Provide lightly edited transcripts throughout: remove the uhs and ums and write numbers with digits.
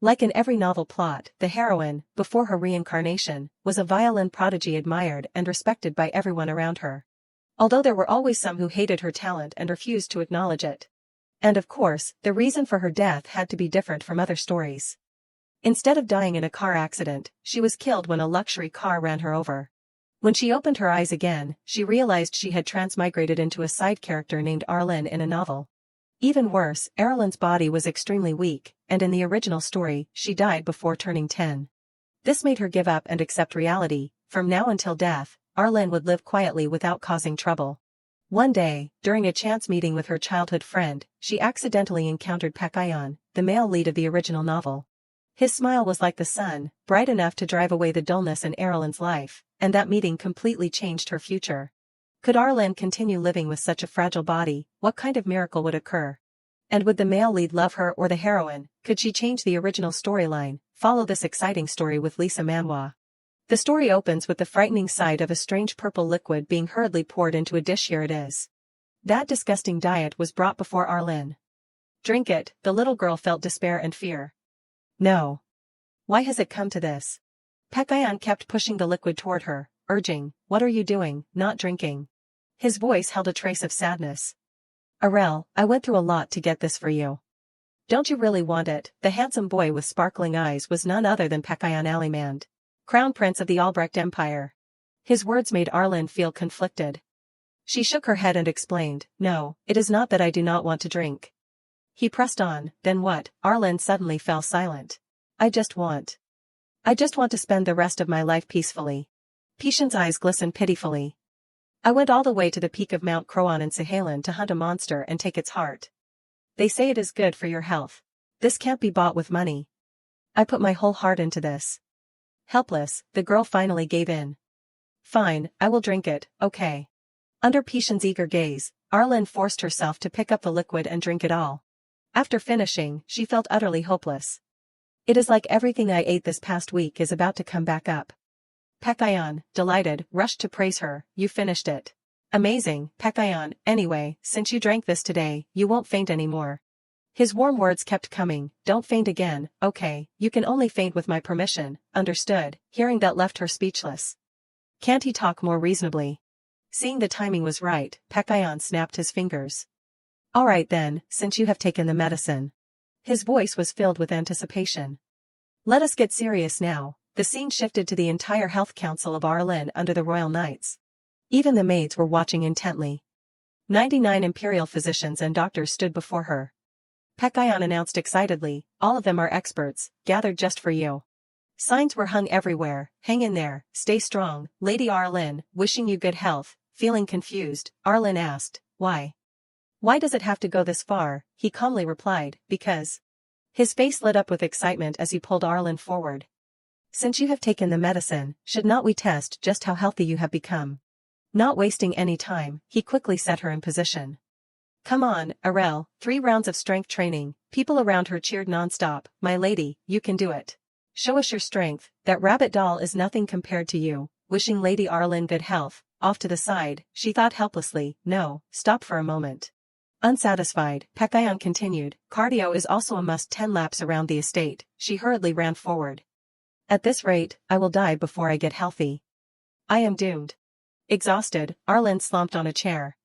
Like in every novel plot, the heroine, before her reincarnation, was a violin prodigy admired and respected by everyone around her. Although there were always some who hated her talent and refused to acknowledge it. And of course, the reason for her death had to be different from other stories. Instead of dying in a car accident, she was killed when a luxury car ran her over. When she opened her eyes again, she realized she had transmigrated into a side character named Arlen in a novel. Even worse, Arlen's body was extremely weak, and in the original story, she died before turning 10. This made her give up and accept reality. From now until death, Arlen would live quietly without causing trouble. One day, during a chance meeting with her childhood friend, she accidentally encountered Pekayon, the male lead of the original novel. His smile was like the sun, bright enough to drive away the dullness in Arlen's life, and that meeting completely changed her future. Could Arlen continue living with such a fragile body? What kind of miracle would occur? And would the male lead love her or the heroine? Could she change the original storyline? Follow this exciting story with Lisa Manhwa. The story opens with the frightening sight of a strange purple liquid being hurriedly poured into a dish. Here it is. That disgusting diet was brought before Arlen. Drink it, the little girl felt despair and fear. No. Why has it come to this? Pekayon kept pushing the liquid toward her, urging, "What are you doing, not drinking?" His voice held a trace of sadness. "Arel, I went through a lot to get this for you. Don't you really want it?" The handsome boy with sparkling eyes was none other than Pekayon Alimand, Crown Prince of the Albrecht Empire. His words made Arlen feel conflicted. She shook her head and explained, "No, it is not that I do not want to drink." He pressed on, "Then what?" Arlen suddenly fell silent. I just want to spend the rest of my life peacefully." Patient's eyes glistened pitifully. "I went all the way to the peak of Mount Croan in Sahalan to hunt a monster and take its heart. They say it is good for your health. This can't be bought with money. I put my whole heart into this." Helpless, the girl finally gave in. "Fine, I will drink it, okay." Under Patient's eager gaze, Arlen forced herself to pick up the liquid and drink it all. After finishing, she felt utterly hopeless. "It is like everything I ate this past week is about to come back up." Pekayon, delighted, rushed to praise her. "You finished it. Amazing, Pekayon. Anyway, since you drank this today, you won't faint anymore." His warm words kept coming. "Don't faint again, okay? You can only faint with my permission, understood?" Hearing that left her speechless. Can't he talk more reasonably? Seeing the timing was right, Pekayon snapped his fingers. "All right then, since you have taken the medicine." His voice was filled with anticipation. "Let us get serious now." The scene shifted to the entire health council of Arlen under the royal knights. Even the maids were watching intently. 99 imperial physicians and doctors stood before her. Pekayon announced excitedly, "All of them are experts, gathered just for you." Signs were hung everywhere. "Hang in there, stay strong, Lady Arlen, wishing you good health." Feeling confused, Arlen asked, "Why? Why does it have to go this far?" He calmly replied, "Because." His face lit up with excitement as he pulled Arlen forward. "Since you have taken the medicine, should not we test just how healthy you have become?" Not wasting any time, he quickly set her in position. "Come on, Arel, 3 rounds of strength training." People around her cheered nonstop. "My lady, you can do it. Show us your strength, that rabbit doll is nothing compared to you." Wishing Lady Arlen good health, off to the side, she thought helplessly, "No, stop for a moment." Unsatisfied, Pekayon continued, "Cardio is also a must. 10 laps around the estate." She hurriedly ran forward. "At this rate, I will die before I get healthy. I am doomed." Exhausted, Arlen slumped on a chair.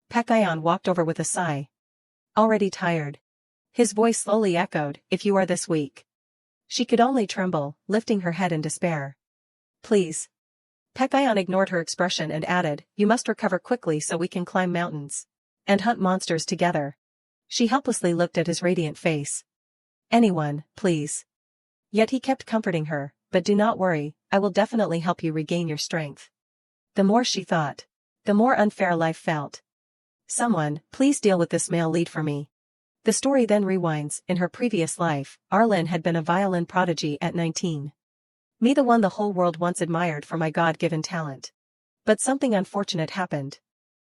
Pekayon walked over with a sigh. "Already tired?" His voice slowly echoed, "If you are this weak." She could only tremble, lifting her head in despair. "Please." Pekayon ignored her expression and added, "You must recover quickly so we can climb mountains. And hunt monsters together." She helplessly looked at his radiant face. "Anyone, please." Yet he kept comforting her, "But do not worry, I will definitely help you regain your strength." The more she thought, the more unfair life felt. "Someone, please deal with this male lead for me." The story then rewinds. In her previous life, Arlen had been a violin prodigy at 19. "Me, the one the whole world once admired for my God-given talent. But something unfortunate happened.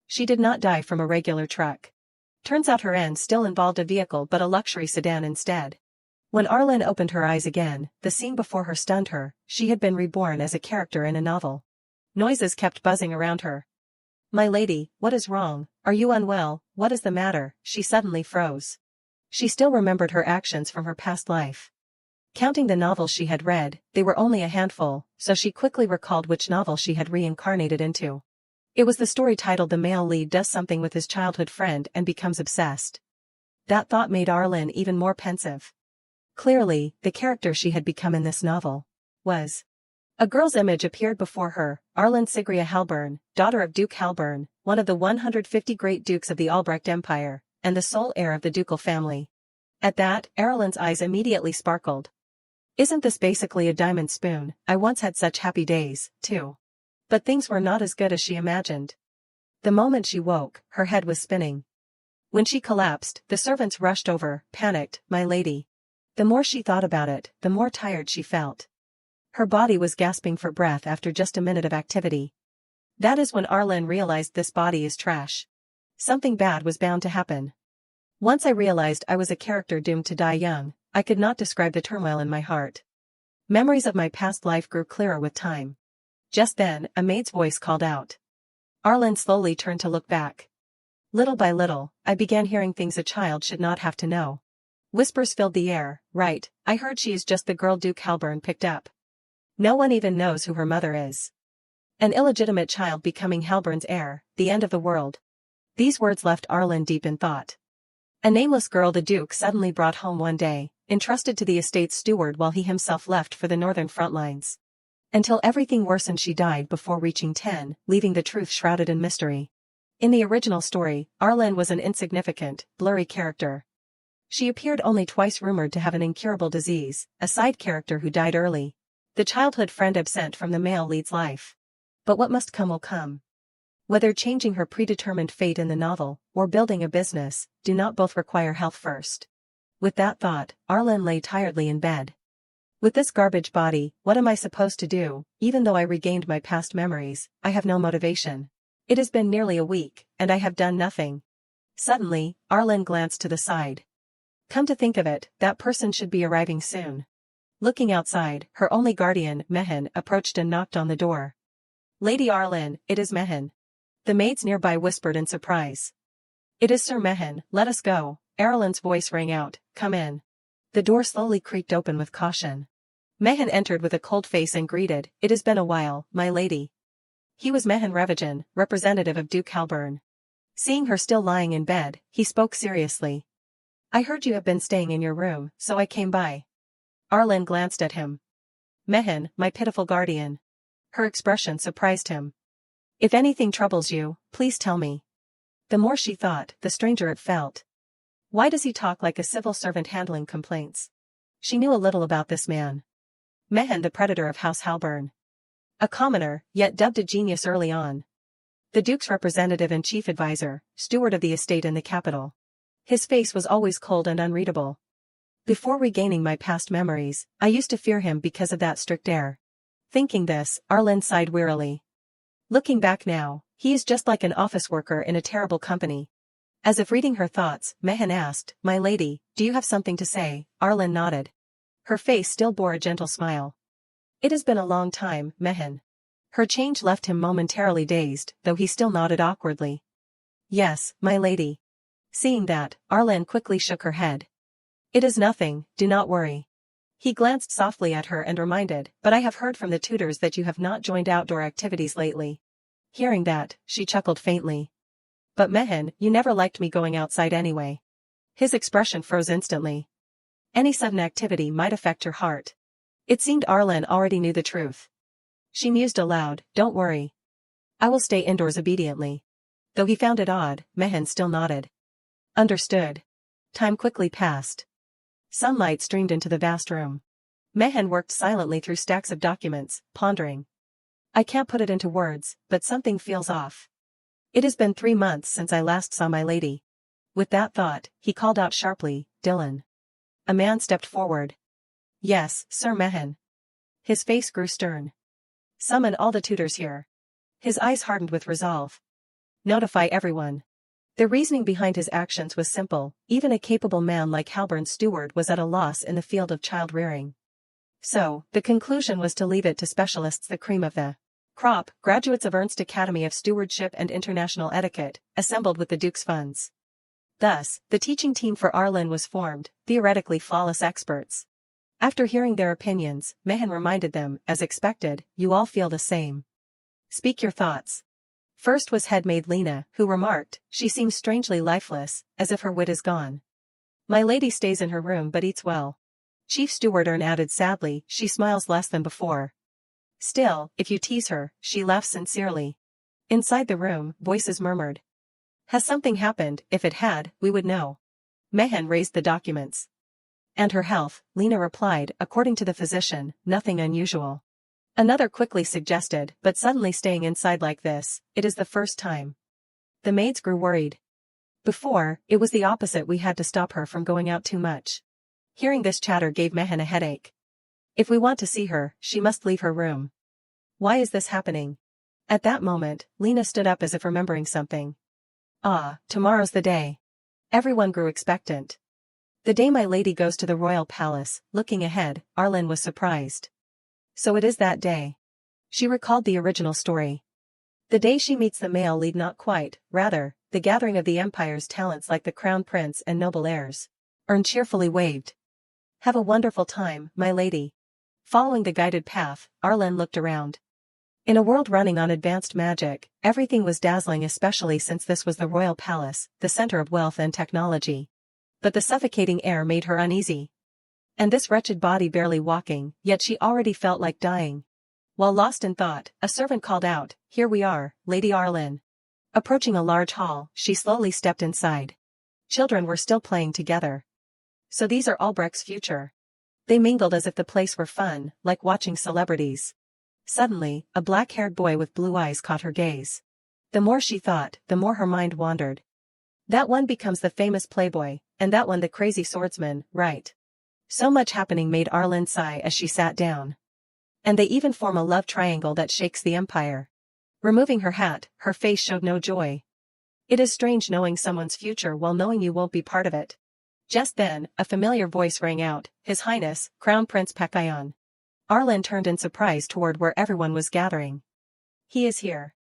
She did not die from a regular truck. Turns out her end still involved a vehicle but a luxury sedan instead." When Arlen opened her eyes again, the scene before her stunned her. She had been reborn as a character in a novel. Noises kept buzzing around her. "My lady, what is wrong? Are you unwell? What is the matter?" She suddenly froze. She still remembered her actions from her past life. Counting the novels she had read, they were only a handful, so she quickly recalled which novel she had reincarnated into. It was the story titled The Male Lead Does Something with His Childhood Friend and Becomes Obsessed. That thought made Arlen even more pensive. Clearly, the character she had become in this novel was. A girl's image appeared before her, Arlen Sigria Halburn, daughter of Duke Halburn, one of the 150 great dukes of the Albrecht Empire, and the sole heir of the ducal family. At that, Arlen's eyes immediately sparkled. Isn't this basically a diamond spoon? I once had such happy days, too. But things were not as good as she imagined. The moment she woke, her head was spinning. When she collapsed, the servants rushed over, panicked, "My lady." The more she thought about it, the more tired she felt. Her body was gasping for breath after just a minute of activity. That is when Arlen realized this body is trash. Something bad was bound to happen. Once I realized I was a character doomed to die young, I could not describe the turmoil in my heart. Memories of my past life grew clearer with time. Just then, a maid's voice called out. Arlen slowly turned to look back. Little by little, I began hearing things a child should not have to know. Whispers filled the air. Right, I heard she is just the girl Duke Halburn picked up. No one even knows who her mother is. An illegitimate child becoming Halburn's heir, the end of the world. These words left Arlen deep in thought. A nameless girl the Duke suddenly brought home one day, entrusted to the estate's steward while he himself left for the northern front lines. Until everything worsened, she died before reaching 10, leaving the truth shrouded in mystery. In the original story, Arlen was an insignificant, blurry character. She appeared only twice, rumored to have an incurable disease, a side character who died early. The childhood friend absent from the male lead's life. But what must come will come. Whether changing her predetermined fate in the novel, or building a business, do not both require health first? With that thought, Arlen lay tiredly in bed. With this garbage body, what am I supposed to do? Even though I regained my past memories, I have no motivation. It has been nearly a week, and I have done nothing. Suddenly, Arlen glanced to the side. Come to think of it, that person should be arriving soon. Looking outside, her only guardian, Mehen, approached and knocked on the door. Lady Arlen, it is Mehen. The maids nearby whispered in surprise. It is Sir Mehen, let us go. Arlen's voice rang out, come in. The door slowly creaked open with caution. Mehen entered with a cold face and greeted, it has been a while, my lady. He was Mehen Revigen, representative of Duke Halburn. Seeing her still lying in bed, he spoke seriously. I heard you have been staying in your room, so I came by. Arlen glanced at him. Mehen, my pitiful guardian. Her expression surprised him. If anything troubles you, please tell me. The more she thought, the stranger it felt. Why does he talk like a civil servant handling complaints? She knew a little about this man. Mehen, the predator of House Halburn. A commoner, yet dubbed a genius early on. The Duke's representative and chief advisor, steward of the estate in the capital. His face was always cold and unreadable. Before regaining my past memories, I used to fear him because of that strict air. Thinking this, Arlen sighed wearily. Looking back now, he is just like an office worker in a terrible company. As if reading her thoughts, Mehen asked, my lady, do you have something to say? Arlen nodded. Her face still bore a gentle smile. It has been a long time, Mehen. Her change left him momentarily dazed, though he still nodded awkwardly. Yes, my lady. Seeing that, Arlen quickly shook her head. It is nothing, do not worry. He glanced softly at her and reminded, but I have heard from the tutors that you have not joined outdoor activities lately. Hearing that, she chuckled faintly. But Mehen, you never liked me going outside anyway. His expression froze instantly. Any sudden activity might affect her heart. It seemed Arlen already knew the truth. She mused aloud, don't worry. I will stay indoors obediently. Though he found it odd, Mehen still nodded. Understood. Time quickly passed. Sunlight streamed into the vast room. Mehen worked silently through stacks of documents, pondering. I can't put it into words, but something feels off. It has been 3 months since I last saw my lady. With that thought, he called out sharply, Dylan. A man stepped forward. Yes, Sir Mehen. His face grew stern. Summon all the tutors here. His eyes hardened with resolve. Notify everyone. The reasoning behind his actions was simple, even a capable man like Halburn's steward was at a loss in the field of child rearing. So, the conclusion was to leave it to specialists, the cream of the crop, graduates of Ernst Academy of Stewardship and International Etiquette, assembled with the Duke's funds. Thus, the teaching team for Arlen was formed, theoretically flawless experts. After hearing their opinions, Mehan reminded them, as expected, you all feel the same. Speak your thoughts. First was head maid Lena, who remarked, she seems strangely lifeless, as if her wit is gone. My lady stays in her room but eats well. Chief Steward Ern added sadly, she smiles less than before. Still, if you tease her, she laughs sincerely. Inside the room, voices murmured. Has something happened? If it had, we would know. Mehan raised the documents. And her health, Lena replied, according to the physician, nothing unusual. Another quickly suggested, but suddenly staying inside like this, it is the first time. The maids grew worried. Before, it was the opposite, we had to stop her from going out too much. Hearing this chatter gave Mehan a headache. If we want to see her, she must leave her room. Why is this happening? At that moment, Lena stood up as if remembering something. Ah, tomorrow's the day. Everyone grew expectant. The day my lady goes to the royal palace. Looking ahead, Arlen was surprised. So it is that day. She recalled the original story. The day she meets the male lead, not quite, rather, the gathering of the empire's talents like the crown prince and noble heirs. Ern cheerfully waved. Have a wonderful time, my lady. Following the guided path, Arlen looked around. In a world running on advanced magic, everything was dazzling, especially since this was the royal palace, the center of wealth and technology. But the suffocating air made her uneasy. And this wretched body barely walking, yet she already felt like dying. While lost in thought, a servant called out, Here we are, Lady Arlen. Approaching a large hall, she slowly stepped inside. Children were still playing together. So these are Albrecht's future. They mingled as if the place were fun, like watching celebrities. Suddenly, a black-haired boy with blue eyes caught her gaze. The more she thought, the more her mind wandered. That one becomes the famous playboy, and that one the crazy swordsman, right? So much happening made Arlen sigh as she sat down. And they even form a love triangle that shakes the empire. Removing her hat, her face showed no joy. It is strange knowing someone's future while knowing you won't be part of it. Just then, a familiar voice rang out, His Highness, Crown Prince Pekayon. Arlen turned in surprise toward where everyone was gathering. He is here.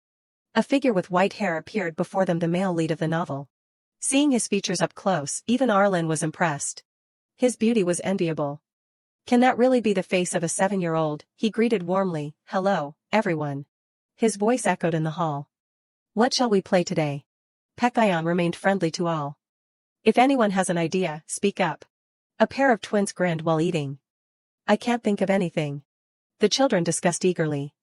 A figure with white hair appeared before them, the male lead of the novel. Seeing his features up close, even Arlen was impressed. His beauty was enviable. Can that really be the face of a 7-year-old? He greeted warmly, Hello, everyone. His voice echoed in the hall. What shall we play today? Pekayon remained friendly to all. If anyone has an idea, speak up. A pair of twins grinned while eating. I can't think of anything. The children discussed eagerly.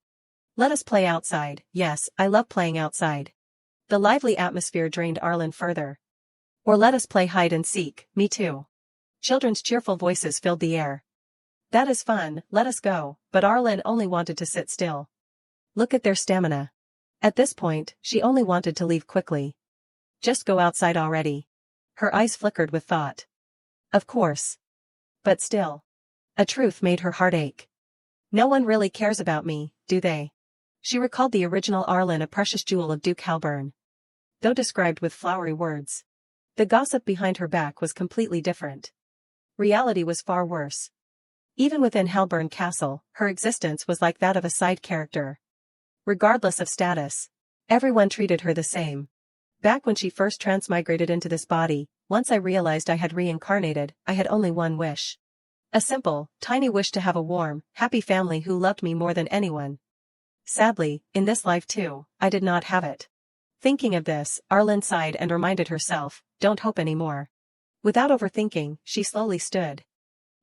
Let us play outside. Yes, I love playing outside. The lively atmosphere drained Arlen further. Or let us play hide and seek. Me too. Children's cheerful voices filled the air. That is fun, let us go, but Arlen only wanted to sit still. Look at their stamina. At this point, she only wanted to leave quickly. Just go outside already. Her eyes flickered with thought. Of course. But still. A truth made her heart ache. No one really cares about me, do they? She recalled the original Arlen, a precious jewel of Duke Halburn. Though described with flowery words, the gossip behind her back was completely different. Reality was far worse. Even within Halburn Castle, her existence was like that of a side character. Regardless of status, everyone treated her the same. Back when she first transmigrated into this body, once I realized I had reincarnated, I had only one wish. A simple, tiny wish to have a warm, happy family who loved me more than anyone. Sadly, in this life too, I did not have it. Thinking of this, Arlen sighed and reminded herself, don't hope anymore. Without overthinking, she slowly stood.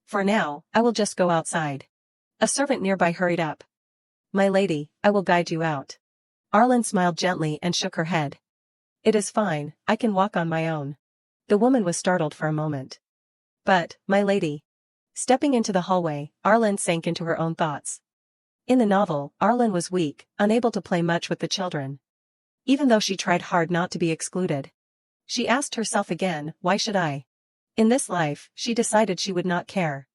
For now, I will just go outside. A servant nearby hurried up. My lady, I will guide you out. Arlen smiled gently and shook her head. It is fine, I can walk on my own. The woman was startled for a moment. But, my lady. Stepping into the hallway, Arlen sank into her own thoughts. In the novel, Arlen was weak, unable to play much with the children. Even though she tried hard not to be excluded. She asked herself again, why should I? In this life, she decided she would not care.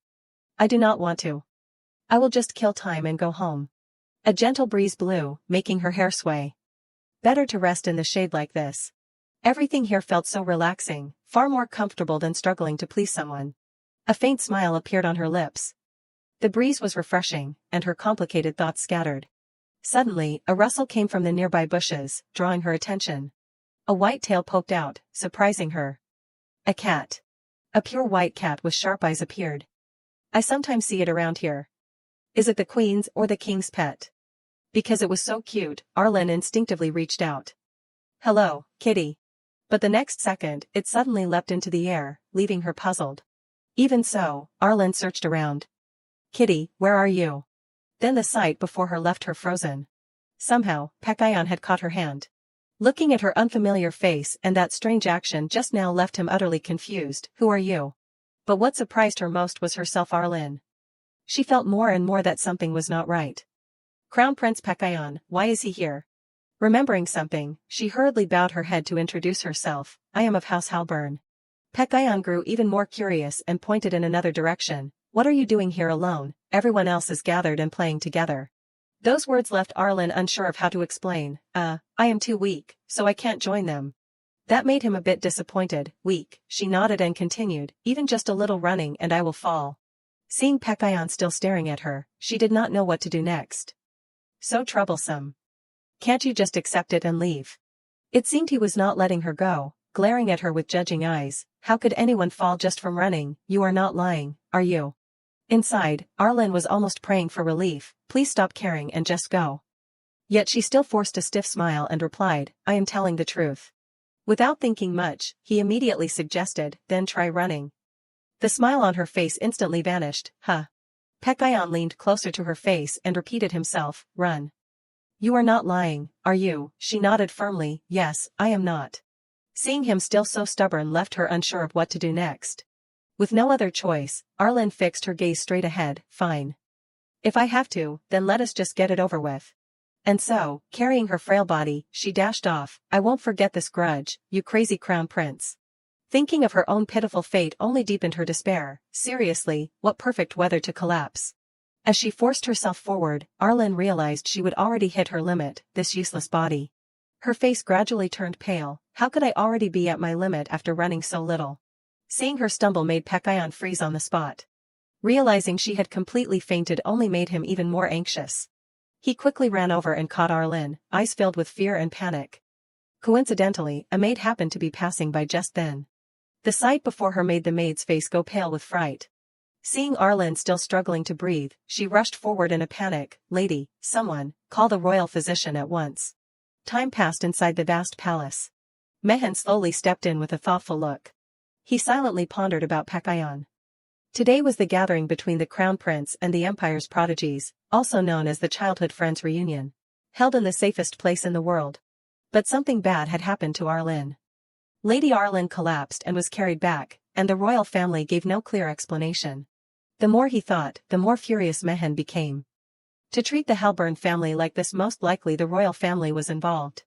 I do not want to. I will just kill time and go home. A gentle breeze blew, making her hair sway. Better to rest in the shade like this. Everything here felt so relaxing, far more comfortable than struggling to please someone. A faint smile appeared on her lips. The breeze was refreshing, and her complicated thoughts scattered. Suddenly, a rustle came from the nearby bushes, drawing her attention. A white tail poked out, surprising her. A cat. A pure white cat with sharp eyes appeared. I sometimes see it around here. Is it the queen's or the king's pet? Because it was so cute, Arlen instinctively reached out. Hello, kitty. But the next second, it suddenly leapt into the air, leaving her puzzled. Even so, Arlen searched around. Kitty, where are you? Then the sight before her left her frozen. Somehow, Pekayon had caught her hand. Looking at her unfamiliar face and that strange action just now left him utterly confused. Who are you? But what surprised her most was herself, Arlen. She felt more and more that something was not right. Crown Prince Pekayon, why is he here? Remembering something, she hurriedly bowed her head to introduce herself. I am of House Halburn. Pekayon grew even more curious and pointed in another direction. What are you doing here alone? Everyone else is gathered and playing together. Those words left Arlen unsure of how to explain. I am too weak, so I can't join them. That made him a bit disappointed. Weak, she nodded and continued, even just a little running and I will fall. Seeing Pekayon still staring at her, she did not know what to do next. So troublesome. Can't you just accept it and leave? It seemed he was not letting her go, glaring at her with judging eyes. How could anyone fall just from running? You are not lying, are you? Inside, Arlen was almost praying for relief. Please stop caring and just go. Yet she still forced a stiff smile and replied, I am telling the truth. Without thinking much, he immediately suggested, then try running. The smile on her face instantly vanished. Pekayon leaned closer to her face and repeated himself, run. You are not lying, are you? She nodded firmly, yes, I am not. Seeing him still so stubborn left her unsure of what to do next. With no other choice, Arlen fixed her gaze straight ahead. Fine. If I have to, then let us just get it over with. And so, carrying her frail body, she dashed off. I won't forget this grudge, you crazy crown prince. Thinking of her own pitiful fate only deepened her despair. Seriously, what perfect weather to collapse. As she forced herself forward, Arlen realized she would already hit her limit, this useless body. Her face gradually turned pale. How could I already be at my limit after running so little? Seeing her stumble made Pekayon freeze on the spot. Realizing she had completely fainted only made him even more anxious. He quickly ran over and caught Arlen, eyes filled with fear and panic. Coincidentally, a maid happened to be passing by just then. The sight before her made the maid's face go pale with fright. Seeing Arlen still struggling to breathe, she rushed forward in a panic. Lady, someone, call the royal physician at once. Time passed inside the vast palace. Mehen slowly stepped in with a thoughtful look. He silently pondered about Pekayon. Today was the gathering between the crown prince and the empire's prodigies, also known as the childhood friends reunion. Held in the safest place in the world. But something bad had happened to Arlen. Lady Arlen collapsed and was carried back, and the royal family gave no clear explanation. The more he thought, the more furious Mehen became. To treat the Halburn family like this, most likely the royal family was involved.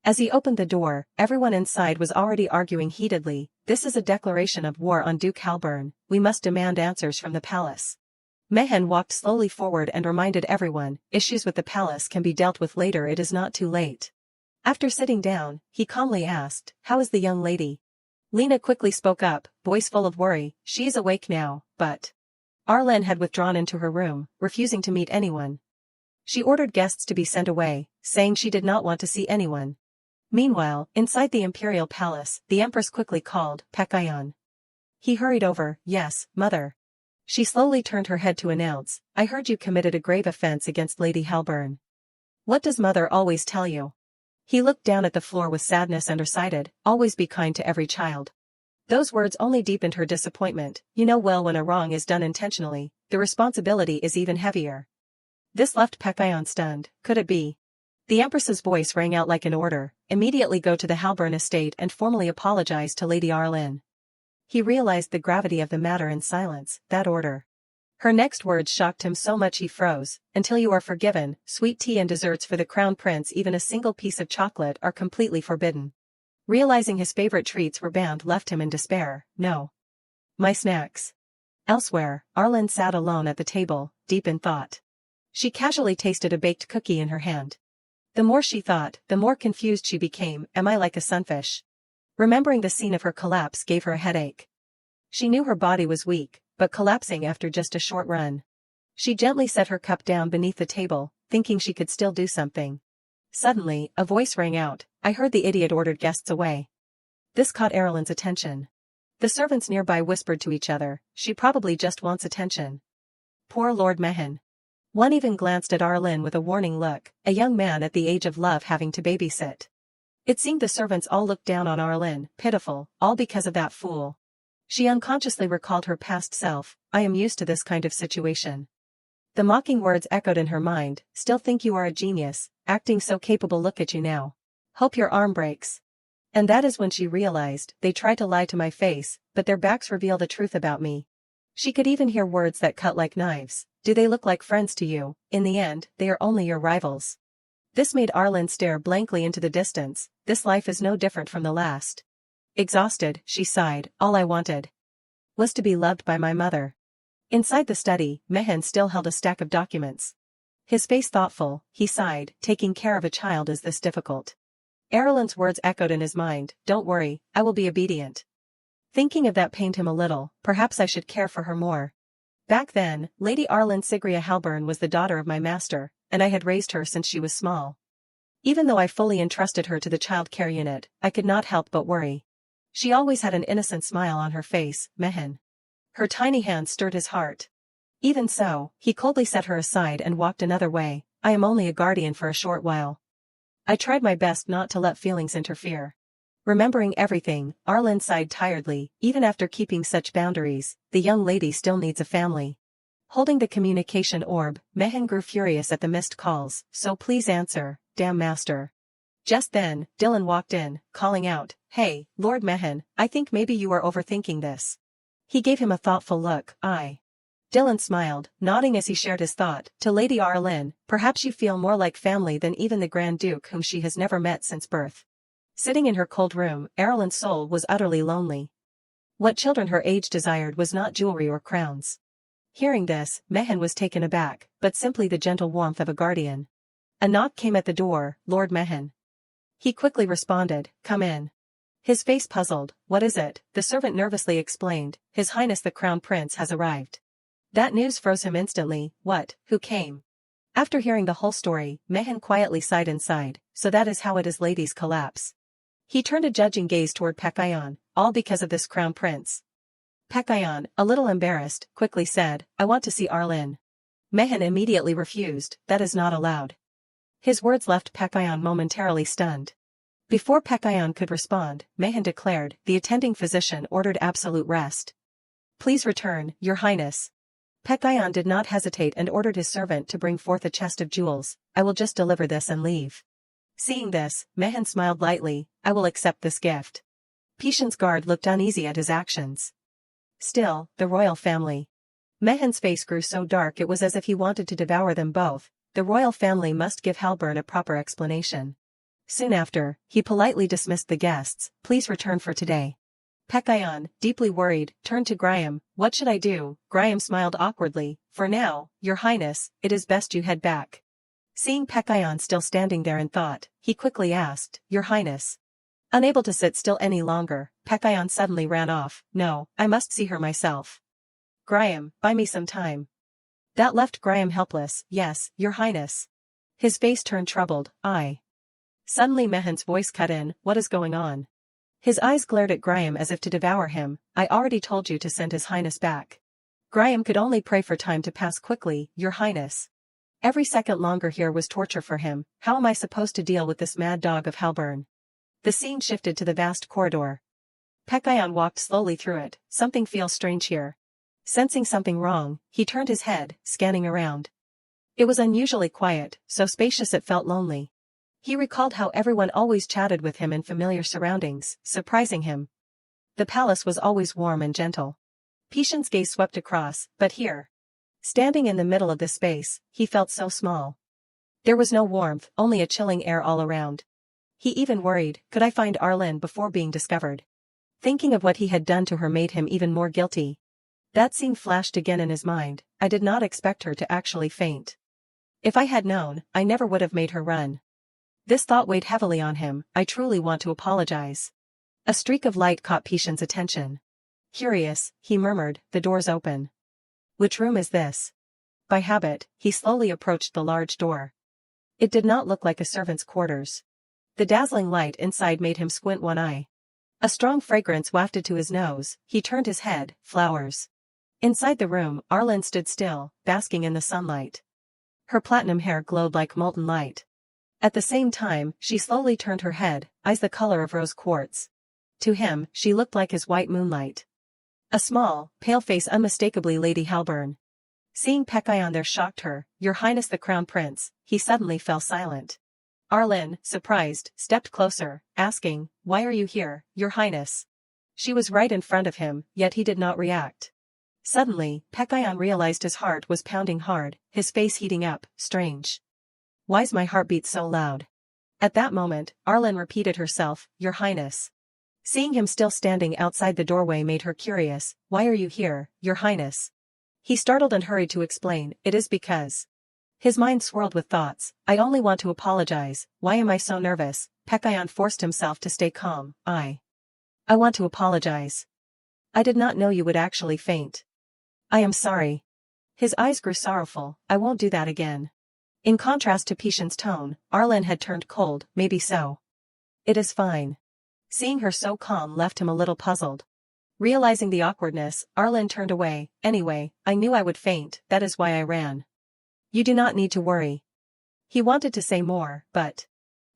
As he opened the door, everyone inside was already arguing heatedly. This is a declaration of war on Duke Halburn. We must demand answers from the palace. Mehen walked slowly forward and reminded everyone, issues with the palace can be dealt with later, it is not too late. After sitting down, he calmly asked, how is the young lady? Lena quickly spoke up, voice full of worry, she is awake now, but... Arlen had withdrawn into her room, refusing to meet anyone. She ordered guests to be sent away, saying she did not want to see anyone. Meanwhile, inside the imperial palace, the empress quickly called, Pekayon. He hurried over, yes, mother. She slowly turned her head to announce, I heard you committed a grave offense against Lady Halburn. What does mother always tell you? He looked down at the floor with sadness and recited, always be kind to every child. Those words only deepened her disappointment. You know well when a wrong is done intentionally, the responsibility is even heavier. This left Pekayon stunned. Could it be? The empress's voice rang out like an order, immediately go to the Halburn estate and formally apologize to Lady Arlen. He realized the gravity of the matter in silence, that order. Her next words shocked him so much he froze. Until you are forgiven, sweet tea and desserts for the crown prince, even a single piece of chocolate, are completely forbidden. Realizing his favorite treats were banned left him in despair. No. My snacks. Elsewhere, Arlen sat alone at the table, deep in thought. She casually tasted a baked cookie in her hand. The more she thought, the more confused she became. Am I like a sunfish? Remembering the scene of her collapse gave her a headache. She knew her body was weak, but collapsing after just a short run. She gently set her cup down beneath the table, thinking she could still do something. Suddenly, a voice rang out, I heard the idiot ordered guests away. This caught Erlen's attention. The servants nearby whispered to each other, she probably just wants attention. Poor Lord Mehan. One even glanced at Arlen with a warning look, a young man at the age of love having to babysit. It seemed the servants all looked down on Arlen, pitiful, all because of that fool. She unconsciously recalled her past self. I am used to this kind of situation. The mocking words echoed in her mind. Still think you are a genius, acting so capable, look at you now. Hope your arm breaks. And that is when she realized, they try to lie to my face, but their backs reveal the truth about me. She could even hear words that cut like knives. Do they look like friends to you? In the end, they are only your rivals. This made Arlen stare blankly into the distance. This life is no different from the last. Exhausted, she sighed. All I wanted was to be loved by my mother. Inside the study, Mehan still held a stack of documents. His face thoughtful, he sighed. Taking care of a child is this difficult. Arlen's words echoed in his mind. Don't worry, I will be obedient. Thinking of that pained him a little. Perhaps I should care for her more. Back then, Lady Arlen Sigria Halburn was the daughter of my master, and I had raised her since she was small. Even though I fully entrusted her to the child care unit, I could not help but worry. She always had an innocent smile on her face, Mehan. Her tiny hand stirred his heart. Even so, he coldly set her aside and walked another way. I am only a guardian for a short while. I tried my best not to let feelings interfere. Remembering everything, Arlen sighed tiredly. Even after keeping such boundaries, the young lady still needs a family. Holding the communication orb, Mehan grew furious at the missed calls. So please answer, damn master. Just then, Dylan walked in, calling out, Hey, Lord Mehan, I think maybe you are overthinking this. He gave him a thoughtful look. Dylan smiled, nodding as he shared his thought. To Lady Arlen, perhaps you feel more like family than even the Grand Duke whom she has never met since birth. Sitting in her cold room, Arlen's soul was utterly lonely. What children her age desired was not jewelry or crowns. Hearing this, Mehan was taken aback, but simply the gentle warmth of a guardian. A knock came at the door. Lord Mehan. He quickly responded, Come in. His face puzzled. What is it? The servant nervously explained. His Highness the Crown Prince has arrived. That news froze him instantly. What? Who came? After hearing the whole story, Mehan quietly sighed inside. So that is how it is, ladies collapse. He turned a judging gaze toward Pekayon, all because of this crown prince. Pekayon, a little embarrassed, quickly said, I want to see Arlen. Mehan immediately refused. That is not allowed. His words left Pekayon momentarily stunned. Before Pekayon could respond, Mehan declared, the attending physician ordered absolute rest. Please return, Your Highness. Pekayon did not hesitate and ordered his servant to bring forth a chest of jewels. I will just deliver this and leave. Seeing this, Mehan smiled lightly. I will accept this gift. Pishan's guard looked uneasy at his actions. Still, the royal family. Mehan's face grew so dark it was as if he wanted to devour them both. The royal family must give Halburn a proper explanation. Soon after, he politely dismissed the guests. Please return for today. Pekayon, deeply worried, turned to Graham. What should I do? Graham smiled awkwardly. For now, Your Highness, it is best you head back. Seeing Pekayon still standing there in thought, he quickly asked, Your Highness. Unable to sit still any longer, Pekayon suddenly ran off. No, I must see her myself. Graham, buy me some time. That left Graham helpless. Yes, Your Highness. His face turned troubled. Suddenly Mehan's voice cut in. What is going on? His eyes glared at Graham as if to devour him. I already told you to send His Highness back. Graham could only pray for time to pass quickly. Your Highness. Every second longer here was torture for him. How am I supposed to deal with this mad dog of Halburn? The scene shifted to the vast corridor. Pekayon walked slowly through it. Something feels strange here. Sensing something wrong, he turned his head, scanning around. It was unusually quiet, so spacious it felt lonely. He recalled how everyone always chatted with him in familiar surroundings, surprising him. The palace was always warm and gentle. Pishan's gaze swept across, but here, standing in the middle of this space, he felt so small. There was no warmth, only a chilling air all around. He even worried, could I find Arlen before being discovered? Thinking of what he had done to her made him even more guilty. That scene flashed again in his mind. I did not expect her to actually faint. If I had known, I never would have made her run. This thought weighed heavily on him. I truly want to apologize. A streak of light caught Pishan's attention. Curious, he murmured, the door's open. Which room is this? By habit, he slowly approached the large door. It did not look like a servant's quarters. The dazzling light inside made him squint one eye. A strong fragrance wafted to his nose. He turned his head. Flowers. Inside the room, Arlen stood still, basking in the sunlight. Her platinum hair glowed like molten light. At the same time, she slowly turned her head, eyes the color of rose quartz. To him, she looked like his white moonlight. A small, pale face unmistakably Lady Halburn. Seeing Pekayon there shocked her. Your Highness the Crown Prince. He suddenly fell silent. Arlen, surprised, stepped closer, asking, why are you here, Your Highness? She was right in front of him, yet he did not react. Suddenly, Pekayon realized his heart was pounding hard, his face heating up. Strange. Why's my heartbeat so loud? At that moment, Arlen repeated herself, Your Highness. Seeing him still standing outside the doorway made her curious. Why are you here, Your Highness? He startled and hurried to explain, it is because. His mind swirled with thoughts. I only want to apologize. Why am I so nervous? Pekayon forced himself to stay calm. I want to apologize. I did not know you would actually faint. I am sorry. His eyes grew sorrowful. I won't do that again. In contrast to Pishan's tone, Arlen had turned cold. Maybe so. It is fine. Seeing her so calm left him a little puzzled. Realizing the awkwardness, Arlen turned away. Anyway, I knew I would faint, that is why I ran. You do not need to worry. He wanted to say more, but.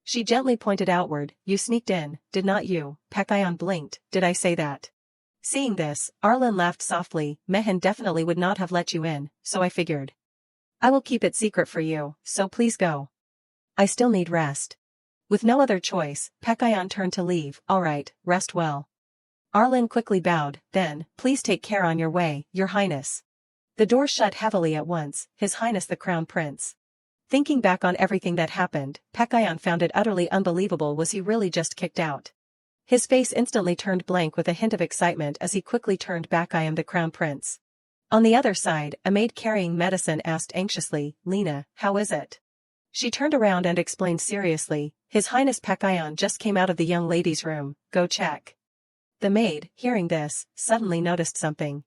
She gently pointed outward. You sneaked in, did not you? Pekayon blinked. Did I say that? Seeing this, Arlen laughed softly. Mehen definitely would not have let you in, so I figured. I will keep it secret for you, so please go. I still need rest. With no other choice, Pekayon turned to leave. Alright, rest well. Arlen quickly bowed, then, please take care on your way, Your Highness. The door shut heavily at once. His Highness the Crown Prince. Thinking back on everything that happened, Pekayon found it utterly unbelievable. Was he really just kicked out? His face instantly turned blank with a hint of excitement as he quickly turned back. I am the Crown Prince. On the other side, a maid carrying medicine asked anxiously, Lena, how is it? She turned around and explained seriously, His Highness Pekayon just came out of the young lady's room, go check. The maid, hearing this, suddenly noticed something.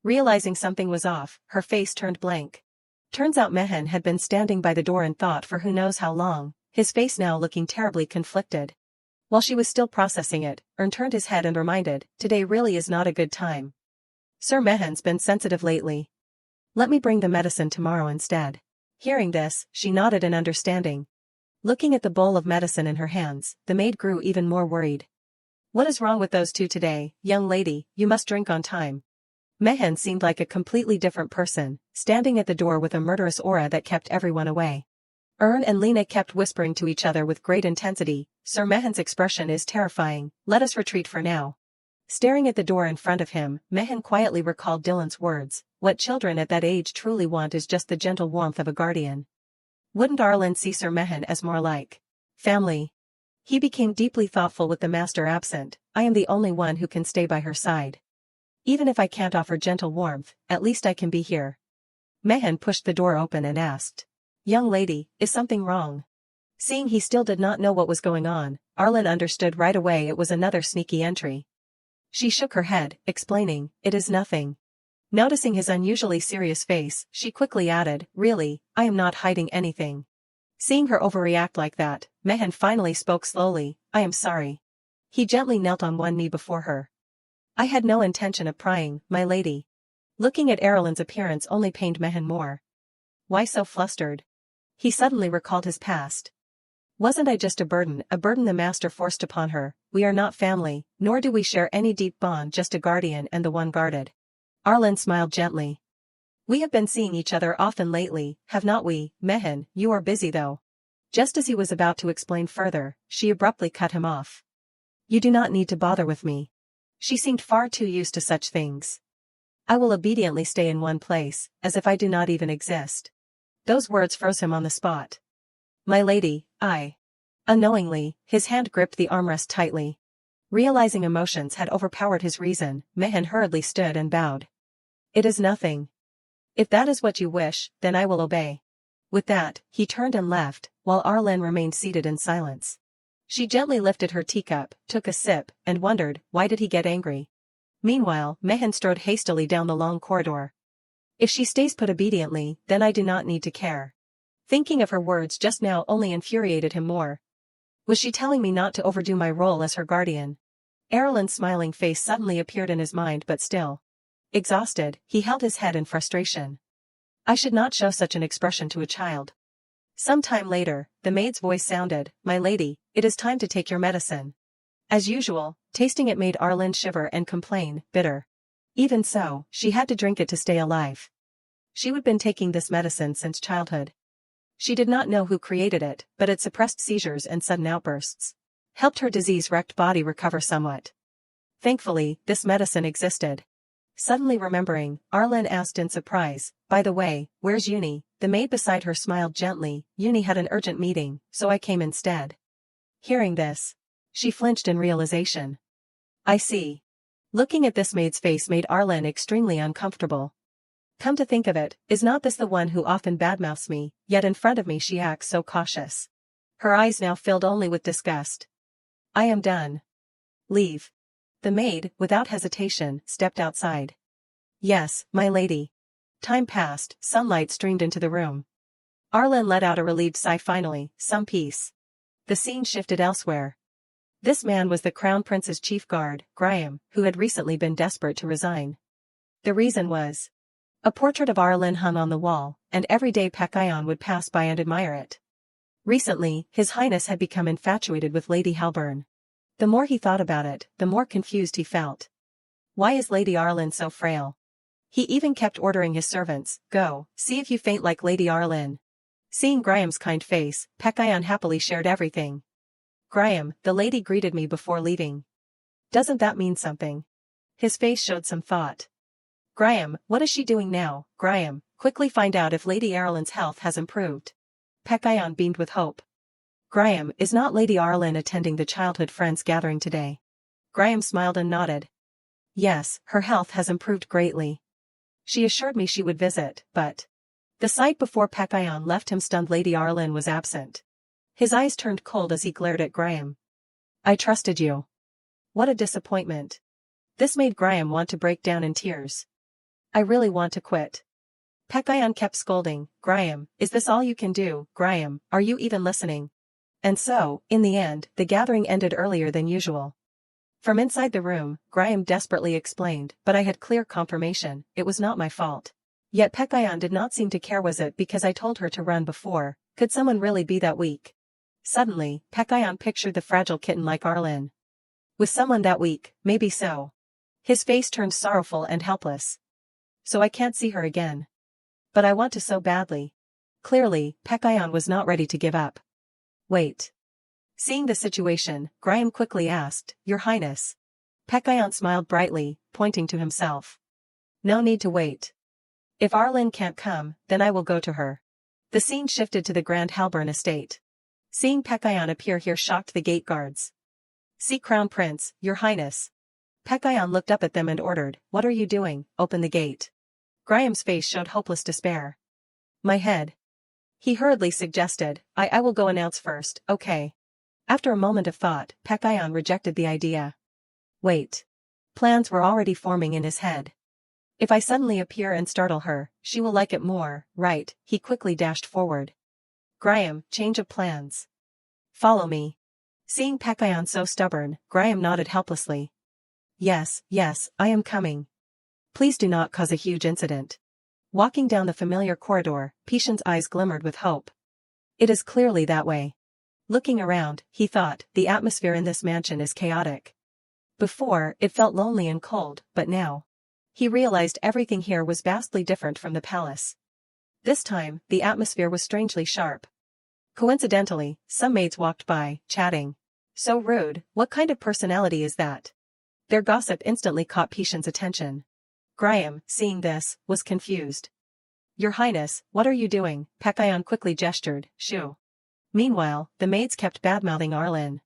Realizing something was off, her face turned blank. Turns out Mehen had been standing by the door in thought for who knows how long, his face now looking terribly conflicted. While she was still processing it, Ern turned his head and reminded, today really is not a good time. Sir Mehen's been sensitive lately. Let me bring the medicine tomorrow instead. Hearing this, she nodded in understanding. Looking at the bowl of medicine in her hands, the maid grew even more worried. What is wrong with those two today, young lady? You must drink on time. Mehen seemed like a completely different person, standing at the door with a murderous aura that kept everyone away. Ern and Lena kept whispering to each other with great intensity, Sir Mehen's expression is terrifying, let us retreat for now. Staring at the door in front of him, Mehen quietly recalled Dylan's words, what children at that age truly want is just the gentle warmth of a guardian. Wouldn't Arlen see Sir Mehen as more like family? He became deeply thoughtful with the master absent. I am the only one who can stay by her side. Even if I can't offer gentle warmth, at least I can be here. Mehen pushed the door open and asked, young lady, is something wrong? Seeing he still did not know what was going on, Arlen understood right away it was another sneaky entry. She shook her head, explaining, it is nothing. Noticing his unusually serious face, she quickly added, really, I am not hiding anything. Seeing her overreact like that, Mehen finally spoke slowly, I am sorry. He gently knelt on one knee before her. I had no intention of prying, my lady. Looking at Erlen's appearance only pained Mehen more. Why so flustered? He suddenly recalled his past. Wasn't I just a burden the master forced upon her? We are not family, nor do we share any deep bond, just a guardian and the one guarded. Arlen smiled gently. We have been seeing each other often lately, have not we, Mehen? You are busy though. Just as he was about to explain further, she abruptly cut him off. You do not need to bother with me. She seemed far too used to such things. I will obediently stay in one place, as if I do not even exist. Those words froze him on the spot. My lady, I. Unknowingly, his hand gripped the armrest tightly. Realizing emotions had overpowered his reason, Mehen hurriedly stood and bowed. It is nothing. If that is what you wish, then I will obey. With that, he turned and left, while Arlen remained seated in silence. She gently lifted her teacup, took a sip, and wondered, why did he get angry? Meanwhile, Mehen strode hastily down the long corridor. If she stays put obediently, then I do not need to care. Thinking of her words just now only infuriated him more. Was she telling me not to overdo my role as her guardian? Erlen's smiling face suddenly appeared in his mind, but still. Exhausted, he held his head in frustration. I should not show such an expression to a child. Some time later, the maid's voice sounded, "My lady, it is time to take your medicine." As usual, tasting it made Arlen shiver and complain, bitter. Even so, she had to drink it to stay alive. She had been taking this medicine since childhood. She did not know who created it, but it suppressed seizures and sudden outbursts. Helped her disease-wrecked body recover somewhat. Thankfully, this medicine existed. Suddenly remembering, Arlen asked in surprise, "By the way, where's Uni?" The maid beside her smiled gently. "Uni had an urgent meeting, so I came instead." Hearing this, she flinched in realization. I see. Looking at this maid's face made Arlen extremely uncomfortable. Come to think of it, is not this the one who often badmouths me, yet in front of me she acts so cautious. Her eyes now filled only with disgust. I am done. Leave. The maid, without hesitation, stepped outside. Yes, my lady. Time passed, sunlight streamed into the room. Arlen let out a relieved sigh finally, some peace. The scene shifted elsewhere. This man was the Crown Prince's chief guard, Graham, who had recently been desperate to resign. The reason was a portrait of Arlen hung on the wall, and every day Pekayon would pass by and admire it. Recently, His Highness had become infatuated with Lady Halburn. The more he thought about it, the more confused he felt. Why is Lady Arlen so frail? He even kept ordering his servants, "Go, see if you faint like Lady Arlen." Seeing Graham's kind face, Pekayon happily shared everything. "Graham, the lady greeted me before leaving. Doesn't that mean something?" His face showed some thought. "Graham, what is she doing now? Graham, quickly find out if Lady Arlen's health has improved." Pekayon beamed with hope. "Graham, is not Lady Arlen attending the childhood friends gathering today?" Graham smiled and nodded. "Yes, her health has improved greatly. She assured me she would visit, but..." The sight before Pekayon left him stunned. Lady Arlen was absent. His eyes turned cold as he glared at Graham. "I trusted you. What a disappointment." This made Graham want to break down in tears. "I really want to quit." Pekayon kept scolding, "Graham, is this all you can do? Graham, are you even listening?" And so, in the end, the gathering ended earlier than usual. From inside the room, Graham desperately explained, "But I had clear confirmation, it was not my fault." Yet Pekayon did not seem to care. "Was it because I told her to run before? Could someone really be that weak?" Suddenly, Pekayon pictured the fragile kitten like Arlen. With someone that weak, maybe so. His face turned sorrowful and helpless. "So I can't see her again. But I want to so badly." Clearly, Pekayon was not ready to give up. "Wait." Seeing the situation, Graham quickly asked, "Your Highness?" Pekayon smiled brightly, pointing to himself. "No need to wait. If Arlen can't come, then I will go to her." The scene shifted to the Grand Halburn estate. Seeing Pekayon appear here shocked the gate guards. "See Crown Prince, Your Highness." Pekayon looked up at them and ordered, "What are you doing? Open the gate." Graham's face showed hopeless despair. "My head." He hurriedly suggested, I will go announce first, okay." After a moment of thought, Pekayon rejected the idea. Wait. Plans were already forming in his head. If I suddenly appear and startle her, she will like it more, right? He quickly dashed forward. "Graham, change of plans. Follow me." Seeing Pekayon so stubborn, Graham nodded helplessly. Yes, I am coming. Please do not cause a huge incident." Walking down the familiar corridor, Pishan's eyes glimmered with hope. It is clearly that way. Looking around, he thought, the atmosphere in this mansion is chaotic. Before, it felt lonely and cold, but now. He realized everything here was vastly different from the palace. This time, the atmosphere was strangely sharp. Coincidentally, some maids walked by, chatting. So rude, what kind of personality is that? Their gossip instantly caught Pishan's attention. Graham, seeing this, was confused. "Your Highness, what are you doing?" Pekayon quickly gestured, "Shoo." Meanwhile, the maids kept badmouthing Arlen.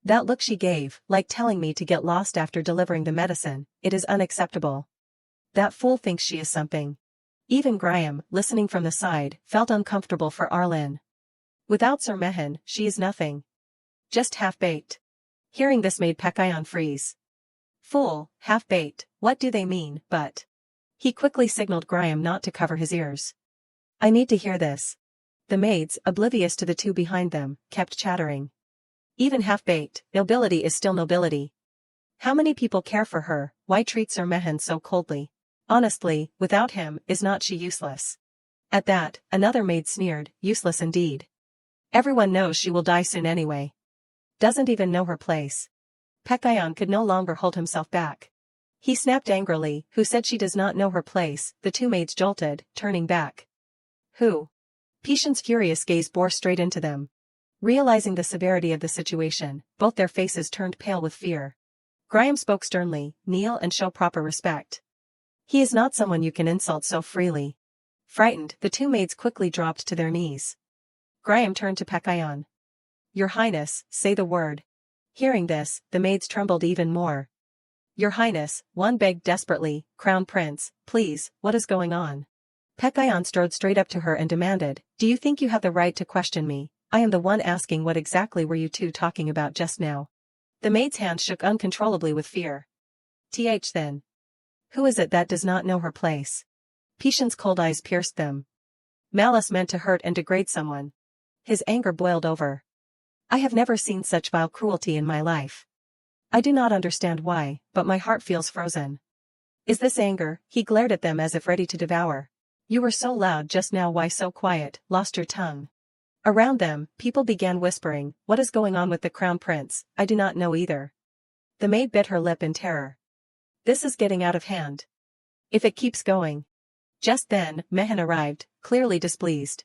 "That look she gave, like telling me to get lost after delivering the medicine, it is unacceptable. That fool thinks she is something." Even Graham, listening from the side, felt uncomfortable for Arlen. "Without Sir Mehen, she is nothing. Just half-baked." Hearing this made Pekayon freeze. Fool, half-baked, what do they mean? But he quickly signaled Graham not to cover his ears. "I need to hear this." The maids, oblivious to the two behind them, kept chattering. "Even half-baked, nobility is still nobility. How many people care for her? Why treat Sir Mehen so coldly?" Honestly, without him, is not she useless? At that, another maid sneered, useless indeed. Everyone knows she will die soon anyway. Doesn't even know her place. Pekayon could no longer hold himself back. He snapped angrily, who said she does not know her place? The two maids jolted, turning back. Who? Patient's furious gaze bore straight into them. Realizing the severity of the situation, both their faces turned pale with fear. Graham spoke sternly, kneel and show proper respect. He is not someone you can insult so freely. Frightened, the two maids quickly dropped to their knees. Graham turned to Pekayon. Your Highness, say the word. Hearing this, the maids trembled even more. Your Highness, one begged desperately, Crown Prince, please, what is going on? Pekayon strode straight up to her and demanded, do you think you have the right to question me? I am the one asking, what exactly were you two talking about just now? The maid's hand shook uncontrollably with fear. Then. Who is it that does not know her place? Patient's cold eyes pierced them. Malice meant to hurt and degrade someone. His anger boiled over. I have never seen such vile cruelty in my life. I do not understand why, but my heart feels frozen. Is this anger? He glared at them as if ready to devour. You were so loud just now, why so quiet? Lost your tongue? Around them, people began whispering, what is going on with the Crown Prince? I do not know either. The maid bit her lip in terror. This is getting out of hand. If it keeps going. Just then, Mehen arrived, clearly displeased.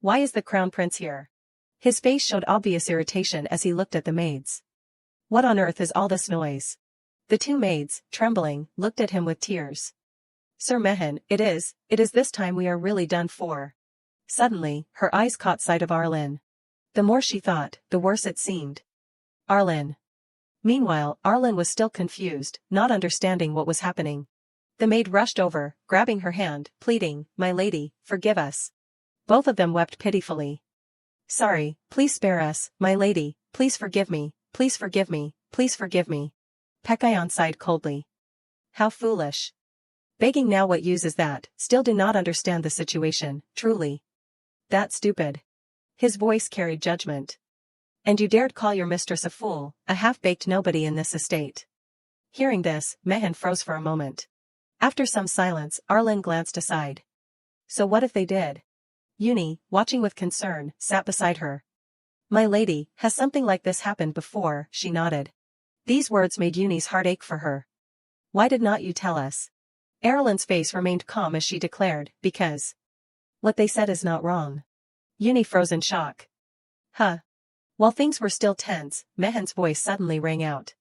Why is the Crown Prince here? His face showed obvious irritation as he looked at the maids. What on earth is all this noise? The two maids, trembling, looked at him with tears. Sir Mehen, it is this time we are really done for. Suddenly, her eyes caught sight of Arlen. The more she thought, the worse it seemed. Arlen. Meanwhile, Arlen was still confused, not understanding what was happening. The maid rushed over, grabbing her hand, pleading, my lady, forgive us. Both of them wept pitifully. Sorry, please spare us, my lady, please forgive me, please forgive me, please forgive me. Pekayon sighed coldly. How foolish. Begging now, what use is that? Still do not understand the situation, truly. That's stupid. His voice carried judgment. And you dared call your mistress a fool, a half-baked nobody in this estate. Hearing this, Mehen froze for a moment. After some silence, Arlen glanced aside. So what if they did? Uni, watching with concern, sat beside her. My lady, has something like this happened before? She nodded. These words made Uni's heart ache for her. Why did not you tell us? Erlen's face remained calm as she declared, because what they said is not wrong. Uni froze in shock. Huh. While things were still tense, Mehen's voice suddenly rang out.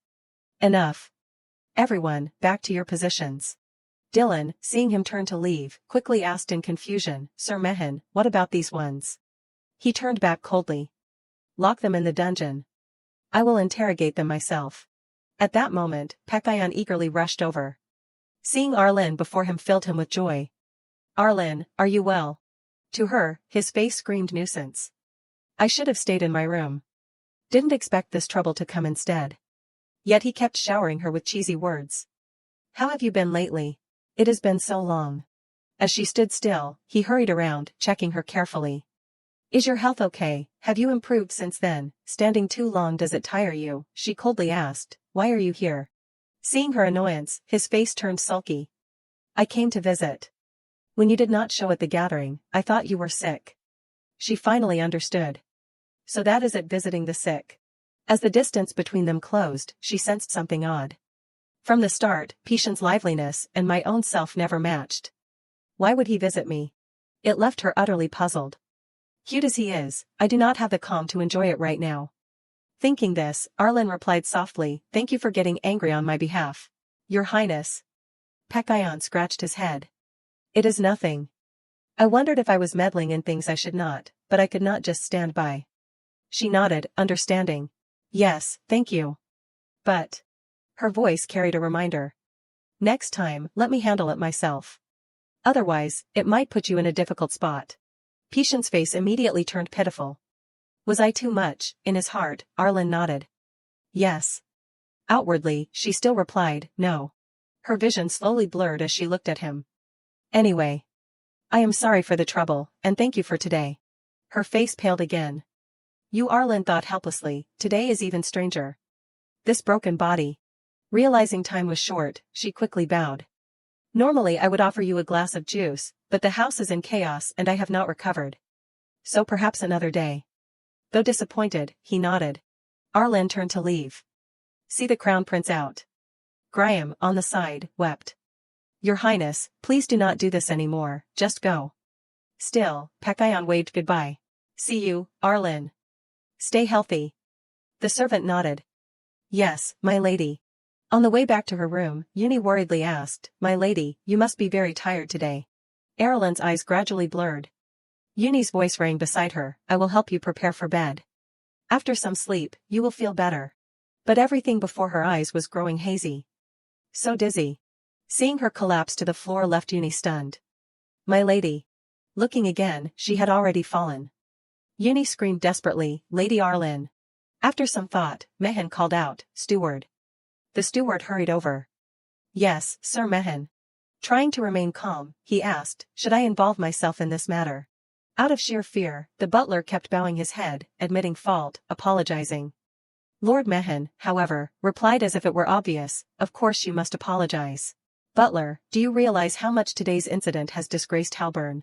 Enough. Everyone, back to your positions. Dylan, seeing him turn to leave, quickly asked in confusion, Sir Mehen, what about these ones? He turned back coldly. Lock them in the dungeon. I will interrogate them myself. At that moment, Pekayon eagerly rushed over. Seeing Arlen before him filled him with joy. Arlen, are you well? To her, his face screamed nuisance. I should have stayed in my room. Didn't expect this trouble to come instead. Yet he kept showering her with cheesy words. How have you been lately? It has been so long. As she stood still, he hurried around, checking her carefully. Is your health okay? Have you improved since then? Standing too long, does it tire you? She coldly asked. Why are you here? Seeing her annoyance, his face turned sulky. I came to visit. When you did not show at the gathering, I thought you were sick. She finally understood. So that is it, visiting the sick. As the distance between them closed, she sensed something odd. From the start, Patient's liveliness and my own self never matched. Why would he visit me? It left her utterly puzzled. Cute as he is, I do not have the calm to enjoy it right now. Thinking this, Arlen replied softly, thank you for getting angry on my behalf. Your Highness. Pekayon scratched his head. It is nothing. I wondered if I was meddling in things I should not, but I could not just stand by. She nodded, understanding. Yes, thank you. But. Her voice carried a reminder. Next time, let me handle it myself. Otherwise, it might put you in a difficult spot. Patient's face immediately turned pitiful. Was I too much? In his heart, Arlen nodded. Yes. Outwardly, she still replied, no. Her vision slowly blurred as she looked at him. Anyway. I am sorry for the trouble, and thank you for today. Her face paled again. You, Arlen thought helplessly, today is even stranger. This broken body. Realizing time was short, she quickly bowed. Normally I would offer you a glass of juice, but the house is in chaos and I have not recovered. So perhaps another day. Though disappointed, he nodded. Arlen turned to leave. See the crown prince out. Graham, on the side, wept. Your Highness, please do not do this anymore, just go. Still, Pekayon waved goodbye. See you, Arlen. Stay healthy. The servant nodded. Yes, my lady. On the way back to her room, Uni worriedly asked, My lady, you must be very tired today. Arlen's eyes gradually blurred. Uni's voice rang beside her, I will help you prepare for bed. After some sleep, you will feel better. But everything before her eyes was growing hazy. So dizzy. Seeing her collapse to the floor left Uni stunned. My lady. Looking again, she had already fallen. Uni screamed desperately, Lady Arlen. After some thought, Mehen called out, Steward. The steward hurried over. Yes, Sir Mehen. Trying to remain calm, he asked, should I involve myself in this matter? Out of sheer fear, the butler kept bowing his head, admitting fault, apologizing. Lord Mehen, however, replied as if it were obvious, of course you must apologize. Butler, do you realize how much today's incident has disgraced Halburn?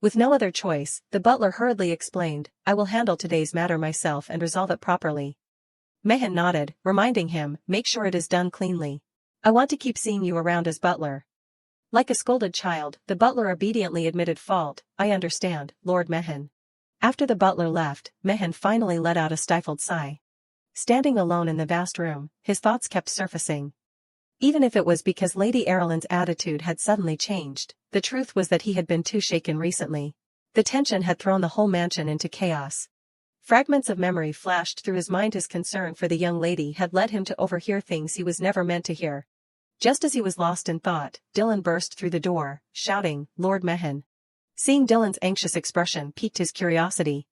With no other choice, the butler hurriedly explained, I will handle today's matter myself and resolve it properly. Mehen nodded, reminding him, make sure it is done cleanly. I want to keep seeing you around as butler. Like a scolded child, the butler obediently admitted fault, I understand, Lord Mehen. After the butler left, Mehen finally let out a stifled sigh. Standing alone in the vast room, his thoughts kept surfacing. Even if it was because Lady Arlen's attitude had suddenly changed, the truth was that he had been too shaken recently. The tension had thrown the whole mansion into chaos. Fragments of memory flashed through his mind. His concern for the young lady had led him to overhear things he was never meant to hear. Just as he was lost in thought, Dylan burst through the door, shouting, Lord Mehen. Seeing Dylan's anxious expression piqued his curiosity.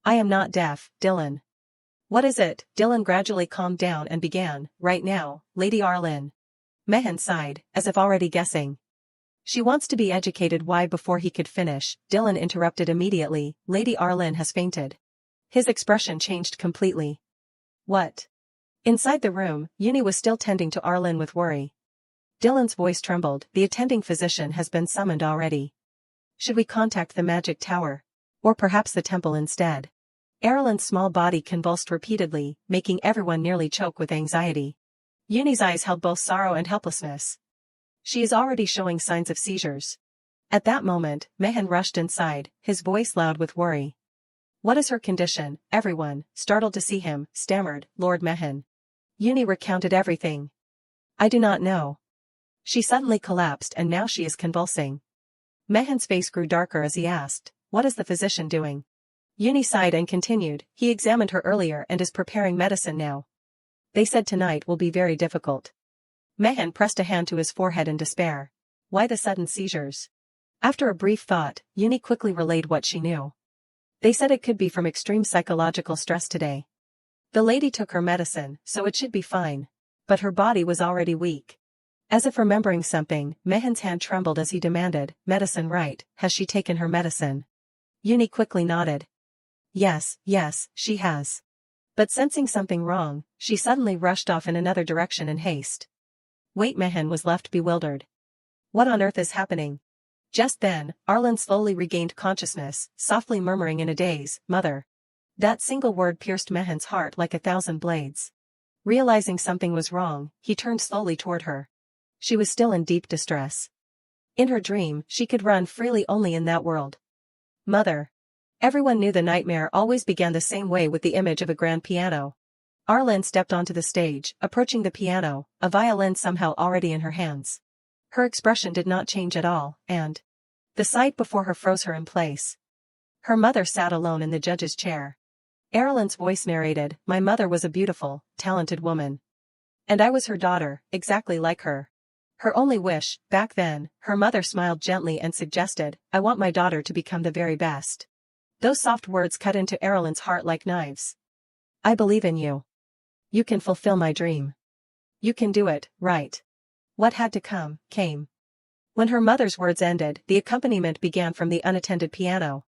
I am not deaf, Dylan. What is it? Dylan gradually calmed down and began, right now, Lady Arlen. Mehen sighed, as if already guessing. She wants to be educated. Why? Before he could finish, Dylan interrupted immediately, Lady Arlen has fainted. His expression changed completely. What? Inside the room, Uni was still tending to Arlen with worry. Dylan's voice trembled, the attending physician has been summoned already. Should we contact the magic tower? Or perhaps the temple instead? Arlen's small body convulsed repeatedly, making everyone nearly choke with anxiety. Uni's eyes held both sorrow and helplessness. She is already showing signs of seizures. At that moment, Mehen rushed inside, his voice loud with worry. What is her condition? Everyone, startled to see him, stammered, Lord Mehen. Uni recounted everything. I do not know. She suddenly collapsed and now she is convulsing. Mehen's face grew darker as he asked, what is the physician doing? Uni sighed and continued, he examined her earlier and is preparing medicine now. They said tonight will be very difficult. Mehen pressed a hand to his forehead in despair. Why the sudden seizures? After a brief thought, Uni quickly relayed what she knew. They said it could be from extreme psychological stress today. The lady took her medicine, so it should be fine. But her body was already weak. As if remembering something, Mehen's hand trembled as he demanded, medicine right, has she taken her medicine? Uni quickly nodded. Yes, she has. But sensing something wrong, she suddenly rushed off in another direction in haste. Wait, Mehen was left bewildered. What on earth is happening? Just then, Arlen slowly regained consciousness, softly murmuring in a daze, Mother. That single word pierced Mehen's heart like 1,000 blades. Realizing something was wrong, he turned slowly toward her. She was still in deep distress. In her dream, she could run freely only in that world. Mother. Everyone knew the nightmare always began the same way, with the image of a grand piano. Arlen stepped onto the stage, approaching the piano, a violin somehow already in her hands. Her expression did not change at all, and the sight before her froze her in place. Her mother sat alone in the judge's chair. Arlen's voice narrated, My mother was a beautiful, talented woman. And I was her daughter, exactly like her. Her only wish, back then, her mother smiled gently and suggested, I want my daughter to become the very best. Those soft words cut into Arlen's heart like knives. I believe in you. You can fulfill my dream. You can do it, right? What had to come, came. When her mother's words ended, the accompaniment began from the unattended piano.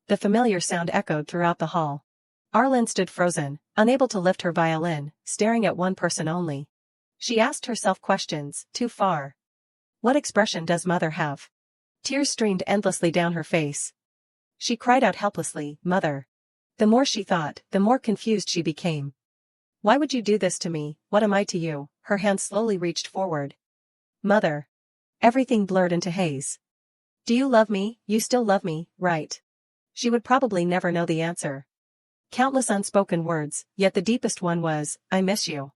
The familiar sound echoed throughout the hall. Arlen stood frozen, unable to lift her violin, staring at one person only. She asked herself questions, too far. What expression does mother have? Tears streamed endlessly down her face. She cried out helplessly, "Mother." The more she thought, the more confused she became. Why would you do this to me? What am I to you? Her hand slowly reached forward. Mother. Everything blurred into haze. Do you love me? You still love me, right? She would probably never know the answer. Countless unspoken words, yet the deepest one was, I miss you.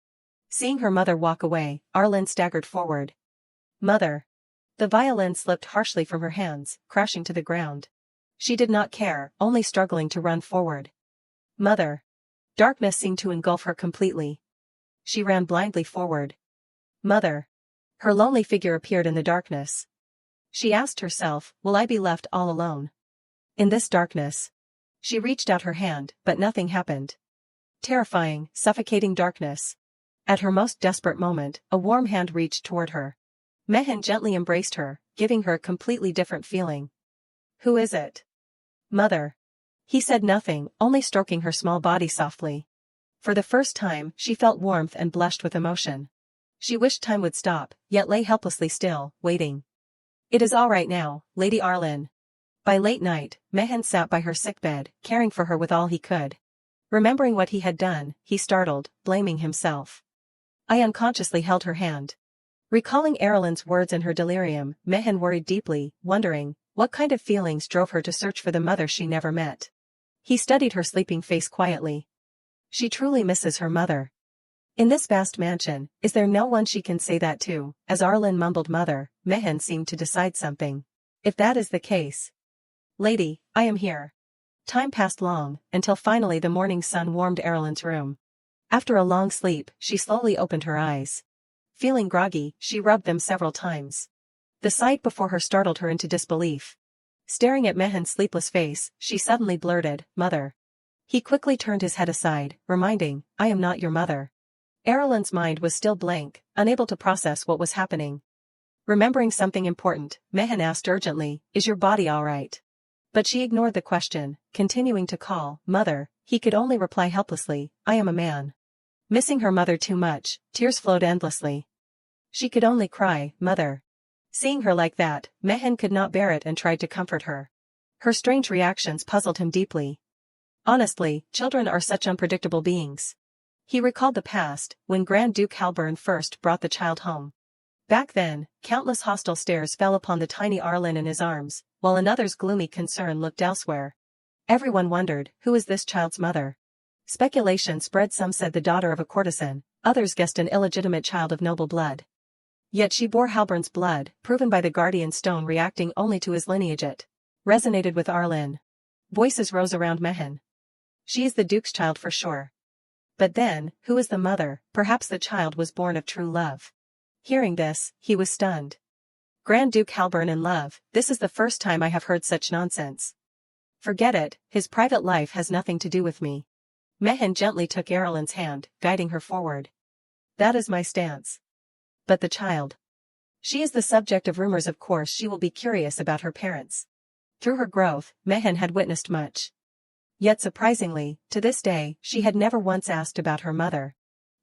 Seeing her mother walk away, Arlen staggered forward. Mother. The violin slipped harshly from her hands, crashing to the ground. She did not care, only struggling to run forward. Mother. Darkness seemed to engulf her completely. She ran blindly forward. Mother. Her lonely figure appeared in the darkness. She asked herself, will I be left all alone? In this darkness. She reached out her hand, but nothing happened. Terrifying, suffocating darkness. At her most desperate moment, a warm hand reached toward her. Mehan gently embraced her, giving her a completely different feeling. Who is it? Mother. He said nothing, only stroking her small body softly. For the first time, she felt warmth and blushed with emotion. She wished time would stop, yet lay helplessly still, waiting. It is all right now, Lady Arlen. By late night, Mehan sat by her sickbed, caring for her with all he could. Remembering what he had done, he startled, blaming himself. I unconsciously held her hand. Recalling Arlen's words in her delirium, Mehan worried deeply, wondering, what kind of feelings drove her to search for the mother she never met. He studied her sleeping face quietly. She truly misses her mother. In this vast mansion, is there no one she can say that to? As Arlen mumbled mother, Mehan seemed to decide something. If that is the case. Lady, I am here. Time passed long, until finally the morning sun warmed Arlen's room. After a long sleep, she slowly opened her eyes. Feeling groggy, she rubbed them several times. The sight before her startled her into disbelief. Staring at Mehan's sleepless face, she suddenly blurted, Mother. He quickly turned his head aside, reminding, I am not your mother. Arlen's mind was still blank, unable to process what was happening. Remembering something important, Mehan asked urgently, is your body all right? But she ignored the question, continuing to call, Mother. He could only reply helplessly, I am a man. Missing her mother too much, tears flowed endlessly. She could only cry, Mother. Seeing her like that, Mehan could not bear it and tried to comfort her. Her strange reactions puzzled him deeply. Honestly, children are such unpredictable beings. He recalled the past, when Grand Duke Halburn first brought the child home. Back then, countless hostile stares fell upon the tiny Arlen in his arms, while another's gloomy concern looked elsewhere. Everyone wondered, who is this child's mother? Speculation spread, some said the daughter of a courtesan, others guessed an illegitimate child of noble blood. Yet she bore Halburn's blood, proven by the guardian stone reacting only to his lineage. It resonated with Arlen. Voices rose around Mehan. She is the Duke's child for sure. But then, who is the mother? Perhaps the child was born of true love. Hearing this, he was stunned. Grand Duke Halburn in love, this is the first time I have heard such nonsense. Forget it, his private life has nothing to do with me. Mehan gently took Arlen's hand, guiding her forward. That is my stance. But the child. She is the subject of rumors, of course she will be curious about her parents. Through her growth, Mehan had witnessed much. Yet surprisingly, to this day, she had never once asked about her mother.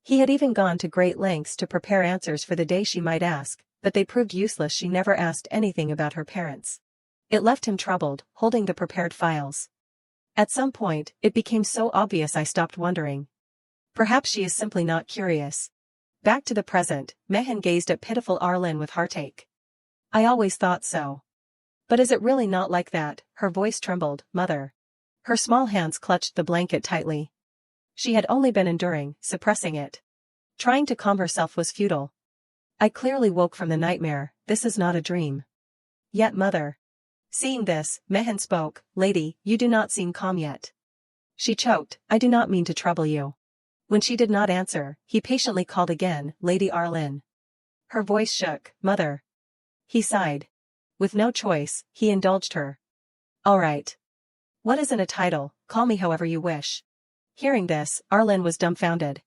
He had even gone to great lengths to prepare answers for the day she might ask, but they proved useless. She never asked anything about her parents. It left him troubled, holding the prepared files. At some point, it became so obvious I stopped wondering. Perhaps she is simply not curious. Back to the present, Mehan gazed at pitiful Arlen with heartache. I always thought so. But is it really not like that? Her voice trembled, Mother. Her small hands clutched the blanket tightly. She had only been enduring, suppressing it. Trying to calm herself was futile. I clearly woke from the nightmare, this is not a dream. Yet Mother. Seeing this, Mehan spoke, Lady, you do not seem calm yet. She choked, I do not mean to trouble you. When she did not answer, he patiently called again, Lady Arlen. Her voice shook, Mother. He sighed. With no choice, he indulged her. All right. What isn't a title? Call me however you wish. Hearing this, Arlen was dumbfounded.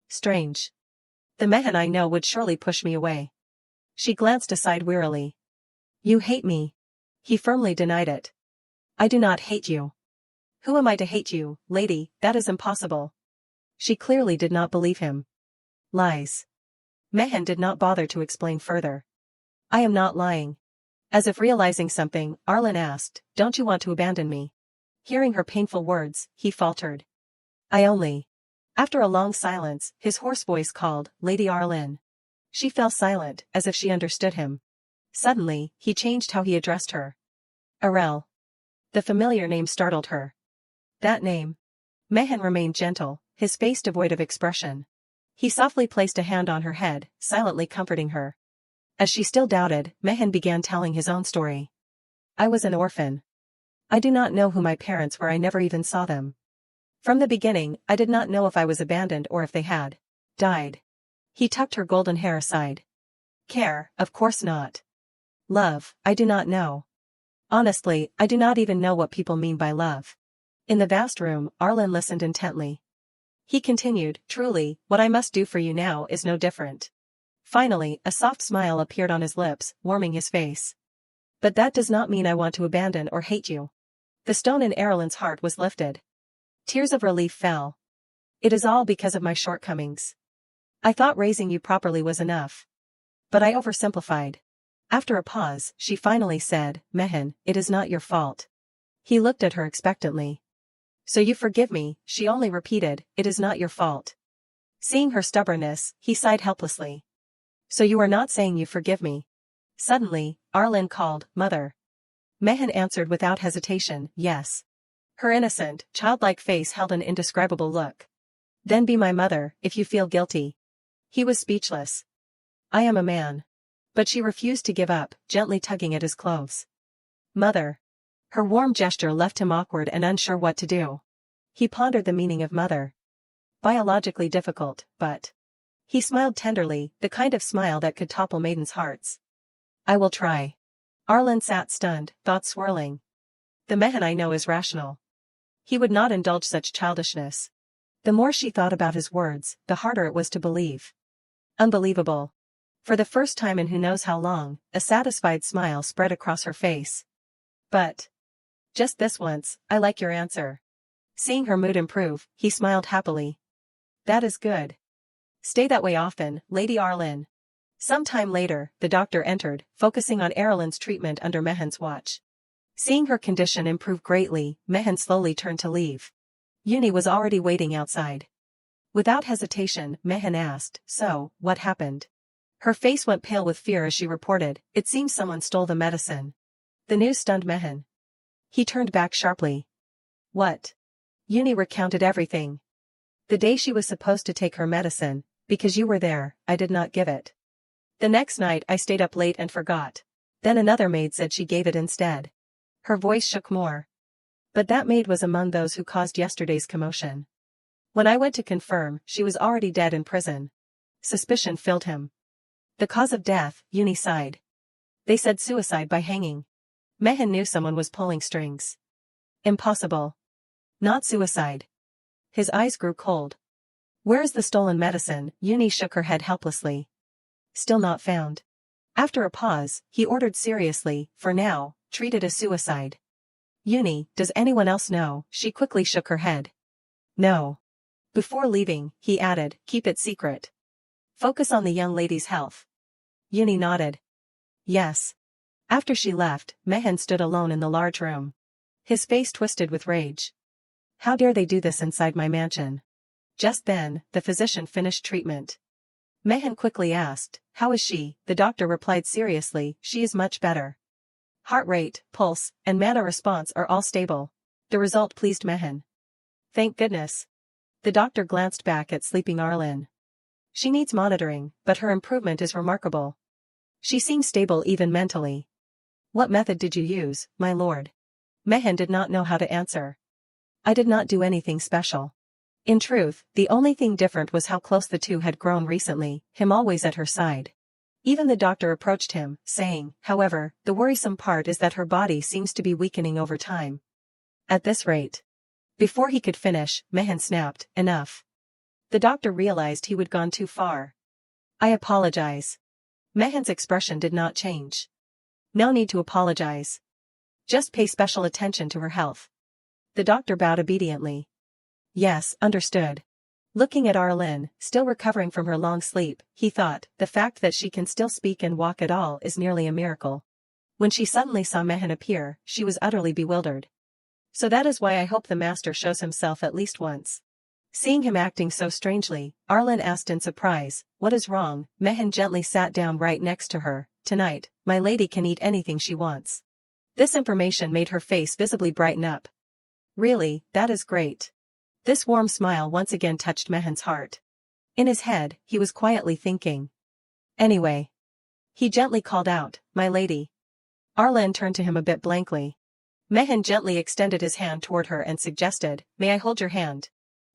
Strange. The Mehan I know would surely push me away. She glanced aside wearily. You hate me. He firmly denied it. I do not hate you. Who am I to hate you, lady? That is impossible. She clearly did not believe him. Lies. Mehan did not bother to explain further. I am not lying. As if realizing something, Arlen asked, don't you want to abandon me? Hearing her painful words, he faltered. I only. After a long silence, his hoarse voice called, Lady Arlen. She fell silent, as if she understood him. Suddenly, he changed how he addressed her. Arel. The familiar name startled her. That name. Mehan remained gentle, his face devoid of expression. He softly placed a hand on her head, silently comforting her. As she still doubted, Mehan began telling his own story. I was an orphan. I do not know who my parents were, I never even saw them. From the beginning, I did not know if I was abandoned or if they had died. He tucked her golden hair aside. Care, of course not. Love, I do not know. Honestly, I do not even know what people mean by love. In the vast room, Arlen listened intently. He continued, truly, what I must do for you now is no different. Finally, a soft smile appeared on his lips, warming his face. But that does not mean I want to abandon or hate you. The stone in Arlen's heart was lifted. Tears of relief fell. It is all because of my shortcomings. I thought raising you properly was enough. But I oversimplified. After a pause, she finally said, Mehan, it is not your fault. He looked at her expectantly. So you forgive me, she only repeated, it is not your fault. Seeing her stubbornness, he sighed helplessly. So you are not saying you forgive me? Suddenly, Arlen called, Mother. Mehan answered without hesitation, yes. Her innocent, childlike face held an indescribable look. Then be my mother, if you feel guilty. He was speechless. I am a man. But she refused to give up, gently tugging at his clothes. Mother. Her warm gesture left him awkward and unsure what to do. He pondered the meaning of mother. Biologically difficult, but. He smiled tenderly, the kind of smile that could topple maidens' hearts. I will try. Arlen sat stunned, thoughts swirling. The Mehan I know is rational. He would not indulge such childishness. The more she thought about his words, the harder it was to believe. Unbelievable. For the first time in who knows how long, a satisfied smile spread across her face. But. Just this once, I like your answer. Seeing her mood improve, he smiled happily. That is good. Stay that way often, Lady Arlen. Some time later, the doctor entered, focusing on Arlen's treatment under Mehan's watch. Seeing her condition improve greatly, Mehan slowly turned to leave. Uni was already waiting outside. Without hesitation, Mehan asked, so, what happened? Her face went pale with fear as she reported, it seems someone stole the medicine. The news stunned Mehan. He turned back sharply. What? Uni recounted everything. The day she was supposed to take her medicine, because you were there, I did not give it. The next night I stayed up late and forgot. Then another maid said she gave it instead. Her voice shook more. But that maid was among those who caused yesterday's commotion. When I went to confirm, she was already dead in prison. Suspicion filled him. The cause of death, Uni sighed. They said suicide by hanging. Mehan knew someone was pulling strings. Impossible. Not suicide. His eyes grew cold. Where is the stolen medicine? Uni shook her head helplessly. Still not found. After a pause, he ordered seriously, for now, treat it as suicide. Uni, does anyone else know? She quickly shook her head. No. Before leaving, he added, keep it secret. Focus on the young lady's health. Uni nodded. Yes. After she left, Mehan stood alone in the large room. His face twisted with rage. How dare they do this inside my mansion? Just then, the physician finished treatment. Mehan quickly asked, how is she? The doctor replied seriously, she is much better. Heart rate, pulse, and mana response are all stable. The result pleased Mehan. Thank goodness. The doctor glanced back at sleeping Arlen. She needs monitoring, but her improvement is remarkable. She seems stable even mentally. What method did you use, my lord? Mehan did not know how to answer. I did not do anything special. In truth, the only thing different was how close the two had grown recently, him always at her side. Even the doctor approached him, saying, however, the worrisome part is that her body seems to be weakening over time. At this rate. Before he could finish, Mehan snapped, enough. The doctor realized he would gone too far. I apologize. Mehan's expression did not change. No need to apologize. Just pay special attention to her health. The doctor bowed obediently. Yes, understood. Looking at Arlen, still recovering from her long sleep, he thought, the fact that she can still speak and walk at all is nearly a miracle. When she suddenly saw Mehan appear, she was utterly bewildered. So that is why I hope the master shows himself at least once. Seeing him acting so strangely, Arlen asked in surprise, what is wrong? Mehan gently sat down right next to her. Tonight, my lady can eat anything she wants. This information made her face visibly brighten up. Really, that is great. This warm smile once again touched Mehan's heart. In his head, he was quietly thinking. Anyway. He gently called out, my lady. Arlen turned to him a bit blankly. Mehan gently extended his hand toward her and suggested, may I hold your hand?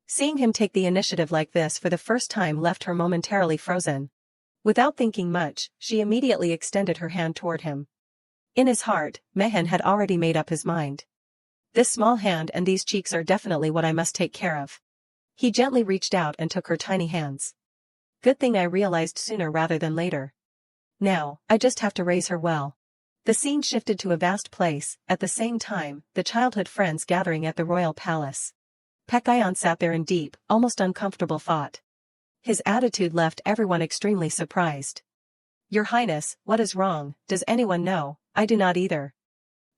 Seeing him take the initiative like this for the first time left her momentarily frozen. Without thinking much, she immediately extended her hand toward him. In his heart, Mehan had already made up his mind. This small hand and these cheeks are definitely what I must take care of. He gently reached out and took her tiny hands. Good thing I realized sooner rather than later. Now, I just have to raise her well. The scene shifted to a vast place, at the same time, the childhood friends gathering at the royal palace. Pekayon sat there in deep, almost uncomfortable thought. His attitude left everyone extremely surprised. Your Highness, what is wrong? Does anyone know? I do not either.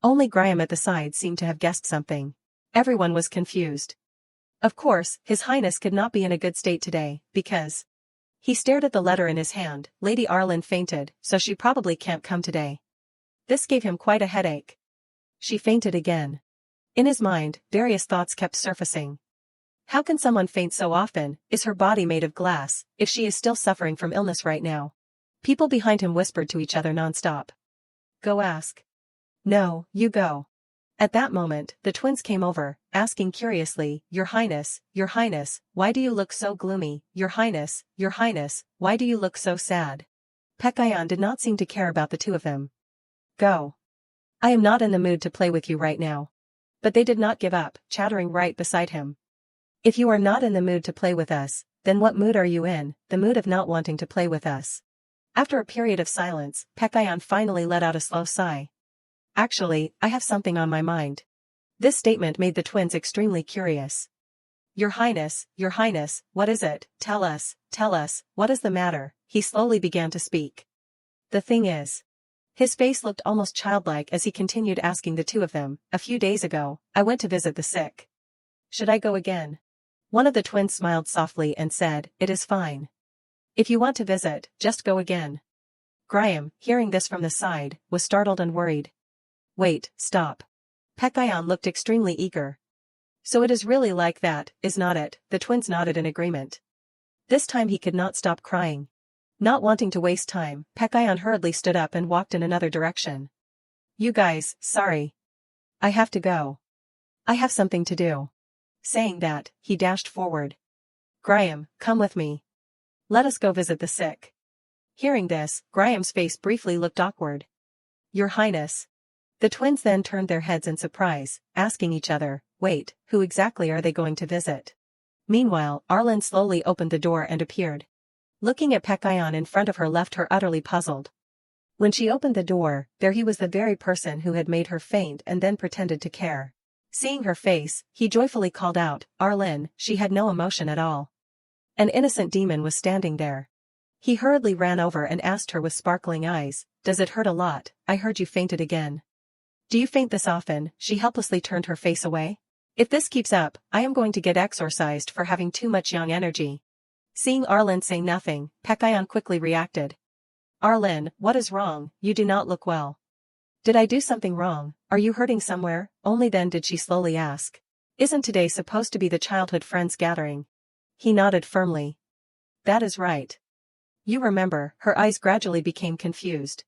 Only Graham at the side seemed to have guessed something. Everyone was confused. Of course, His Highness could not be in a good state today, because... He stared at the letter in his hand. Lady Arlen fainted, so she probably can't come today. This gave him quite a headache. She fainted again. In his mind, various thoughts kept surfacing. How can someone faint so often? Is her body made of glass, if she is still suffering from illness right now? People behind him whispered to each other non-stop. Go ask. No, you go. At that moment, the twins came over, asking curiously, Your Highness, why do you look so gloomy? Your Highness, why do you look so sad? Pekayon did not seem to care about the two of them. Go. I am not in the mood to play with you right now. But they did not give up, chattering right beside him. If you are not in the mood to play with us, then what mood are you in? The mood of not wanting to play with us. After a period of silence, Pekayon finally let out a slow sigh. Actually, I have something on my mind. This statement made the twins extremely curious. Your Highness, what is it? Tell us, what is the matter? He slowly began to speak. The thing is. His face looked almost childlike as he continued asking the two of them, a few days ago, I went to visit the sick. Should I go again? One of the twins smiled softly and said, It is fine. If you want to visit, just go again. Graham, hearing this from the side, was startled and worried. Wait, stop. Pekayon looked extremely eager. So it is really like that, is not it? The twins nodded in agreement. This time he could not stop crying. Not wanting to waste time, Pekayon hurriedly stood up and walked in another direction. You guys, sorry. I have to go. I have something to do. Saying that, he dashed forward. Graham, come with me. Let us go visit the sick. Hearing this, Graham's face briefly looked awkward. Your Highness. The twins then turned their heads in surprise, asking each other, wait, who exactly are they going to visit? Meanwhile, Arlen slowly opened the door and appeared. Looking at Pekayon in front of her left her utterly puzzled. When she opened the door, there he was, the very person who had made her faint and then pretended to care. Seeing her face, he joyfully called out, Arlen, she had no emotion at all. An innocent demon was standing there. He hurriedly ran over and asked her with sparkling eyes, Does it hurt a lot? I heard you fainted again. Do you faint this often? She helplessly turned her face away. If this keeps up, I am going to get exorcised for having too much young energy. Seeing Arlen say nothing, Pekayon quickly reacted. Arlen, what is wrong? You do not look well. Did I do something wrong? Are you hurting somewhere? Only then did she slowly ask. Isn't today supposed to be the childhood friends gathering? He nodded firmly. That is right. You remember, her eyes gradually became confused.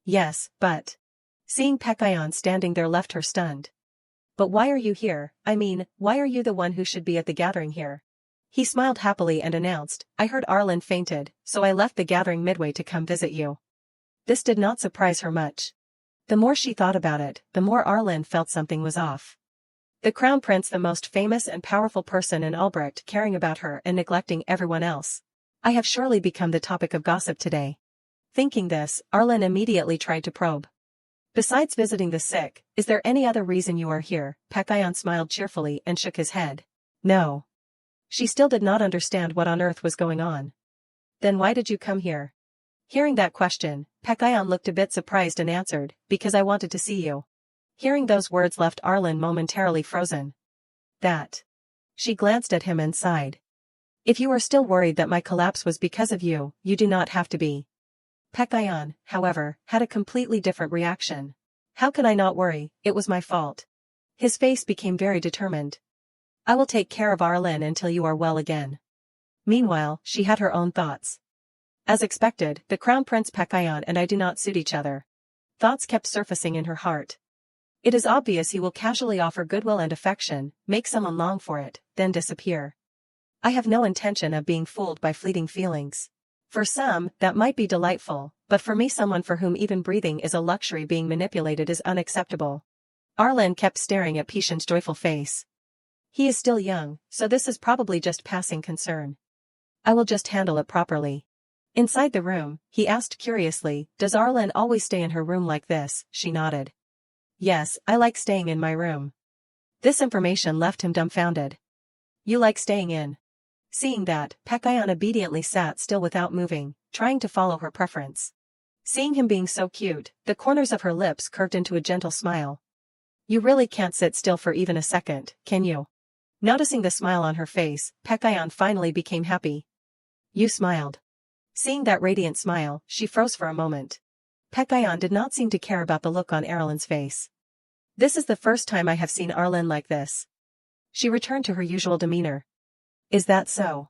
Yes, but... Seeing Pekayon standing there left her stunned. But why are you here? I mean, why are you the one who should be at the gathering here? He smiled happily and announced, I heard Arlen fainted, so I left the gathering midway to come visit you. This did not surprise her much. The more she thought about it, the more Arlen felt something was off. The Crown Prince, the most famous and powerful person in Albrecht, caring about her and neglecting everyone else. I have surely become the topic of gossip today. Thinking this, Arlen immediately tried to probe. Besides visiting the sick, is there any other reason you are here? Pekayon smiled cheerfully and shook his head. No. She still did not understand what on earth was going on. Then why did you come here? Hearing that question, Pekayon looked a bit surprised and answered, because I wanted to see you. Hearing those words left Arlen momentarily frozen. That. She glanced at him and sighed. If you are still worried that my collapse was because of you, you do not have to be. Pekayon, however, had a completely different reaction. How could I not worry? It was my fault. His face became very determined. I will take care of Arlen until you are well again. Meanwhile, she had her own thoughts. As expected, the Crown Prince Pekayon and I do not suit each other. Thoughts kept surfacing in her heart. It is obvious he will casually offer goodwill and affection, make someone long for it, then disappear. I have no intention of being fooled by fleeting feelings. For some, that might be delightful, but for me someone for whom even breathing is a luxury being manipulated is unacceptable. Arlen kept staring at Pishan's joyful face. He is still young, so this is probably just passing concern. I will just handle it properly. Inside the room, he asked curiously, does Arlen always stay in her room like this? She nodded. Yes, I like staying in my room. This information left him dumbfounded. You like staying in? Seeing that, Pekayon obediently sat still without moving, trying to follow her preference. Seeing him being so cute, the corners of her lips curved into a gentle smile. You really can't sit still for even a second, can you? Noticing the smile on her face, Pekayon finally became happy. You smiled. Seeing that radiant smile, she froze for a moment. Pekayon did not seem to care about the look on Arlen's face. This is the first time I have seen Arlen like this. She returned to her usual demeanor. Is that so?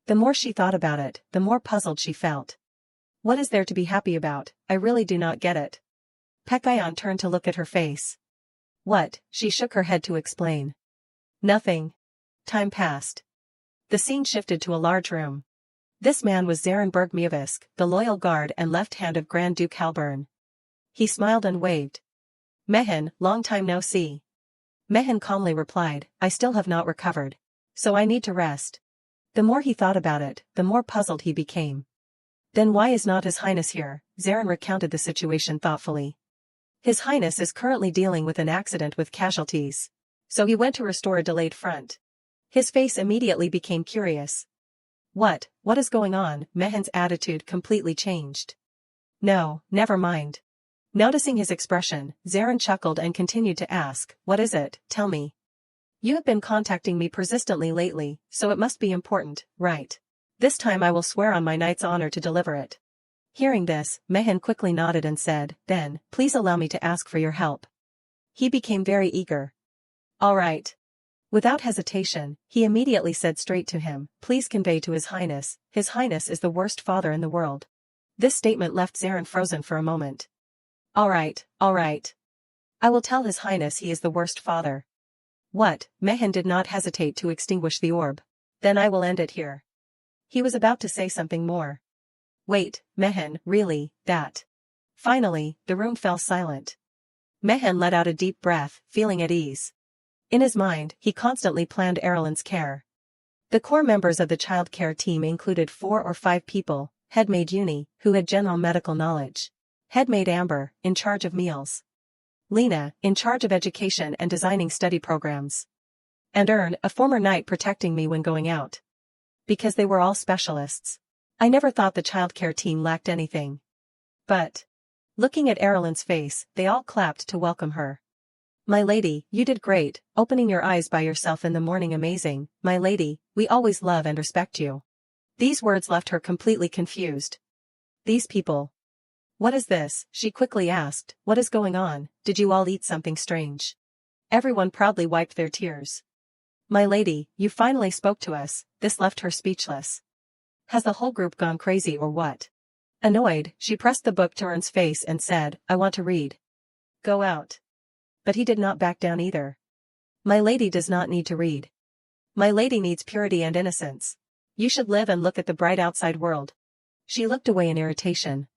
The more she thought about it, the more puzzled she felt. What is there to be happy about? I really do not get it. Pekayon turned to look at her face. What? She shook her head to explain. Nothing. Time passed. The scene shifted to a large room. This man was Zarenberg Mievisk, the loyal guard and left hand of Grand Duke Halburn. He smiled and waved. Mehen, long time no see. Mehen calmly replied, I still have not recovered. So I need to rest. The more he thought about it, the more puzzled he became. Then why is not His Highness here? Zaren recounted the situation thoughtfully. His Highness is currently dealing with an accident with casualties. So he went to restore a delayed front. His face immediately became curious. What is going on? Mehen's attitude completely changed. No, never mind. Noticing his expression, Zaren chuckled and continued to ask, what is it? Tell me. You have been contacting me persistently lately, so it must be important, right? This time I will swear on my knight's honor to deliver it. Hearing this, Mehen quickly nodded and said, then, please allow me to ask for your help. He became very eager. All right. Without hesitation, he immediately said straight to him, please convey to His Highness is the worst father in the world. This statement left Zaren frozen for a moment. All right. I will tell His Highness he is the worst father. What? Mehen did not hesitate to extinguish the orb. Then I will end it here. He was about to say something more. Wait, Mehen, really, that. Finally, the room fell silent. Mehen let out a deep breath, feeling at ease. In his mind, he constantly planned Arlen's care. The core members of the child care team included 4 or 5 people, headmaid Uni, who had general medical knowledge. Headmaid Amber, in charge of meals. Lena, in charge of education and designing study programs. And Ern, a former knight protecting me when going out. Because they were all specialists. I never thought the childcare team lacked anything. But, looking at Arlen's face, they all clapped to welcome her. My lady, you did great, opening your eyes by yourself in the morning amazing, my lady, we always love and respect you. These words left her completely confused. These people. What is this? She quickly asked, what is going on? Did you all eat something strange? Everyone proudly wiped their tears. My lady, you finally spoke to us. This left her speechless. Has the whole group gone crazy or what? Annoyed, she pressed the book to Ern's face and said, I want to read. Go out. But he did not back down either. My lady does not need to read. My lady needs purity and innocence. You should live and look at the bright outside world. She looked away in irritation.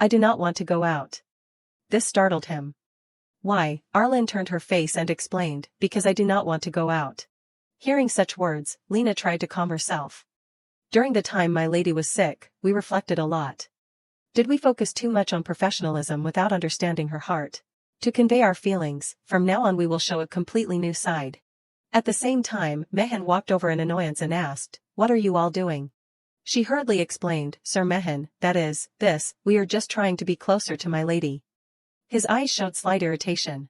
I do not want to go out. This startled him. Why? Arlen turned her face and explained, because I do not want to go out. Hearing such words, Lena tried to calm herself. During the time my lady was sick, we reflected a lot. Did we focus too much on professionalism without understanding her heart? To convey our feelings, from now on we will show a completely new side. At the same time, Mehan walked over in annoyance and asked, "What are you all doing?" She hurriedly explained, "Sir Mehan, that is, we are just trying to be closer to my lady." His eyes showed slight irritation.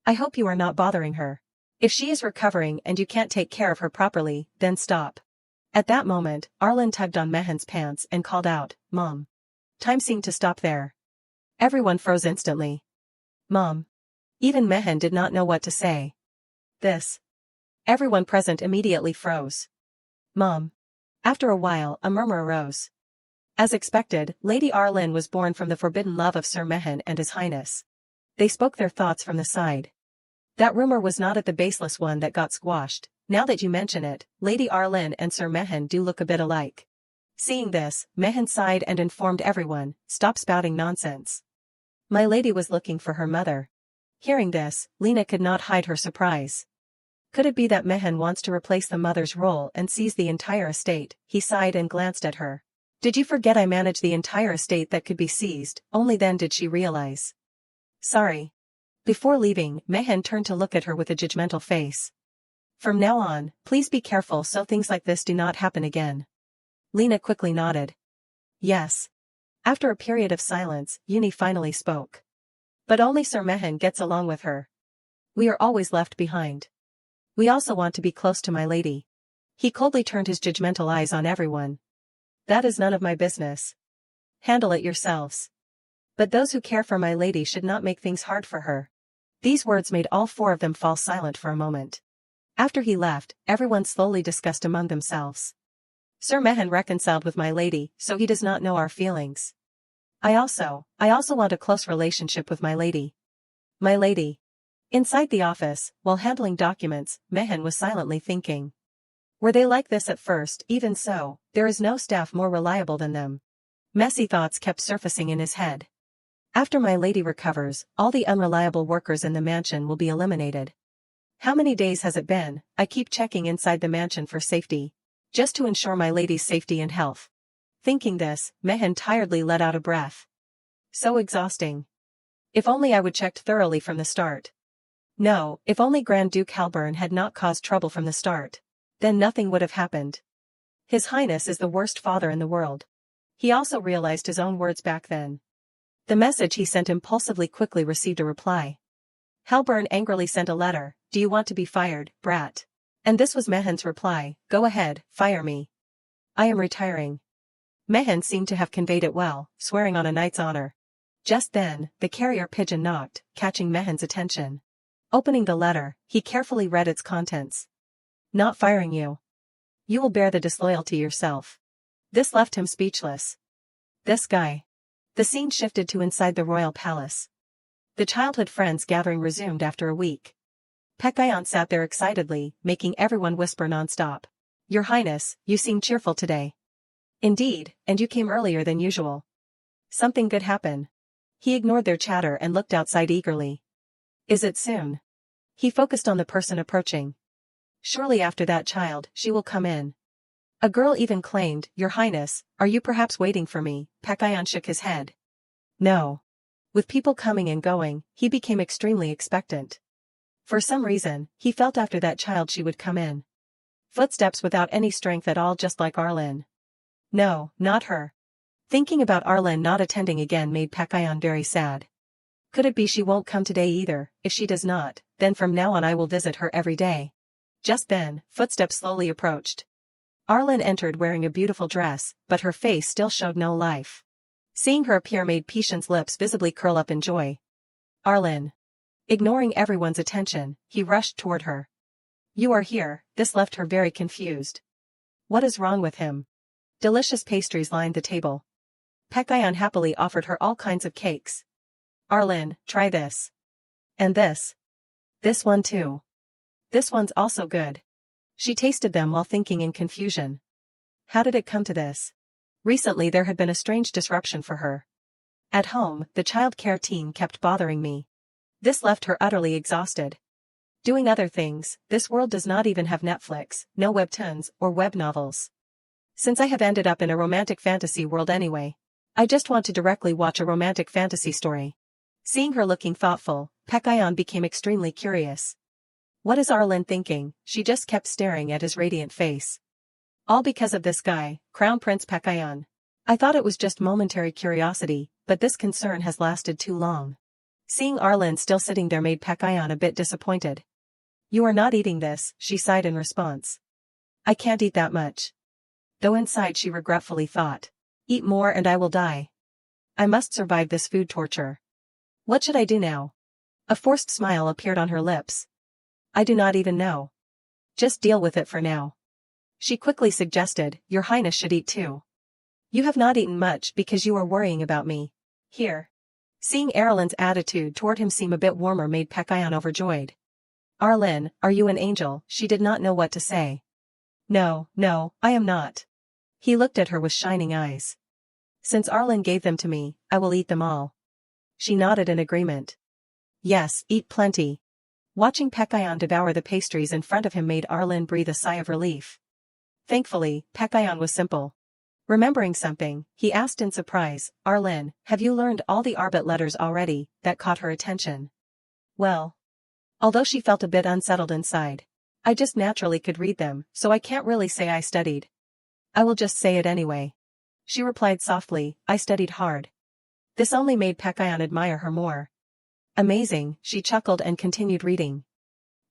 "I hope you are not bothering her. If she is recovering and you can't take care of her properly, then stop." At that moment, Arlen tugged on Mehan's pants and called out, "Mom." Time seemed to stop there. Everyone froze instantly. "Mom." Even Mehan did not know what to say. "This." Everyone present immediately froze. "Mom." After a while, a murmur arose. As expected, Lady Arlen was born from the forbidden love of Sir Mehan and His Highness. They spoke their thoughts from the side. That rumor was not at the baseless one that got squashed. Now that you mention it, Lady Arlen and Sir Mehan do look a bit alike. Seeing this, Mehan sighed and informed everyone, "Stop spouting nonsense. My lady was looking for her mother." Hearing this, Lena could not hide her surprise. Could it be that Mehan wants to replace the mother's role and seize the entire estate? He sighed and glanced at her. "Did you forget I manage the entire estate that could be seized?" Only then did she realize. "Sorry." Before leaving, Mehan turned to look at her with a judgmental face. "From now on, please be careful so things like this do not happen again." Lena quickly nodded. "Yes." After a period of silence, Uni finally spoke. "But only Sir Mehan gets along with her. We are always left behind. We also want to be close to my lady." He coldly turned his judgmental eyes on everyone. "That is none of my business. Handle it yourselves. But those who care for my lady should not make things hard for her." These words made all four of them fall silent for a moment. After he left, everyone slowly discussed among themselves. "Sir Mehan reconciled with my lady, so he does not know our feelings. I also want a close relationship with my lady. My lady." Inside the office, while handling documents, Mehan was silently thinking. Were they like this at first? Even so, there is no staff more reliable than them. Messy thoughts kept surfacing in his head. After my lady recovers, all the unreliable workers in the mansion will be eliminated. How many days has it been? I keep checking inside the mansion for safety. Just to ensure my lady's safety and health. Thinking this, Mehan tiredly let out a breath. So exhausting. If only I would checked thoroughly from the start. No, if only Grand Duke Halburn had not caused trouble from the start. Then nothing would have happened. His Highness is the worst father in the world. He also realized his own words back then. The message he sent impulsively quickly received a reply. Halburn angrily sent a letter, "Do you want to be fired, brat?" And this was Mehan's reply, "Go ahead, fire me. I am retiring." Mehan seemed to have conveyed it well, swearing on a knight's honor. Just then, the carrier pigeon knocked, catching Mehan's attention. Opening the letter, he carefully read its contents. "Not firing you. You will bear the disloyalty yourself." This left him speechless. This guy. The scene shifted to inside the royal palace. The childhood friends gathering resumed after a week. Pekayon sat there excitedly, making everyone whisper non-stop. "Your Highness, you seem cheerful today." "Indeed, and you came earlier than usual. Something good happen." He ignored their chatter and looked outside eagerly. "Is it soon?" He focused on the person approaching. "Surely after that child, she will come in." A girl even claimed, "Your Highness, are you perhaps waiting for me?" Pekayon shook his head. No. With people coming and going, he became extremely expectant. For some reason, he felt after that child she would come in. Footsteps without any strength at all, just like Arlen. No, not her. Thinking about Arlen not attending again made Pekayon very sad. Could it be she won't come today either? If she does not, then from now on I will visit her every day. Just then, footsteps slowly approached. Arlen entered wearing a beautiful dress, but her face still showed no life. Seeing her appear made Patient's lips visibly curl up in joy. "Arlen." Ignoring everyone's attention, he rushed toward her. "You are here." This left her very confused. What is wrong with him? Delicious pastries lined the table. Pekayon happily offered her all kinds of cakes. "Arlen, try this. And this. This one too. This one's also good." She tasted them while thinking in confusion. How did it come to this? Recently there had been a strange disruption for her. At home, the child care team kept bothering me. This left her utterly exhausted. Doing other things, this world does not even have Netflix, no webtoons, or web novels. Since I have ended up in a romantic fantasy world anyway, I just want to directly watch a romantic fantasy story. Seeing her looking thoughtful, Pekayon became extremely curious. What is Arlen thinking? She just kept staring at his radiant face. All because of this guy, Crown Prince Pekayon. I thought it was just momentary curiosity, but this concern has lasted too long. Seeing Arlen still sitting there made Pekayon a bit disappointed. You are not eating this, she sighed in response. I can't eat that much. Though inside she regretfully thought. Eat more and I will die. I must survive this food torture. What should I do now? A forced smile appeared on her lips. I do not even know. Just deal with it for now. She quickly suggested, Your Highness should eat too. You have not eaten much because you are worrying about me. Here. Seeing Arlen's attitude toward him seem a bit warmer made Pekayon overjoyed. Arlen, are you an angel? She did not know what to say. No, I am not. He looked at her with shining eyes. Since Arlen gave them to me, I will eat them all. She nodded in agreement. Yes, eat plenty. Watching Pekayon devour the pastries in front of him made Arlen breathe a sigh of relief. Thankfully, Pekayon was simple. Remembering something, he asked in surprise, Arlen, have you learned all the Arbit letters already? That caught her attention. Well. Although she felt a bit unsettled inside. I just naturally could read them, so I can't really say I studied. I will just say it anyway. She replied softly, I studied hard. This only made Pekayon admire her more. Amazing, she chuckled and continued reading.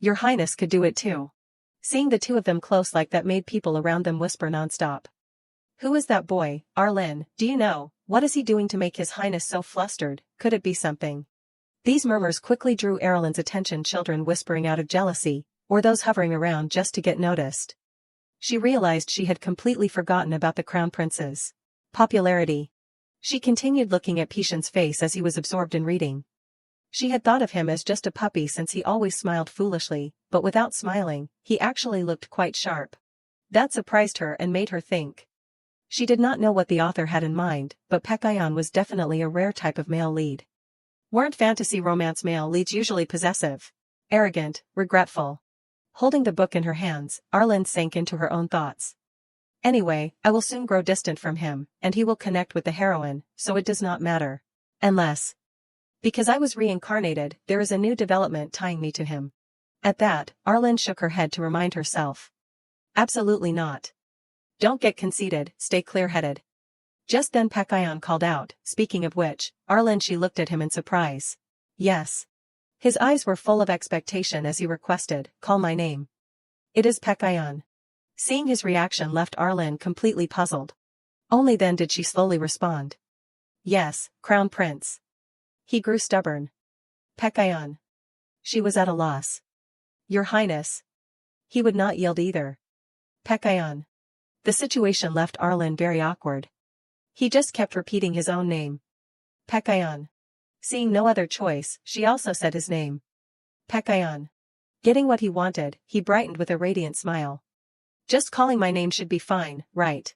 Your Highness could do it too. Seeing the two of them close like that made people around them whisper nonstop. Who is that boy, Arlen? Do you know, what is he doing to make His Highness so flustered? Could it be something? These murmurs quickly drew Arlen's attention, children whispering out of jealousy, or those hovering around just to get noticed. She realized she had completely forgotten about the Crown Prince's popularity. She continued looking at Pishan's face as he was absorbed in reading. She had thought of him as just a puppy since he always smiled foolishly, but without smiling, he actually looked quite sharp. That surprised her and made her think. She did not know what the author had in mind, but Pekayon was definitely a rare type of male lead. Weren't fantasy romance male leads usually possessive, arrogant, regretful? Holding the book in her hands, Arlen sank into her own thoughts. Anyway, I will soon grow distant from him, and he will connect with the heroine, so it does not matter. Unless. Because I was reincarnated, there is a new development tying me to him. At that, Arlen shook her head to remind herself. Absolutely not. Don't get conceited, stay clear-headed. Just then Pekayon called out, speaking of which, Arlen, she looked at him in surprise. Yes. His eyes were full of expectation as he requested, call my name. It is Pekayon. Seeing his reaction left Arlen completely puzzled. Only then did she slowly respond. Yes, Crown Prince. He grew stubborn. Pekayon. She was at a loss. Your Highness. He would not yield either. Pekayon. The situation left Arlen very awkward. He just kept repeating his own name. Pekayon. Seeing no other choice, she also said his name. Pekayon. Getting what he wanted, he brightened with a radiant smile. Just calling my name should be fine, right?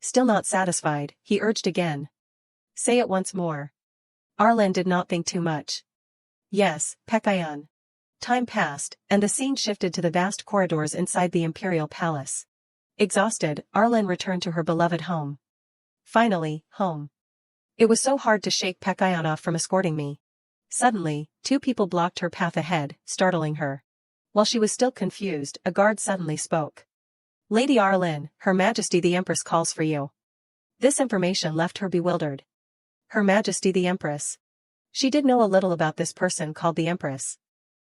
Still not satisfied, he urged again. Say it once more. Arlen did not think too much. Yes, Pekayon. Time passed, and the scene shifted to the vast corridors inside the imperial palace. Exhausted, Arlen returned to her beloved home. Finally, home. It was so hard to shake Pekayon off from escorting me. Suddenly, two people blocked her path ahead, startling her. While she was still confused, a guard suddenly spoke. Lady Arlen, Her Majesty the Empress calls for you. This information left her bewildered. Her Majesty the Empress. She did know a little about this person called the Empress.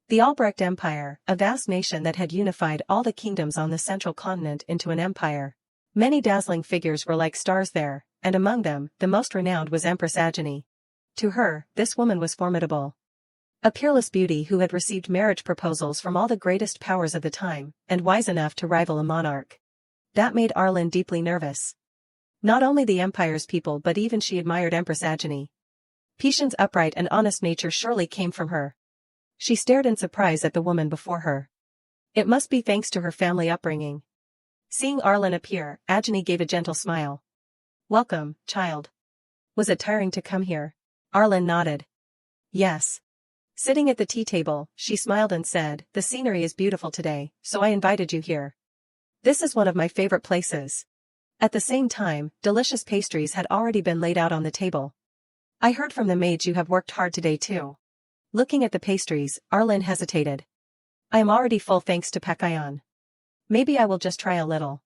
The Albrecht Empire, a vast nation that had unified all the kingdoms on the central continent into an empire. Many dazzling figures were like stars there, and among them, the most renowned was Empress Agony. To her, this woman was formidable. A peerless beauty who had received marriage proposals from all the greatest powers of the time, and wise enough to rival a monarch. That made Arlen deeply nervous. Not only the empire's people but even she admired Empress Agony. Pishan's upright and honest nature surely came from her. She stared in surprise at the woman before her. It must be thanks to her family upbringing. Seeing Arlen appear, Agony gave a gentle smile. Welcome, child. Was it tiring to come here? Arlen nodded. Yes. Sitting at the tea table, she smiled and said, the scenery is beautiful today, so I invited you here. This is one of my favorite places. At the same time, delicious pastries had already been laid out on the table. I heard from the maids you have worked hard today too. Looking at the pastries, Arlen hesitated. I am already full thanks to Pekayon. Maybe I will just try a little.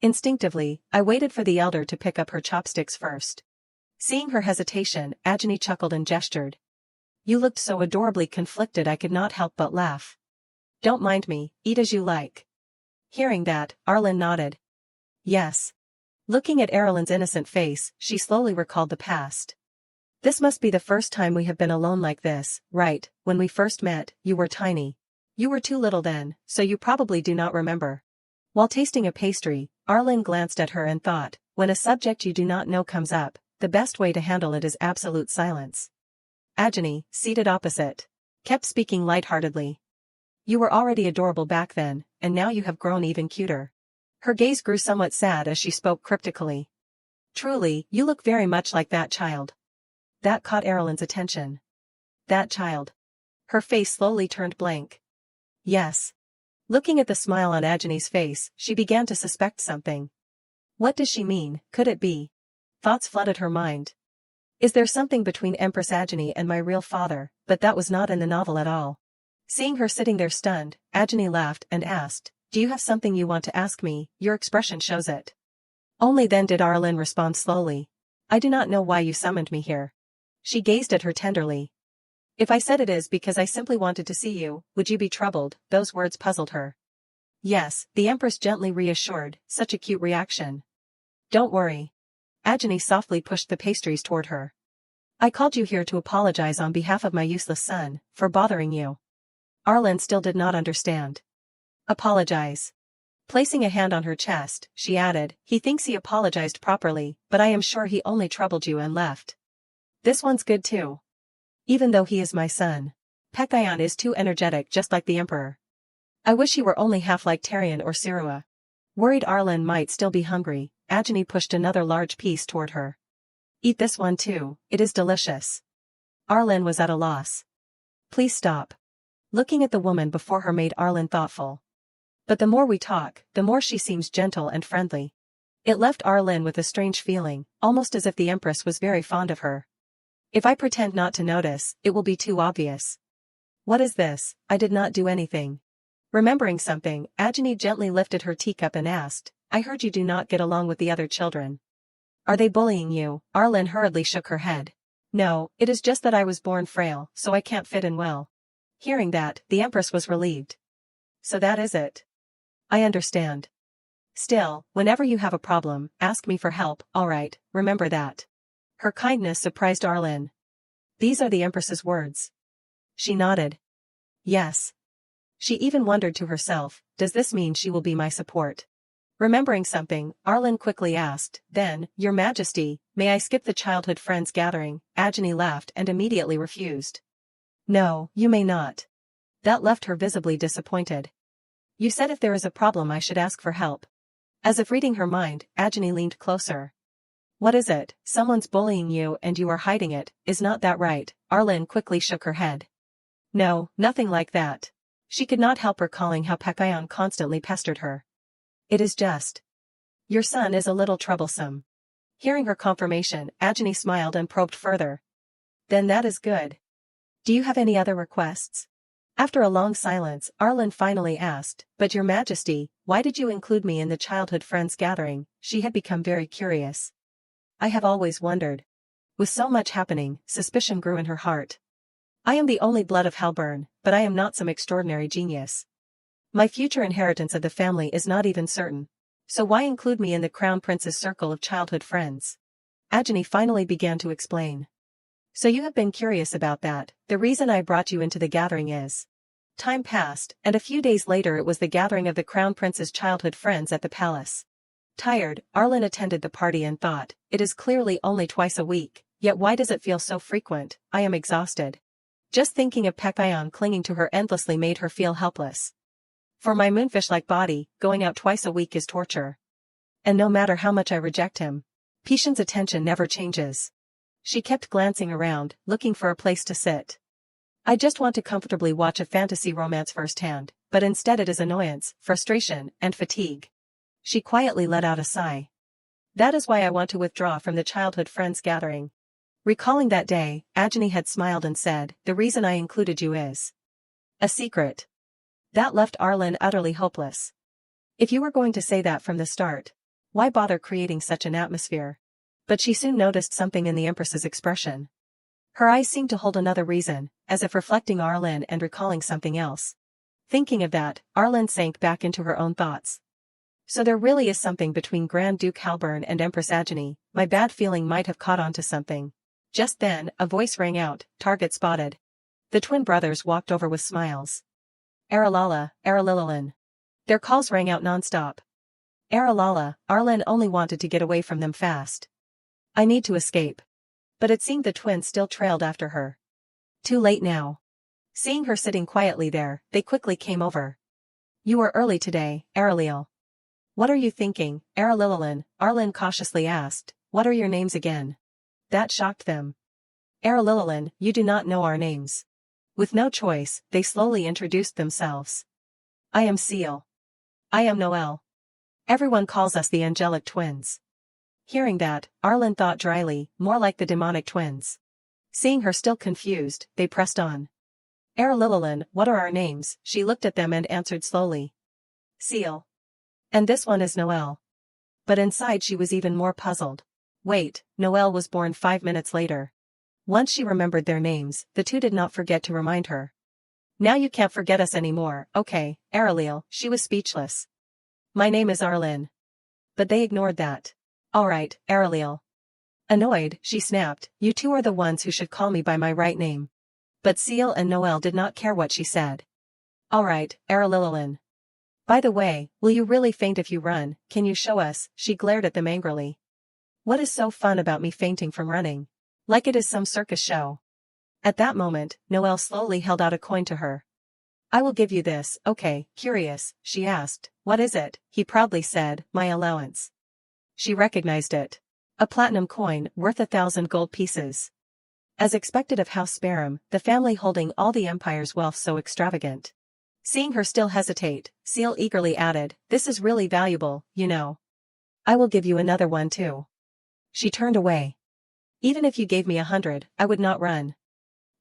Instinctively, I waited for the elder to pick up her chopsticks first. Seeing her hesitation, Ajani chuckled and gestured. You looked so adorably conflicted I could not help but laugh. Don't mind me, eat as you like. Hearing that, Arlen nodded. Yes. Looking at Erlen's innocent face, she slowly recalled the past. This must be the first time we have been alone like this, right? When we first met, you were tiny. You were too little then, so you probably do not remember. While tasting a pastry, Arlen glanced at her and thought, when a subject you do not know comes up, the best way to handle it is absolute silence. Ajani, seated opposite, kept speaking lightheartedly. You were already adorable back then, and now you have grown even cuter. Her gaze grew somewhat sad as she spoke cryptically. Truly, you look very much like that child. That caught Erlen's attention. That child. Her face slowly turned blank. Yes. Looking at the smile on Ajani's face, she began to suspect something. What does she mean? Could it be? Thoughts flooded her mind. Is there something between Empress Ajani and my real father? But that was not in the novel at all. Seeing her sitting there stunned, Ajani laughed and asked, Do you have something you want to ask me? Your expression shows it. Only then did Arlen respond slowly. I do not know why you summoned me here. She gazed at her tenderly. If I said it is because I simply wanted to see you, would you be troubled? Those words puzzled her. Yes, the Empress gently reassured, such a cute reaction. Don't worry. Ajani softly pushed the pastries toward her. I called you here to apologize on behalf of my useless son, for bothering you. Arlen still did not understand. Apologize. Placing a hand on her chest, she added, he thinks he apologized properly, but I am sure he only troubled you and left. This one's good too. Even though he is my son. Pekayon is too energetic just like the Emperor. I wish he were only half like Tarion or Sirua. Worried Arlen might still be hungry, Ajani pushed another large piece toward her. Eat this one too, it is delicious. Arlen was at a loss. Please stop. Looking at the woman before her made Arlen thoughtful. But the more we talk, the more she seems gentle and friendly. It left Arlen with a strange feeling, almost as if the Empress was very fond of her. If I pretend not to notice, it will be too obvious. What is this? I did not do anything. Remembering something, Ajani gently lifted her teacup and asked, I heard you do not get along with the other children. Are they bullying you? Arlen hurriedly shook her head. No, it is just that I was born frail, so I can't fit in well. Hearing that, the Empress was relieved. So that is it. I understand. Still, whenever you have a problem, ask me for help, alright, remember that. Her kindness surprised Arlen. These are the Empress's words. She nodded. Yes. She even wondered to herself, does this mean she will be my support? Remembering something, Arlen quickly asked, then, Your Majesty, may I skip the childhood friends gathering? Ajani laughed and immediately refused. No, you may not. That left her visibly disappointed. You said if there is a problem I should ask for help. As if reading her mind, Ajani leaned closer. What is it? Someone's bullying you and you are hiding it, is not that right? Arlen quickly shook her head. No, nothing like that. She could not help recalling how Pekayon constantly pestered her. It is just. Your son is a little troublesome. Hearing her confirmation, Ajani smiled and probed further. Then that is good. Do you have any other requests? After a long silence, Arlen finally asked, But Your Majesty, why did you include me in the childhood friends gathering? She had become very curious. I have always wondered. With so much happening, suspicion grew in her heart. I am the only blood of Halburn, but I am not some extraordinary genius. My future inheritance of the family is not even certain. So why include me in the Crown Prince's circle of childhood friends? Ajani finally began to explain. So you have been curious about that, the reason I brought you into the gathering is. Time passed, and a few days later it was the gathering of the Crown Prince's childhood friends at the palace. Tired, Arlen attended the party and thought, it is clearly only twice a week, yet why does it feel so frequent? I am exhausted. Just thinking of Pekayon clinging to her endlessly made her feel helpless. For my moonfish-like body, going out twice a week is torture. And no matter how much I reject him, Pishan's attention never changes. She kept glancing around, looking for a place to sit. I just want to comfortably watch a fantasy romance firsthand, but instead it is annoyance, frustration, and fatigue. She quietly let out a sigh. That is why I want to withdraw from the childhood friends gathering. Recalling that day, Ajani had smiled and said, the reason I included you is a secret. That left Arlen utterly hopeless. If you were going to say that from the start, why bother creating such an atmosphere? But she soon noticed something in the Empress's expression. Her eyes seemed to hold another reason, as if reflecting Arlen and recalling something else. Thinking of that, Arlen sank back into her own thoughts. So there really is something between Grand Duke Halburn and Empress Agony. My bad feeling might have caught on to something. Just then, a voice rang out, target spotted. The twin brothers walked over with smiles. Aralala, Aralililan. Their calls rang out non-stop. Aralala, Arlen only wanted to get away from them fast. I need to escape. But it seemed the twins still trailed after her. Too late now. Seeing her sitting quietly there, they quickly came over. You were early today, Aralil. What are you thinking, Aralililan? Arlen cautiously asked. What are your names again? That shocked them. Aralililan, you do not know our names. With no choice, they slowly introduced themselves. I am Seal. I am Noel. Everyone calls us the angelic twins. Hearing that, Arlen thought dryly, more like the demonic twins. Seeing her still confused, they pressed on. Aralililan, what are our names? She looked at them and answered slowly. Seal. And this one is Noel. But inside she was even more puzzled. Wait, Noel was born 5 minutes later. Once she remembered their names, the two did not forget to remind her. Now you can't forget us anymore, okay, Aralil. She was speechless. My name is Arlen. But they ignored that. Alright, Aralil. Annoyed, she snapped, you two are the ones who should call me by my right name. But Seal and Noel did not care what she said. Alright, Aralililan. By the way, will you really faint if you run? Can you show us? She glared at them angrily. What is so fun about me fainting from running? Like it is some circus show. At that moment, Noel slowly held out a coin to her. I will give you this, okay, curious, she asked. What is it? He proudly said, my allowance. She recognized it. A platinum coin, worth 1,000 gold pieces. As expected of House Sparham, the family holding all the Empire's wealth so extravagant. Seeing her still hesitate, Seal eagerly added, this is really valuable, you know. I will give you another one too. She turned away. Even if you gave me 100, I would not run.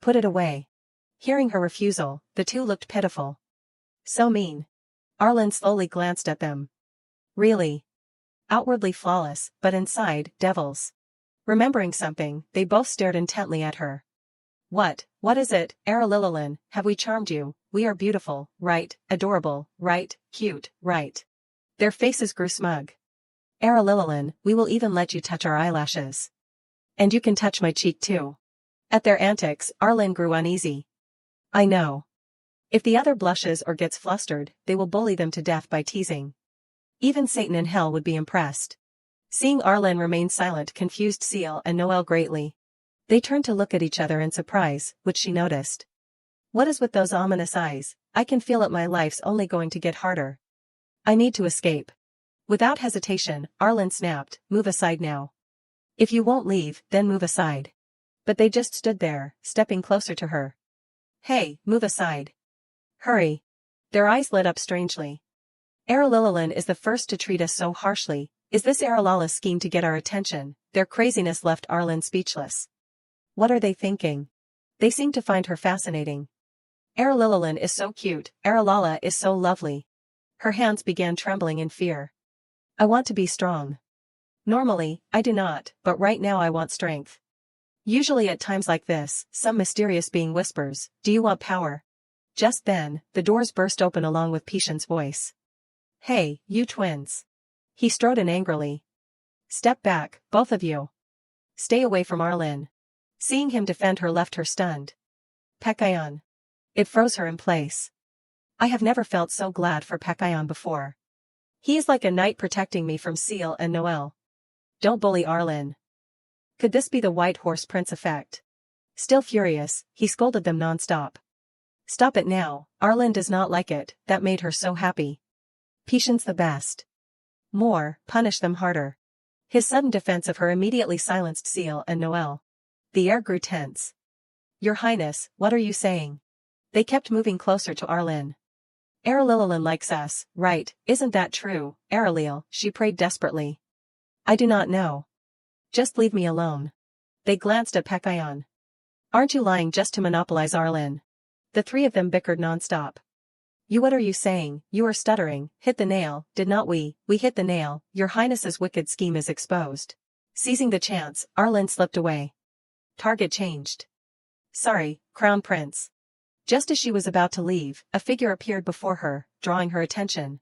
Put it away. Hearing her refusal, the two looked pitiful. So mean. Arlen slowly glanced at them. Really? Outwardly flawless, but inside, devils. Remembering something, they both stared intently at her. What is it, Aralililan? Have we charmed you? We are beautiful, right? Adorable, right? Cute, right? Their faces grew smug. Aralililan, we will even let you touch our eyelashes. And you can touch my cheek too. At their antics, Arlen grew uneasy. I know. If the other blushes or gets flustered, they will bully them to death by teasing. Even Satan in hell would be impressed. Seeing Arlen remain silent confused Seal and Noel greatly. They turned to look at each other in surprise, which she noticed. What is with those ominous eyes? I can feel it, my life's only going to get harder. I need to escape. Without hesitation, Arlen snapped, move aside now. If you won't leave, then move aside. But they just stood there, stepping closer to her. Hey, move aside. Hurry. Their eyes lit up strangely. Aralililan is the first to treat us so harshly. Is this Aralala's scheme to get our attention? Their craziness left Arlen speechless. What are they thinking? They seem to find her fascinating. Aralililan is so cute, Aralala is so lovely. Her hands began trembling in fear. I want to be strong. Normally, I do not, but right now I want strength. Usually at times like this, some mysterious being whispers, do you want power? Just then, the doors burst open along with Pishan's voice. Hey, you twins. He strode in angrily. Step back, both of you. Stay away from Arlen. Seeing him defend her left her stunned. Pekayon. It froze her in place. I have never felt so glad for Pekayon before. He is like a knight protecting me from Seal and Noel. Don't bully Arlen. Could this be the White Horse Prince effect? Still furious, he scolded them non-stop. Stop it now, Arlen does not like it, that made her so happy. Pishan's the best. More, punish them harder. His sudden defense of her immediately silenced Seal and Noel. The air grew tense. Your Highness, what are you saying? They kept moving closer to Arlen. Aralililan likes us, right? Isn't that true, Aralil? She prayed desperately. I do not know. Just leave me alone. They glanced at Pekayon. Aren't you lying just to monopolize Arlen? The three of them bickered non-stop. What are you saying? You are stuttering. Hit the nail, did not we? We hit the nail, your highness's wicked scheme is exposed. Seizing the chance, Arlen slipped away. Target changed. Sorry, Crown Prince. Just as she was about to leave, a figure appeared before her, drawing her attention.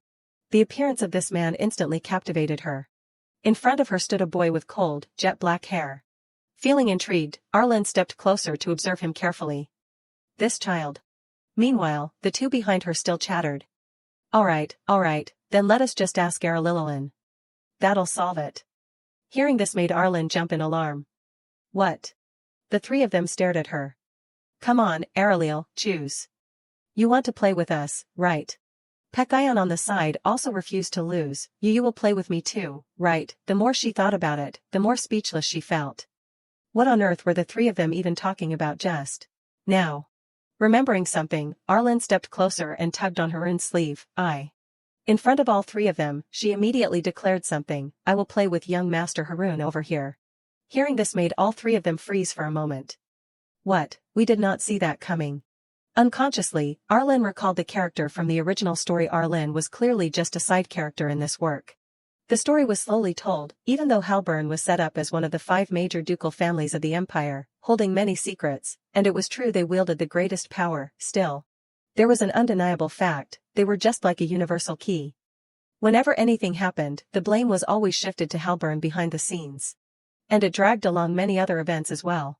The appearance of this man instantly captivated her. In front of her stood a boy with cold, jet-black hair. Feeling intrigued, Arlen stepped closer to observe him carefully. This child. Meanwhile, the two behind her still chattered. All right, then let us just ask Arilililin. That'll solve it. Hearing this made Arlen jump in alarm. What? The three of them stared at her. Come on, Arilil, choose. You want to play with us, right? Pekayan on the side also refused to lose. You will play with me too, right? The more she thought about it, the more speechless she felt. What on earth were the three of them even talking about just now? Remembering something, Arlen stepped closer and tugged on Haroon's sleeve. In front of all three of them, she immediately declared something. I will play with young Master Haroon over here. Hearing this made all three of them freeze for a moment. What? We did not see that coming. Unconsciously, Arlen recalled the character from the original story. Arlen was clearly just a side character in this work. The story was slowly told, even though Halburn was set up as one of the 5 major ducal families of the empire, holding many secrets, and it was true they wielded the greatest power, still. There was an undeniable fact, they were just like a universal key. Whenever anything happened, the blame was always shifted to Halburn behind the scenes. And it dragged along many other events as well.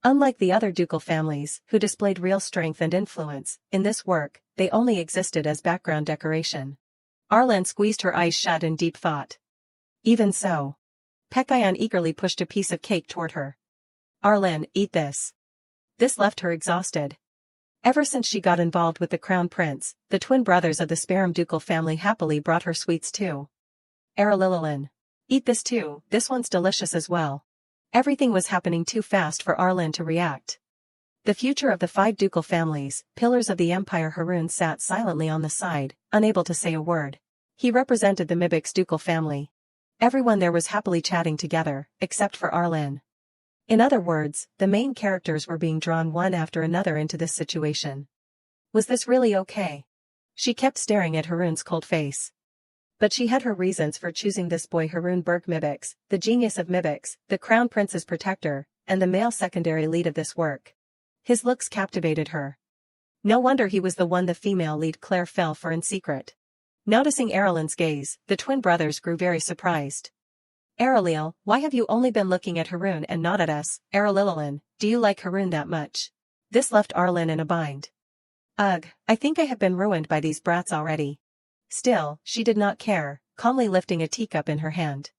Unlike the other ducal families, who displayed real strength and influence, in this work, they only existed as background decoration. Arlen squeezed her eyes shut in deep thought. Even so. Pekayan eagerly pushed a piece of cake toward her. Arlen, eat this. This left her exhausted. Ever since she got involved with the Crown Prince, the twin brothers of the Sparum ducal family happily brought her sweets too. Arilililin. Eat this too, this one's delicious as well. Everything was happening too fast for Arlen to react. The future of the 5 ducal families, pillars of the empire. Haroon sat silently on the side, unable to say a word. He represented the Mibix ducal family. Everyone there was happily chatting together, except for Arlen. In other words, the main characters were being drawn one after another into this situation. Was this really okay? She kept staring at Haroon's cold face. But she had her reasons for choosing this boy. Haroon Berg Mibix, the genius of Mibix, the Crown Prince's protector, and the male secondary lead of this work. His looks captivated her. No wonder he was the one the female lead Claire fell for in secret. Noticing Arilin's gaze, the twin brothers grew very surprised. Arilil, why have you only been looking at Haroon and not at us? Arilililin, do you like Haroon that much? This left Arlen in a bind. Ugh, I think I have been ruined by these brats already. Still, she did not care, calmly lifting a teacup in her hand.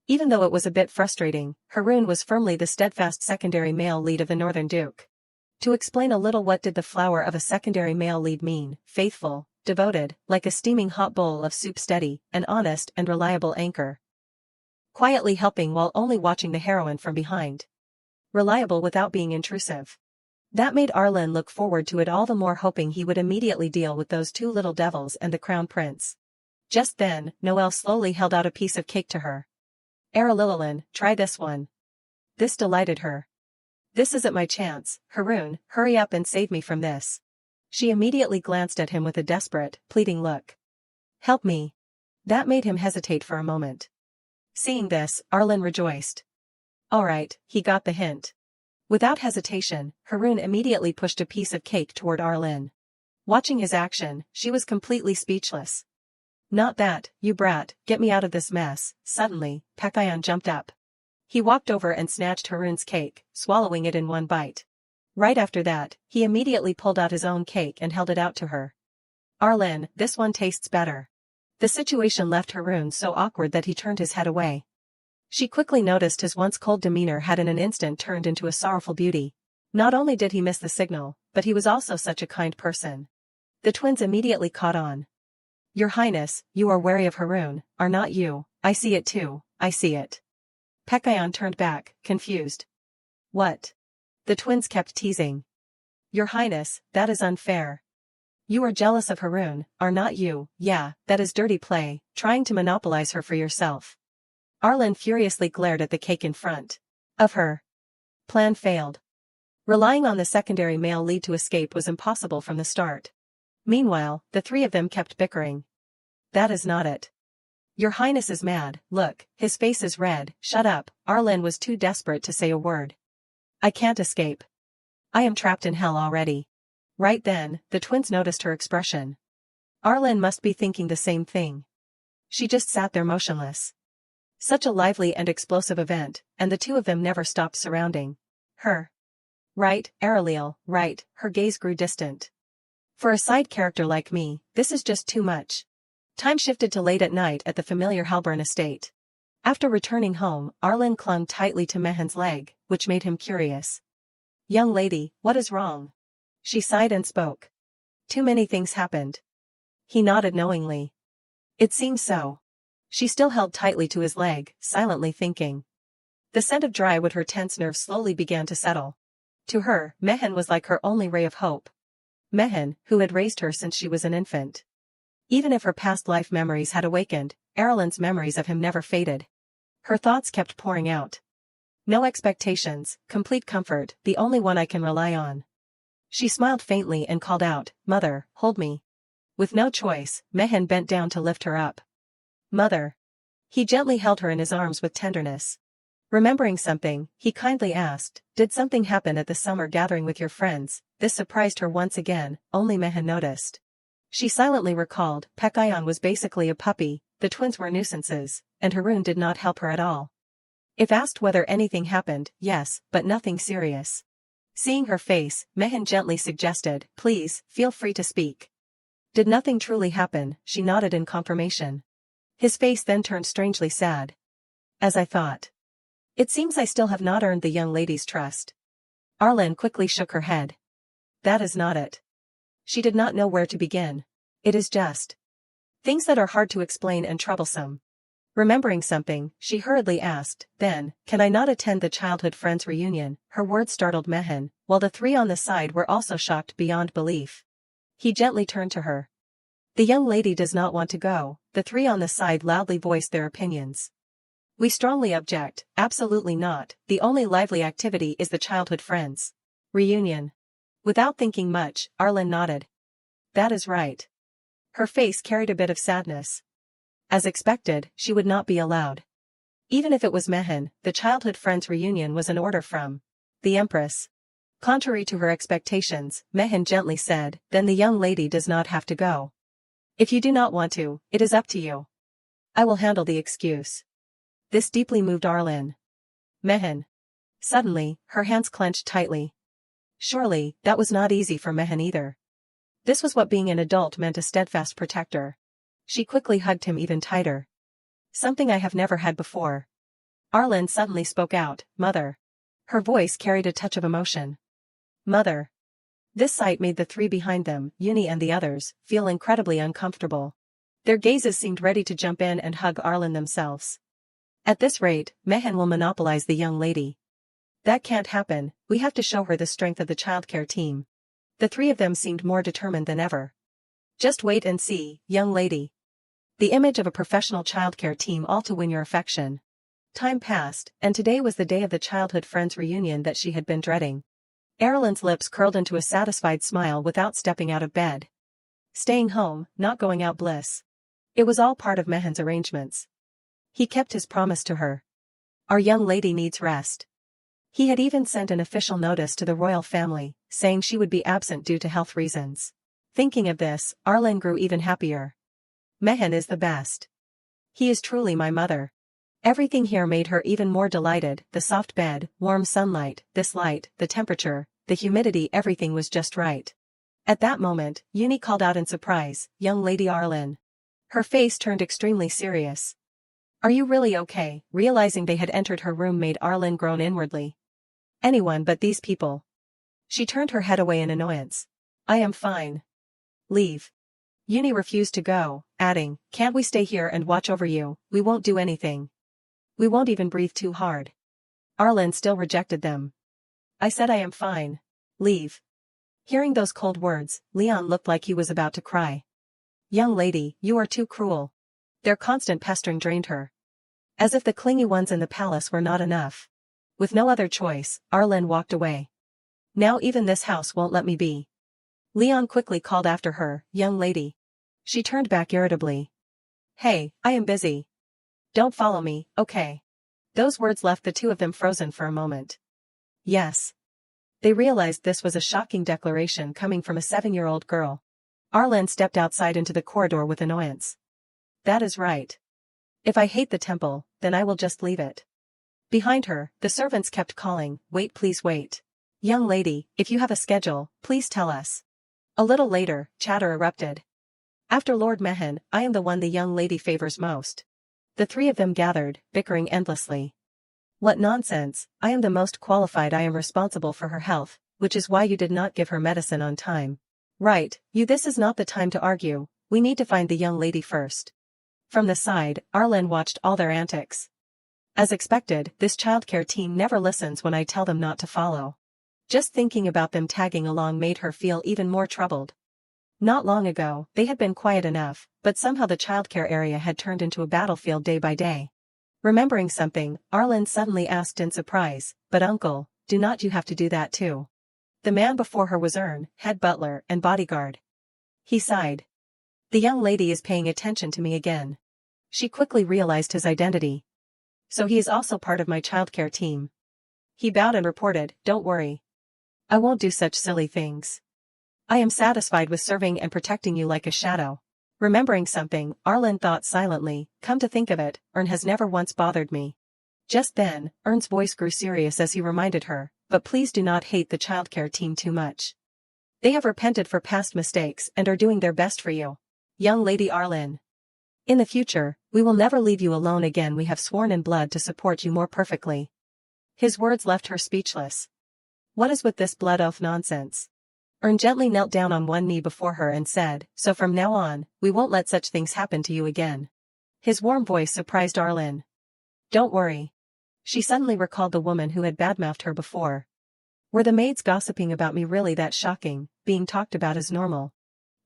Even though it was a bit frustrating, Haroon was firmly the steadfast secondary male lead of the Northern Duke. To explain a little, what did the flower of a secondary male lead mean? Faithful, devoted, like a steaming hot bowl of soup, steady, an honest and reliable anchor. Quietly helping while only watching the heroine from behind. Reliable without being intrusive. That made Arlen look forward to it all the more, hoping he would immediately deal with those 2 little devils and the Crown Prince. Just then, Noelle slowly held out a piece of cake to her. Arilililin, try this one. This delighted her. This isn't my chance, Haroon, hurry up and save me from this. She immediately glanced at him with a desperate, pleading look. Help me. That made him hesitate for a moment. Seeing this, Arlen rejoiced. All right, he got the hint. Without hesitation, Haroon immediately pushed a piece of cake toward Arlen. Watching his action, she was completely speechless. Not that, you brat, get me out of this mess. Suddenly, Pekayan jumped up. He walked over and snatched Haroon's cake, swallowing it in one bite. Right after that, he immediately pulled out his own cake and held it out to her. Arlen, this one tastes better. The situation left Haroon so awkward that he turned his head away. She quickly noticed his once cold demeanor had in an instant turned into a sorrowful beauty. Not only did he miss the signal, but he was also such a kind person. The twins immediately caught on. Your Highness, you are wary of Haroon, are not you? I see it too, I see it. Pekayan turned back, confused. What? The twins kept teasing. Your Highness, that is unfair. You are jealous of Haroon, are not you? Yeah, that is dirty play, trying to monopolize her for yourself. Arlen furiously glared at the cake in front of her. Plan failed. Relying on the secondary male lead to escape was impossible from the start. Meanwhile, the three of them kept bickering. That is not it. Your Highness is mad, look, his face is red, shut up. Arlen was too desperate to say a word. I can't escape. I am trapped in hell already. Right then, the twins noticed her expression. Arlen must be thinking the same thing. She just sat there motionless. Such a lively and explosive event, and the two of them never stopped surrounding her. Right, Aureliel, right, her gaze grew distant. For a side character like me, this is just too much. Time shifted to late at night at the familiar Halburn estate. After returning home, Arlen clung tightly to Mehan's leg, which made him curious. Young lady, what is wrong? She sighed and spoke. Too many things happened. He nodded knowingly. It seems so. She still held tightly to his leg, silently thinking. The scent of dry wood her tense nerves slowly began to settle. To her, Mehan was like her only ray of hope. Mehan, who had raised her since she was an infant. Even if her past life memories had awakened, Aurelian's memories of him never faded. Her thoughts kept pouring out. No expectations, complete comfort, the only one I can rely on. She smiled faintly and called out, Mother, hold me. With no choice, Mehan bent down to lift her up. Mother. He gently held her in his arms with tenderness. Remembering something, he kindly asked, Did something happen at the summer gathering with your friends? This surprised her once again, only Mehan noticed. She silently recalled, Pekayon was basically a puppy, the twins were nuisances, and Haroon did not help her at all. If asked whether anything happened, yes, but nothing serious. Seeing her face, Mehan gently suggested, Please, feel free to speak. Did nothing truly happen? She nodded in confirmation. His face then turned strangely sad. As I thought. It seems I still have not earned the young lady's trust. Arlen quickly shook her head. That is not it. She did not know where to begin. It is just things that are hard to explain and troublesome. Remembering something, she hurriedly asked, Then, can I not attend the childhood friends' reunion? Her words startled Mehan, while the three on the side were also shocked beyond belief. He gently turned to her. The young lady does not want to go. The three on the side loudly voiced their opinions. We strongly object, absolutely not, the only lively activity is the childhood friends' reunion. Without thinking much, Arlen nodded. That is right. Her face carried a bit of sadness. As expected, she would not be allowed. Even if it was Mehan, the childhood friends' reunion was an order from the Empress. Contrary to her expectations, Mehan gently said, Then the young lady does not have to go. If you do not want to, it is up to you. I will handle the excuse. This deeply moved Arlen. Mehan. Suddenly, her hands clenched tightly. Surely, that was not easy for Mehan either. This was what being an adult meant, a steadfast protector. She quickly hugged him even tighter. Something I have never had before. Arlen suddenly spoke out, Mother. Her voice carried a touch of emotion. Mother. This sight made the three behind them, Uni and the others, feel incredibly uncomfortable. Their gazes seemed ready to jump in and hug Arlen themselves. At this rate, Mehan will monopolize the young lady. That can't happen, we have to show her the strength of the childcare team. The three of them seemed more determined than ever. Just wait and see, young lady. The image of a professional childcare team, all to win your affection. Time passed, and today was the day of the childhood friends' reunion that she had been dreading. Arlen's lips curled into a satisfied smile without stepping out of bed. Staying home, not going out bliss. It was all part of Mehan's arrangements. He kept his promise to her. Our young lady needs rest. He had even sent an official notice to the royal family, saying she would be absent due to health reasons. Thinking of this, Arlen grew even happier. Mehan is the best. He is truly my mother. Everything here made her even more delighted, the soft bed, warm sunlight, this light, the temperature, the humidity, everything was just right. At that moment, Uni called out in surprise, Young Lady Arlen. Her face turned extremely serious. Are you really okay? Realizing they had entered her room made Arlen groan inwardly. Anyone but these people. She turned her head away in annoyance. I am fine. Leave. Uni refused to go, adding, Can't we stay here and watch over you? We won't do anything. We won't even breathe too hard. Arlen still rejected them. I said I am fine. Leave. Hearing those cold words, Leon looked like he was about to cry. Young lady, you are too cruel. Their constant pestering drained her. As if the clingy ones in the palace were not enough. With no other choice, Arlen walked away. Now even this house won't let me be. Leon quickly called after her, "Young lady." She turned back irritably. "Hey, I am busy. Don't follow me, okay?" Those words left the two of them frozen for a moment. Yes. They realized this was a shocking declaration coming from a 7-year-old girl. Arlen stepped outside into the corridor with annoyance. That is right. If I hate the temple, then I will just leave it. Behind her, the servants kept calling, "Wait, please wait. Young lady, if you have a schedule, please tell us." A little later, chatter erupted. "After Lord Mehen, I am the one the young lady favors most." The three of them gathered, bickering endlessly. "What nonsense, I am the most qualified, I am responsible for her health, which is why you did not give her medicine on time." "Right, this is not the time to argue, we need to find the young lady first." From the side, Arlen watched all their antics. As expected, this childcare team never listens when I tell them not to follow. Just thinking about them tagging along made her feel even more troubled. Not long ago, they had been quiet enough, but somehow the childcare area had turned into a battlefield day by day. Remembering something, Arlen suddenly asked in surprise, "But uncle, do not you have to do that too?" The man before her was head butler and bodyguard. He sighed. "The young lady is paying attention to me again." She quickly realized his identity. "So he is also part of my childcare team." He bowed and reported, "Don't worry. I won't do such silly things. I am satisfied with serving and protecting you like a shadow." Remembering something, Arlen thought silently, "Come to think of it, has never once bothered me." Just then, Ern's voice grew serious as he reminded her, "But please do not hate the childcare team too much. They have repented for past mistakes and are doing their best for you. Young Lady Arlen. In the future, we will never leave you alone again, we have sworn in blood to support you more perfectly." His words left her speechless. What is with this blood oath nonsense? Ern gently knelt down on one knee before her and said, "So from now on, we won't let such things happen to you again." His warm voice surprised Arlen. "Don't worry." She suddenly recalled the woman who had badmouthed her before. Were the maids gossiping about me really that shocking, being talked about as normal?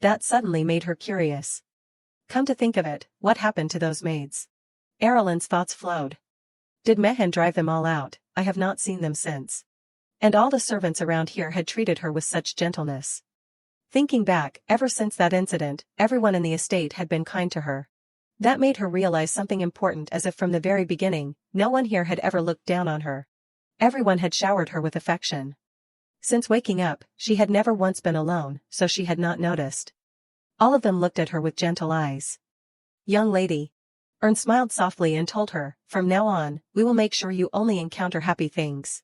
That suddenly made her curious. Come to think of it, what happened to those maids? Arlen's thoughts flowed. Did Mehen drive them all out? I have not seen them since. And all the servants around here had treated her with such gentleness. Thinking back, ever since that incident, everyone in the estate had been kind to her. That made her realize something important, as if from the very beginning, no one here had ever looked down on her. Everyone had showered her with affection. Since waking up, she had never once been alone, so she had not noticed. All of them looked at her with gentle eyes. Young lady. Ern smiled softly and told her, "From now on, we will make sure you only encounter happy things."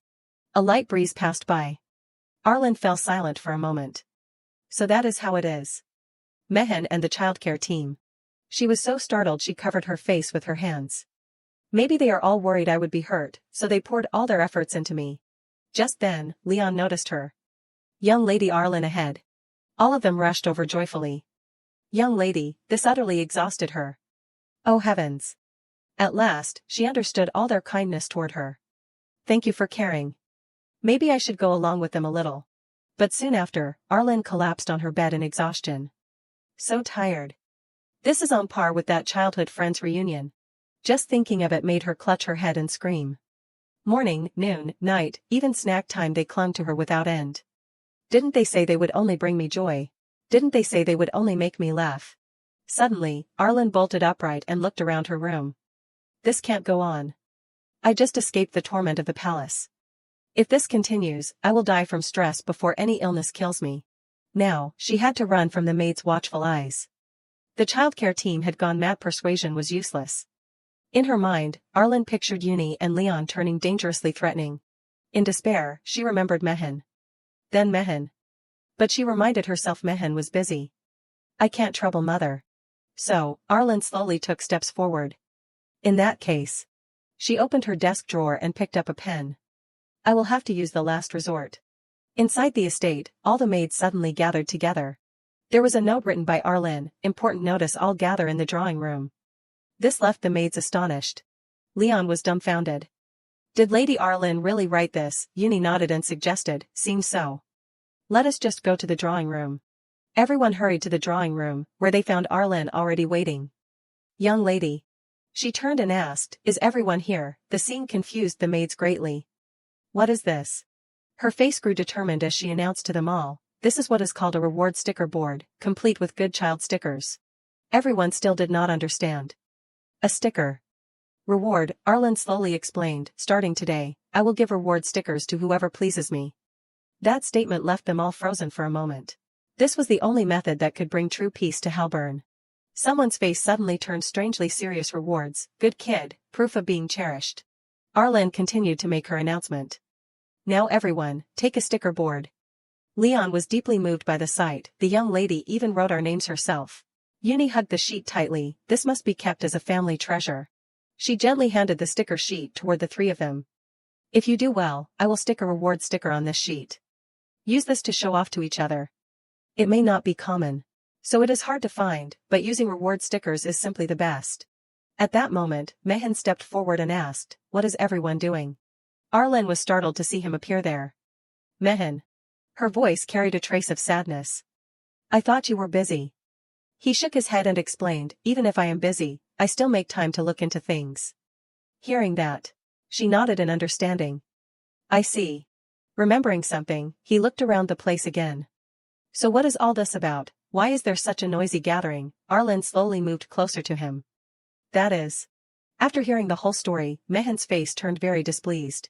A light breeze passed by. Arlen fell silent for a moment. So that is how it is. Mehen and the childcare team. She was so startled she covered her face with her hands. Maybe they are all worried I would be hurt, so they poured all their efforts into me. Just then, Leon noticed her. Young Lady Arlen ahead. All of them rushed over joyfully. Young lady, this utterly exhausted her. Oh heavens. At last, she understood all their kindness toward her. Thank you for caring. Maybe I should go along with them a little. But soon after, Arlen collapsed on her bed in exhaustion. So tired. This is on par with that childhood friends reunion. Just thinking of it made her clutch her head and scream. Morning, noon, night, even snack time, they clung to her without end. Didn't they say they would only bring me joy? Didn't they say they would only make me laugh? Suddenly, Arlen bolted upright and looked around her room. This can't go on. I just escaped the torment of the palace. If this continues, I will die from stress before any illness kills me. Now, she had to run from the maid's watchful eyes. The childcare team had gone mad, persuasion was useless. In her mind, Arlen pictured Uni and Leon turning dangerously threatening. In despair, she remembered Mehen. Then Mehen. But she reminded herself Mehen was busy. I can't trouble mother. So, Arlen slowly took steps forward. In that case. She opened her desk drawer and picked up a pen. I will have to use the last resort. Inside the estate, all the maids suddenly gathered together. There was a note written by Arlen, important notice, all gather in the drawing room. This left the maids astonished. Leon was dumbfounded. Did Lady Arlen really write this? Uni nodded and suggested, seems so. Let us just go to the drawing room. Everyone hurried to the drawing room, where they found Arlen already waiting. Young lady. She turned and asked, is everyone here? The scene confused the maids greatly. What is this? Her face grew determined as she announced to them all, this is what is called a reward sticker board, complete with good child stickers. Everyone still did not understand. A sticker. Reward, Arlen slowly explained, starting today, I will give reward stickers to whoever pleases me. That statement left them all frozen for a moment. This was the only method that could bring true peace to Hellburn. Someone's face suddenly turned strangely serious. Rewards, good kid, proof of being cherished. Arlen continued to make her announcement. Now everyone, take a sticker board. Leon was deeply moved by the sight. The young lady even wrote our names herself. Uni hugged the sheet tightly. This must be kept as a family treasure. She gently handed the sticker sheet toward the three of them. If you do well, I will stick a reward sticker on this sheet. Use this to show off to each other. It may not be common, so it is hard to find, but using reward stickers is simply the best. At that moment, Mehan stepped forward and asked, what is everyone doing? Arlen was startled to see him appear there. Mehan. Her voice carried a trace of sadness. I thought you were busy. He shook his head and explained, even if I am busy, I still make time to look into things. Hearing that, she nodded in understanding. I see. Remembering something, he looked around the place again. So what is all this about? Why is there such a noisy gathering? Arlen slowly moved closer to him. That is. After hearing the whole story, Mehan's face turned very displeased.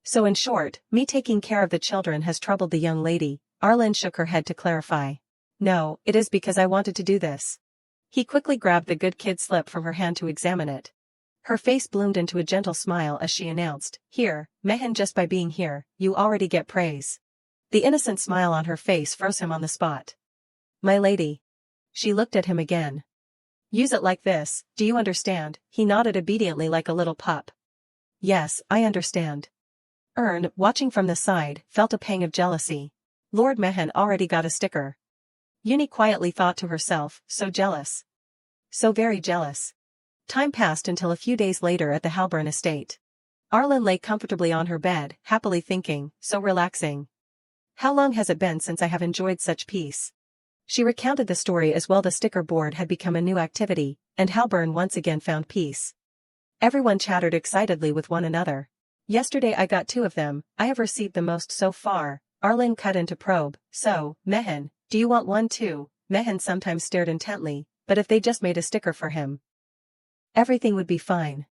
So in short, me taking care of the children has troubled the young lady. Arlen shook her head to clarify. No, it is because I wanted to do this. He quickly grabbed the good kid slip from her hand to examine it. Her face bloomed into a gentle smile as she announced, here, Mehan, just by being here, you already get praise. The innocent smile on her face froze him on the spot. My lady. She looked at him again. Use it like this, do you understand? He nodded obediently like a little pup. Yes, I understand. Ern, watching from the side, felt a pang of jealousy. Lord Mehan already got a sticker. Uni quietly thought to herself, so jealous. So very jealous. Time passed until a few days later at the Hellburn estate. Arlen lay comfortably on her bed, happily thinking, so relaxing. How long has it been since I have enjoyed such peace? She recounted the story as well. The sticker board had become a new activity, and Hellburn once again found peace. Everyone chattered excitedly with one another. Yesterday I got 2 of them, I have received the most so far. Arlen cut into probe, so, Mehan, do you want one too? Mehan sometimes stared intently, but if they just made a sticker for him, everything would be fine.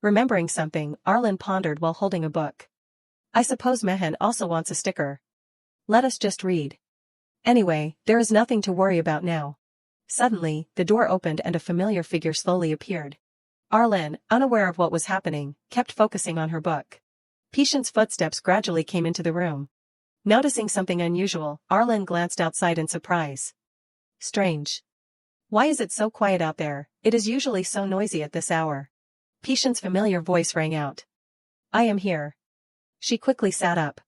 Remembering something, Arlen pondered while holding a book. I suppose Mehan also wants a sticker. Let us just read. Anyway, there is nothing to worry about now. Suddenly, the door opened and a familiar figure slowly appeared. Arlen, unaware of what was happening, kept focusing on her book. Patient's footsteps gradually came into the room. Noticing something unusual, Arlen glanced outside in surprise. Strange. Why is it so quiet out there? It is usually so noisy at this hour. Patient's familiar voice rang out. I am here. She quickly sat up.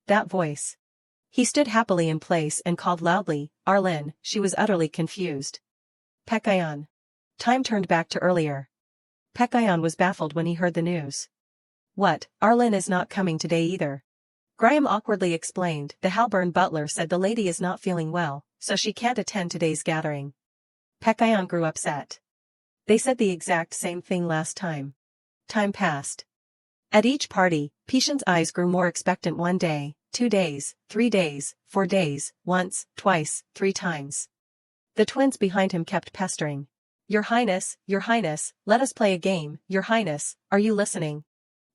That voice. He stood happily in place and called loudly, Arlen. She was utterly confused. Pekayon. Time turned back to earlier. Pekayon was baffled when he heard the news. What, Arlen is not coming today either. Graham awkwardly explained, the Hellburn butler said the lady is not feeling well, so she can't attend today's gathering. Pekayon grew upset. They said the exact same thing last time. Time passed. At each party, Patient's eyes grew more expectant. 1 day, 2 days, 3 days, 4 days, once, twice, 3 times. The twins behind him kept pestering. Your Highness, let us play a game, Your Highness, are you listening?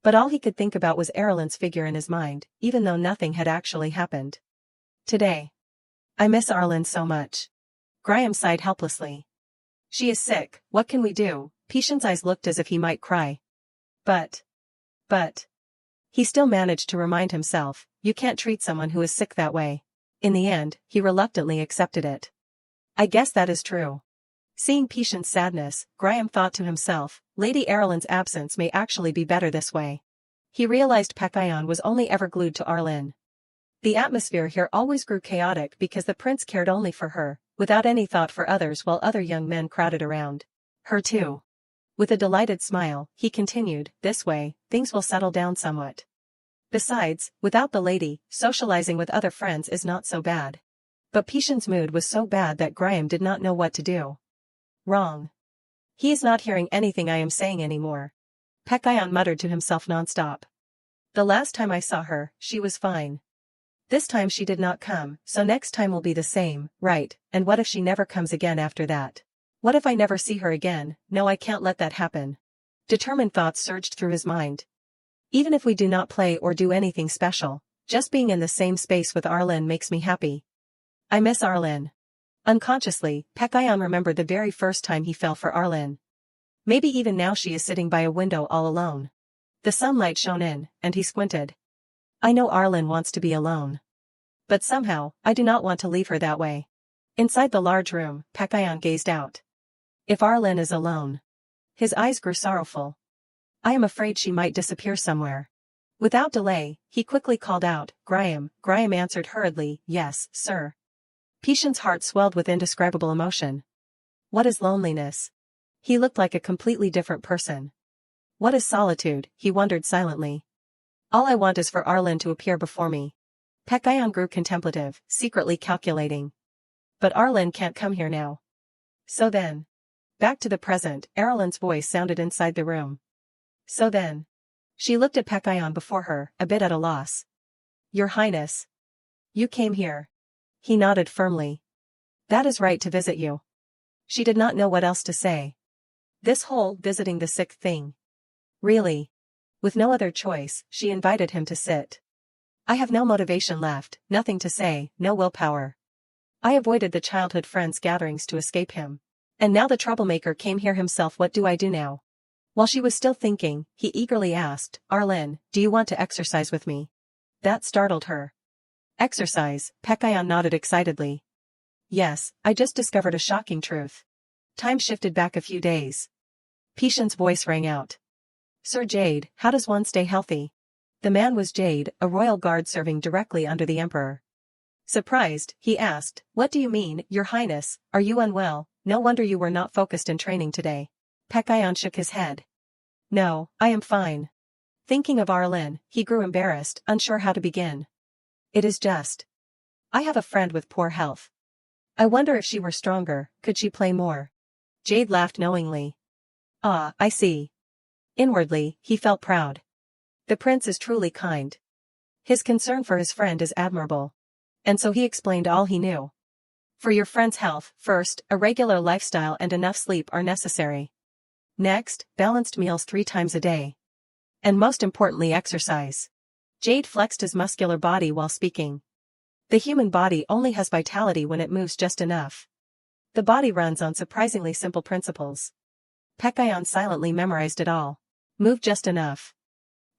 But all he could think about was Erlen's figure in his mind, even though nothing had actually happened. Today. I miss Arlen so much. Graham sighed helplessly. She is sick, what can we do? Patient's eyes looked as if he might cry. But. He still managed to remind himself, you can't treat someone who is sick that way. In the end, he reluctantly accepted it. I guess that is true. Seeing Patient's sadness, Graham thought to himself, Lady Erlen's absence may actually be better this way. He realized Pekayon was only ever glued to Arlen. The atmosphere here always grew chaotic because the prince cared only for her, without any thought for others, while other young men crowded around her too. With a delighted smile, he continued, this way, things will settle down somewhat. Besides, without the lady, socializing with other friends is not so bad. But Patient's mood was so bad that Graham did not know what to do. Wrong. He is not hearing anything I am saying anymore. Pekayon muttered to himself nonstop. The last time I saw her, she was fine. This time she did not come, so next time will be the same, right? And what if she never comes again after that? What if I never see her again? No, I can't let that happen. Determined thoughts surged through his mind. Even if we do not play or do anything special, just being in the same space with Arlen makes me happy. I miss Arlen. Unconsciously, Pekayon remembered the very first time he fell for Arlen. Maybe even now she is sitting by a window all alone. The sunlight shone in, and he squinted. I know Arlen wants to be alone. But somehow, I do not want to leave her that way. Inside the large room, Pekayon gazed out. If Arlen is alone. His eyes grew sorrowful. I am afraid she might disappear somewhere. Without delay, he quickly called out, Graham. Graham answered hurriedly, yes, sir. Patient's heart swelled with indescribable emotion. What is loneliness? He looked like a completely different person. What is solitude? He wondered silently. All I want is for Arlen to appear before me. Pekayon grew contemplative, secretly calculating. But Arlen can't come here now. So then. Back to the present, Arlen's voice sounded inside the room. So then. She looked at Pekayon before her, a bit at a loss. Your Highness. You came here. He nodded firmly. That is right, to visit you. She did not know what else to say. This whole visiting the sick thing. Really. With no other choice, she invited him to sit. I have no motivation left, nothing to say, no willpower. I avoided the childhood friends' gatherings to escape him. And now the troublemaker came here himself. What do I do now? While she was still thinking, he eagerly asked, Arlen, do you want to exercise with me? That startled her. Exercise, Pekayon nodded excitedly. Yes, I just discovered a shocking truth. Time shifted back a few days. Patient's voice rang out. Sir Jade, how does one stay healthy? The man was Jade, a royal guard serving directly under the emperor. Surprised, he asked, what do you mean, Your Highness, are you unwell? No wonder you were not focused in training today. Pekayon shook his head. No, I am fine. Thinking of Arlen, he grew embarrassed, unsure how to begin. It is just. I have a friend with poor health. I wonder if she were stronger, could she play more? Jade laughed knowingly. Ah, I see. Inwardly, he felt proud. The prince is truly kind. His concern for his friend is admirable. And so he explained all he knew. For your friend's health, first, a regular lifestyle and enough sleep are necessary. Next, balanced meals 3 times a day. And most importantly, exercise. Jade flexed his muscular body while speaking. The human body only has vitality when it moves just enough. The body runs on surprisingly simple principles. Pekayon silently memorized it all. Move just enough.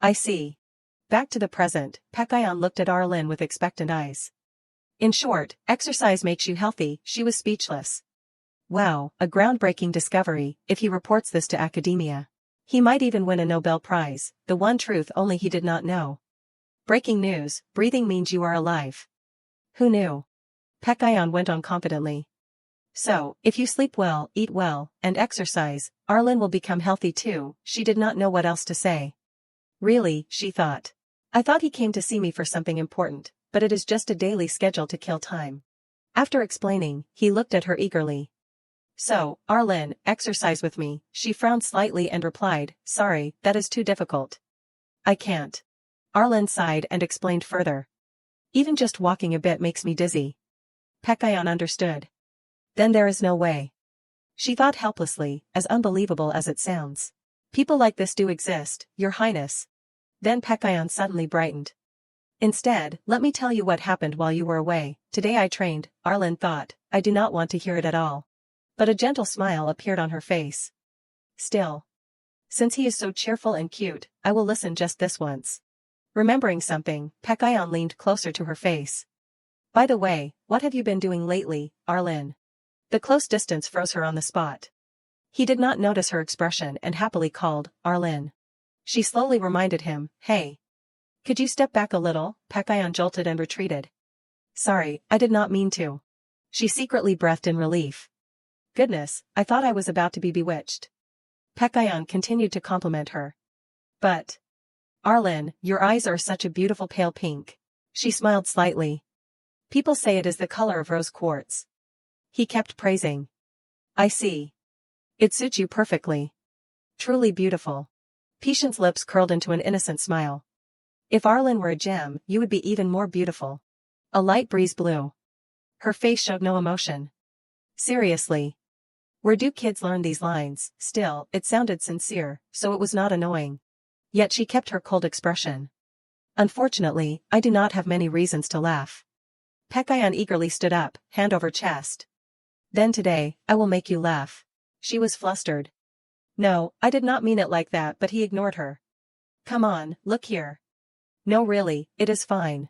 I see. Back to the present, Pekayon looked at Arlen with expectant eyes. In short, exercise makes you healthy. She was speechless. Wow, a groundbreaking discovery. If he reports this to academia, he might even win a Nobel Prize, the one truth only he did not know. Breaking news, breathing means you are alive. Who knew? Pekayon went on confidently. So, if you sleep well, eat well, and exercise, Arlen will become healthy too. She did not know what else to say. Really, she thought. I thought he came to see me for something important, but it is just a daily schedule to kill time. After explaining, he looked at her eagerly. So, Arlen, exercise with me. She frowned slightly and replied, sorry, that is too difficult. I can't. Arlen sighed and explained further. Even just walking a bit makes me dizzy. Pekayon understood. Then there is no way. She thought helplessly, as unbelievable as it sounds. People like this do exist, Your Highness. Then Pekayon suddenly brightened. Instead, let me tell you what happened while you were away. Today I trained, Arlen thought. I do not want to hear it at all. But a gentle smile appeared on her face. Still. Since he is so cheerful and cute, I will listen just this once. Remembering something, Pekayon leaned closer to her face. By the way, what have you been doing lately, Arlen? The close distance froze her on the spot. He did not notice her expression and happily called, Arlen. She slowly reminded him, hey. Could you step back a little? Pekayon jolted and retreated. Sorry, I did not mean to. She secretly breathed in relief. Goodness, I thought I was about to be bewitched. Pekayon continued to compliment her. But. Arlen, your eyes are such a beautiful pale pink. She smiled slightly. People say it is the color of rose quartz. He kept praising. I see. It suits you perfectly. Truly beautiful. Patient's lips curled into an innocent smile. If Arlen were a gem, you would be even more beautiful. A light breeze blew. Her face showed no emotion. Seriously. Where do kids learn these lines? Still, it sounded sincere, so it was not annoying. Yet she kept her cold expression. Unfortunately, I do not have many reasons to laugh. Pekayon eagerly stood up, hand over chest. Then today, I will make you laugh. She was flustered. No, I did not mean it like that, but he ignored her. Come on, look here. No really, it is fine.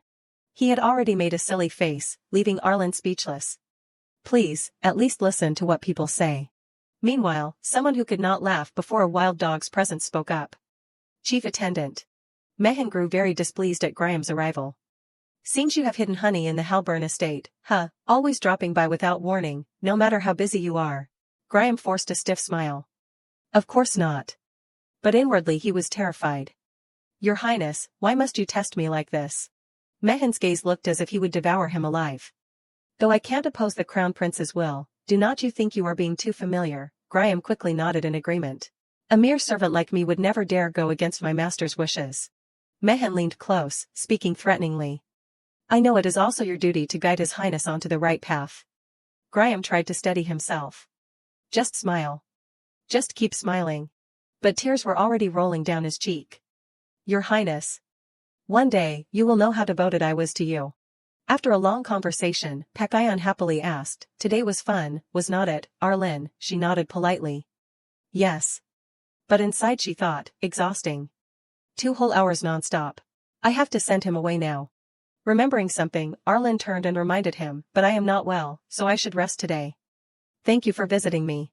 He had already made a silly face, leaving Arlen speechless. Please, at least listen to what people say. Meanwhile, someone who could not laugh before a wild dog's presence spoke up. Chief Attendant. Mehan grew very displeased at Graham's arrival. Seems you have hidden honey in the Halburn estate, huh, always dropping by without warning, no matter how busy you are. Graham forced a stiff smile. Of course not. But inwardly he was terrified. Your Highness, why must you test me like this? Mehan's gaze looked as if he would devour him alive. Though I can't oppose the Crown Prince's will, do not you think you are being too familiar? Graham quickly nodded in agreement. A mere servant like me would never dare go against my master's wishes. Mehan leaned close, speaking threateningly. I know it is also your duty to guide His Highness onto the right path. Graham tried to steady himself. Just smile. Just keep smiling. But tears were already rolling down his cheek. Your Highness. One day, you will know how devoted I was to you. After a long conversation, Pekayon happily asked, Today was fun, was not it, Arlen? She nodded politely. Yes. But inside she thought, exhausting. 2 whole hours non-stop. I have to send him away now. Remembering something, Arlen turned and reminded him, but I am not well, so I should rest today. Thank you for visiting me.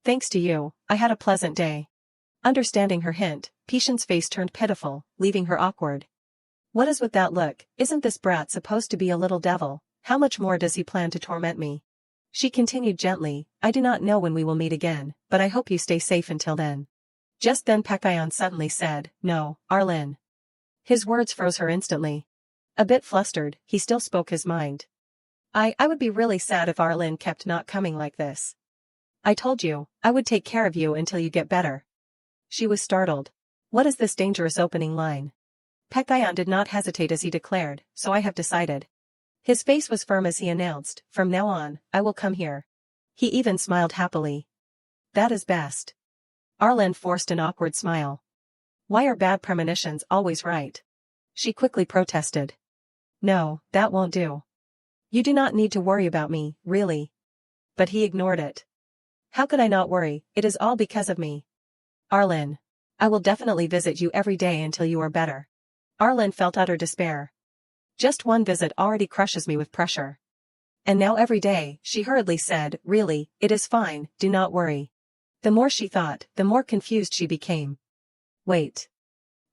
Thanks to you, I had a pleasant day. Understanding her hint, Pishan's face turned pitiful, leaving her awkward. What is with that look? Isn't this brat supposed to be a little devil? How much more does he plan to torment me? She continued gently, I do not know when we will meet again, but I hope you stay safe until then. Just then Pekayon suddenly said, No, Arlen. His words froze her instantly. A bit flustered, he still spoke his mind. I would be really sad if Arlen kept not coming like this. I told you, I would take care of you until you get better. She was startled. What is this dangerous opening line? Pekayon did not hesitate as he declared, so I have decided. His face was firm as he announced, From now on, I will come here. He even smiled happily. That is best. Arlen forced an awkward smile. Why are bad premonitions always right? She quickly protested. No, that won't do. You do not need to worry about me, really. But he ignored it. How could I not worry? It is all because of me. Arlen. I will definitely visit you every day until you are better. Arlen felt utter despair. Just one visit already crushes me with pressure. And now every day, she hurriedly said, Really, it is fine, do not worry. The more she thought, the more confused she became. Wait.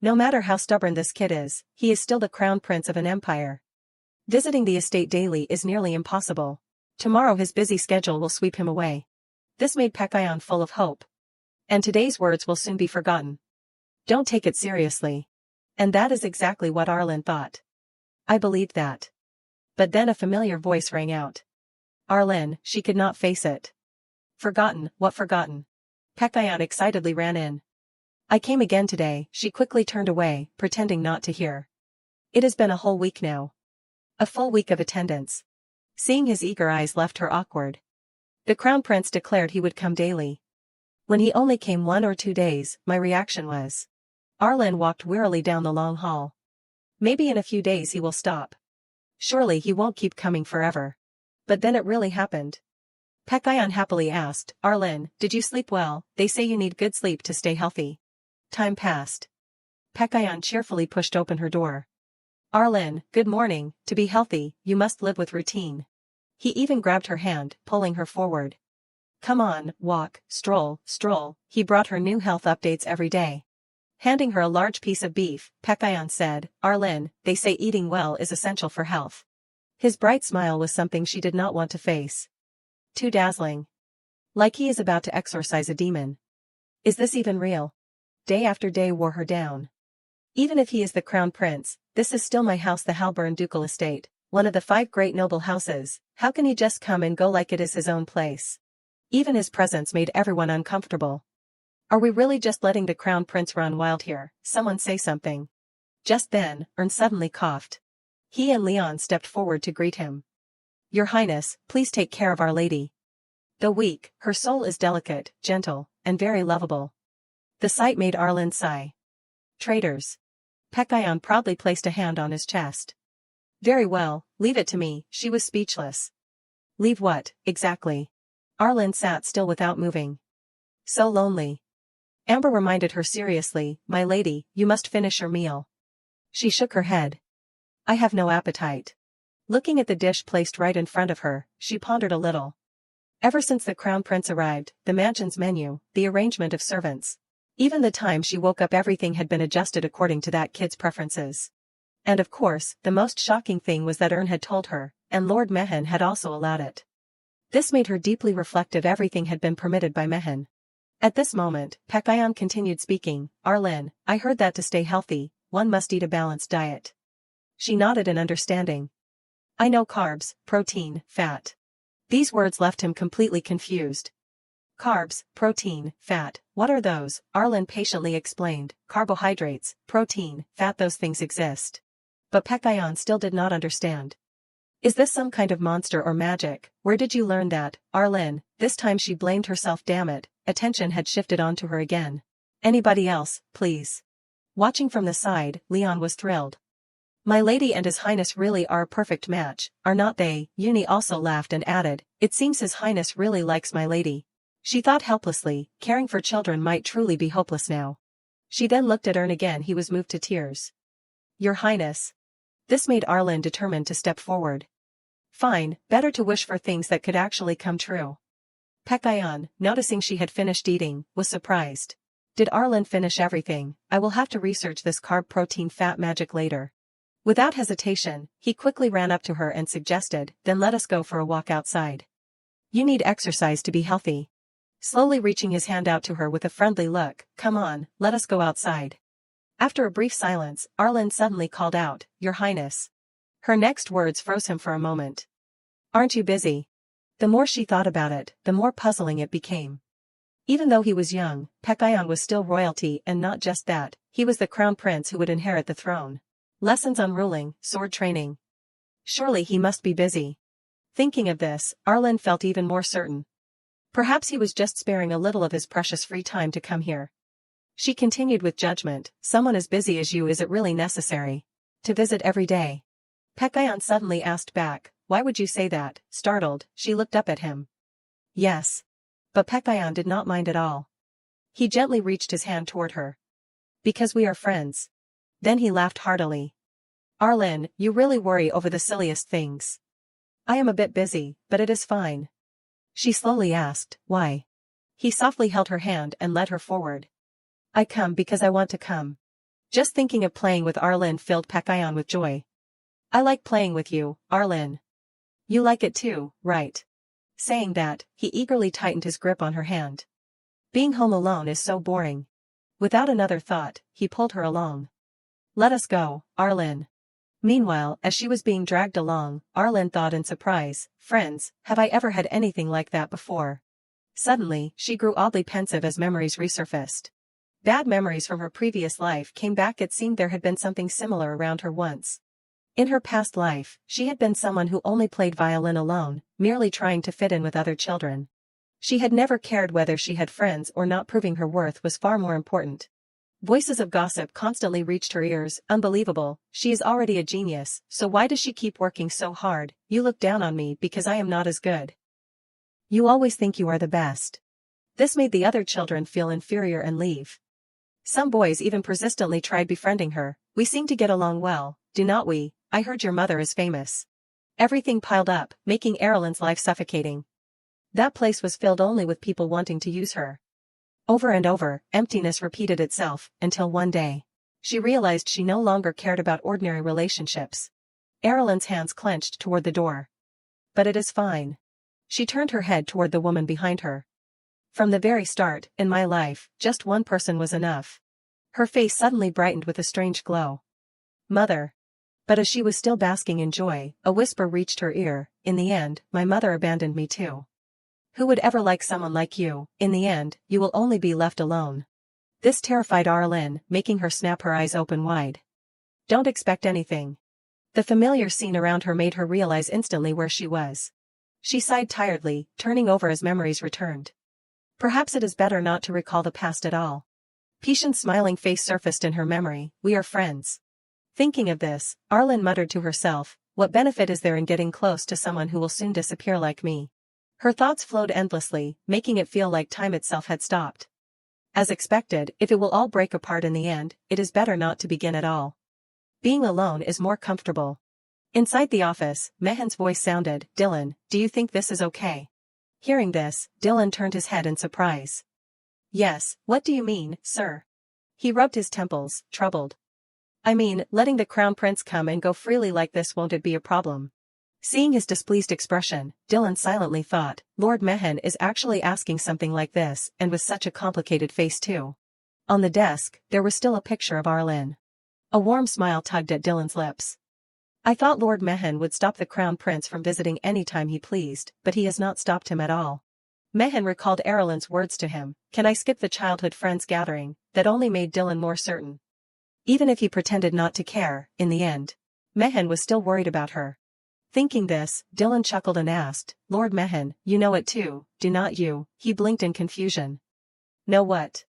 No matter how stubborn this kid is, he is still the crown prince of an empire. Visiting the estate daily is nearly impossible. Tomorrow his busy schedule will sweep him away. This made Pekayon full of hope. And today's words will soon be forgotten. Don't take it seriously. And that is exactly what Arlen thought. I believed that. But then a familiar voice rang out. Arlen, she could not face it. Forgotten, what forgotten? Pekayon excitedly ran in. I came again today, she quickly turned away, pretending not to hear. It has been a whole week now. A full week of attendance. Seeing his eager eyes left her awkward. The crown prince declared he would come daily. When he only came 1 or 2 days, my reaction was. Arlen walked wearily down the long hall. Maybe in a few days he will stop. Surely he won't keep coming forever. But then it really happened. Pekayon happily asked, Arlen, did you sleep well? They say you need good sleep to stay healthy. Time passed. Pekayon cheerfully pushed open her door. Arlen, good morning, to be healthy, you must live with routine. He even grabbed her hand, pulling her forward. Come on, walk, stroll, stroll, he brought her new health updates every day. Handing her a large piece of beef, Pekayon said, Arlen, they say eating well is essential for health. His bright smile was something she did not want to face. Too dazzling. Like he is about to exorcise a demon. Is this even real? Day after day wore her down. Even if he is the crown prince, this is still my house, the Halburn ducal estate, one of the 5 great noble houses. How can he just come and go like it is his own place? Even his presence made everyone uncomfortable. Are we really just letting the crown prince run wild here? Someone say something. Just then, Ern suddenly coughed. He and Leon stepped forward to greet him. Your Highness, please take care of Our Lady. Though weak, her soul is delicate, gentle, and very lovable. The sight made Arlen sigh. Traitors. Pekayon proudly placed a hand on his chest. Very well, leave it to me, she was speechless. Leave what, exactly? Arlen sat still without moving. So lonely. Amber reminded her seriously, my lady, you must finish your meal. She shook her head. I have no appetite. Looking at the dish placed right in front of her, she pondered a little. Ever since the crown prince arrived, the mansion's menu, the arrangement of servants. Even the time she woke up, everything had been adjusted according to that kid's preferences. And of course, the most shocking thing was that Ern had told her, and Lord Mehen had also allowed it. This made her deeply reflective. Everything had been permitted by Mehen. At this moment, Pekayon continued speaking, Arlen, I heard that to stay healthy, one must eat a balanced diet. She nodded in understanding. I know carbs, protein, fat. These words left him completely confused. Carbs, protein, fat, what are those? Arlen patiently explained, carbohydrates, protein, fat, those things exist. But Pekayon still did not understand. Is this some kind of monster or magic? Where did you learn that, Arlen? This time she blamed herself. Damn it, attention had shifted onto her again. Anybody else, please? Watching from the side, Leon was thrilled. My lady and His Highness really are a perfect match, are not they? Uni also laughed and added, it seems His Highness really likes my lady. She thought helplessly, caring for children might truly be hopeless now. She then looked at Ern again. He was moved to tears. Your Highness. This made Arlen determined to step forward. Fine, better to wish for things that could actually come true. Pekayon, noticing she had finished eating, was surprised. Did Arlen finish everything? I will have to research this carb protein fat magic later. Without hesitation, he quickly ran up to her and suggested, then let us go for a walk outside. You need exercise to be healthy. Slowly reaching his hand out to her with a friendly look, come on, let us go outside. After a brief silence, Arlen suddenly called out, Your Highness. Her next words froze him for a moment. Aren't you busy? The more she thought about it, the more puzzling it became. Even though he was young, Pekayon was still royalty, and not just that, he was the crown prince who would inherit the throne. Lessons on ruling, sword training. Surely he must be busy. Thinking of this, Arlen felt even more certain. Perhaps he was just sparing a little of his precious free time to come here. She continued with judgment, someone as busy as you, is it really necessary to visit every day? Pekayon suddenly asked back, why would you say that? Startled, she looked up at him. Yes. But Pekayon did not mind at all. He gently reached his hand toward her. Because we are friends. Then he laughed heartily. Arlen, you really worry over the silliest things. I am a bit busy, but it is fine. She slowly asked, why? He softly held her hand and led her forward. I come because I want to come. Just thinking of playing with Arlen filled Pekayon with joy. I like playing with you, Arlen. You like it too, right? Saying that, he eagerly tightened his grip on her hand. Being home alone is so boring. Without another thought, he pulled her along. Let us go, Arlen. Meanwhile, as she was being dragged along, Arlen thought in surprise, friends, have I ever had anything like that before? Suddenly, she grew oddly pensive as memories resurfaced. Bad memories from her previous life came back. It seemed there had been something similar around her once. In her past life, she had been someone who only played violin alone, merely trying to fit in with other children. She had never cared whether she had friends or not. Proving her worth was far more important. Voices of gossip constantly reached her ears. Unbelievable, she is already a genius, so why does she keep working so hard? You look down on me because I am not as good. You always think you are the best. This made the other children feel inferior and leave. Some boys even persistently tried befriending her. We seem to get along well, do not we? I heard your mother is famous. Everything piled up, making Erlen's life suffocating. That place was filled only with people wanting to use her. Over and over, emptiness repeated itself, until one day. She realized she no longer cared about ordinary relationships. Erlen's hands clenched toward the door. But it is fine. She turned her head toward the woman behind her. From the very start, in my life, just one person was enough. Her face suddenly brightened with a strange glow. Mother. But as she was still basking in joy, a whisper reached her ear, in the end, my mother abandoned me too. Who would ever like someone like you? In the end, you will only be left alone. This terrified Arlen, making her snap her eyes open wide. Don't expect anything. The familiar scene around her made her realize instantly where she was. She sighed tiredly, turning over as memories returned. Perhaps it is better not to recall the past at all. Pishan's smiling face surfaced in her memory. We are friends. Thinking of this, Arlen muttered to herself, what benefit is there in getting close to someone who will soon disappear like me? Her thoughts flowed endlessly, making it feel like time itself had stopped. As expected, if it will all break apart in the end, it is better not to begin at all. Being alone is more comfortable. Inside the office, Mehan's voice sounded, Dylan, do you think this is okay? Hearing this, Dylan turned his head in surprise. Yes, what do you mean, sir? He rubbed his temples, troubled. I mean, letting the crown prince come and go freely like this, won't it be a problem? Seeing his displeased expression, Dylan silently thought, Lord Mehan is actually asking something like this, and with such a complicated face too. On the desk, there was still a picture of Arlen. A warm smile tugged at Dylan's lips. I thought Lord Mehan would stop the crown prince from visiting any time he pleased, but he has not stopped him at all. Mehan recalled Arlen's words to him, can I skip the childhood friends gathering? That only made Dylan more certain. Even if he pretended not to care, in the end, Mehan was still worried about her. Thinking this, Dylan chuckled and asked, Lord Mehan, you know it too, do not you? He blinked in confusion. Know what?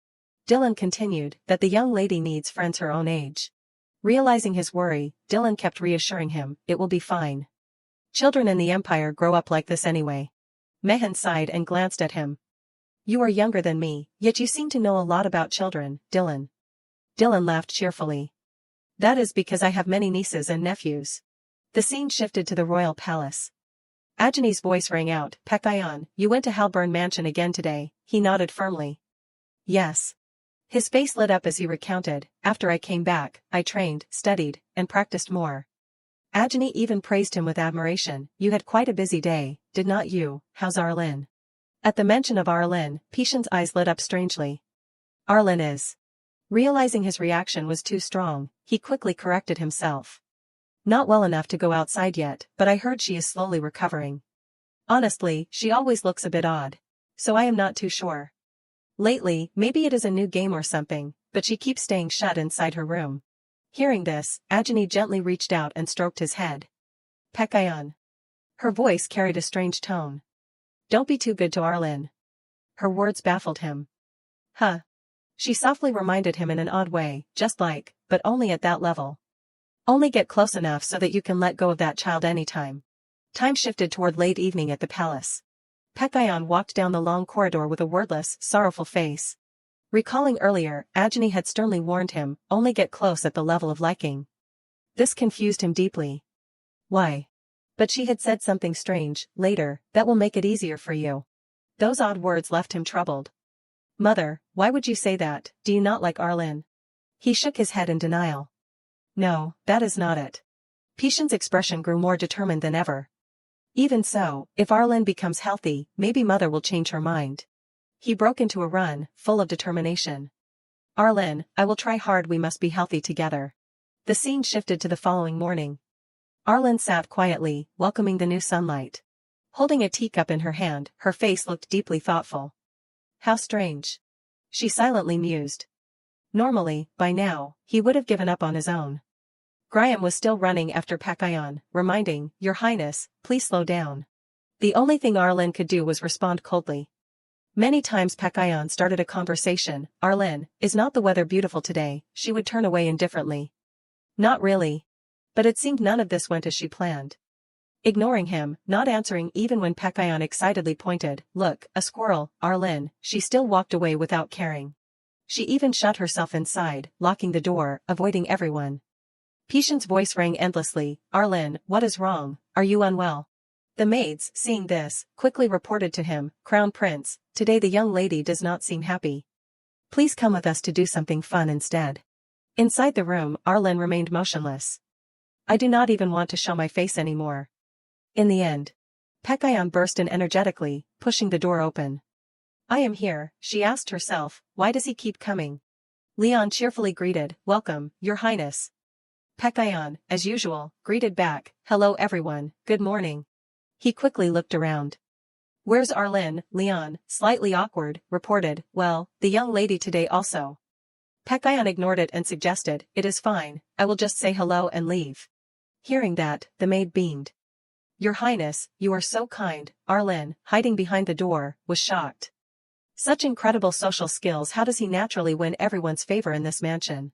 Dylan continued, that the young lady needs friends her own age. Realizing his worry, Dylan kept reassuring him, it will be fine. Children in the Empire grow up like this anyway. Mehan sighed and glanced at him. You are younger than me, yet you seem to know a lot about children, Dylan. Dylan laughed cheerfully. That is because I have many nieces and nephews. The scene shifted to the royal palace. Ajani's voice rang out, Pekayon, you went to Halburn Mansion again today. He nodded firmly. Yes. His face lit up as he recounted, after I came back, I trained, studied, and practiced more. Ajani even praised him with admiration. You had quite a busy day, did not you? How's Arlen? At the mention of Arlen, Pishan's eyes lit up strangely. Arlen is. Realizing his reaction was too strong, he quickly corrected himself. Not well enough to go outside yet, but I heard she is slowly recovering. Honestly, she always looks a bit odd. So I am not too sure. Lately, maybe it is a new game or something, but she keeps staying shut inside her room. Hearing this, Ajani gently reached out and stroked his head. Pekayon. Her voice carried a strange tone. Don't be too good to Arlen. Her words baffled him. Huh. She softly reminded him in an odd way, just like, but only at that level. Only get close enough so that you can let go of that child anytime. Time shifted toward late evening at the palace. Pekayon walked down the long corridor with a wordless, sorrowful face. Recalling earlier, Ajani had sternly warned him, only get close at the level of liking. This confused him deeply. Why? But she had said something strange, later, that will make it easier for you. Those odd words left him troubled. Mother, why would you say that? Do you not like Arlen? He shook his head in denial. No, that is not it. Pishan's expression grew more determined than ever. Even so, if Arlen becomes healthy, maybe mother will change her mind. He broke into a run, full of determination. Arlen, I will try hard, we must be healthy together. The scene shifted to the following morning. Arlen sat quietly, welcoming the new sunlight. Holding a teacup in her hand, her face looked deeply thoughtful. How strange. She silently mused. Normally, by now, he would have given up on his own. Graham was still running after Pekayon, reminding, Your Highness, please slow down. The only thing Arlen could do was respond coldly. Many times Pekayon started a conversation, Arlen, is not the weather beautiful today? She would turn away indifferently. Not really. But it seemed none of this went as she planned. Ignoring him, not answering even when Pekayon excitedly pointed, Look, a squirrel, Arlen, she still walked away without caring. She even shut herself inside, locking the door, avoiding everyone. Pishan's voice rang endlessly, Arlen, what is wrong? Are you unwell? The maids, seeing this, quickly reported to him, Crown Prince, today the young lady does not seem happy. Please come with us to do something fun instead. Inside the room, Arlen remained motionless. I do not even want to show my face anymore. In the end, Pekayon burst in energetically, pushing the door open. I am here, she asked herself, why does he keep coming? Leon cheerfully greeted, Welcome, Your Highness. Pekayon, as usual, greeted back, Hello everyone, good morning. He quickly looked around. Where's Arlen? Leon, slightly awkward, reported, Well, the young lady today also. Pekayon ignored it and suggested, It is fine, I will just say hello and leave. Hearing that, the maid beamed. Your Highness, you are so kind. Arlen, hiding behind the door, was shocked. Such incredible social skills, how does he naturally win everyone's favor in this mansion?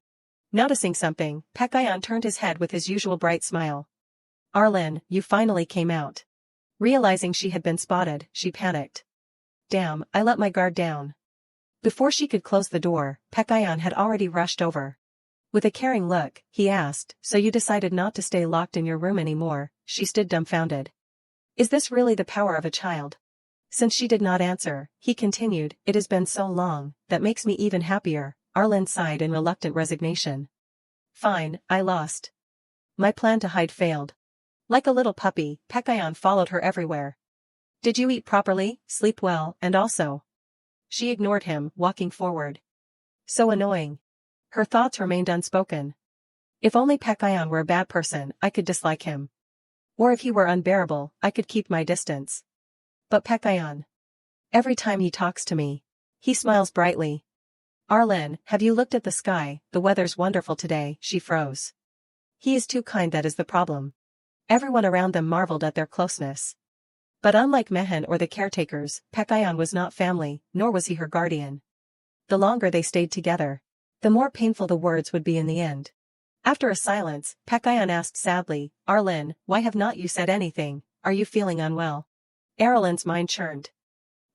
Noticing something, Pekayon turned his head with his usual bright smile. Arlen, you finally came out. Realizing she had been spotted, she panicked. Damn, I let my guard down. Before she could close the door, Pekayon had already rushed over. With a caring look, he asked, so you decided not to stay locked in your room anymore? She stood dumbfounded. Is this really the power of a child? Since she did not answer, he continued, it has been so long, that makes me even happier. Arlen sighed in reluctant resignation. Fine, I lost. My plan to hide failed. Like a little puppy, Pekayon followed her everywhere. Did you eat properly, sleep well, and also? She ignored him, walking forward. So annoying. Her thoughts remained unspoken. If only Pekayon were a bad person, I could dislike him. Or if he were unbearable, I could keep my distance. But Pekayon. Every time he talks to me, he smiles brightly. Arlen, have you looked at the sky? The weather's wonderful today. She froze. He is too kind, that is the problem. Everyone around them marveled at their closeness. But unlike Mehen or the caretakers, Pekayon was not family, nor was he her guardian. The longer they stayed together, the more painful the words would be in the end. After a silence, Pekayon asked sadly, Arlen, why have not you said anything? Are you feeling unwell? Arlen's mind churned.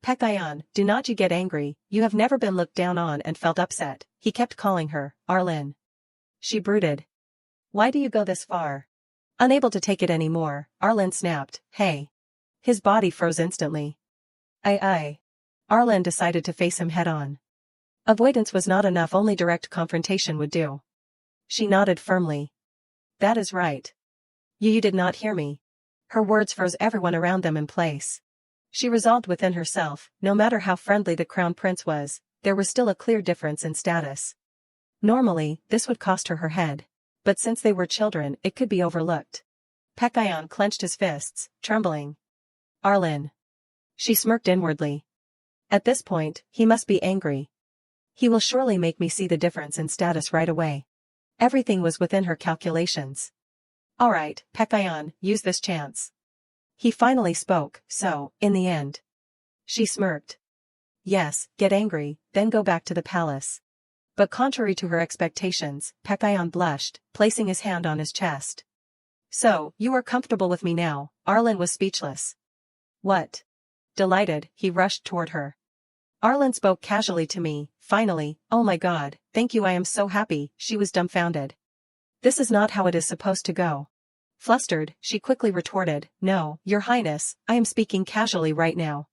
Pekayon, do not you get angry, you have never been looked down on and felt upset. He kept calling her, Arlen. She brooded. Why do you go this far? Unable to take it anymore, Arlen snapped, hey. His body froze instantly. Aye. Arlen decided to face him head-on. Avoidance was not enough, only direct confrontation would do. She nodded firmly. That is right. You did not hear me. Her words froze everyone around them in place. She resolved within herself, no matter how friendly the crown prince was, there was still a clear difference in status. Normally, this would cost her her head. But since they were children, it could be overlooked. Pekayon clenched his fists, trembling. Arlen. She smirked inwardly. At this point, he must be angry. He will surely make me see the difference in status right away. Everything was within her calculations. All right, Pekayon, use this chance. He finally spoke, so, in the end. She smirked. Yes, get angry, then go back to the palace. But contrary to her expectations, Pekayon blushed, placing his hand on his chest. So, you are comfortable with me now? Arlen was speechless. What? Delighted, he rushed toward her. Arlen spoke casually to me, finally, oh my god, thank you, I am so happy. She was dumbfounded. This is not how it is supposed to go. Flustered, she quickly retorted, no, your highness, I am speaking casually right now.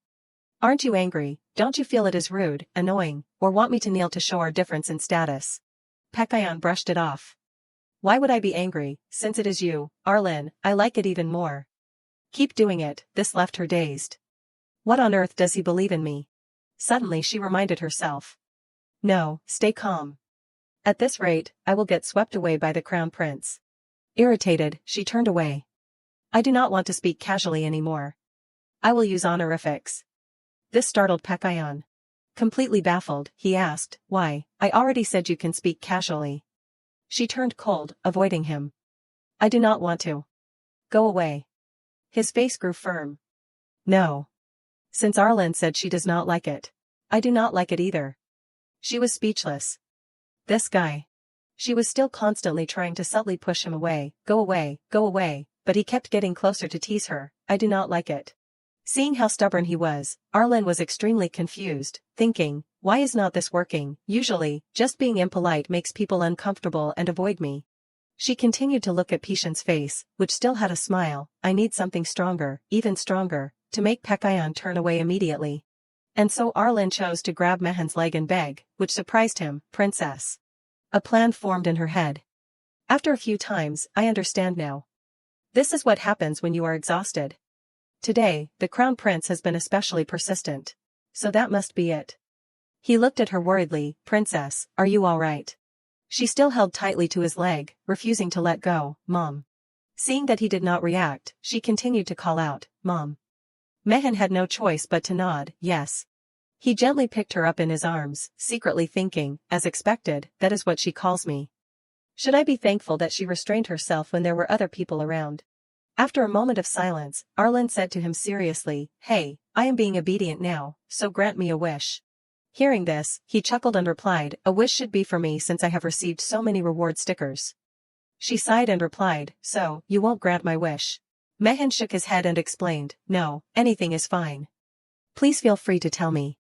Aren't you angry? Don't you feel it is rude, annoying, or want me to kneel to show our difference in status? Pekayon brushed it off. Why would I be angry, since it is you, Arlen? I like it even more. Keep doing it. This left her dazed. What on earth does he believe in me? Suddenly she reminded herself. No, stay calm. At this rate, I will get swept away by the crown prince. Irritated, she turned away. I do not want to speak casually anymore. I will use honorifics. This startled Pekayon. Completely baffled, he asked, why? I already said you can speak casually. She turned cold, avoiding him. I do not want to. Go away. His face grew firm. No. Since Arlen said she does not like it, I do not like it either. She was speechless. This guy. She was still constantly trying to subtly push him away, go away, but he kept getting closer to tease her, I do not like it. Seeing how stubborn he was, Arlen was extremely confused, thinking, why is not this working? Usually, just being impolite makes people uncomfortable and avoid me. She continued to look at Pishan's face, which still had a smile. I need something stronger, even stronger, to make Pekayon turn away immediately. And so Arlen chose to grab Mehen's leg and beg, which surprised him, Princess. A plan formed in her head. After a few times, I understand now. This is what happens when you are exhausted. Today, the crown prince has been especially persistent. So that must be it. He looked at her worriedly, Princess, are you all right? She still held tightly to his leg, refusing to let go, Mom. Seeing that he did not react, she continued to call out, Mom. Mehen had no choice but to nod, yes. He gently picked her up in his arms, secretly thinking, as expected, that is what she calls me. Should I be thankful that she restrained herself when there were other people around? After a moment of silence, Arlen said to him seriously, "Hey, I am being obedient now, so grant me a wish." Hearing this, he chuckled and replied, "A wish should be for me since I have received so many reward stickers." She sighed and replied, "So, you won't grant my wish?" Mehan shook his head and explained, "No, anything is fine. Please feel free to tell me."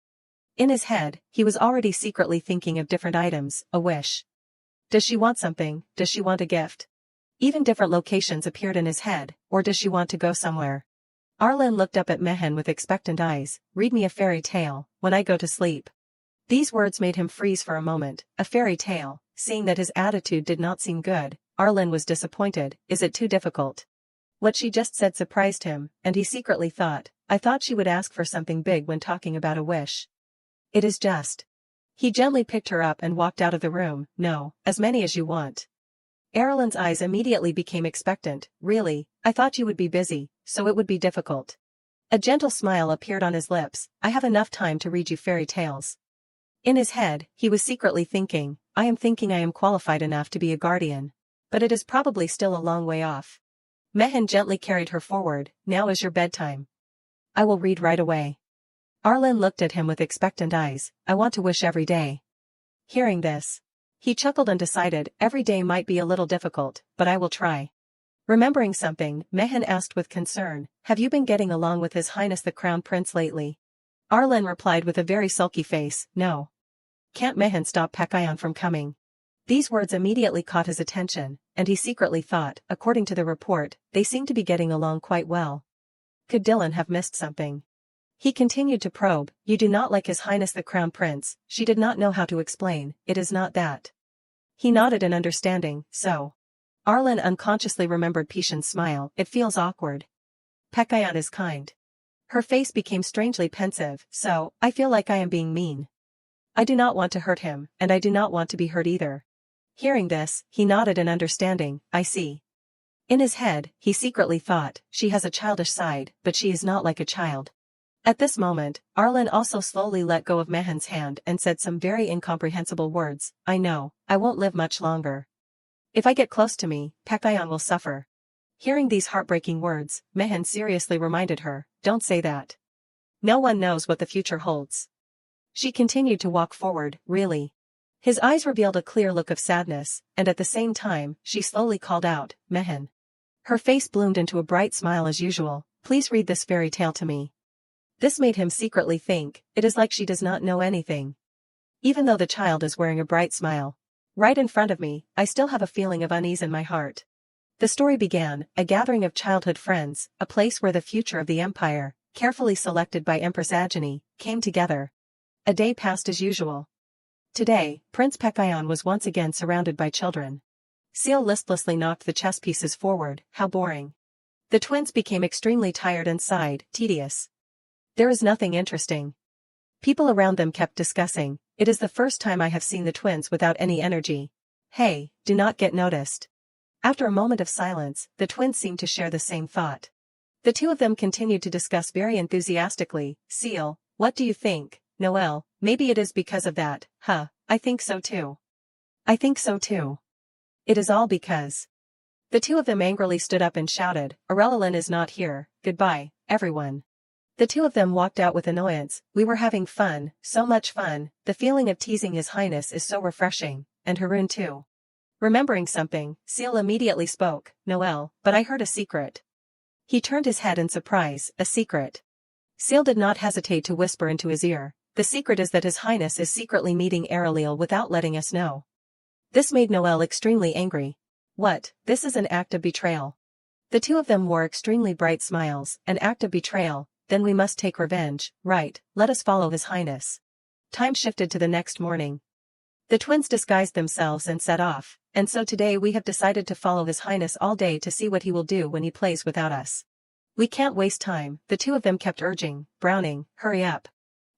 In his head, he was already secretly thinking of different items, a wish. Does she want something? Does she want a gift? Even different locations appeared in his head, or does she want to go somewhere? Arlen looked up at Mehan with expectant eyes. "Read me a fairy tale, when I go to sleep." These words made him freeze for a moment. A fairy tale. Seeing that his attitude did not seem good, Arlen was disappointed. Is it too difficult? What she just said surprised him, and he secretly thought, I thought she would ask for something big when talking about a wish. It is just. He gently picked her up and walked out of the room. "No, as many as you want." Arlen's eyes immediately became expectant. "Really, I thought you would be busy, so it would be difficult." A gentle smile appeared on his lips. "I have enough time to read you fairy tales." In his head, he was secretly thinking, I am qualified enough to be a guardian. But it is probably still a long way off. Mehan gently carried her forward. "Now is your bedtime." "I will read right away." Arlen looked at him with expectant eyes. "I want to wish every day." Hearing this, he chuckled and decided, every day might be a little difficult, but I will try. Remembering something, Mehan asked with concern, "Have you been getting along with His Highness the Crown Prince lately?" Arlen replied with a very sulky face, "No." Can't Mehan stop Pekayon from coming? These words immediately caught his attention, and he secretly thought, according to the report, they seem to be getting along quite well. Could Dylan have missed something? He continued to probe. "You do not like His Highness the Crown Prince." She did not know how to explain. "It is not that." He nodded in understanding. "So." Arlen unconsciously remembered Pishan's smile. "It feels awkward." "Pekayon is kind." Her face became strangely pensive. "So, I feel like I am being mean. I do not want to hurt him, and I do not want to be hurt either." Hearing this, he nodded in understanding. "I see." In his head, he secretly thought, she has a childish side, but she is not like a child. At this moment, Arlen also slowly let go of Mehan's hand and said some very incomprehensible words. "I know, I won't live much longer. If I get close to me, Pekayon will suffer." Hearing these heartbreaking words, Mehan seriously reminded her, "Don't say that. No one knows what the future holds." She continued to walk forward. "Really?" His eyes revealed a clear look of sadness, and at the same time, she slowly called out, "Mehan." Her face bloomed into a bright smile as usual. "Please read this fairy tale to me." This made him secretly think, it is like she does not know anything. Even though the child is wearing a bright smile right in front of me, I still have a feeling of unease in my heart. The story began, a gathering of childhood friends, a place where the future of the empire, carefully selected by Empress Agony, came together. A day passed as usual. Today, Prince Pekayon was once again surrounded by children. Seal listlessly knocked the chess pieces forward. "How boring." The twins became extremely tired and sighed, "Tedious. There is nothing interesting." People around them kept discussing, "It is the first time I have seen the twins without any energy. Hey, do not get noticed." After a moment of silence, the twins seemed to share the same thought. The two of them continued to discuss very enthusiastically. "Seal, what do you think?" "Noel, maybe it is because of that." I think so too." "I think so too." "It is all because." The two of them angrily stood up and shouted, "Aurelin is not here. Goodbye, everyone." The two of them walked out with annoyance. "We were having fun, so much fun. The feeling of teasing His Highness is so refreshing, and Haroon too." Remembering something, Seal immediately spoke, "Noel, but I heard a secret." He turned his head in surprise. "A secret?" Seal did not hesitate to whisper into his ear, "The secret is that His Highness is secretly meeting Aurelil without letting us know." This made Noel extremely angry. "What? This is an act of betrayal." The two of them wore extremely bright smiles. "An act of betrayal? Then we must take revenge, right? Let us follow His Highness." Time shifted to the next morning. The twins disguised themselves and set off, and so today we have decided to follow His Highness all day to see what he will do when he plays without us. "We can't waste time," the two of them kept urging. "Browning, hurry up."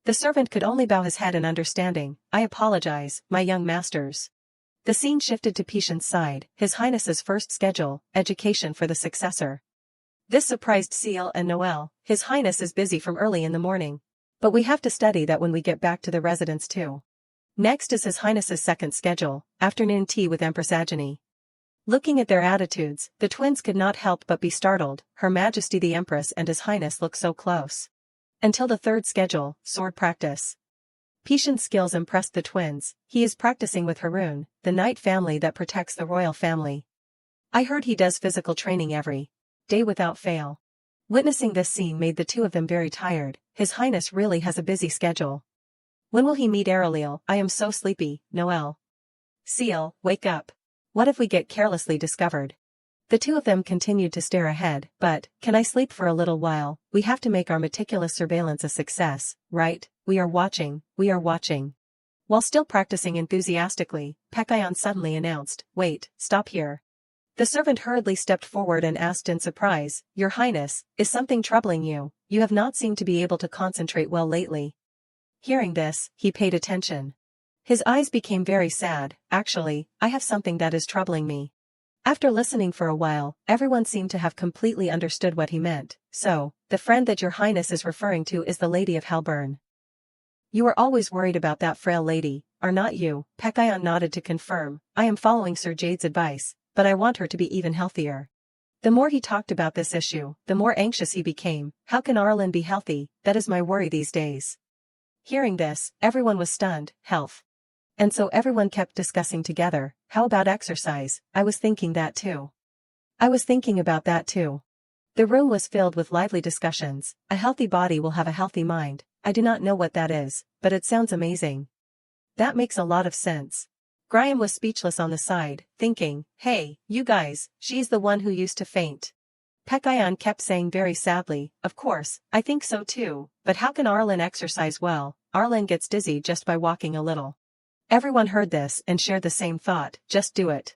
The servant could only bow his head in understanding. "I apologize, my young masters." The scene shifted to Pishan's side, His Highness's first schedule, education for the successor. This surprised Seal and Noel. "His Highness is busy from early in the morning. But we have to study that when we get back to the residence too." Next is His Highness's second schedule, afternoon tea with Empress Agony. Looking at their attitudes, the twins could not help but be startled. Her Majesty the Empress and His Highness look so close. Until the third schedule, sword practice. Pishan's skills impressed the twins. He is practicing with Haroon, the knight family that protects the royal family. I heard he does physical training every day without fail. Witnessing this scene made the two of them very tired. His Highness really has a busy schedule. When will he meet Aureliel? I am so sleepy. Noel. Seal, wake up. What if we get carelessly discovered? The two of them continued to stare ahead. But, can I sleep for a little while? We have to make our meticulous surveillance a success, right? We are watching. While still practicing enthusiastically, Pekayon suddenly announced, "Wait, stop here." The servant hurriedly stepped forward and asked in surprise, "Your Highness, is something troubling you? You have not seemed to be able to concentrate well lately." Hearing this, he paid attention. His eyes became very sad. "Actually, I have something that is troubling me." After listening for a while, everyone seemed to have completely understood what he meant. "So, the friend that your Highness is referring to is the Lady of Hellburn. You are always worried about that frail lady, are not you?" Pekayon nodded to confirm. "I am following Sir Jade's advice, but I want her to be even healthier." The more he talked about this issue, the more anxious he became. How can Arlen be healthy? That is my worry these days. Hearing this, everyone was stunned. Health. And so everyone kept discussing together. How about exercise? I was thinking that too. I was thinking about that too. The room was filled with lively discussions. A healthy body will have a healthy mind. I do not know what that is, but it sounds amazing. That makes a lot of sense. Graham was speechless on the side, thinking, "Hey, you guys, she's the one who used to faint." Pekayon kept saying very sadly, "Of course, I think so too, but how can Arlen exercise well? Arlen gets dizzy just by walking a little." Everyone heard this and shared the same thought, just do it.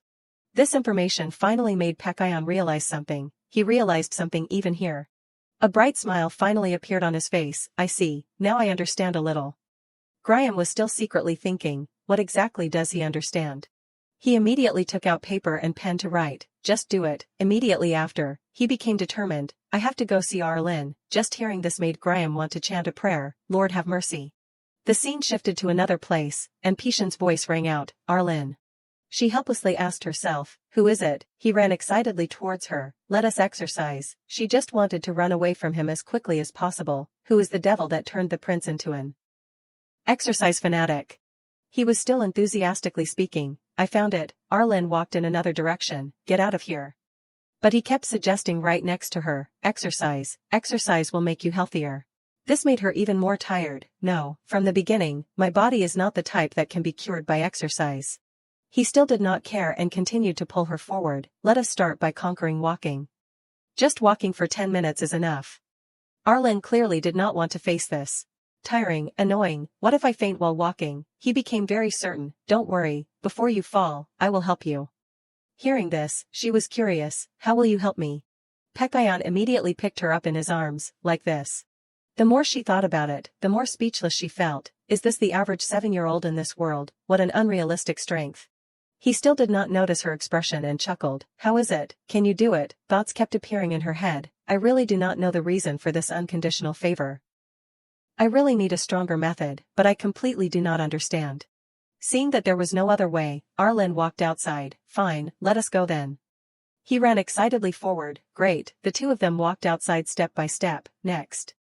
This information finally made Pekayon realize something. He realized something even here. A bright smile finally appeared on his face. "I see, now I understand a little." Graham was still secretly thinking, what exactly does he understand? He immediately took out paper and pen to write, "Just do it." Immediately after, he became determined, "I have to go see Arlen." Just hearing this made Graham want to chant a prayer, "Lord have mercy." The scene shifted to another place, and Pishan's voice rang out, "Arlen." She helplessly asked herself, "Who is it?" He ran excitedly towards her. "Let us exercise." She just wanted to run away from him as quickly as possible. Who is the devil that turned the prince into an exercise fanatic? He was still enthusiastically speaking. "I found it." Arlen walked in another direction. "Get out of here." But he kept suggesting right next to her, "Exercise. Exercise will make you healthier." This made her even more tired. "No, from the beginning, my body is not the type that can be cured by exercise." He still did not care and continued to pull her forward. "Let us start by conquering walking. Just walking for 10 minutes is enough." Arlen clearly did not want to face this. Tiring, annoying, what if I faint while walking? He became very certain. "Don't worry, before you fall, I will help you." Hearing this, she was curious. "How will you help me?" Pekayon immediately picked her up in his arms, like this. The more she thought about it, the more speechless she felt. Is this the average 7-year-old in this world? What an unrealistic strength. He still did not notice her expression and chuckled. "How is it? Can you do it?" Thoughts kept appearing in her head. "I really do not know the reason for this unconditional favor. I really need a stronger method, but I completely do not understand." Seeing that there was no other way, Arlen walked outside. "Fine, let us go then." He ran excitedly forward. "Great." The two of them walked outside step by step. Next.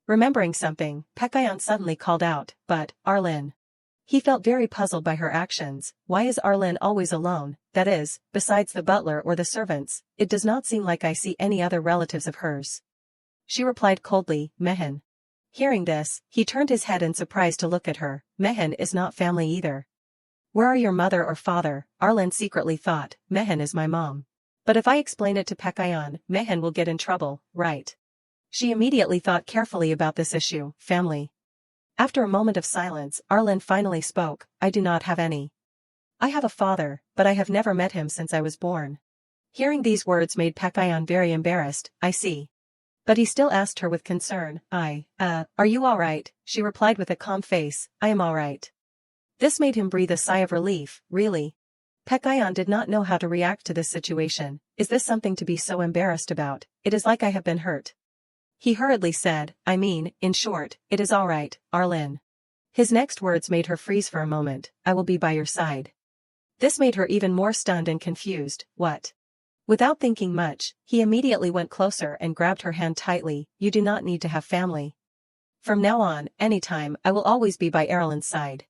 Remembering something, Pekayon suddenly called out, "But, Arlen." He felt very puzzled by her actions. Why is Arlen always alone? That is, besides the butler or the servants, it does not seem like I see any other relatives of hers. She replied coldly, "Mehen." Hearing this, he turned his head in surprise to look at her. "Mehen is not family either." "Where are your mother or father?" Arlen secretly thought. "Mehen is my mom. But if I explain it to Pekayon, Mehen will get in trouble, right?" She immediately thought carefully about this issue. Family. After a moment of silence, Arlen finally spoke. "I do not have any. I have a father, but I have never met him since I was born." Hearing these words made Pekayon very embarrassed. "I see." But he still asked her with concern, Are you all right?" She replied with a calm face, "I am all right." This made him breathe a sigh of relief. Really? Pekayon did not know how to react to this situation. Is this something to be so embarrassed about? It is like I have been hurt. He hurriedly said, in short, it is all right, Arlen. His next words made her freeze for a moment. "I will be by your side." This made her even more stunned and confused. What? Without thinking much, he immediately went closer and grabbed her hand tightly. "You do not need to have family. From now on, anytime, I will always be by Erlen's side."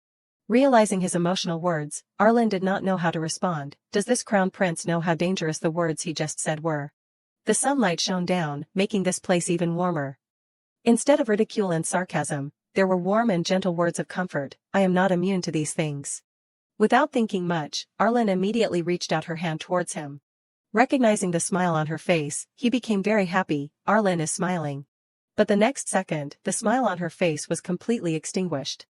Realizing his emotional words, Arlen did not know how to respond. Does this crown prince know how dangerous the words he just said were? The sunlight shone down, making this place even warmer. Instead of ridicule and sarcasm, there were warm and gentle words of comfort. "I am not immune to these things." Without thinking much, Arlen immediately reached out her hand towards him. Recognizing the smile on her face, he became very happy. Arlen is smiling. But the next second, the smile on her face was completely extinguished.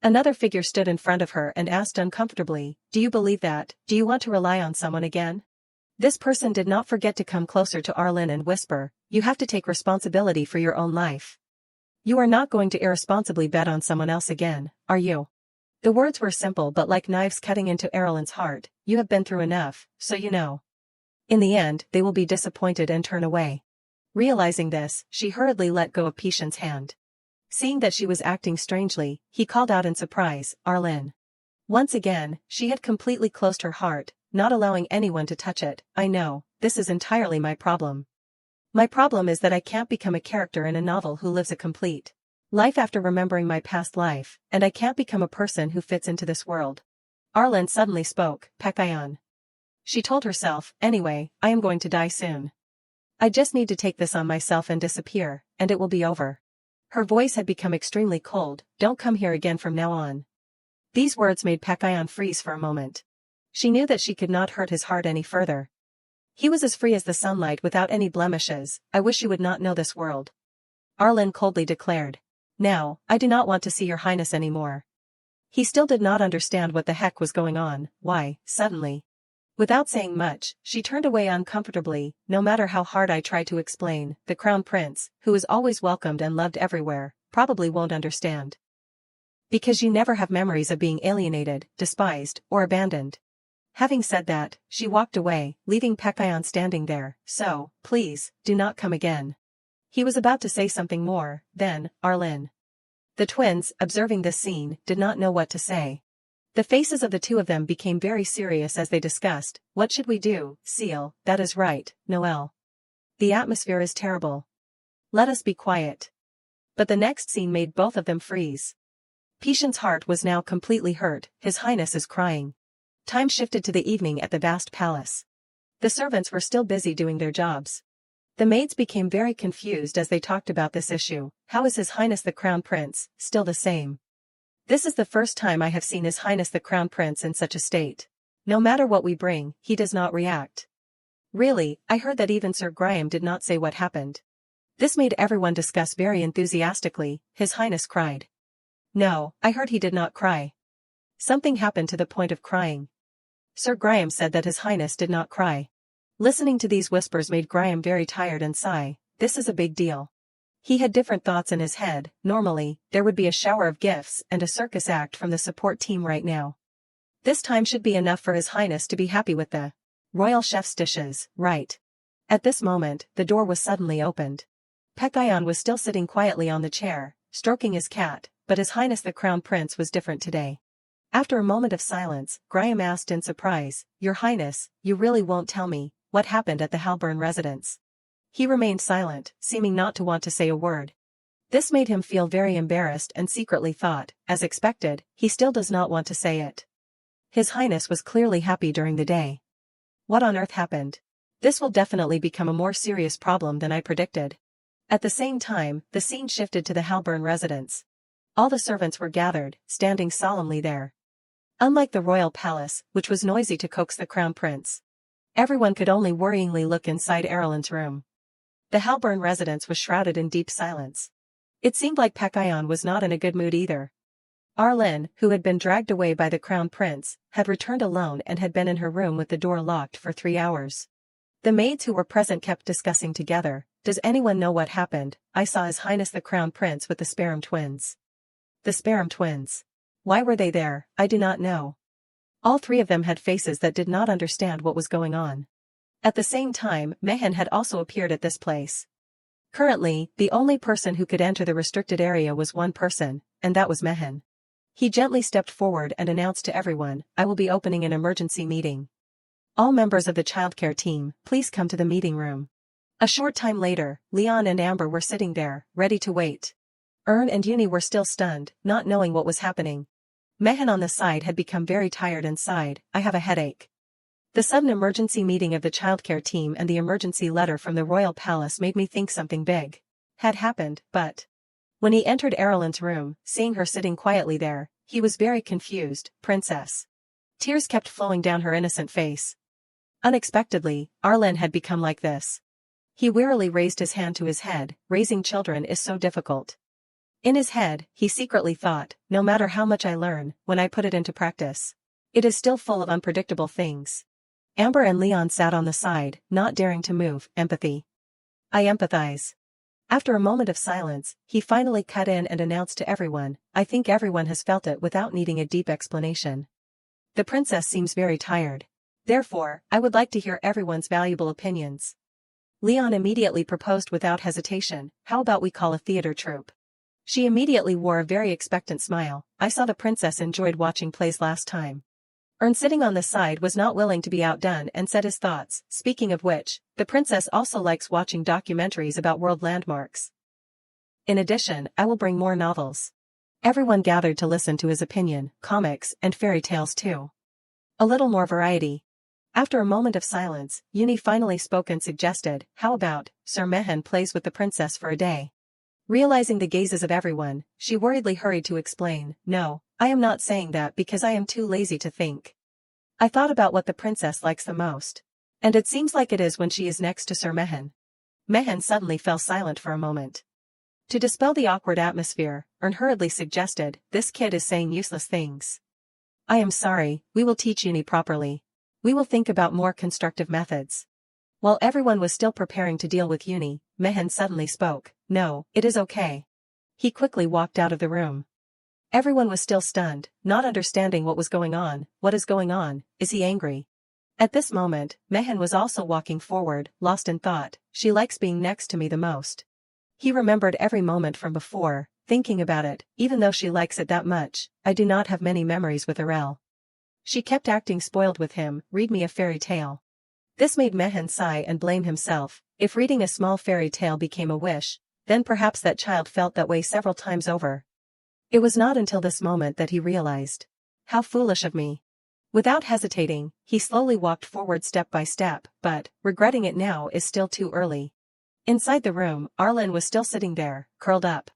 Another figure stood in front of her and asked uncomfortably, "Do you believe that? Do you want to rely on someone again?" This person did not forget to come closer to Arlen and whisper, "You have to take responsibility for your own life. You are not going to irresponsibly bet on someone else again, are you?" The words were simple but like knives cutting into Erlen's heart. "You have been through enough, so you know. In the end, they will be disappointed and turn away." Realizing this, she hurriedly let go of Pishan's hand. Seeing that she was acting strangely, he called out in surprise, "Arlen." Once again, she had completely closed her heart, not allowing anyone to touch it. "I know, this is entirely my problem. My problem is that I can't become a character in a novel who lives a complete life after remembering my past life, and I can't become a person who fits into this world." Arlen suddenly spoke, "Pekayon." She told herself, "Anyway, I am going to die soon. I just need to take this on myself and disappear, and it will be over." Her voice had become extremely cold. "Don't come here again from now on." These words made Pekayon freeze for a moment. She knew that she could not hurt his heart any further. He was as free as the sunlight without any blemishes. "I wish you would not know this world," Arlen coldly declared. "Now, I do not want to see your highness anymore." He still did not understand what the heck was going on. Why, suddenly? Without saying much, she turned away uncomfortably. "No matter how hard I try to explain, the crown prince, who is always welcomed and loved everywhere, probably won't understand. Because you never have memories of being alienated, despised, or abandoned." Having said that, she walked away, leaving Pekayon standing there. "So, please, do not come again." He was about to say something more, then, Arlen. The twins, observing this scene, did not know what to say. The faces of the two of them became very serious as they discussed, "What should we do, Seal?" "That is right, Noel. The atmosphere is terrible. Let us be quiet." But the next scene made both of them freeze. Pishan's heart was now completely hurt. "His Highness is crying." Time shifted to the evening at the vast palace. The servants were still busy doing their jobs. The maids became very confused as they talked about this issue. "How is His Highness the Crown Prince, still the same? This is the first time I have seen His Highness the Crown Prince in such a state. No matter what we bring, he does not react. Really, I heard that even Sir Graham did not say what happened." This made everyone discuss very enthusiastically. "His Highness cried." "No, I heard he did not cry. Something happened to the point of crying." Sir Graham said that His Highness did not cry. Listening to these whispers made Graham very tired and sigh. This is a big deal. He had different thoughts in his head. Normally, there would be a shower of gifts and a circus act from the support team right now. This time should be enough for His Highness to be happy with the royal chef's dishes, right? At this moment, the door was suddenly opened. Pekayon was still sitting quietly on the chair, stroking his cat, but His Highness the Crown Prince was different today. After a moment of silence, Graham asked in surprise, "Your Highness, you really won't tell me what happened at the Halburn residence?" He remained silent, seeming not to want to say a word. This made him feel very embarrassed and secretly thought, as expected, he still does not want to say it. His Highness was clearly happy during the day. What on earth happened? This will definitely become a more serious problem than I predicted. At the same time, the scene shifted to the Halburn residence. All the servants were gathered, standing solemnly there. Unlike the royal palace, which was noisy to coax the crown prince, everyone could only worryingly look inside Erlen's room. The Halburn residence was shrouded in deep silence. It seemed like Pekayon was not in a good mood either. Arlen, who had been dragged away by the crown prince, had returned alone and had been in her room with the door locked for 3 hours. The maids who were present kept discussing together. "Does anyone know what happened? I saw His Highness the Crown Prince with the Sparham twins." The Sparham twins. Why were they there? I do not know. All three of them had faces that did not understand what was going on. At the same time, Mehen had also appeared at this place. Currently, the only person who could enter the restricted area was one person, and that was Mehen. He gently stepped forward and announced to everyone, "I will be opening an emergency meeting. All members of the childcare team, please come to the meeting room." A short time later, Leon and Amber were sitting there, ready to wait. Ern and Uni were still stunned, not knowing what was happening. Mehan on the side had become very tired and sighed, "I have a headache." The sudden emergency meeting of the childcare team and the emergency letter from the royal palace made me think something big had happened, but when he entered Erlen's room, seeing her sitting quietly there, he was very confused. "Princess." Tears kept flowing down her innocent face. Unexpectedly, Arlen had become like this. He wearily raised his hand to his head. Raising children is so difficult. In his head, he secretly thought, no matter how much I learn, when I put it into practice, it is still full of unpredictable things. Amber and Leon sat on the side, not daring to move. "Empathy. I empathize." After a moment of silence, he finally cut in and announced to everyone, "I think everyone has felt it without needing a deep explanation. The princess seems very tired. Therefore, I would like to hear everyone's valuable opinions." Leon immediately proposed without hesitation, "How about we call a theater troupe?" She immediately wore a very expectant smile. "I saw the princess enjoyed watching plays last time." Ern, sitting on the side, was not willing to be outdone and said his thoughts. "Speaking of which, the princess also likes watching documentaries about world landmarks. In addition, I will bring more novels." Everyone gathered to listen to his opinion, comics, and fairy tales too. A little more variety. After a moment of silence, Uni finally spoke and suggested, "How about, Sir Mehan plays with the princess for a day?" Realizing the gazes of everyone, she worriedly hurried to explain, "No, I am not saying that because I am too lazy to think. I thought about what the princess likes the most. And it seems like it is when she is next to Sir Mehan." Mehan suddenly fell silent for a moment. To dispel the awkward atmosphere, Ern hurriedly suggested, "This kid is saying useless things. I am sorry, we will teach Uni properly. We will think about more constructive methods." While everyone was still preparing to deal with Uni, Mehan suddenly spoke, "No, it is okay." He quickly walked out of the room. Everyone was still stunned, not understanding what was going on. "What is going on? Is he angry?" At this moment, Mehan was also walking forward, lost in thought. "She likes being next to me the most." He remembered every moment from before, thinking about it, even though she likes it that much. "I do not have many memories with Arel. She kept acting spoiled with him. Read me a fairy tale." This made Mehan sigh and blame himself. If reading a small fairy tale became a wish, then perhaps that child felt that way several times over. It was not until this moment that he realized. How foolish of me. Without hesitating, he slowly walked forward step by step, but, regretting it now, is still too early. Inside the room, Arlen was still sitting there, curled up.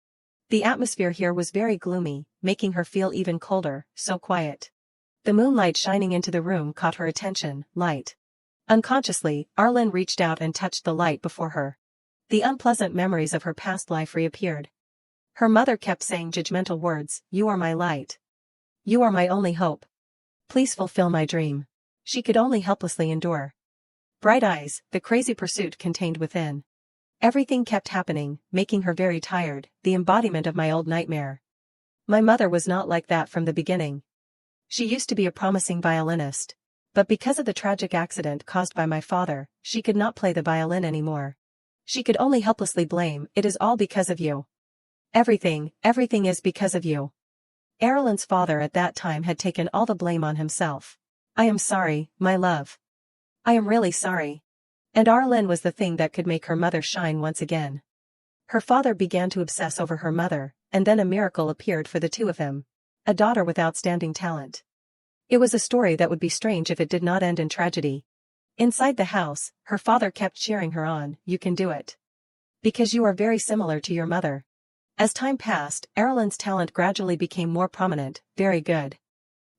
The atmosphere here was very gloomy, making her feel even colder, so quiet. The moonlight shining into the room caught her attention. Light. Unconsciously, Arlen reached out and touched the light before her. The unpleasant memories of her past life reappeared. Her mother kept saying judgmental words, "You are my light. You are my only hope. Please fulfill my dream." She could only helplessly endure. Bright eyes, the crazy pursuit contained within. Everything kept happening, making her very tired, the embodiment of my old nightmare. My mother was not like that from the beginning. She used to be a promising violinist. But because of the tragic accident caused by my father, she could not play the violin anymore. She could only helplessly blame, "It is all because of you. Everything is because of you." Erlen's father at that time had taken all the blame on himself. "I am sorry, my love. I am really sorry." And Arlen was the thing that could make her mother shine once again. Her father began to obsess over her mother, and then a miracle appeared for the two of them. A daughter with outstanding talent. It was a story that would be strange if it did not end in tragedy. Inside the house, her father kept cheering her on, "You can do it. Because you are very similar to your mother." As time passed, Erlen's talent gradually became more prominent. "Very good.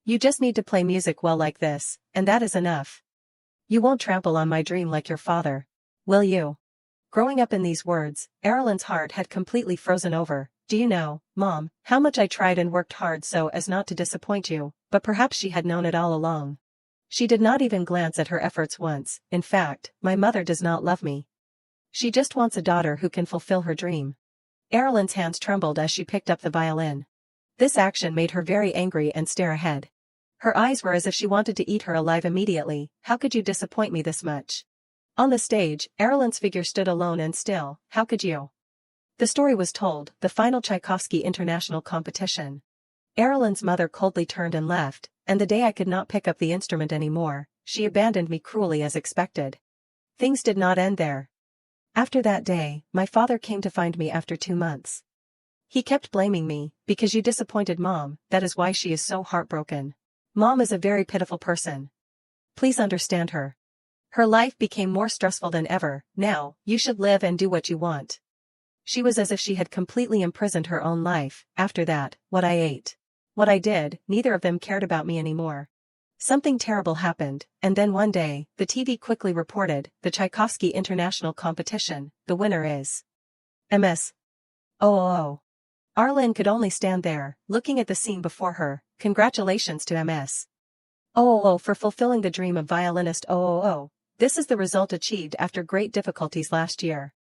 You just need to play music well like this, and that is enough. You won't trample on my dream like your father, will you?" Growing up in these words, Erlen's heart had completely frozen over. "Do you know, Mom, how much I tried and worked hard so as not to disappoint you?" But perhaps she had known it all along. She did not even glance at her efforts once. "In fact, my mother does not love me. She just wants a daughter who can fulfill her dream." Erlen's hands trembled as she picked up the violin. This action made her very angry and stare ahead. Her eyes were as if she wanted to eat her alive immediately. "How could you disappoint me this much?" On the stage, Erlen's figure stood alone and still. "How could you?" The story was told, the final Tchaikovsky International Competition. Erlen's mother coldly turned and left, and the day I could not pick up the instrument anymore, she abandoned me cruelly as expected. Things did not end there. After that day, my father came to find me after 2 months. He kept blaming me, because you disappointed Mom, that is why she is so heartbroken. Mom is a very pitiful person. Please understand her. Her life became more stressful than ever. Now, you should live and do what you want. She was as if she had completely imprisoned her own life. After that, what I ate, what I did, neither of them cared about me anymore. Something terrible happened, and then one day, the TV quickly reported, the Tchaikovsky International Competition, the winner is MS. Oh. Arlen could only stand there, looking at the scene before her. Congratulations to MS. Oh, for fulfilling the dream of violinist. Oh. This is the result achieved after great difficulties last year.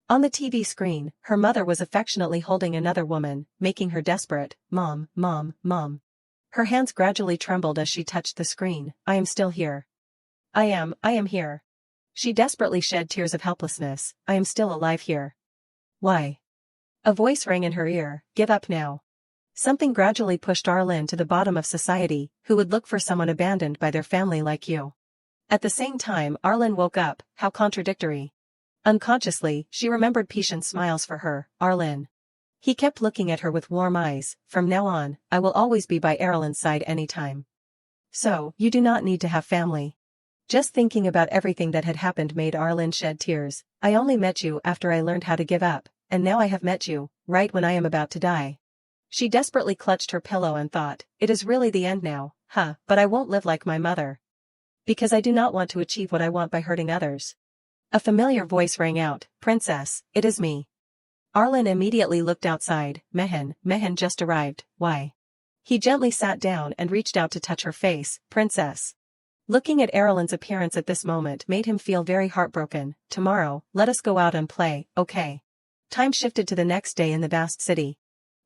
On the TV screen, her mother was affectionately holding another woman, making her desperate. Mom. Her hands gradually trembled as she touched the screen. I am still here. I am here. She desperately shed tears of helplessness. I am still alive here. Why? A voice rang in her ear. Give up now. Something gradually pushed Arlen to the bottom of society. Who would look for someone abandoned by their family like you? At the same time, Arlen woke up. How contradictory. Unconsciously, she remembered Pishan's smiles for her. Arlen. He kept looking at her with warm eyes. From now on, I will always be by Erlen's side anytime. So, you do not need to have family. Just thinking about everything that had happened made Arlen shed tears. I only met you after I learned how to give up, and now I have met you, right when I am about to die. She desperately clutched her pillow and thought, it is really the end now, but I won't live like my mother. Because I do not want to achieve what I want by hurting others. A familiar voice rang out, Princess, it is me. Arlen immediately looked outside. Mehen just arrived. Why? He gently sat down and reached out to touch her face. Princess. Looking at Erlen's appearance at this moment made him feel very heartbroken. Tomorrow, let us go out and play, okay? Time shifted to the next day in the vast city.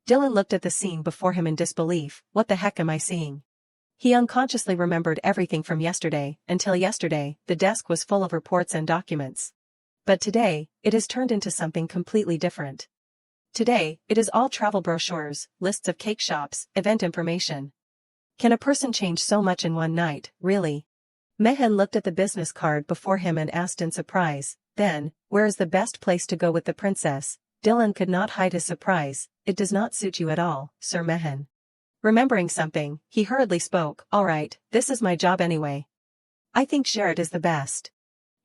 Dylan looked at the scene before him in disbelief. What the heck am I seeing? He unconsciously remembered everything from yesterday. Until yesterday, the desk was full of reports and documents. But today, it has turned into something completely different. Today, it is all travel brochures, lists of cake shops, event information. Can a person change so much in one night, really? Mehen looked at the business card before him and asked in surprise, then, where is the best place to go with the princess? Dylan could not hide his surprise. It does not suit you at all, Sir Mehen. Remembering something, he hurriedly spoke. All right, this is my job anyway. I think Sherrod is the best.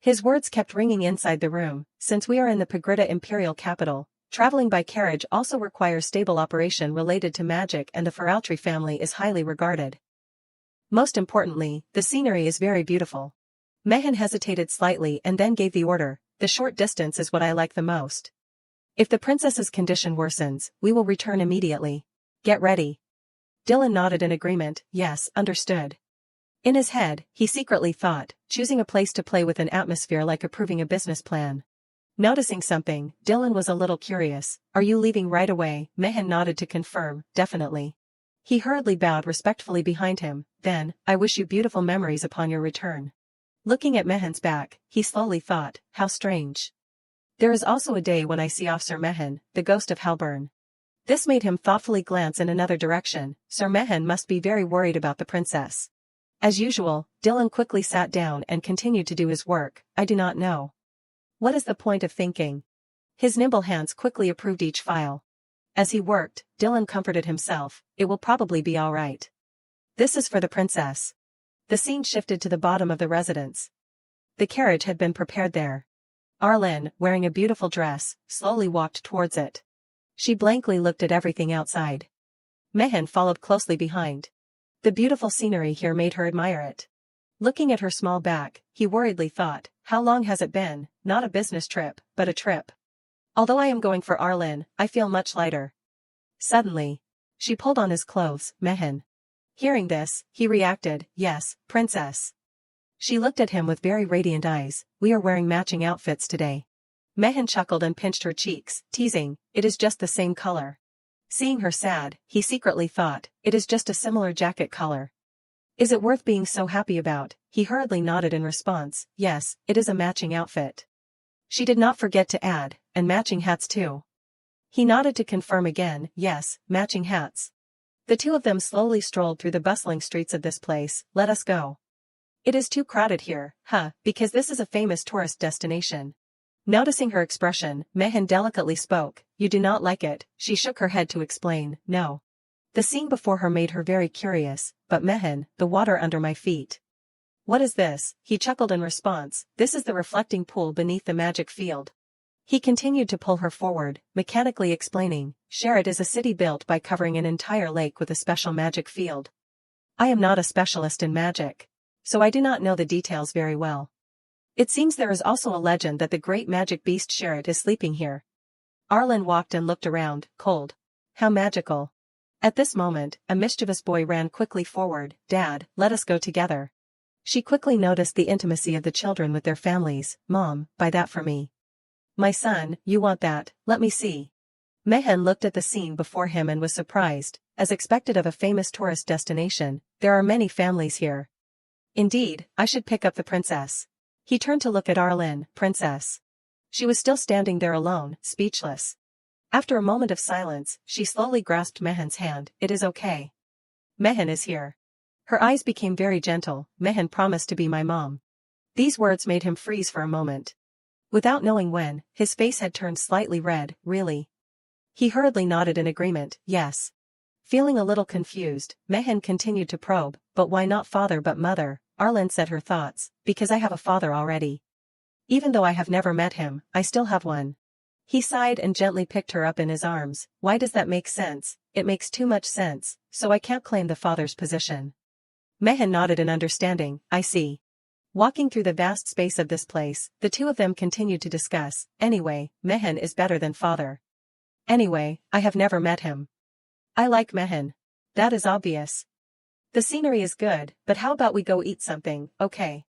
His words kept ringing inside the room. Since we are in the Pagrita imperial capital, traveling by carriage also requires stable operation related to magic, and the Feraltri family is highly regarded. Most importantly, the scenery is very beautiful. Mehen hesitated slightly and then gave the order. The short distance is what I like the most. If the princess's condition worsens, we will return immediately. Get ready. Dylan nodded in agreement. Yes, understood. In his head, he secretly thought, choosing a place to play with an atmosphere like approving a business plan. Noticing something, Dylan was a little curious. Are you leaving right away? Mehen nodded to confirm. Definitely. He hurriedly bowed respectfully behind him. Then, I wish you beautiful memories upon your return. Looking at Mehen's back, he slowly thought, how strange. There is also a day when I see off Sir Mehen, the ghost of Halburn. This made him thoughtfully glance in another direction. Sir Mehen must be very worried about the princess. As usual, Dylan quickly sat down and continued to do his work. I do not know. What is the point of thinking? His nimble hands quickly approved each file. As he worked, Dylan comforted himself. It will probably be all right. This is for the princess. The scene shifted to the bottom of the residence. The carriage had been prepared there. Arlen, wearing a beautiful dress, slowly walked towards it. She blankly looked at everything outside. Mehen followed closely behind. The beautiful scenery here made her admire it. Looking at her small back, he worriedly thought, how long has it been? Not a business trip, but a trip. Although I am going for Arlen, I feel much lighter. Suddenly, she pulled on his clothes. Mehen. Hearing this, he reacted, yes, princess. She looked at him with very radiant eyes. We are wearing matching outfits today. Mehen chuckled and pinched her cheeks, teasing, it is just the same color. Seeing her sad, he secretly thought, it is just a similar jacket color. Is it worth being so happy about? He hurriedly nodded in response, yes, it is a matching outfit. She did not forget to add, and matching hats too. He nodded to confirm again, yes, matching hats. The two of them slowly strolled through the bustling streets of this place. Let us go. It is too crowded here, because this is a famous tourist destination. Noticing her expression, Mehan delicately spoke. You do not like it. She shook her head to explain. No. The scene before her made her very curious, but Mehan, the water under my feet. What is this? He chuckled in response. This is the reflecting pool beneath the magic field. He continued to pull her forward, mechanically explaining, Sherrod is a city built by covering an entire lake with a special magic field. I am not a specialist in magic, so I do not know the details very well. It seems there is also a legend that the great magic beast Sherrod is sleeping here. Arlen walked and looked around, cold. How magical. At this moment, a mischievous boy ran quickly forward. Dad, let us go together. She quickly noticed the intimacy of the children with their families. Mom, buy that for me. My son, you want that, let me see. Mehan looked at the scene before him and was surprised. As expected of a famous tourist destination, there are many families here. Indeed, I should pick up the princess. He turned to look at Arlen. Princess. She was still standing there alone, speechless. After a moment of silence, she slowly grasped Mehan's hand. It is okay. Mehan is here. Her eyes became very gentle. Mehan promised to be my mom. These words made him freeze for a moment. Without knowing when, his face had turned slightly red. Really? He hurriedly nodded in agreement. Yes. Feeling a little confused, Mehan continued to probe. But why not father but mother? Arlen said her thoughts. Because I have a father already. Even though I have never met him, I still have one. He sighed and gently picked her up in his arms. Why does that make sense? It makes too much sense, so I can't claim the father's position. Mehan nodded in understanding. I see. Walking through the vast space of this place, the two of them continued to discuss. Anyway, Mehan is better than father. Anyway, I have never met him. I like Mehan. That is obvious. The scenery is good, but how about we go eat something, okay?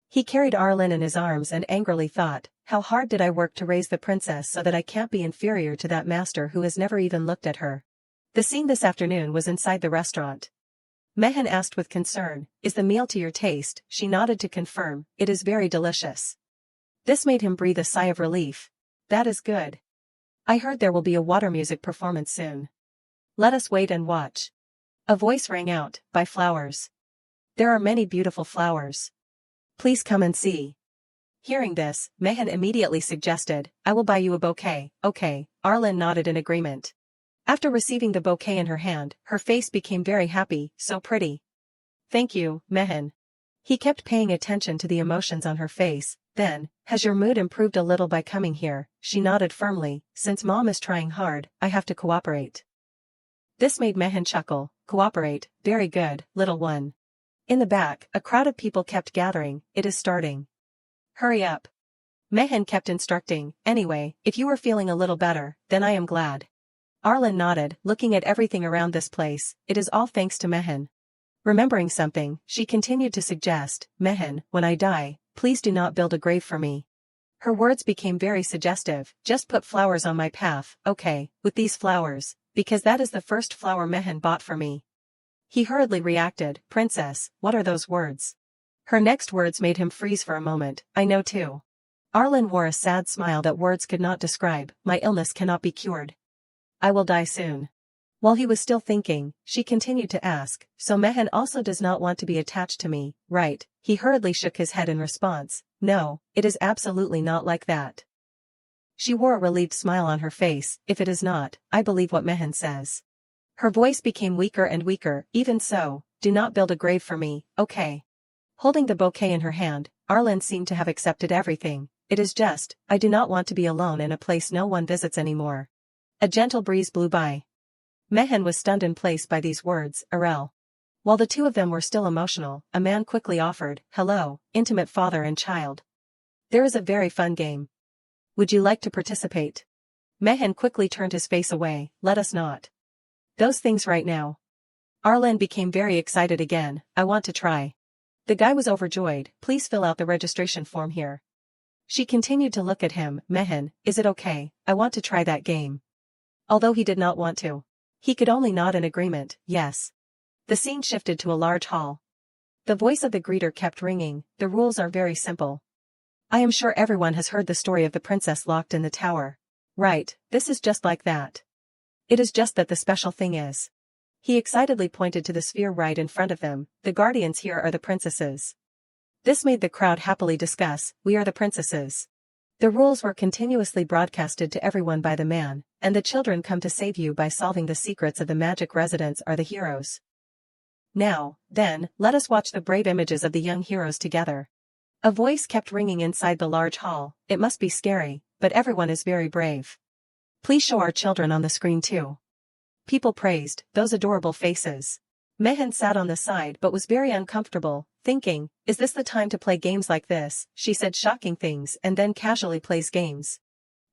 He carried Arlen in his arms and angrily thought, how hard did I work to raise the princess so that I can't be inferior to that master who has never even looked at her. The scene this afternoon was inside the restaurant. Mehan asked with concern, is the meal to your taste? She nodded to confirm, it is very delicious. This made him breathe a sigh of relief. That is good. I heard there will be a water music performance soon. Let us wait and watch. A voice rang out, buy flowers. There are many beautiful flowers. Please come and see. Hearing this, Mehan immediately suggested, I will buy you a bouquet. Okay, Arlen nodded in agreement. After receiving the bouquet in her hand, her face became very happy, so pretty. Thank you, Mehan. He kept paying attention to the emotions on her face. Then, has your mood improved a little by coming here? She nodded firmly. Since mom is trying hard, I have to cooperate. This made Mehan chuckle. Cooperate, very good, little one. In the back, a crowd of people kept gathering. It is starting. Hurry up. Mehan kept instructing. Anyway, if you are feeling a little better, then I am glad. Arlen nodded, looking at everything around this place. It is all thanks to Mehan. Remembering something, she continued to suggest, Mehan, when I die, please do not build a grave for me. Her words became very suggestive. Just put flowers on my path, okay, with these flowers, because that is the first flower Mehan bought for me. He hurriedly reacted, Princess, what are those words? Her next words made him freeze for a moment. I know too. Arlen wore a sad smile that words could not describe. My illness cannot be cured. I will die soon. While he was still thinking, she continued to ask, so Mehan also does not want to be attached to me, right? He hurriedly shook his head in response. No, it is absolutely not like that. She wore a relieved smile on her face. If it is not, I believe what Mehan says. Her voice became weaker and weaker. Even so, do not build a grave for me, okay? Holding the bouquet in her hand, Arlen seemed to have accepted everything. It is just, I do not want to be alone in a place no one visits anymore. A gentle breeze blew by. Mehan was stunned in place by these words, Arel. While the two of them were still emotional, a man quickly offered, hello, intimate father and child. There is a very fun game. Would you like to participate? Mehan quickly turned his face away. Let us not. Those things right now. Arlen became very excited again. I want to try. The guy was overjoyed. Please fill out the registration form here. She continued to look at him. Mehan, is it okay? I want to try that game. Although he did not want to. He could only nod in agreement. Yes. The scene shifted to a large hall. The voice of the greeter kept ringing. The rules are very simple. I am sure everyone has heard the story of the princess locked in the tower. Right, this is just like that. It is just that the special thing is. He excitedly pointed to the sphere right in front of them. The guardians here are the princesses. This made the crowd happily discuss, we are the princesses. The rules were continuously broadcasted to everyone by the man, and the children come to save you by solving the secrets of the magic residents are the heroes. Now, then, let us watch the brave images of the young heroes together. A voice kept ringing inside the large hall, it must be scary, but everyone is very brave. Please show our children on the screen too. People praised those adorable faces. Mehan sat on the side but was very uncomfortable, thinking, is this the time to play games like this? She said shocking things and then casually plays games.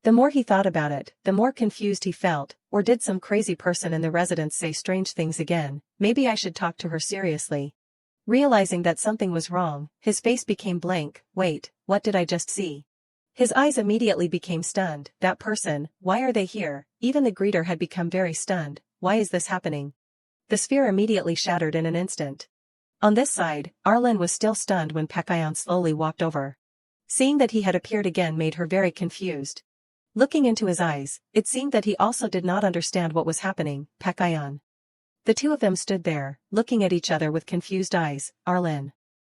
The more he thought about it, the more confused he felt, or did some crazy person in the residence say strange things again? Maybe I should talk to her seriously. Realizing that something was wrong, his face became blank. Wait, what did I just see? His eyes immediately became stunned. That person, why are they here? Even the greeter had become very stunned. Why is this happening? The sphere immediately shattered in an instant. On this side, Arlen was still stunned when Pekayon slowly walked over. Seeing that he had appeared again made her very confused. Looking into his eyes, it seemed that he also did not understand what was happening. Pekayon. The two of them stood there, looking at each other with confused eyes. Arlen.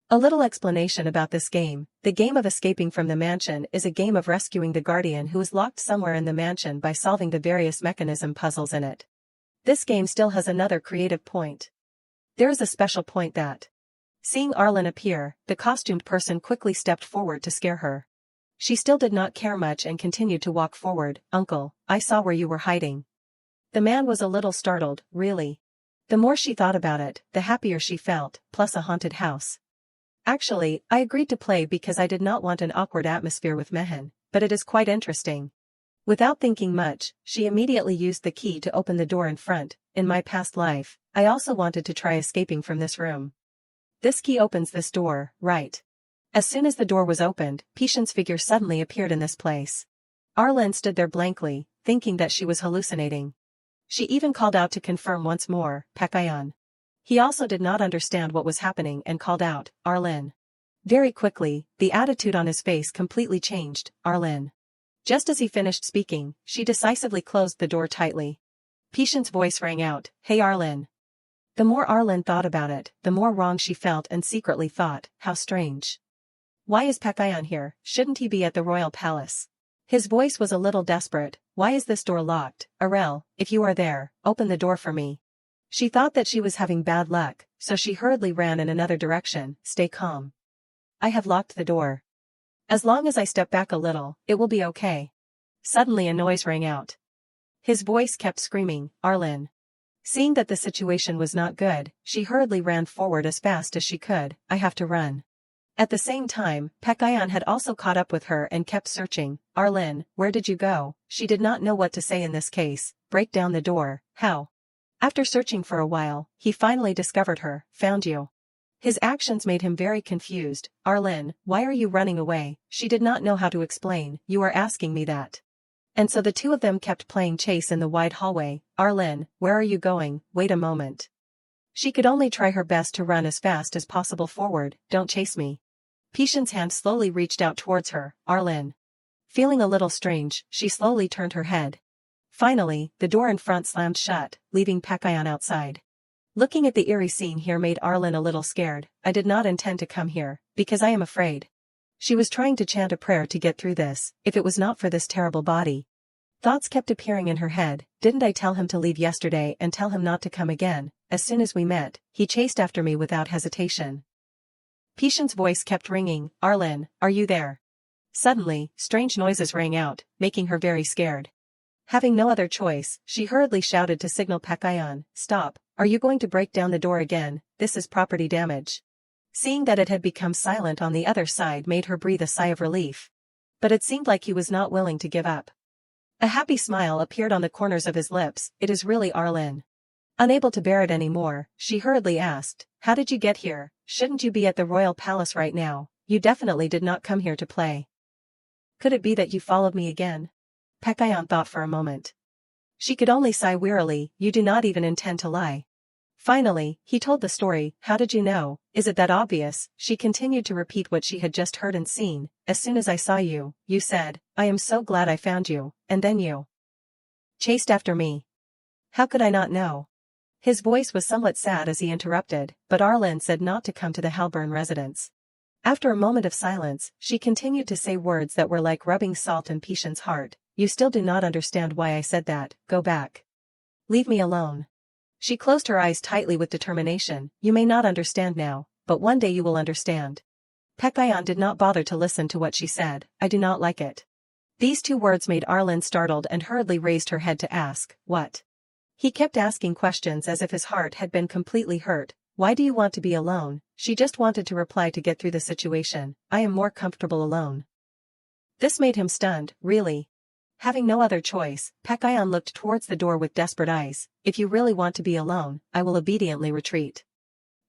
A little explanation about this game. The game of escaping from the mansion is a game of rescuing the guardian who is locked somewhere in the mansion by solving the various mechanism puzzles in it. This game still has another creative point. There is a special point that. Seeing Arlen appear, the costumed person quickly stepped forward to scare her. She still did not care much and continued to walk forward. Uncle, I saw where you were hiding. The man was a little startled, really. The more she thought about it, the happier she felt, plus a haunted house. Actually, I agreed to play because I did not want an awkward atmosphere with Mehan, but it is quite interesting. Without thinking much, she immediately used the key to open the door in front. In my past life, I also wanted to try escaping from this room. This key opens this door, right? As soon as the door was opened, Pishan's figure suddenly appeared in this place. Arlen stood there blankly, thinking that she was hallucinating. She even called out to confirm once more, Pekayon. He also did not understand what was happening and called out, Arlen. Very quickly, the attitude on his face completely changed, Arlen. Just as he finished speaking, she decisively closed the door tightly. Pishan's voice rang out, Hey Arlen. The more Arlen thought about it, the more wrong she felt and secretly thought, how strange. Why is Pekayon here? Shouldn't he be at the royal palace? His voice was a little desperate. Why is this door locked? Arel, if you are there, open the door for me. She thought that she was having bad luck, so she hurriedly ran in another direction. Stay calm. I have locked the door. As long as I step back a little, it will be okay. Suddenly a noise rang out. His voice kept screaming, Arlen. Seeing that the situation was not good, she hurriedly ran forward as fast as she could. I have to run. At the same time, Pekayon had also caught up with her and kept searching. Arlen, where did you go? She did not know what to say in this case. Break down the door. How? After searching for a while, he finally discovered her. Found you. His actions made him very confused. Arlen, why are you running away? She did not know how to explain. You are asking me that. And so the two of them kept playing chase in the wide hallway. Arlen, where are you going? Wait a moment. She could only try her best to run as fast as possible forward. Don't chase me. Pishan's hand slowly reached out towards her. Arlen. Feeling a little strange, she slowly turned her head. Finally, the door in front slammed shut, leaving Pekayon outside. Looking at the eerie scene here made Arlen a little scared. I did not intend to come here, because I am afraid. She was trying to chant a prayer to get through this, if it was not for this terrible body. Thoughts kept appearing in her head. Didn't I tell him to leave yesterday and tell him not to come again? As soon as we met, he chased after me without hesitation. Pishan's voice kept ringing. Arlen, are you there? Suddenly, strange noises rang out, making her very scared. Having no other choice, she hurriedly shouted to signal Pekayon. Stop, are you going to break down the door again? This is property damage. Seeing that it had become silent on the other side made her breathe a sigh of relief. But it seemed like he was not willing to give up. A happy smile appeared on the corners of his lips. It is really Arlen. Unable to bear it anymore, she hurriedly asked, How did you get here? Shouldn't you be at the royal palace right now? You definitely did not come here to play. Could it be that you followed me again? Pekayon thought for a moment. She could only sigh wearily. You do not even intend to lie. Finally, he told the story. How did you know? Is it that obvious? She continued to repeat what she had just heard and seen. As soon as I saw you, you said, I am so glad I found you, and then you chased after me. How could I not know? His voice was somewhat sad as he interrupted, but Arlen said not to come to the Halburn residence. After a moment of silence, she continued to say words that were like rubbing salt in Patient's heart. You still do not understand why I said that, go back. Leave me alone. She closed her eyes tightly with determination. You may not understand now, but one day you will understand. Pekayon did not bother to listen to what she said. I do not like it. These two words made Arlen startled and hurriedly raised her head to ask, what? He kept asking questions as if his heart had been completely hurt. Why do you want to be alone? She just wanted to reply to get through the situation. I am more comfortable alone. This made him stunned, really. Having no other choice, Pekayon looked towards the door with desperate eyes. If you really want to be alone, I will obediently retreat.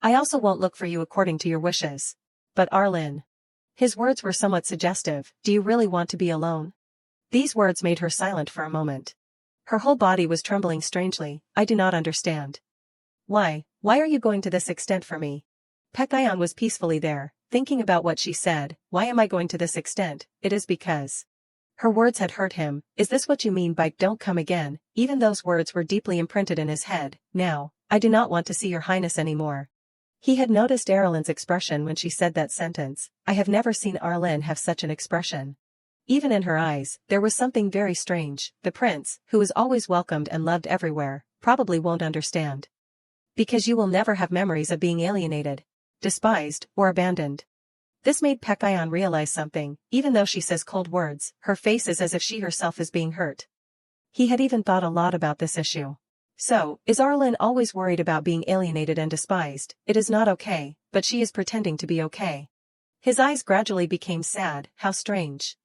I also won't look for you according to your wishes. But Arlen. His words were somewhat suggestive. Do you really want to be alone? These words made her silent for a moment. Her whole body was trembling strangely. I do not understand. Why are you going to this extent for me? Pekayon was peacefully there, thinking about what she said. Why am I going to this extent? It is because. Her words had hurt him. Is this what you mean by don't come again? Even those words were deeply imprinted in his head. Now, I do not want to see your highness anymore. He had noticed Arlen's expression when she said that sentence. I have never seen Arlen have such an expression. Even in her eyes, there was something very strange. The prince, who was always welcomed and loved everywhere, probably won't understand. Because you will never have memories of being alienated, despised, or abandoned. This made Pekayon realize something. Even though she says cold words, her face is as if she herself is being hurt. He had even thought a lot about this issue. So, is Arlen always worried about being alienated and despised? It is not okay, but she is pretending to be okay. His eyes gradually became sad. How strange.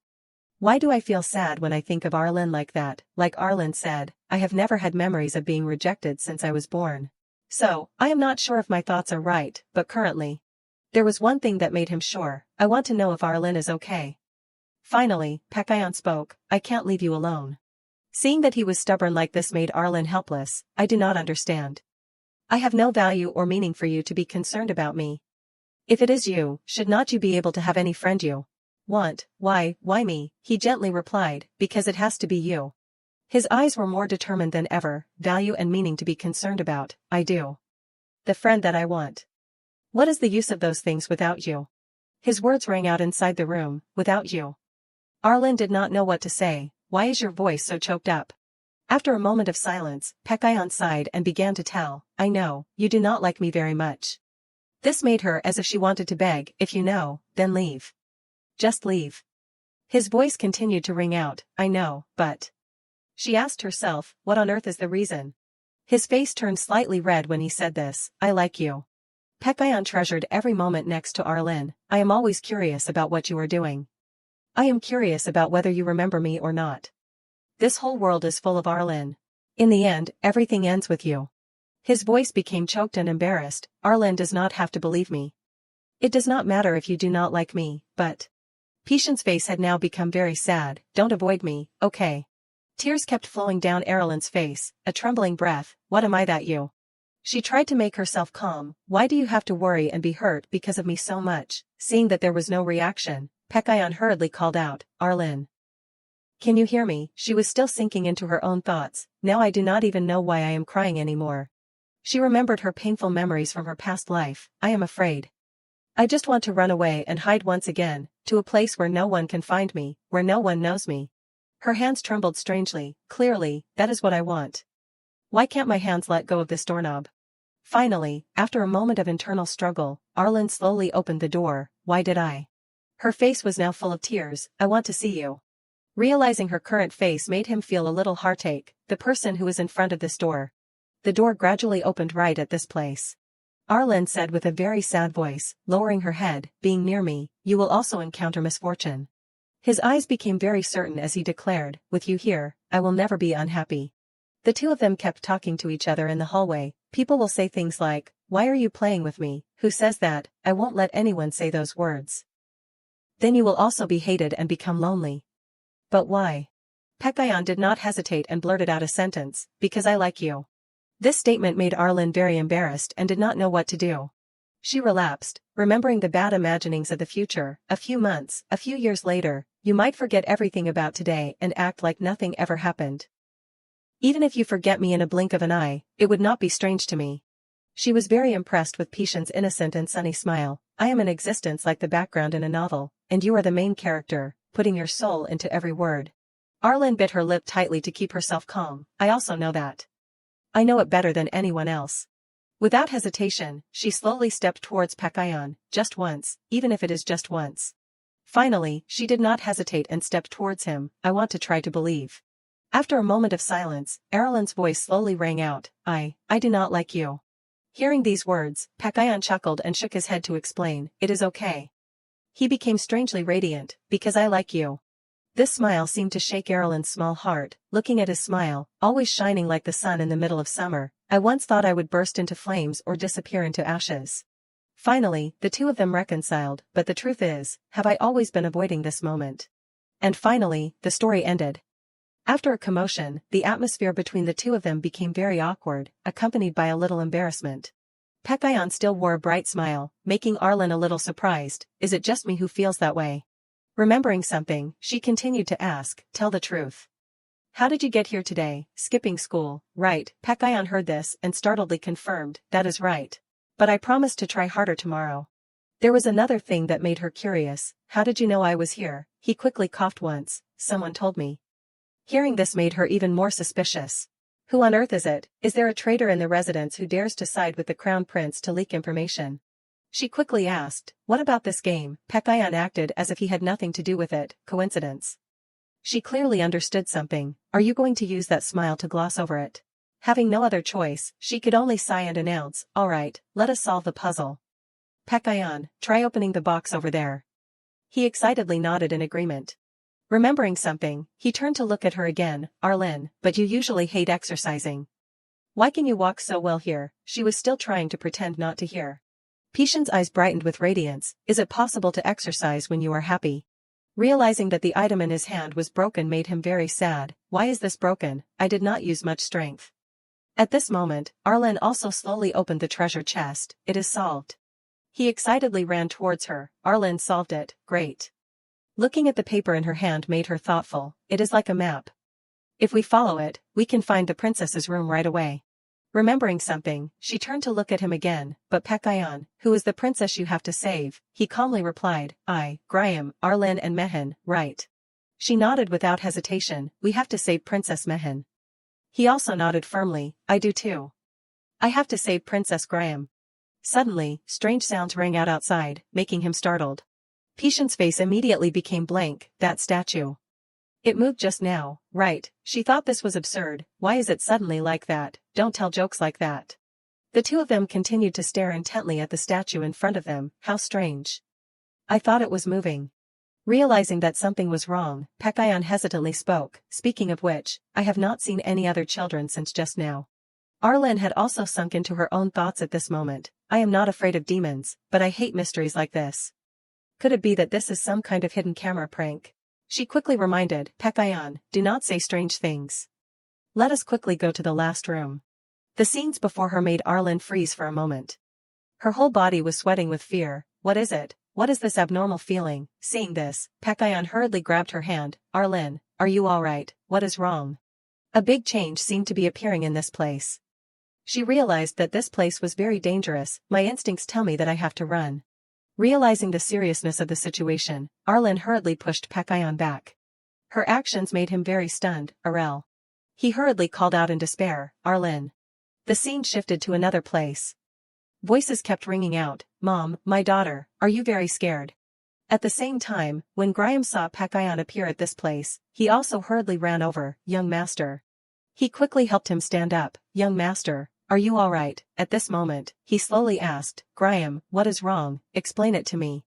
Why do I feel sad when I think of Arlen like that? Like Arlen said, I have never had memories of being rejected since I was born. So, I am not sure if my thoughts are right, but currently. There was one thing that made him sure. I want to know if Arlen is okay. Finally, Pekayon spoke. I can't leave you alone. Seeing that he was stubborn like this made Arlen helpless. I do not understand. I have no value or meaning for you to be concerned about me. If it is you, should not you be able to have any friend you want? Why me? He gently replied, because it has to be you. His eyes were more determined than ever. Value and meaning to be concerned about. I do. The friend that I want. What is the use of those things without you? His words rang out inside the room. Without you. Arlen did not know what to say. Why is your voice so choked up? After a moment of silence, Pekayon sighed and began to tell. I know, you do not like me very much. This made her as if she wanted to beg. If you know, then leave. Just leave. His voice continued to ring out. I know, but. She asked herself, what on earth is the reason? His face turned slightly red when he said this. I like you. Pekayon treasured every moment next to Arlen. I am always curious about what you are doing. I am curious about whether you remember me or not. This whole world is full of Arlen. In the end, everything ends with you. His voice became choked and embarrassed. Arlen does not have to believe me. It does not matter if you do not like me, but. Patient's face had now become very sad. Don't avoid me, okay? Tears kept flowing down Arlen's face, a trembling breath. What am I that you? She tried to make herself calm. Why do you have to worry and be hurt because of me so much? Seeing that there was no reaction, Pekayon hurriedly called out, Arlen. Can you hear me? She was still sinking into her own thoughts. Now I do not even know why I am crying anymore. She remembered her painful memories from her past life. I am afraid. I just want to run away and hide once again, to a place where no one can find me, where no one knows me. Her hands trembled strangely. Clearly, that is what I want. Why can't my hands let go of this doorknob? Finally, after a moment of internal struggle, Arlen slowly opened the door. Why did I? Her face was now full of tears. I want to see you. Realizing her current face made him feel a little heartache. The person who was in front of this door. The door gradually opened right at this place. Arlen said with a very sad voice, lowering her head, being near me, you will also encounter misfortune. His eyes became very certain as he declared, with you here, I will never be unhappy. The two of them kept talking to each other in the hallway. People will say things like, why are you playing with me? Who says that? I won't let anyone say those words. Then you will also be hated and become lonely. But why? Pekayon did not hesitate and blurted out a sentence, because I like you. This statement made Arlen very embarrassed and did not know what to do. She relapsed, remembering the bad imaginings of the future. A few months, a few years later, you might forget everything about today and act like nothing ever happened. Even if you forget me in a blink of an eye, it would not be strange to me. She was very impressed with Pishan's innocent and sunny smile. I am in existence like the background in a novel, and you are the main character, putting your soul into every word. Arlen bit her lip tightly to keep herself calm. I also know that. I know it better than anyone else. Without hesitation, she slowly stepped towards Pakayan, just once, even if it is just once. Finally, she did not hesitate and stepped towards him. I want to try to believe. After a moment of silence, Erlen's voice slowly rang out, I do not like you. Hearing these words, Pakayan chuckled and shook his head to explain, it is okay. He became strangely radiant, because I like you. This smile seemed to shake Erlen's small heart. Looking at his smile, always shining like the sun in the middle of summer, I once thought I would burst into flames or disappear into ashes. Finally, the two of them reconciled, but the truth is, have I always been avoiding this moment? And finally, the story ended. After a commotion, the atmosphere between the two of them became very awkward, accompanied by a little embarrassment. Pekayan still wore a bright smile, making Arlen a little surprised. Is it just me who feels that way? Remembering something, she continued to ask, tell the truth. How did you get here today? Skipping school, right? Pekayan heard this and startledly confirmed, that is right. But I promised to try harder tomorrow. There was another thing that made her curious. How did you know I was here? He quickly coughed once. Someone told me. Hearing this made her even more suspicious. Who on earth is it? Is there a traitor in the residence who dares to side with the crown prince to leak information? She quickly asked, what about this game? Pekayan acted as if he had nothing to do with it. Coincidence? She clearly understood something. Are you going to use that smile to gloss over it? Having no other choice, she could only sigh and announce, all right, let us solve the puzzle. Pekayan, try opening the box over there. He excitedly nodded in agreement. Remembering something, he turned to look at her again. Arlen, but you usually hate exercising. Why can you walk so well here? She was still trying to pretend not to hear. Pishan's eyes brightened with radiance. Is it possible to exercise when you are happy? Realizing that the item in his hand was broken made him very sad. Why is this broken? I did not use much strength. At this moment, Arlen also slowly opened the treasure chest. It is solved. He excitedly ran towards her. Arlen solved it. Great. Looking at the paper in her hand made her thoughtful. It is like a map. If we follow it, we can find the princess's room right away. Remembering something, she turned to look at him again. But Pekayan, who is the princess you have to save? He calmly replied, I, Graham, Arlen and Mehan, right. She nodded without hesitation. We have to save Princess Mehan. He also nodded firmly. I do too. I have to save Princess Graham. Suddenly, strange sounds rang out outside, making him startled. Pishan's face immediately became blank. That statue. It moved just now, right? She thought this was absurd. Why is it suddenly like that? Don't tell jokes like that. The two of them continued to stare intently at the statue in front of them. How strange. I thought it was moving. Realizing that something was wrong, Pekayan hesitantly spoke. Speaking of which, I have not seen any other children since just now. Arlen had also sunk into her own thoughts at this moment. I am not afraid of demons, but I hate mysteries like this. Could it be that this is some kind of hidden camera prank? She quickly reminded, Pekayan, do not say strange things. Let us quickly go to the last room. The scenes before her made Arlen freeze for a moment. Her whole body was sweating with fear. What is it? What is this abnormal feeling? Seeing this, Pekayan hurriedly grabbed her hand. Arlen, are you all right? What is wrong? A big change seemed to be appearing in this place. She realized that this place was very dangerous. My instincts tell me that I have to run. Realizing the seriousness of the situation, Arlen hurriedly pushed Pekayan back. Her actions made him very stunned. Arel. He hurriedly called out in despair, Arlen. The scene shifted to another place. Voices kept ringing out, Mom, my daughter, are you very scared? At the same time, when Graham saw Pekayan appear at this place, he also hurriedly ran over, Young Master. He quickly helped him stand up. Young Master, are you all right? At this moment, he slowly asked, Graham, what is wrong? Explain it to me.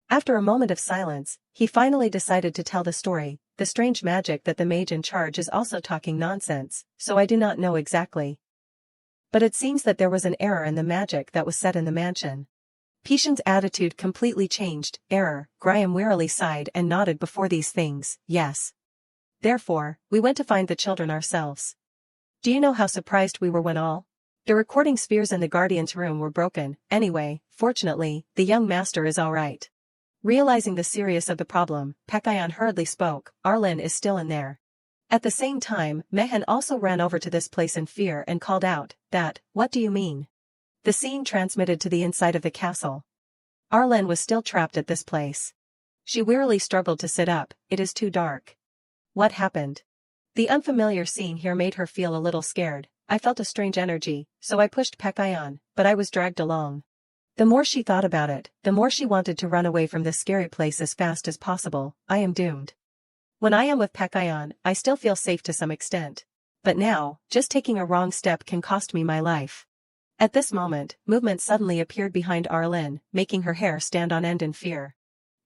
After a moment of silence, he finally decided to tell the story. The strange magic that the mage in charge is also talking nonsense, so I do not know exactly. But it seems that there was an error in the magic that was set in the mansion. Pishan's attitude completely changed. Error, Graham wearily sighed and nodded before these things. Yes. Therefore, we went to find the children ourselves. Do you know how surprised we were when all the recording spheres in the Guardian's room were broken? Anyway, fortunately, the young master is all right. Realizing the seriousness of the problem, Pekayan hurriedly spoke, Arlen is still in there. At the same time, Mehen also ran over to this place in fear and called out, what do you mean? The scene transmitted to the inside of the castle. Arlen was still trapped at this place. She wearily struggled to sit up, it is too dark. What happened? The unfamiliar scene here made her feel a little scared. I felt a strange energy, so I pushed Pekayon, but I was dragged along. The more she thought about it, the more she wanted to run away from this scary place as fast as possible. I am doomed. When I am with Pekayon, I still feel safe to some extent. But now, just taking a wrong step can cost me my life. At this moment, movement suddenly appeared behind Arlen, making her hair stand on end in fear.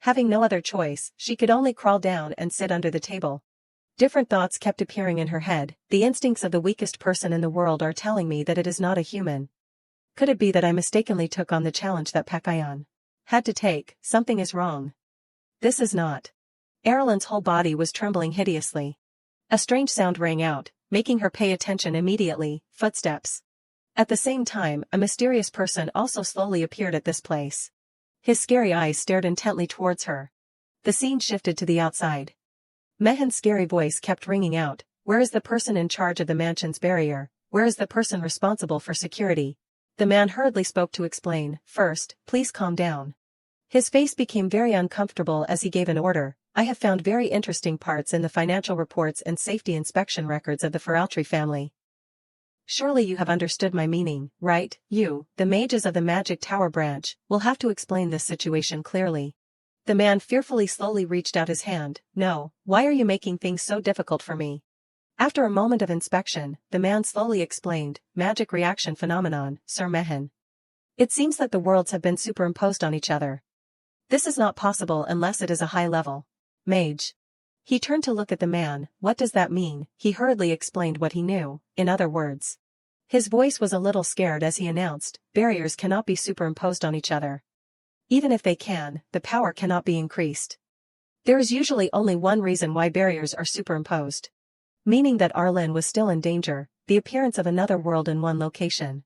Having no other choice, she could only crawl down and sit under the table. Different thoughts kept appearing in her head. The instincts of the weakest person in the world are telling me that it is not a human. Could it be that I mistakenly took on the challenge that Pekayon had to take? Something is wrong. This is not. Arlen's whole body was trembling hideously. A strange sound rang out, making her pay attention immediately. Footsteps. At the same time, a mysterious person also slowly appeared at this place. His scary eyes stared intently towards her. The scene shifted to the outside. Mehen's scary voice kept ringing out, where is the person in charge of the mansion's barrier? Where is the person responsible for security? The man hurriedly spoke to explain, first, please calm down. His face became very uncomfortable as he gave an order. I have found very interesting parts in the financial reports and safety inspection records of the Feraltri family. Surely you have understood my meaning, right? You, the mages of the Magic Tower branch, will have to explain this situation clearly. The man fearfully slowly reached out his hand. No, why are you making things so difficult for me? After a moment of inspection, the man slowly explained, magic reaction phenomenon, Sir Mehen. It seems that the worlds have been superimposed on each other. This is not possible unless it is a high level mage. He turned to look at the man. What does that mean? He hurriedly explained what he knew, in other words. His voice was a little scared as he announced, barriers cannot be superimposed on each other. Even if they can, the power cannot be increased. There is usually only one reason why barriers are superimposed. Meaning that Arlen was still in danger, the appearance of another world in one location.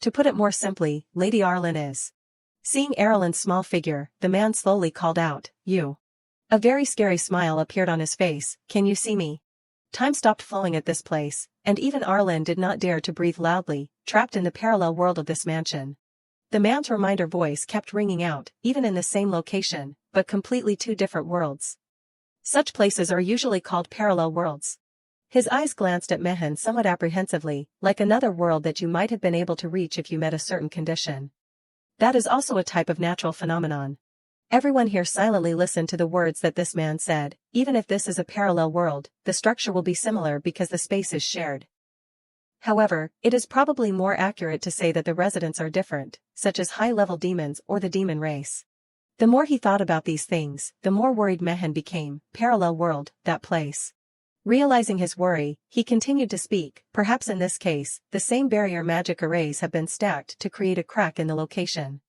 To put it more simply, Lady Arlen is. Seeing Arlen's small figure, the man slowly called out, you. A very scary smile appeared on his face. Can you see me? Time stopped flowing at this place, and even Arlen did not dare to breathe loudly, trapped in the parallel world of this mansion. The man's reminder voice kept ringing out, even in the same location, but completely two different worlds. Such places are usually called parallel worlds. His eyes glanced at Mehen somewhat apprehensively, like another world that you might have been able to reach if you met a certain condition. That is also a type of natural phenomenon. Everyone here silently listened to the words that this man said. Even if this is a parallel world, the structure will be similar because the space is shared. However, it is probably more accurate to say that the residents are different, such as high-level demons or the demon race. The more he thought about these things, the more worried Mehen became. Parallel world, that place. Realizing his worry, he continued to speak. Perhaps in this case, the same barrier magic arrays have been stacked to create a crack in the location.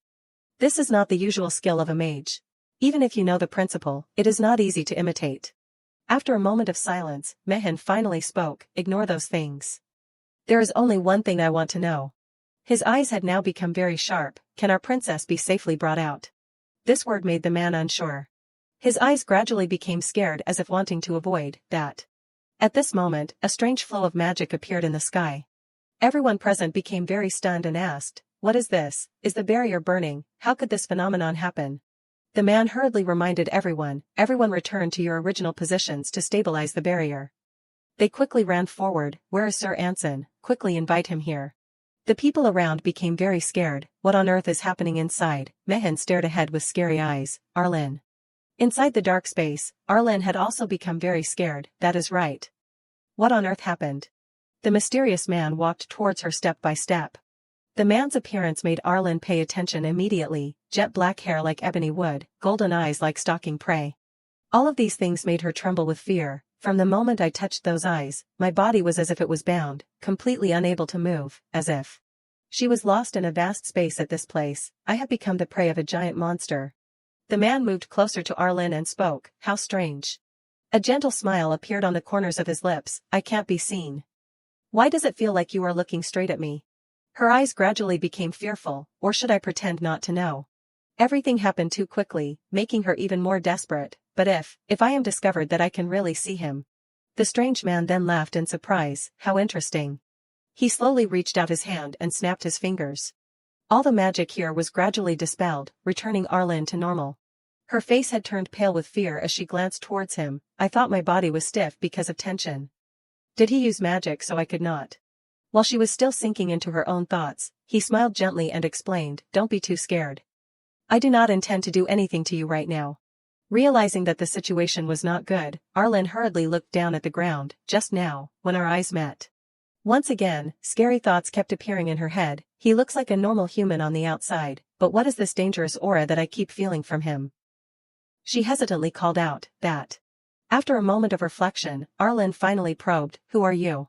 This is not the usual skill of a mage. Even if you know the principle, it is not easy to imitate. After a moment of silence, Mehen finally spoke, ignore those things. There is only one thing I want to know. His eyes had now become very sharp. Can our princess be safely brought out? This word made the man unsure. His eyes gradually became scared as if wanting to avoid that. At this moment, a strange flow of magic appeared in the sky. Everyone present became very stunned and asked, what is this? Is the barrier burning? How could this phenomenon happen? The man hurriedly reminded everyone returned to your original positions to stabilize the barrier. They quickly ran forward. Where is Sir Anson? Quickly invite him here. The people around became very scared. What on earth is happening inside? Mehen stared ahead with scary eyes. Arlen. Inside the dark space, Arlen had also become very scared. That is right. What on earth happened? The mysterious man walked towards her step by step. The man's appearance made Arlen pay attention immediately. Jet black hair like ebony wood, golden eyes like stalking prey. All of these things made her tremble with fear. From the moment I touched those eyes, my body was as if it was bound, completely unable to move, as if she was lost in a vast space at this place. I have become the prey of a giant monster. The man moved closer to Arlen and spoke. How strange. A gentle smile appeared on the corners of his lips. I can't be seen. Why does it feel like you are looking straight at me? Her eyes gradually became fearful, or should I pretend not to know? Everything happened too quickly, making her even more desperate. But if I am discovered that I can really see him, The strange man then laughed in surprise. How interesting. He slowly reached out his hand and snapped his fingers. All the magic here was gradually dispelled, returning Arlen to normal. Her face had turned pale with fear as she glanced towards him. I thought my body was stiff because of tension. Did he use magic so I could not? While she was still sinking into her own thoughts, he smiled gently and explained, don't be too scared. I do not intend to do anything to you right now. Realizing that the situation was not good, Arlen hurriedly looked down at the ground, just now, when our eyes met. Once again, scary thoughts kept appearing in her head. He looks like a normal human on the outside, but what is this dangerous aura that I keep feeling from him? She hesitantly called out, that. After a moment of reflection, Arlen finally probed, who are you?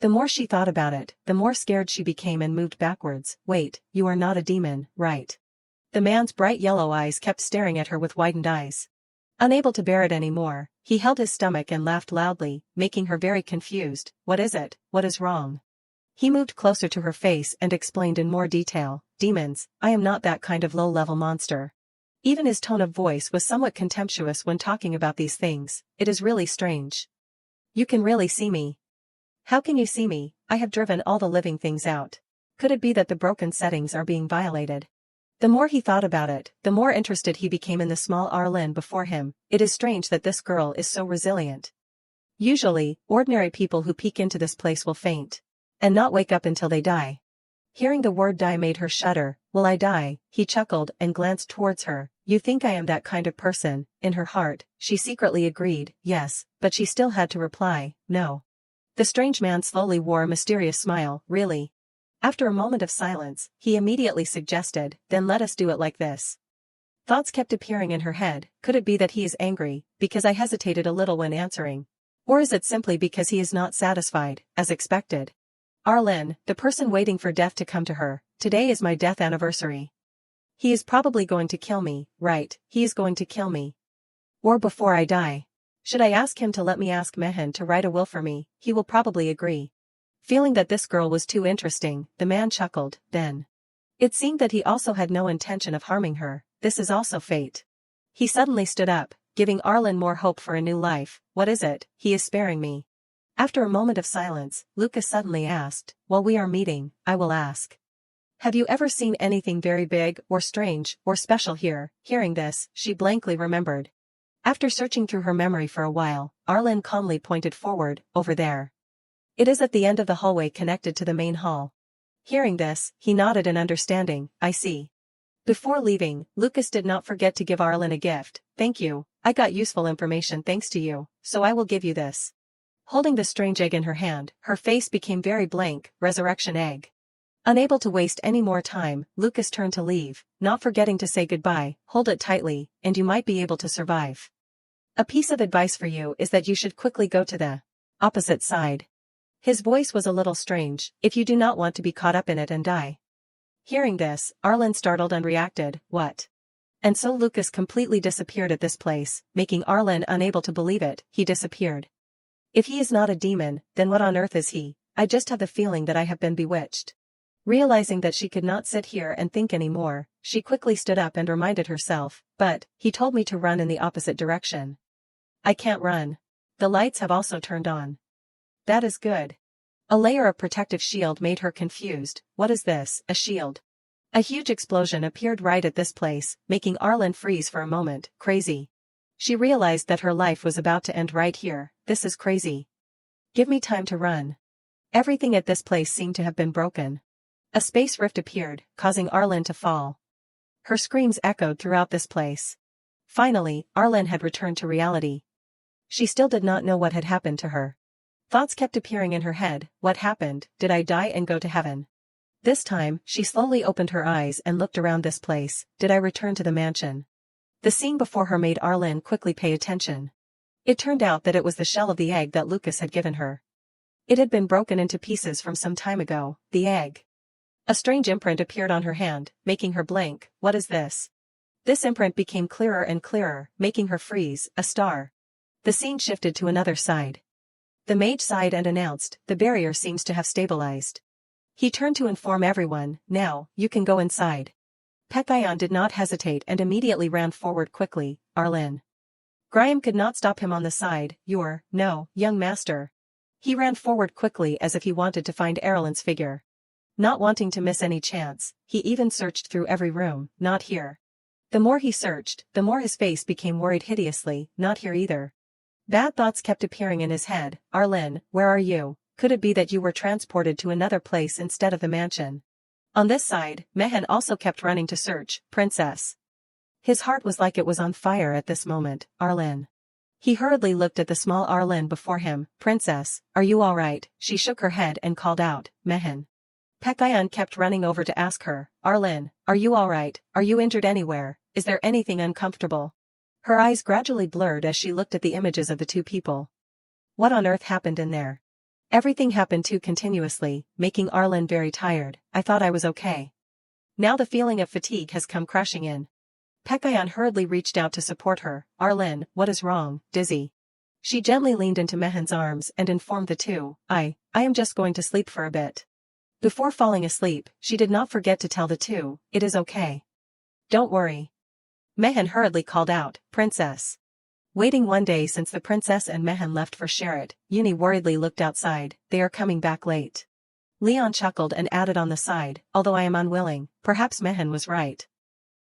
The more she thought about it, the more scared she became and moved backwards. Wait, you are not a demon, right? The man's bright yellow eyes kept staring at her with widened eyes. Unable to bear it anymore, he held his stomach and laughed loudly, making her very confused. What is it? What is wrong? He moved closer to her face and explained in more detail. Demons, I am not that kind of low-level monster. Even his tone of voice was somewhat contemptuous when talking about these things. It is really strange. You can really see me. How can you see me? I have driven all the living things out. Could it be that the broken settings are being violated? The more he thought about it, the more interested he became in the small Arlen before him. It is strange that this girl is so resilient. Usually, ordinary people who peek into this place will faint. And not wake up until they die. Hearing the word die made her shudder. Will I die? He chuckled and glanced towards her. You think I am that kind of person? In her heart, she secretly agreed, yes, but she still had to reply, no. The strange man slowly wore a mysterious smile. Really? After a moment of silence, he immediately suggested, then let us do it like this. Thoughts kept appearing in her head. Could it be that he is angry, because I hesitated a little when answering? Or is it simply because he is not satisfied, as expected? Arlen, the person waiting for death to come to her, today is my death anniversary. He is probably going to kill me, right? He is going to kill me. Or before I die. Should I ask him to let me ask Mehen to write a will for me? He will probably agree. Feeling that this girl was too interesting, the man chuckled, then. It seemed that he also had no intention of harming her. This is also fate. He suddenly stood up, giving Arlen more hope for a new life. What is it? He is sparing me. After a moment of silence, Lucas suddenly asked, while we are meeting, I will ask. Have you ever seen anything very big, or strange, or special here? Hearing this, she blankly remembered. After searching through her memory for a while, Arlen calmly pointed forward, over there. It is at the end of the hallway connected to the main hall. Hearing this, he nodded in understanding. I see. Before leaving, Lucas did not forget to give Arlen a gift. Thank you, I got useful information thanks to you, so I will give you this. Holding the strange egg in her hand, her face became very blank. Resurrection egg. Unable to waste any more time, Lucas turned to leave, not forgetting to say goodbye. Hold it tightly, and you might be able to survive. A piece of advice for you is that you should quickly go to the opposite side. His voice was a little strange, if you do not want to be caught up in it and die. Hearing this, Arlen startled and reacted, what? And so Lucas completely disappeared at this place, making Arlen unable to believe it. He disappeared. If he is not a demon, then what on earth is he? I just have the feeling that I have been bewitched. Realizing that she could not sit here and think anymore, she quickly stood up and reminded herself, but, he told me to run in the opposite direction. I can't run. The lights have also turned on. That is good. A layer of protective shield made her confused. What is this? A shield? A huge explosion appeared right at this place, making Arlen freeze for a moment. Crazy. She realized that her life was about to end right here. This is crazy. Give me time to run. Everything at this place seemed to have been broken. A space rift appeared, causing Arlen to fall. Her screams echoed throughout this place. Finally, Arlen had returned to reality. She still did not know what had happened to her. Thoughts kept appearing in her head. What happened? Did I die and go to heaven? This time, she slowly opened her eyes and looked around this place. Did I return to the mansion? The scene before her made Arlen quickly pay attention. It turned out that it was the shell of the egg that Lucas had given her. It had been broken into pieces from some time ago. The egg. A strange imprint appeared on her hand, making her blink. What is this? This imprint became clearer and clearer, making her freeze. A star. The scene shifted to another side. The mage sighed and announced, the barrier seems to have stabilized. He turned to inform everyone, now, you can go inside. Pekayon did not hesitate and immediately ran forward quickly. Arlen. Graham could not stop him on the side. No, young master. He ran forward quickly as if he wanted to find Erlen's figure. Not wanting to miss any chance, he even searched through every room, not here. The more he searched, the more his face became worried hideously, not here either. Bad thoughts kept appearing in his head. Arlen, where are you? Could it be that you were transported to another place instead of the mansion? On this side, Mehen also kept running to search. Princess. His heart was like it was on fire at this moment. Arlen. He hurriedly looked at the small Arlen before him. Princess, are you all right? She shook her head and called out, Mehen. Pekayan kept running over to ask her, Arlen, are you all right? Are you injured anywhere? Is there anything uncomfortable? Her eyes gradually blurred as she looked at the images of the two people. What on earth happened in there? Everything happened too continuously, making Arlen very tired. I thought I was okay. Now the feeling of fatigue has come crashing in. Pekayan hurriedly reached out to support her. Arlen, what is wrong? Dizzy. She gently leaned into Mehen's arms and informed the two, I am just going to sleep for a bit. Before falling asleep, she did not forget to tell the two, it is okay. Don't worry. Mehen hurriedly called out, Princess. Waiting one day since the princess and Mehen left for Sherrit, Uni worriedly looked outside. They are coming back late. Leon chuckled and added on the side, although I am unwilling, perhaps Mehen was right.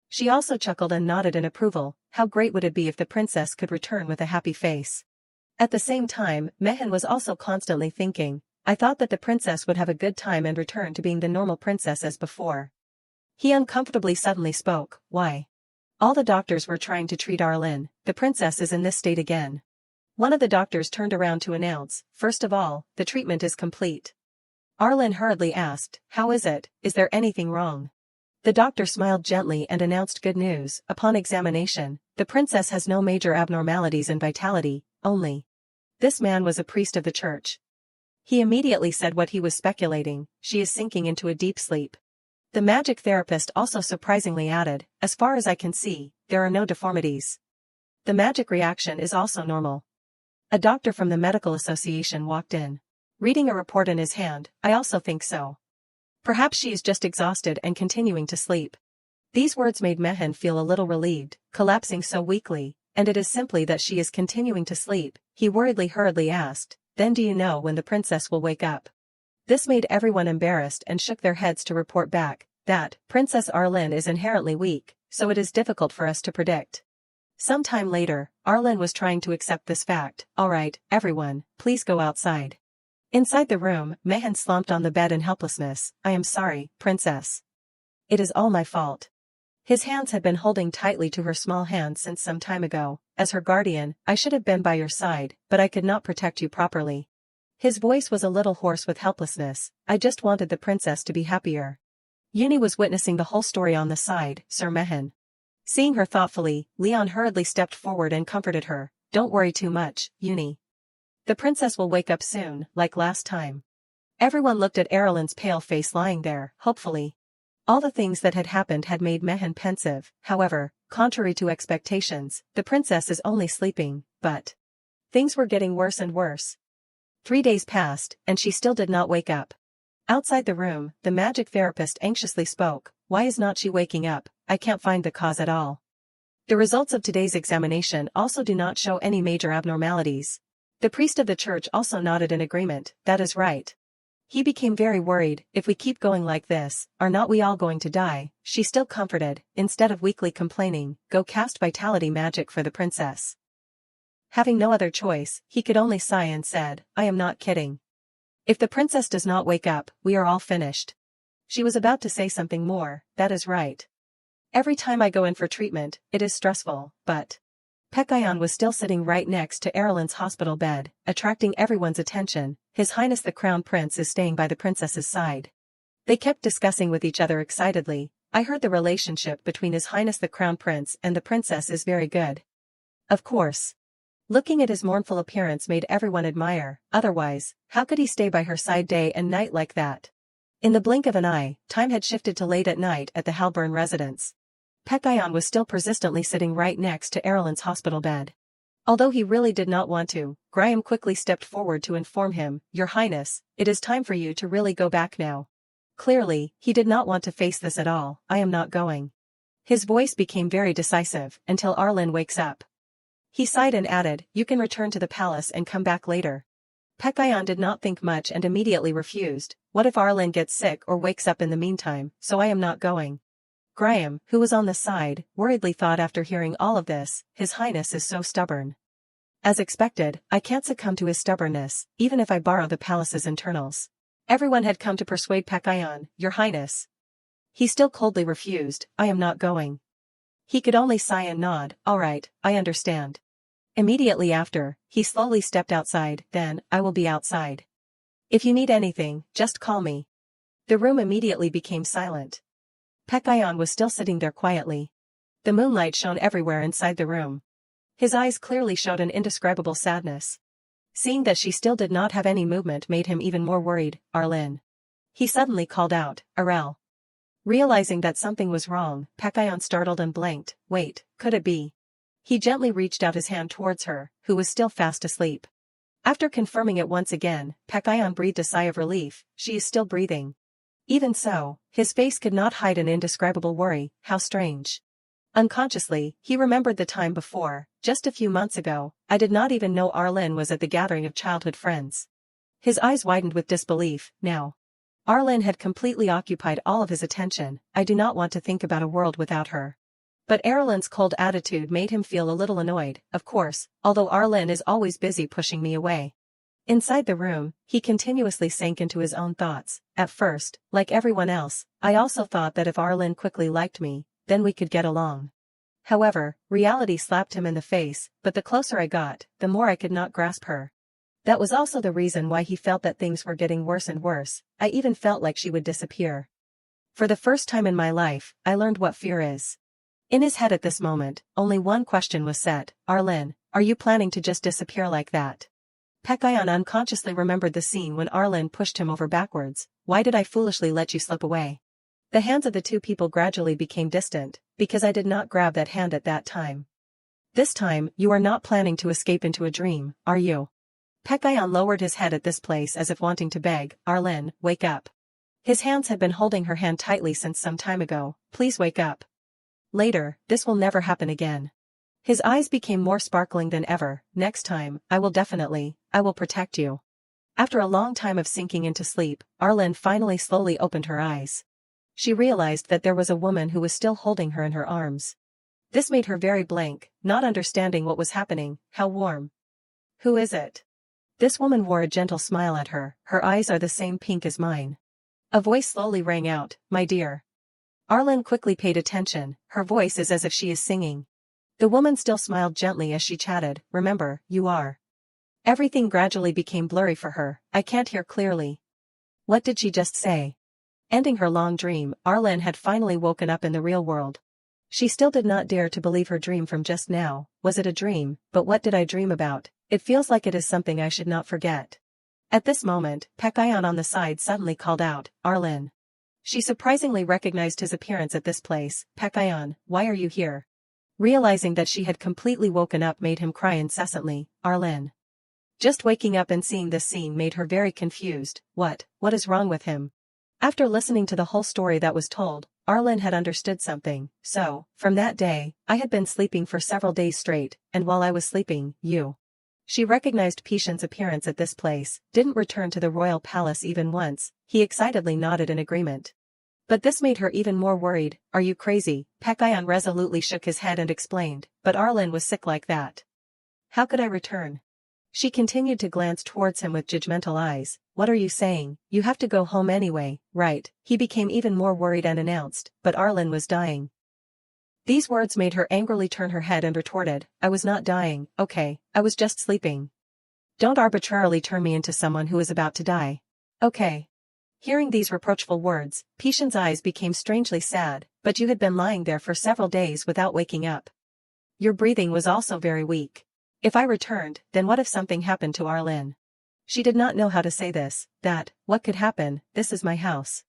She also chuckled and nodded in approval. How great would it be if the princess could return with a happy face? At the same time, Mehen was also constantly thinking, I thought that the princess would have a good time and return to being the normal princess as before. He uncomfortably suddenly spoke, why? All the doctors were trying to treat Arlen. The princess is in this state again. One of the doctors turned around to announce, first of all, the treatment is complete. Arlen hurriedly asked, how is it? Is there anything wrong? The doctor smiled gently and announced good news. Upon examination, the princess has no major abnormalities in vitality, only. This man was a priest of the church. He immediately said what he was speculating, she is sinking into a deep sleep. The magic therapist also surprisingly added, as far as I can see, there are no deformities. The magic reaction is also normal. A doctor from the medical association walked in. Reading a report in his hand, I also think so. Perhaps she is just exhausted and continuing to sleep. These words made Mehen feel a little relieved, collapsing so weakly, and it is simply that she is continuing to sleep. He hurriedly asked, then do you know when the princess will wake up? This made everyone embarrassed and shook their heads to report back, that, Princess Arlen is inherently weak, so it is difficult for us to predict. Some time later, Arlen was trying to accept this fact. Alright, everyone, please go outside. Inside the room, Mehen slumped on the bed in helplessness. I am sorry, Princess. It is all my fault. His hands had been holding tightly to her small hand since some time ago. As her guardian, I should have been by your side, but I could not protect you properly. His voice was a little hoarse with helplessness. I just wanted the princess to be happier. Uni was witnessing the whole story on the side, Sir Mehen. Seeing her thoughtfully, Leon hurriedly stepped forward and comforted her. Don't worry too much, Uni. The princess will wake up soon, like last time. Everyone looked at Erlen's pale face lying there, hopefully. All the things that had happened had made Mehen pensive. However, contrary to expectations, the princess is only sleeping, but things were getting worse and worse. 3 days passed, and she still did not wake up. Outside the room, the magic therapist anxiously spoke. Why is not she waking up? I can't find the cause at all. The results of today's examination also do not show any major abnormalities. The priest of the church also nodded in agreement. That is right. He became very worried. If we keep going like this, are not we all going to die? She still comforted, instead of weakly complaining, go cast vitality magic for the princess. Having no other choice, he could only sigh and said, I am not kidding. If the princess does not wake up, we are all finished. She was about to say something more. That is right. Every time I go in for treatment, it is stressful, but Pekayan was still sitting right next to Erlen's hospital bed, attracting everyone's attention. His Highness the Crown Prince is staying by the princess's side. They kept discussing with each other excitedly. I heard the relationship between His Highness the Crown Prince and the princess is very good. Of course. Looking at his mournful appearance made everyone admire. Otherwise, how could he stay by her side day and night like that? In the blink of an eye, time had shifted to late at night at the Halburn residence. Pekayan was still persistently sitting right next to Erlen's hospital bed. Although he really did not want to, Graham quickly stepped forward to inform him, Your Highness, it is time for you to really go back now. Clearly, he did not want to face this at all. I am not going. His voice became very decisive, until Arlen wakes up. He sighed and added, you can return to the palace and come back later. Pekayon did not think much and immediately refused. What if Arlen gets sick or wakes up in the meantime, so I am not going. Graham, who was on the side, worriedly thought after hearing all of this, His Highness is so stubborn. As expected, I can't succumb to his stubbornness, even if I borrow the palace's internals. Everyone had come to persuade Pekayon, Your Highness. He still coldly refused, I am not going. He could only sigh and nod, all right, I understand. Immediately after, he slowly stepped outside, then, I will be outside. If you need anything, just call me. The room immediately became silent. Pekayon was still sitting there quietly. The moonlight shone everywhere inside the room. His eyes clearly showed an indescribable sadness. Seeing that she still did not have any movement made him even more worried. Arlen. He suddenly called out, Arel. Realizing that something was wrong, Pekayon startled and blanked. Wait, could it be? He gently reached out his hand towards her, who was still fast asleep. After confirming it once again, Pekayon breathed a sigh of relief. She is still breathing. Even so, his face could not hide an indescribable worry. How strange. Unconsciously, he remembered the time before, just a few months ago. I did not even know Arlen was at the gathering of childhood friends. His eyes widened with disbelief. Now, Arlen had completely occupied all of his attention. I do not want to think about a world without her. But Arlen's cold attitude made him feel a little annoyed, of course, although Arlen is always busy pushing me away. Inside the room, he continuously sank into his own thoughts. At first, like everyone else, I also thought that if Arlen quickly liked me, then we could get along. However, reality slapped him in the face, but the closer I got, the more I could not grasp her. That was also the reason why he felt that things were getting worse and worse. I even felt like she would disappear. For the first time in my life, I learned what fear is. In his head at this moment, only one question was set. Arlen, are you planning to just disappear like that? Pekayon unconsciously remembered the scene when Arlen pushed him over backwards. Why did I foolishly let you slip away? The hands of the two people gradually became distant, because I did not grab that hand at that time. This time, you are not planning to escape into a dream, are you? Pekayon lowered his head at this place as if wanting to beg, Arlen, wake up. His hands had been holding her hand tightly since some time ago. Please wake up. Later, this will never happen again. His eyes became more sparkling than ever. Next time, I will protect you. After a long time of sinking into sleep, Arlen finally slowly opened her eyes. She realized that there was a woman who was still holding her in her arms. This made her very blank, not understanding what was happening. How warm. Who is it? This woman wore a gentle smile at her. Her eyes are the same pink as mine. A voice slowly rang out, my dear. Arlen quickly paid attention. Her voice is as if she is singing. The woman still smiled gently as she chatted. Remember, you are. Everything gradually became blurry for her. I can't hear clearly. What did she just say? Ending her long dream, Arlen had finally woken up in the real world. She still did not dare to believe her dream from just now. Was it a dream? But what did I dream about? It feels like it is something I should not forget. At this moment, Pekayon on the side suddenly called out, Arlen. She surprisingly recognized his appearance at this place. Pekayon, why are you here? Realizing that she had completely woken up made him cry incessantly. Arlen. Just waking up and seeing this scene made her very confused. What is wrong with him? After listening to the whole story that was told, Arlen had understood something. So, from that day, I had been sleeping for several days straight, and while I was sleeping, She recognized Pishan's appearance at this place, didn't return to the royal palace even once. He excitedly nodded in agreement. But this made her even more worried. Are you crazy? Pekayon resolutely shook his head and explained, but Arlen was sick like that. How could I return? She continued to glance towards him with judgmental eyes. What are you saying? You have to go home anyway, right? He became even more worried and announced, but Arlen was dying. These words made her angrily turn her head and retorted, I was not dying, okay, I was just sleeping. Don't arbitrarily turn me into someone who is about to die. Okay. Hearing these reproachful words, Pishan's eyes became strangely sad, but you had been lying there for several days without waking up. Your breathing was also very weak. If I returned, then what if something happened to Arlen? She did not know how to say this, what could happen, this is my house.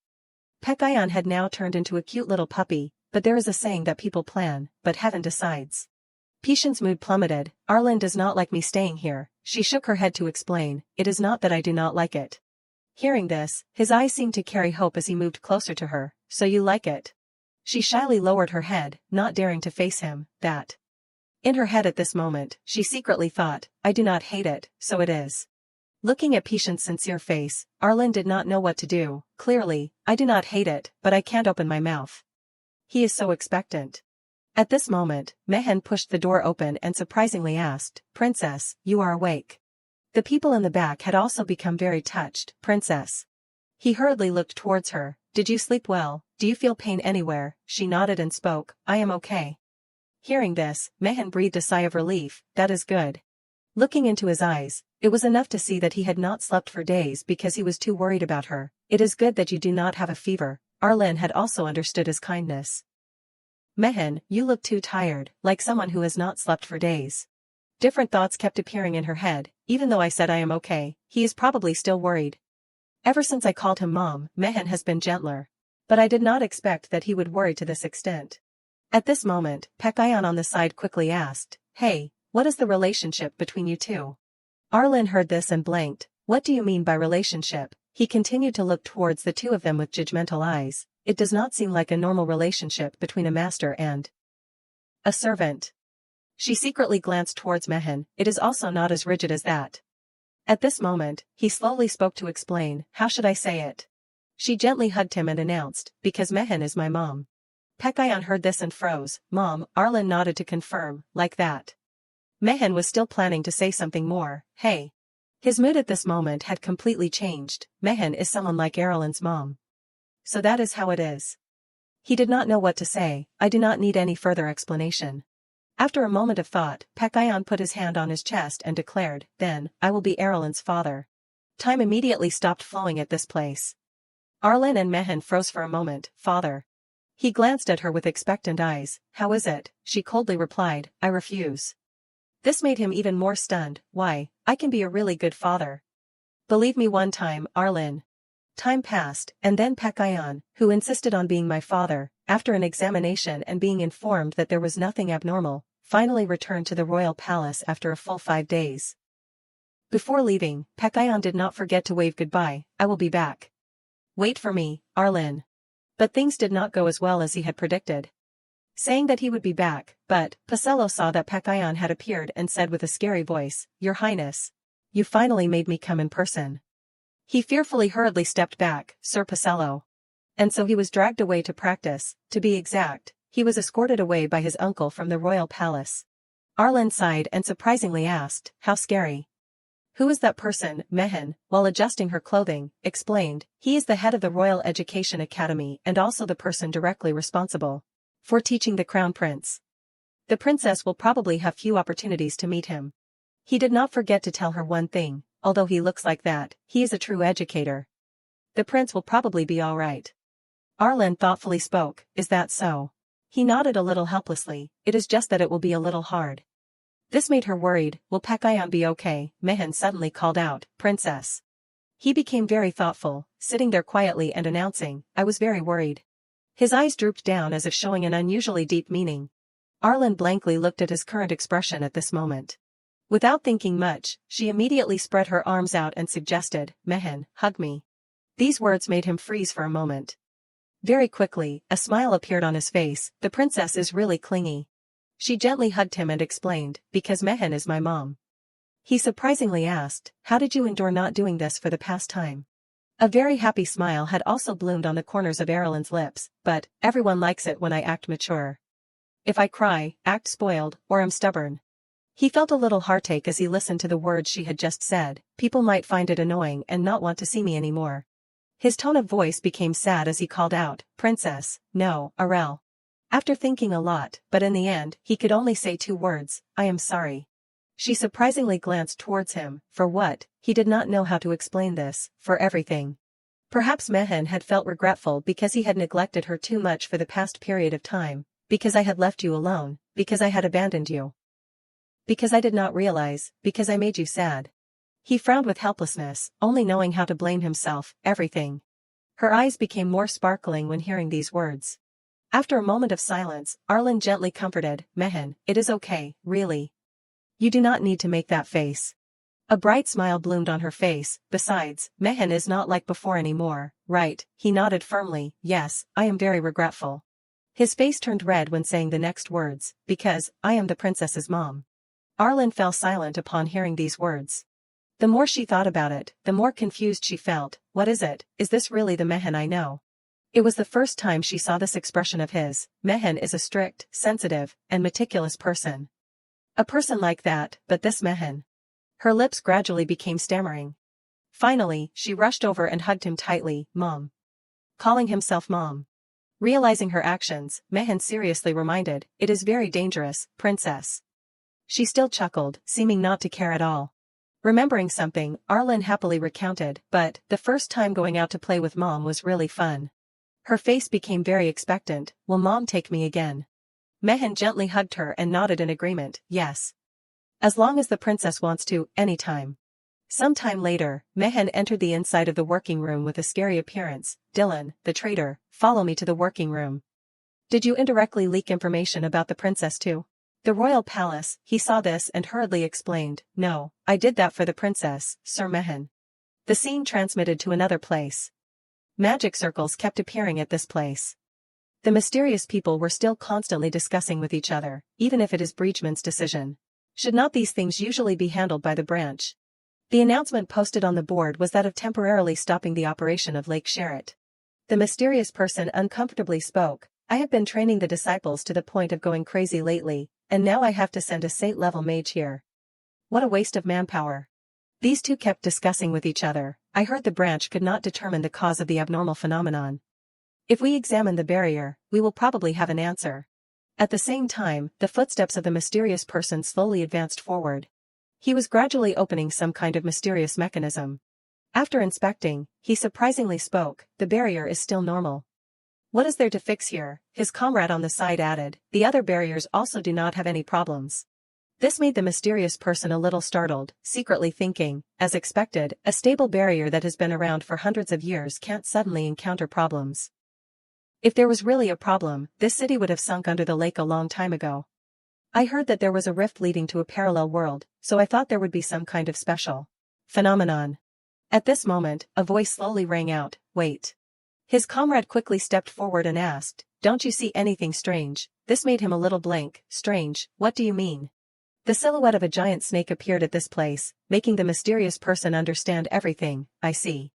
Pekayon had now turned into a cute little puppy, but there is a saying that people plan, but heaven decides. Pishan's mood plummeted. Arlen does not like me staying here. She shook her head to explain, it is not that I do not like it. Hearing this, his eyes seemed to carry hope as he moved closer to her. So you like it? She shyly lowered her head, not daring to face him. In her head at this moment, she secretly thought, I do not hate it, so it is. Looking at Patient's sincere face, Arlen did not know what to do. Clearly, I do not hate it, but I can't open my mouth. He is so expectant. At this moment, Mehen pushed the door open and surprisingly asked, Princess, you are awake. The people in the back had also become very touched. Princess. He hurriedly looked towards her. Did you sleep well? Do you feel pain anywhere? She nodded and spoke, I am okay. Hearing this, Mehen breathed a sigh of relief. That is good. Looking into his eyes, it was enough to see that he had not slept for days because he was too worried about her. It is good that you do not have a fever. Arlen had also understood his kindness. Mehen, you look too tired, like someone who has not slept for days. Different thoughts kept appearing in her head. Even though I said I am okay, he is probably still worried. Ever since I called him Mom, Mehen has been gentler. But I did not expect that he would worry to this extent. At this moment, Pekayon on the side quickly asked, Hey, what is the relationship between you two? Arlen heard this and blanked. What do you mean by relationship? He continued to look towards the two of them with judgmental eyes. It does not seem like a normal relationship between a master and a servant. She secretly glanced towards Mehen. It is also not as rigid as that. At this moment, he slowly spoke to explain, how should I say it? She gently hugged him and announced, because Mehen is my mom. Pekayon heard this and froze. Mom, Arlen nodded to confirm, like that. Mehen was still planning to say something more. Hey. His mood at this moment had completely changed. Mehen is someone like Arlen's mom. So that is how it is. He did not know what to say. I do not need any further explanation. After a moment of thought, Pekayon put his hand on his chest and declared, then, I will be Arlen's father. Time immediately stopped flowing at this place. Arlen and Mehen froze for a moment. Father. He glanced at her with expectant eyes. How is it? She coldly replied, I refuse. This made him even more stunned. Why? I can be a really good father. Believe me one time, Arlen. Time passed, and then Pekayon, who insisted on being my father, after an examination and being informed that there was nothing abnormal, finally returned to the royal palace after a full 5 days. Before leaving, Pekayon did not forget to wave goodbye. I will be back. Wait for me, Arlen. But things did not go as well as he had predicted. Saying that he would be back, but Pacello saw that Pekayon had appeared and said with a scary voice, Your Highness. You finally made me come in person. He fearfully hurriedly stepped back, Sir Pacello. And so he was dragged away to practice. To be exact, he was escorted away by his uncle from the royal palace. Arlen sighed and surprisingly asked, How scary. Who is that person? Mehen, while adjusting her clothing, explained, he is the head of the Royal Education Academy and also the person directly responsible for teaching the crown prince. The princess will probably have few opportunities to meet him. He did not forget to tell her one thing, although he looks like that, he is a true educator. The prince will probably be all right. Arlen thoughtfully spoke, is that so? He nodded a little helplessly, it is just that it will be a little hard. This made her worried. Will Pekayon be okay? Mehen suddenly called out, Princess. He became very thoughtful, sitting there quietly and announcing, I was very worried. His eyes drooped down as if showing an unusually deep meaning. Arlen blankly looked at his current expression at this moment. Without thinking much, she immediately spread her arms out and suggested, Mehen, hug me. These words made him freeze for a moment. Very quickly, a smile appeared on his face. The princess is really clingy. She gently hugged him and explained, because Mehen is my mom. He surprisingly asked, how did you endure not doing this for the past time? A very happy smile had also bloomed on the corners of Arlen's lips, but, everyone likes it when I act mature. If I cry, act spoiled, or am stubborn. He felt a little heartache as he listened to the words she had just said. People might find it annoying and not want to see me anymore. His tone of voice became sad as he called out, Princess, no, Arel. After thinking a lot, but in the end, he could only say 2 words, I am sorry. She surprisingly glanced towards him. For what? He did not know how to explain this. For everything. Perhaps Mehen had felt regretful because he had neglected her too much for the past period of time, because I had left you alone, because I had abandoned you. Because I did not realize, because I made you sad. He frowned with helplessness, only knowing how to blame himself, everything. Her eyes became more sparkling when hearing these words. After a moment of silence, Arlen gently comforted, Mehen, it is okay, really. You do not need to make that face. A bright smile bloomed on her face. Besides, Mehen is not like before anymore, right? He nodded firmly, yes, I am very regretful. His face turned red when saying the next words, because, I am the princess's mom. Arlen fell silent upon hearing these words. The more she thought about it, the more confused she felt. What is it? Is this really the Mehen I know? It was the first time she saw this expression of his. Mehen is a strict, sensitive, and meticulous person. A person like that, but this Mehen. Her lips gradually became stammering. Finally, she rushed over and hugged him tightly. Mom. Calling himself mom. Realizing her actions, Mehen seriously reminded, it is very dangerous, princess. She still chuckled, seeming not to care at all. Remembering something, Arlen happily recounted, but, the first time going out to play with mom was really fun. Her face became very expectant. Will mom take me again? Mehen gently hugged her and nodded in agreement, yes. As long as the princess wants to, anytime. Sometime later, Mehen entered the inside of the working room with a scary appearance. Dylan, the traitor, follow me to the working room. Did you indirectly leak information about the princess too? The royal palace. He saw this and hurriedly explained, no, I did that for the princess, Sir Mehen. The scene transmitted to another place. Magic circles kept appearing at this place. The mysterious people were still constantly discussing with each other, even if it is Breachman's decision. Should not these things usually be handled by the branch? The announcement posted on the board was that of temporarily stopping the operation of Lake Sherritt. The mysterious person uncomfortably spoke, I have been training the disciples to the point of going crazy lately, and now I have to send a saint-level mage here. What a waste of manpower. These two kept discussing with each other. I heard the branch could not determine the cause of the abnormal phenomenon. If we examine the barrier, we will probably have an answer. At the same time, the footsteps of the mysterious person slowly advanced forward. He was gradually opening some kind of mysterious mechanism. After inspecting, he surprisingly spoke, the barrier is still normal. What is there to fix here? His comrade on the side added, the other barriers also do not have any problems. This made the mysterious person a little startled, secretly thinking, as expected, a stable barrier that has been around for hundreds of years can't suddenly encounter problems. If there was really a problem, this city would have sunk under the lake a long time ago. I heard that there was a rift leading to a parallel world, so I thought there would be some kind of special phenomenon. At this moment, a voice slowly rang out, wait. His comrade quickly stepped forward and asked, don't you see anything strange? This made him a little blank. Strange, what do you mean? The silhouette of a giant snake appeared at this place, making the mysterious person understand everything. I see.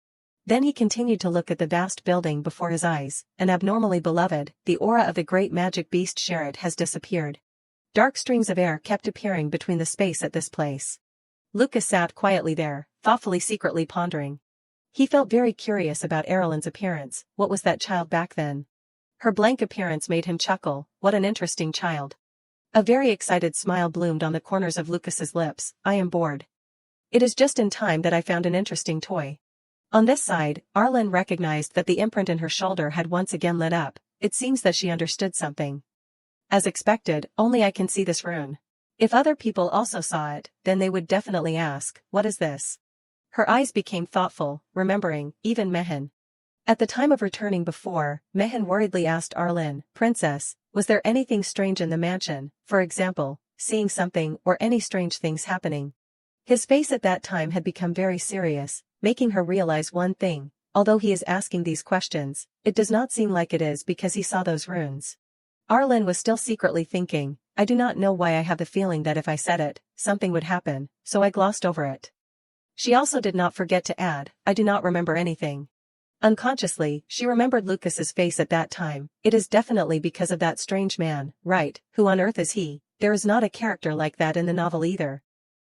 Then he continued to look at the vast building before his eyes, and abnormally beloved, the aura of the great magic beast Sherritt has disappeared. Dark streams of air kept appearing between the space at this place. Lucas sat quietly there, thoughtfully secretly pondering. He felt very curious about Erlen's appearance. What was that child back then? Her blank appearance made him chuckle. What an interesting child. A very excited smile bloomed on the corners of Lucas's lips. I am bored. It is just in time that I found an interesting toy. On this side, Arlen recognized that the imprint in her shoulder had once again lit up. It seems that she understood something. As expected, only I can see this rune. If other people also saw it, then they would definitely ask, what is this? Her eyes became thoughtful, remembering, even Mehen. At the time of returning before, Mehen worriedly asked Arlen, Princess, was there anything strange in the mansion, for example, seeing something or any strange things happening? His face at that time had become very serious, making her realize one thing, although he is asking these questions, it does not seem like it is because he saw those runes. Arlen was still secretly thinking, I do not know why I have the feeling that if I said it, something would happen, so I glossed over it. She also did not forget to add, I do not remember anything. Unconsciously, she remembered Lucas's face at that time. It is definitely because of that strange man, right? Who on earth is he? There is not a character like that in the novel either.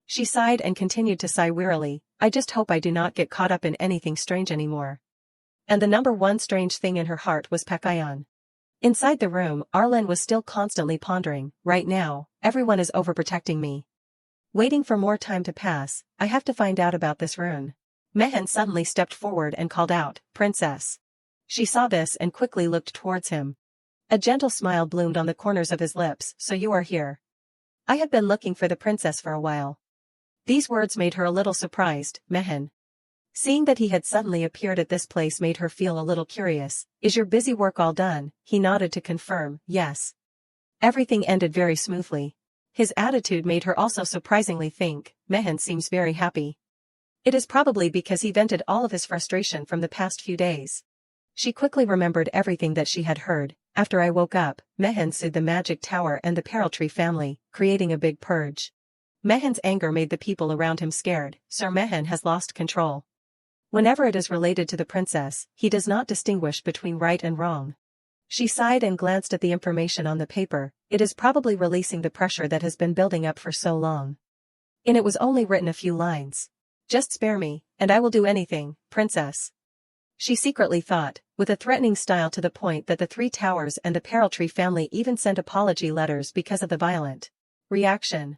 She sighed and continued to sigh wearily. I just hope I do not get caught up in anything strange anymore. And the number one strange thing in her heart was Pekayon. Inside the room, Arlen was still constantly pondering. Right now, everyone is overprotecting me. Waiting for more time to pass, I have to find out about this rune. Mehen suddenly stepped forward and called out, Princess. She saw this and quickly looked towards him. A gentle smile bloomed on the corners of his lips. So you are here. I have been looking for the princess for a while. These words made her a little surprised. Mehen. Seeing that he had suddenly appeared at this place made her feel a little curious. Is your busy work all done? He nodded to confirm, yes. Everything ended very smoothly. His attitude made her also surprisingly think, Mehen seems very happy. It is probably because he vented all of his frustration from the past few days. She quickly remembered everything that she had heard. After I woke up, Mehen sued the magic tower and the Peraltree family, creating a big purge. Mehen's anger made the people around him scared. Sir Mehen has lost control. Whenever it is related to the princess, he does not distinguish between right and wrong. She sighed and glanced at the information on the paper. It is probably releasing the pressure that has been building up for so long. In it was only written a few lines. Just spare me, and I will do anything, princess. She secretly thought, with a threatening style to the point that the three towers and the Peraltree family even sent apology letters because of the violent reaction.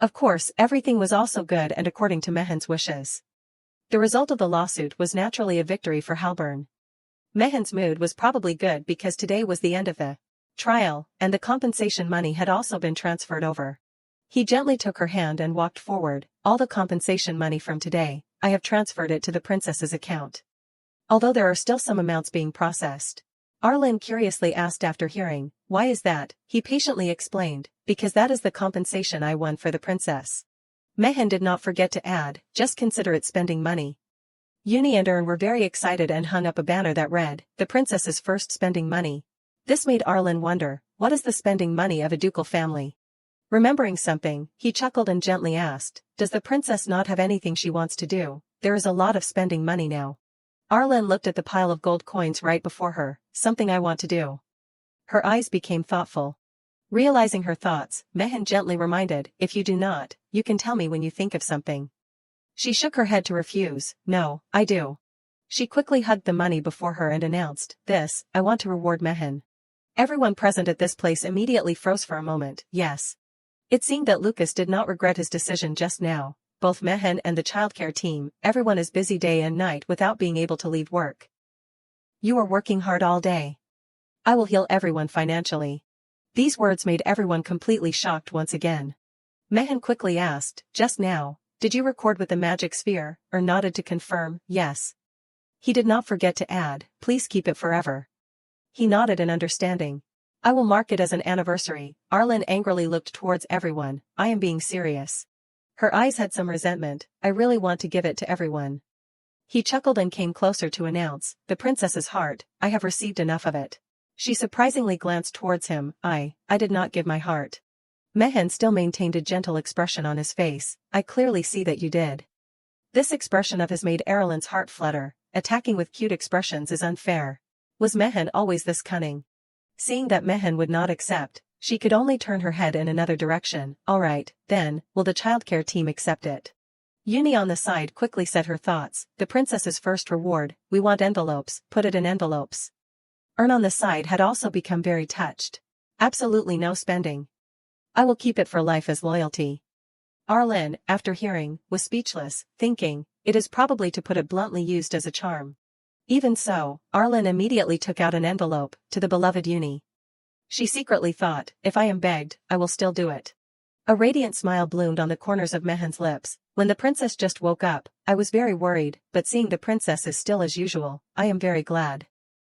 Of course, everything was also good and according to Mehen's wishes. The result of the lawsuit was naturally a victory for Halburn. Mehen's mood was probably good because today was the end of the trial, and the compensation money had also been transferred over. He gently took her hand and walked forward. All the compensation money from today, I have transferred it to the princess's account. Although there are still some amounts being processed. Arlen curiously asked after hearing, why is that? He patiently explained, because that is the compensation I won for the princess. Mehen did not forget to add, just consider it spending money. Uni and Ern were very excited and hung up a banner that read, the princess's first spending money. This made Arlen wonder, what is the spending money of a ducal family? Remembering something, he chuckled and gently asked, does the princess not have anything she wants to do? There is a lot of spending money now. Arlen looked at the pile of gold coins right before her, something I want to do. Her eyes became thoughtful. Realizing her thoughts, Mehen gently reminded, if you do not, you can tell me when you think of something. She shook her head to refuse, no, I do. She quickly hugged the money before her and announced, this, I want to reward Mehen. Everyone present at this place immediately froze for a moment, yes. It seemed that Lucas did not regret his decision just now. Both Mehen and the childcare team, everyone is busy day and night without being able to leave work. You are working hard all day. I will heal everyone financially. These words made everyone completely shocked once again. Mehen quickly asked, just now, did you record with the magic sphere, or nodded to confirm, yes. He did not forget to add, please keep it forever. He nodded in understanding. I will mark it as an anniversary. Arlen angrily looked towards everyone, I am being serious. Her eyes had some resentment, I really want to give it to everyone. He chuckled and came closer to announce, the princess's heart, I have received enough of it. She surprisingly glanced towards him, I did not give my heart. Mehen still maintained a gentle expression on his face, I clearly see that you did. This expression of his made Erlen's heart flutter, attacking with cute expressions is unfair. Was Mehen always this cunning? Seeing that Mehen would not accept, she could only turn her head in another direction. Alright, then, will the childcare team accept it? Uni on the side quickly said her thoughts, the princess's first reward, we want envelopes, put it in envelopes. Ern on the side had also become very touched. Absolutely no spending. I will keep it for life as loyalty. Arlen, after hearing, was speechless, thinking, it is probably to put it bluntly used as a charm. Even so, Arlen immediately took out an envelope, to the beloved Uni. She secretly thought, if I am begged, I will still do it. A radiant smile bloomed on the corners of Mehen's lips. When the princess just woke up, I was very worried, but seeing the princess is still as usual, I am very glad.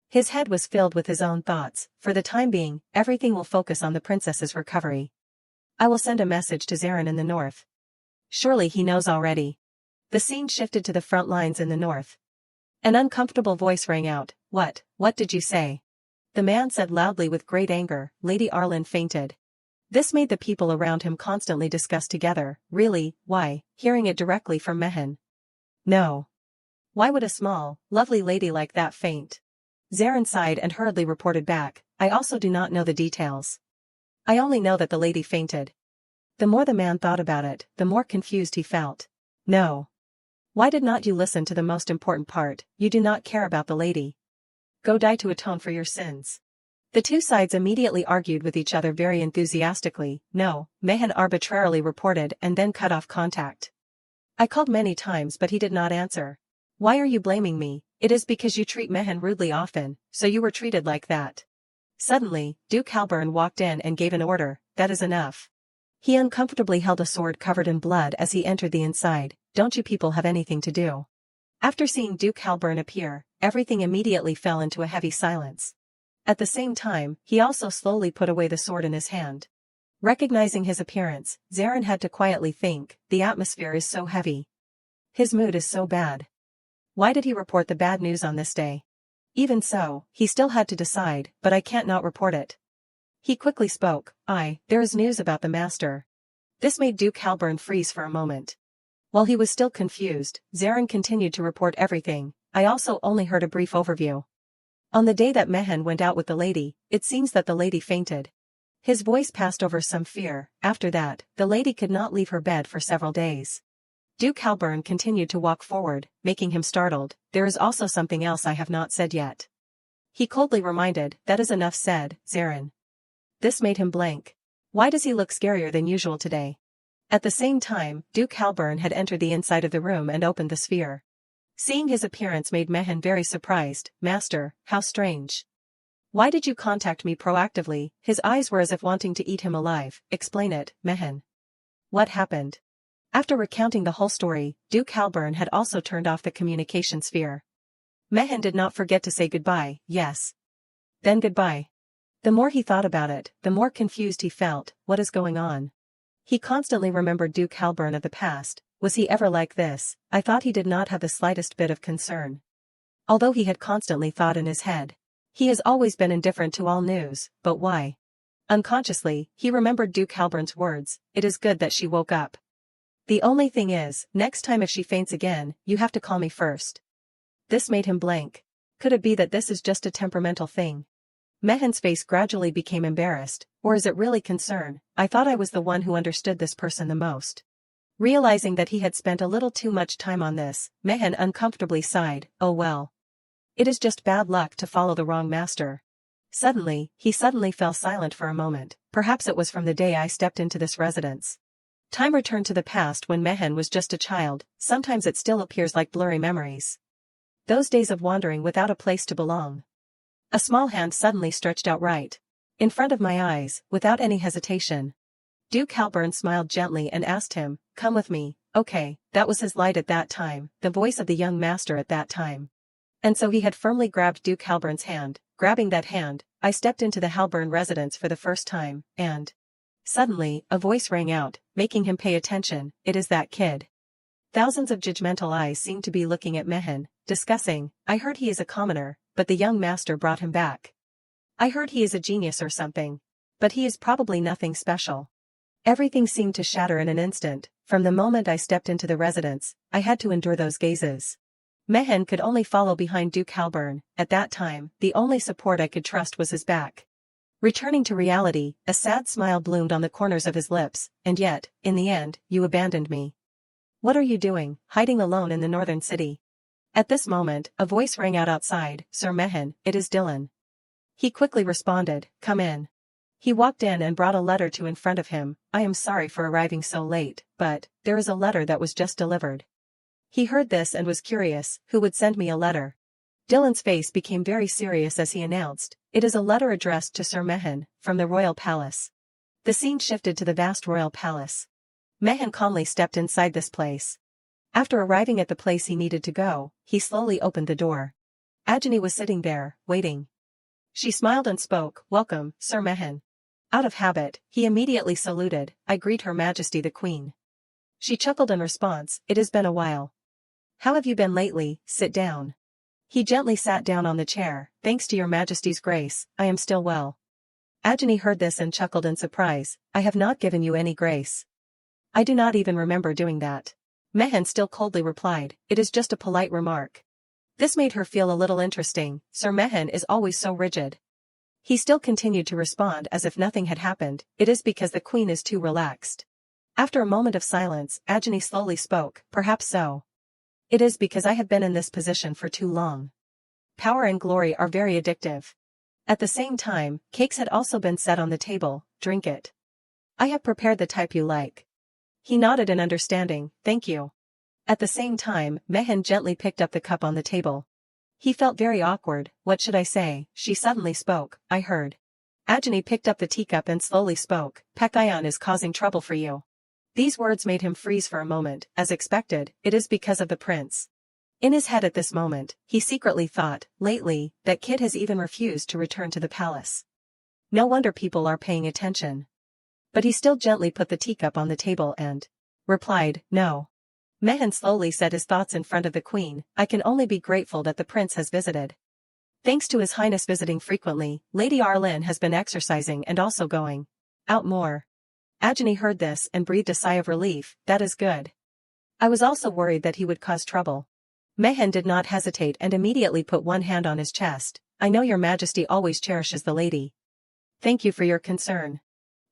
His head was filled with his own thoughts. For the time being, everything will focus on the princess's recovery. I will send a message to Zarin in the north. Surely he knows already. The scene shifted to the front lines in the north. An uncomfortable voice rang out, what did you say? The man said loudly with great anger, Lady Arlen fainted. This made the people around him constantly discuss together, really, why, hearing it directly from Mehen. No. Why would a small, lovely lady like that faint? Zarin sighed and hurriedly reported back, I also do not know the details. I only know that the lady fainted. The more the man thought about it, the more confused he felt. No. Why did not you listen to the most important part? You do not care about the lady. Go die to atone for your sins. The two sides immediately argued with each other very enthusiastically. No, Mehen arbitrarily reported and then cut off contact. I called many times but he did not answer. Why are you blaming me? It is because you treat Mehen rudely often, so you were treated like that. Suddenly, Duke Halburn walked in and gave an order, that is enough. He uncomfortably held a sword covered in blood as he entered the inside. Don't you people have anything to do? After seeing Duke Halburn appear, everything immediately fell into a heavy silence. At the same time, he also slowly put away the sword in his hand. Recognizing his appearance, Zarin had to quietly think, the atmosphere is so heavy. His mood is so bad. Why did he report the bad news on this day? Even so, he still had to decide, but I can't not report it. He quickly spoke, there is news about the master. This made Duke Halburn freeze for a moment. While he was still confused, Zarin continued to report everything. I also only heard a brief overview. On the day that Mehen went out with the lady, it seems that the lady fainted. His voice passed over some fear. After that, the lady could not leave her bed for several days. Duke Halburn continued to walk forward, making him startled. There is also something else I have not said yet. He coldly reminded, that is enough said, Zarin. This made him blank. Why does he look scarier than usual today? At the same time, Duke Halburn had entered the inside of the room and opened the sphere. Seeing his appearance made Mehen very surprised. Master, how strange. Why did you contact me proactively? His eyes were as if wanting to eat him alive. Explain it, Mehen. What happened? After recounting the whole story, Duke Halburn had also turned off the communication sphere. Mehen did not forget to say goodbye. Yes. Then goodbye. The more he thought about it, the more confused he felt. What is going on? He constantly remembered Duke Halburn of the past. Was he ever like this? I thought he did not have the slightest bit of concern. Although he had constantly thought in his head. He has always been indifferent to all news, but why? Unconsciously, he remembered Duke Halburn's words, it is good that she woke up. The only thing is, next time if she faints again, you have to call me first. This made him blank. Could it be that this is just a temperamental thing? Mehen's face gradually became embarrassed, or is it really concern? I thought I was the one who understood this person the most. Realizing that he had spent a little too much time on this, Mehen uncomfortably sighed, oh well. It is just bad luck to follow the wrong master. Suddenly, he fell silent for a moment. Perhaps it was from the day I stepped into this residence. Time returned to the past when Mehen was just a child. Sometimes it still appears like blurry memories. Those days of wandering without a place to belong. A small hand suddenly stretched out right in front of my eyes, without any hesitation. Duke Halburn smiled gently and asked him, come with me. Okay, that was his light at that time, the voice of the young master at that time. And so he had firmly grabbed Duke Halburn's hand. Grabbing that hand, I stepped into the Halburn residence for the first time, and suddenly, a voice rang out, making him pay attention. It is that kid. Thousands of judgmental eyes seemed to be looking at Mehen, discussing. I heard he is a commoner, but the young master brought him back. I heard he is a genius or something. But he is probably nothing special. Everything seemed to shatter in an instant. From the moment I stepped into the residence, I had to endure those gazes. Mehen could only follow behind Duke Halburn. At that time, the only support I could trust was his back. Returning to reality, a sad smile bloomed on the corners of his lips, and yet, in the end, you abandoned me. What are you doing, hiding alone in the northern city? At this moment, a voice rang out outside, Sir Mehen, it is Dylan. He quickly responded, come in. He walked in and brought a letter to in front of him. I am sorry for arriving so late, but there is a letter that was just delivered. He heard this and was curious, who would send me a letter? Dylan's face became very serious as he announced, it is a letter addressed to Sir Mehen, from the royal palace. The scene shifted to the vast royal palace. Mehen calmly stepped inside this place. After arriving at the place he needed to go, he slowly opened the door. Ajani was sitting there, waiting. She smiled and spoke, welcome, Sir Mehen. Out of habit, he immediately saluted, I greet Her Majesty the Queen. She chuckled in response, it has been a while. How have you been lately? Sit down. He gently sat down on the chair, thanks to Your Majesty's grace, I am still well. Ajani heard this and chuckled in surprise, I have not given you any grace. I do not even remember doing that. Mehen still coldly replied, it is just a polite remark. This made her feel a little interesting, Sir Mehen is always so rigid. He still continued to respond as if nothing had happened, it is because the Queen is too relaxed. After a moment of silence, Ajani slowly spoke, perhaps so. It is because I have been in this position for too long. Power and glory are very addictive. At the same time, cakes had also been set on the table, drink it. I have prepared the type you like. He nodded in understanding, thank you. At the same time, Mehen gently picked up the cup on the table. He felt very awkward, what should I say? She suddenly spoke, I heard. Ajani picked up the teacup and slowly spoke, Pekayon is causing trouble for you. These words made him freeze for a moment, as expected, it is because of the prince. In his head at this moment, he secretly thought, lately, that kid has even refused to return to the palace. No wonder people are paying attention. But he still gently put the teacup on the table and replied, no. Mehen slowly said his thoughts in front of the Queen, I can only be grateful that the prince has visited. Thanks to His Highness visiting frequently, Lady Arlene has been exercising and also going out more. Ajani heard this and breathed a sigh of relief. That is good. I was also worried that he would cause trouble. Mehen did not hesitate and immediately put one hand on his chest. I know your majesty always cherishes the lady. Thank you for your concern.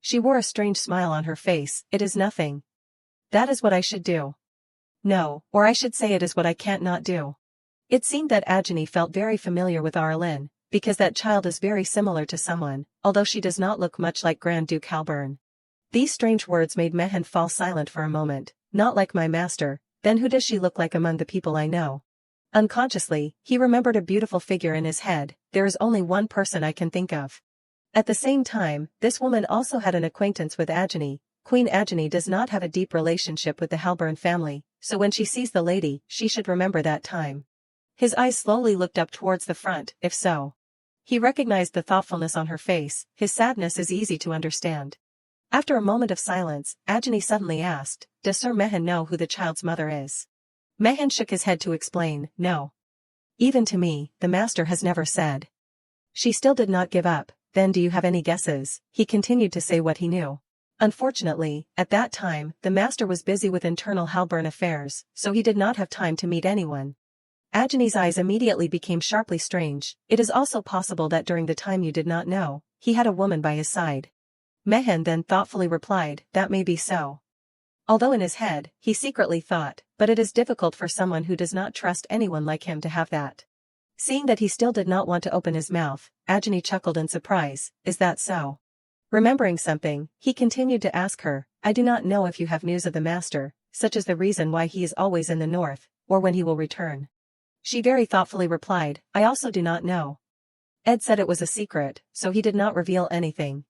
She wore a strange smile on her face. It is nothing. That is what I should do. No, or I should say it is what I can't not do. It seemed that Ajani felt very familiar with Arlen, because that child is very similar to someone, although she does not look much like Grand Duke Halburn. These strange words made Mehen fall silent for a moment. Not like my master, then who does she look like among the people I know? Unconsciously, he remembered a beautiful figure in his head. There is only one person I can think of. At the same time, this woman also had an acquaintance with Ajani. Queen Ajani does not have a deep relationship with the Halburn family, so when she sees the lady, she should remember that time. His eyes slowly looked up towards the front, if so. He recognized the thoughtfulness on her face. His sadness is easy to understand. After a moment of silence, Ajani suddenly asked, does Sir Mehen know who the child's mother is? Mehen shook his head to explain, no. Even to me, the master has never said. She still did not give up. Then do you have any guesses? He continued to say what he knew. Unfortunately, at that time, the master was busy with internal Halburn affairs, so he did not have time to meet anyone. Ajani's eyes immediately became sharply strange. It is also possible that during the time you did not know, he had a woman by his side. Mehen then thoughtfully replied, that may be so. Although in his head, he secretly thought, but it is difficult for someone who does not trust anyone like him to have that. Seeing that he still did not want to open his mouth, Ajani chuckled in surprise, is that so? Remembering something, he continued to ask her, I do not know if you have news of the master, such as the reason why he is always in the north, or when he will return. She very thoughtfully replied, I also do not know. Ed said it was a secret, so he did not reveal anything.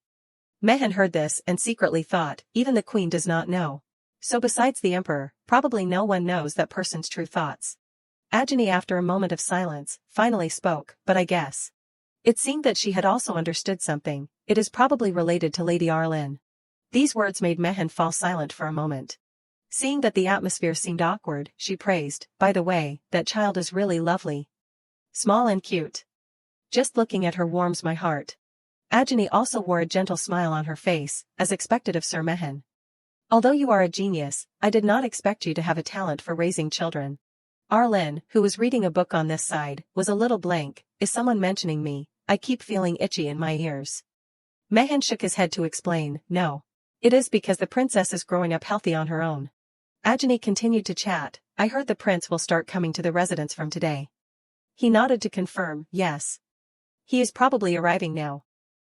Mehen heard this and secretly thought, even the queen does not know. So besides the emperor, probably no one knows that person's true thoughts. Ajani after a moment of silence, finally spoke, but I guess. It seemed that she had also understood something. It is probably related to Lady Arlen. These words made Mehen fall silent for a moment. Seeing that the atmosphere seemed awkward, she praised, by the way, that child is really lovely. Small and cute. Just looking at her warms my heart. Ajani also wore a gentle smile on her face, as expected of Sir Mehen. Although you are a genius, I did not expect you to have a talent for raising children. Arlen, who was reading a book on this side, was a little blank. Is someone mentioning me? I keep feeling itchy in my ears. Mehen shook his head to explain, no. It is because the princess is growing up healthy on her own. Ajani continued to chat, I heard the prince will start coming to the residence from today. He nodded to confirm, yes. He is probably arriving now.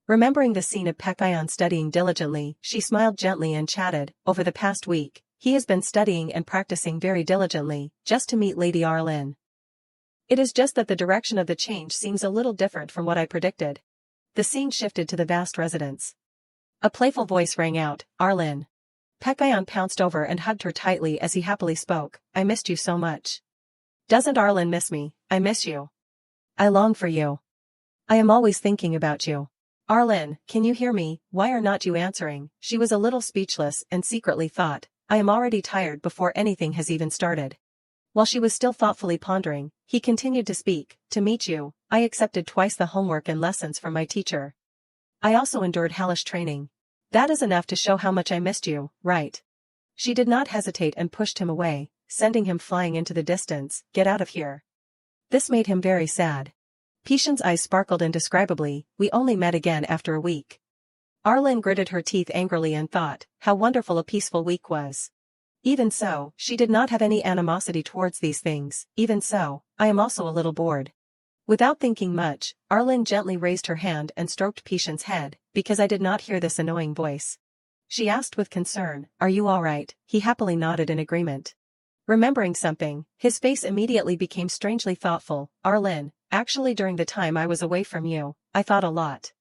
Remembering the scene of Pekayon studying diligently, she smiled gently and chatted, over the past week, he has been studying and practicing very diligently, just to meet Lady Arlen. It is just that the direction of the change seems a little different from what I predicted. The scene shifted to the vast residence. A playful voice rang out, Arlen. Pekayon pounced over and hugged her tightly as he happily spoke, I missed you so much. Doesn't Arlen miss me? I miss you. I long for you. I am always thinking about you. Arlen, can you hear me? Why are not you answering? She was a little speechless and secretly thought, I am already tired before anything has even started. While she was still thoughtfully pondering, he continued to speak, to meet you, I accepted twice the homework and lessons from my teacher. I also endured hellish training. That is enough to show how much I missed you, right? She did not hesitate and pushed him away, sending him flying into the distance, get out of here. This made him very sad. Pishan's eyes sparkled indescribably, we only met again after a week. Arlen gritted her teeth angrily and thought, how wonderful a peaceful week was. Even so, she did not have any animosity towards these things, even so, I am also a little bored. Without thinking much, Arlen gently raised her hand and stroked Pishan's head, because I did not hear this annoying voice. She asked with concern, are you all right? He happily nodded in agreement. Remembering something, his face immediately became strangely thoughtful, Arlen, actually during the time I was away from you, I thought a lot.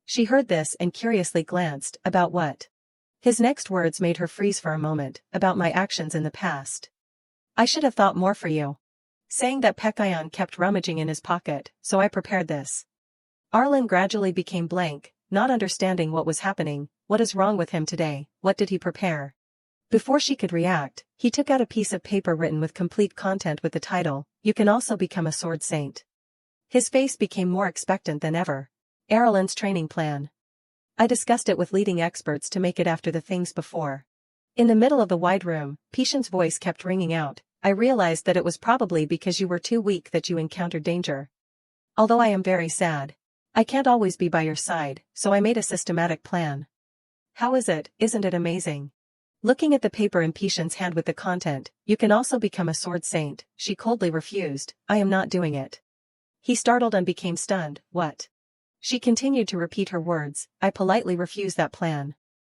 She heard this and curiously glanced, about what? His next words made her freeze for a moment, about my actions in the past. I should have thought more for you. Saying that Pekayon kept rummaging in his pocket, so I prepared this. Arlen gradually became blank, not understanding what was happening, what is wrong with him today, what did he prepare? Before she could react, he took out a piece of paper written with complete content with the title, You Can Also Become a Sword Saint. His face became more expectant than ever. Erlen's training plan. I discussed it with leading experts to make it after the things before. In the middle of the wide room, Pishan's voice kept ringing out. I realized that it was probably because you were too weak that you encountered danger. Although I am very sad. I can't always be by your side, so I made a systematic plan. How is it, isn't it amazing? Looking at the paper in Pishan's hand with the content, you can also become a sword saint, she coldly refused, I am not doing it. He startled and became stunned, what? She continued to repeat her words, I politely refuse that plan.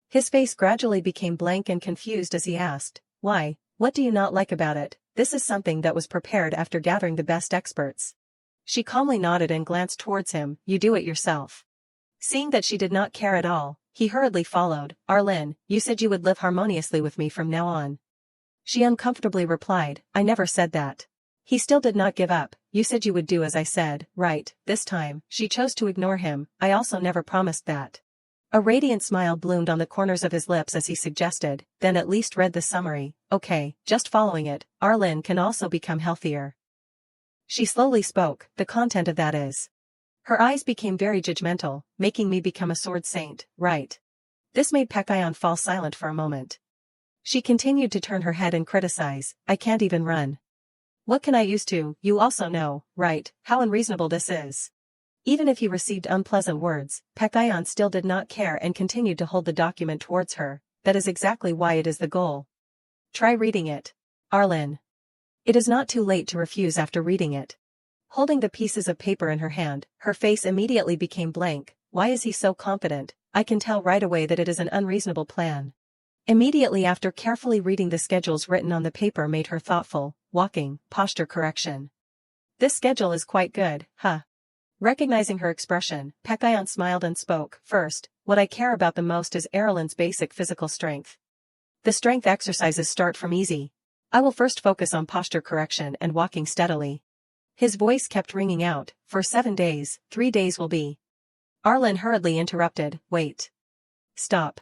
His face gradually became blank and confused as he asked, why, what do you not like about it? This is something that was prepared after gathering the best experts. She calmly nodded and glanced towards him, you do it yourself. Seeing that she did not care at all, he hurriedly followed, Arlen, you said you would live harmoniously with me from now on. She uncomfortably replied, I never said that. He still did not give up, you said you would do as I said, right, this time, she chose to ignore him, I also never promised that. A radiant smile bloomed on the corners of his lips as he suggested, then at least read the summary, okay, just following it, Arlen can also become healthier. She slowly spoke, the content of that is. Her eyes became very judgmental, making me become a sword saint, right? This made Pekayon fall silent for a moment. She continued to turn her head and criticize, I can't even run. What can I use to, you also know, right, how unreasonable this is. Even if he received unpleasant words, Pekayon still did not care and continued to hold the document towards her, that is exactly why it is the goal. Try reading it. Arlen. It is not too late to refuse after reading it. Holding the pieces of paper in her hand, her face immediately became blank, why is he so confident, I can tell right away that it is an unreasonable plan. Immediately after carefully reading the schedules written on the paper made her thoughtful, walking, posture correction. This schedule is quite good, huh? Recognizing her expression, Pekayon smiled and spoke, first, what I care about the most is Erlen's basic physical strength. The strength exercises start from easy. I will first focus on posture correction and walking steadily. His voice kept ringing out, for 7 days, 3 days will be. Arlen hurriedly interrupted, wait. Stop.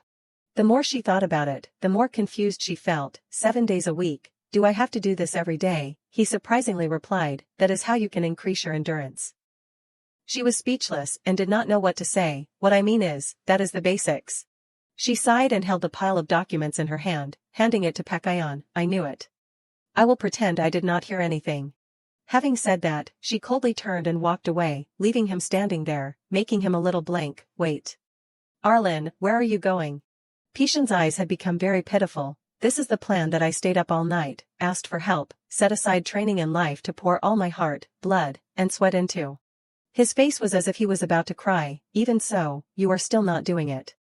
The more she thought about it, the more confused she felt, 7 days a week, do I have to do this every day? He surprisingly replied, that is how you can increase your endurance. She was speechless and did not know what to say, what I mean is, that is the basics. She sighed and held the pile of documents in her hand, handing it to Pekayon, I knew it. I will pretend I did not hear anything. Having said that, she coldly turned and walked away, leaving him standing there, making him a little blank, wait. Arlen, where are you going? Pishan's eyes had become very pitiful, this is the plan that I stayed up all night, asked for help, set aside training and life to pour all my heart, blood, and sweat into. His face was as if he was about to cry, even so, you are still not doing it.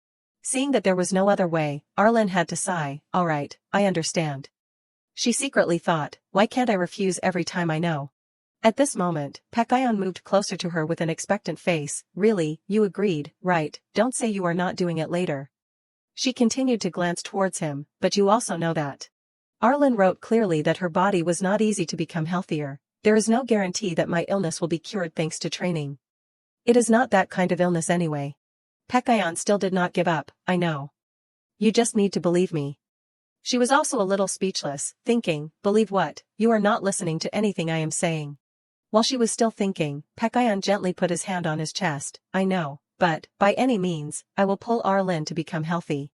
Seeing that there was no other way, Arlen had to sigh, alright, I understand. She secretly thought, why can't I refuse every time I know? At this moment, Pekayon moved closer to her with an expectant face, really, you agreed, right, don't say you are not doing it later. She continued to glance towards him, but you also know that. Arlen wrote clearly that her body was not easy to become healthier, there is no guarantee that my illness will be cured thanks to training. It is not that kind of illness anyway. Pekayon still did not give up, I know. You just need to believe me. She was also a little speechless, thinking, believe what, you are not listening to anything I am saying. While she was still thinking, Pekayon gently put his hand on his chest, I know, but, by any means, I will pull Arlen to become healthy.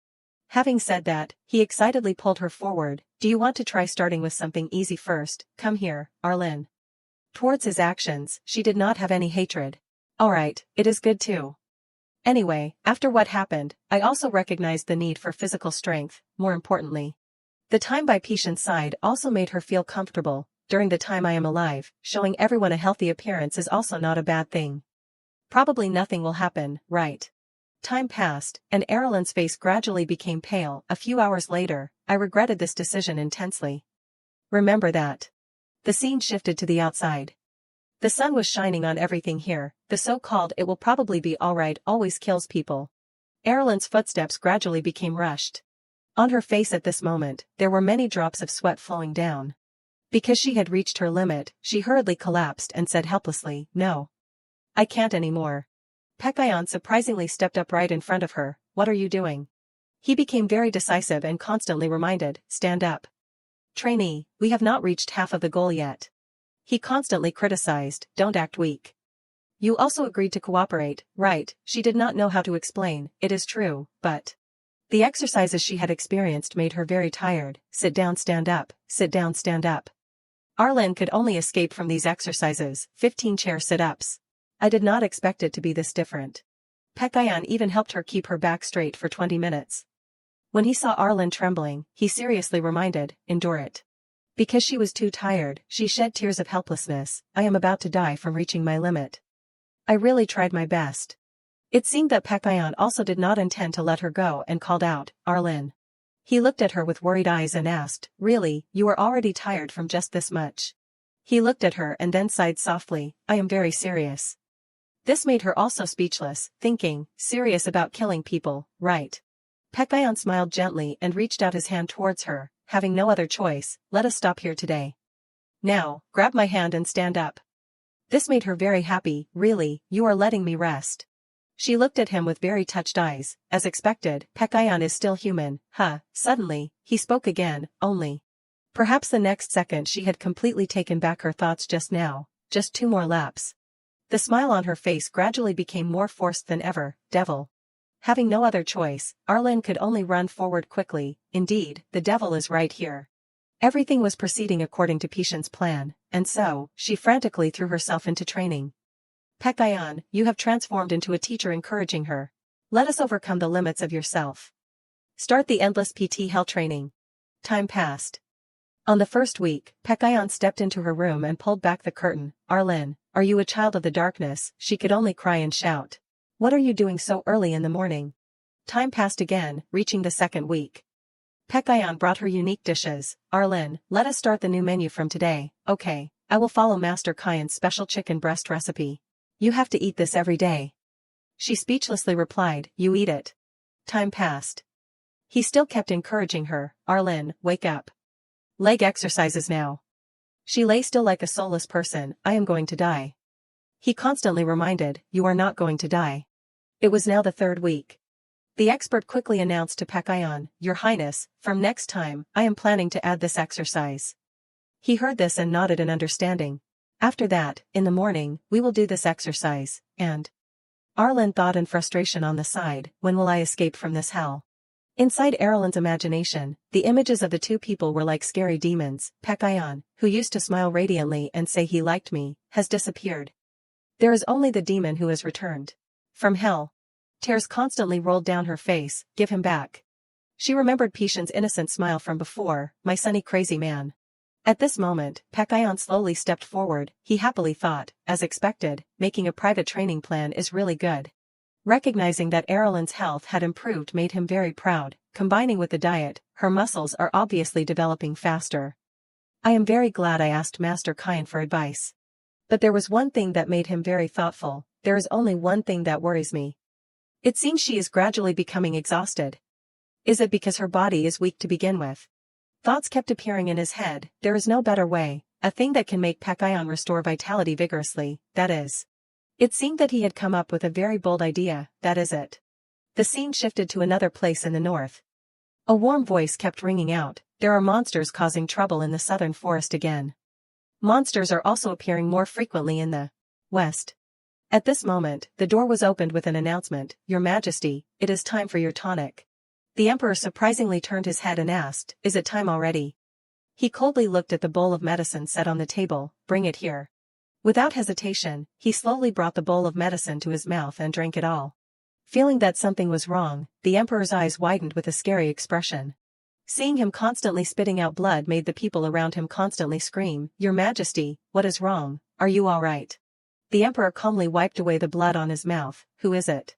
Having said that, he excitedly pulled her forward, do you want to try starting with something easy first, come here, Arlen. Towards his actions, she did not have any hatred. Alright, it is good too. Anyway, after what happened, I also recognized the need for physical strength, more importantly. The time by Pishan's side also made her feel comfortable, during the time I am alive, showing everyone a healthy appearance is also not a bad thing. Probably nothing will happen, right? Time passed, and Erlen's face gradually became pale. A few hours later, I regretted this decision intensely. Remember that. The scene shifted to the outside. The sun was shining on everything here, the so-called it will probably be alright always kills people. Erlen's footsteps gradually became rushed. On her face at this moment, there were many drops of sweat flowing down. Because she had reached her limit, she hurriedly collapsed and said helplessly, no. I can't anymore. Pekayon surprisingly stepped up right in front of her, what are you doing? He became very decisive and constantly reminded, stand up. Trainee, we have not reached half of the goal yet. He constantly criticized, don't act weak. You also agreed to cooperate, right? She did not know how to explain, it is true, but the exercises she had experienced made her very tired. Sit down, stand up, sit down, stand up. Arlen could only escape from these exercises, 15 chair sit-ups. I did not expect it to be this different. Pekayan even helped her keep her back straight for 20 minutes. When he saw Arlen trembling, he seriously reminded, endure it. Because she was too tired, she shed tears of helplessness. I am about to die from reaching my limit. I really tried my best. It seemed that Pekayan also did not intend to let her go and called out, Arlen. He looked at her with worried eyes and asked, really, you are already tired from just this much? He looked at her and then sighed softly, I am very serious. This made her also speechless, thinking, serious about killing people, right? Pekayan smiled gently and reached out his hand towards her, having no other choice, let us stop here today. Now, grab my hand and stand up. This made her very happy, really, you are letting me rest. She looked at him with very touched eyes, as expected, Pekayan is still human, huh? Suddenly, he spoke again, only. Perhaps the next second she had completely taken back her thoughts just now, just 2 more laps. The smile on her face gradually became more forced than ever, devil. Having no other choice, Arlen could only run forward quickly, indeed, the devil is right here. Everything was proceeding according to Pishan's plan, and so, she frantically threw herself into training. Pekayan, you have transformed into a teacher encouraging her. Let us overcome the limits of yourself. Start the endless PT hell training. Time passed. On the first week, Pekayan stepped into her room and pulled back the curtain. Arlen, are you a child of the darkness? She could only cry and shout. What are you doing so early in the morning? Time passed again, reaching the second week. Pekayan brought her unique dishes. Arlen, let us start the new menu from today. Okay, I will follow Master Kyan's special chicken breast recipe. You have to eat this every day. She speechlessly replied, you eat it. Time passed. He still kept encouraging her, Arlen, wake up. Leg exercises now. She lay still like a soulless person, I am going to die. He constantly reminded, you are not going to die. It was now the 3rd week. The expert quickly announced to Pekayan, Your Highness, from next time, I am planning to add this exercise. He heard this and nodded in understanding. After that, in the morning, we will do this exercise, and Arlen thought in frustration on the side, when will I escape from this hell? Inside Arlen's imagination, the images of the 2 people were like scary demons. Pekayan, who used to smile radiantly and say he liked me, has disappeared. There is only the demon who has returned. From hell. Tears constantly rolled down her face, give him back. She remembered Pishan's innocent smile from before, my sunny crazy man. At this moment, Pekayan slowly stepped forward, he happily thought, as expected, making a private training plan is really good. Recognizing that Arlen's health had improved made him very proud, combining with the diet, her muscles are obviously developing faster. I am very glad I asked Master Kyan for advice. But there was one thing that made him very thoughtful, there is only one thing that worries me. It seems she is gradually becoming exhausted. Is it because her body is weak to begin with? Thoughts kept appearing in his head, there is no better way, a thing that can make Pekayan restore vitality vigorously, that is. It seemed that he had come up with a very bold idea, that is it. The scene shifted to another place in the north. A warm voice kept ringing out, there are monsters causing trouble in the southern forest again. Monsters are also appearing more frequently in the west. At this moment, the door was opened with an announcement, Your Majesty, it is time for your tonic. The emperor surprisingly turned his head and asked, is it time already? He coldly looked at the bowl of medicine set on the table, bring it here. Without hesitation, he slowly brought the bowl of medicine to his mouth and drank it all. Feeling that something was wrong, the emperor's eyes widened with a scary expression. Seeing him constantly spitting out blood made the people around him constantly scream, Your Majesty, what is wrong, are you all right? The emperor calmly wiped away the blood on his mouth, who is it?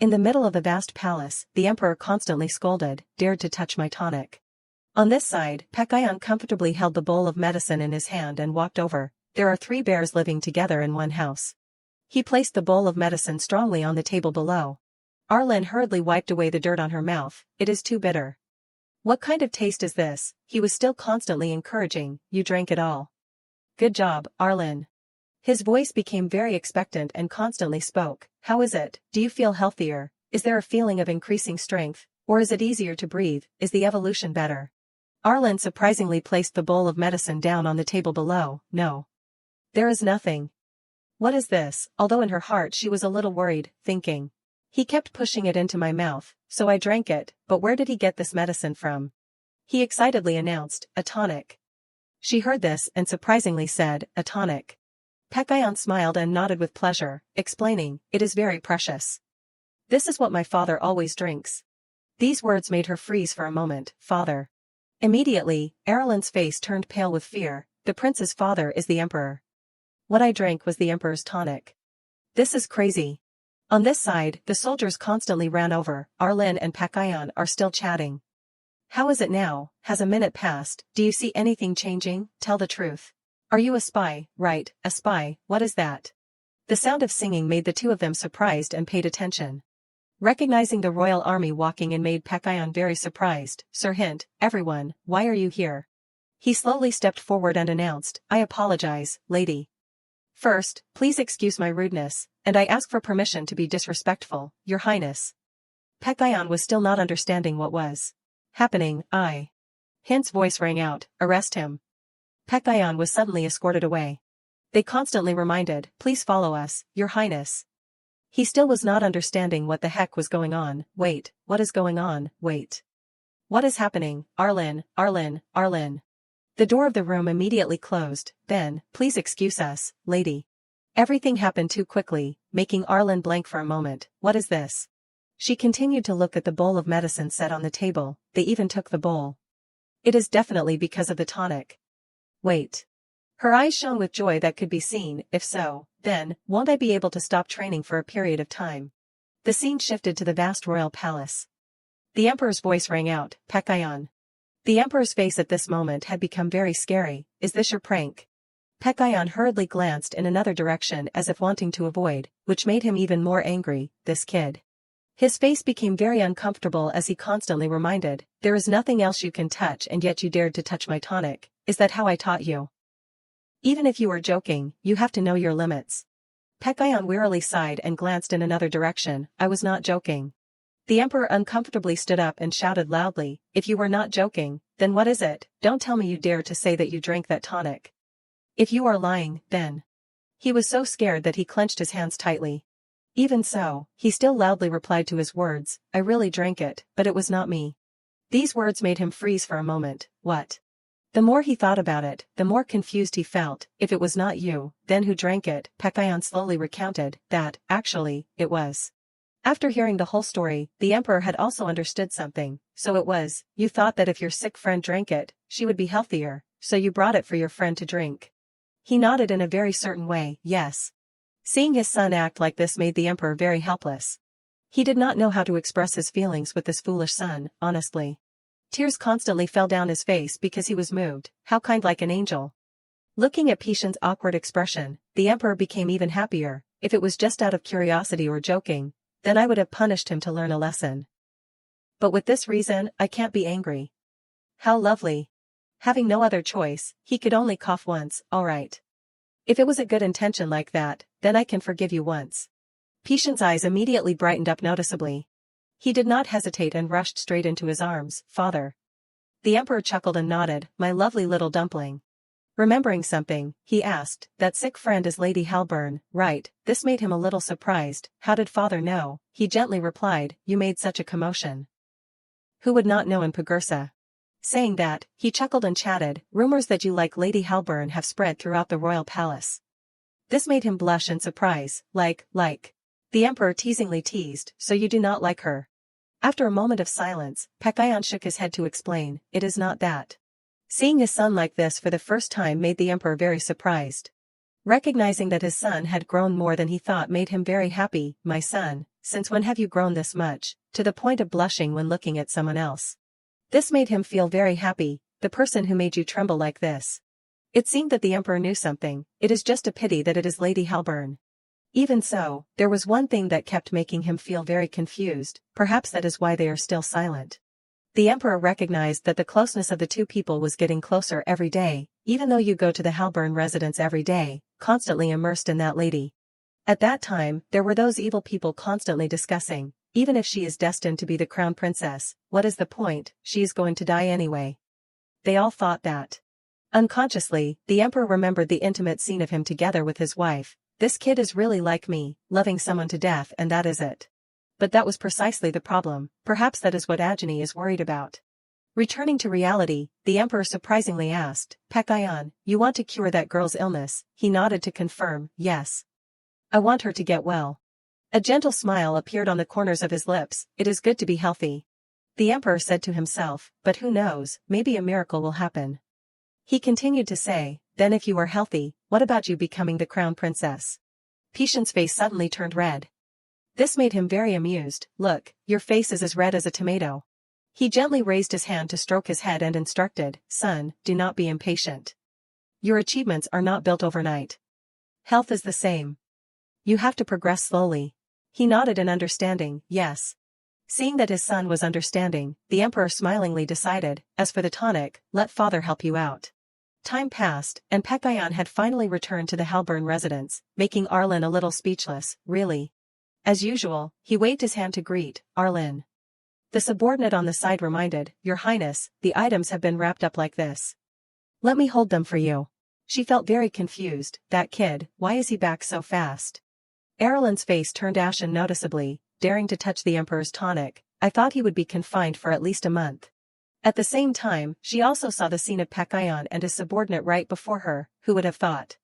In the middle of the vast palace, the emperor constantly scolded, dared to touch my tonic. On this side, Pekayan comfortably held the bowl of medicine in his hand and walked over, there are 3 bears living together in one house. He placed the bowl of medicine strongly on the table below. Arlen hurriedly wiped away the dirt on her mouth, it is too bitter. What kind of taste is this? He was still constantly encouraging, you drank it all. Good job, Arlen. His voice became very expectant and constantly spoke, how is it, do you feel healthier, is there a feeling of increasing strength, or is it easier to breathe, is the evolution better? Arlen surprisingly placed the bowl of medicine down on the table below, no. There is nothing. What is this? Although in her heart she was a little worried, thinking. He kept pushing it into my mouth, so I drank it, but where did he get this medicine from? He excitedly announced, a tonic. She heard this and surprisingly said, a tonic. Pekayon smiled and nodded with pleasure, explaining, it is very precious. This is what my father always drinks. These words made her freeze for a moment, father. Immediately, Erlin's face turned pale with fear, the prince's father is the emperor. What I drank was the emperor's tonic. This is crazy. On this side, the soldiers constantly ran over, Arlin and Pekayon are still chatting. How is it now? Has a minute passed? Do you see anything changing? Tell the truth. Are you a spy? Right, a spy, what is that? The sound of singing made the two of them surprised and paid attention. Recognizing the royal army walking in made Pekayon very surprised. Sir Hint, everyone, why are you here? He slowly stepped forward and announced, I apologize, lady. First, please excuse my rudeness, and I ask for permission to be disrespectful, your highness. Pekayon was still not understanding what was happening. Hint's voice rang out, arrest him. Pekayon was suddenly escorted away. They constantly reminded, please follow us, your highness. He still was not understanding what the heck was going on. Wait, what is going on? Wait. What is happening? Arlin, Arlin, Arlin. The door of the room immediately closed, then, please excuse us, lady. Everything happened too quickly, making Arlin blank for a moment. What is this? She continued to look at the bowl of medicine set on the table, they even took the bowl. It is definitely because of the tonic. Wait. Her eyes shone with joy that could be seen, if so, then, won't I be able to stop training for a period of time? The scene shifted to the vast royal palace. The emperor's voice rang out, Pekayon. The emperor's face at this moment had become very scary, is this your prank? Pekayon hurriedly glanced in another direction as if wanting to avoid, which made him even more angry, this kid. His face became very uncomfortable as he constantly reminded, there is nothing else you can touch and yet you dared to touch my tonic, is that how I taught you? Even if you were joking, you have to know your limits. Pekayon wearily sighed and glanced in another direction, I was not joking. The emperor uncomfortably stood up and shouted loudly, if you were not joking, then what is it? Don't tell me you dare to say that you drank that tonic. If you are lying, then. He was so scared that he clenched his hands tightly. Even so, he still loudly replied to his words, I really drank it, but it was not me. These words made him freeze for a moment, what? The more he thought about it, the more confused he felt, if it was not you, then who drank it? Pekayon slowly recounted, that, actually, it was. After hearing the whole story, the emperor had also understood something, so it was, you thought that if your sick friend drank it, she would be healthier, so you brought it for your friend to drink. He nodded in a very certain way, yes. Seeing his son act like this made the emperor very helpless. He did not know how to express his feelings with this foolish son, honestly. Tears constantly fell down his face because he was moved, how kind like an angel. Looking at Pishan's awkward expression, the emperor became even happier, if it was just out of curiosity or joking, then I would have punished him to learn a lesson. But with this reason, I can't be angry. How lovely. Having no other choice, he could only cough once, all right. If it was a good intention like that, then I can forgive you once. Pishan's eyes immediately brightened up noticeably. He did not hesitate and rushed straight into his arms, father. The emperor chuckled and nodded, my lovely little dumpling. Remembering something, he asked, that sick friend is Lady Halburn, right? This made him a little surprised, how did father know? He gently replied, you made such a commotion. Who would not know in Pagursa? Saying that, he chuckled and chatted, rumors that you like Lady Halburn have spread throughout the royal palace. This made him blush in surprise, like. The emperor teasingly teased, so you do not like her. After a moment of silence, Pekayon shook his head to explain, it is not that. Seeing his son like this for the first time made the emperor very surprised. Recognizing that his son had grown more than he thought made him very happy, my son, since when have you grown this much, to the point of blushing when looking at someone else? This made him feel very happy, the person who made you tremble like this. It seemed that the emperor knew something, it is just a pity that it is Lady Halburn. Even so, there was one thing that kept making him feel very confused, perhaps that is why they are still silent. The emperor recognized that the closeness of the two people was getting closer every day, even though you go to the Halburn residence every day, constantly immersed in that lady. At that time, there were those evil people constantly discussing, even if she is destined to be the crown princess, what is the point, she is going to die anyway. They all thought that. Unconsciously, the emperor remembered the intimate scene of him together with his wife, this kid is really like me, loving someone to death and that is it. But that was precisely the problem, perhaps that is what Ajani is worried about. Returning to reality, the emperor surprisingly asked, Pekayon, you want to cure that girl's illness? He nodded to confirm, yes. I want her to get well. A gentle smile appeared on the corners of his lips, it is good to be healthy. The emperor said to himself, but who knows, maybe a miracle will happen. He continued to say, then if you are healthy, what about you becoming the crown princess? Pishan's face suddenly turned red. This made him very amused, look, your face is as red as a tomato. He gently raised his hand to stroke his head and instructed, son, do not be impatient. Your achievements are not built overnight. Health is the same. You have to progress slowly. He nodded in understanding, yes. Seeing that his son was understanding, the emperor smilingly decided, as for the tonic, let father help you out. Time passed, and Pekayon had finally returned to the Halburn residence, making Arlen a little speechless, really. As usual, he waved his hand to greet, Arlen. The subordinate on the side reminded, Your Highness, the items have been wrapped up like this. Let me hold them for you. She felt very confused, that kid, why is he back so fast? Arlen's face turned ashen noticeably, daring to touch the emperor's tonic. I thought he would be confined for at least a month. At the same time, she also saw the scene of Pekayon and his subordinate right before her, who would have thought?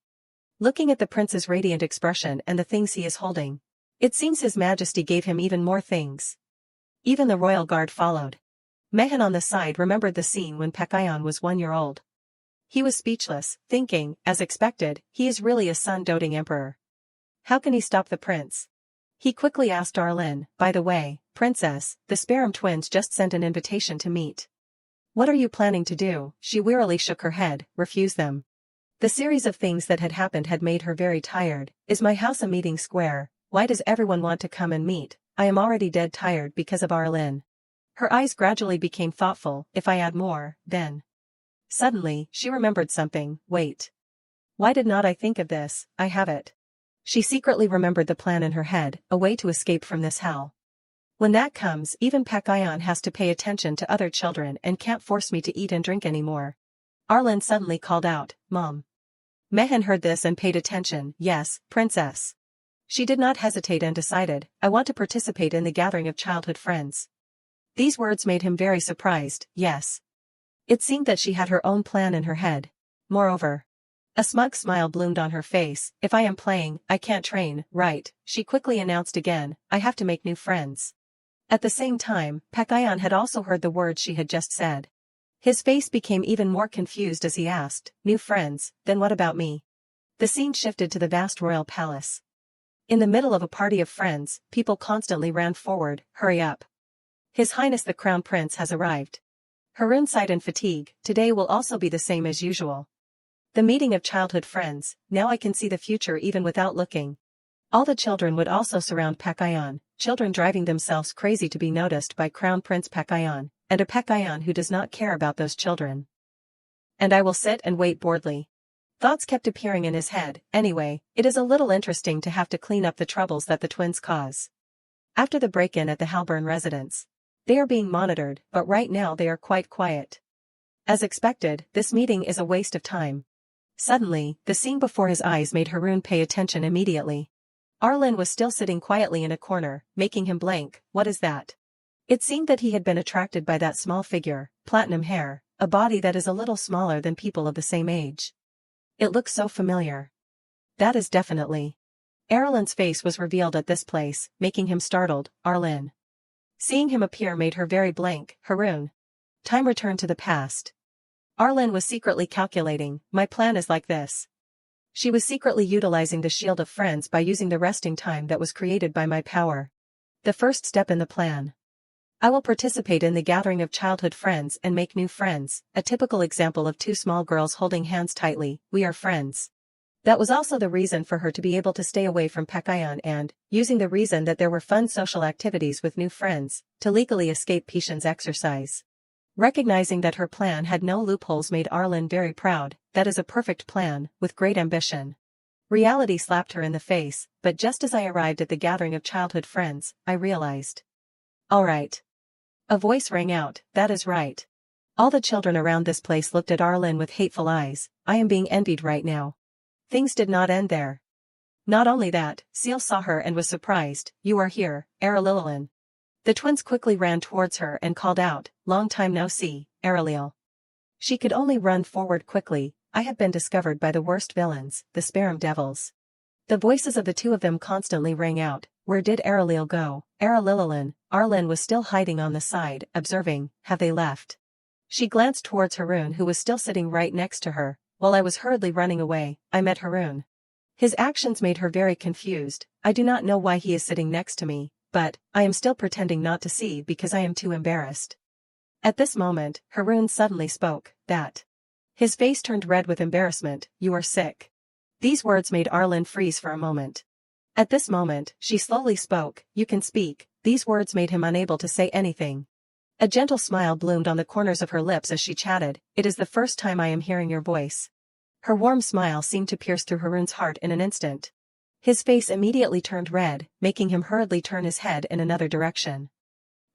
Looking at the prince's radiant expression and the things he is holding. It seems His Majesty gave him even more things. Even the royal guard followed. Mehan on the side remembered the scene when Pekayon was 1 year old. He was speechless, thinking, as expected, he is really a son-doting emperor. How can he stop the prince? He quickly asked Arlen, by the way, princess, the Sparham twins just sent an invitation to meet. What are you planning to do? She wearily shook her head, refuse them. The series of things that had happened had made her very tired. Is my house a meeting square? Why does everyone want to come and meet? I am already dead tired because of Arlen. Her eyes gradually became thoughtful, if I add more, then. Suddenly, she remembered something, wait. Why did not I think of this? I have it. She secretly remembered the plan in her head, a way to escape from this hell. When that comes, even Pekayon has to pay attention to other children and can't force me to eat and drink anymore. Arlen suddenly called out, Mom. Mehan heard this and paid attention, yes, princess. She did not hesitate and decided, I want to participate in the gathering of childhood friends. These words made him very surprised, yes. It seemed that she had her own plan in her head. Moreover, a smug smile bloomed on her face, if I am playing, I can't train, right, she quickly announced again, I have to make new friends. At the same time, Pekayon had also heard the words she had just said. His face became even more confused as he asked, new friends, then what about me? The scene shifted to the vast royal palace. In the middle of a party of friends, people constantly ran forward, hurry up. His Highness the Crown Prince has arrived. Haroun sighed in fatigue, today will also be the same as usual. The meeting of childhood friends, now I can see the future even without looking. All the children would also surround Pekayon, children driving themselves crazy to be noticed by Crown Prince Pekayon, and a Pekayon who does not care about those children. And I will sit and wait boredly. Thoughts kept appearing in his head, anyway, it is a little interesting to have to clean up the troubles that the twins cause. After the break-in at the Halburn residence. They are being monitored, but right now they are quite quiet. As expected, this meeting is a waste of time. Suddenly, the scene before his eyes made Haroun pay attention immediately. Arlen was still sitting quietly in a corner, making him blank, what is that? It seemed that he had been attracted by that small figure, platinum hair, a body that is a little smaller than people of the same age. It looks so familiar. That is definitely. Arlen's face was revealed at this place, making him startled, Arlen. Seeing him appear made her very blank, Haroun. Time returned to the past. Arlen was secretly calculating, my plan is like this. She was secretly utilizing the Shield of Friends by using the resting time that was created by my power. The first step in the plan. I will participate in the gathering of childhood friends and make new friends, a typical example of two small girls holding hands tightly, we are friends. That was also the reason for her to be able to stay away from Pekayon and, using the reason that there were fun social activities with new friends, to legally escape Pishan's exercise. Recognizing that her plan had no loopholes made Arlen very proud, that is a perfect plan, with great ambition. Reality slapped her in the face, but just as I arrived at the gathering of childhood friends, I realized. All right. A voice rang out, that is right. All the children around this place looked at Arlen with hateful eyes, I am being envied right now. Things did not end there. Not only that, Seal saw her and was surprised. You are here, Aurelian. The twins quickly ran towards her and called out, long time no see, Aureliel. She could only run forward quickly. I have been discovered by the worst villains, the Sparum devils. The voices of the two of them constantly rang out. Where did Aureliel go? Aurelian. Arlen was still hiding on the side, observing. Have they left? She glanced towards Haroon, who was still sitting right next to her. While I was hurriedly running away, I met Haroon. His actions made her very confused. I do not know why he is sitting next to me, but I am still pretending not to see because I am too embarrassed. At this moment, Haroon suddenly spoke. That. His face turned red with embarrassment. You are sick. These words made Arlen freeze for a moment. At this moment, she slowly spoke. You can speak. These words made him unable to say anything. A gentle smile bloomed on the corners of her lips as she chatted. It is the first time I am hearing your voice. Her warm smile seemed to pierce through Haroon's heart in an instant. His face immediately turned red, making him hurriedly turn his head in another direction.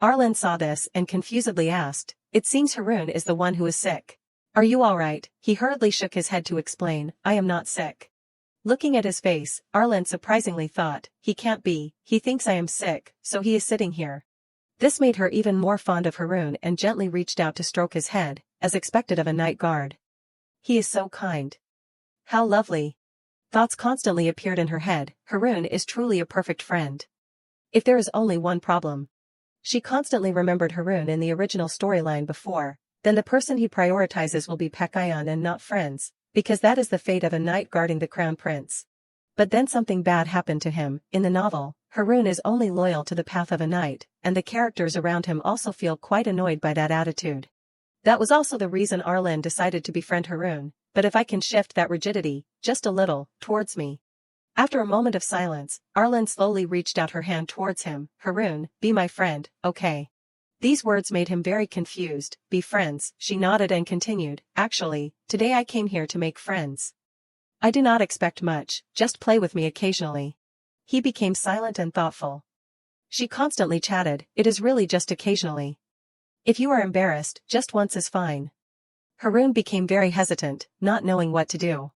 Arlen saw this and confusedly asked, It seems Haroon is the one who is sick. Are you all right? He hurriedly shook his head to explain, I am not sick. Looking at his face, Arlen surprisingly thought, he can't be, he thinks I am sick, so he is sitting here. This made her even more fond of Haroon and gently reached out to stroke his head, as expected of a night guard. He is so kind. How lovely. Thoughts constantly appeared in her head. Haroon is truly a perfect friend. If there is only one problem. She constantly remembered Haroon in the original storyline before, then the person he prioritizes will be Pekayon and not friends, because that is the fate of a knight guarding the crown prince. But then something bad happened to him. In the novel, Haroon is only loyal to the path of a knight, and the characters around him also feel quite annoyed by that attitude. That was also the reason Arlen decided to befriend Haroon, but if I can shift that rigidity, just a little, towards me. After a moment of silence, Arlen slowly reached out her hand towards him. Haroon, be my friend, okay? These words made him very confused. Be friends, she nodded and continued. Actually, today I came here to make friends. I do not expect much, just play with me occasionally. He became silent and thoughtful. She constantly chatted, it is really just occasionally. If you are embarrassed, just once is fine. Haroon became very hesitant, not knowing what to do.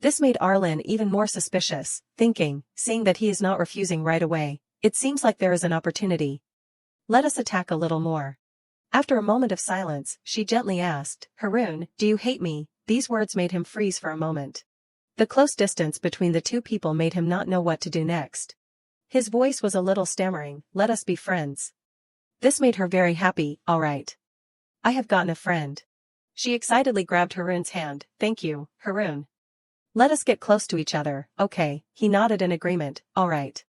This made Arlen even more suspicious, thinking, seeing that he is not refusing right away, it seems like there is an opportunity. Let us attack a little more. After a moment of silence, she gently asked, Haroon, do you hate me? These words made him freeze for a moment. The close distance between the two people made him not know what to do next. His voice was a little stammering, let us be friends. This made her very happy, all right. I have gotten a friend. She excitedly grabbed Haroon's hand, thank you, Haroon. Let us get close to each other, okay, he nodded in agreement, all right.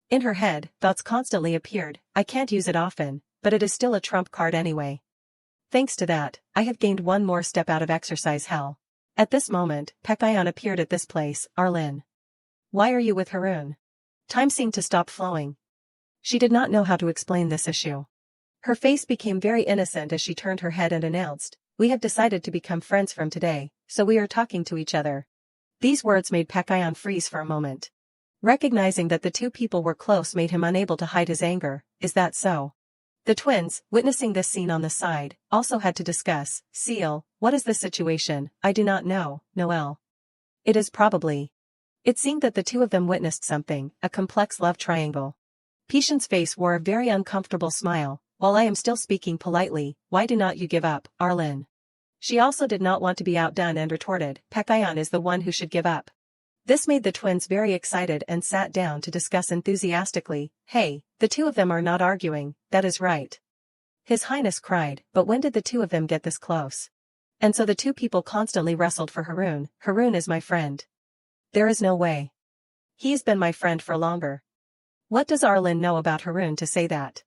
In her head, thoughts constantly appeared, I can't use it often, but it is still a trump card anyway. Thanks to that, I have gained one more step out of exercise hell. At this moment, Pekayon appeared at this place, Arlen. Why are you with Haroon? Time seemed to stop flowing. She did not know how to explain this issue. Her face became very innocent as she turned her head and announced, we have decided to become friends from today, so we are talking to each other. These words made Pekayon freeze for a moment. Recognizing that the two people were close made him unable to hide his anger, is that so? The twins, witnessing this scene on the side, also had to discuss, Seal, what is the situation? I do not know, Noel. It is probably. It seemed that the two of them witnessed something, a complex love triangle. Patient's face wore a very uncomfortable smile, while I am still speaking politely, why do not you give up, Arlen? She also did not want to be outdone and retorted, Pekayon is the one who should give up. This made the twins very excited and sat down to discuss enthusiastically, hey, the two of them are not arguing, that is right. His Highness cried, but when did the two of them get this close? And so the two people constantly wrestled for Haroon. Haroon is my friend. There is no way. He's been my friend for longer. What does Arlen know about Haroon to say that?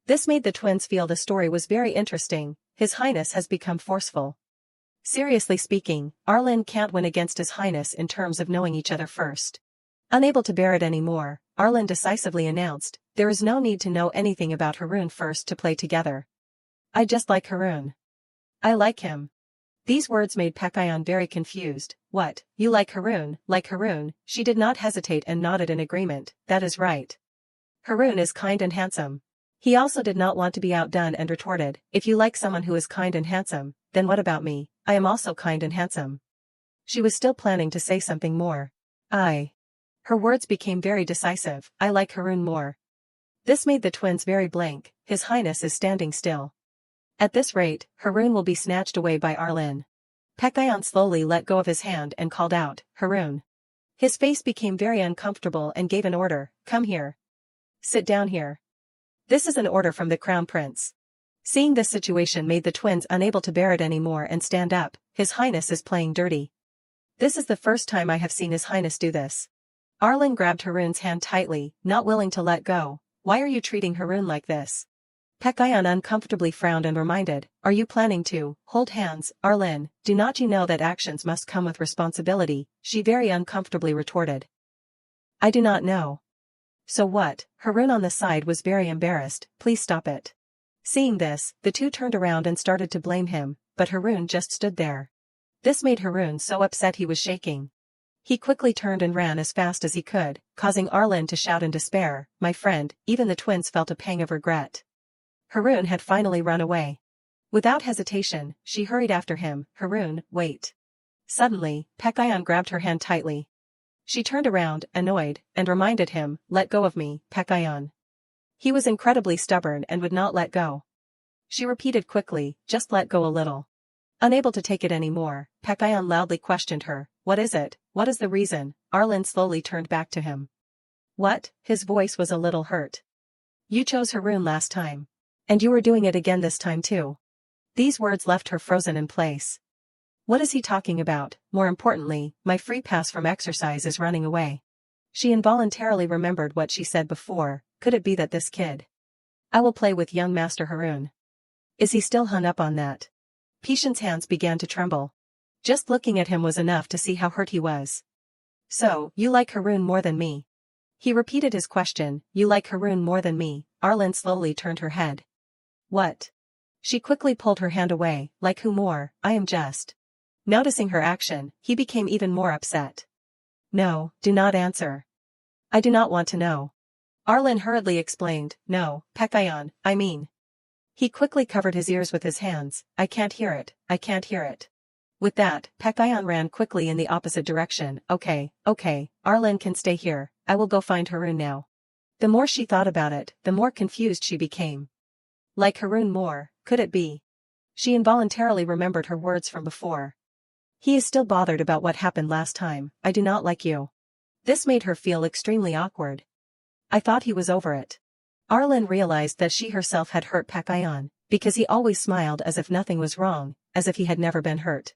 This made the twins feel the story was very interesting, His Highness has become forceful. Seriously speaking, Arlen can't win against His Highness in terms of knowing each other first. Unable to bear it anymore, Arlen decisively announced, there is no need to know anything about Haroon first to play together. I just like Haroon. I like him. These words made Pekayon very confused, what, you like Haroon? Like Haroon? She did not hesitate and nodded in agreement, that is right. Haroon is kind and handsome. He also did not want to be outdone and retorted, if you like someone who is kind and handsome, then what about me? I am also kind and handsome. She was still planning to say something more. Her words became very decisive, I like Haroon more. This made the twins very blank, His Highness is standing still. At this rate, Haroon will be snatched away by Arlen. Pekayon slowly let go of his hand and called out, Haroon. His face became very uncomfortable and gave an order, come here. Sit down here. This is an order from the Crown Prince. Seeing this situation made the twins unable to bear it anymore and stand up, His Highness is playing dirty. This is the first time I have seen His Highness do this. Arlen grabbed Haroon's hand tightly, not willing to let go. Why are you treating Haroon like this? Pekayon uncomfortably frowned and reminded, are you planning to hold hands, Arlen? Do not you know that actions must come with responsibility? She very uncomfortably retorted. I do not know. So what? Haroon on the side was very embarrassed, please stop it. Seeing this, the two turned around and started to blame him, but Haroon just stood there. This made Haroon so upset he was shaking. He quickly turned and ran as fast as he could, causing Arlen to shout in despair, my friend. Even the twins felt a pang of regret. Haroon had finally run away. Without hesitation, she hurried after him, Haroon, wait. Suddenly, Pekayon grabbed her hand tightly. She turned around, annoyed, and reminded him, let go of me, Pekayon. He was incredibly stubborn and would not let go. She repeated quickly, just let go a little. Unable to take it anymore, Pekayon loudly questioned her, what is it? What is the reason? Arlen slowly turned back to him. What? His voice was a little hurt. You chose Haroon last time. And you were doing it again this time too. These words left her frozen in place. What is he talking about? More importantly, my free pass from exercise is running away. She involuntarily remembered what she said before, could it be that this kid? I will play with young Master Haroon. Is he still hung up on that? Pishan's hands began to tremble. Just looking at him was enough to see how hurt he was. So, you like Haroon more than me? He repeated his question, you like Haroon more than me? Arlen slowly turned her head. What? She quickly pulled her hand away, like who more, I am just. Noticing her action, he became even more upset. No, do not answer. I do not want to know. Arlen hurriedly explained, no, Pekayon, I mean. He quickly covered his ears with his hands, I can't hear it, I can't hear it. With that, Pekayon ran quickly in the opposite direction, okay, Arlen can stay here, I will go find Haroon now. The more she thought about it, the more confused she became. Like Haroon more, could it be? She involuntarily remembered her words from before. He is still bothered about what happened last time, I do not like you. This made her feel extremely awkward. I thought he was over it. Arlen realized that she herself had hurt Pekayon, because he always smiled as if nothing was wrong, as if he had never been hurt.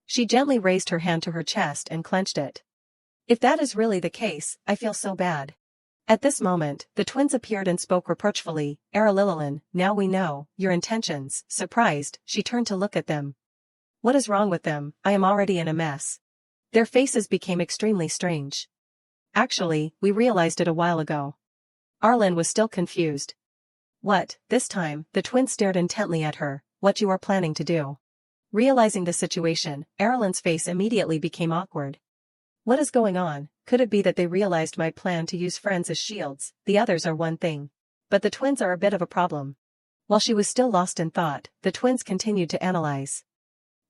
She gently raised her hand to her chest and clenched it. If that is really the case, I feel so bad. At this moment, the twins appeared and spoke reproachfully, Aralililin, now we know your intentions. Surprised, she turned to look at them. What is wrong with them? I am already in a mess. Their faces became extremely strange. Actually, we realized it a while ago. Arlen was still confused. What, this time? The twins stared intently at her, what you are planning to do? Realizing the situation, Arlen's face immediately became awkward. What is going on? Could it be that they realized my plan to use friends as shields? The others are one thing. But the twins are a bit of a problem. While she was still lost in thought, the twins continued to analyze.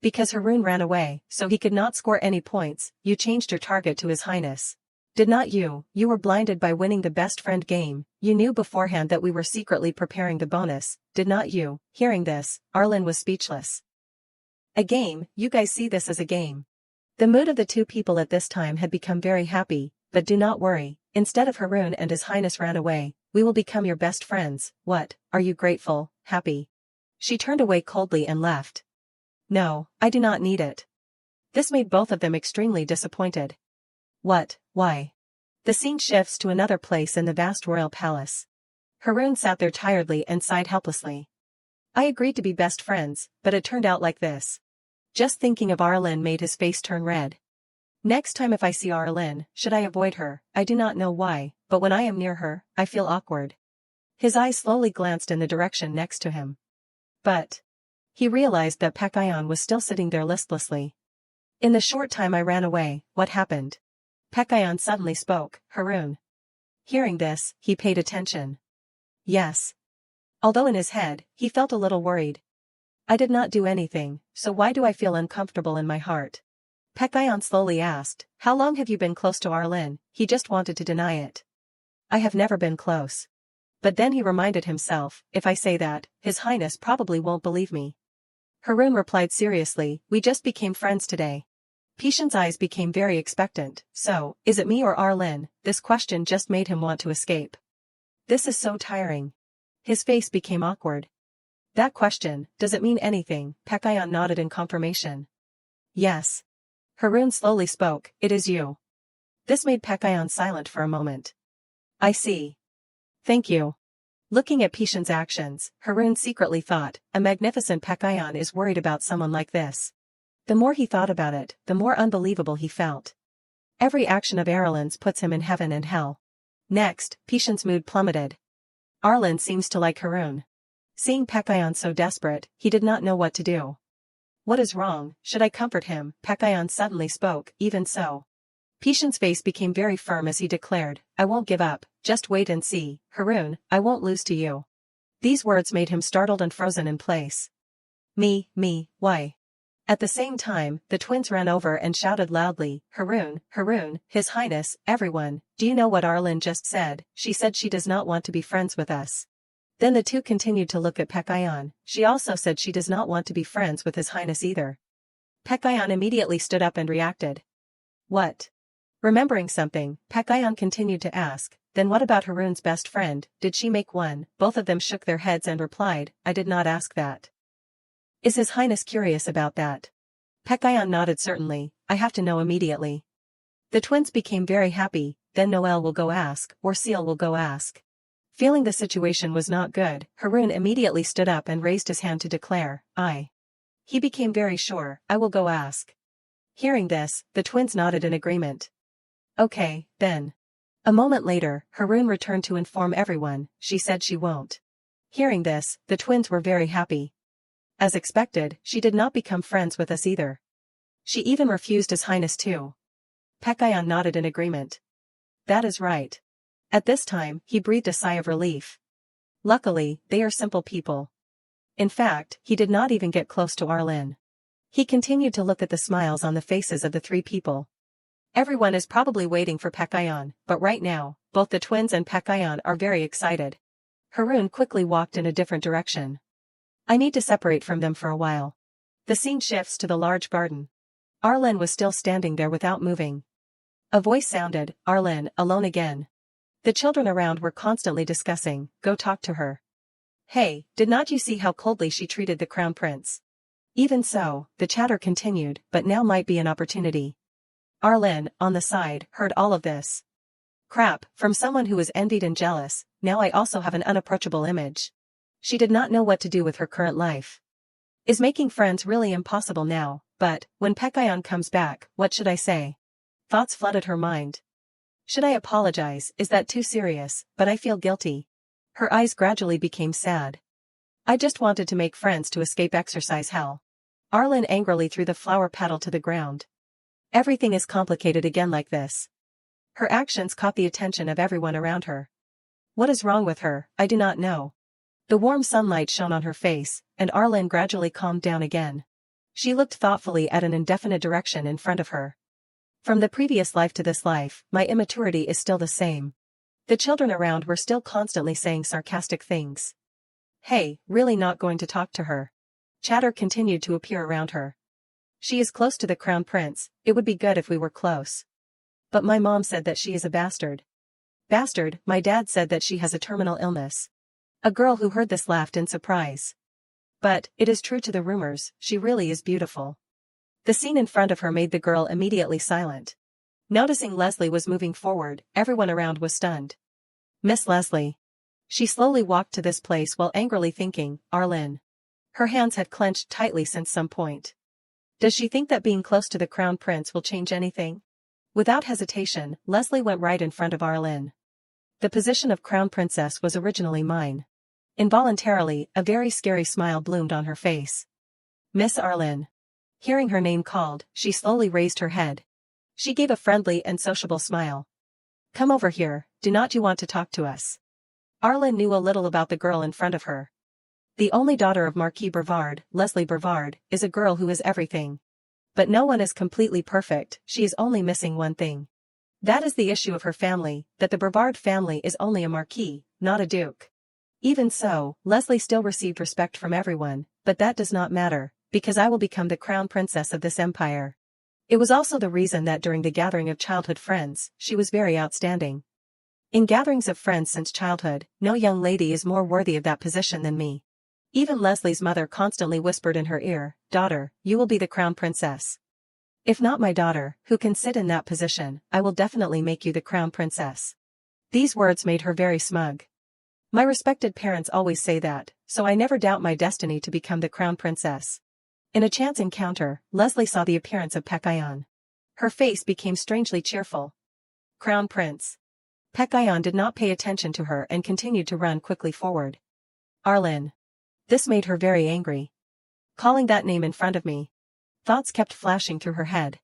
Because Haroon ran away, so he could not score any points, you changed your target to His Highness. Did not you? You were blinded by winning the best friend game, you knew beforehand that we were secretly preparing the bonus, did not you? Hearing this, Arlen was speechless. A game, you guys see this as a game. The mood of the two people at this time had become very happy, but do not worry, instead of Haroon and His Highness ran away, we will become your best friends. What, are you grateful, happy? She turned away coldly and left. No, I do not need it. This made both of them extremely disappointed. What, why? The scene shifts to another place in the vast royal palace. Haroon sat there tiredly and sighed helplessly. I agreed to be best friends, but it turned out like this. Just thinking of Arlen made his face turn red. Next time if I see Arlen, should I avoid her? I do not know why, but when I am near her, I feel awkward. His eyes slowly glanced in the direction next to him. But he realized that Pekayon was still sitting there listlessly. In the short time I ran away, what happened? Pekayon suddenly spoke, Haroon. Hearing this, he paid attention. Yes. Although in his head, he felt a little worried. I did not do anything, so why do I feel uncomfortable in my heart? Pekayon slowly asked, how long have you been close to Arlin? He just wanted to deny it. I have never been close. But then he reminded himself, if I say that, His Highness probably won't believe me. Haroon replied seriously, we just became friends today. Pishan's eyes became very expectant, so, is it me or Arlin? This question just made him want to escape. This is so tiring. His face became awkward. That question, does it mean anything? Pekayon nodded in confirmation. Yes. Haroon slowly spoke, it is you. This made Pekayon silent for a moment. I see. Thank you. Looking at Pishan's actions, Haroon secretly thought, a magnificent Pekayon is worried about someone like this. The more he thought about it, the more unbelievable he felt. Every action of Arlen's puts him in heaven and hell. Next, Pishan's mood plummeted. Arlen seems to like Haroon. Seeing Pekayon so desperate, he did not know what to do. What is wrong? Should I comfort him? Pekayon suddenly spoke, even so. Pishan's face became very firm as he declared, I won't give up, just wait and see, Haroon, I won't lose to you. These words made him startled and frozen in place. Me, why? At the same time, the twins ran over and shouted loudly, Haroon, His Highness, everyone, do you know what Arlen just said? She said she does not want to be friends with us. Then the two continued to look at Pekayon. She also said she does not want to be friends with His Highness either. Pekayon immediately stood up and reacted. What? Remembering something, Pekayon continued to ask, then what about Haroon's best friend, did she make one? Both of them shook their heads and replied, I did not ask that. Is His Highness curious about that? Pekayon nodded certainly, I have to know immediately. The twins became very happy, then Noel will go ask, or Seal will go ask. Feeling the situation was not good, Haroon immediately stood up and raised his hand to declare, I. He became very sure, I will go ask. Hearing this, the twins nodded in agreement. Okay, then. A moment later, Haroon returned to inform everyone, she said she won't. Hearing this, the twins were very happy. As expected, she did not become friends with us either. She even refused His Highness too. Pekayon nodded in agreement. That is right. At this time, he breathed a sigh of relief. Luckily, they are simple people. In fact, he did not even get close to Arlen. He continued to look at the smiles on the faces of the three people. Everyone is probably waiting for Pekayon, but right now, both the twins and Pekayon are very excited. Haroon quickly walked in a different direction. I need to separate from them for a while. The scene shifts to the large garden. Arlen was still standing there without moving. A voice sounded, Arlen, alone again. The children around were constantly discussing, go talk to her. Hey, did not you see how coldly she treated the crown prince? Even so, the chatter continued, but now might be an opportunity. Arlen, on the side, heard all of this. Crap, from someone who was envied and jealous, now I also have an unapproachable image. She did not know what to do with her current life. Is making friends really impossible now, but, when Pekayon comes back, what should I say? Thoughts flooded her mind. Should I apologize? Is that too serious? But I feel guilty. Her eyes gradually became sad. I just wanted to make friends to escape exercise hell. Arlen angrily threw the flower petal to the ground. Everything is complicated again like this. Her actions caught the attention of everyone around her. What is wrong with her? I do not know. The warm sunlight shone on her face, and Arlen gradually calmed down again. She looked thoughtfully at an indefinite direction in front of her. From the previous life to this life, my immaturity is still the same. The children around were still constantly saying sarcastic things. Hey, really not going to talk to her? Chatter continued to appear around her. She is close to the crown prince, it would be good if we were close. But my mom said that she is a bastard. Bastard, my dad said that she has a terminal illness. A girl who heard this laughed in surprise. But, it is true to the rumors, she really is beautiful. The scene in front of her made the girl immediately silent. Noticing Leslie was moving forward, everyone around was stunned. Miss Leslie. She slowly walked to this place while angrily thinking, Arlen. Her hands had clenched tightly since some point. Does she think that being close to the crown prince will change anything? Without hesitation, Leslie went right in front of Arlen. The position of crown princess was originally mine. Involuntarily, a very scary smile bloomed on her face. Miss Arlen. Hearing her name called, she slowly raised her head. She gave a friendly and sociable smile. Come over here, do not you want to talk to us? Arlen knew a little about the girl in front of her. The only daughter of Marquis Brevard, Leslie Brevard, is a girl who is everything. But no one is completely perfect, she is only missing one thing. That is the issue of her family, that the Brevard family is only a marquis, not a duke. Even so, Leslie still received respect from everyone, but that does not matter, because I will become the crown princess of this empire. It was also the reason that during the gathering of childhood friends, she was very outstanding. In gatherings of friends since childhood, no young lady is more worthy of that position than me. Even Leslie's mother constantly whispered in her ear, "Daughter, you will be the crown princess. If not my daughter, who can sit in that position, I will definitely make you the crown princess." These words made her very smug. My respected parents always say that, so I never doubt my destiny to become the crown princess. In a chance encounter, Leslie saw the appearance of Pekayon. Her face became strangely cheerful. Crown Prince. Pekayon did not pay attention to her and continued to run quickly forward. Arlin. This made her very angry. Calling that name in front of me. Thoughts kept flashing through her head.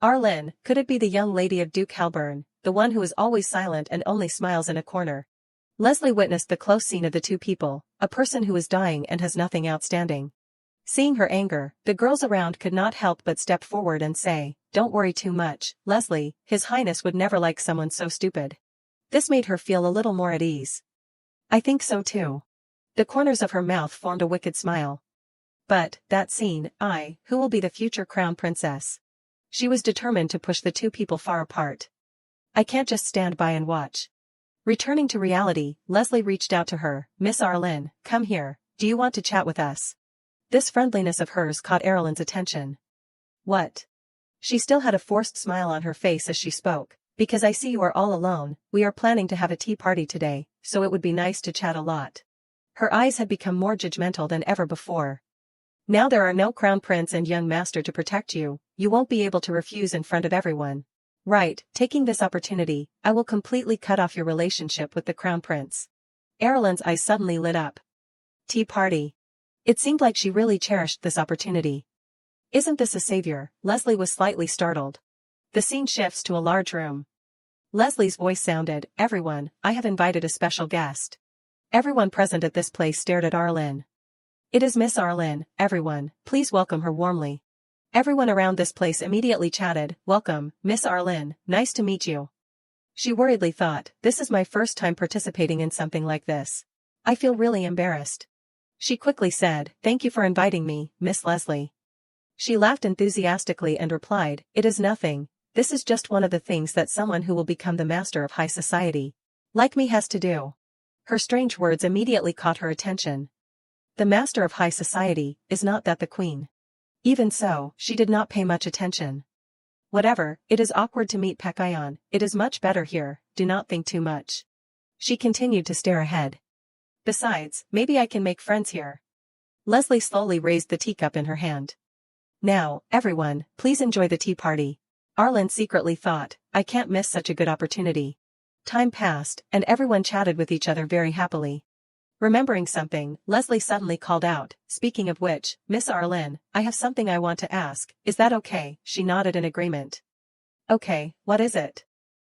Arlin, could it be the young lady of Duke Halburn, the one who is always silent and only smiles in a corner? Leslie witnessed the close scene of the two people, a person who is dying and has nothing outstanding. Seeing her anger, the girls around could not help but step forward and say, "Don't worry too much, Leslie, His Highness would never like someone so stupid." This made her feel a little more at ease. I think so too. The corners of her mouth formed a wicked smile. But, that scene, who will be the future crown princess? She was determined to push the two people far apart. I can't just stand by and watch. Returning to reality, Leslie reached out to her, "Miss Arlin, come here, do you want to chat with us?" This friendliness of hers caught Arlen's attention. What? She still had a forced smile on her face as she spoke, "Because I see you are all alone, we are planning to have a tea party today, so it would be nice to chat a lot." Her eyes had become more judgmental than ever before. "Now there are no crown prince and young master to protect you, you won't be able to refuse in front of everyone. Right, taking this opportunity, I will completely cut off your relationship with the crown prince." Arlen's eyes suddenly lit up. Tea party. It seemed like she really cherished this opportunity. Isn't this a savior? Leslie was slightly startled. The scene shifts to a large room. Leslie's voice sounded, "Everyone, I have invited a special guest." Everyone present at this place stared at Arlen. "It is Miss Arlen, everyone, please welcome her warmly." Everyone around this place immediately chatted, "Welcome, Miss Arlen, nice to meet you." She worriedly thought, "This is my first time participating in something like this. I feel really embarrassed." She quickly said, "Thank you for inviting me, Miss Leslie." She laughed enthusiastically and replied, "It is nothing, this is just one of the things that someone who will become the master of high society like me has to do." Her strange words immediately caught her attention. The master of high society, is not that the queen? Even so, she did not pay much attention. "Whatever, it is awkward to meet Pekayon, it is much better here, do not think too much." She continued to stare ahead. "Besides, maybe I can make friends here." Leslie slowly raised the teacup in her hand. "Now, everyone, please enjoy the tea party." Arlen secretly thought, "I can't miss such a good opportunity." Time passed, and everyone chatted with each other very happily. Remembering something, Leslie suddenly called out, "Speaking of which, Miss Arlen, I have something I want to ask, is that okay?" She nodded in agreement. "Okay, what is it?"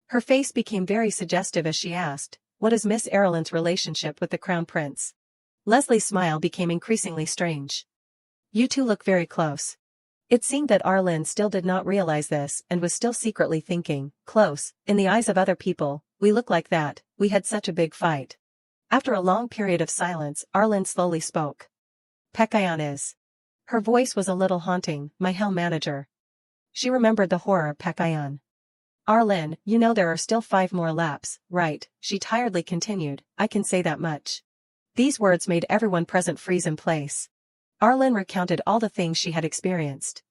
Her face became very suggestive as she asked, "What is Miss Arlen's relationship with the crown prince?" Leslie's smile became increasingly strange. "You two look very close." It seemed that Arlen still did not realize this and was still secretly thinking, "Close, in the eyes of other people, we look like that, we had such a big fight." After a long period of silence, Arlen slowly spoke. "Pekayon is." Her voice was a little haunting, "My hell manager." She remembered the horror of Pekayon. "Arlen, you know there are still 5 more laps, right?" She tiredly continued, "I can say that much." These words made everyone present freeze in place. Arlen recounted all the things she had experienced.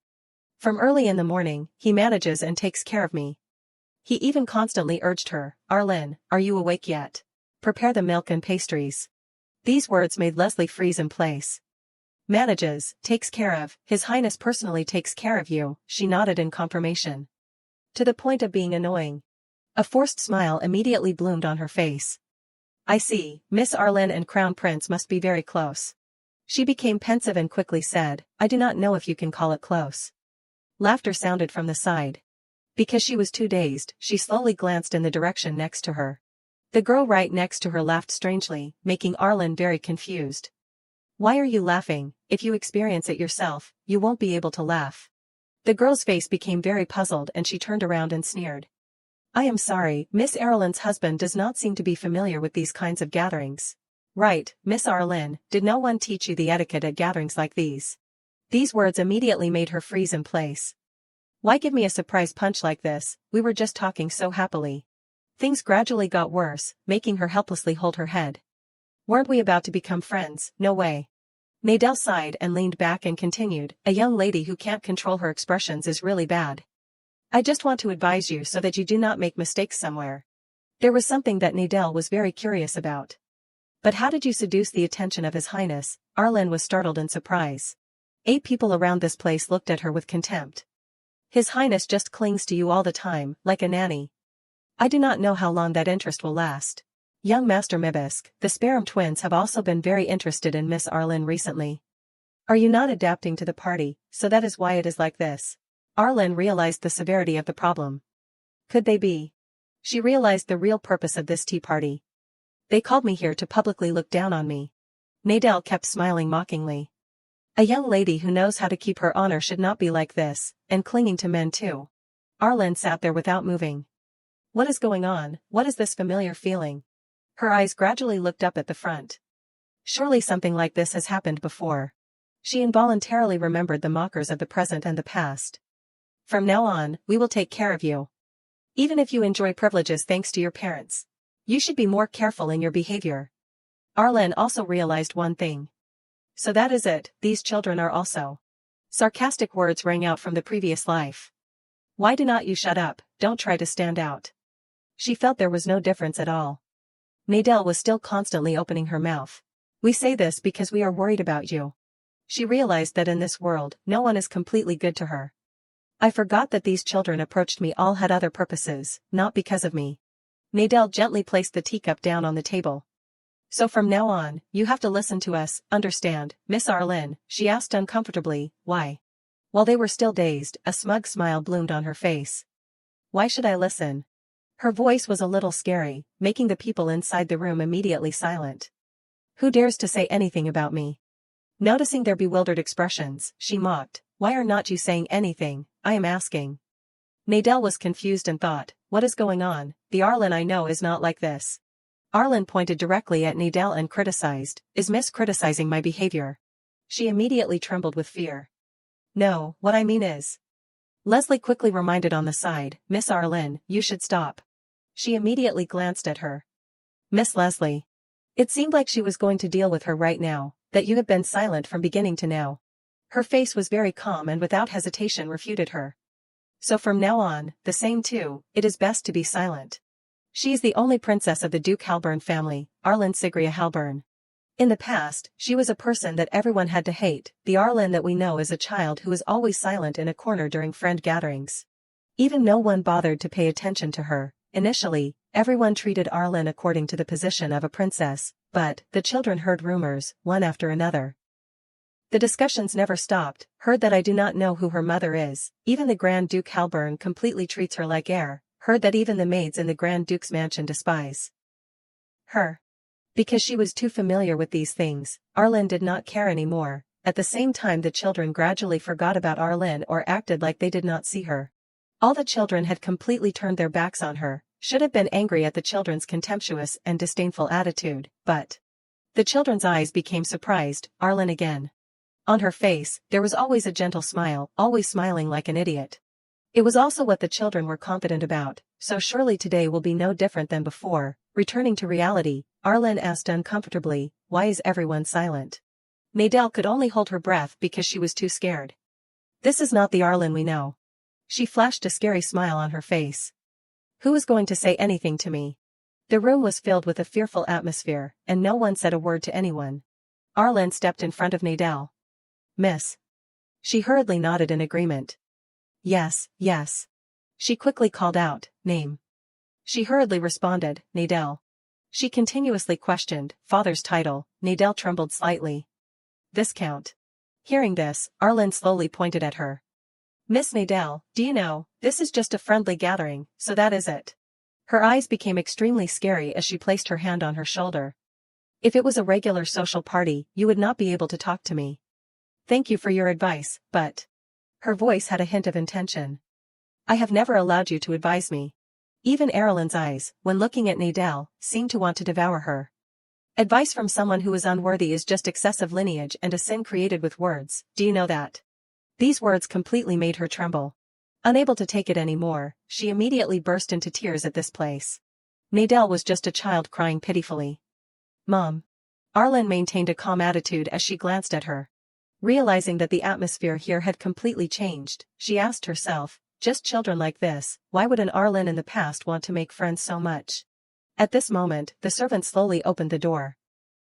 "From early in the morning, he manages and takes care of me. He even constantly urged her, 'Arlen, are you awake yet? Prepare the milk and pastries.'" These words made Leslie freeze in place. "Manages, takes care of, His Highness personally takes care of you," she nodded in confirmation. "To the point of being annoying." A forced smile immediately bloomed on her face. "I see, Miss Arlen and Crown Prince must be very close." She became pensive and quickly said, "I do not know if you can call it close." Laughter sounded from the side. Because she was too dazed, she slowly glanced in the direction next to her. The girl right next to her laughed strangely, making Arlen very confused. "Why are you laughing? If you experience it yourself, you won't be able to laugh." The girl's face became very puzzled and she turned around and sneered. I am sorry, Miss Arlen's husband does not seem to be familiar with these kinds of gatherings. Right, Miss Arlen, did no one teach you the etiquette at gatherings like these? These words immediately made her freeze in place. Why give me a surprise punch like this? We were just talking so happily. Things gradually got worse, making her helplessly hold her head. Weren't we about to become friends? No way. Nadell sighed and leaned back and continued, a young lady who can't control her expressions is really bad. I just want to advise you so that you do not make mistakes somewhere. There was something that Nadell was very curious about. But how did you seduce the attention of His Highness? Arlen was startled in surprise. 8 people around this place looked at her with contempt. His Highness just clings to you all the time, like a nanny. I do not know how long that interest will last. Young Master Mibisk, the Sparum twins have also been very interested in Miss Arlen recently. Are you not adapting to the party, so that is why it is like this? Arlen realized the severity of the problem. Could they be? She realized the real purpose of this tea party. They called me here to publicly look down on me. Nadell kept smiling mockingly. A young lady who knows how to keep her honor should not be like this, and clinging to men too. Arlen sat there without moving. What is going on? What is this familiar feeling? Her eyes gradually looked up at the front. Surely something like this has happened before. She involuntarily remembered the mockers of the present and the past. From now on, we will take care of you. Even if you enjoy privileges thanks to your parents, you should be more careful in your behavior. Arlen also realized one thing. So that is it, these children are also. Sarcastic words rang out from the previous life. Why do not you shut up, don't try to stand out. She felt there was no difference at all. Nadell was still constantly opening her mouth. We say this because we are worried about you. She realized that in this world, no one is completely good to her. I forgot that these children approached me all had other purposes, not because of me. Nadell gently placed the teacup down on the table. So from now on, you have to listen to us, understand, Miss Arlen, she asked uncomfortably, why? While they were still dazed, a smug smile bloomed on her face. Why should I listen? Her voice was a little scary, making the people inside the room immediately silent. Who dares to say anything about me? Noticing their bewildered expressions, she mocked, why are not you saying anything, I am asking. Nadell was confused and thought, what is going on? The Arlen I know is not like this. Arlen pointed directly at Nadell and criticized, is Miss criticizing my behavior? She immediately trembled with fear. No, what I mean is. Leslie quickly reminded on the side, Miss Arlen, you should stop. She immediately glanced at her. Miss Leslie. It seemed like she was going to deal with her right now, that you have been silent from beginning to now. Her face was very calm and without hesitation refuted her. So from now on, the same too, it is best to be silent. She is the only princess of the Duke Halburn family, Arlen Sigria Halburn. In the past, she was a person that everyone had to hate, the Arlen that we know is a child who is always silent in a corner during friend gatherings. Even no one bothered to pay attention to her. Initially, everyone treated Arlen according to the position of a princess, but the children heard rumors, one after another. The discussions never stopped, heard that I do not know who her mother is, even the Grand Duke Halburn completely treats her like air, heard that even the maids in the Grand Duke's mansion despise her. Because she was too familiar with these things, Arlen did not care anymore. At the same time the children gradually forgot about Arlen or acted like they did not see her. All the children had completely turned their backs on her, should have been angry at the children's contemptuous and disdainful attitude, but the children's eyes became surprised, Arlen again. On her face, there was always a gentle smile, always smiling like an idiot. It was also what the children were confident about, so surely today will be no different than before. Returning to reality, Arlen asked uncomfortably, why is everyone silent? Nadell could only hold her breath because she was too scared. This is not the Arlen we know. She flashed a scary smile on her face. Who is going to say anything to me? The room was filled with a fearful atmosphere, and no one said a word to anyone. Arlen stepped in front of Nadell. Miss. She hurriedly nodded in agreement. Yes, yes. She quickly called out, name. She hurriedly responded, Nadell. She continuously questioned, father's title. Nadell trembled slightly. Viscount. Hearing this, Arlen slowly pointed at her. Miss Nadell, do you know, this is just a friendly gathering, so that is it. Her eyes became extremely scary as she placed her hand on her shoulder. If it was a regular social party, you would not be able to talk to me. Thank you for your advice, but... Her voice had a hint of intention. I have never allowed you to advise me. Even Erilyn's eyes, when looking at Nadell, seemed to want to devour her. Advice from someone who is unworthy is just excessive lineage and a sin created with words, do you know that? These words completely made her tremble. Unable to take it anymore, she immediately burst into tears at this place. Nadell was just a child crying pitifully. Mom. Arlen maintained a calm attitude as she glanced at her. Realizing that the atmosphere here had completely changed, she asked herself, just children like this, why would an Arlen in the past want to make friends so much? At this moment, the servant slowly opened the door.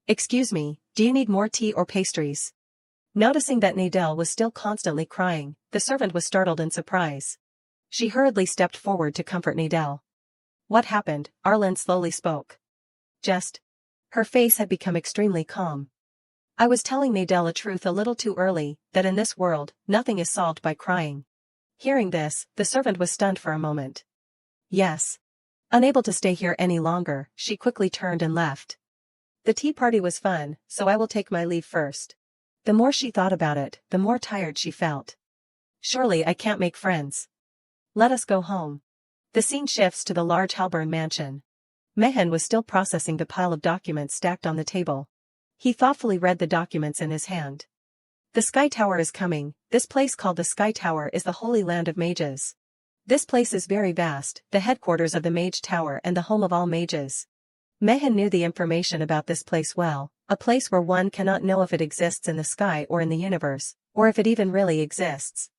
Excuse me, do you need more tea or pastries? Noticing that Nadell was still constantly crying, the servant was startled in surprise. She hurriedly stepped forward to comfort Nadell. What happened? Arlen slowly spoke. Just. Her face had become extremely calm. I was telling Nadell a truth a little too early, that in this world, nothing is solved by crying. Hearing this, the servant was stunned for a moment. Yes. Unable to stay here any longer, she quickly turned and left. The tea party was fun, so I will take my leave first. The more she thought about it, the more tired she felt. Surely I can't make friends. Let us go home. The scene shifts to the large Halburn mansion. Mehen was still processing the pile of documents stacked on the table. He thoughtfully read the documents in his hand. The Sky Tower is coming. This place called the Sky Tower is the Holy Land of Mages. This place is very vast, the headquarters of the Mage Tower and the home of all mages. Mehen knew the information about this place well, a place where one cannot know if it exists in the sky or in the universe, or if it even really exists.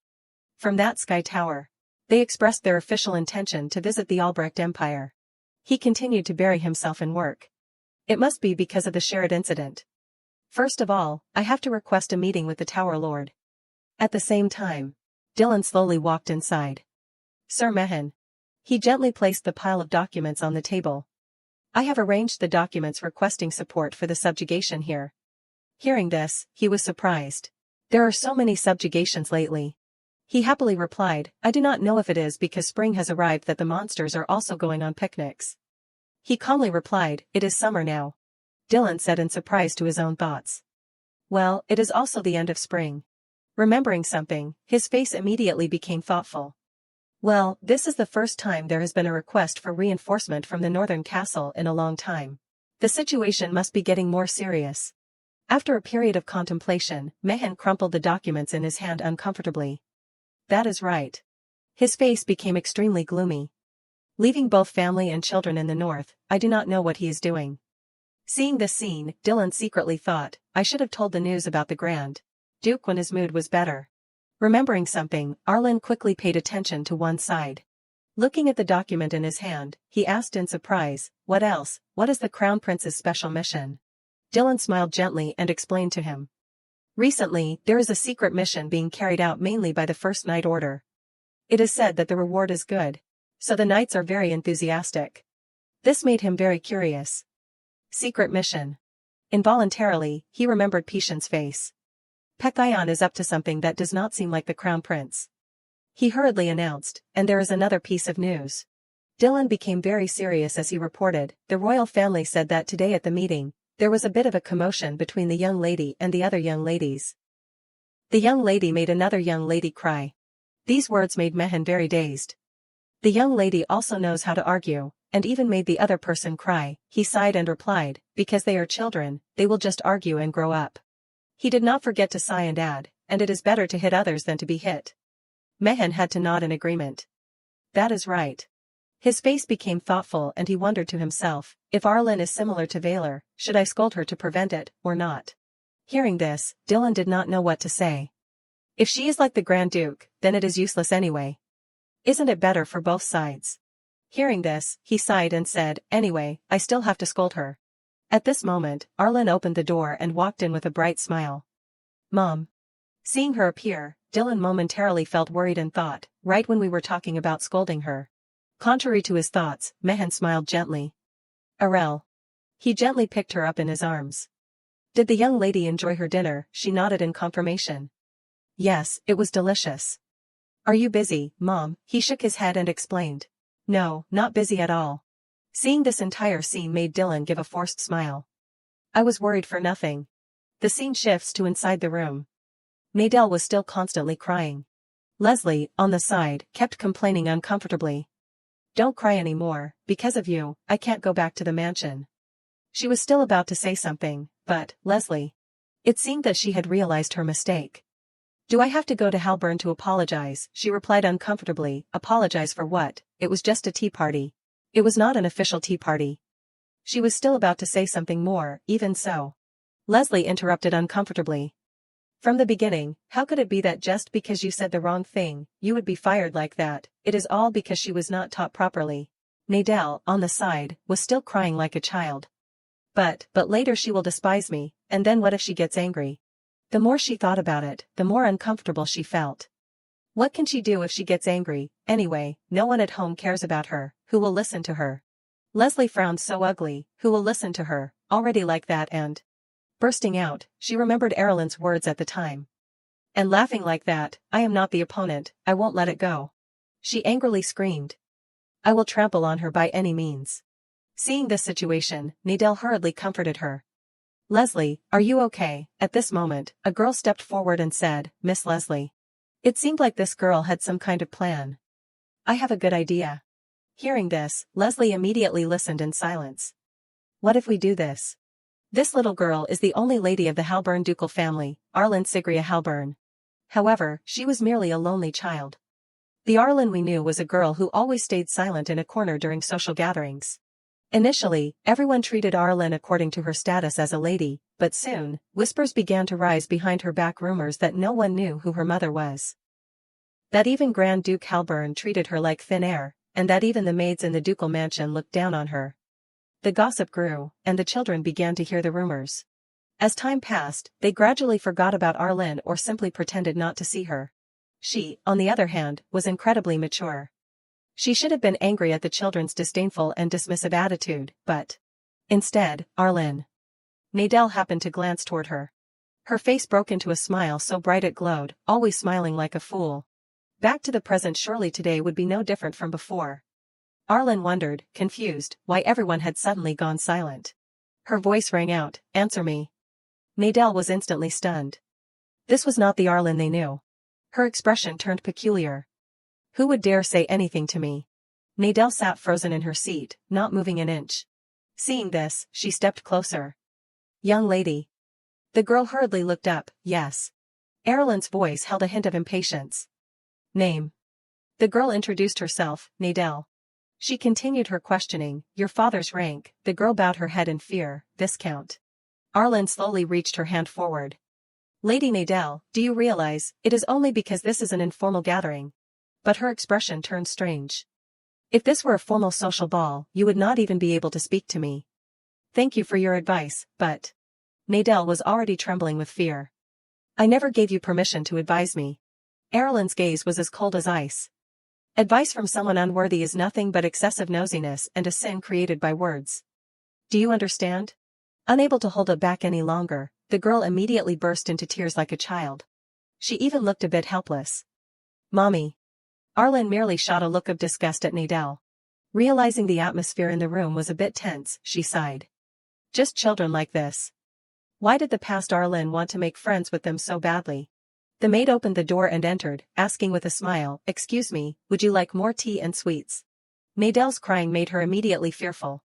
From that Sky Tower, they expressed their official intention to visit the Albrecht Empire. He continued to bury himself in work. It must be because of the Sherrod incident. First of all, I have to request a meeting with the Tower Lord. At the same time, Dylan slowly walked inside. Sir Mehen. He gently placed the pile of documents on the table. I have arranged the documents requesting support for the subjugation here. Hearing this, he was surprised. There are so many subjugations lately. He happily replied, I do not know if it is because spring has arrived that the monsters are also going on picnics. He calmly replied, it is summer now. Dylan said in surprise to his own thoughts. Well, it is also the end of spring. Remembering something, his face immediately became thoughtful. Well, this is the first time there has been a request for reinforcement from the northern castle in a long time. The situation must be getting more serious. After a period of contemplation, Mehen crumpled the documents in his hand uncomfortably. That is right. His face became extremely gloomy. Leaving both family and children in the north, I do not know what he is doing. Seeing this scene, Dylan secretly thought, I should have told the news about the Grand Duke when his mood was better. Remembering something, Arlen quickly paid attention to one side. Looking at the document in his hand, he asked in surprise, what else? What is the Crown Prince's special mission? Dylan smiled gently and explained to him. Recently, there is a secret mission being carried out mainly by the First Knight Order. It is said that the reward is good. So the knights are very enthusiastic. This made him very curious. Secret mission. Involuntarily, he remembered Pishan's face. Pekayon is up to something that does not seem like the Crown Prince. He hurriedly announced, and there is another piece of news. Dylan became very serious as he reported, the royal family said that today at the meeting, there was a bit of a commotion between the young lady and the other young ladies. The young lady made another young lady cry. These words made Mehen very dazed. The young lady also knows how to argue, and even made the other person cry. He sighed and replied, because they are children, they will just argue and grow up. He did not forget to sigh and add, and it is better to hit others than to be hit. Mehen had to nod in agreement. That is right. His face became thoughtful and he wondered to himself, if Arlen is similar to Valor, should I scold her to prevent it, or not? Hearing this, Dylan did not know what to say. If she is like the Grand Duke, then it is useless anyway. Isn't it better for both sides? Hearing this, he sighed and said, anyway, I still have to scold her. At this moment, Arlen opened the door and walked in with a bright smile. Mom. Seeing her appear, Dylan momentarily felt worried and thought, right when we were talking about scolding her. Contrary to his thoughts, Mehen smiled gently. Arel. He gently picked her up in his arms. Did the young lady enjoy her dinner? She nodded in confirmation. Yes, it was delicious. Are you busy, Mom? He shook his head and explained. No, not busy at all. Seeing this entire scene made Dylan give a forced smile. I was worried for nothing. The scene shifts to inside the room. Nadell was still constantly crying. Leslie, on the side, kept complaining uncomfortably. Don't cry anymore, because of you, I can't go back to the mansion. She was still about to say something, but, Leslie. It seemed that she had realized her mistake. Do I have to go to Halburn to apologize? She replied uncomfortably. Apologize for what? It was just a tea party. It was not an official tea party. She was still about to say something more, even so. Leslie interrupted uncomfortably. From the beginning, how could it be that just because you said the wrong thing, you would be fired like that? It is all because she was not taught properly. Nadel, on the side, was still crying like a child. But later she will despise me, and then what if she gets angry? The more she thought about it, the more uncomfortable she felt. What can she do if she gets angry? Anyway, no one at home cares about her. Who will listen to her? Leslie frowned so ugly. Who will listen to her, already like that? And bursting out, she remembered Erilyn's words at the time. And laughing like that, I am not the opponent, I won't let it go. She angrily screamed. I will trample on her by any means. Seeing this situation, Nadel hurriedly comforted her. Leslie, are you okay? At this moment, a girl stepped forward and said, Miss Leslie. It seemed like this girl had some kind of plan. I have a good idea. Hearing this, Leslie immediately listened in silence. What if we do this? This little girl is the only lady of the Halburn ducal family, Arlen Sigria Halburn. However, she was merely a lonely child. The Arlen we knew was a girl who always stayed silent in a corner during social gatherings. Initially, everyone treated Arlen according to her status as a lady, but soon, whispers began to rise behind her back, rumors that no one knew who her mother was. That even Grand Duke Halburn treated her like thin air, and that even the maids in the ducal mansion looked down on her. The gossip grew, and the children began to hear the rumors. As time passed, they gradually forgot about Arlen or simply pretended not to see her. She, on the other hand, was incredibly mature. She should have been angry at the children's disdainful and dismissive attitude, but instead, Arlen. Nadel happened to glance toward her. Her face broke into a smile so bright it glowed, always smiling like a fool. Back to the present, surely today would be no different from before. Arlen wondered, confused, why everyone had suddenly gone silent. Her voice rang out, answer me. Nadel was instantly stunned. This was not the Arlen they knew. Her expression turned peculiar. Who would dare say anything to me? Nadel sat frozen in her seat, not moving an inch. Seeing this, she stepped closer. Young lady. The girl hurriedly looked up, yes. Erilyn's voice held a hint of impatience. Name. The girl introduced herself, Nadel. She continued her questioning, your father's rank. The girl bowed her head in fear, Viscount. Arlen slowly reached her hand forward. Lady Nadel, do you realize, it is only because this is an informal gathering. But her expression turned strange. If this were a formal social ball, you would not even be able to speak to me. Thank you for your advice, but Nadel was already trembling with fear. I never gave you permission to advise me. Erilyn's gaze was as cold as ice. Advice from someone unworthy is nothing but excessive nosiness and a sin created by words. Do you understand? Unable to hold it back any longer, the girl immediately burst into tears like a child. She even looked a bit helpless. Mommy. Arlen merely shot a look of disgust at Nadel. Realizing the atmosphere in the room was a bit tense, she sighed. Just children like this. Why did the past Arlen want to make friends with them so badly? The maid opened the door and entered, asking with a smile, excuse me, would you like more tea and sweets? Nadel's crying made her immediately fearful.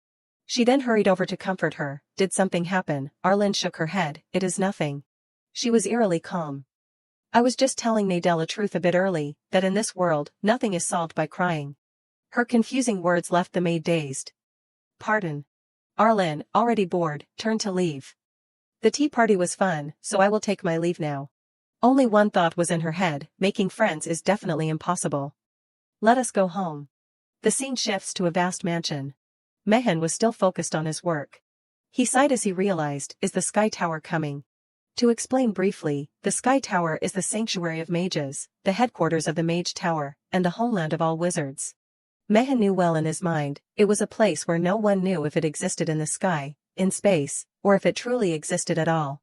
She then hurried over to comfort her. Did something happen? Arlen shook her head. It is nothing. She was eerily calm. I was just telling Nadel a truth a bit early, that in this world, nothing is solved by crying. Her confusing words left the maid dazed. Pardon. Arlen, already bored, turned to leave. The tea party was fun, so I will take my leave now. Only one thought was in her head, making friends is definitely impossible. Let us go home. The scene shifts to a vast mansion. Mehen was still focused on his work. He sighed as he realized, is the Sky Tower coming? To explain briefly, the Sky Tower is the sanctuary of mages, the headquarters of the Mage Tower, and the homeland of all wizards. Mehen knew well in his mind, it was a place where no one knew if it existed in the sky, in space, or if it truly existed at all.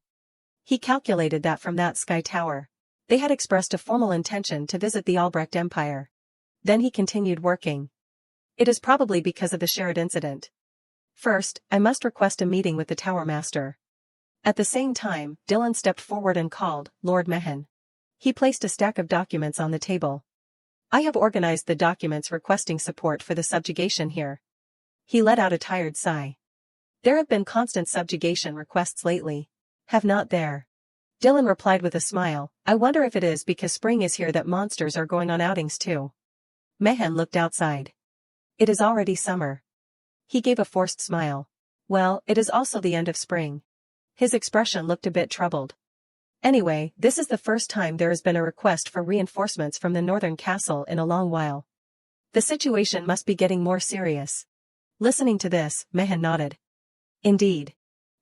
He calculated that from that Sky Tower, they had expressed a formal intention to visit the Albrecht Empire. Then he continued working. It is probably because of the shared incident. First, I must request a meeting with the Tower Master. At the same time, Dylan stepped forward and called, Lord Mehen. He placed a stack of documents on the table. I have organized the documents requesting support for the subjugation here. He let out a tired sigh. There have been constant subjugation requests lately. Have not there? Dylan replied with a smile. I wonder if it is because spring is here that monsters are going on outings too. Mehan looked outside. It is already summer. He gave a forced smile. Well, it is also the end of spring. His expression looked a bit troubled. Anyway, this is the first time there has been a request for reinforcements from the northern castle in a long while. The situation must be getting more serious. Listening to this, Mehan nodded. Indeed.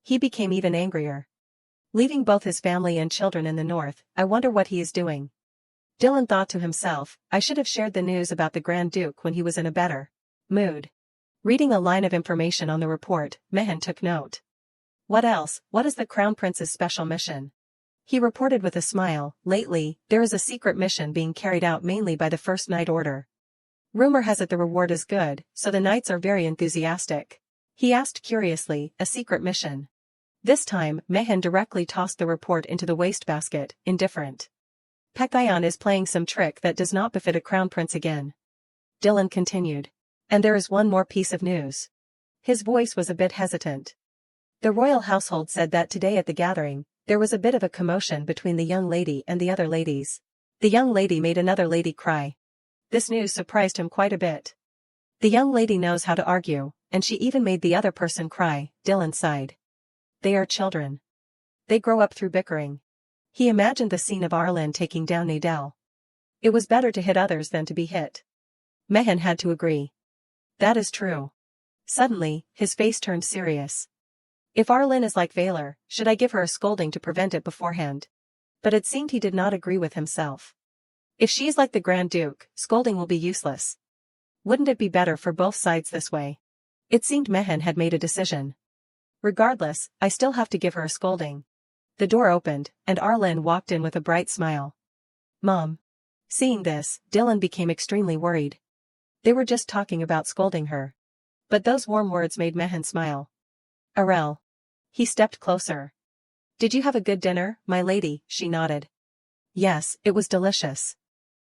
He became even angrier. Leaving both his family and children in the north, I wonder what he is doing. Dylan thought to himself, I should have shared the news about the Grand Duke when he was in a better mood. Reading a line of information on the report, Mehan took note. What else? What is the Crown Prince's special mission? He reported with a smile, lately, there is a secret mission being carried out mainly by the First Knight Order. Rumor has it the reward is good, so the knights are very enthusiastic. He asked curiously, a secret mission. This time, Mehan directly tossed the report into the wastebasket, indifferent. Pekayon is playing some trick that does not befit a crown prince again. Dylan continued. And there is one more piece of news. His voice was a bit hesitant. The royal household said that today at the gathering, there was a bit of a commotion between the young lady and the other ladies. The young lady made another lady cry. This news surprised him quite a bit. The young lady knows how to argue, and she even made the other person cry, Dylan sighed. They are children. They grow up through bickering. He imagined the scene of Arlen taking down Nadel. It was better to hit others than to be hit. Mehan had to agree. That is true. Suddenly, his face turned serious. If Arlen is like Valor, should I give her a scolding to prevent it beforehand? But it seemed he did not agree with himself. If she is like the Grand Duke, scolding will be useless. Wouldn't it be better for both sides this way? It seemed Mehan had made a decision. Regardless, I still have to give her a scolding. The door opened, and Arlen walked in with a bright smile. Mom. Seeing this, Dylan became extremely worried. They were just talking about scolding her. But those warm words made Mehan smile. Arel. He stepped closer. Did you have a good dinner, my lady? She nodded. Yes, it was delicious.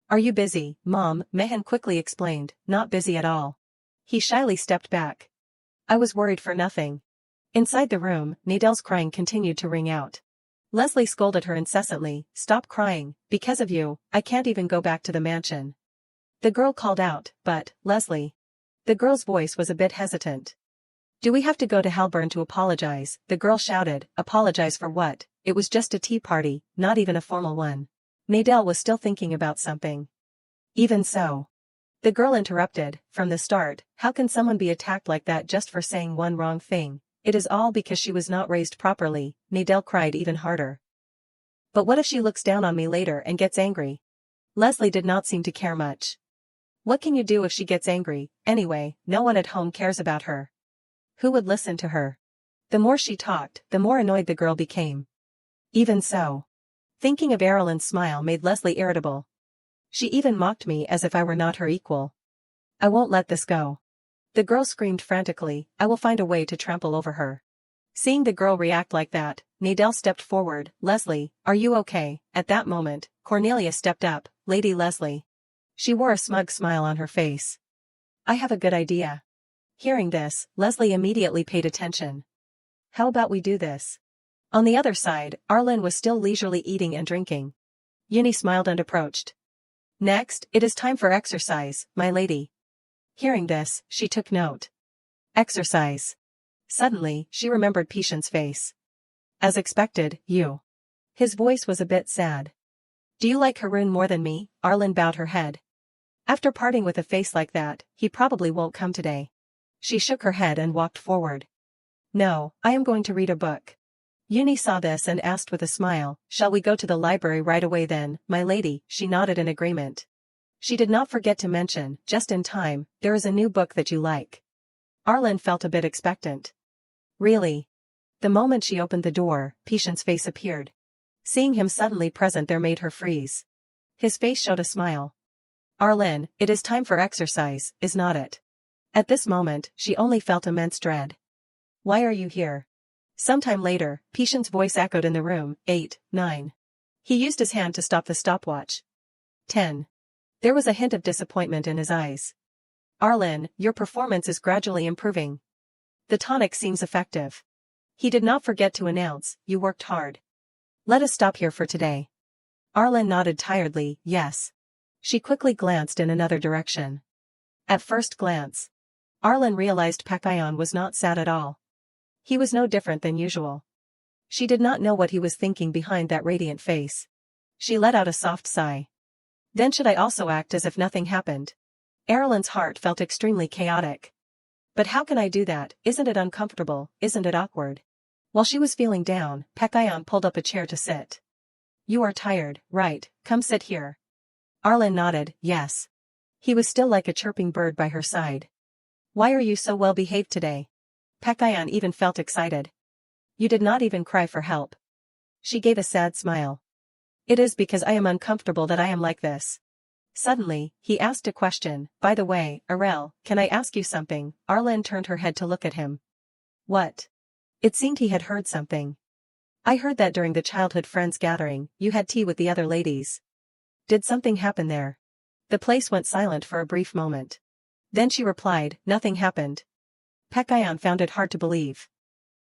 Are you busy, Mom? Mehan quickly explained, not busy at all. He shyly stepped back. I was worried for nothing. Inside the room, Nadel's crying continued to ring out. Leslie scolded her incessantly, stop crying, because of you, I can't even go back to the mansion. The girl called out, but, Leslie. The girl's voice was a bit hesitant. Do we have to go to Halburn to apologize? The girl shouted, apologize for what? It was just a tea party, not even a formal one. Nadel was still thinking about something. Even so. The girl interrupted, from the start, how can someone be attacked like that just for saying one wrong thing? It is all because she was not raised properly, Nadel cried even harder. But what if she looks down on me later and gets angry? Leslie did not seem to care much. What can you do if she gets angry? Anyway, no one at home cares about her. Who would listen to her? The more she talked, the more annoyed the girl became. Even so. Thinking of Erlen's smile made Leslie irritable. She even mocked me as if I were not her equal. I won't let this go. The girl screamed frantically, I will find a way to trample over her. Seeing the girl react like that, Nadel stepped forward, Leslie, are you okay? At that moment, Cornelia stepped up, Lady Leslie. She wore a smug smile on her face. I have a good idea. Hearing this, Leslie immediately paid attention. How about we do this? On the other side, Arlen was still leisurely eating and drinking. Uni smiled and approached. Next, it is time for exercise, my lady. Hearing this, she took note. Exercise. Suddenly, she remembered Pishan's face. As expected, you. His voice was a bit sad. Do you like Haroon more than me? Arlen bowed her head. After parting with a face like that, he probably won't come today. She shook her head and walked forward. No, I am going to read a book. Uni saw this and asked with a smile, shall we go to the library right away then, my lady? She nodded in agreement. She did not forget to mention, just in time, there is a new book that you like. Arlen felt a bit expectant. Really? The moment she opened the door, Pishan's face appeared. Seeing him suddenly present there made her freeze. His face showed a smile. Arlen, it is time for exercise, is not it? At this moment, she only felt immense dread. Why are you here? Sometime later, Pishan's voice echoed in the room, 8, 9. He used his hand to stop the stopwatch. 10. There was a hint of disappointment in his eyes. Arlen, your performance is gradually improving. The tonic seems effective. He did not forget to announce, you worked hard. Let us stop here for today. Arlen nodded tiredly, yes. She quickly glanced in another direction. At first glance, Arlen realized Pakayon was not sad at all. He was no different than usual. She did not know what he was thinking behind that radiant face. She let out a soft sigh. Then should I also act as if nothing happened? Arlen's heart felt extremely chaotic. But how can I do that? Isn't it uncomfortable? Isn't it awkward? While she was feeling down, Pakayon pulled up a chair to sit. You are tired, right? Come sit here. Arlen nodded, yes. He was still like a chirping bird by her side. Why are you so well behaved today? Pakayon even felt excited. You did not even cry for help. She gave a sad smile. It is because I am uncomfortable that I am like this. Suddenly, he asked a question, by the way, Arel, can I ask you something? Arlen turned her head to look at him. What? It seemed he had heard something. I heard that during the childhood friends gathering, you had tea with the other ladies. Did something happen there? The place went silent for a brief moment. Then she replied, nothing happened. Pakayon found it hard to believe.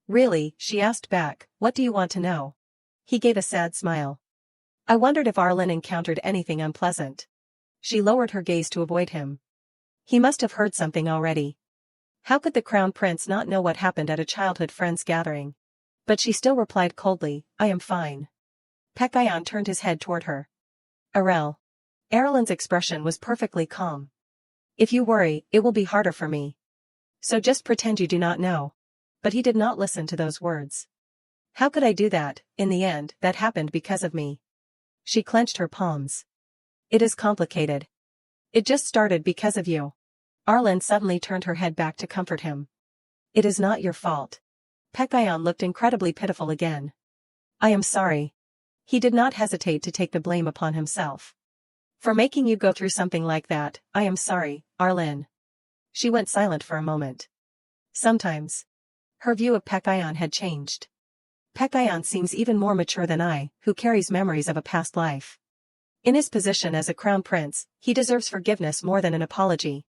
Really, she asked back, what do you want to know? He gave a sad smile. I wondered if Arlen encountered anything unpleasant. She lowered her gaze to avoid him. He must have heard something already. How could the crown prince not know what happened at a childhood friends gathering? But she still replied coldly, I am fine. Pakayon turned his head toward her. Arel. Arlen's expression was perfectly calm. If you worry, it will be harder for me. So just pretend you do not know. But he did not listen to those words. How could I do that? In the end, that happened because of me. She clenched her palms. It is complicated. It just started because of you. Arlen suddenly turned her head back to comfort him. It is not your fault. Pakayon looked incredibly pitiful again. I am sorry. He did not hesitate to take the blame upon himself. For making you go through something like that, I am sorry, Arlen. She went silent for a moment. Sometimes. Her view of Pakayon had changed. Pakayon seems even more mature than I, who carries memories of a past life. In his position as a crown prince, he deserves forgiveness more than an apology.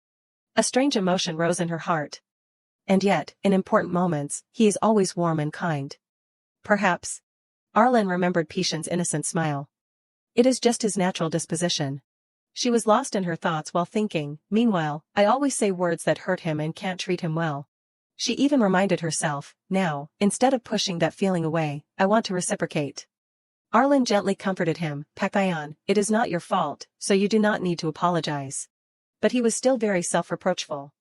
A strange emotion rose in her heart. And yet, in important moments, he is always warm and kind. Perhaps. Arlen remembered Pishan's innocent smile. It is just his natural disposition. She was lost in her thoughts while thinking, meanwhile, I always say words that hurt him and can't treat him well. She even reminded herself, now, instead of pushing that feeling away, I want to reciprocate. Arlen gently comforted him, Pakayon, it is not your fault, so you do not need to apologize. But he was still very self-reproachful.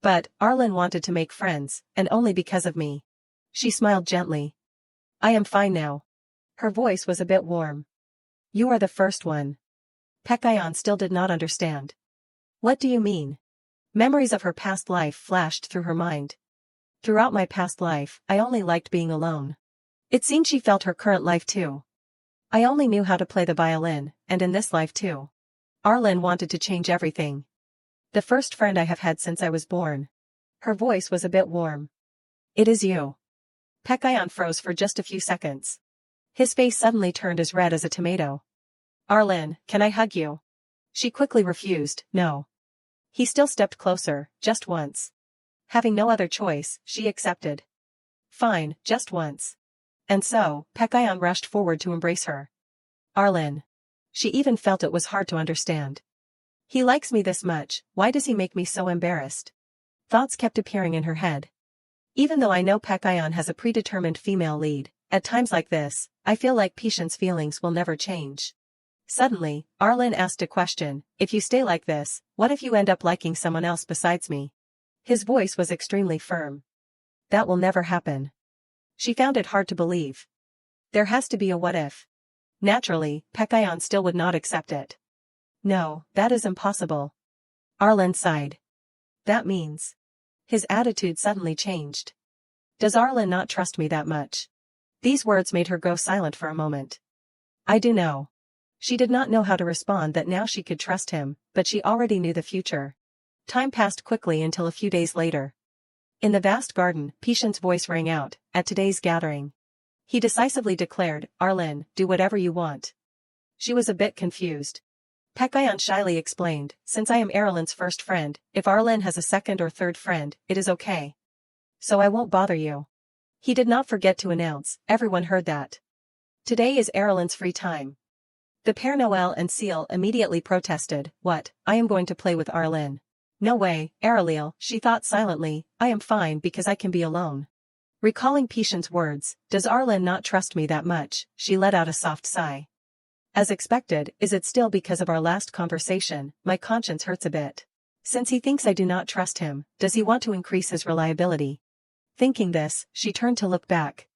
But, Arlen wanted to make friends, and only because of me. She smiled gently. I am fine now. Her voice was a bit warm. You are the first one. Pakayon still did not understand. What do you mean? Memories of her past life flashed through her mind. Throughout my past life, I only liked being alone. It seemed she felt her current life too. I only knew how to play the violin, and in this life too. Arlen wanted to change everything. The first friend I have had since I was born. Her voice was a bit warm. It is you. Pakayon froze for just a few seconds. His face suddenly turned as red as a tomato. Arlen, can I hug you? She quickly refused, no. He still stepped closer, just once. Having no other choice, she accepted. Fine, just once. And so, Pakayon rushed forward to embrace her. Arlen. She even felt it was hard to understand. He likes me this much, why does he make me so embarrassed? Thoughts kept appearing in her head. Even though I know Pakayon has a predetermined female lead, at times like this, I feel like Pishan's feelings will never change. Suddenly, Arlen asked a question, if you stay like this, what if you end up liking someone else besides me? His voice was extremely firm. That will never happen. She found it hard to believe. There has to be a what if. Naturally, Pakayon still would not accept it. No, that is impossible. Arlen sighed. That means. His attitude suddenly changed. Does Arlen not trust me that much? These words made her go silent for a moment. I do know. She did not know how to respond that now she could trust him, but she already knew the future. Time passed quickly until a few days later. In the vast garden, Pishan's voice rang out, at today's gathering. He decisively declared, Arlen, do whatever you want. She was a bit confused. Pekayon shyly explained, since I am Erlen's first friend, if Arlen has a second or third friend, it is okay. So I won't bother you. He did not forget to announce, everyone heard that. Today is Erlen's free time. The Père Noël and Seal immediately protested, what, I am going to play with Arlen. No way, Arelil, she thought silently, I am fine because I can be alone. Recalling Patient's words, does Arlen not trust me that much, she let out a soft sigh. As expected, is it still because of our last conversation, my conscience hurts a bit. Since he thinks I do not trust him, does he want to increase his reliability? Thinking this, she turned to look back.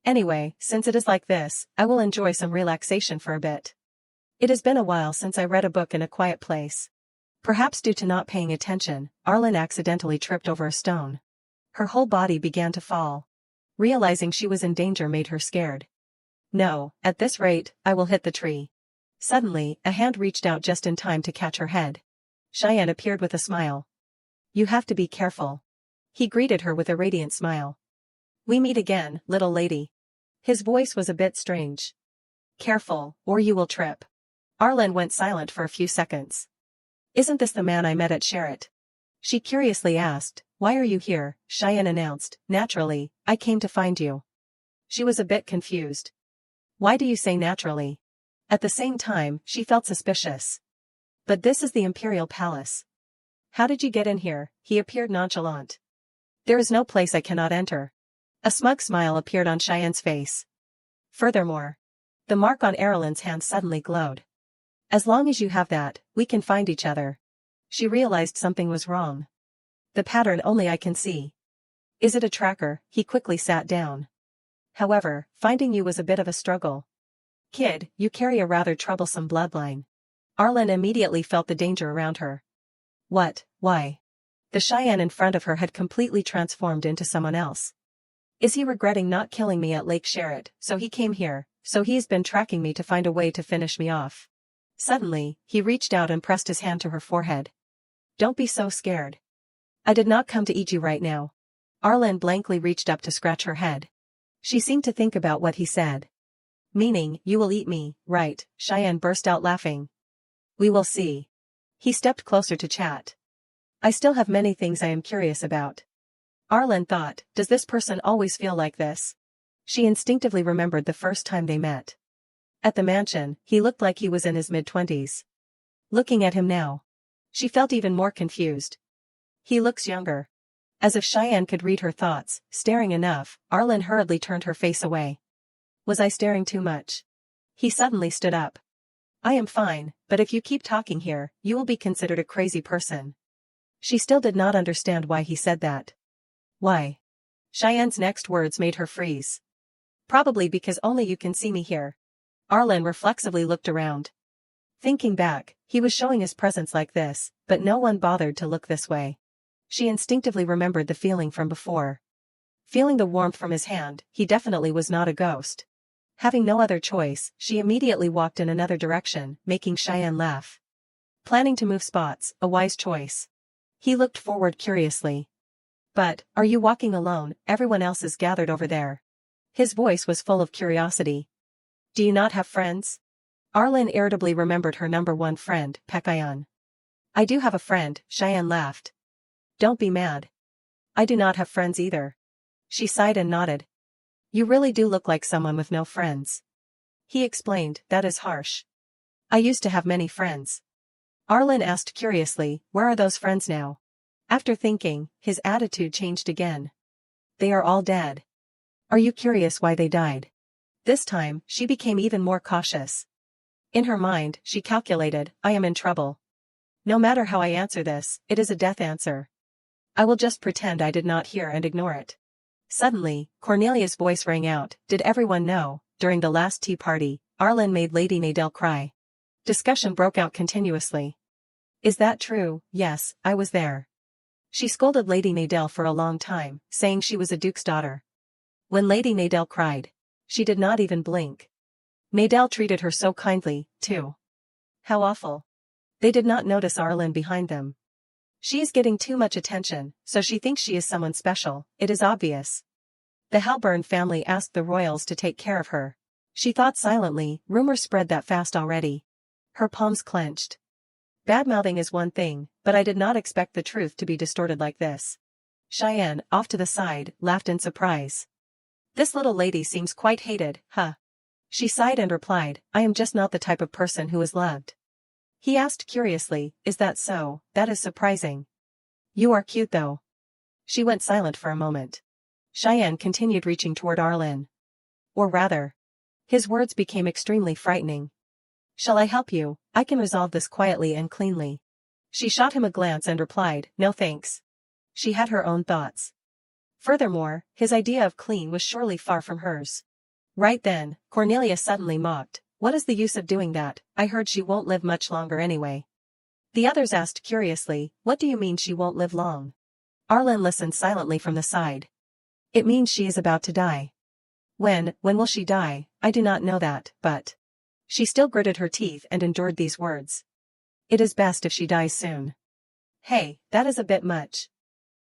Anyway, since it is like this, I will enjoy some relaxation for a bit. It has been a while since I read a book in a quiet place. Perhaps due to not paying attention, Arlen accidentally tripped over a stone. Her whole body began to fall. Realizing she was in danger made her scared. No, at this rate, I will hit the tree. Suddenly, a hand reached out just in time to catch her head. Cheyenne appeared with a smile. You have to be careful. He greeted her with a radiant smile. We meet again, little lady. His voice was a bit strange. Careful, or you will trip. Arlen went silent for a few seconds. Isn't this the man I met at Sherritt? She curiously asked, why are you here? Cheyenne announced, naturally, I came to find you. She was a bit confused. Why do you say naturally? At the same time, she felt suspicious. But this is the Imperial Palace. How did you get in here? He appeared nonchalant. There is no place I cannot enter. A smug smile appeared on Cheyenne's face. Furthermore, the mark on Erlen's hand suddenly glowed. As long as you have that, we can find each other. She realized something was wrong. The pattern only I can see. Is it a tracker? He quickly sat down. However, finding you was a bit of a struggle. Kid, you carry a rather troublesome bloodline. Arlen immediately felt the danger around her. What? Why? The Cheyenne in front of her had completely transformed into someone else. Is he regretting not killing me at Lake Sherritt, so he came here, so he's been tracking me to find a way to finish me off. Suddenly, he reached out and pressed his hand to her forehead. Don't be so scared. I did not come to eat you right now. Arlen blankly reached up to scratch her head. She seemed to think about what he said. Meaning, you will eat me, right? Cheyenne burst out laughing. We will see. He stepped closer to chat. I still have many things I am curious about. Arlen thought, does this person always feel like this? She instinctively remembered the first time they met. At the mansion, he looked like he was in his mid-20s. Looking at him now, she felt even more confused. He looks younger. As if Cheyenne could read her thoughts, staring enough, Arlen hurriedly turned her face away. Was I staring too much? He suddenly stood up. I am fine, but if you keep talking here, you will be considered a crazy person. She still did not understand why he said that. Why? Cheyenne's next words made her freeze. Probably because only you can see me here. Arlen reflexively looked around. Thinking back, he was showing his presence like this, but no one bothered to look this way. She instinctively remembered the feeling from before. Feeling the warmth from his hand, he definitely was not a ghost. Having no other choice, she immediately walked in another direction, making Cheyenne laugh. Planning to move spots, a wise choice. He looked forward curiously. But, are you walking alone? Everyone else is gathered over there. His voice was full of curiosity. Do you not have friends? Arlen irritably remembered her number one friend, Pekayon. I do have a friend, Cheyenne laughed. Don't be mad. I do not have friends either. She sighed and nodded. You really do look like someone with no friends. He explained, that is harsh. I used to have many friends. Arlen asked curiously, where are those friends now? After thinking, his attitude changed again. They are all dead. Are you curious why they died? This time, she became even more cautious. In her mind, she calculated, I am in trouble. No matter how I answer this, it is a death answer. I will just pretend I did not hear and ignore it. Suddenly, Cornelia's voice rang out, did everyone know, during the last tea party, Arlen made Lady Nadell cry. Discussion broke out continuously. Is that true? Yes, I was there. She scolded Lady Nadell for a long time, saying she was a duke's daughter. When Lady Nadell cried, she did not even blink. Nadell treated her so kindly, too. How awful. They did not notice Arlen behind them. She is getting too much attention, so she thinks she is someone special, it is obvious. The Halburn family asked the royals to take care of her. She thought silently, rumors spread that fast already. Her palms clenched. Badmouthing is one thing, but I did not expect the truth to be distorted like this. Cheyenne, off to the side, laughed in surprise. This little lady seems quite hated, huh? She sighed and replied, I am just not the type of person who is loved. He asked curiously, is that so? That is surprising. You are cute though. She went silent for a moment. Cheyenne continued reaching toward Arlen. Or rather. His words became extremely frightening. Shall I help you? I can resolve this quietly and cleanly. She shot him a glance and replied, no thanks. She had her own thoughts. Furthermore, his idea of clean was surely far from hers. Right then, Cornelia suddenly mocked, what is the use of doing that? I heard she won't live much longer anyway. The others asked curiously, what do you mean she won't live long? Arlen listened silently from the side. It means she is about to die. When will she die? I do not know that, but... She still gritted her teeth and endured these words. It is best if she dies soon. Hey, that is a bit much.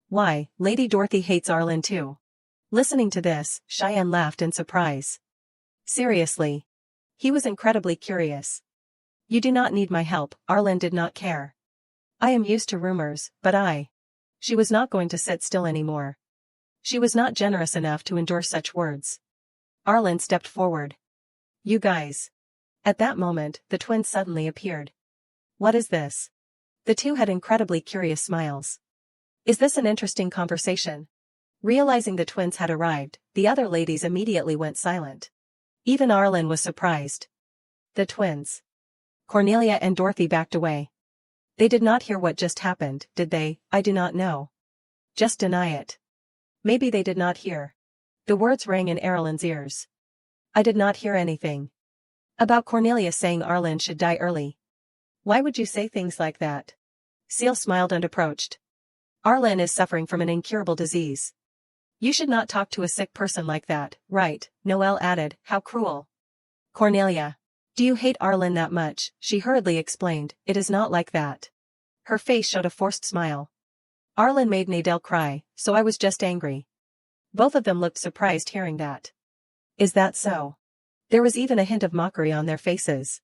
Why, Lady Dorothy hates Arlen too. Listening to this, Cheyenne laughed in surprise. Seriously. He was incredibly curious. You do not need my help, Arlen did not care. I am used to rumors, but She was not going to sit still anymore. She was not generous enough to endure such words. Arlen stepped forward. You guys. At that moment, the twins suddenly appeared. What is this? The two had incredibly curious smiles. Is this an interesting conversation? Realizing the twins had arrived, the other ladies immediately went silent. Even Arlen was surprised. The twins. Cornelia and Dorothy backed away. They did not hear what just happened, did they? I do not know. Just deny it. Maybe they did not hear. The words rang in Arlen's ears. I did not hear anything. About Cornelia saying Arlen should die early. Why would you say things like that? Seal smiled and approached. Arlen is suffering from an incurable disease. You should not talk to a sick person like that, right? Noelle added, how cruel. Cornelia. Do you hate Arlen that much? She hurriedly explained, it is not like that. Her face showed a forced smile. Arlen made Nadel cry, so I was just angry. Both of them looked surprised hearing that. Is that so? There was even a hint of mockery on their faces.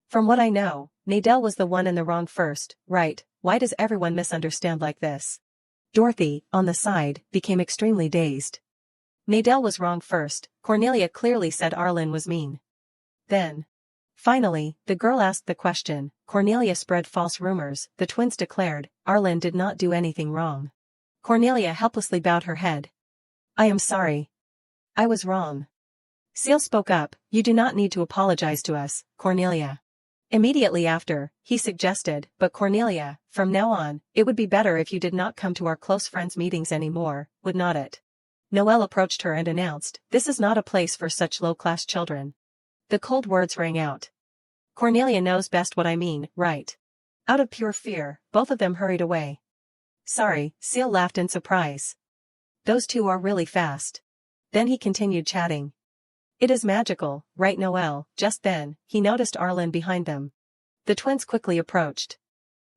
From what I know, Nadel was the one in the wrong first, right? Why does everyone misunderstand like this? Dorothy, on the side, became extremely dazed. Nadel was wrong first, Cornelia clearly said Arlen was mean. Then. Finally, the girl asked the question, Cornelia spread false rumors, the twins declared, Arlen did not do anything wrong. Cornelia helplessly bowed her head. I am sorry. I was wrong. Seal spoke up, you do not need to apologize to us, Cornelia. Immediately after, he suggested, but Cornelia, from now on, it would be better if you did not come to our close friends meetings anymore, would not it? Noelle approached her and announced, this is not a place for such low-class children. The cold words rang out. Cornelia knows best what I mean, right? Out of pure fear, both of them hurried away. Sorry, Seal laughed in surprise. Those two are really fast. Then he continued chatting. It is magical, right Noelle? Just then, he noticed Arlen behind them. The twins quickly approached.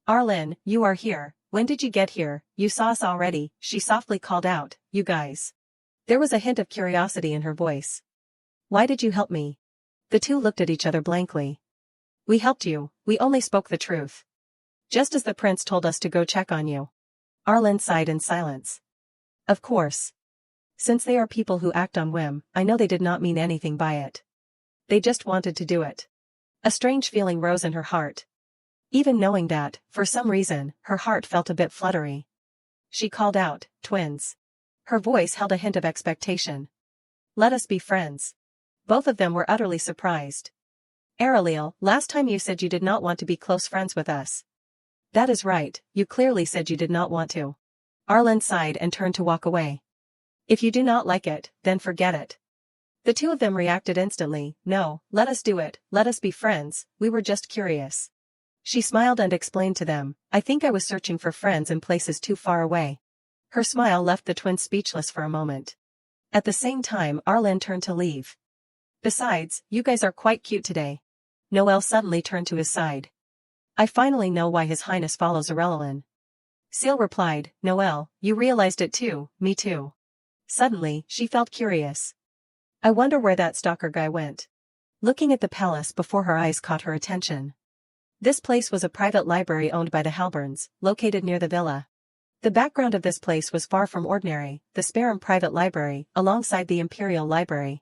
Arlen, you are here, when did you get here? You saw us already, she softly called out, you guys. There was a hint of curiosity in her voice. Why did you help me? The two looked at each other blankly. We helped you, we only spoke the truth. Just as the prince told us to go check on you. Arlen sighed in silence. Of course. Since they are people who act on whim, I know they did not mean anything by it. They just wanted to do it. A strange feeling rose in her heart. Even knowing that, for some reason, her heart felt a bit fluttery. She called out, twins. Her voice held a hint of expectation. Let us be friends. Both of them were utterly surprised. Aureliel, last time you said you did not want to be close friends with us. That is right, you clearly said you did not want to. Arlen sighed and turned to walk away. If you do not like it, then forget it. The two of them reacted instantly, no, let us do it, let us be friends, we were just curious. She smiled and explained to them, I think I was searching for friends in places too far away. Her smile left the twins speechless for a moment. At the same time Arlen turned to leave. Besides, you guys are quite cute today. Noelle suddenly turned to his side. I finally know why His Highness follows Aurelian. Seal replied, Noelle, you realized it too, me too. Suddenly, she felt curious. I wonder where that stalker guy went. Looking at the palace before her eyes caught her attention. This place was a private library owned by the Halberns, located near the villa. The background of this place was far from ordinary, the Spareham Private Library, alongside the Imperial Library.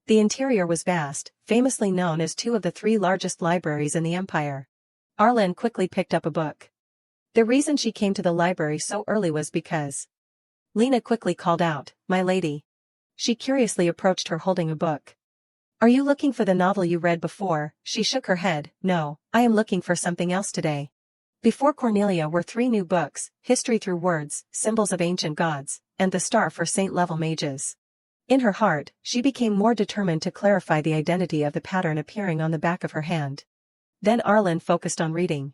The interior was vast, famously known as two of the three largest libraries in the Empire. Arlen quickly picked up a book. The reason she came to the library so early was because Lena quickly called out, "My lady." She curiously approached her holding a book. "Are you looking for the novel you read before?" She shook her head. "No, I am looking for something else today." Before Cornelia were three new books, History Through Words, Symbols of Ancient Gods, and The Star for Saint-Level Mages. In her heart, she became more determined to clarify the identity of the pattern appearing on the back of her hand. Then Arlen focused on reading.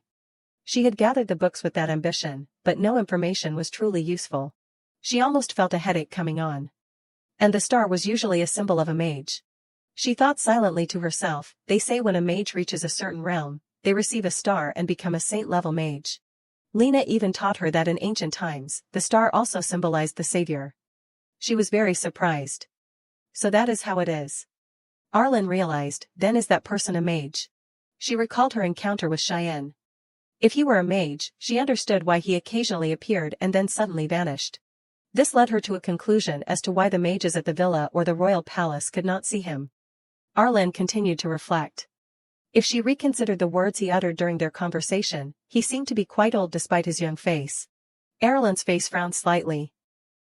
She had gathered the books with that ambition, but no information was truly useful. She almost felt a headache coming on. And the star was usually a symbol of a mage. She thought silently to herself, they say when a mage reaches a certain realm, they receive a star and become a saint-level mage. Lena even taught her that in ancient times, the star also symbolized the savior. She was very surprised. So that is how it is. Arlen realized, then is that person a mage? She recalled her encounter with Cheyenne. If he were a mage, she understood why he occasionally appeared and then suddenly vanished. This led her to a conclusion as to why the mages at the villa or the royal palace could not see him. Arlen continued to reflect. If she reconsidered the words he uttered during their conversation, he seemed to be quite old despite his young face. Arlen's face frowned slightly.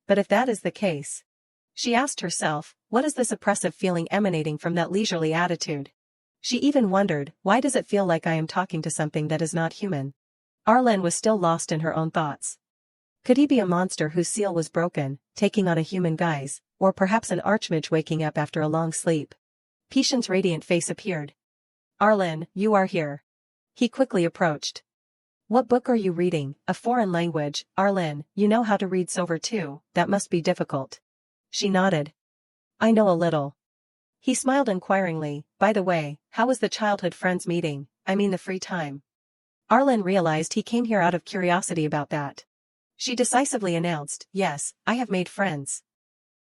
But if that is the case, she asked herself, what is this oppressive feeling emanating from that leisurely attitude? She even wondered, why does it feel like I am talking to something that is not human? Arlen was still lost in her own thoughts. Could he be a monster whose seal was broken, taking on a human guise, or perhaps an archmage waking up after a long sleep? Patience's radiant face appeared. "Arlen, you are here." He quickly approached. "What book are you reading? A foreign language, Arlen, you know how to read Sover too, that must be difficult." She nodded. "I know a little." He smiled inquiringly, "By the way, how was the childhood friends meeting, I mean the free time?" Arlen realized he came here out of curiosity about that. She decisively announced, "Yes, I have made friends."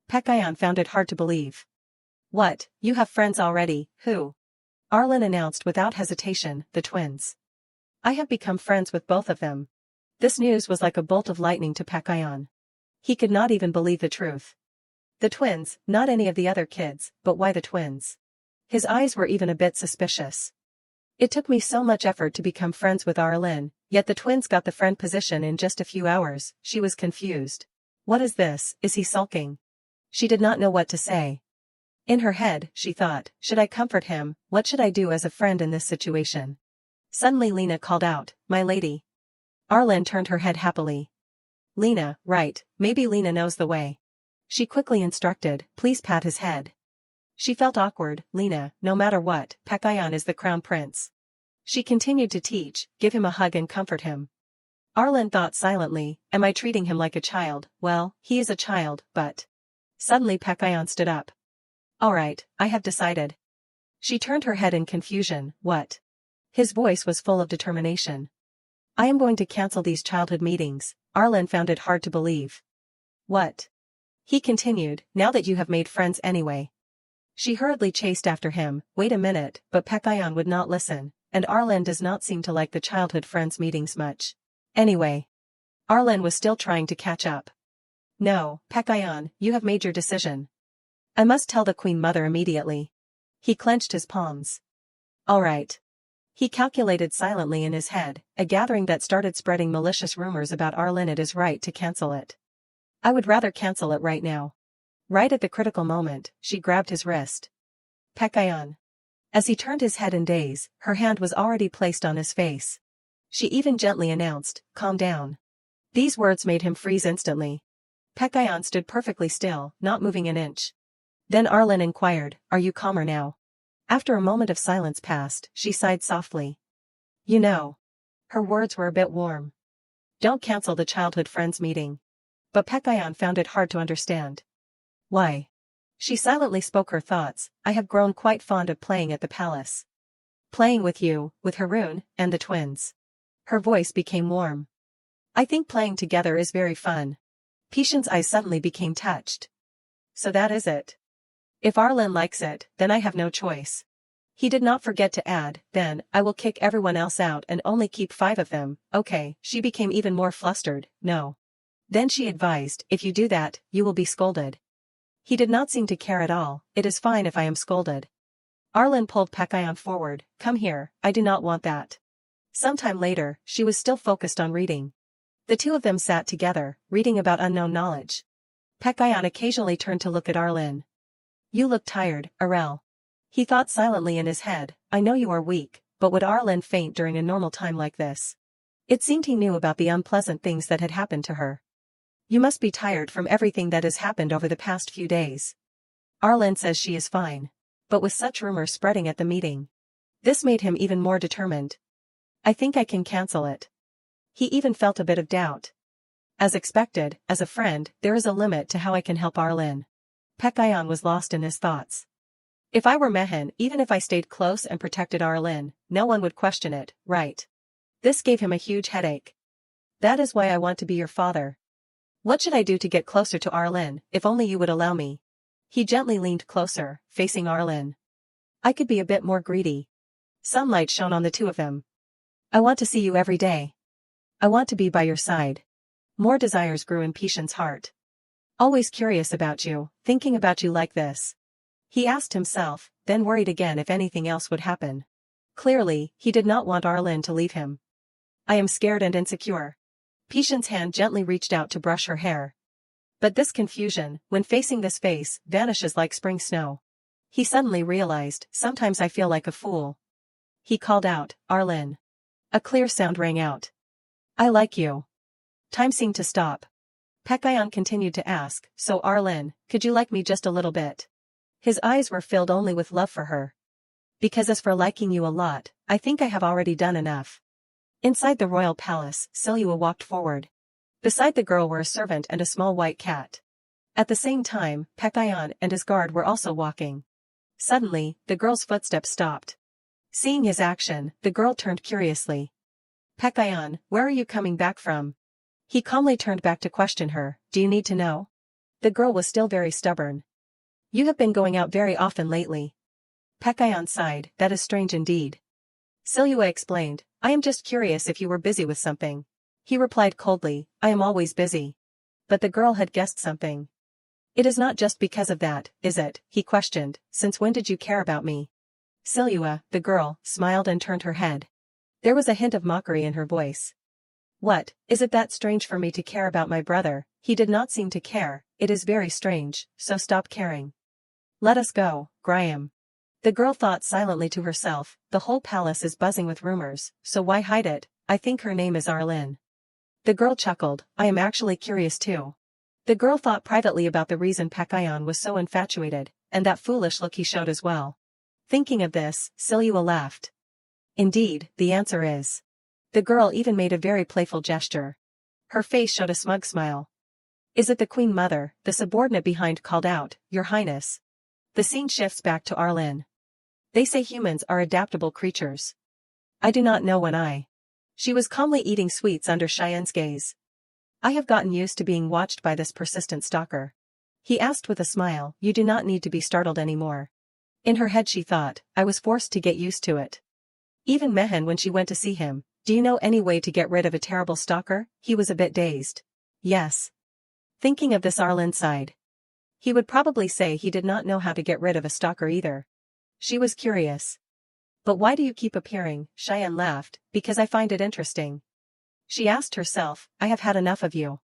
Pekayon found it hard to believe. "What, you have friends already, who?" Arlen announced without hesitation, "The twins. I have become friends with both of them." This news was like a bolt of lightning to Pekayon. He could not even believe the truth. The twins, not any of the other kids, but why the twins? His eyes were even a bit suspicious. "It took me so much effort to become friends with Arlen, yet the twins got the friend position in just a few hours." She was confused. What is this, is he sulking? She did not know what to say. In her head, she thought, should I comfort him, what should I do as a friend in this situation? Suddenly Lena called out, "My lady." Arlen turned her head happily. "Lena, right, maybe Lena knows the way." She quickly instructed, "Please pat his head." She felt awkward. "Lena, no matter what, Pekayon is the crown prince." She continued to teach, "Give him a hug and comfort him." Arlen thought silently, am I treating him like a child? Well, he is a child, but... Suddenly Pekayon stood up. "Alright, I have decided." She turned her head in confusion. "What?" His voice was full of determination. "I am going to cancel these childhood meetings." Arlen found it hard to believe. "What?" He continued, "Now that you have made friends anyway." She hurriedly chased after him, "Wait a minute," but Pekayon would not listen, and Arlen does not seem to like the childhood friends meetings much. Anyway. Arlen was still trying to catch up. "No, Pekayon, you have made your decision. I must tell the Queen Mother immediately." He clenched his palms. "All right." He calculated silently in his head, a gathering that started spreading malicious rumors about Arlen. It is right to cancel it. I would rather cancel it right now. Right at the critical moment, she grabbed his wrist. "Pekayon." As he turned his head in daze, her hand was already placed on his face. She even gently announced, "Calm down." These words made him freeze instantly. Pekayon stood perfectly still, not moving an inch. Then Arlen inquired, "Are you calmer now?" After a moment of silence passed, she sighed softly. "You know." Her words were a bit warm. "Don't cancel the childhood friends meeting." But Pekayon found it hard to understand. "Why?" She silently spoke her thoughts. "I have grown quite fond of playing at the palace. Playing with you, with Haroon, and the twins." Her voice became warm. "I think playing together is very fun." Patience's eyes suddenly became touched. "So that is it. If Arlen likes it, then I have no choice." He did not forget to add, then, I will kick everyone else out and only keep 5 of them. Okay, she became even more flustered. No. Then she advised, if you do that, you will be scolded. He did not seem to care at all. It is fine if I am scolded. Arlen pulled Pekayon forward. Come here, I do not want that. Sometime later, she was still focused on reading. The two of them sat together, reading about unknown knowledge. Pekayon occasionally turned to look at Arlen. You look tired, Arel. He thought silently in his head, I know you are weak, but would Arlen faint during a normal time like this? It seemed he knew about the unpleasant things that had happened to her. You must be tired from everything that has happened over the past few days. Arlen says she is fine. But with such rumors spreading at the meeting. This made him even more determined. I think I can cancel it. He even felt a bit of doubt. As expected, as a friend, there is a limit to how I can help Arlen. Pekayon was lost in his thoughts. If I were Mehen, even if I stayed close and protected Arlen, no one would question it, right? This gave him a huge headache. That is why I want to be your father. What should I do to get closer to Arlen, if only you would allow me? He gently leaned closer, facing Arlen. I could be a bit more greedy. Sunlight shone on the two of them. I want to see you every day. I want to be by your side. More desires grew in Pishan's heart. Always curious about you, thinking about you like this. He asked himself, then worried again if anything else would happen. Clearly, he did not want Arlen to leave him. I am scared and insecure. Pishan's hand gently reached out to brush her hair. But this confusion, when facing this face, vanishes like spring snow. He suddenly realized, sometimes I feel like a fool. He called out, Arlen. A clear sound rang out. I like you. Time seemed to stop. Pekayon continued to ask, so Arlen, could you like me just a little bit? His eyes were filled only with love for her. Because as for liking you a lot, I think I have already done enough. Inside the royal palace, Silua walked forward. Beside the girl were a servant and a small white cat. At the same time, Pekayon and his guard were also walking. Suddenly, the girl's footsteps stopped. Seeing his action, the girl turned curiously. Pekayon, where are you coming back from? He calmly turned back to question her, do you need to know? The girl was still very stubborn. You have been going out very often lately. Pekayon sighed, that is strange indeed. Silua explained, I am just curious if you were busy with something. He replied coldly, I am always busy. But the girl had guessed something. It is not just because of that, is it? He questioned, since when did you care about me? Silua, the girl, smiled and turned her head. There was a hint of mockery in her voice. What, is it that strange for me to care about my brother? He did not seem to care, it is very strange, so stop caring. Let us go, Graham. The girl thought silently to herself, the whole palace is buzzing with rumors, so why hide it? I think her name is Arlen. The girl chuckled, I am actually curious too. The girl thought privately about the reason Pekayon was so infatuated, and that foolish look he showed as well. Thinking of this, Silua laughed. Indeed, the answer is. The girl even made a very playful gesture. Her face showed a smug smile. Is it the Queen Mother? The subordinate behind called out, Your Highness. The scene shifts back to Arlen. They say humans are adaptable creatures. I do not know when I. She was calmly eating sweets under Cheyenne's gaze. I have gotten used to being watched by this persistent stalker. He asked with a smile, you do not need to be startled anymore. In her head she thought, I was forced to get used to it. Even Mehen when she went to see him, do you know any way to get rid of a terrible stalker? He was a bit dazed. Yes. Thinking of this Arlen sighed. He would probably say he did not know how to get rid of a stalker either. She was curious. But why do you keep appearing? Cheyenne laughed, because I find it interesting. She asked herself, I have had enough of you.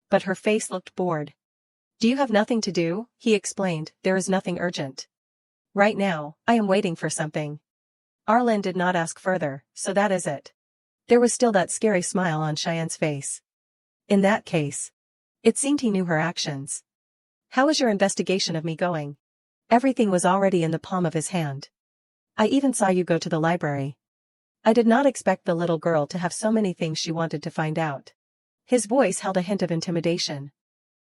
But her face looked bored. Do you have nothing to do? He explained, there is nothing urgent. Right now, I am waiting for something. Arlen did not ask further, so that is it. There was still that scary smile on Cheyenne's face. In that case. It seemed he knew her actions. How is your investigation of me going? Everything was already in the palm of his hand. I even saw you go to the library. I did not expect the little girl to have so many things she wanted to find out. His voice held a hint of intimidation.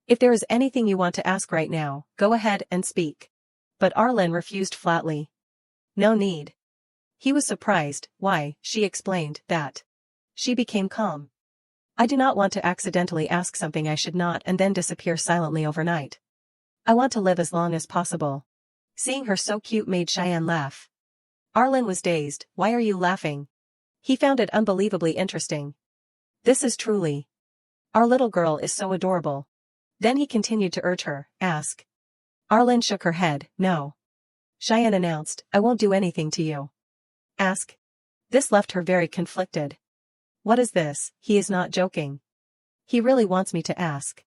If there is anything you want to ask right now, go ahead and speak. But Arlen refused flatly. No need. He was surprised, why, she explained, that. She became calm. I do not want to accidentally ask something I should not and then disappear silently overnight. I want to live as long as possible. Seeing her so cute made Cheyenne laugh. Arlen was dazed. Why are you laughing? He found it unbelievably interesting. This is truly. Our little girl is so adorable. Then he continued to urge her, ask. Arlen shook her head, no. Cheyenne announced, I won't do anything to you. Ask. This left her very conflicted. What is this? He is not joking. He really wants me to ask.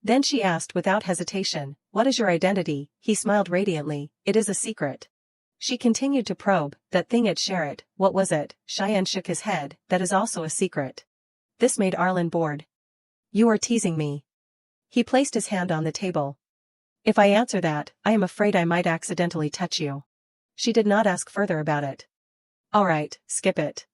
Then she asked without hesitation, what is your identity? He smiled radiantly, it is a secret. She continued to probe, that thing at Sherritt, what was it? Cheyenne shook his head, that is also a secret. This made Arlen bored. You are teasing me. He placed his hand on the table. If I answer that, I am afraid I might accidentally touch you. She did not ask further about it. Alright, skip it.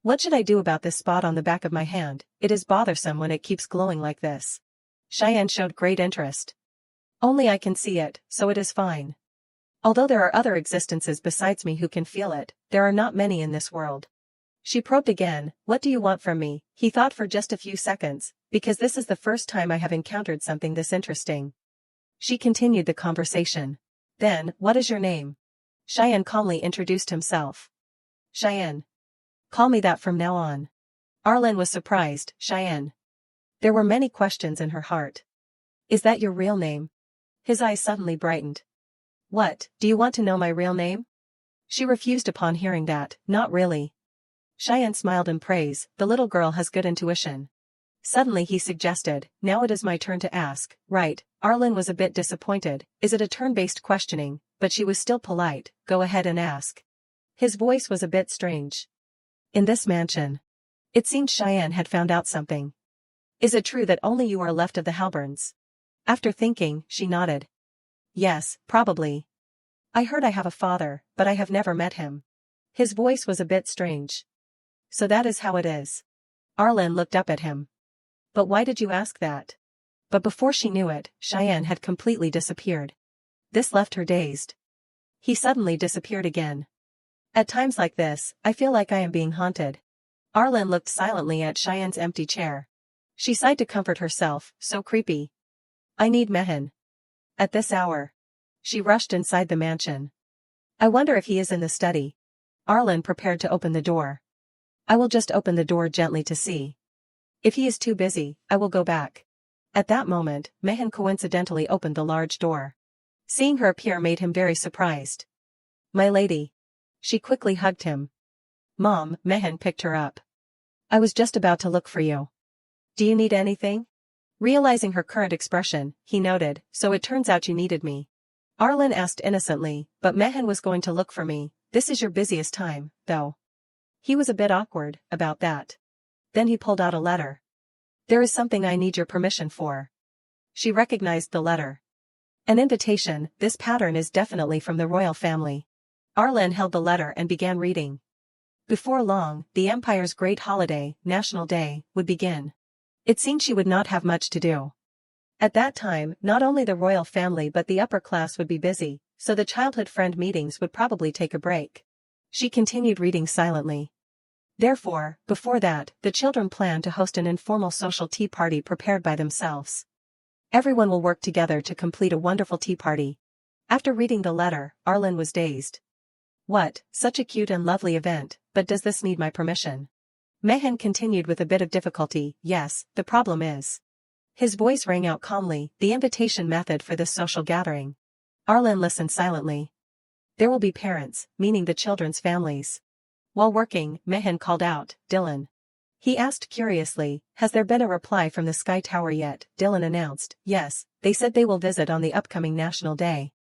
What should I do about this spot on the back of my hand? It is bothersome when it keeps glowing like this. Cheyenne showed great interest. Only I can see it, so it is fine. Although there are other existences besides me who can feel it, there are not many in this world. She probed again, what do you want from me? He thought for just a few seconds, because this is the first time I have encountered something this interesting. She continued the conversation. Then, what is your name? Cheyenne calmly introduced himself. Cheyenne. Call me that from now on. Arlen was surprised, Cheyenne. There were many questions in her heart. Is that your real name? His eyes suddenly brightened. What, do you want to know my real name? She refused upon hearing that, not really. Cheyenne smiled in praise, the little girl has good intuition. Suddenly he suggested, now it is my turn to ask, right? Arlen was a bit disappointed, is it a turn-based questioning, but she was still polite, go ahead and ask. His voice was a bit strange. In this mansion. It seemed Cheyenne had found out something. Is it true that only you are left of the Halberns? After thinking, she nodded. Yes, probably. I heard I have a father, but I have never met him. His voice was a bit strange. So that is how it is. Arlen looked up at him. But why did you ask that? But before she knew it, Cheyenne had completely disappeared. This left her dazed. He suddenly disappeared again. At times like this, I feel like I am being haunted. Arlen looked silently at Cheyenne's empty chair. She sighed to comfort herself, so creepy. I need Mehen. At this hour. She rushed inside the mansion. I wonder if he is in the study. Arlen prepared to open the door. I will just open the door gently to see. If he is too busy, I will go back. At that moment, Mehen coincidentally opened the large door. Seeing her appear made him very surprised. My lady. She quickly hugged him. Mom, Mehen picked her up. I was just about to look for you. Do you need anything? Realizing her current expression, he noted, so it turns out you needed me. Arlen asked innocently, but Mehen was going to look for me, this is your busiest time, though. He was a bit awkward about that. Then he pulled out a letter. There is something I need your permission for. She recognized the letter. An invitation, this pattern is definitely from the royal family. Arlen held the letter and began reading. Before long, the Empire's great holiday, National Day, would begin. It seemed she would not have much to do. At that time, not only the royal family but the upper class would be busy, so the childhood friend meetings would probably take a break. She continued reading silently. Therefore, before that, the children planned to host an informal social tea party prepared by themselves. Everyone will work together to complete a wonderful tea party. After reading the letter, Arlen was dazed. What, such a cute and lovely event, but does this need my permission? Mehen continued with a bit of difficulty, yes, the problem is. His voice rang out calmly, the invitation method for this social gathering. Arlen listened silently. There will be parents, meaning the children's families. While working, Mehen called out, Dylan. He asked curiously, has there been a reply from the Sky Tower yet? Dylan announced, yes, they said they will visit on the upcoming National Day.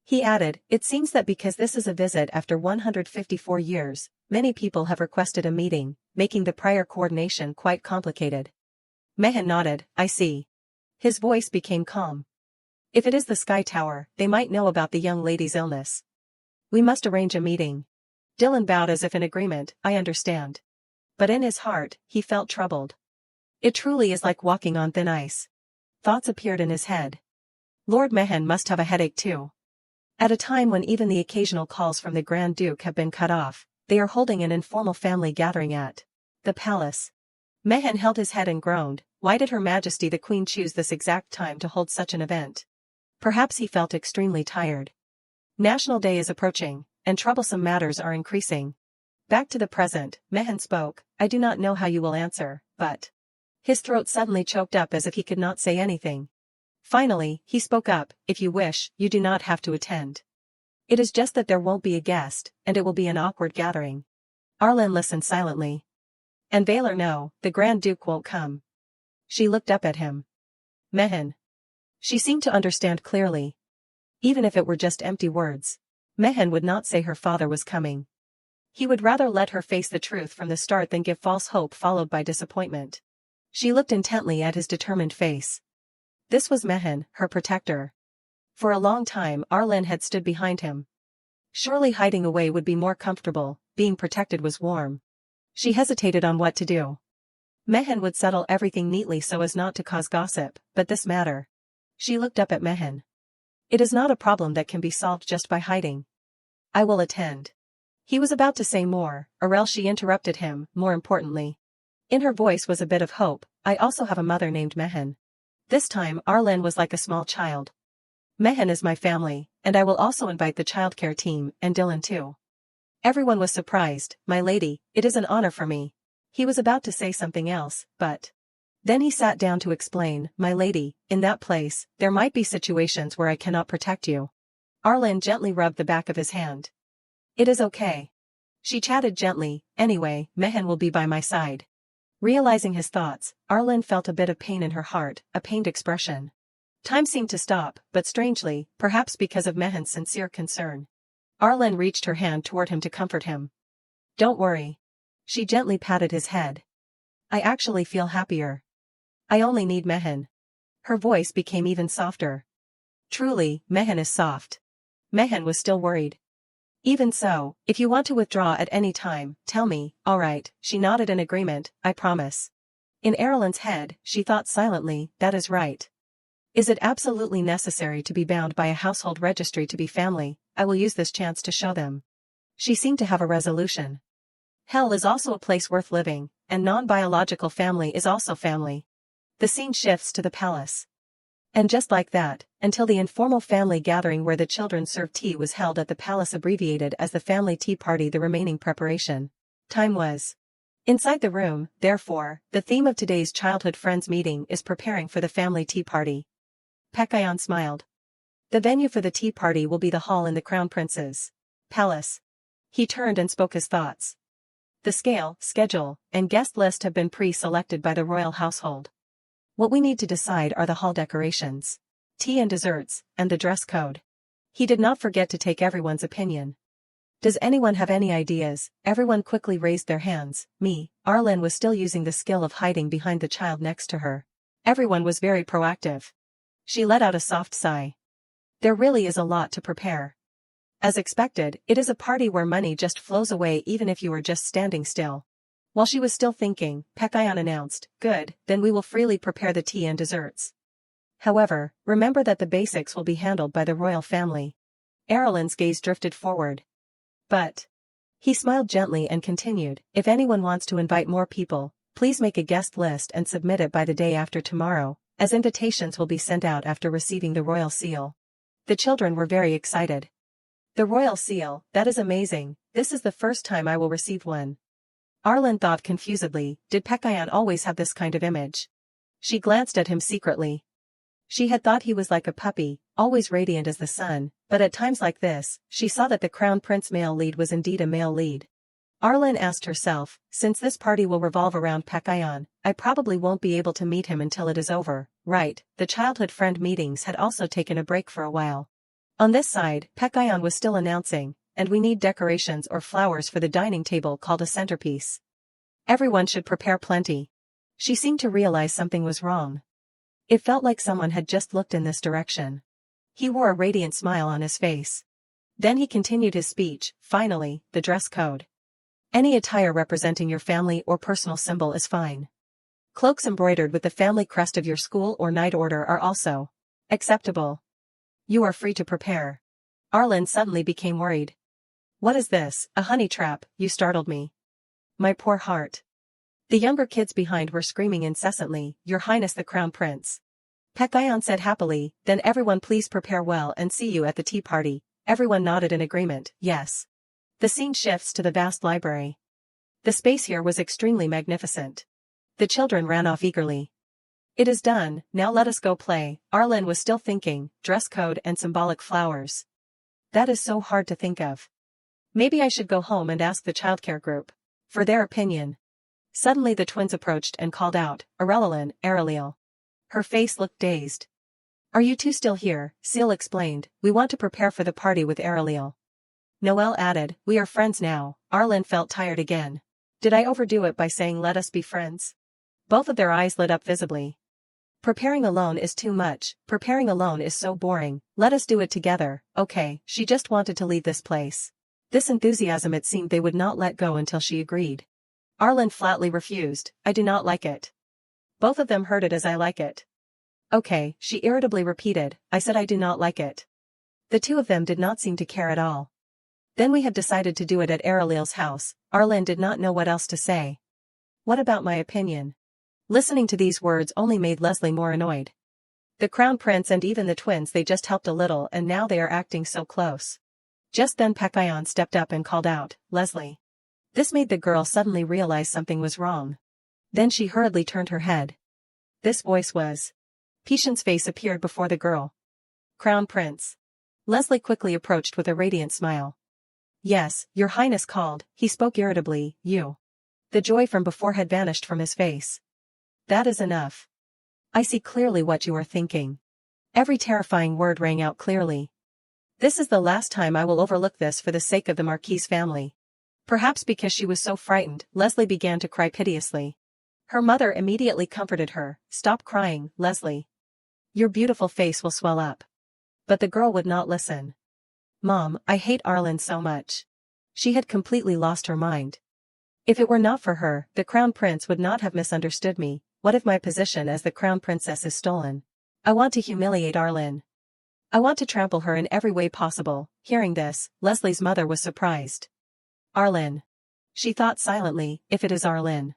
He added, it seems that because this is a visit after 154 years, many people have requested a meeting, making the prior coordination quite complicated. Mehen nodded, I see. His voice became calm. If it is the Sky Tower, they might know about the young lady's illness. We must arrange a meeting. Dylan bowed as if in agreement, I understand. But in his heart, he felt troubled. It truly is like walking on thin ice. Thoughts appeared in his head. Lord Mehen must have a headache too. At a time when even the occasional calls from the Grand Duke have been cut off, they are holding an informal family gathering at the palace. Mehen held his head and groaned, why did Her Majesty the Queen choose this exact time to hold such an event? Perhaps he felt extremely tired. National Day is approaching, and troublesome matters are increasing. Back to the present, Mehan spoke. I do not know how you will answer, but... His throat suddenly choked up as if he could not say anything. Finally, he spoke up, if you wish, you do not have to attend. It is just that there won't be a guest, and it will be an awkward gathering. Arlen listened silently. And Valor no, the Grand Duke won't come. She looked up at him. Mehan. She seemed to understand clearly. Even if it were just empty words. Mehan would not say her father was coming. He would rather let her face the truth from the start than give false hope followed by disappointment. She looked intently at his determined face. This was Mehan, her protector. For a long time Arlen had stood behind him. Surely hiding away would be more comfortable, being protected was warm. She hesitated on what to do. Mehan would settle everything neatly so as not to cause gossip, but this matter. She looked up at Mehan. It is not a problem that can be solved just by hiding. I will attend. He was about to say more, or else she interrupted him, more importantly. In her voice was a bit of hope. I also have a mother named Mehan. This time Arlen was like a small child. Mehan is my family, and I will also invite the childcare team, and Dylan too. Everyone was surprised. My lady, it is an honor for me. He was about to say something else, but... Then he sat down to explain, my lady, in that place, there might be situations where I cannot protect you. Arlen gently rubbed the back of his hand. It is okay. She chatted gently, anyway, Mehan will be by my side. Realizing his thoughts, Arlen felt a bit of pain in her heart, a pained expression. Time seemed to stop, but strangely, perhaps because of Mehan's sincere concern. Arlen reached her hand toward him to comfort him. Don't worry. She gently patted his head. I actually feel happier. I only need Mehan. Her voice became even softer. Truly, Mehan is soft. Mehan was still worried. Even so, if you want to withdraw at any time, tell me, all right, she nodded in agreement, I promise. In Erlen's head, she thought silently, that is right. Is it absolutely necessary to be bound by a household registry to be family? I will use this chance to show them. She seemed to have a resolution. Hell is also a place worth living, and non-biological family is also family. The scene shifts to the palace. And just like that, until the informal family gathering where the children served tea was held at the palace abbreviated as the family tea party, the remaining preparation time was. Inside the room, therefore, the theme of today's childhood friends meeting is preparing for the family tea party. Pekayon smiled. The venue for the tea party will be the hall in the Crown Prince's palace. He turned and spoke his thoughts. The scale, schedule, and guest list have been pre-selected by the royal household. What we need to decide are the hall decorations, tea and desserts, and the dress code. He did not forget to take everyone's opinion. Does anyone have any ideas? Everyone quickly raised their hands. Me. Arlen was still using the skill of hiding behind the child next to her. Everyone was very proactive. She let out a soft sigh. There really is a lot to prepare. As expected, it is a party where money just flows away even if you are just standing still. While she was still thinking, Pekayon announced, good, then we will freely prepare the tea and desserts. However, remember that the basics will be handled by the royal family. Erlen's gaze drifted forward. But... He smiled gently and continued, if anyone wants to invite more people, please make a guest list and submit it by the day after tomorrow, as invitations will be sent out after receiving the royal seal. The children were very excited. The royal seal, that is amazing, this is the first time I will receive one. Arlen thought confusedly, did Pekayon always have this kind of image? She glanced at him secretly. She had thought he was like a puppy, always radiant as the sun, but at times like this, she saw that the Crown Prince male lead was indeed a male lead. Arlen asked herself, since this party will revolve around Pekayon, I probably won't be able to meet him until it is over, right? The childhood friend meetings had also taken a break for a while. On this side, Pekayon was still announcing, and we need decorations or flowers for the dining table called a centerpiece. Everyone should prepare plenty. She seemed to realize something was wrong. It felt like someone had just looked in this direction. He wore a radiant smile on his face. Then he continued his speech, finally, the dress code. Any attire representing your family or personal symbol is fine. Cloaks embroidered with the family crest of your school or knight order are also acceptable. You are free to prepare. Arlen suddenly became worried. What is this, a honey trap? You startled me. My poor heart. The younger kids behind were screaming incessantly, Your Highness the Crown Prince. Pekayon said happily, then everyone please prepare well and see you at the tea party. Everyone nodded in agreement, yes. The scene shifts to the vast library. The space here was extremely magnificent. The children ran off eagerly. It is done, now let us go play, Arlen was still thinking, dress code and symbolic flowers. That is so hard to think of. Maybe I should go home and ask the childcare group for their opinion. Suddenly the twins approached and called out, Areliel. Her face looked dazed. Are you two still here? Seal explained, we want to prepare for the party with Areliel. Noelle added, we are friends now. Arlen felt tired again. Did I overdo it by saying let us be friends? Both of their eyes lit up visibly. Preparing alone is too much, preparing alone is so boring, let us do it together, okay, she just wanted to leave this place. This enthusiasm it seemed they would not let go until she agreed. Arlen flatly refused, I do not like it. Both of them heard it as I like it. Okay, she irritably repeated, I said I do not like it. The two of them did not seem to care at all. Then we have decided to do it at Areliel's house, Arlen did not know what else to say. What about my opinion? Listening to these words only made Leslie more annoyed. The crown prince and even the twins they just helped a little and now they are acting so close. Just then Pekayon stepped up and called out, Leslie. This made the girl suddenly realize something was wrong. Then she hurriedly turned her head. This voice was. Patient's face appeared before the girl. Crown Prince. Leslie quickly approached with a radiant smile. Yes, your highness called, he spoke irritably, you. The joy from before had vanished from his face. That is enough. I see clearly what you are thinking. Every terrifying word rang out clearly. This is the last time I will overlook this for the sake of the Marquise family. Perhaps because she was so frightened, Leslie began to cry piteously. Her mother immediately comforted her, stop crying, Leslie. Your beautiful face will swell up. But the girl would not listen. Mom, I hate Arlen so much. She had completely lost her mind. If it were not for her, the crown prince would not have misunderstood me. What if my position as the crown princess is stolen? I want to humiliate Arlen. I want to trample her in every way possible. Hearing this, Leslie's mother was surprised. Arlen. She thought silently, if it is Arlen.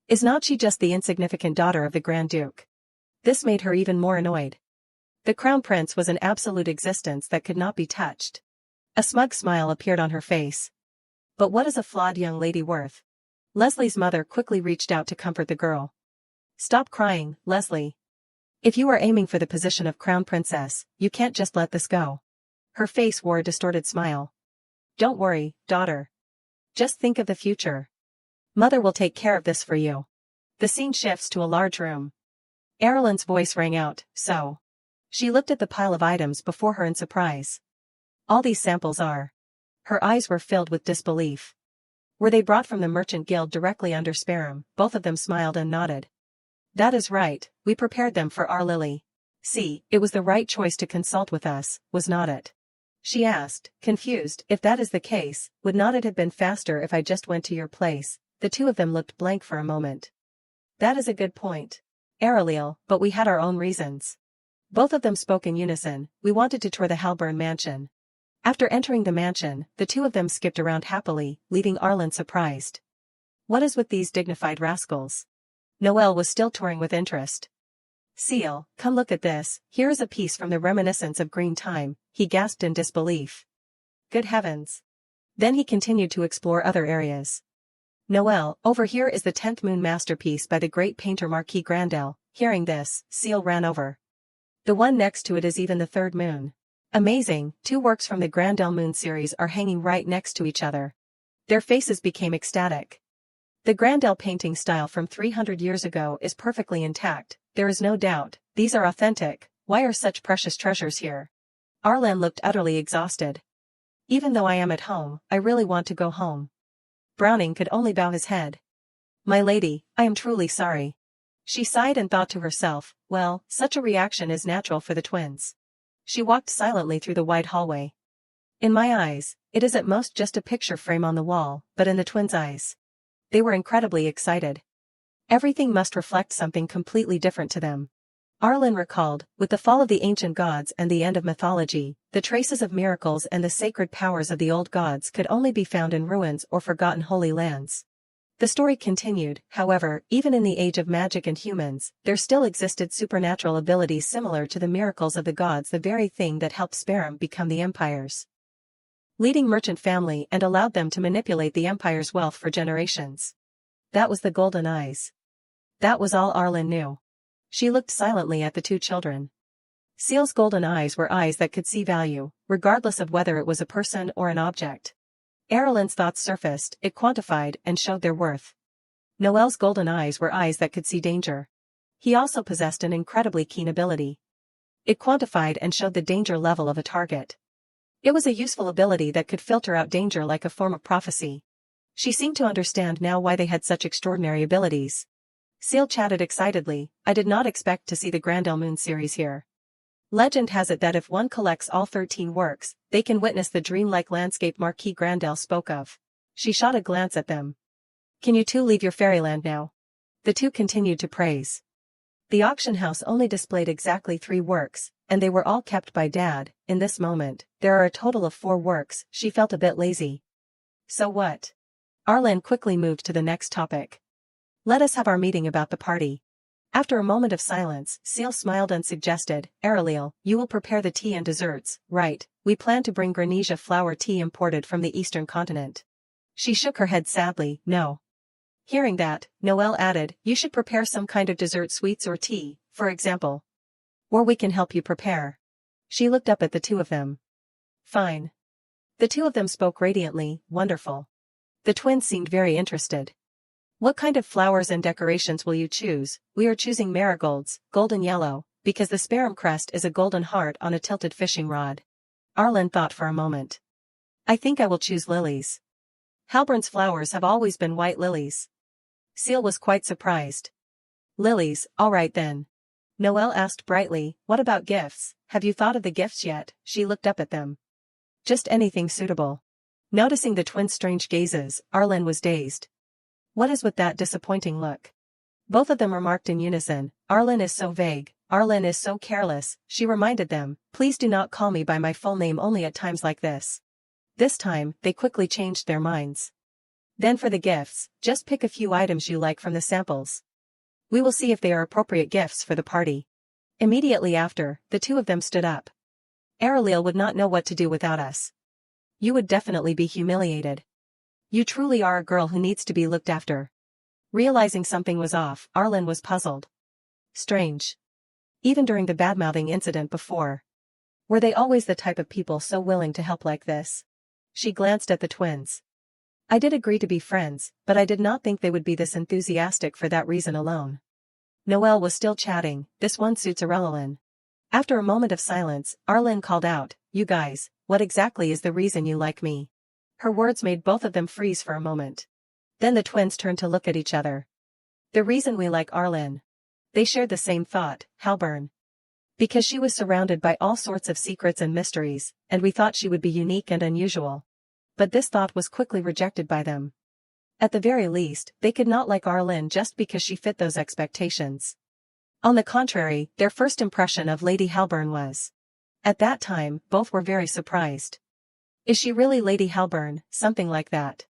Is not she just the insignificant daughter of the Grand Duke? This made her even more annoyed. The crown prince was an absolute existence that could not be touched. A smug smile appeared on her face. But what is a flawed young lady worth? Leslie's mother quickly reached out to comfort the girl. Stop crying, Leslie. If you are aiming for the position of crown princess, you can't just let this go. Her face wore a distorted smile. Don't worry, daughter. Just think of the future. Mother will take care of this for you. The scene shifts to a large room. Arlen's voice rang out, so. She looked at the pile of items before her in surprise. All these samples are. Her eyes were filled with disbelief. Were they brought from the merchant guild directly under Sperum? Both of them smiled and nodded. That is right, we prepared them for our Lily. See, it was the right choice to consult with us, was not it? She asked, confused, if that is the case, would not it have been faster if I just went to your place? The two of them looked blank for a moment. That is a good point. Areliel, but we had our own reasons. Both of them spoke in unison, we wanted to tour the Halburn mansion. After entering the mansion, the two of them skipped around happily, leaving Arlen surprised. What is with these dignified rascals? Noelle was still touring with interest. Seal, come look at this, here is a piece from the reminiscence of green time, he gasped in disbelief. Good heavens. Then he continued to explore other areas. Noelle, over here is the 10th moon masterpiece by the great painter Marquis Grandel. Hearing this, Seal ran over. The one next to it is even the third moon. Amazing, two works from the Grandel moon series are hanging right next to each other. Their faces became ecstatic. The Grandel painting style from 300 years ago is perfectly intact, there is no doubt, these are authentic, why are such precious treasures here? Arlen looked utterly exhausted. Even though I am at home, I really want to go home. Browning could only bow his head. My lady, I am truly sorry. She sighed and thought to herself, well, such a reaction is natural for the twins. She walked silently through the wide hallway. In my eyes, it is at most just a picture frame on the wall, but in the twins' eyes. They were incredibly excited. Everything must reflect something completely different to them. Arlen recalled, with the fall of the ancient gods and the end of mythology, the traces of miracles and the sacred powers of the old gods could only be found in ruins or forgotten holy lands. The story continued, however, even in the age of magic and humans, there still existed supernatural abilities similar to the miracles of the gods, the very thing that helped Sperum become the empires. leading merchant family and allowed them to manipulate the empire's wealth for generations. That was the golden eyes. That was all Arlen knew. She looked silently at the two children. Seal's golden eyes were eyes that could see value, regardless of whether it was a person or an object. Arlen's thoughts surfaced, it quantified and showed their worth. Noel's golden eyes were eyes that could see danger. He also possessed an incredibly keen ability. It quantified and showed the danger level of a target. It was a useful ability that could filter out danger like a form of prophecy. She seemed to understand now why they had such extraordinary abilities. Seal chatted excitedly, I did not expect to see the Grandel Moon series here. Legend has it that if one collects all 13 works, they can witness the dreamlike landscape Marquis Grandel spoke of. She shot a glance at them. Can you two leave your fairyland now? The two continued to praise. The auction house only displayed exactly 3 works, and they were all kept by Dad. In this moment, there are a total of 4 works. She felt a bit lazy. So what? Arlen quickly moved to the next topic. Let us have our meeting about the party. After a moment of silence, Seal smiled and suggested, Areliel, you will prepare the tea and desserts, right? We plan to bring Grenasia flower tea imported from the eastern continent. She shook her head sadly, no. Hearing that, Noel added, you should prepare some kind of dessert sweets or tea, for example. Or we can help you prepare. She looked up at the two of them. Fine. The two of them spoke radiantly, wonderful. The twins seemed very interested. What kind of flowers and decorations will you choose? We are choosing marigolds, golden yellow, because the Sparum crest is a golden heart on a tilted fishing rod. Arlen thought for a moment. I think I will choose lilies. Halburn's flowers have always been white lilies. Seal was quite surprised. Lilies, all right then. Noel asked brightly, what about gifts? Have you thought of the gifts yet? She looked up at them. Just anything suitable. Noticing the twins' strange gazes, Arlen was dazed. What is with that disappointing look? Both of them remarked in unison, Arlen is so vague, Arlen is so careless. She reminded them, please do not call me by my full name only at times like this. This time, they quickly changed their minds. Then for the gifts, just pick a few items you like from the samples. We will see if they are appropriate gifts for the party. Immediately after, the two of them stood up. Areliel would not know what to do without us. You would definitely be humiliated. You truly are a girl who needs to be looked after. Realizing something was off, Arlen was puzzled. Strange. Even during the badmouthing incident before. Were they always the type of people so willing to help like this? She glanced at the twins. I did agree to be friends, but I did not think they would be this enthusiastic for that reason alone. Noel was still chatting, this one suits Areliel. After a moment of silence, Arlen called out, you guys, what exactly is the reason you like me? Her words made both of them freeze for a moment. Then the twins turned to look at each other. The reason we like Arlen. They shared the same thought, Halburn. Because she was surrounded by all sorts of secrets and mysteries, and we thought she would be unique and unusual. But this thought was quickly rejected by them. At the very least, they could not like Arlen just because she fit those expectations. On the contrary, their first impression of Lady Halburn was. At that time, both were very surprised. Is she really Lady Halburn? Something like that.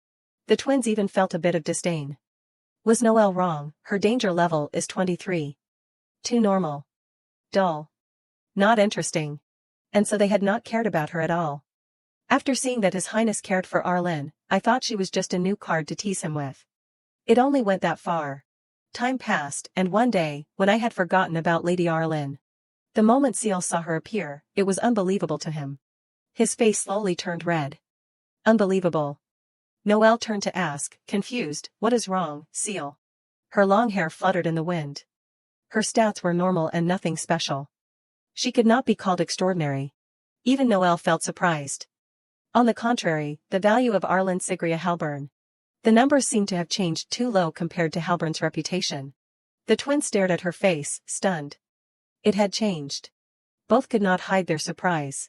The twins even felt a bit of disdain. Was Noel wrong? Her danger level is 23. Too normal. Dull. Not interesting. And so they had not cared about her at all. After seeing that His Highness cared for Arlen, I thought she was just a new card to tease him with. It only went that far. Time passed, and one day, when I had forgotten about Lady Arlen. The moment Seal saw her appear, it was unbelievable to him. His face slowly turned red. Unbelievable. Noel turned to ask, confused, what is wrong, Seal? Her long hair fluttered in the wind. Her stats were normal and nothing special. She could not be called extraordinary. Even Noel felt surprised. On the contrary, the value of Arlen Sigria Halburn. The numbers seemed to have changed too low compared to Halburn's reputation. The twins stared at her face, stunned. It had changed. Both could not hide their surprise.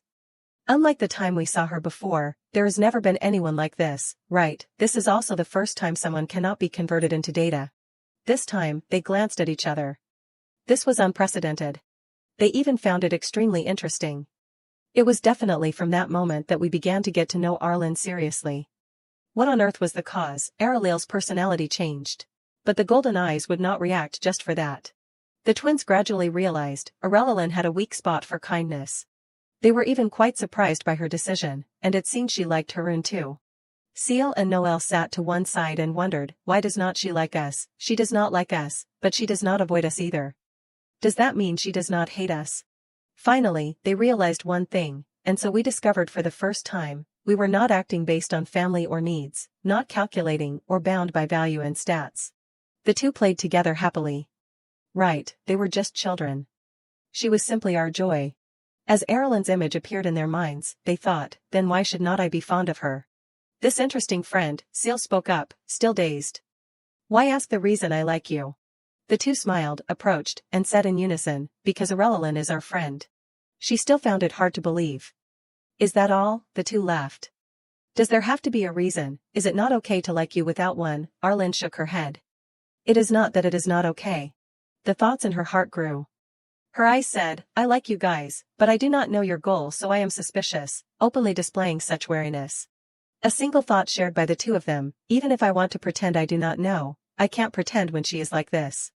Unlike the time we saw her before, there has never been anyone like this, right? This is also the first time someone cannot be converted into data. This time, they glanced at each other. This was unprecedented. They even found it extremely interesting. It was definitely from that moment that we began to get to know Arlen seriously. What on earth was the cause? Areliel's personality changed. But the golden eyes would not react just for that. The twins gradually realized, Areliel had a weak spot for kindness. They were even quite surprised by her decision, and it seemed she liked Haroon too. Seal and Noel sat to one side and wondered, why does not she like us? She does not like us, but she does not avoid us either. Does that mean she does not hate us? Finally, they realized one thing, and so we discovered for the first time, we were not acting based on family or needs, not calculating or bound by value and stats. The two played together happily. Right, they were just children. She was simply our joy. As Erilyn's image appeared in their minds, they thought, then why should not I be fond of her? This interesting friend, Seal spoke up, still dazed. Why ask the reason I like you? The two smiled, approached, and said in unison, because Erilyn is our friend. She still found it hard to believe. Is that all? The two laughed. Does there have to be a reason? Is it not okay to like you without one? Arlen shook her head. It is not that it is not okay. The thoughts in her heart grew. Her eyes said, I like you guys, but I do not know your goal, so I am suspicious, openly displaying such wariness. A single thought shared by the two of them, even if I want to pretend I do not know, I can't pretend when she is like this.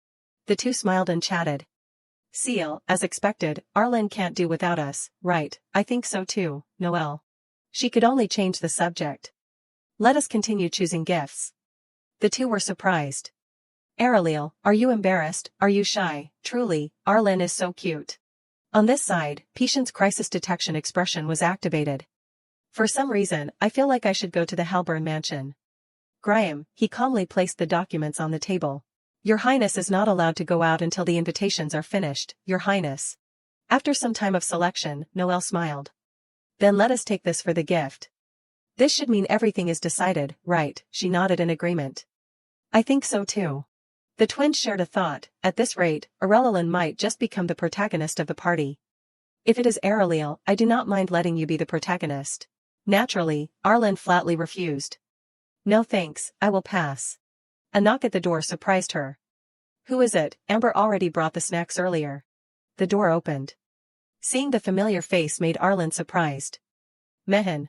The two smiled and chatted. Seal, as expected, Arlen can't do without us, right? I think so too, Noel. She could only change the subject. Let us continue choosing gifts. The two were surprised. Arilil, are you embarrassed? Are you shy? Truly, Arlen is so cute. On this side, Patient's crisis detection expression was activated. For some reason, I feel like I should go to the Halburn mansion. Graham, he calmly placed the documents on the table. Your Highness is not allowed to go out until the invitations are finished, Your Highness. After some time of selection, Noel smiled. Then let us take this for the gift. This should mean everything is decided, right? She nodded in agreement. I think so too. The twins shared a thought. At this rate, Aurelien might just become the protagonist of the party. If it is Arilil, I do not mind letting you be the protagonist. Naturally, Arlen flatly refused. No thanks, I will pass. A knock at the door surprised her. Who is it? Amber already brought the snacks earlier. The door opened. Seeing the familiar face made Arlen surprised. Mehen.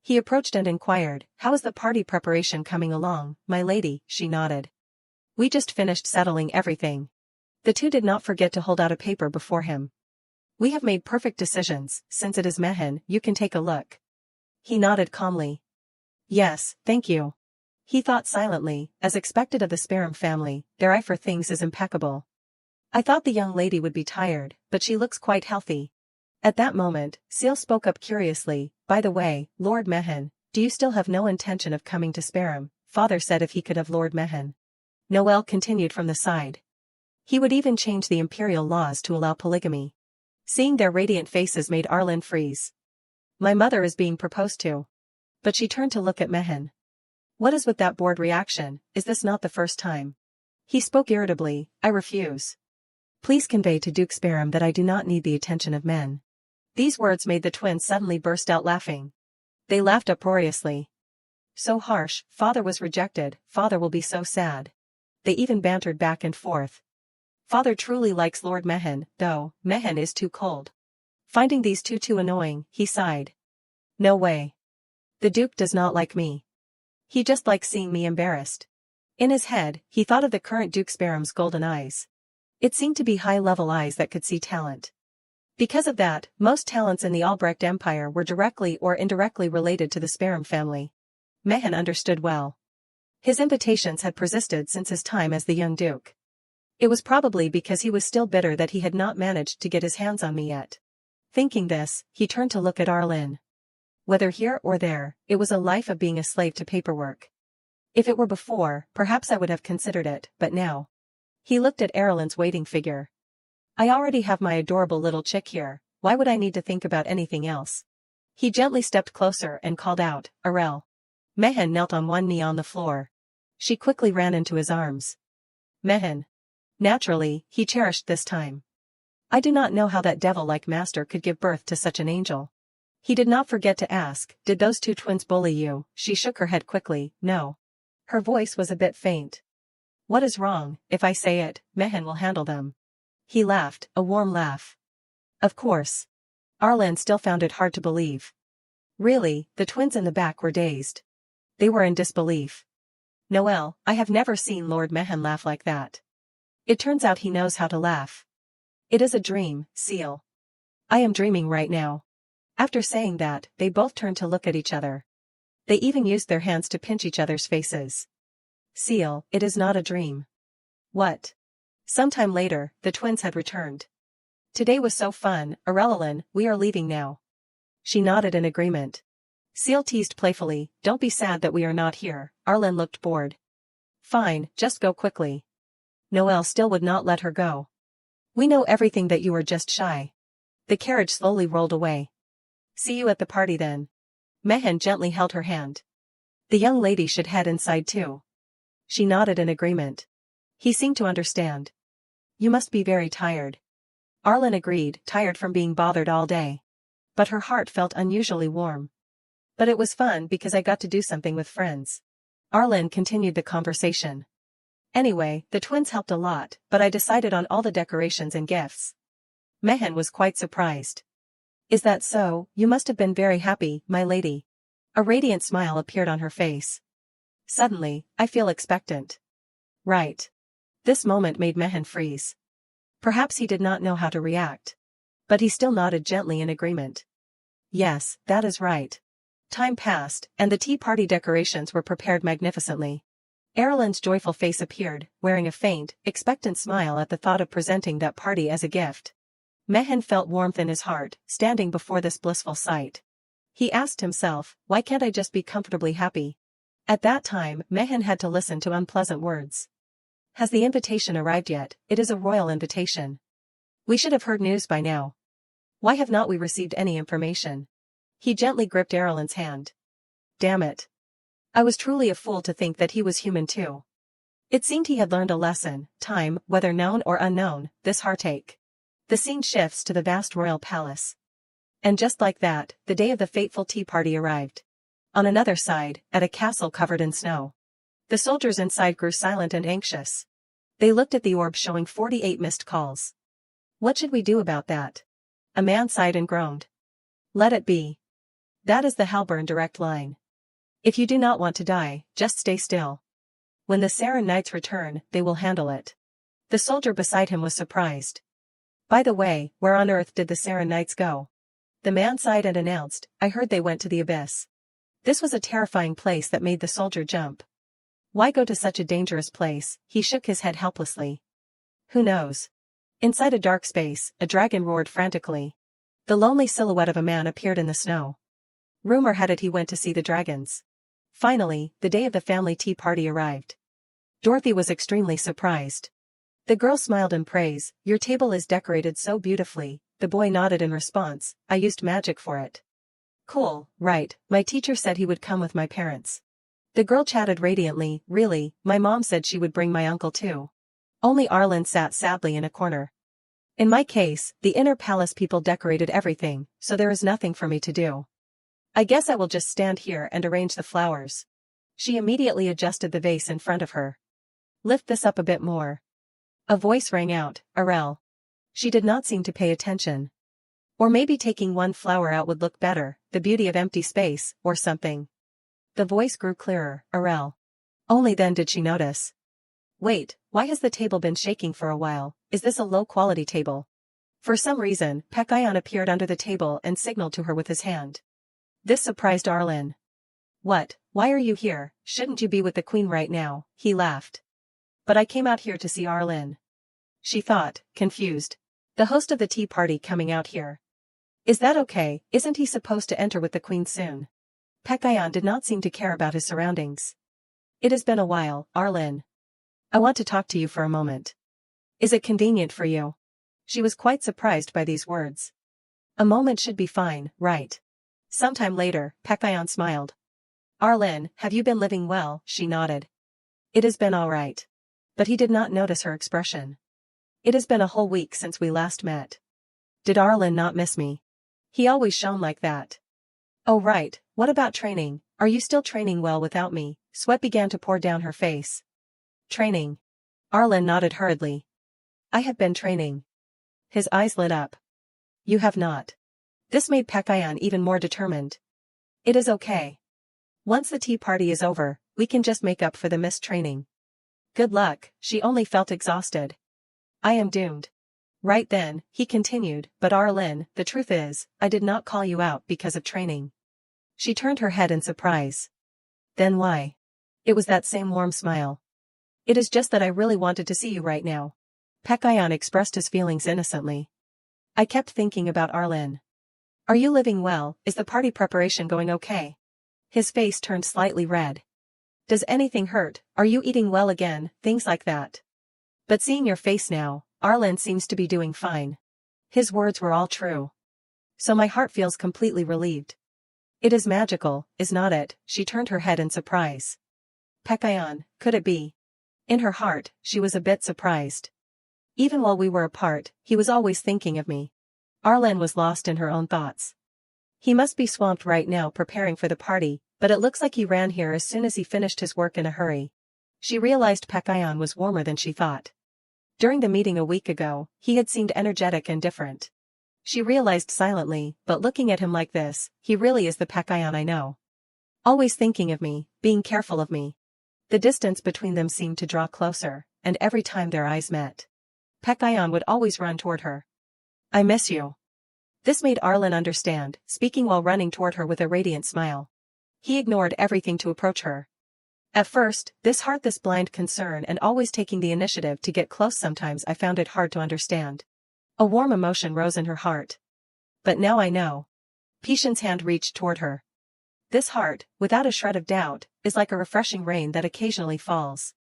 He approached and inquired, how is the party preparation coming along, my lady? She nodded. We just finished settling everything. The two did not forget to hold out a paper before him. We have made perfect decisions, since it is Mehen, you can take a look. He nodded calmly. Yes, thank you. He thought silently, as expected of the Sperum family, their eye for things is impeccable. I thought the young lady would be tired, but she looks quite healthy. At that moment, Seal spoke up curiously, by the way, Lord Mehen, do you still have no intention of coming to Sperum? Father said if he could have Lord Mehen. Noel continued from the side. He would even change the imperial laws to allow polygamy. Seeing their radiant faces made Arlen freeze. My mother is being proposed to. But she turned to look at Mehen. What is with that bored reaction? Is this not the first time? He spoke irritably, I refuse. Please convey to Duke Sperum that I do not need the attention of men. These words made the twins suddenly burst out laughing. They laughed uproariously. So harsh, father was rejected, father will be so sad. They even bantered back and forth. Father truly likes Lord Mehen, though, Mehen is too cold. Finding these two too annoying, he sighed. No way. The Duke does not like me. He just likes seeing me embarrassed. In his head, he thought of the current Duke Sperum's golden eyes. It seemed to be high-level eyes that could see talent. Because of that, most talents in the Albrecht Empire were directly or indirectly related to the Sperum family. Mehen understood well. His invitations had persisted since his time as the young Duke. It was probably because he was still bitter that he had not managed to get his hands on me yet. Thinking this, he turned to look at Arlen. Whether here or there, it was a life of being a slave to paperwork. If it were before, perhaps I would have considered it, but now. He looked at Arilyn's waiting figure. I already have my adorable little chick here, why would I need to think about anything else? He gently stepped closer and called out, Arel. Mehen knelt on one knee on the floor. She quickly ran into his arms. Mehen. Naturally, he cherished this time. I do not know how that devil-like master could give birth to such an angel. He did not forget to ask, did those two twins bully you? She shook her head quickly, no. Her voice was a bit faint. What is wrong? If I say it, Mehen will handle them. He laughed, a warm laugh. Of course. Arlen still found it hard to believe. Really, the twins in the back were dazed. They were in disbelief. Noel, I have never seen Lord Mehen laugh like that. It turns out he knows how to laugh. It is a dream, Seal. I am dreaming right now. After saying that, they both turned to look at each other. They even used their hands to pinch each other's faces. Seal, it is not a dream. What? Sometime later, the twins had returned. Today was so fun, Arellan, we are leaving now. She nodded in agreement. Seal teased playfully, don't be sad that we are not here. Arlen looked bored. Fine, just go quickly. Noelle still would not let her go. We know everything that you are just shy. The carriage slowly rolled away. See you at the party then. Mehan gently held her hand. The young lady should head inside too. She nodded in agreement. He seemed to understand. You must be very tired. Arlen agreed, tired from being bothered all day. But her heart felt unusually warm. But it was fun because I got to do something with friends. Arlen continued the conversation. Anyway, the twins helped a lot, but I decided on all the decorations and gifts. Mehan was quite surprised. Is that so? You must have been very happy, my lady. A radiant smile appeared on her face. Suddenly, I feel expectant. Right. This moment made Mehan freeze. Perhaps he did not know how to react. But he still nodded gently in agreement. Yes, that is right. Time passed, and the tea party decorations were prepared magnificently. Arellan's joyful face appeared, wearing a faint, expectant smile at the thought of presenting that party as a gift. Mehan felt warmth in his heart, standing before this blissful sight. He asked himself, why can't I just be comfortably happy? At that time, Mehan had to listen to unpleasant words. Has the invitation arrived yet? It is a royal invitation. We should have heard news by now. Why have not we received any information? He gently gripped Arellan's hand. Damn it. I was truly a fool to think that he was human too. It seemed he had learned a lesson, time, whether known or unknown, this heartache. The scene shifts to the vast royal palace. And just like that, the day of the fateful tea party arrived. On another side, at a castle covered in snow. The soldiers inside grew silent and anxious. They looked at the orb showing 48 missed calls. What should we do about that? A man sighed and groaned. Let it be. That is the Halburn direct line. If you do not want to die, just stay still. When the Saren Knights return, they will handle it. The soldier beside him was surprised. By the way, where on earth did the Saren Knights go? The man sighed and announced, I heard they went to the abyss. This was a terrifying place that made the soldier jump. Why go to such a dangerous place? He shook his head helplessly. Who knows? Inside a dark space, a dragon roared frantically. The lonely silhouette of a man appeared in the snow. Rumor had it he went to see the dragons. Finally, the day of the family tea party arrived. Dorothy was extremely surprised. The girl smiled in praise, your table is decorated so beautifully. The boy nodded in response, I used magic for it. Cool, right, my teacher said he would come with my parents. The girl chatted radiantly, really, my mom said she would bring my uncle too. Only Arlen sat sadly in a corner. In my case, the inner palace people decorated everything, so there is nothing for me to do. I guess I will just stand here and arrange the flowers. She immediately adjusted the vase in front of her. Lift this up a bit more. A voice rang out, Arel. She did not seem to pay attention. Or maybe taking one flower out would look better, the beauty of empty space, or something. The voice grew clearer, Arel. Only then did she notice. Wait, why has the table been shaking for a while? Is this a low-quality table? For some reason, Pekayon appeared under the table and signaled to her with his hand. This surprised Arlen. What, why are you here? Shouldn't you be with the queen right now? He laughed. But I came out here to see Arlen. She thought, confused. The host of the tea party coming out here. Is that okay? Isn't he supposed to enter with the queen soon? Pekayon did not seem to care about his surroundings. It has been a while, Arlen. I want to talk to you for a moment. Is it convenient for you? She was quite surprised by these words. A moment should be fine, right? Sometime later, Pekayon smiled. Arlen, have you been living well? She nodded. It has been all right. But he did not notice her expression. It has been a whole week since we last met. Did Arlen not miss me? He always shone like that. Oh right, what about training? Are you still training well without me? Sweat began to pour down her face. Training. Arlen nodded hurriedly. I have been training. His eyes lit up. You have not. This made Pekayon even more determined. It is okay. Once the tea party is over, we can just make up for the missed training. Good luck, she only felt exhausted. I am doomed. Right then, he continued, but Arlen, the truth is, I did not call you out because of training. She turned her head in surprise. Then why? It was that same warm smile. It is just that I really wanted to see you right now. Pekayon expressed his feelings innocently. I kept thinking about Arlen. Are you living well? Is the party preparation going okay? His face turned slightly red. Does anything hurt? Are you eating well again? Things like that. But seeing your face now, Arlen seems to be doing fine. His words were all true. So my heart feels completely relieved. It is magical, is not it? She turned her head in surprise. Pekayon, could it be? In her heart, she was a bit surprised. Even while we were apart, he was always thinking of me. Arlen was lost in her own thoughts. He must be swamped right now preparing for the party, but it looks like he ran here as soon as he finished his work in a hurry. She realized Pekayon was warmer than she thought. During the meeting a week ago, he had seemed energetic and different. She realized silently, but looking at him like this, he really is the Pekayon I know. Always thinking of me, being careful of me. The distance between them seemed to draw closer, and every time their eyes met, Pekayon would always run toward her. I miss you. This made Arlen understand, speaking while running toward her with a radiant smile. He ignored everything to approach her. At first, this blind concern and always taking the initiative to get close sometimes I found it hard to understand. A warm emotion rose in her heart. But now I know. Pishan's hand reached toward her. This heart, without a shred of doubt, is like a refreshing rain that occasionally falls.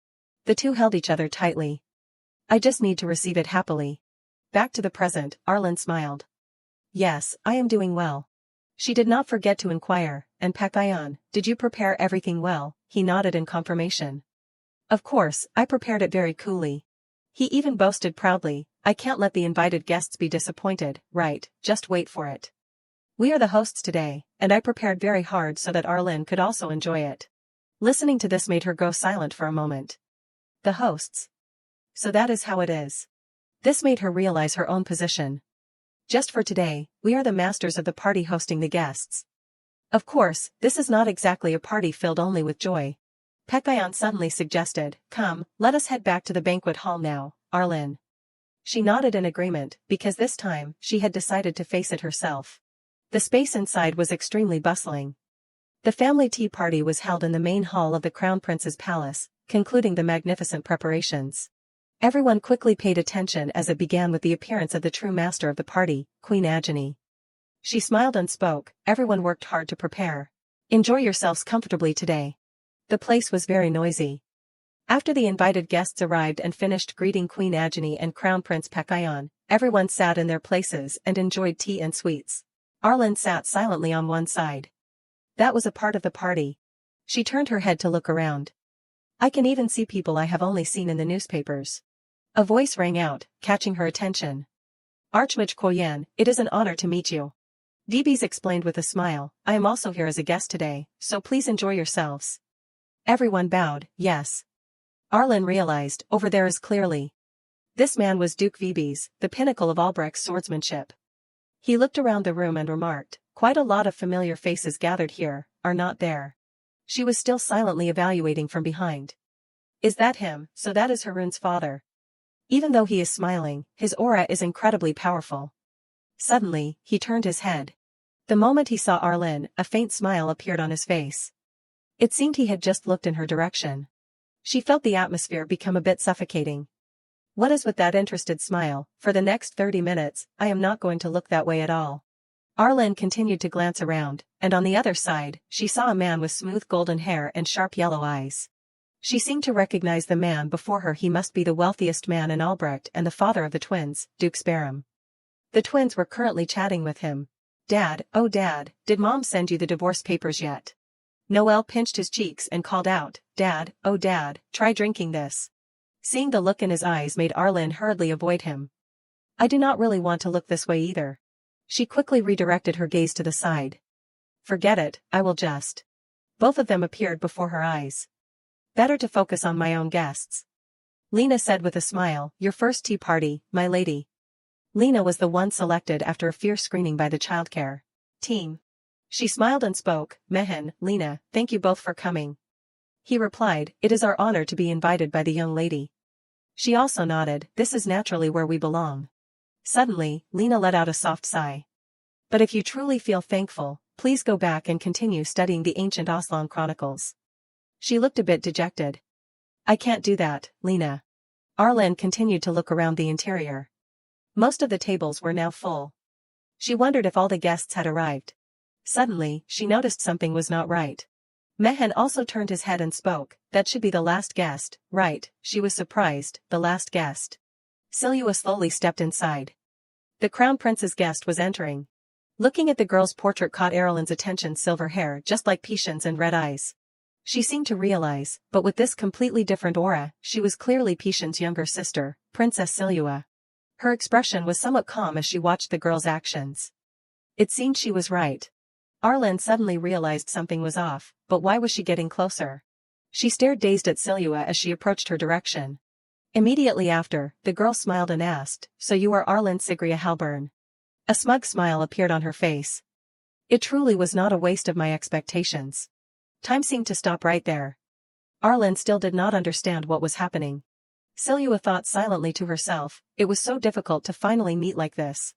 The two held each other tightly. I just need to receive it happily. Back to the present, Arlen smiled. Yes, I am doing well. She did not forget to inquire, and Pekayon, did you prepare everything well? He nodded in confirmation. Of course, I prepared it very coolly. He even boasted proudly, I can't let the invited guests be disappointed, right, just wait for it. We are the hosts today, and I prepared very hard so that Arlen could also enjoy it. Listening to this made her go silent for a moment. The hosts. So that is how it is. This made her realize her own position. Just for today, we are the masters of the party hosting the guests. Of course, this is not exactly a party filled only with joy. Pekayon suddenly suggested, come, let us head back to the banquet hall now, Arlen. She nodded in agreement, because this time, she had decided to face it herself. The space inside was extremely bustling. The family tea party was held in the main hall of the Crown Prince's palace, concluding the magnificent preparations. Everyone quickly paid attention as it began with the appearance of the true master of the party, Queen Agony. She smiled and spoke, everyone worked hard to prepare. Enjoy yourselves comfortably today. The place was very noisy. After the invited guests arrived and finished greeting Queen Agony and Crown Prince Pekayon, everyone sat in their places and enjoyed tea and sweets. Arlen sat silently on one side. That was a part of the party. She turned her head to look around. I can even see people I have only seen in the newspapers. A voice rang out, catching her attention. Archmage Koyan, it is an honor to meet you. Debes explained with a smile, I am also here as a guest today, so please enjoy yourselves. Everyone bowed, yes. Arlen realized, over there is clearly. This man was Duke Vebes, the pinnacle of Albrecht's swordsmanship. He looked around the room and remarked, quite a lot of familiar faces gathered here, are not there. She was still silently evaluating from behind. Is that him? So that is Haroon's father. Even though he is smiling, his aura is incredibly powerful. Suddenly, he turned his head. The moment he saw Arlen, a faint smile appeared on his face. It seemed he had just looked in her direction. She felt the atmosphere become a bit suffocating. What is with that interested smile? For the next 30 minutes, I am not going to look that way at all. Arlen continued to glance around, and on the other side, she saw a man with smooth golden hair and sharp yellow eyes. She seemed to recognize the man before her. He must be the wealthiest man in Albrecht and the father of the twins, Duke Sparham. The twins were currently chatting with him. Dad, oh Dad, did Mom send you the divorce papers yet? Noel pinched his cheeks and called out, Dad, oh Dad, try drinking this. Seeing the look in his eyes made Arlen hurriedly avoid him. I do not really want to look this way either. She quickly redirected her gaze to the side. Forget it, I will just. Both of them appeared before her eyes. Better to focus on my own guests. Lena said with a smile, your first tea party, my lady. Lena was the one selected after a fierce screening by the childcare team. She smiled and spoke, Mehan, Lena, thank you both for coming. He replied, it is our honor to be invited by the young lady. She also nodded, this is naturally where we belong. Suddenly, Lena let out a soft sigh. But if you truly feel thankful, please go back and continue studying the ancient Aslan chronicles. She looked a bit dejected. I can't do that, Lena. Arlen continued to look around the interior. Most of the tables were now full. She wondered if all the guests had arrived. Suddenly, she noticed something was not right. Mehen also turned his head and spoke. That should be the last guest, right? She was surprised, the last guest. Silua slowly stepped inside. The crown prince's guest was entering. Looking at the girl's portrait caught Erlen's attention. Silver hair just like Patience and red eyes. She seemed to realize, but with this completely different aura, she was clearly Patience's younger sister, Princess Silua. Her expression was somewhat calm as she watched the girl's actions. It seemed she was right. Arlen suddenly realized something was off, but why was she getting closer? She stared dazed at Silua as she approached her direction. Immediately after, the girl smiled and asked, "So you are Arlen Sigria Halburn?" A smug smile appeared on her face. It truly was not a waste of my expectations. Time seemed to stop right there. Arlen still did not understand what was happening. Silua thought silently to herself, it was so difficult to finally meet like this.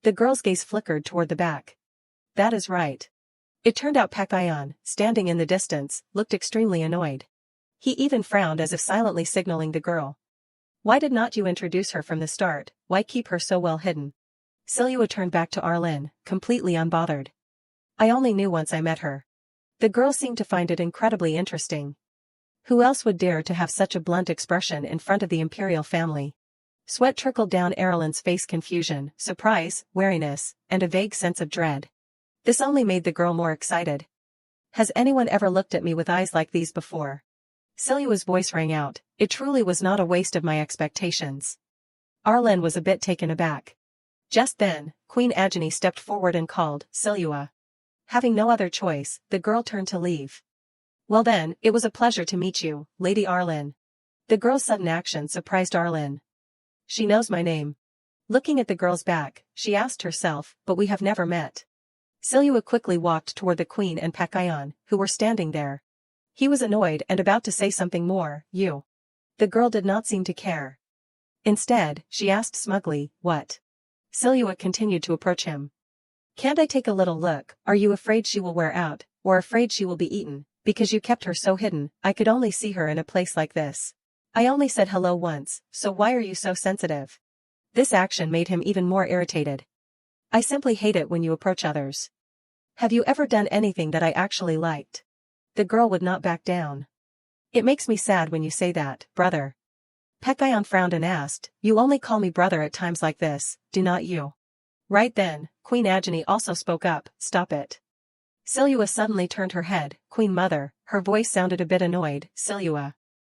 The girl's gaze flickered toward the back. That is right. It turned out Pekayon, standing in the distance, looked extremely annoyed. He even frowned as if silently signaling the girl. Why did not you introduce her from the start? Why keep her so well hidden? Silua turned back to Arlen, completely unbothered. I only knew once I met her. The girl seemed to find it incredibly interesting. Who else would dare to have such a blunt expression in front of the imperial family? Sweat trickled down Erlen's face. Confusion, surprise, wariness, and a vague sense of dread. This only made the girl more excited. Has anyone ever looked at me with eyes like these before? Silua's voice rang out, it truly was not a waste of my expectations. Arlen was a bit taken aback. Just then, Queen Agony stepped forward and called, Silua. Having no other choice, the girl turned to leave. Well then, it was a pleasure to meet you, Lady Arlen. The girl's sudden action surprised Arlen. She knows my name. Looking at the girl's back, she asked herself, but we have never met. Silua quickly walked toward the queen and Pekayon, who were standing there. He was annoyed and about to say something more, you. The girl did not seem to care. Instead, she asked smugly, what? Silua continued to approach him. Can't I take a little look? Are you afraid she will wear out, or afraid she will be eaten? Because you kept her so hidden, I could only see her in a place like this. I only said hello once, so why are you so sensitive? This action made him even more irritated. I simply hate it when you approach others. Have you ever done anything that I actually liked? The girl would not back down. It makes me sad when you say that, brother. Pekayon frowned and asked, you only call me brother at times like this, do not you? Right then, Queen Agony also spoke up, stop it. Silua suddenly turned her head, Queen Mother, her voice sounded a bit annoyed, Silua.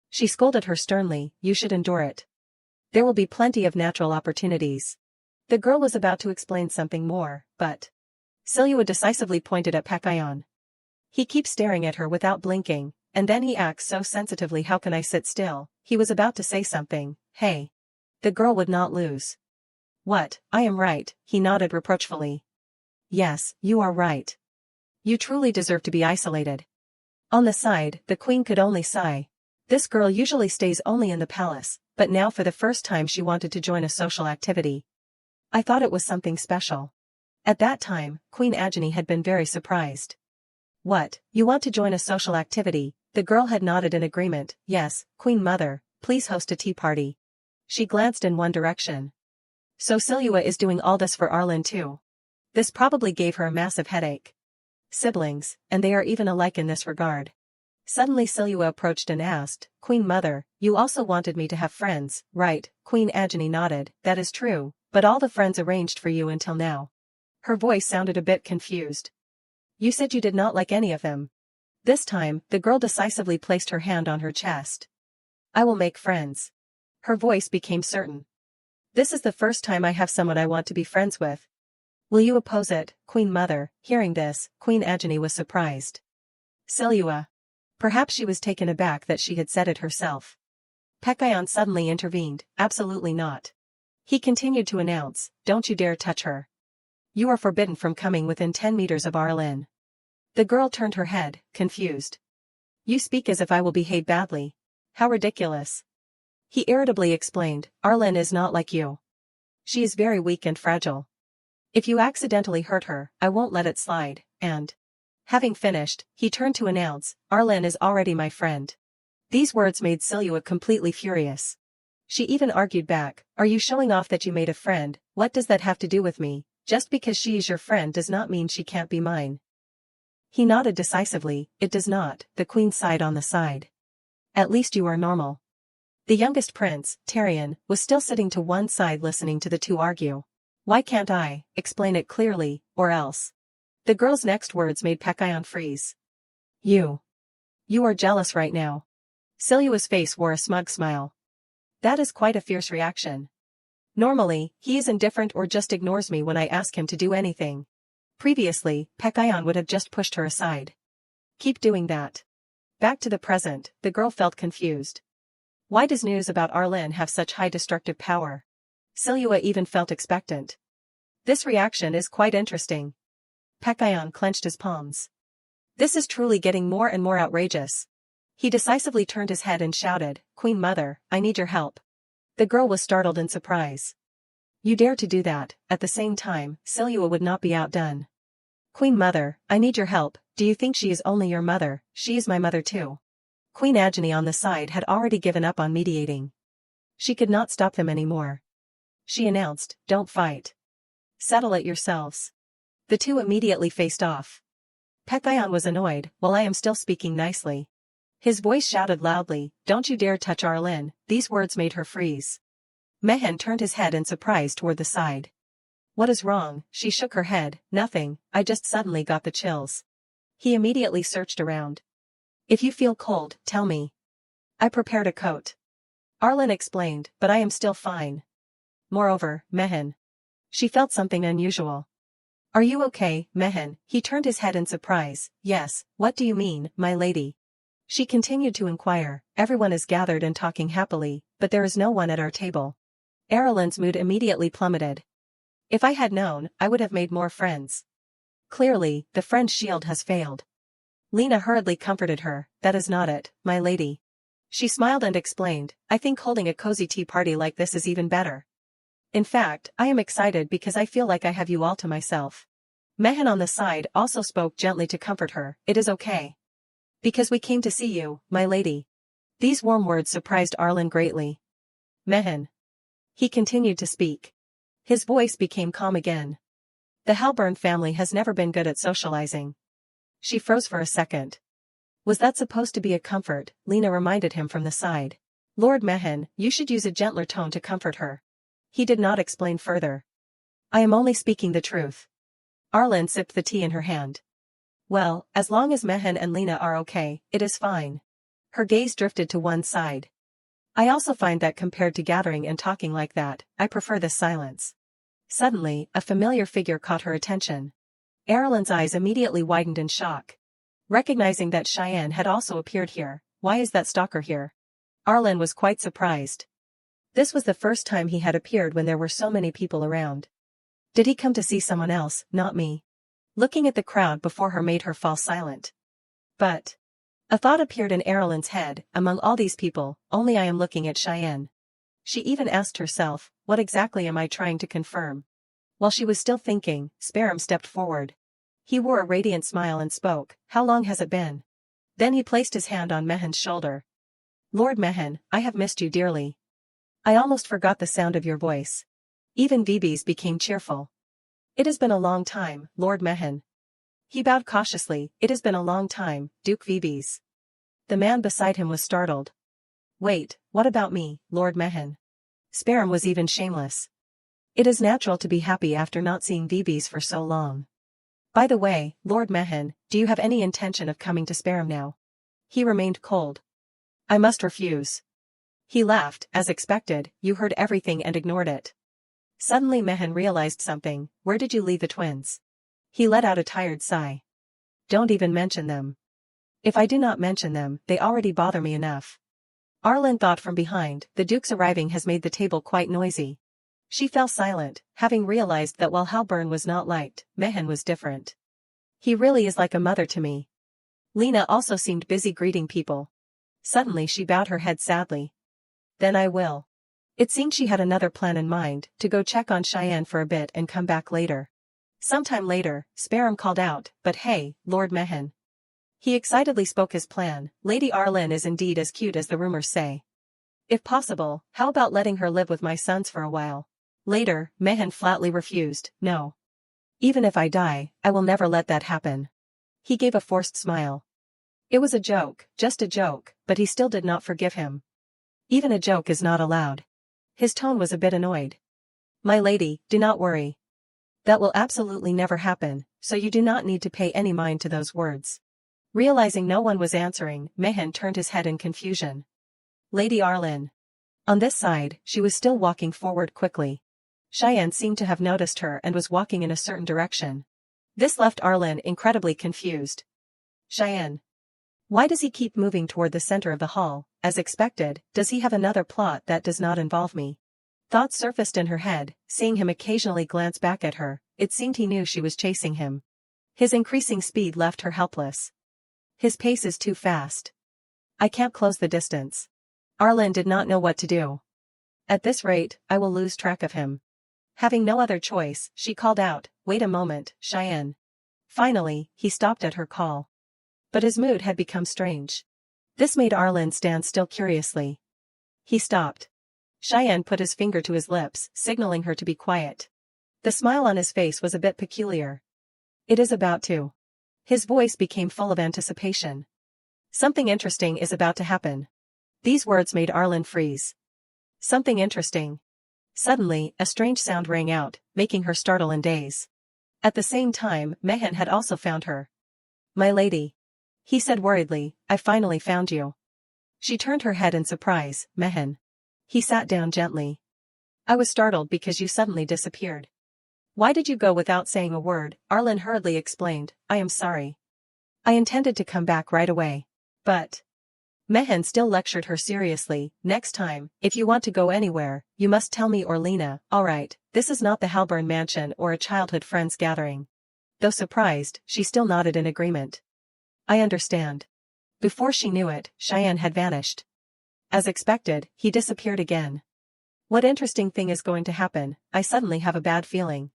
She scolded her sternly, you should endure it. There will be plenty of natural opportunities. The girl was about to explain something more, but Silua decisively pointed at Pekayon. He keeps staring at her without blinking, and then he acts so sensitively. How can I sit still? He was about to say something, hey. The girl would not lose. What, I am right, he nodded reproachfully. Yes, you are right. You truly deserve to be isolated. On the side, the queen could only sigh. This girl usually stays only in the palace, but now for the first time she wanted to join a social activity. I thought it was something special. At that time, Queen Agony had been very surprised. What, you want to join a social activity? The girl had nodded in agreement, yes, Queen Mother, please host a tea party. She glanced in one direction. So Silua is doing all this for Arlen too. This probably gave her a massive headache. Siblings, and they are even alike in this regard. Suddenly Silua approached and asked, Queen Mother, you also wanted me to have friends, right? Queen Agony nodded, that is true, but all the friends arranged for you until now. Her voice sounded a bit confused. You said you did not like any of them. This time, the girl decisively placed her hand on her chest. I will make friends. Her voice became certain. This is the first time I have someone I want to be friends with. Will you oppose it, Queen Mother? Hearing this, Queen Agony was surprised. Silua. Perhaps she was taken aback that she had said it herself. Pekayon suddenly intervened, absolutely not. He continued to announce, don't you dare touch her. You are forbidden from coming within 10 meters of Arlen. The girl turned her head, confused. You speak as if I will behave badly. How ridiculous. He irritably explained, Arlen is not like you. She is very weak and fragile. If you accidentally hurt her, I won't let it slide, and... Having finished, he turned to announce, Arlen is already my friend. These words made Silhua completely furious. She even argued back, are you showing off that you made a friend? What does that have to do with me? Just because she is your friend does not mean she can't be mine. He nodded decisively, it does not, the queen sighed on the side. At least you are normal. The youngest prince, Tyrion, was still sitting to one side listening to the two argue. Why can't I explain it clearly, or else? The girl's next words made Pekayon freeze. You are jealous right now. Silua's face wore a smug smile. That is quite a fierce reaction. Normally, he is indifferent or just ignores me when I ask him to do anything. Previously, Pekayon would have just pushed her aside. Keep doing that. Back to the present, the girl felt confused. Why does news about Arlen have such high destructive power? Silhua even felt expectant. This reaction is quite interesting. Pekayon clenched his palms. This is truly getting more and more outrageous. He decisively turned his head and shouted, Queen Mother, I need your help. The girl was startled in surprise. You dare to do that? At the same time, Silhua would not be outdone. Queen Mother, I need your help. Do you think she is only your mother? She is my mother too. Queen Agony on the side had already given up on mediating. She could not stop them anymore. She announced, don't fight. Settle it yourselves. The two immediately faced off. Pekayon was annoyed, while I am still speaking nicely. His voice shouted loudly, don't you dare touch Arlen. These words made her freeze. Mehen turned his head in surprise toward the side. What is wrong? She shook her head, nothing, I just suddenly got the chills. He immediately searched around. If you feel cold, tell me. I prepared a coat. Arlen explained, but I am still fine. Moreover, Mehen. She felt something unusual. Are you okay, Mehen? He turned his head in surprise. Yes, what do you mean, my lady? She continued to inquire. Everyone is gathered and talking happily, but there is no one at our table. Arlen's mood immediately plummeted. If I had known, I would have made more friends. Clearly, the friend's shield has failed. Lena hurriedly comforted her, that is not it, my lady. She smiled and explained, I think holding a cozy tea party like this is even better. In fact, I am excited because I feel like I have you all to myself. Mehen on the side also spoke gently to comfort her, it is okay. Because we came to see you, my lady. These warm words surprised Arlen greatly. Mehen. He continued to speak. His voice became calm again. The Hellburn family has never been good at socializing. She froze for a second. Was that supposed to be a comfort? Lena reminded him from the side. Lord Mehen, you should use a gentler tone to comfort her. He did not explain further. I am only speaking the truth. Arlen sipped the tea in her hand. Well, as long as Mehen and Lena are okay, it is fine. Her gaze drifted to one side. I also find that compared to gathering and talking like that, I prefer this silence. Suddenly, a familiar figure caught her attention. Arlen's eyes immediately widened in shock. Recognizing that Cheyenne had also appeared here, why is that stalker here? Arlen was quite surprised. This was the first time he had appeared when there were so many people around. Did he come to see someone else, not me? Looking at the crowd before her made her fall silent. But a thought appeared in Arlen's head, among all these people, only I am looking at Cheyenne. She even asked herself, what exactly am I trying to confirm? While she was still thinking, Sperum stepped forward. He wore a radiant smile and spoke, how long has it been? Then he placed his hand on Mehen's shoulder. Lord Mehen, I have missed you dearly. I almost forgot the sound of your voice. Even Vibi's became cheerful. It has been a long time, Lord Mehen. He bowed cautiously, it has been a long time, Duke Vibi's. The man beside him was startled. Wait, what about me, Lord Mehen? Sperum was even shameless. It is natural to be happy after not seeing Vibi's for so long. By the way, Lord Mehen, do you have any intention of coming to Sperum now? He remained cold. I must refuse. He laughed, as expected, you heard everything and ignored it. Suddenly Mehen realized something, where did you leave the twins? He let out a tired sigh. Don't even mention them. If I do not mention them, they already bother me enough. Arlen thought from behind, the Duke's arriving has made the table quite noisy. She fell silent, having realized that while Hellburn was not liked, Mehen was different. He really is like a mother to me. Lena also seemed busy greeting people. Suddenly she bowed her head sadly. Then I will. It seemed she had another plan in mind, to go check on Cheyenne for a bit and come back later. Sometime later, Sparham called out, "But hey, Lord Mehan." He excitedly spoke his plan. "Lady Arlen is indeed as cute as the rumors say. If possible, how about letting her live with my sons for a while?" Later, Mehan flatly refused. "No. Even if I die, I will never let that happen." He gave a forced smile. It was a joke, just a joke, but he still did not forgive him. Even a joke is not allowed. His tone was a bit annoyed. "My lady, do not worry. That will absolutely never happen, so you do not need to pay any mind to those words." Realizing no one was answering, Mehan turned his head in confusion. Lady Arlen. On this side, she was still walking forward quickly. Cheyenne seemed to have noticed her and was walking in a certain direction. This left Arlen incredibly confused. "Cheyenne. Why does he keep moving toward the center of the hall? As expected, does he have another plot that does not involve me?" Thoughts surfaced in her head, seeing him occasionally glance back at her. It seemed he knew she was chasing him. His increasing speed left her helpless. His pace is too fast. I can't close the distance. Arlen did not know what to do. At this rate, I will lose track of him. Having no other choice, she called out, "Wait a moment, Cheyenne." Finally, he stopped at her call. But his mood had become strange. This made Arlen stand still curiously. He stopped. Cheyenne put his finger to his lips, signaling her to be quiet. The smile on his face was a bit peculiar. "It is about to." His voice became full of anticipation. "Something interesting is about to happen." These words made Arlen freeze. Something interesting. Suddenly, a strange sound rang out, making her startle and daze. At the same time, Mehan had also found her. "My lady," he said worriedly, "I finally found you." She turned her head in surprise. "Mehan." He sat down gently. "I was startled because you suddenly disappeared." "Why did you go without saying a word?" Arlen hurriedly explained. "I am sorry. I intended to come back right away. But..." Mehan still lectured her seriously. "Next time, if you want to go anywhere, you must tell me or Lena. Alright, this is not the Halburn mansion or a childhood friends gathering." Though surprised, she still nodded in agreement. "I understand." Before she knew it, Cheyenne had vanished. As expected, he disappeared again. What interesting thing is going to happen? I suddenly have a bad feeling.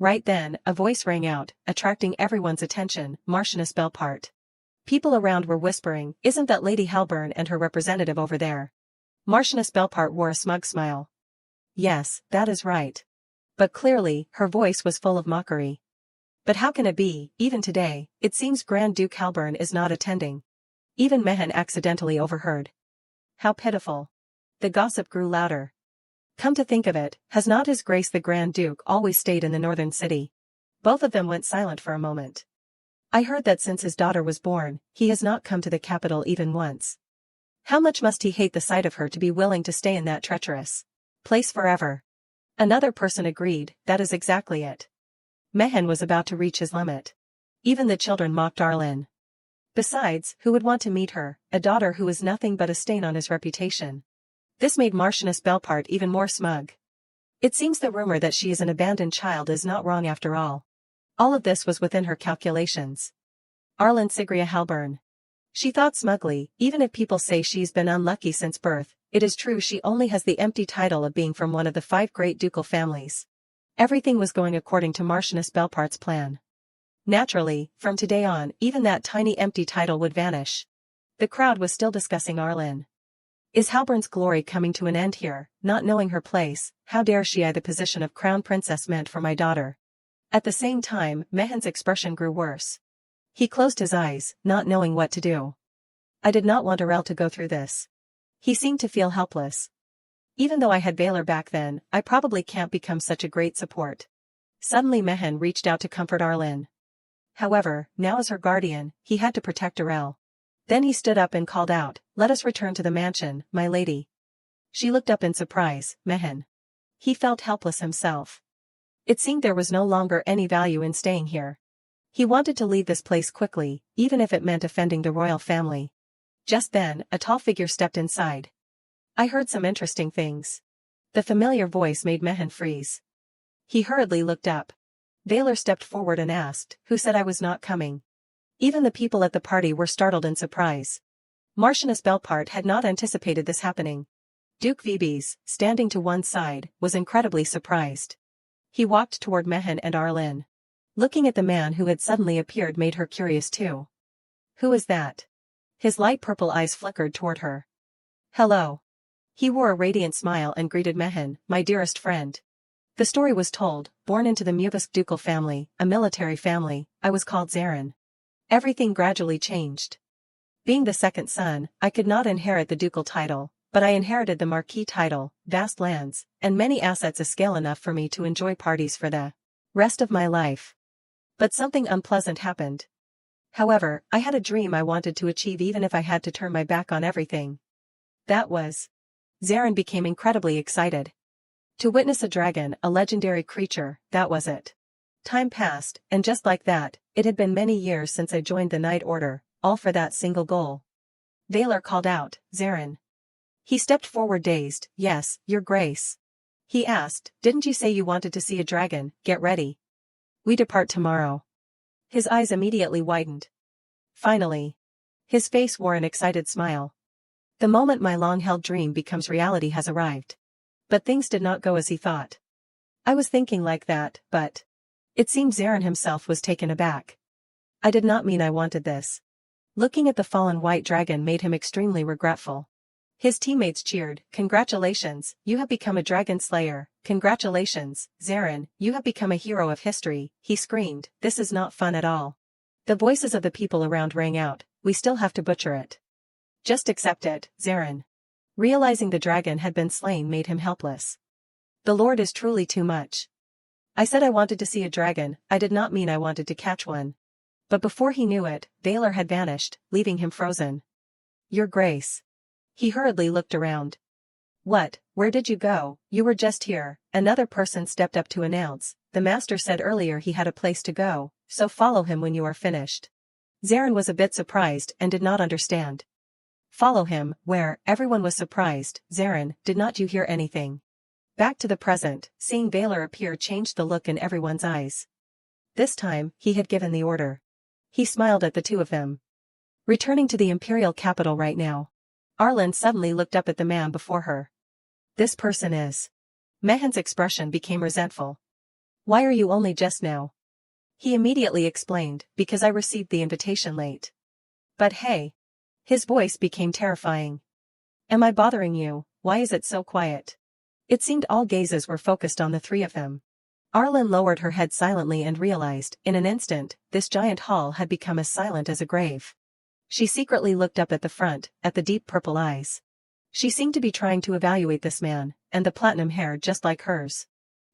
Right then, a voice rang out, attracting everyone's attention. Marchioness Belpart. People around were whispering, "Isn't that Lady Halburn and her representative over there?" Marchioness Belpart wore a smug smile. "Yes, that is right." But clearly, her voice was full of mockery. "But how can it be, even today? It seems Grand Duke Halburn is not attending." Even Mehan accidentally overheard. How pitiful. The gossip grew louder. Come to think of it, has not His Grace the Grand Duke always stayed in the northern city? Both of them went silent for a moment. "I heard that since his daughter was born, he has not come to the capital even once. How much must he hate the sight of her to be willing to stay in that treacherous place forever?" Another person agreed, "That is exactly it." Mehan was about to reach his limit. Even the children mocked Arlen. Besides, who would want to meet her, a daughter who was nothing but a stain on his reputation? This made Marchioness Belpart even more smug. It seems the rumor that she is an abandoned child is not wrong after all. All of this was within her calculations. Arlen Sigria Halburn. She thought smugly, even if people say she's been unlucky since birth, it is true she only has the empty title of being from one of the 5 great ducal families. Everything was going according to Marchioness Belpart's plan. Naturally, from today on, even that tiny empty title would vanish. The crowd was still discussing Arlen. Is Halburn's glory coming to an end here? Not knowing her place, how dare she the position of crown princess meant for my daughter? At the same time, Mehan's expression grew worse. He closed his eyes, not knowing what to do. I did not want Arel to go through this. He seemed to feel helpless. Even though I had Valor back then, I probably can't become such a great support. Suddenly Mehan reached out to comfort Arlen. However, now as her guardian, he had to protect Arel. Then he stood up and called out, "Let us return to the mansion, my lady." She looked up in surprise. Mehan. He felt helpless himself. It seemed there was no longer any value in staying here. He wanted to leave this place quickly, even if it meant offending the royal family. Just then, a tall figure stepped inside. "I heard some interesting things." The familiar voice made Mehan freeze. He hurriedly looked up. Valor stepped forward and asked, "Who said I was not coming?" Even the people at the party were startled in surprise. Marchioness Belpart had not anticipated this happening. Duke Vibes, standing to one side, was incredibly surprised. He walked toward Mehen and Arlen. Looking at the man who had suddenly appeared made her curious too. Who is that? His light purple eyes flickered toward her. Hello. He wore a radiant smile and greeted Mehen, my dearest friend. The story was told, born into the Mubisk ducal family, a military family, I was called Zarin. Everything gradually changed. Being the second son, I could not inherit the ducal title, but I inherited the marquis title, vast lands, and many assets a scale enough for me to enjoy parties for the rest of my life. But something unpleasant happened. However, I had a dream I wanted to achieve even if I had to turn my back on everything. That was. Zarin became incredibly excited. To witness a dragon, a legendary creature, that was it. Time passed, and just like that, it had been many years since I joined the Night Order, all for that single goal. Valor called out, Zarin. He stepped forward dazed, yes, your grace. He asked, didn't you say you wanted to see a dragon? Get ready. We depart tomorrow. His eyes immediately widened. Finally. His face wore an excited smile. The moment my long-held dream becomes reality has arrived. But things did not go as he thought. I was thinking like that, but. It seemed Zarin himself was taken aback. I did not mean I wanted this. Looking at the fallen white dragon made him extremely regretful. His teammates cheered, congratulations, you have become a dragon slayer, congratulations, Zarin, you have become a hero of history, he screamed, this is not fun at all. The voices of the people around rang out, we still have to butcher it. Just accept it, Zarin. Realizing the dragon had been slain made him helpless. The Lord is truly too much. I said I wanted to see a dragon, I did not mean I wanted to catch one. But before he knew it, Valor had vanished, leaving him frozen. Your Grace. He hurriedly looked around. What, where did you go? You were just here, another person stepped up to announce, the master said earlier he had a place to go, so follow him when you are finished. Zarin was a bit surprised and did not understand. Follow him, where, everyone was surprised, Zarin, did not you hear anything? Back to the present, seeing Valor appear changed the look in everyone's eyes. This time, he had given the order. He smiled at the two of them. Returning to the imperial capital right now. Arlen suddenly looked up at the man before her. This person is. Mehen's expression became resentful. Why are you only just now? He immediately explained, because I received the invitation late. But hey. His voice became terrifying. Am I bothering you? Why is it so quiet? It seemed all gazes were focused on the three of them. Arlen lowered her head silently and realized, in an instant, this giant hall had become as silent as a grave. She secretly looked up at the front, at the deep purple eyes. She seemed to be trying to evaluate this man, and the platinum hair just like hers.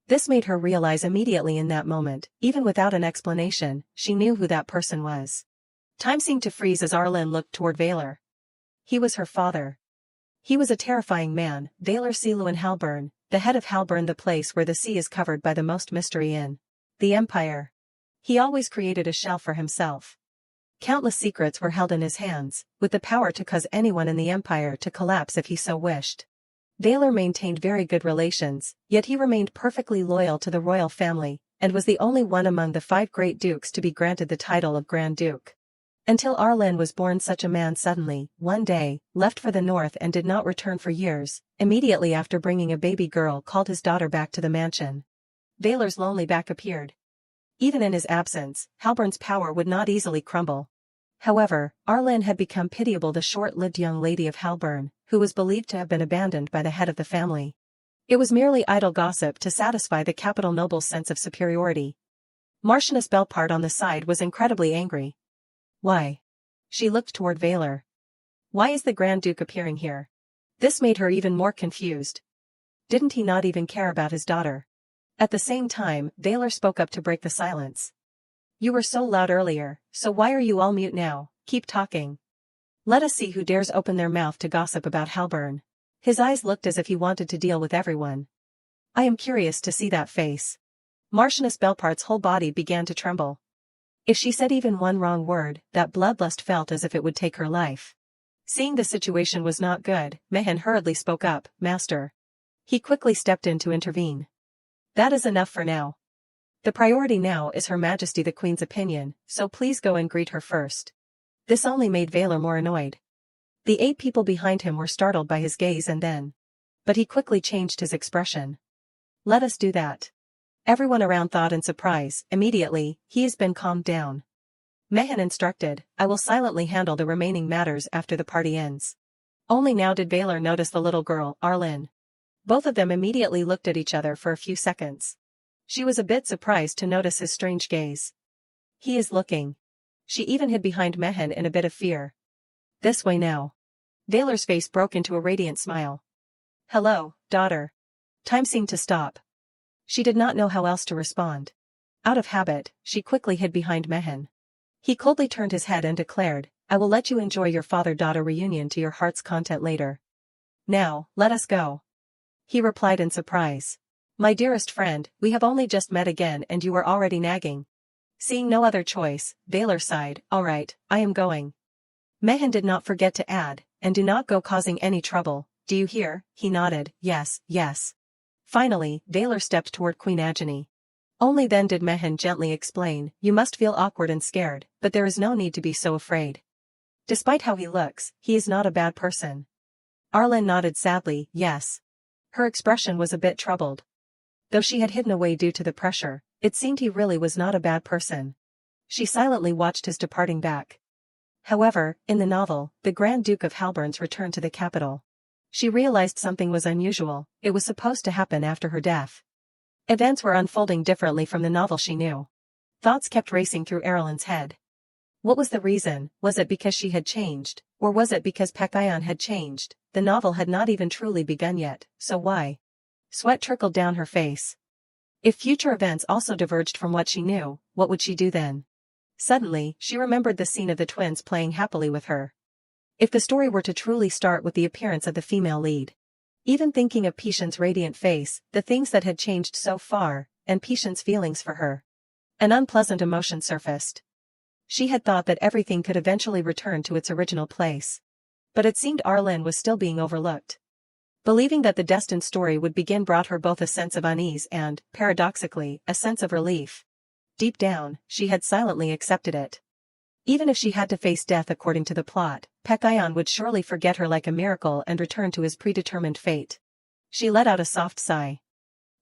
This made her realize immediately in that moment, even without an explanation, she knew who that person was. Time seemed to freeze as Arlen looked toward Valor. He was her father. He was a terrifying man, Valor Siluan Halburn, the head of Halburn, the place where the sea is covered by the most mystery in the Empire. He always created a shell for himself. Countless secrets were held in his hands, with the power to cause anyone in the Empire to collapse if he so wished. Valor maintained very good relations, yet he remained perfectly loyal to the royal family, and was the only one among the 5 great dukes to be granted the title of Grand Duke. Until Arlen was born, such a man suddenly, one day, left for the north and did not return for years, immediately after bringing a baby girl called his daughter back to the mansion. Valor's lonely back appeared. Even in his absence, Halburn's power would not easily crumble. However, Arlen had become pitiable, the short-lived young lady of Halburn, who was believed to have been abandoned by the head of the family. It was merely idle gossip to satisfy the capital noble's sense of superiority. Marchioness Belpart on the side was incredibly angry. Why? She looked toward Valor. Why is the Grand Duke appearing here? This made her even more confused. Didn't he not even care about his daughter? At the same time, Valor spoke up to break the silence. You were so loud earlier, so why are you all mute now? Keep talking. Let us see who dares open their mouth to gossip about Halburn. His eyes looked as if he wanted to deal with everyone. I am curious to see that face. Marchioness Belpart's whole body began to tremble. If she said even one wrong word, that bloodlust felt as if it would take her life. Seeing the situation was not good, Mehen hurriedly spoke up, Master. He quickly stepped in to intervene. That is enough for now. The priority now is Her Majesty the Queen's opinion, so please go and greet her first. This only made Valor more annoyed. The 8 people behind him were startled by his gaze and then. but he quickly changed his expression. Let us do that. Everyone around thought in surprise. Immediately, he has been calmed down. Mehan instructed, I will silently handle the remaining matters after the party ends. Only now did Baylor notice the little girl, Arlen. Both of them immediately looked at each other for a few seconds. She was a bit surprised to notice his strange gaze. He is looking. She even hid behind Mehan in a bit of fear. This way now. Baylor's face broke into a radiant smile. Hello, daughter. Time seemed to stop. She did not know how else to respond. Out of habit, she quickly hid behind Mehan. He coldly turned his head and declared, I will let you enjoy your father-daughter reunion to your heart's content later. Now, let us go. He replied in surprise. My dearest friend, we have only just met again and you are already nagging. Seeing no other choice, Baylor sighed, all right, I am going. Mehan did not forget to add, and do not go causing any trouble, do you hear? He nodded, yes, yes. Finally, Baylor stepped toward Queen Agony. Only then did Mehan gently explain, you must feel awkward and scared, but there is no need to be so afraid. Despite how he looks, he is not a bad person. Arlen nodded sadly, yes. Her expression was a bit troubled. Though she had hidden away due to the pressure, it seemed he really was not a bad person. She silently watched his departing back. However, in the novel, the Grand Duke of Halburn's returned to the capital. She realized something was unusual, it was supposed to happen after her death. Events were unfolding differently from the novel she knew. Thoughts kept racing through Erlen's head. What was the reason? Was it because she had changed, or was it because Pekayon had changed? The novel had not even truly begun yet, so why? Sweat trickled down her face. If future events also diverged from what she knew, what would she do then? Suddenly, she remembered the scene of the twins playing happily with her. If the story were to truly start with the appearance of the female lead. Even thinking of Pishan's radiant face, the things that had changed so far, and Pishan's feelings for her. An unpleasant emotion surfaced. She had thought that everything could eventually return to its original place. But it seemed Arlen was still being overlooked. Believing that the destined story would begin brought her both a sense of unease and, paradoxically, a sense of relief. Deep down, she had silently accepted it. Even if she had to face death according to the plot, Pekayon would surely forget her like a miracle and return to his predetermined fate. She let out a soft sigh.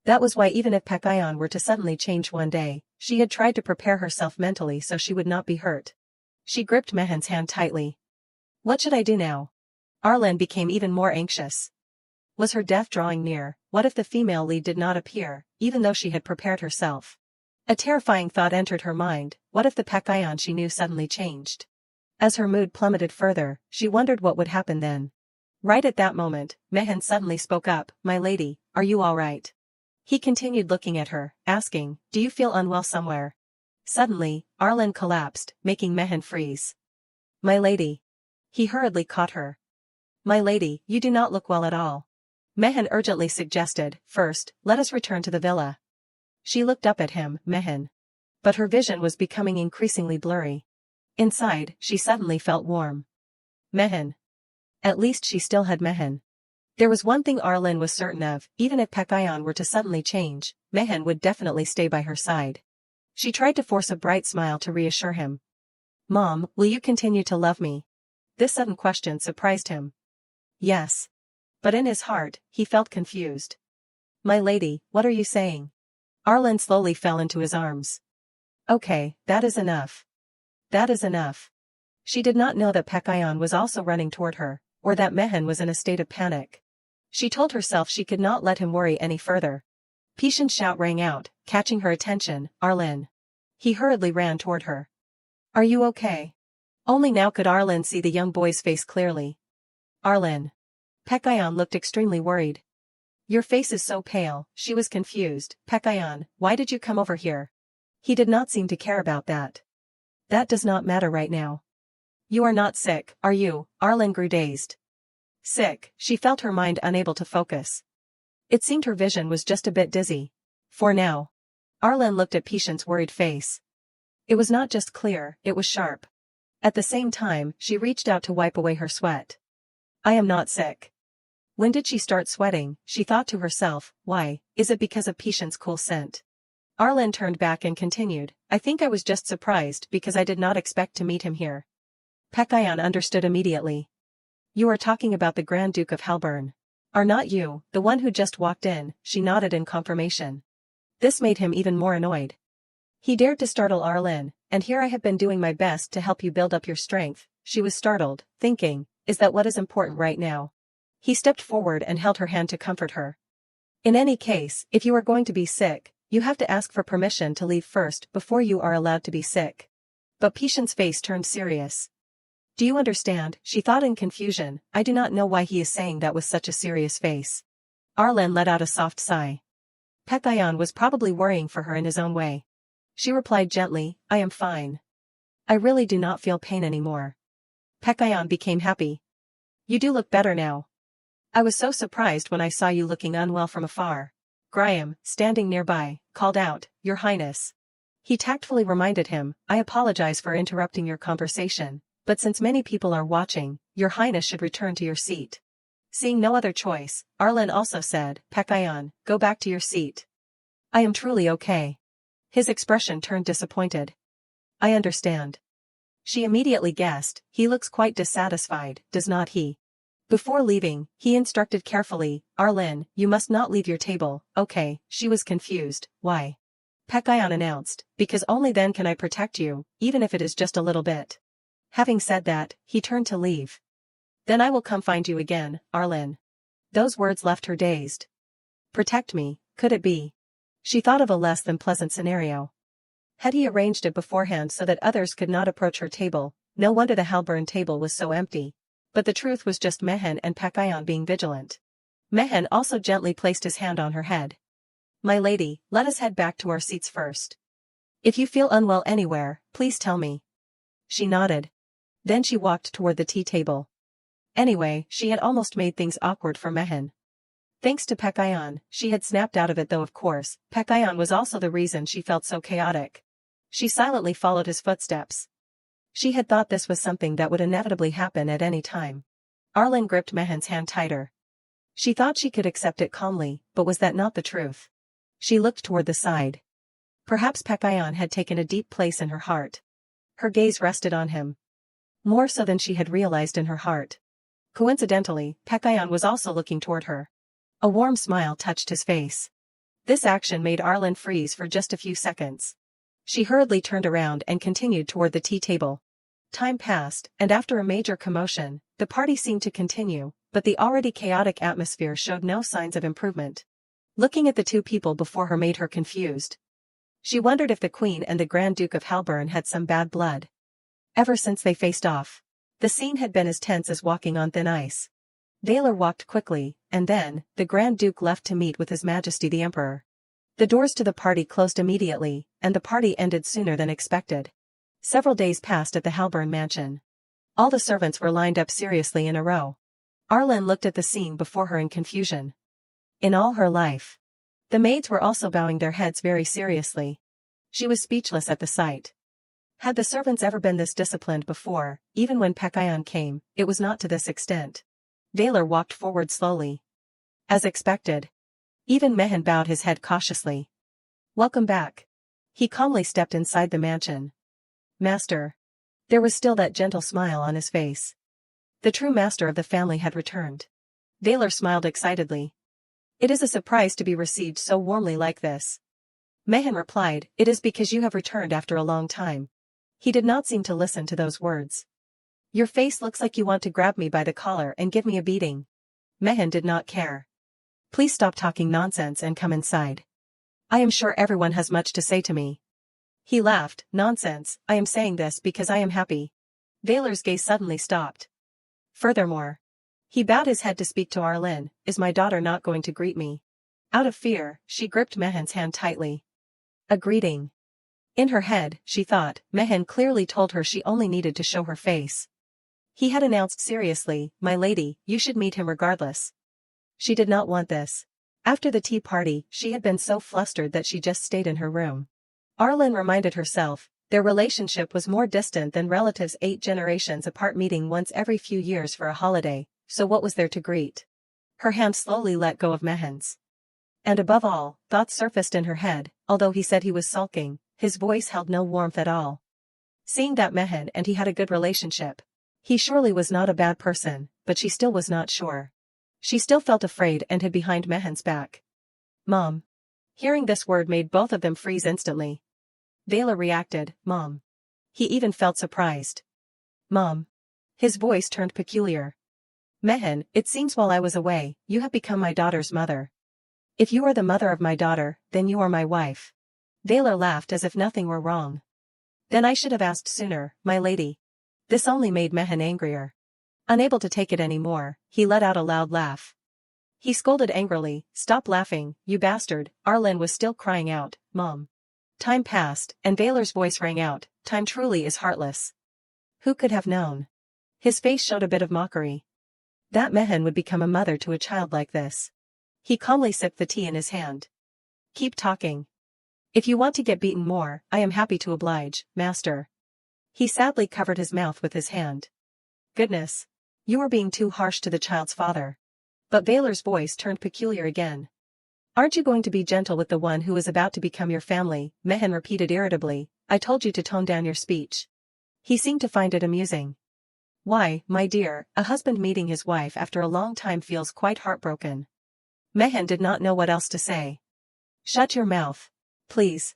That was why even if Pekayon were to suddenly change one day, she had tried to prepare herself mentally so she would not be hurt. She gripped Mehan's hand tightly. What should I do now? Arlen became even more anxious. Was her death drawing near? What if the female lead did not appear, even though she had prepared herself? A terrifying thought entered her mind, what if the Pekayon she knew suddenly changed? As her mood plummeted further, she wondered what would happen then. Right at that moment, Mehan suddenly spoke up, my lady, are you all right? He continued looking at her, asking, do you feel unwell somewhere? Suddenly, Arlen collapsed, making Mehan freeze. My lady. He hurriedly caught her. My lady, you do not look well at all. Mehan urgently suggested, first, let us return to the villa. She looked up at him, Mehan. But her vision was becoming increasingly blurry. Inside, she suddenly felt warm. Mehan. At least she still had Mehan. There was one thing Arlen was certain of, even if Pekayon were to suddenly change, Mehan would definitely stay by her side. She tried to force a bright smile to reassure him. Mom, will you continue to love me? This sudden question surprised him. Yes. But in his heart, he felt confused. My lady, what are you saying? Arlen slowly fell into his arms. Okay, that is enough. That is enough. She did not know that Pekayon was also running toward her, or that Mehan was in a state of panic. She told herself she could not let him worry any further. Pishan's shout rang out, catching her attention, Arlen. He hurriedly ran toward her. Are you okay? Only now could Arlen see the young boy's face clearly. Arlen. Pekayon looked extremely worried. Your face is so pale, she was confused. Pekayon, why did you come over here? He did not seem to care about that. That does not matter right now. You are not sick, are you? Arlen grew dazed. Sick, she felt her mind unable to focus. It seemed her vision was just a bit dizzy. For now. Arlen looked at Pishan's worried face. It was not just clear, it was sharp. At the same time, she reached out to wipe away her sweat. I am not sick. When did she start sweating? She thought to herself, why, is it because of Pishan's cool scent? Arlen turned back and continued, I think I was just surprised because I did not expect to meet him here. Pekayon understood immediately. You are talking about the Grand Duke of Halburn. Are not you, the one who just walked in? She nodded in confirmation. This made him even more annoyed. He dared to startle Arlen, and here I have been doing my best to help you build up your strength. She was startled, thinking, is that what is important right now? He stepped forward and held her hand to comfort her. In any case, if you are going to be sick, you have to ask for permission to leave first before you are allowed to be sick. But Pishan's face turned serious. Do you understand? She thought in confusion. I do not know why he is saying that with such a serious face. Arlen let out a soft sigh. Pekayan was probably worrying for her in his own way. She replied gently, I am fine. I really do not feel pain anymore. Pekayan became happy. You do look better now. I was so surprised when I saw you looking unwell from afar. Graham, standing nearby, called out, Your Highness. He tactfully reminded him, I apologize for interrupting your conversation, but since many people are watching, Your Highness should return to your seat. Seeing no other choice, Arlen also said, Pekayan, go back to your seat. I am truly okay. His expression turned disappointed. I understand. She immediately guessed, he looks quite dissatisfied, does not he? Before leaving, he instructed carefully, Arlen, you must not leave your table. Okay, she was confused. Why? Pekayan announced, because only then can I protect you, even if it is just a little bit. Having said that, he turned to leave. Then I will come find you again, Arlen. Those words left her dazed. Protect me, could it be? She thought of a less than pleasant scenario. Had he arranged it beforehand so that others could not approach her table? No wonder the Halburn table was so empty. But the truth was just Mehen and Pekayan being vigilant. Mehen also gently placed his hand on her head. My lady, let us head back to our seats first. If you feel unwell anywhere, please tell me. She nodded. Then she walked toward the tea table. Anyway, she had almost made things awkward for Mehen. Thanks to Pekayan, she had snapped out of it though of course, Pekayan was also the reason she felt so chaotic. She silently followed his footsteps. She had thought this was something that would inevitably happen at any time. Arlen gripped Mehen's hand tighter. She thought she could accept it calmly, but was that not the truth? She looked toward the side. Perhaps Pekayan had taken a deep place in her heart. Her gaze rested on him. More so than she had realized in her heart. Coincidentally, Pekayan was also looking toward her. A warm smile touched his face. This action made Arlen freeze for just a few seconds. She hurriedly turned around and continued toward the tea table. Time passed, and after a major commotion, the party seemed to continue, but the already chaotic atmosphere showed no signs of improvement. Looking at the two people before her made her confused. She wondered if the Queen and the Grand Duke of Halburn had some bad blood. Ever since they faced off, the scene had been as tense as walking on thin ice. Valor walked quickly, and then, the Grand Duke left to meet with His Majesty the Emperor. The doors to the party closed immediately, and the party ended sooner than expected. Several days passed at the Halburn mansion. All the servants were lined up seriously in a row. Arlen looked at the scene before her in confusion. In all her life. The maids were also bowing their heads very seriously. She was speechless at the sight. Had the servants ever been this disciplined before? Even when Pekayan came, it was not to this extent. Valor walked forward slowly. As expected. Even Mehen bowed his head cautiously. Welcome back. He calmly stepped inside the mansion. Master. There was still that gentle smile on his face. The true master of the family had returned. Valor smiled excitedly. It is a surprise to be received so warmly like this. Mehen replied, It is because you have returned after a long time. He did not seem to listen to those words. Your face looks like you want to grab me by the collar and give me a beating. Mehen did not care. Please stop talking nonsense and come inside. I am sure everyone has much to say to me. He laughed, Nonsense, I am saying this because I am happy. Valor's gaze suddenly stopped. Furthermore. He bowed his head to speak to Arlen, Is my daughter not going to greet me? Out of fear, she gripped Mehen's hand tightly. A greeting. In her head, she thought, Mehen clearly told her she only needed to show her face. He had announced seriously, My lady, you should meet him regardless. She did not want this. After the tea party, she had been so flustered that she just stayed in her room. Arlen reminded herself, their relationship was more distant than relatives 8 generations apart meeting once every few years for a holiday, so what was there to greet? Her hand slowly let go of Mehen's. And above all, thoughts surfaced in her head, although he said he was sulking, his voice held no warmth at all. Seeing that Mehen and he had a good relationship. He surely was not a bad person, but she still was not sure. She still felt afraid and hid behind Mehen's back. Mom. Hearing this word made both of them freeze instantly. Vela reacted, Mom. He even felt surprised. Mom. His voice turned peculiar. Mehen, it seems while I was away, you have become my daughter's mother. If you are the mother of my daughter, then you are my wife. Vela laughed as if nothing were wrong. Then I should have asked sooner, my lady. This only made Mehen angrier. Unable to take it anymore, he let out a loud laugh. He scolded angrily, Stop laughing, you bastard. Arlen was still crying out, Mom. Time passed, and Vela's voice rang out, Time truly is heartless. Who could have known? His face showed a bit of mockery. That Mehen would become a mother to a child like this. He calmly sipped the tea in his hand. Keep talking. If you want to get beaten more, I am happy to oblige, master. He sadly covered his mouth with his hand. Goodness. You are being too harsh to the child's father. But Vela's voice turned peculiar again. Aren't you going to be gentle with the one who is about to become your family? Mehen repeated irritably, I told you to tone down your speech. He seemed to find it amusing. Why, my dear, a husband meeting his wife after a long time feels quite heartbroken. Mehen did not know what else to say. Shut your mouth. Please.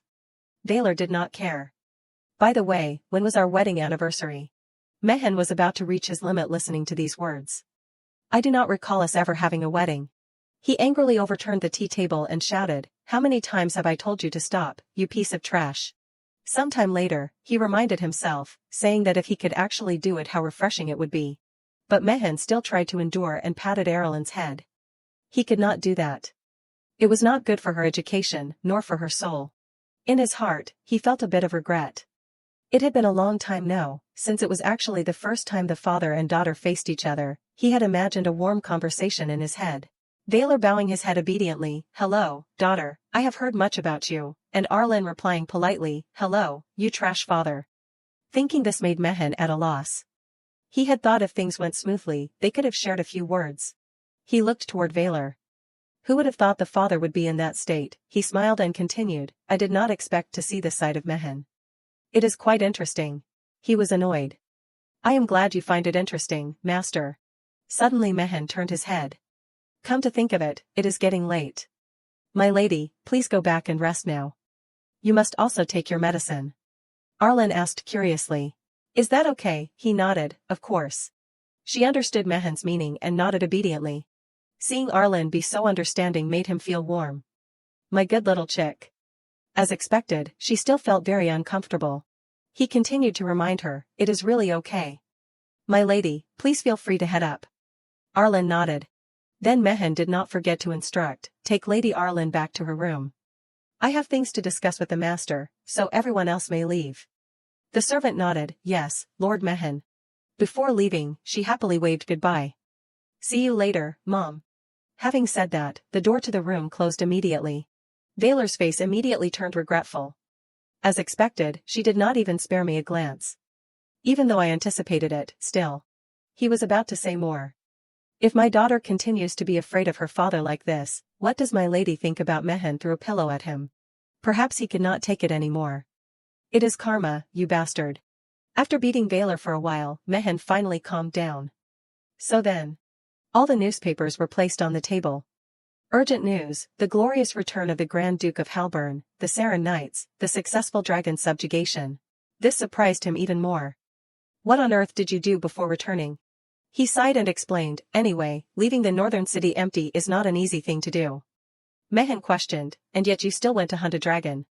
Vela did not care. By the way, when was our wedding anniversary? Mehen was about to reach his limit listening to these words. I do not recall us ever having a wedding. He angrily overturned the tea table and shouted, How many times have I told you to stop, you piece of trash? Sometime later, he reminded himself, saying that if he could actually do it how refreshing it would be. But Mehen still tried to endure and patted Arlen's head. He could not do that. It was not good for her education, nor for her soul. In his heart, he felt a bit of regret. It had been a long time now, since it was actually the first time the father and daughter faced each other. He had imagined a warm conversation in his head. Vela bowing his head obediently, Hello, daughter, I have heard much about you, and Arlen replying politely, Hello, you trash father. Thinking this made Mehen at a loss. He had thought if things went smoothly, they could have shared a few words. He looked toward Vela. Who would have thought the father would be in that state? He smiled and continued, I did not expect to see this side of Mehen. It is quite interesting. He was annoyed. I am glad you find it interesting, master. Suddenly Mehen turned his head. Come to think of it, it is getting late. My lady, please go back and rest now. You must also take your medicine. Arlen asked curiously. Is that okay? He nodded, of course. She understood Mehen's meaning and nodded obediently. Seeing Arlen be so understanding made him feel warm. My good little chick. As expected, she still felt very uncomfortable. He continued to remind her, it is really okay. My lady, please feel free to head up. Arlen nodded. Then Mehen did not forget to instruct, take Lady Arlen back to her room. I have things to discuss with the master, so everyone else may leave. The servant nodded, yes, Lord Mehen. Before leaving, she happily waved goodbye. See you later, Mom. Having said that, the door to the room closed immediately. Vela's face immediately turned regretful. As expected, she did not even spare me a glance. Even though I anticipated it, still. He was about to say more. If my daughter continues to be afraid of her father like this, what does my lady think about Mehen? Threw a pillow at him. Perhaps he could not take it anymore. It is karma, you bastard. After beating Vela for a while, Mehen finally calmed down. So then. All the newspapers were placed on the table. Urgent news, the glorious return of the Grand Duke of Halburn, the Sarin Knights, the successful dragon subjugation. This surprised him even more. What on earth did you do before returning? He sighed and explained, anyway, leaving the northern city empty is not an easy thing to do. Mehen questioned, and yet you still went to hunt a dragon.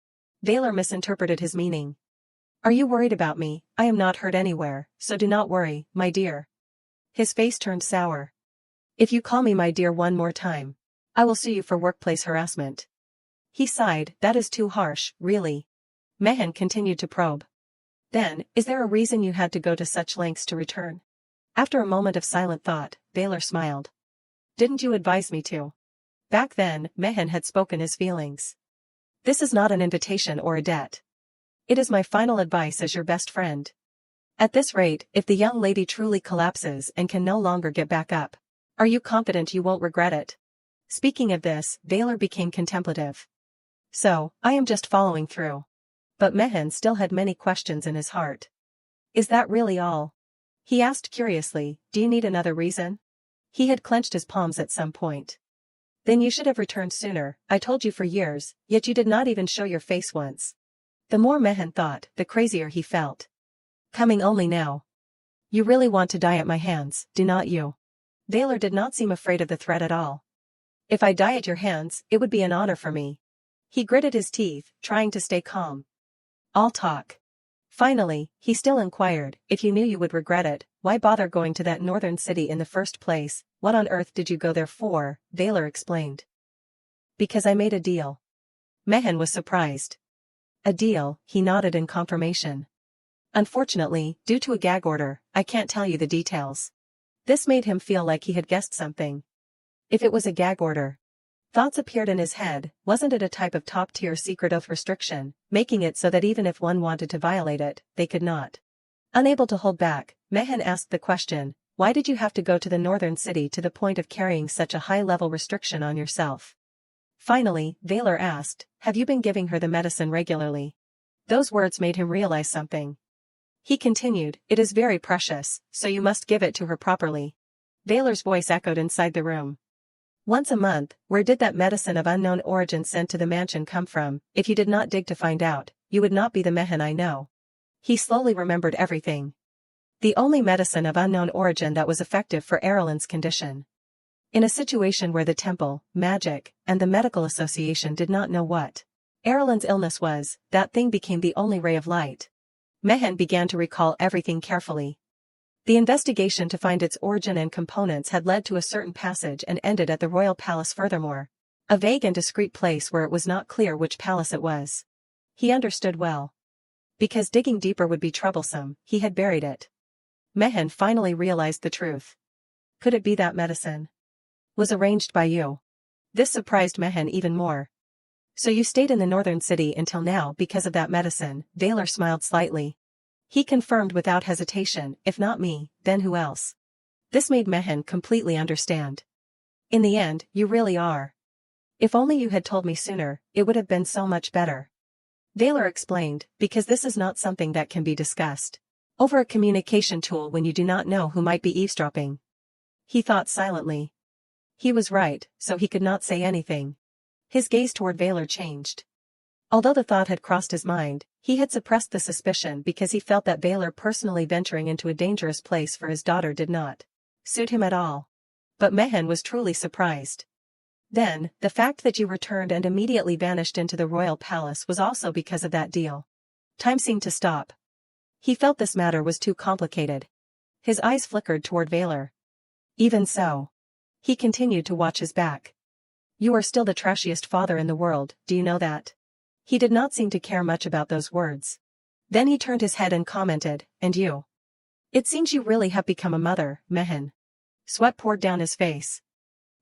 Vela misinterpreted his meaning. Are you worried about me? I am not hurt anywhere, so do not worry, my dear. His face turned sour. If you call me my dear one more time, I will sue you for workplace harassment. He sighed, that is too harsh, really. Mehen continued to probe. Then, is there a reason you had to go to such lengths to return? After a moment of silent thought, Vela smiled. Didn't you advise me to? Back then, Mehen had spoken his feelings. This is not an invitation or a debt. It is my final advice as your best friend. At this rate, if the young lady truly collapses and can no longer get back up, are you confident you won't regret it? Speaking of this, Vela became contemplative. So, I am just following through. But Mehen still had many questions in his heart. Is that really all? He asked curiously, do you need another reason? He had clenched his palms at some point. Then you should have returned sooner, I told you for years, yet you did not even show your face once. The more Mehen thought, the crazier he felt. Coming only now. You really want to die at my hands, do not you? Valor did not seem afraid of the threat at all. If I die at your hands, it would be an honor for me. He gritted his teeth, trying to stay calm. All talk. Finally, he still inquired, if you knew you would regret it, why bother going to that northern city in the first place? What on earth did you go there for? Valor explained. Because I made a deal. Mehen was surprised. A deal, he nodded in confirmation. Unfortunately, due to a gag order, I can't tell you the details. This made him feel like he had guessed something. If it was a gag order. Thoughts appeared in his head, wasn't it a type of top-tier secret oath restriction, making it so that even if one wanted to violate it, they could not? Unable to hold back, Mehen asked the question, why did you have to go to the northern city to the point of carrying such a high-level restriction on yourself? Finally, Valor asked, have you been giving her the medicine regularly? Those words made him realize something. He continued, it is very precious, so you must give it to her properly. Valor's voice echoed inside the room. Once a month, where did that medicine of unknown origin sent to the mansion come from? If you did not dig to find out, you would not be the Mehen I know. He slowly remembered everything. The only medicine of unknown origin that was effective for Erlen's condition. In a situation where the temple, magic, and the medical association did not know what Erlen's illness was, that thing became the only ray of light. Mehen began to recall everything carefully. The investigation to find its origin and components had led to a certain passage and ended at the royal palace furthermore. A vague and discreet place where it was not clear which palace it was. He understood well. Because digging deeper would be troublesome, he had buried it. Mehen finally realized the truth. Could it be that medicine was arranged by you? This surprised Mehen even more. So you stayed in the northern city until now because of that medicine, Valor smiled slightly. He confirmed without hesitation, if not me, then who else? This made Mehen completely understand. In the end, you really are. If only you had told me sooner, it would have been so much better. Valor explained, because this is not something that can be discussed over a communication tool when you do not know who might be eavesdropping. He thought silently. He was right, so he could not say anything. His gaze toward Valor changed. Although the thought had crossed his mind, he had suppressed the suspicion because he felt that Valor personally venturing into a dangerous place for his daughter did not suit him at all. But Mehen was truly surprised. Then, the fact that you returned and immediately vanished into the royal palace was also because of that deal. Time seemed to stop. He felt this matter was too complicated. His eyes flickered toward Valor. Even so. He continued to watch his back. You are still the trashiest father in the world, do you know that? He did not seem to care much about those words. Then he turned his head and commented, and you? It seems you really have become a mother, Mehen. Sweat poured down his face.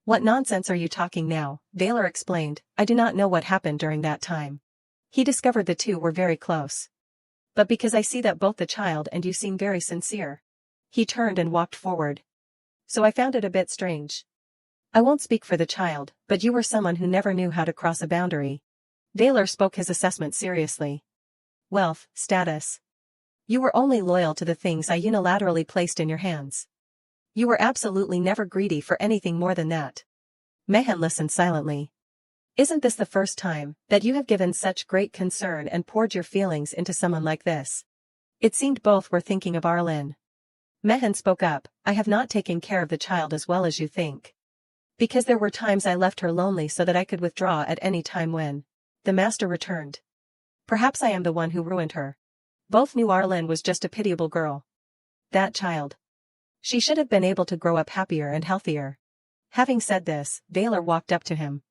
What nonsense are you talking now? Valor explained, I do not know what happened during that time. He discovered the two were very close. But because I see that both the child and you seem very sincere. He turned and walked forward. So I found it a bit strange. I won't speak for the child, but you were someone who never knew how to cross a boundary. Valor spoke his assessment seriously. Wealth, status. You were only loyal to the things I unilaterally placed in your hands. You were absolutely never greedy for anything more than that. Mehen listened silently. Isn't this the first time that you have given such great concern and poured your feelings into someone like this? It seemed both were thinking of Arlen. Mehen spoke up, I have not taken care of the child as well as you think. Because there were times I left her lonely so that I could withdraw at any time when the master returned. Perhaps I am the one who ruined her. Both knew Arlen was just a pitiable girl. That child. She should have been able to grow up happier and healthier. Having said this, Valor walked up to him.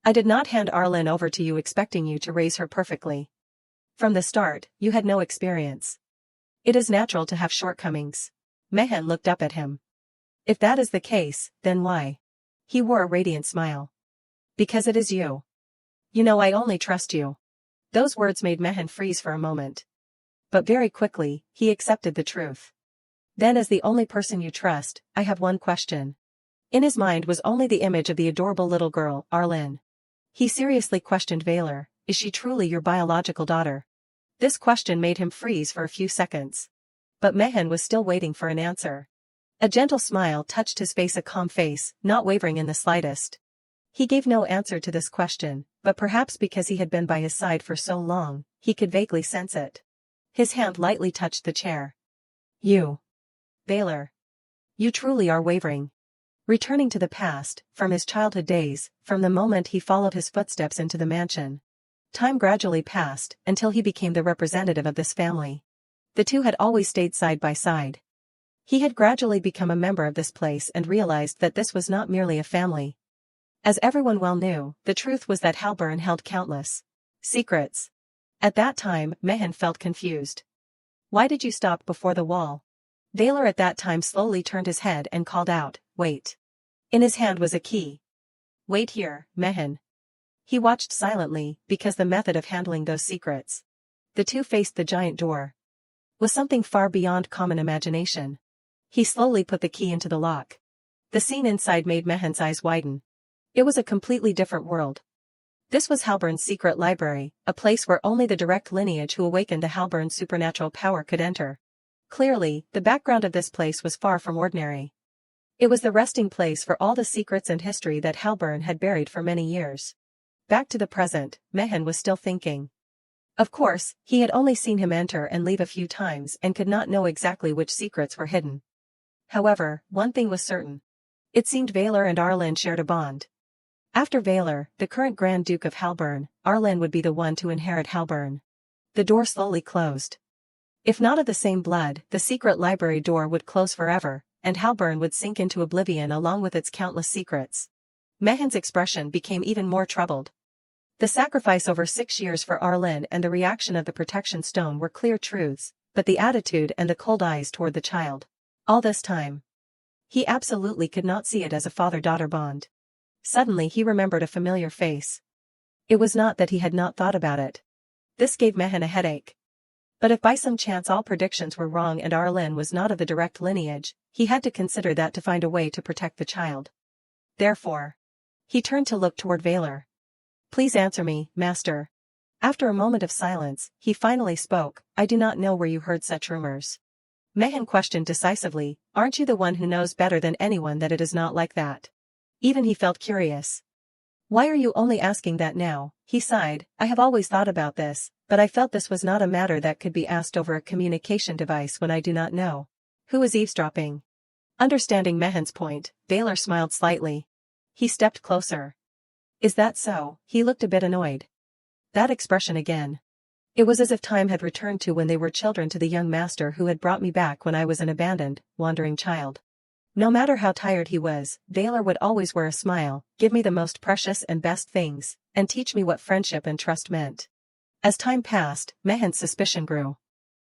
I did not hand Arlen over to you expecting you to raise her perfectly. From the start, you had no experience. It is natural to have shortcomings. Mehen looked up at him. If that is the case, then why? He wore a radiant smile. Because it is you. You know I only trust you. Those words made Mehen freeze for a moment. But very quickly, he accepted the truth. Then as the only person you trust, I have one question. In his mind was only the image of the adorable little girl, Arlen. He seriously questioned Valor, is she truly your biological daughter? This question made him freeze for a few seconds. But Mehen was still waiting for an answer. A gentle smile touched his face, a calm face, not wavering in the slightest. He gave no answer to this question, but perhaps because he had been by his side for so long, he could vaguely sense it. His hand lightly touched the chair. You. Baylor. You truly are wavering. Returning to the past, from his childhood days, from the moment he followed his footsteps into the mansion. Time gradually passed, until he became the representative of this family. The two had always stayed side by side. He had gradually become a member of this place and realized that this was not merely a family. As everyone well knew, the truth was that Halburn held countless secrets. At that time, Mehan felt confused. Why did you stop before the wall? Baylor at that time slowly turned his head and called out, wait. In his hand was a key. Wait here, Mehan. He watched silently, because the method of handling those secrets. The two faced the giant door. Was something far beyond common imagination. He slowly put the key into the lock. The scene inside made Mehan's eyes widen. It was a completely different world. This was Halburn's secret library, a place where only the direct lineage who awakened to Halburn's supernatural power could enter. Clearly, the background of this place was far from ordinary. It was the resting place for all the secrets and history that Halburn had buried for many years. Back to the present, Mehan was still thinking. Of course, he had only seen him enter and leave a few times and could not know exactly which secrets were hidden. However, one thing was certain. It seemed Valor and Arlen shared a bond. After Valor, the current Grand Duke of Halburn, Arlen would be the one to inherit Halburn. The door slowly closed. If not of the same blood, the secret library door would close forever, and Halburn would sink into oblivion along with its countless secrets. Mehan's expression became even more troubled. The sacrifice over 6 years for Arlen and the reaction of the protection stone were clear truths, but the attitude and the cold eyes toward the child. All this time. He absolutely could not see it as a father-daughter bond. Suddenly he remembered a familiar face. It was not that he had not thought about it. This gave Mehan a headache. But if by some chance all predictions were wrong and Arlen was not of the direct lineage, he had to consider that to find a way to protect the child. Therefore, he turned to look toward Valor. Please answer me, Master. After a moment of silence, he finally spoke, I do not know where you heard such rumors. Mehan questioned decisively, aren't you the one who knows better than anyone that it is not like that? Even he felt curious. Why are you only asking that now? He sighed, I have always thought about this, but I felt this was not a matter that could be asked over a communication device when I do not know. Who is eavesdropping? Understanding Mehan's point, Valor smiled slightly. He stepped closer. Is that so? He looked a bit annoyed. That expression again. It was as if time had returned to when they were children, to the young master who had brought me back when I was an abandoned, wandering child. No matter how tired he was, Valor would always wear a smile, give me the most precious and best things, and teach me what friendship and trust meant. As time passed, Mehan's suspicion grew.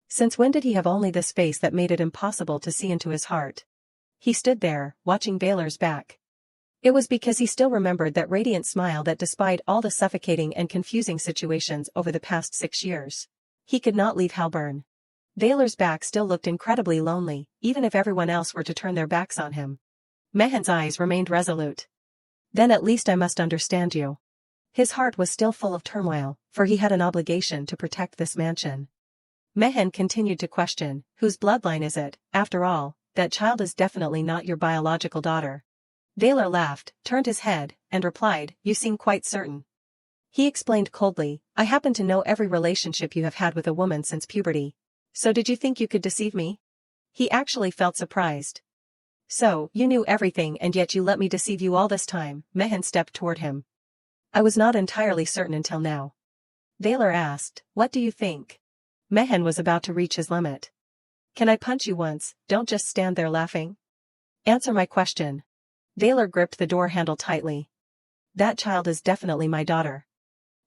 Since when did he have only this face that made it impossible to see into his heart? He stood there, watching Valor's back. It was because he still remembered that radiant smile that despite all the suffocating and confusing situations over the past 6 years, he could not leave Halburn. Valor's back still looked incredibly lonely, even if everyone else were to turn their backs on him. Mehan's eyes remained resolute. Then at least I must understand you. His heart was still full of turmoil, for he had an obligation to protect this mansion. Mehan continued to question, whose bloodline is it? After all, that child is definitely not your biological daughter. Valor laughed, turned his head, and replied, you seem quite certain. He explained coldly, I happen to know every relationship you have had with a woman since puberty. So did you think you could deceive me? He actually felt surprised. So, you knew everything and yet you let me deceive you all this time? Mehan stepped toward him. I was not entirely certain until now. Valor asked, what do you think? Mehan was about to reach his limit. Can I punch you once? Don't just stand there laughing. Answer my question. Valor gripped the door handle tightly. That child is definitely my daughter.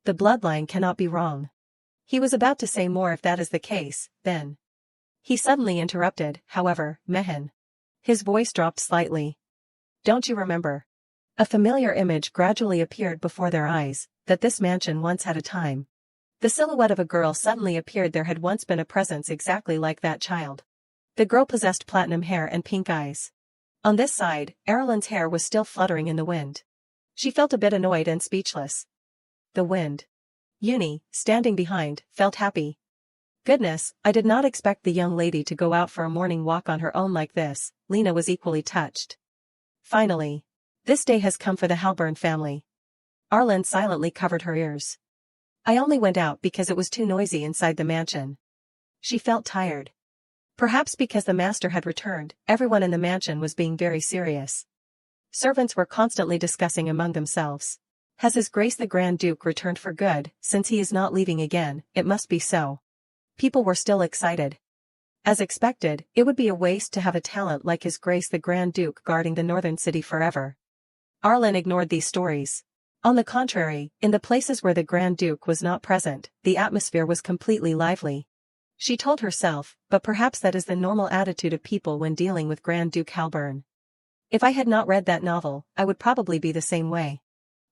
The bloodline cannot be wrong. He was about to say more if that is the case, then. He suddenly interrupted, however, Mehan. His voice dropped slightly. Don't you remember? A familiar image gradually appeared before their eyes, that this mansion once had a time. The silhouette of a girl suddenly appeared. There had once been a presence exactly like that child. The girl possessed platinum hair and pink eyes. On this side, Erlen's hair was still fluttering in the wind. She felt a bit annoyed and speechless. The wind. Uni, standing behind, felt happy. Goodness, I did not expect the young lady to go out for a morning walk on her own like this. Lena was equally touched. Finally. This day has come for the Halburn family. Arlen silently covered her ears. I only went out because it was too noisy inside the mansion. She felt tired. Perhaps because the master had returned, everyone in the mansion was being very serious. Servants were constantly discussing among themselves. Has His Grace the Grand Duke returned for good? Since he is not leaving again, it must be so. People were still excited. As expected, it would be a waste to have a talent like His Grace the Grand Duke guarding the northern city forever. Arlen ignored these stories. On the contrary, in the places where the Grand Duke was not present, the atmosphere was completely lively. She told herself, but perhaps that is the normal attitude of people when dealing with Grand Duke Halburn. If I had not read that novel, I would probably be the same way.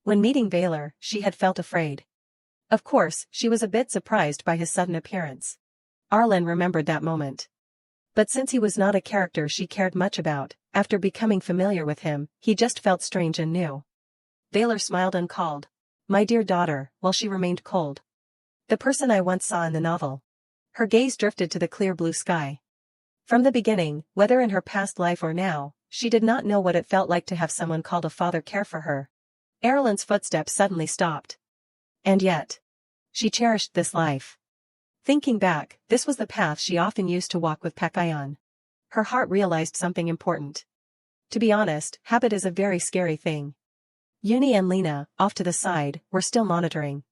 When meeting Valor, she had felt afraid. Of course, she was a bit surprised by his sudden appearance. Arlen remembered that moment. But since he was not a character she cared much about, after becoming familiar with him, he just felt strange and new. Valor smiled and called, "My dear daughter," while she remained cold. "The person I once saw in the novel." Her gaze drifted to the clear blue sky. From the beginning, whether in her past life or now, she did not know what it felt like to have someone called a father care for her. Erlen's footsteps suddenly stopped. And yet, she cherished this life. Thinking back, this was the path she often used to walk with Pekayon. Her heart realized something important. To be honest, habit is a very scary thing. Uni and Lena, off to the side, were still monitoring.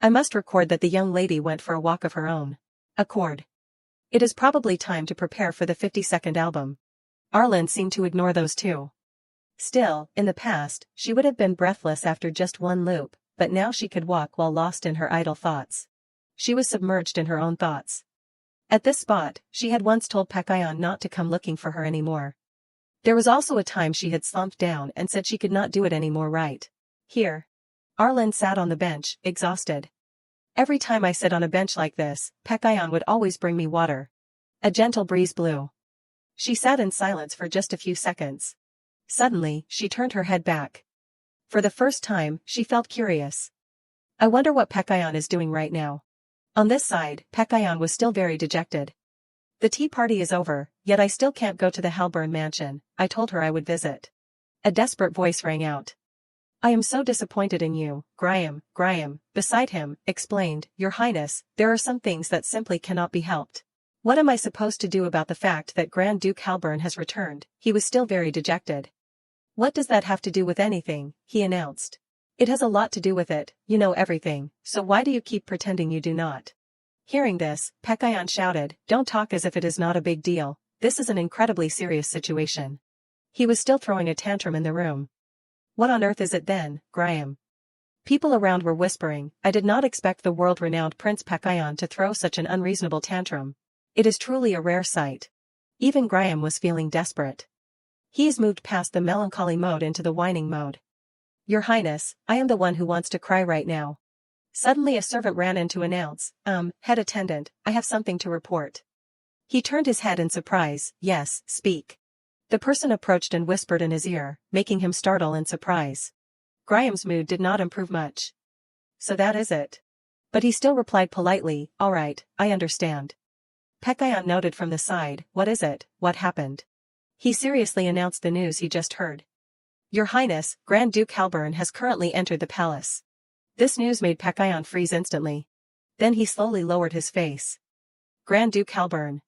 I must record that the young lady went for a walk of her own accord. It is probably time to prepare for the 52nd album. Arlen seemed to ignore those two. Still, in the past, she would have been breathless after just one loop, but now she could walk while lost in her idle thoughts. She was submerged in her own thoughts. At this spot, she had once told Pekayon not to come looking for her anymore. There was also a time she had slumped down and said she could not do it anymore right here. Arlen sat on the bench, exhausted. Every time I sit on a bench like this, Pekayon would always bring me water. A gentle breeze blew. She sat in silence for just a few seconds. Suddenly, she turned her head back. For the first time, she felt curious. I wonder what Pekayon is doing right now. On this side, Pekayon was still very dejected. The tea party is over, yet I still can't go to the Halburn mansion. I told her I would visit. A desperate voice rang out. I am so disappointed in you, Graham. Graham, beside him, explained, Your Highness, there are some things that simply cannot be helped. What am I supposed to do about the fact that Grand Duke Halburn has returned? He was still very dejected. What does that have to do with anything? He announced. It has a lot to do with it, you know everything, so why do you keep pretending you do not? Hearing this, Pekayon shouted, Don't talk as if it is not a big deal, this is an incredibly serious situation. He was still throwing a tantrum in the room. What on earth is it then, Graham? People around were whispering, I did not expect the world-renowned Prince Pekayon to throw such an unreasonable tantrum. It is truly a rare sight. Even Graham was feeling desperate. He has moved past the melancholy mode into the whining mode. Your Highness, I am the one who wants to cry right now. Suddenly a servant ran in to announce, head attendant, I have something to report. He turned his head in surprise, Yes, speak. The person approached and whispered in his ear, making him startle in surprise. Graham's mood did not improve much. So that is it. But he still replied politely, All right, I understand. Pekayon noted from the side, What is it, what happened? He seriously announced the news he just heard. Your Highness, Grand Duke Halburn has currently entered the palace. This news made Pekayon freeze instantly. Then he slowly lowered his face. Grand Duke Halburn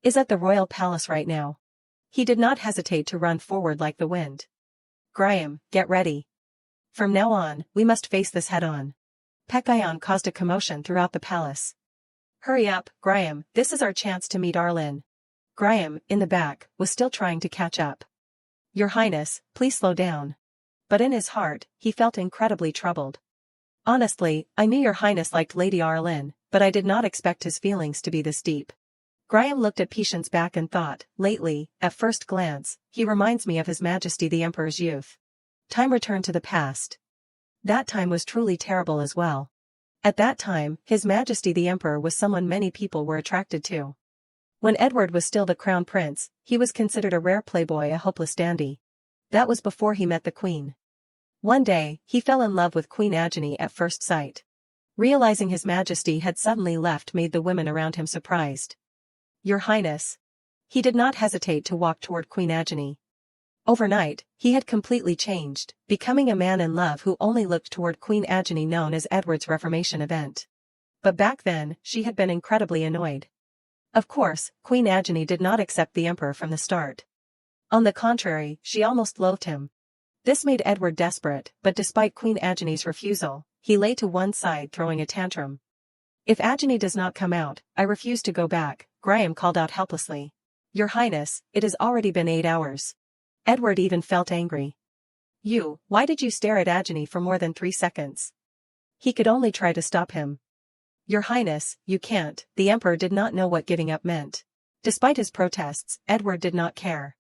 is at the royal palace right now. He did not hesitate to run forward like the wind. Graham, get ready. From now on, we must face this head-on. Pekayon caused a commotion throughout the palace. Hurry up, Graham, this is our chance to meet Arlen. Graham, in the back, was still trying to catch up. Your Highness, please slow down. But in his heart, he felt incredibly troubled. Honestly, I knew Your Highness liked Lady Arlen, but I did not expect his feelings to be this deep. Graham looked at Patient's back and thought, lately, at first glance, he reminds me of His Majesty the Emperor's youth. Time returned to the past. That time was truly terrible as well. At that time, His Majesty the Emperor was someone many people were attracted to. When Edward was still the crown prince, he was considered a rare playboy, a hopeless dandy. That was before he met the Queen. One day, he fell in love with Queen Agony at first sight. Realizing His Majesty had suddenly left made the women around him surprised. Your Highness. He did not hesitate to walk toward Queen Agony. Overnight, he had completely changed, becoming a man in love who only looked toward Queen Agony, known as Edward's Reformation event. But back then, she had been incredibly annoyed. Of course, Queen Agony did not accept the Emperor from the start. On the contrary, she almost loathed him. This made Edward desperate, but despite Queen Agony's refusal, he lay to one side throwing a tantrum. If Agony does not come out, I refuse to go back, Graham called out helplessly. Your Highness, it has already been 8 hours. Edward even felt angry. Why did you stare at Agony for more than 3 seconds? He could only try to stop him. Your Highness, you can't. The Emperor did not know what giving up meant. Despite his protests, Edward did not care.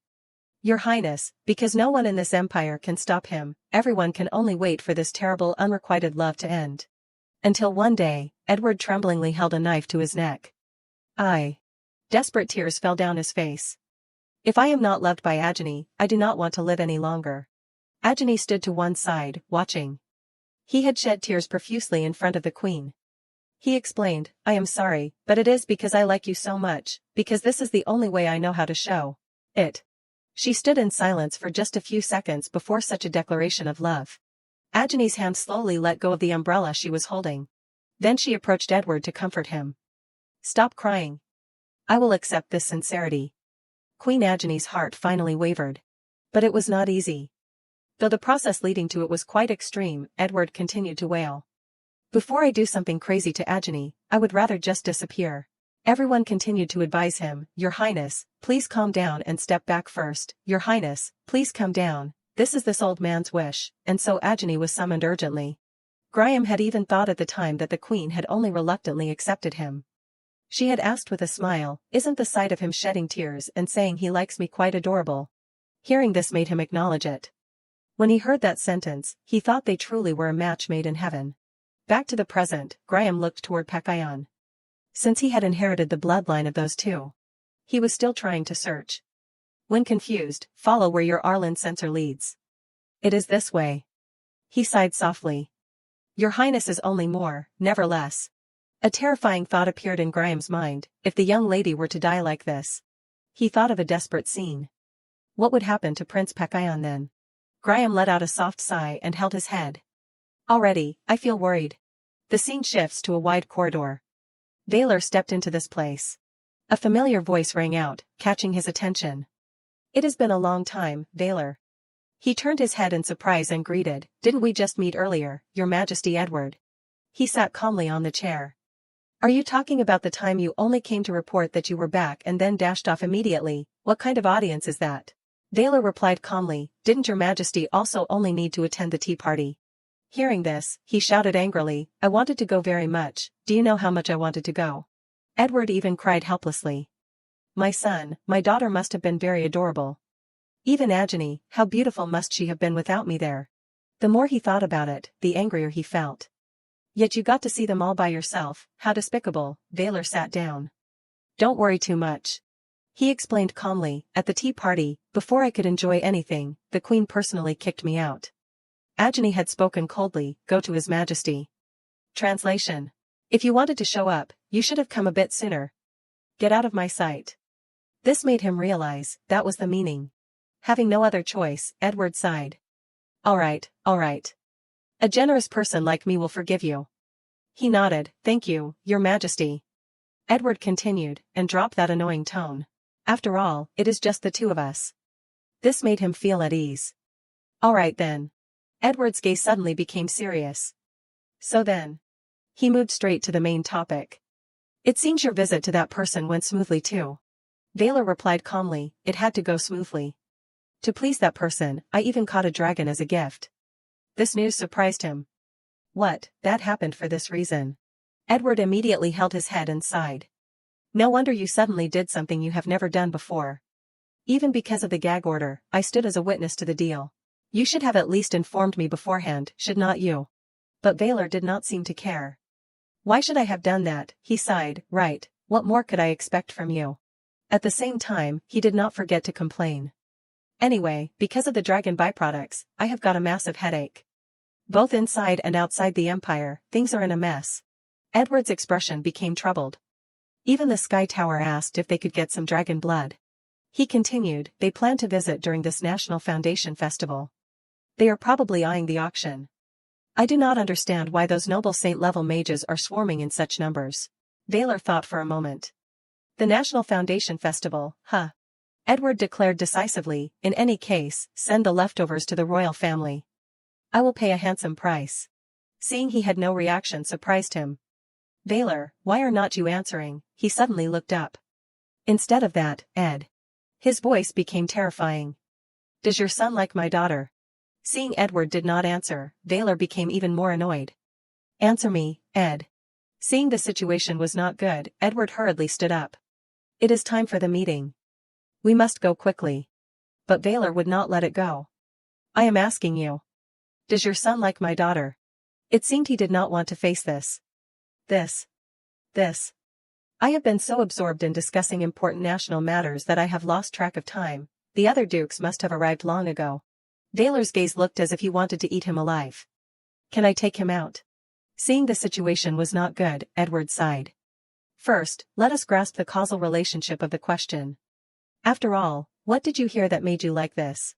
Your Highness, because no one in this empire can stop him, everyone can only wait for this terrible unrequited love to end. Until one day, Edward tremblingly held a knife to his neck. Desperate tears fell down his face. If I am not loved by Agony, I do not want to live any longer. Agony stood to one side, watching. He had shed tears profusely in front of the Queen. He explained, I am sorry, but it is because I like you so much, because this is the only way I know how to show it. She stood in silence for just a few seconds before such a declaration of love. Agony's hand slowly let go of the umbrella she was holding. Then she approached Edward to comfort him. Stop crying. I will accept this sincerity. Queen Agony's heart finally wavered. But it was not easy. Though the process leading to it was quite extreme, Edward continued to wail. Before I do something crazy to Agony, I would rather just disappear. Everyone continued to advise him, Your Highness, please calm down and step back first. Your Highness, please come down. This is this old man's wish, and so Agony was summoned urgently. Graham had even thought at the time that the Queen had only reluctantly accepted him. She had asked with a smile, isn't the sight of him shedding tears and saying he likes me quite adorable? Hearing this made him acknowledge it. When he heard that sentence, he thought they truly were a match made in heaven. Back to the present, Graham looked toward Pekayon. Since he had inherited the bloodline of those two, he was still trying to search. When confused, follow where your Arlen sensor leads. It is this way. He sighed softly. Your Highness is only more, never less. A terrifying thought appeared in Graham's mind, if the young lady were to die like this. He thought of a desperate scene. What would happen to Prince Pekayon then? Graham let out a soft sigh and held his head. Already, I feel worried. The scene shifts to a wide corridor. Valor stepped into this place. A familiar voice rang out, catching his attention. It has been a long time, Valor. He turned his head in surprise and greeted, didn't we just meet earlier, Your Majesty Edward? He sat calmly on the chair. Are you talking about the time you only came to report that you were back and then dashed off immediately? What kind of audience is that? Valor replied calmly, didn't Your Majesty also only need to attend the tea party? Hearing this, he shouted angrily, I wanted to go very much, do you know how much I wanted to go? Edward even cried helplessly. My son, my daughter must have been very adorable. Even Agony, how beautiful must she have been without me there? The more he thought about it, the angrier he felt. Yet you got to see them all by yourself, how despicable. Valor sat down. Don't worry too much. He explained calmly, at the tea party, before I could enjoy anything, the Queen personally kicked me out. Agony had spoken coldly, go to His Majesty. Translation. If you wanted to show up, you should have come a bit sooner. Get out of my sight. This made him realize, that was the meaning. Having no other choice, Edward sighed. All right. A generous person like me will forgive you. He nodded, thank you, Your Majesty. Edward continued, and dropped that annoying tone. After all, it is just the two of us. This made him feel at ease. All right then. Edward's gaze suddenly became serious. So then. He moved straight to the main topic. It seems your visit to that person went smoothly too. Valor replied calmly, it had to go smoothly. To please that person, I even caught a dragon as a gift. This news surprised him. What, that happened for this reason? Edward immediately held his head and sighed. No wonder you suddenly did something you have never done before. Even because of the gag order, I stood as a witness to the deal. You should have at least informed me beforehand, should not you? But Valor did not seem to care. Why should I have done that? He sighed, right, what more could I expect from you? At the same time, he did not forget to complain. Anyway, because of the dragon byproducts, I have got a massive headache. Both inside and outside the empire, things are in a mess. Edward's expression became troubled. Even the Sky Tower asked if they could get some dragon blood. He continued, they plan to visit during this National Foundation Festival. They are probably eyeing the auction. I do not understand why those noble saint-level mages are swarming in such numbers. Valor thought for a moment. The National Foundation Festival, huh? Edward declared decisively, in any case, send the leftovers to the royal family. I will pay a handsome price. Seeing he had no reaction surprised him. Valor, why are not you answering? He suddenly looked up. Instead of that, Ed. His voice became terrifying. Does your son like my daughter? Seeing Edward did not answer, Valor became even more annoyed. Answer me, Ed. Seeing the situation was not good, Edward hurriedly stood up. It is time for the meeting. We must go quickly. But Valor would not let it go. I am asking you. Does your son like my daughter? It seemed he did not want to face this. This. I have been so absorbed in discussing important national matters that I have lost track of time. The other dukes must have arrived long ago. Valor's gaze looked as if he wanted to eat him alive. Can I take him out? Seeing the situation was not good, Edward sighed. First, let us grasp the causal relationship of the question. After all, what did you hear that made you like this?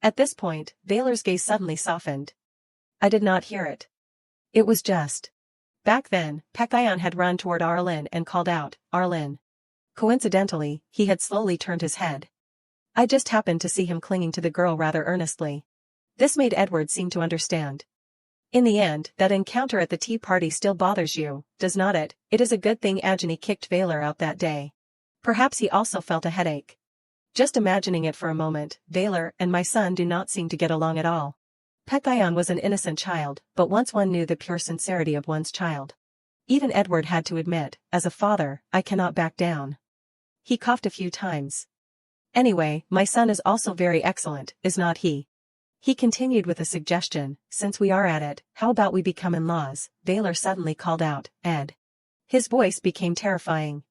At this point, Valor's gaze suddenly softened. I did not hear it. It was just. Back then, Pekayon had run toward Arlin and called out, Arlin. Coincidentally, he had slowly turned his head. I just happened to see him clinging to the girl rather earnestly. This made Edward seem to understand. In the end, that encounter at the tea party still bothers you, does not it? It is a good thing Agni kicked Valor out that day. Perhaps he also felt a headache. Just imagining it for a moment, Valor and my son do not seem to get along at all. Pekayon was an innocent child, but once one knew the pure sincerity of one's child. Even Edward had to admit, as a father, I cannot back down. He coughed a few times. Anyway, my son is also very excellent, is not he? He continued with a suggestion, since we are at it, how about we become in-laws? Valor suddenly called out, Ed. His voice became terrifying.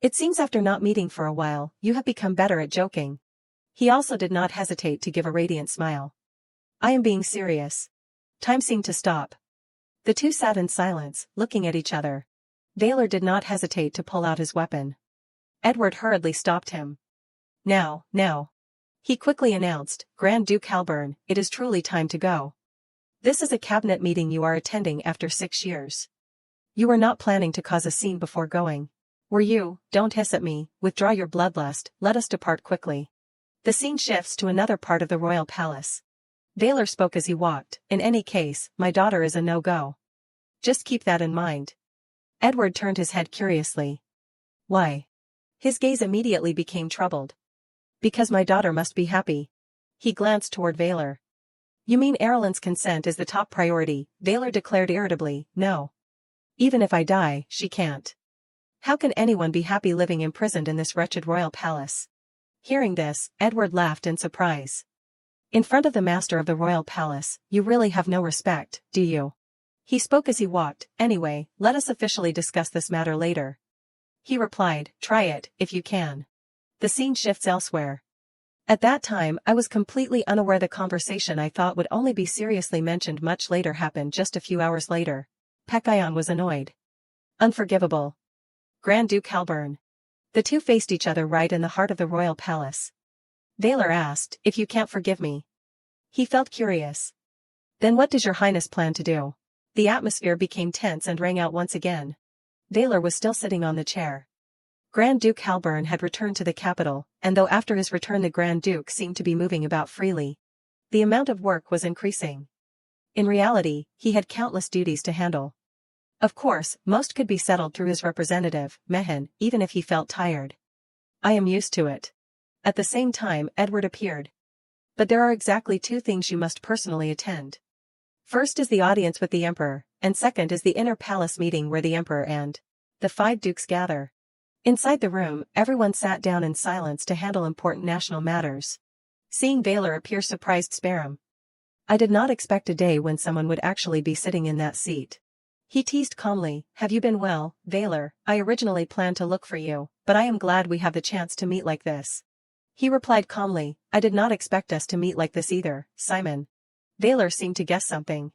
It seems after not meeting for a while, you have become better at joking. He also did not hesitate to give a radiant smile. I am being serious. Time seemed to stop. The two sat in silence, looking at each other. Valor did not hesitate to pull out his weapon. Edward hurriedly stopped him. Now. He quickly announced, Grand Duke Halburn, it is truly time to go. This is a cabinet meeting you are attending after 6 years. You were not planning to cause a scene before going. Were you? Don't hiss at me, withdraw your bloodlust, let us depart quickly. The scene shifts to another part of the royal palace. Valor spoke as he walked, in any case, my daughter is a no-go. Just keep that in mind. Edward turned his head curiously. Why? His gaze immediately became troubled. Because my daughter must be happy. He glanced toward Valor. You mean Erlin's consent is the top priority? Valor declared irritably, no. Even if I die, she can't. How can anyone be happy living imprisoned in this wretched royal palace? Hearing this, Edward laughed in surprise. In front of the master of the royal palace, you really have no respect, do you? He spoke as he walked, anyway, let us officially discuss this matter later. He replied, try it, if you can. The scene shifts elsewhere. At that time I was completely unaware the conversation I thought would only be seriously mentioned much later happened just a few hours later. Pekayon was annoyed. Unforgivable. Grand Duke Halburn. The two faced each other right in the heart of the royal palace. Valor asked, if you can't forgive me. He felt curious. Then what does your highness plan to do? The atmosphere became tense and rang out once again. Valor was still sitting on the chair. Grand Duke Halburn had returned to the capital, and though after his return the Grand Duke seemed to be moving about freely, the amount of work was increasing. In reality, he had countless duties to handle. Of course, most could be settled through his representative, Mehan, even if he felt tired. I am used to it. At the same time, Edward appeared. But there are exactly 2 things you must personally attend. First is the audience with the Emperor, and second is the inner palace meeting where the Emperor and the 5 dukes gather. Inside the room, everyone sat down in silence to handle important national matters. Seeing Valor appear surprised Sparum. I did not expect a day when someone would actually be sitting in that seat. He teased calmly, have you been well, Valor? I originally planned to look for you, but I am glad we have the chance to meet like this. He replied calmly, I did not expect us to meet like this either, Simon. Valor seemed to guess something.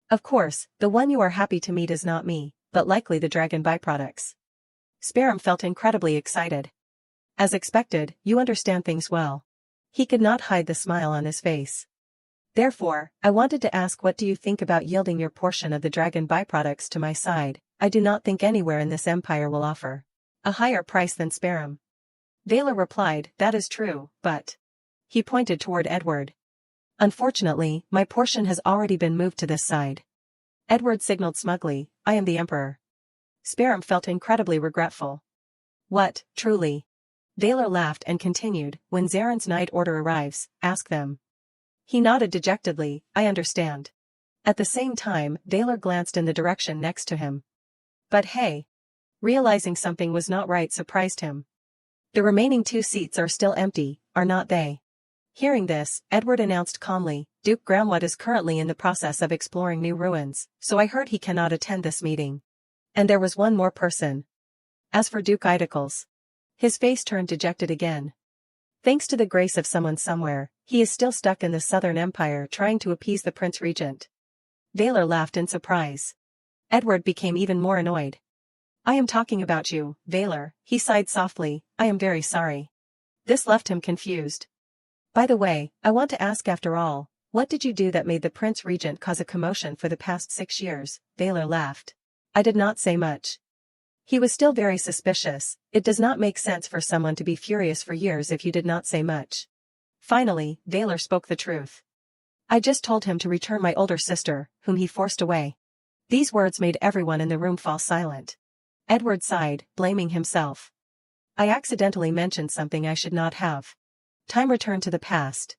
Of course, the one you are happy to meet is not me, but likely the dragon byproducts. Sperum felt incredibly excited. As expected, you understand things well. He could not hide the smile on his face. Therefore, I wanted to ask, what do you think about yielding your portion of the dragon byproducts to my side? I do not think anywhere in this empire will offer a higher price than Sperum. Valor replied, that is true, but... He pointed toward Edward. Unfortunately, my portion has already been moved to this side. Edward signaled smugly, I am the emperor. Sperum felt incredibly regretful. What, truly? Valor laughed and continued, when Zaren's night order arrives, ask them. He nodded dejectedly, I understand. At the same time, Valor glanced in the direction next to him. But hey! Realizing something was not right surprised him. The remaining 2 seats are still empty, are not they? Hearing this, Edward announced calmly, Duke Gramwood is currently in the process of exploring new ruins, so I heard he cannot attend this meeting. And there was one more person. As for Duke Idicles, his face turned dejected again. Thanks to the grace of someone somewhere, he is still stuck in the Southern Empire trying to appease the Prince Regent. Valor laughed in surprise. Edward became even more annoyed. I am talking about you, Valor, he sighed softly, I am very sorry. This left him confused. By the way, I want to ask, after all, what did you do that made the Prince Regent cause a commotion for the past 6 years? Valor laughed. I did not say much. He was still very suspicious. It does not make sense for someone to be furious for years if you did not say much. Finally, Valor spoke the truth. I just told him to return my older sister, whom he forced away. These words made everyone in the room fall silent. Edward sighed, blaming himself. I accidentally mentioned something I should not have. Time returned to the past.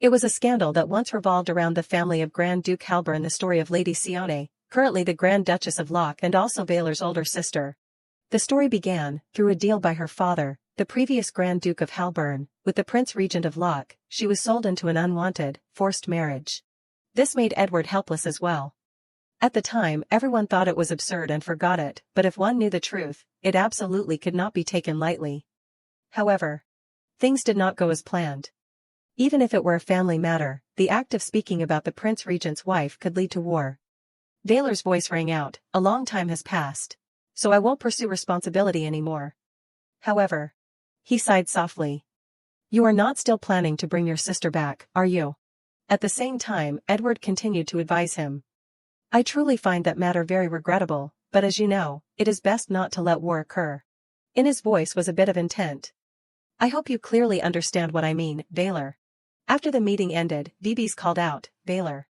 It was a scandal that once revolved around the family of Grand Duke Halber and the story of Lady Sione, currently the Grand Duchess of Locke and also Valor's older sister. The story began, through a deal by her father, the previous Grand Duke of Halburn, with the Prince Regent of Locke. She was sold into an unwanted, forced marriage. This made Edward helpless as well. At the time, everyone thought it was absurd and forgot it, but if one knew the truth, it absolutely could not be taken lightly. However, things did not go as planned. Even if it were a family matter, the act of speaking about the Prince Regent's wife could lead to war. Valor's voice rang out, a long time has passed. So I won't pursue responsibility anymore. However, he sighed softly. You are not still planning to bring your sister back, are you? At the same time, Edward continued to advise him. I truly find that matter very regrettable, but as you know, it is best not to let war occur. In his voice was a bit of intent. I hope you clearly understand what I mean, Valor. After the meeting ended, Vibes called out, Valor.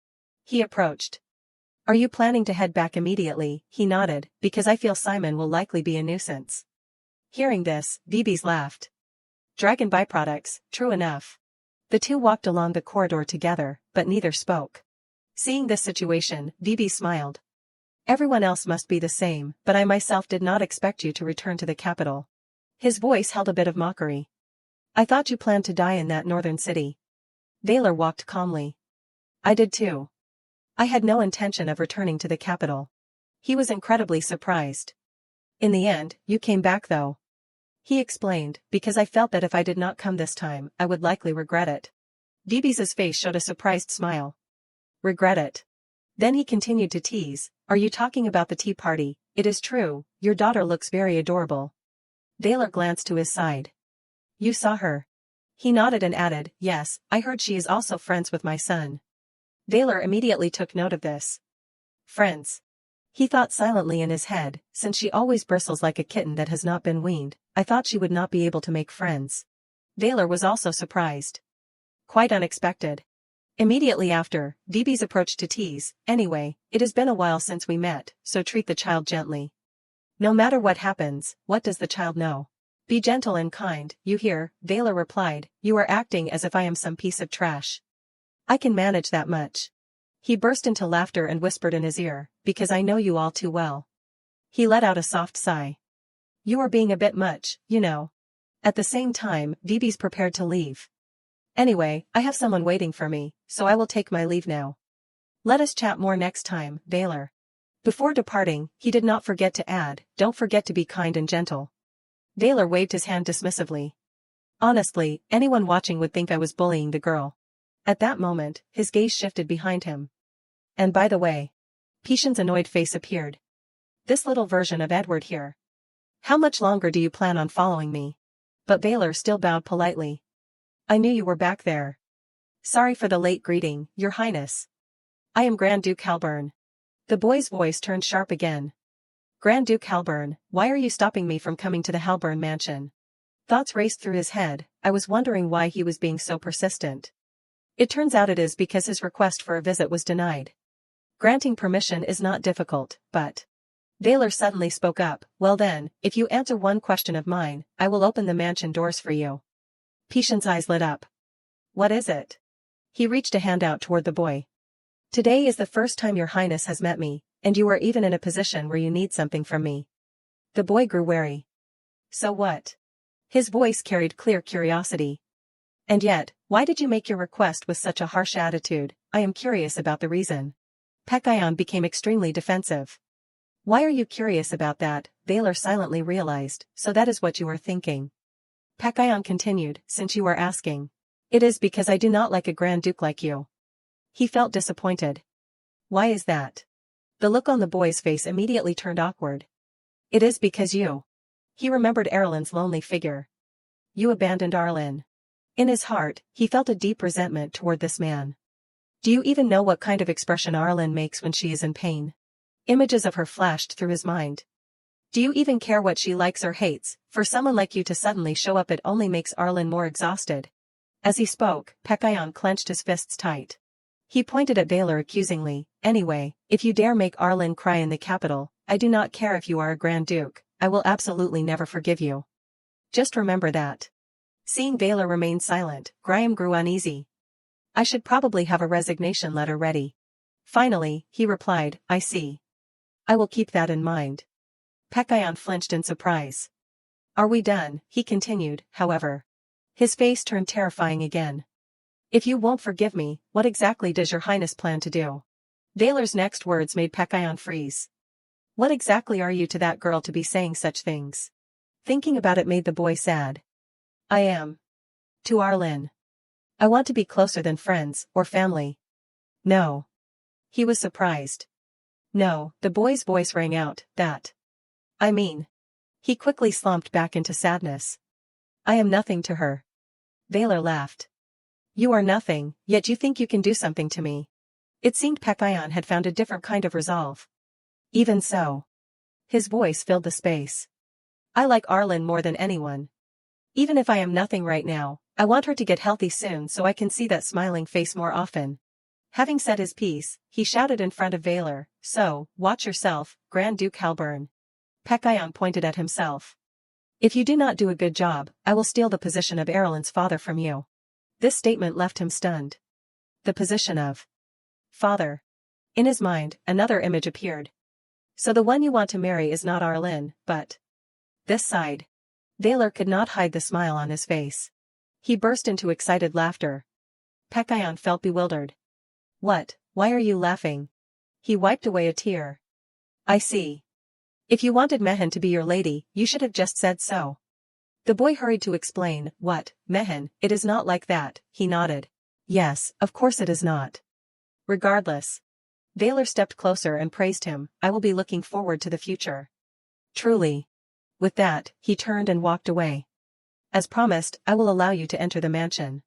He approached. Are you planning to head back immediately? He nodded, because I feel Simon will likely be a nuisance. Hearing this, Vibes laughed. Dragon byproducts, true enough. The two walked along the corridor together, but neither spoke. Seeing this situation, Vibes smiled. Everyone else must be the same, but I myself did not expect you to return to the capital. His voice held a bit of mockery. I thought you planned to die in that northern city. Valor walked calmly. I did too. I had no intention of returning to the capital. He was incredibly surprised. In the end, you came back though. He explained, because I felt that if I did not come this time, I would likely regret it. Vibes' face showed a surprised smile. Regret it. Then he continued to tease, are you talking about the tea party? It is true, your daughter looks very adorable. Valor glanced to his side. You saw her. He nodded and added, yes, I heard she is also friends with my son. Valor immediately took note of this. Friends. He thought silently in his head, since she always bristles like a kitten that has not been weaned, I thought she would not be able to make friends. Valor was also surprised. Quite unexpected. Immediately after, Vibes approached to tease, anyway, it has been a while since we met, so treat the child gently. No matter what happens, what does the child know? Be gentle and kind, you hear, Valor replied, you are acting as if I am some piece of trash. I can manage that much. He burst into laughter and whispered in his ear, because I know you all too well. He let out a soft sigh. You are being a bit much, you know. At the same time, Vibes prepared to leave. Anyway, I have someone waiting for me, so I will take my leave now. Let us chat more next time, Valor. Before departing, he did not forget to add, don't forget to be kind and gentle. Valor waved his hand dismissively. Honestly, anyone watching would think I was bullying the girl. At that moment, his gaze shifted behind him. And by the way, Pishan's annoyed face appeared. This little version of Edward here. How much longer do you plan on following me? But Baylor still bowed politely. I knew you were back there. Sorry for the late greeting, Your Highness. I am Grand Duke Halburn. The boy's voice turned sharp again. Grand Duke Halburn, why are you stopping me from coming to the Halburn mansion? Thoughts raced through his head. I was wondering why he was being so persistent. It turns out it is because his request for a visit was denied. Granting permission is not difficult, but... Baylor suddenly spoke up. Well then, if you answer one question of mine, I will open the mansion doors for you. Patient's eyes lit up. What is it? He reached a hand out toward the boy. Today is the first time Your Highness has met me, and you are even in a position where you need something from me. The boy grew wary. So what? His voice carried clear curiosity. And yet, why did you make your request with such a harsh attitude? I am curious about the reason. Pekayon became extremely defensive. Why are you curious about that? Baylor silently realized, so that is what you are thinking. Pekayon continued, since you are asking. It is because I do not like a Grand Duke like you. He felt disappointed. Why is that? The look on the boy's face immediately turned awkward. It is because you. He remembered Arlen's lonely figure. You abandoned Arlen. In his heart, he felt a deep resentment toward this man. Do you even know what kind of expression Arlen makes when she is in pain? Images of her flashed through his mind. Do you even care what she likes or hates? For someone like you to suddenly show up, it only makes Arlen more exhausted. As he spoke, Pekayon clenched his fists tight. He pointed at Baylor accusingly. Anyway, if you dare make Arlen cry in the capital, I do not care if you are a Grand Duke, I will absolutely never forgive you. Just remember that. Seeing Baylor remain silent, Graham grew uneasy. I should probably have a resignation letter ready. Finally, he replied, I see. I will keep that in mind. Pekayon flinched in surprise. Are we done? He continued, however. His face turned terrifying again. If you won't forgive me, what exactly does Your Highness plan to do? Baylor's next words made Pekayon freeze. What exactly are you to that girl to be saying such things? Thinking about it made the boy sad. I am. To Arlen. I want to be closer than friends, or family. No. He was surprised. No, the boy's voice rang out, that. I mean. He quickly slumped back into sadness. I am nothing to her. Baylor laughed. You are nothing, yet you think you can do something to me. It seemed Pekayon had found a different kind of resolve. Even so. His voice filled the space. I like Arlen more than anyone. Even if I am nothing right now, I want her to get healthy soon so I can see that smiling face more often. Having said his piece, he shouted in front of Baylor, so, watch yourself, Grand Duke Halburn. Pekayon pointed at himself. If you do not do a good job, I will steal the position of Arlen's father from you. This statement left him stunned. The position of father. In his mind, another image appeared. So the one you want to marry is not Arlen, but this side. Baylor could not hide the smile on his face. He burst into excited laughter. Pekayon felt bewildered. What? Why are you laughing? He wiped away a tear. I see. If you wanted Mehen to be your lady, you should have just said so. The boy hurried to explain. What, Mehen? It is not like that, he nodded. Yes, of course it is not. Regardless. Baylor stepped closer and praised him. I will be looking forward to the future. Truly. With that, he turned and walked away. As promised, I will allow you to enter the mansion.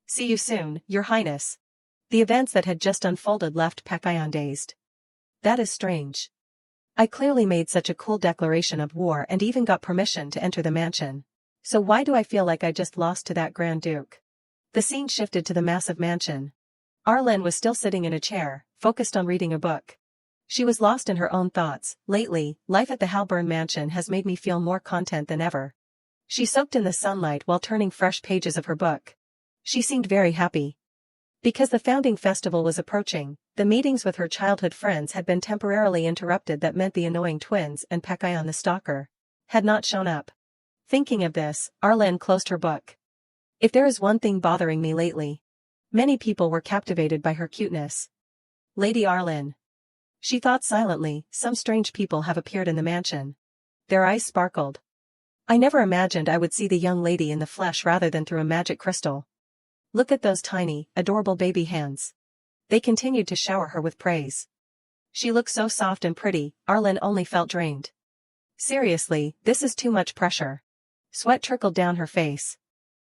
See you soon, Your Highness. The events that had just unfolded left Pekayon dazed. That is strange. I clearly made such a cool declaration of war and even got permission to enter the mansion. So why do I feel like I just lost to that Grand Duke? The scene shifted to the massive mansion. Arlen was still sitting in a chair, focused on reading a book. She was lost in her own thoughts. Lately, life at the Halburn mansion has made me feel more content than ever. She soaked in the sunlight while turning fresh pages of her book. She seemed very happy. Because the founding festival was approaching, the meetings with her childhood friends had been temporarily interrupted. That meant the annoying twins and Pekayon the stalker had not shown up. Thinking of this, Arlen closed her book. If there is one thing bothering me lately. Many people were captivated by her cuteness. Lady Arlen. She thought silently, some strange people have appeared in the mansion. Their eyes sparkled. I never imagined I would see the young lady in the flesh rather than through a magic crystal. Look at those tiny, adorable baby hands. They continued to shower her with praise. She looked so soft and pretty, Arlen only felt drained. Seriously, this is too much pressure. Sweat trickled down her face.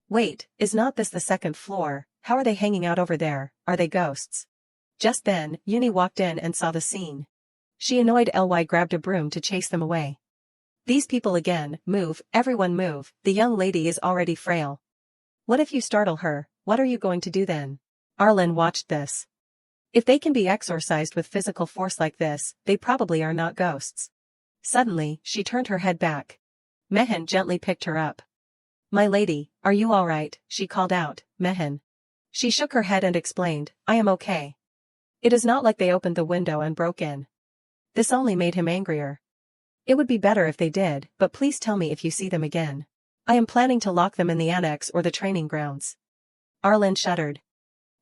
Wait, is not this the second floor? How are they hanging out over there? Are they ghosts? Just then, Uni walked in and saw the scene. She annoyed Ly grabbed a broom to chase them away. These people again, move, everyone move, the young lady is already frail. What if you startle her, what are you going to do then? Arlen watched this. If they can be exorcised with physical force like this, they probably are not ghosts. Suddenly, she turned her head back. Mehen gently picked her up. My lady, are you all right? She called out, Mehen. She shook her head and explained, I am okay. It is not like they opened the window and broke in. This only made him angrier. It would be better if they did, but please tell me if you see them again. I am planning to lock them in the annex or the training grounds. Arlen shuddered.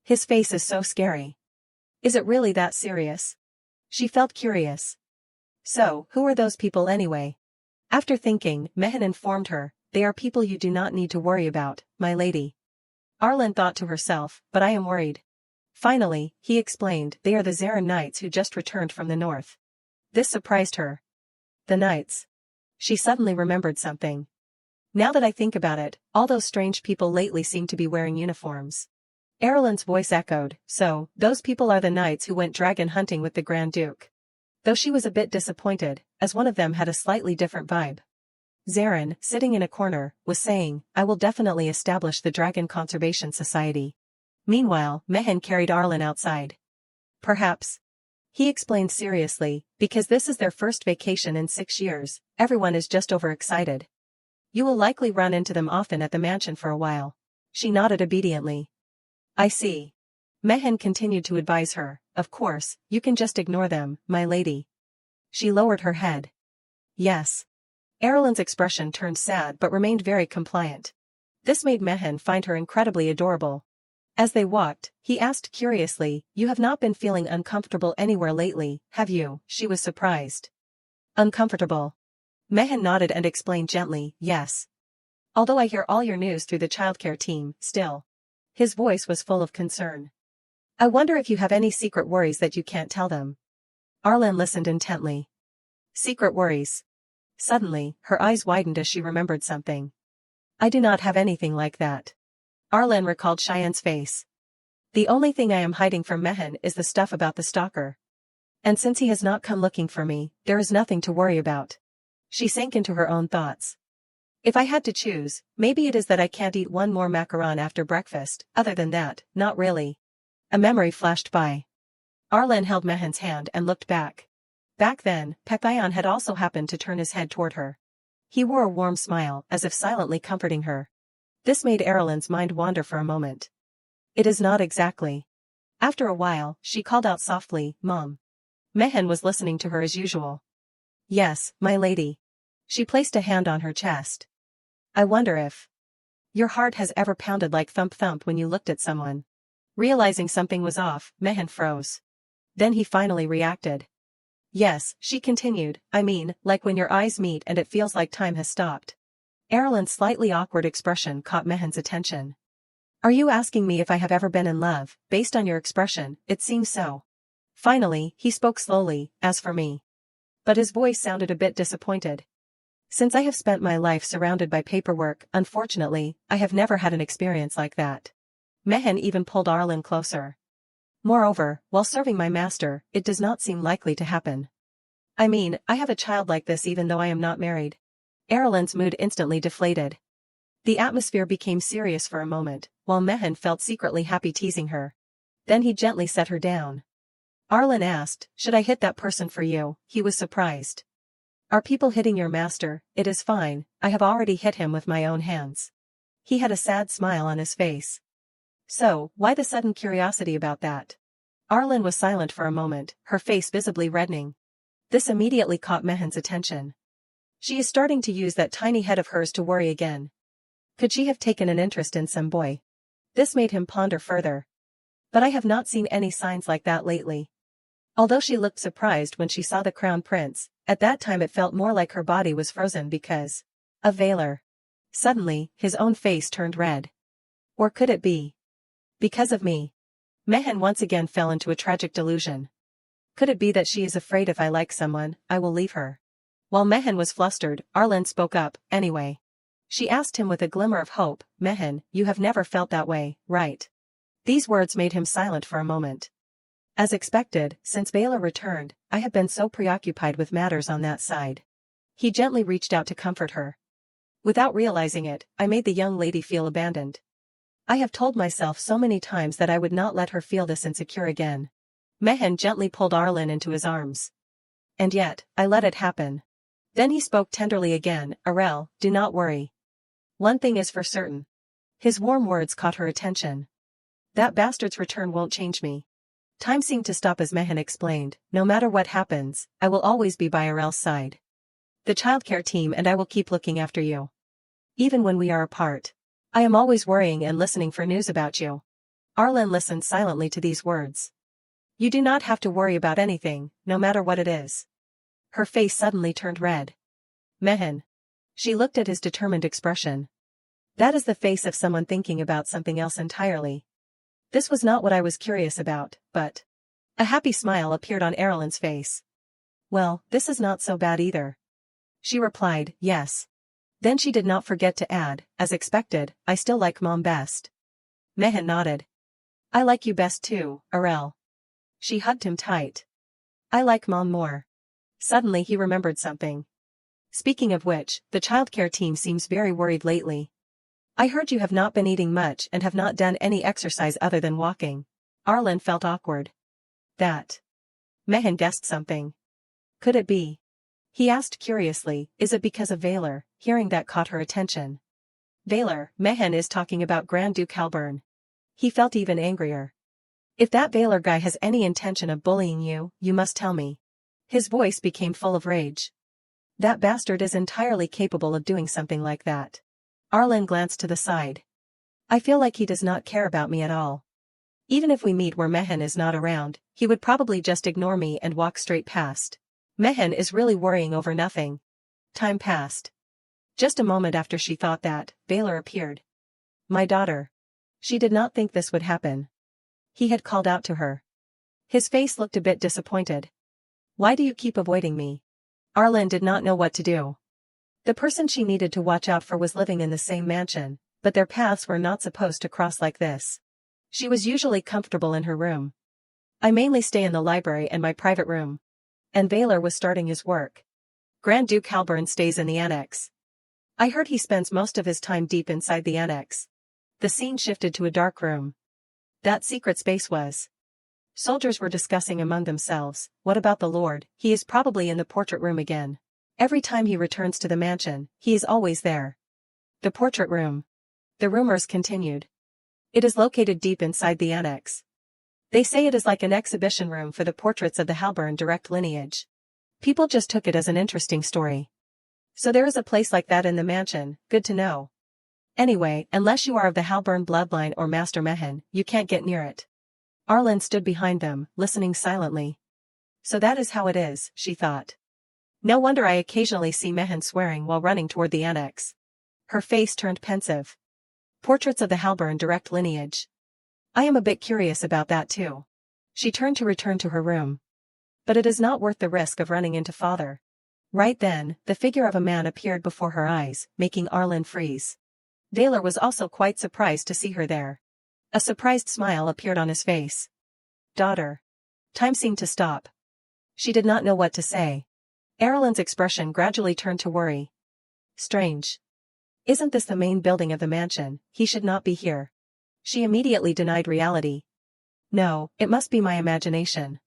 His face is so scary. Is it really that serious? She felt curious. So, who are those people anyway? After thinking, Mehen informed her, they are people you do not need to worry about, my lady. Arlen thought to herself, but I am worried. Finally, he explained, they are the Zarin knights who just returned from the north. This surprised her. The knights. She suddenly remembered something. Now that I think about it, all those strange people lately seem to be wearing uniforms. Erlen's voice echoed, so, those people are the knights who went dragon hunting with the Grand Duke. Though she was a bit disappointed, as one of them had a slightly different vibe. Zarin, sitting in a corner, was saying, I will definitely establish the Dragon Conservation Society. Meanwhile, Mehen carried Arlen outside. Perhaps. He explained seriously, because this is their first vacation in 6 years, everyone is just overexcited. You will likely run into them often at the mansion for a while. She nodded obediently. I see. Mehen continued to advise her, of course, you can just ignore them, my lady. She lowered her head. Yes. Erlen's expression turned sad but remained very compliant. This made Mehen find her incredibly adorable. As they walked, he asked curiously, you have not been feeling uncomfortable anywhere lately, have you? She was surprised. Uncomfortable. Mehen nodded and explained gently, yes. Although I hear all your news through the childcare team, still. His voice was full of concern. I wonder if you have any secret worries that you can't tell them. Arlen listened intently. Secret worries. Suddenly, her eyes widened as she remembered something. I do not have anything like that. Arlen recalled Cheyenne's face. The only thing I am hiding from Mehen is the stuff about the stalker. And since he has not come looking for me, there is nothing to worry about. She sank into her own thoughts. If I had to choose, maybe it is that I can't eat one more macaron after breakfast, other than that, not really. A memory flashed by. Arlen held Mehen's hand and looked back. Back then, Pekayon had also happened to turn his head toward her. He wore a warm smile, as if silently comforting her. This made Erlen's mind wander for a moment. It is not exactly. After a while, she called out softly, Mom. Mehen was listening to her as usual. Yes, my lady. She placed a hand on her chest. I wonder if your heart has ever pounded like thump-thump when you looked at someone. Realizing something was off, Mehen froze. Then he finally reacted. Yes, she continued, I mean, like when your eyes meet and it feels like time has stopped. Erlen's slightly awkward expression caught Mehen's attention. Are you asking me if I have ever been in love? Based on your expression, it seems so. Finally, he spoke slowly, as for me. But his voice sounded a bit disappointed. Since I have spent my life surrounded by paperwork, unfortunately, I have never had an experience like that. Mehen even pulled Arlen closer. Moreover, while serving my master, it does not seem likely to happen. I mean, I have a child like this even though I am not married. Erlen's mood instantly deflated. The atmosphere became serious for a moment, while Mehen felt secretly happy teasing her. Then he gently set her down. Arlen asked, should I hit that person for you? He was surprised. Are people hitting your master? It is fine, I have already hit him with my own hands. He had a sad smile on his face. So, why the sudden curiosity about that? Arlen was silent for a moment, her face visibly reddening. This immediately caught Mehen's attention. She is starting to use that tiny head of hers to worry again. Could she have taken an interest in some boy? This made him ponder further. But I have not seen any signs like that lately. Although she looked surprised when she saw the crown prince, at that time it felt more like her body was frozen because of Valor. Suddenly, his own face turned red. Or could it be because of me? Mehen once again fell into a tragic delusion. Could it be that she is afraid if I like someone, I will leave her? While Mehan was flustered, Arlen spoke up, anyway. She asked him with a glimmer of hope, Mehan, you have never felt that way, right? These words made him silent for a moment. As expected, since Baylor returned, I have been so preoccupied with matters on that side. He gently reached out to comfort her. Without realizing it, I made the young lady feel abandoned. I have told myself so many times that I would not let her feel this insecure again. Mehan gently pulled Arlen into his arms. And yet, I let it happen. Then he spoke tenderly again, Arel, do not worry. One thing is for certain. His warm words caught her attention. That bastard's return won't change me. Time seemed to stop as Mehan explained, no matter what happens, I will always be by Arel's side. The childcare team and I will keep looking after you. Even when we are apart. I am always worrying and listening for news about you. Arlen listened silently to these words. You do not have to worry about anything, no matter what it is. Her face suddenly turned red. Mehan. She looked at his determined expression. That is the face of someone thinking about something else entirely. This was not what I was curious about, but... A happy smile appeared on Arlen's face. Well, this is not so bad either. She replied, yes. Then she did not forget to add, as expected, I still like Mom best. Mehan nodded. I like you best too, Arel. She hugged him tight. I like Mom more. Suddenly he remembered something. Speaking of which, the childcare team seems very worried lately. I heard you have not been eating much and have not done any exercise other than walking. Arlen felt awkward. That. Mehan guessed something. Could it be? He asked curiously, is it because of Valor? Hearing that caught her attention. Valor, Mehan is talking about Grand Duke Halburn. He felt even angrier. If that Valor guy has any intention of bullying you, you must tell me. His voice became full of rage. That bastard is entirely capable of doing something like that. Arlen glanced to the side. I feel like he does not care about me at all. Even if we meet where Mehan is not around, he would probably just ignore me and walk straight past. Mehan is really worrying over nothing. Time passed. Just a moment after she thought that, Valor appeared. My daughter. She did not think this would happen. He had called out to her. His face looked a bit disappointed. Why do you keep avoiding me? Arlen did not know what to do. The person she needed to watch out for was living in the same mansion, but their paths were not supposed to cross like this. She was usually comfortable in her room. I mainly stay in the library and my private room. And Valor was starting his work. Grand Duke Halburn stays in the annex. I heard he spends most of his time deep inside the annex. The scene shifted to a dark room. That secret space was. Soldiers were discussing among themselves, what about the Lord? He is probably in the portrait room again. Every time he returns to the mansion, he is always there. The portrait room. The rumors continued. It is located deep inside the annex. They say it is like an exhibition room for the portraits of the Halburn direct lineage. People just took it as an interesting story. So there is a place like that in the mansion, good to know. Anyway, unless you are of the Halburn bloodline or Master Mehan, you can't get near it. Arlen stood behind them, listening silently. So that is how it is, she thought. No wonder I occasionally see Mehan swearing while running toward the annex. Her face turned pensive. Portraits of the Halburn direct lineage. I am a bit curious about that too. She turned to return to her room. But it is not worth the risk of running into father. Right then, the figure of a man appeared before her eyes, making Arlen freeze. Valor was also quite surprised to see her there. A surprised smile appeared on his face. Daughter. Time seemed to stop. She did not know what to say. Arlen's expression gradually turned to worry. Strange. Isn't this the main building of the mansion? He should not be here. She immediately denied reality. No, it must be my imagination.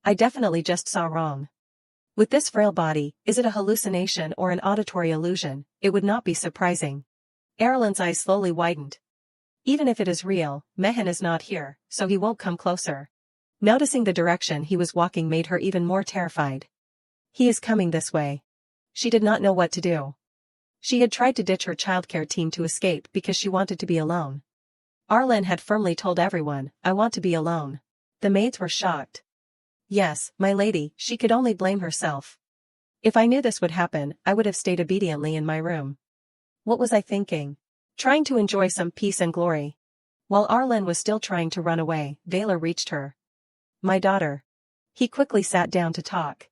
I definitely just saw wrong. With this frail body, is it a hallucination or an auditory illusion? It would not be surprising. Arlen's eyes slowly widened. Even if it is real, Mehan is not here, so he won't come closer. Noticing the direction he was walking made her even more terrified. He is coming this way. She did not know what to do. She had tried to ditch her childcare team to escape because she wanted to be alone. Arlen had firmly told everyone, I want to be alone. The maids were shocked. Yes, my lady, she could only blame herself. If I knew this would happen, I would have stayed obediently in my room. What was I thinking? Trying to enjoy some peace and glory. While Arlen was still trying to run away, Valor reached her. My daughter. He quickly sat down to talk.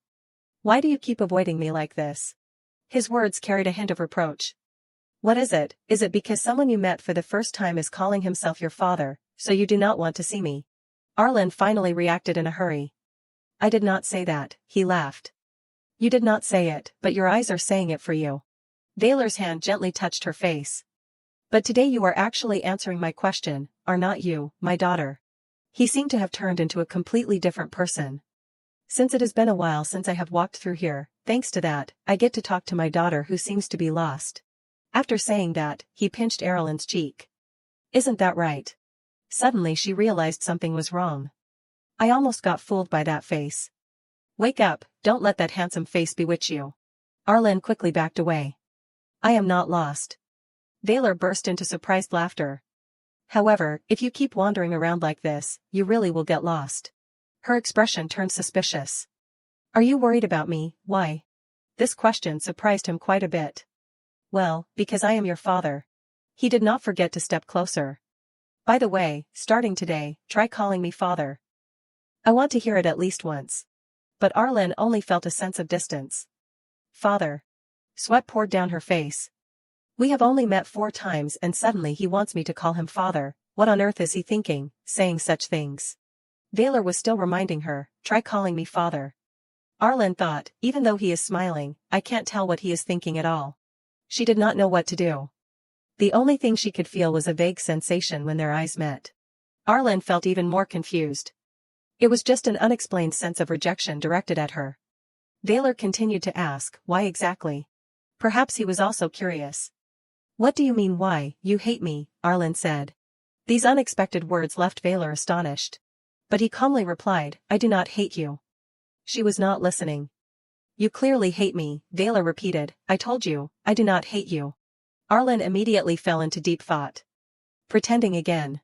Why do you keep avoiding me like this? His words carried a hint of reproach. What is it? Is it because someone you met for the first time is calling himself your father, so you do not want to see me? Arlen finally reacted in a hurry. I did not say that, he laughed. You did not say it, but your eyes are saying it for you. Valor's hand gently touched her face. But today you are actually answering my question, are not you, my daughter? He seemed to have turned into a completely different person. Since it has been a while since I have walked through here, thanks to that, I get to talk to my daughter who seems to be lost. After saying that, he pinched Erlen's cheek. Isn't that right? Suddenly she realized something was wrong. I almost got fooled by that face. Wake up, don't let that handsome face bewitch you. Arlen quickly backed away. I am not lost. Valor burst into surprised laughter. However, if you keep wandering around like this, you really will get lost. Her expression turned suspicious. Are you worried about me? Why? This question surprised him quite a bit. Well, because I am your father. He did not forget to step closer. By the way, starting today, try calling me father. I want to hear it at least once. But Arlen only felt a sense of distance. Father. Sweat poured down her face. We have only met 4 times and suddenly he wants me to call him father. What on earth is he thinking, saying such things? Valor was still reminding her, try calling me father. Arlen thought, even though he is smiling, I can't tell what he is thinking at all. She did not know what to do. The only thing she could feel was a vague sensation when their eyes met. Arlen felt even more confused. It was just an unexplained sense of rejection directed at her. Valor continued to ask, why exactly? Perhaps he was also curious. What do you mean why, you hate me, Arlen said. These unexpected words left Valor astonished. But he calmly replied, I do not hate you. She was not listening. You clearly hate me, Valor repeated, I told you, I do not hate you. Arlen immediately fell into deep thought. Pretending again.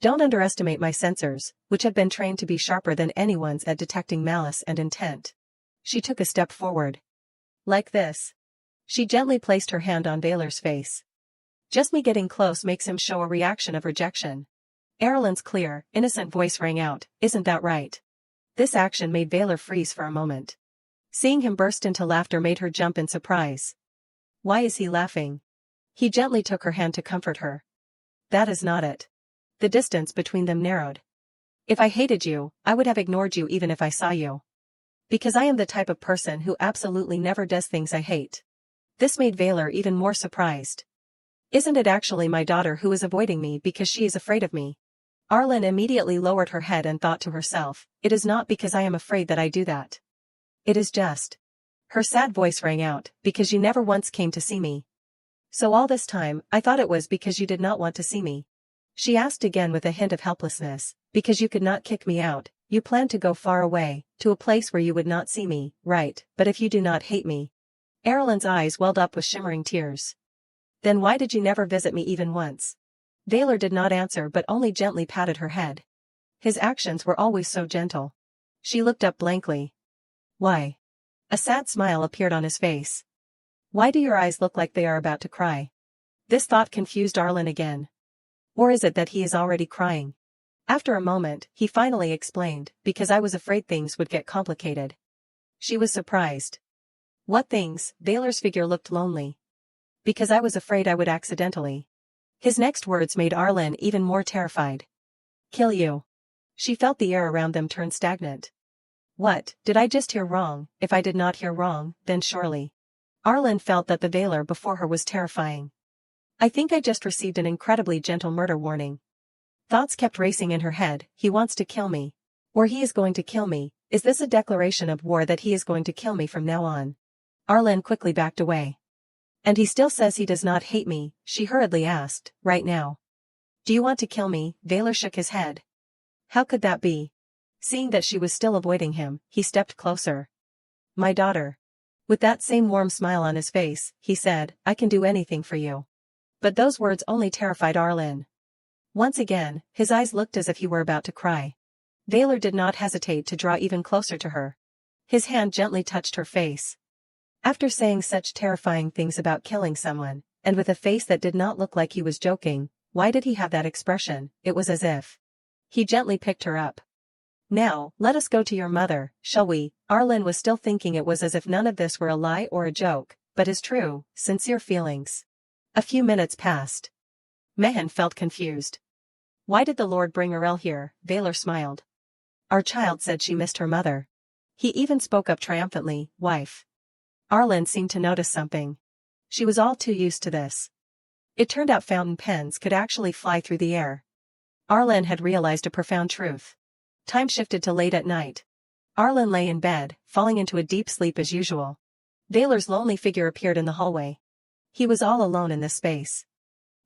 Don't underestimate my sensors, which have been trained to be sharper than anyone's at detecting malice and intent. She took a step forward. Like this. She gently placed her hand on Valor's face. Just me getting close makes him show a reaction of rejection. Erlen's clear, innocent voice rang out, isn't that right? This action made Valor freeze for a moment. Seeing him burst into laughter made her jump in surprise. Why is he laughing? He gently took her hand to comfort her. That is not it. The distance between them narrowed. If I hated you, I would have ignored you even if I saw you. Because I am the type of person who absolutely never does things I hate. This made Valor even more surprised. Isn't it actually my daughter who is avoiding me because she is afraid of me? Arlen immediately lowered her head and thought to herself, it is not because I am afraid that I do that. It is just. Her sad voice rang out, because you never once came to see me. So all this time, I thought it was because you did not want to see me. She asked again with a hint of helplessness, because you could not kick me out, you planned to go far away, to a place where you would not see me, right, but if you do not hate me. Erlen's eyes welled up with shimmering tears. Then why did you never visit me even once? Valor did not answer but only gently patted her head. His actions were always so gentle. She looked up blankly. Why? A sad smile appeared on his face. Why do your eyes look like they are about to cry? This thought confused Arlen again. Or is it that he is already crying? After a moment, he finally explained, because I was afraid things would get complicated. She was surprised. What things? Valor's figure looked lonely. Because I was afraid I would accidentally. His next words made Arlen even more terrified. Kill you. She felt the air around them turn stagnant. What, did I just hear wrong? If I did not hear wrong, then surely. Arlen felt that the Valor before her was terrifying. I think I just received an incredibly gentle murder warning. Thoughts kept racing in her head, he wants to kill me. Or he is going to kill me, is this a declaration of war that he is going to kill me from now on? Arlen quickly backed away. And he still says he does not hate me, she hurriedly asked, right now. Do you want to kill me? Valor shook his head. How could that be? Seeing that she was still avoiding him, he stepped closer. My daughter. With that same warm smile on his face, he said, I can do anything for you. But those words only terrified Arlen. Once again, his eyes looked as if he were about to cry. Valor did not hesitate to draw even closer to her. His hand gently touched her face. After saying such terrifying things about killing someone, and with a face that did not look like he was joking, why did he have that expression? It was as if. He gently picked her up. Now, let us go to your mother, shall we? Arlen was still thinking it was as if none of this were a lie or a joke, but his true, sincere feelings. A few minutes passed. Mehen felt confused. Why did the Lord bring Arel here? Valor smiled. Our child said she missed her mother. He even spoke up triumphantly, wife. Arlen seemed to notice something. She was all too used to this. It turned out fountain pens could actually fly through the air. Arlen had realized a profound truth. Time shifted to late at night. Arlen lay in bed, falling into a deep sleep as usual. Valor's lonely figure appeared in the hallway. He was all alone in this space.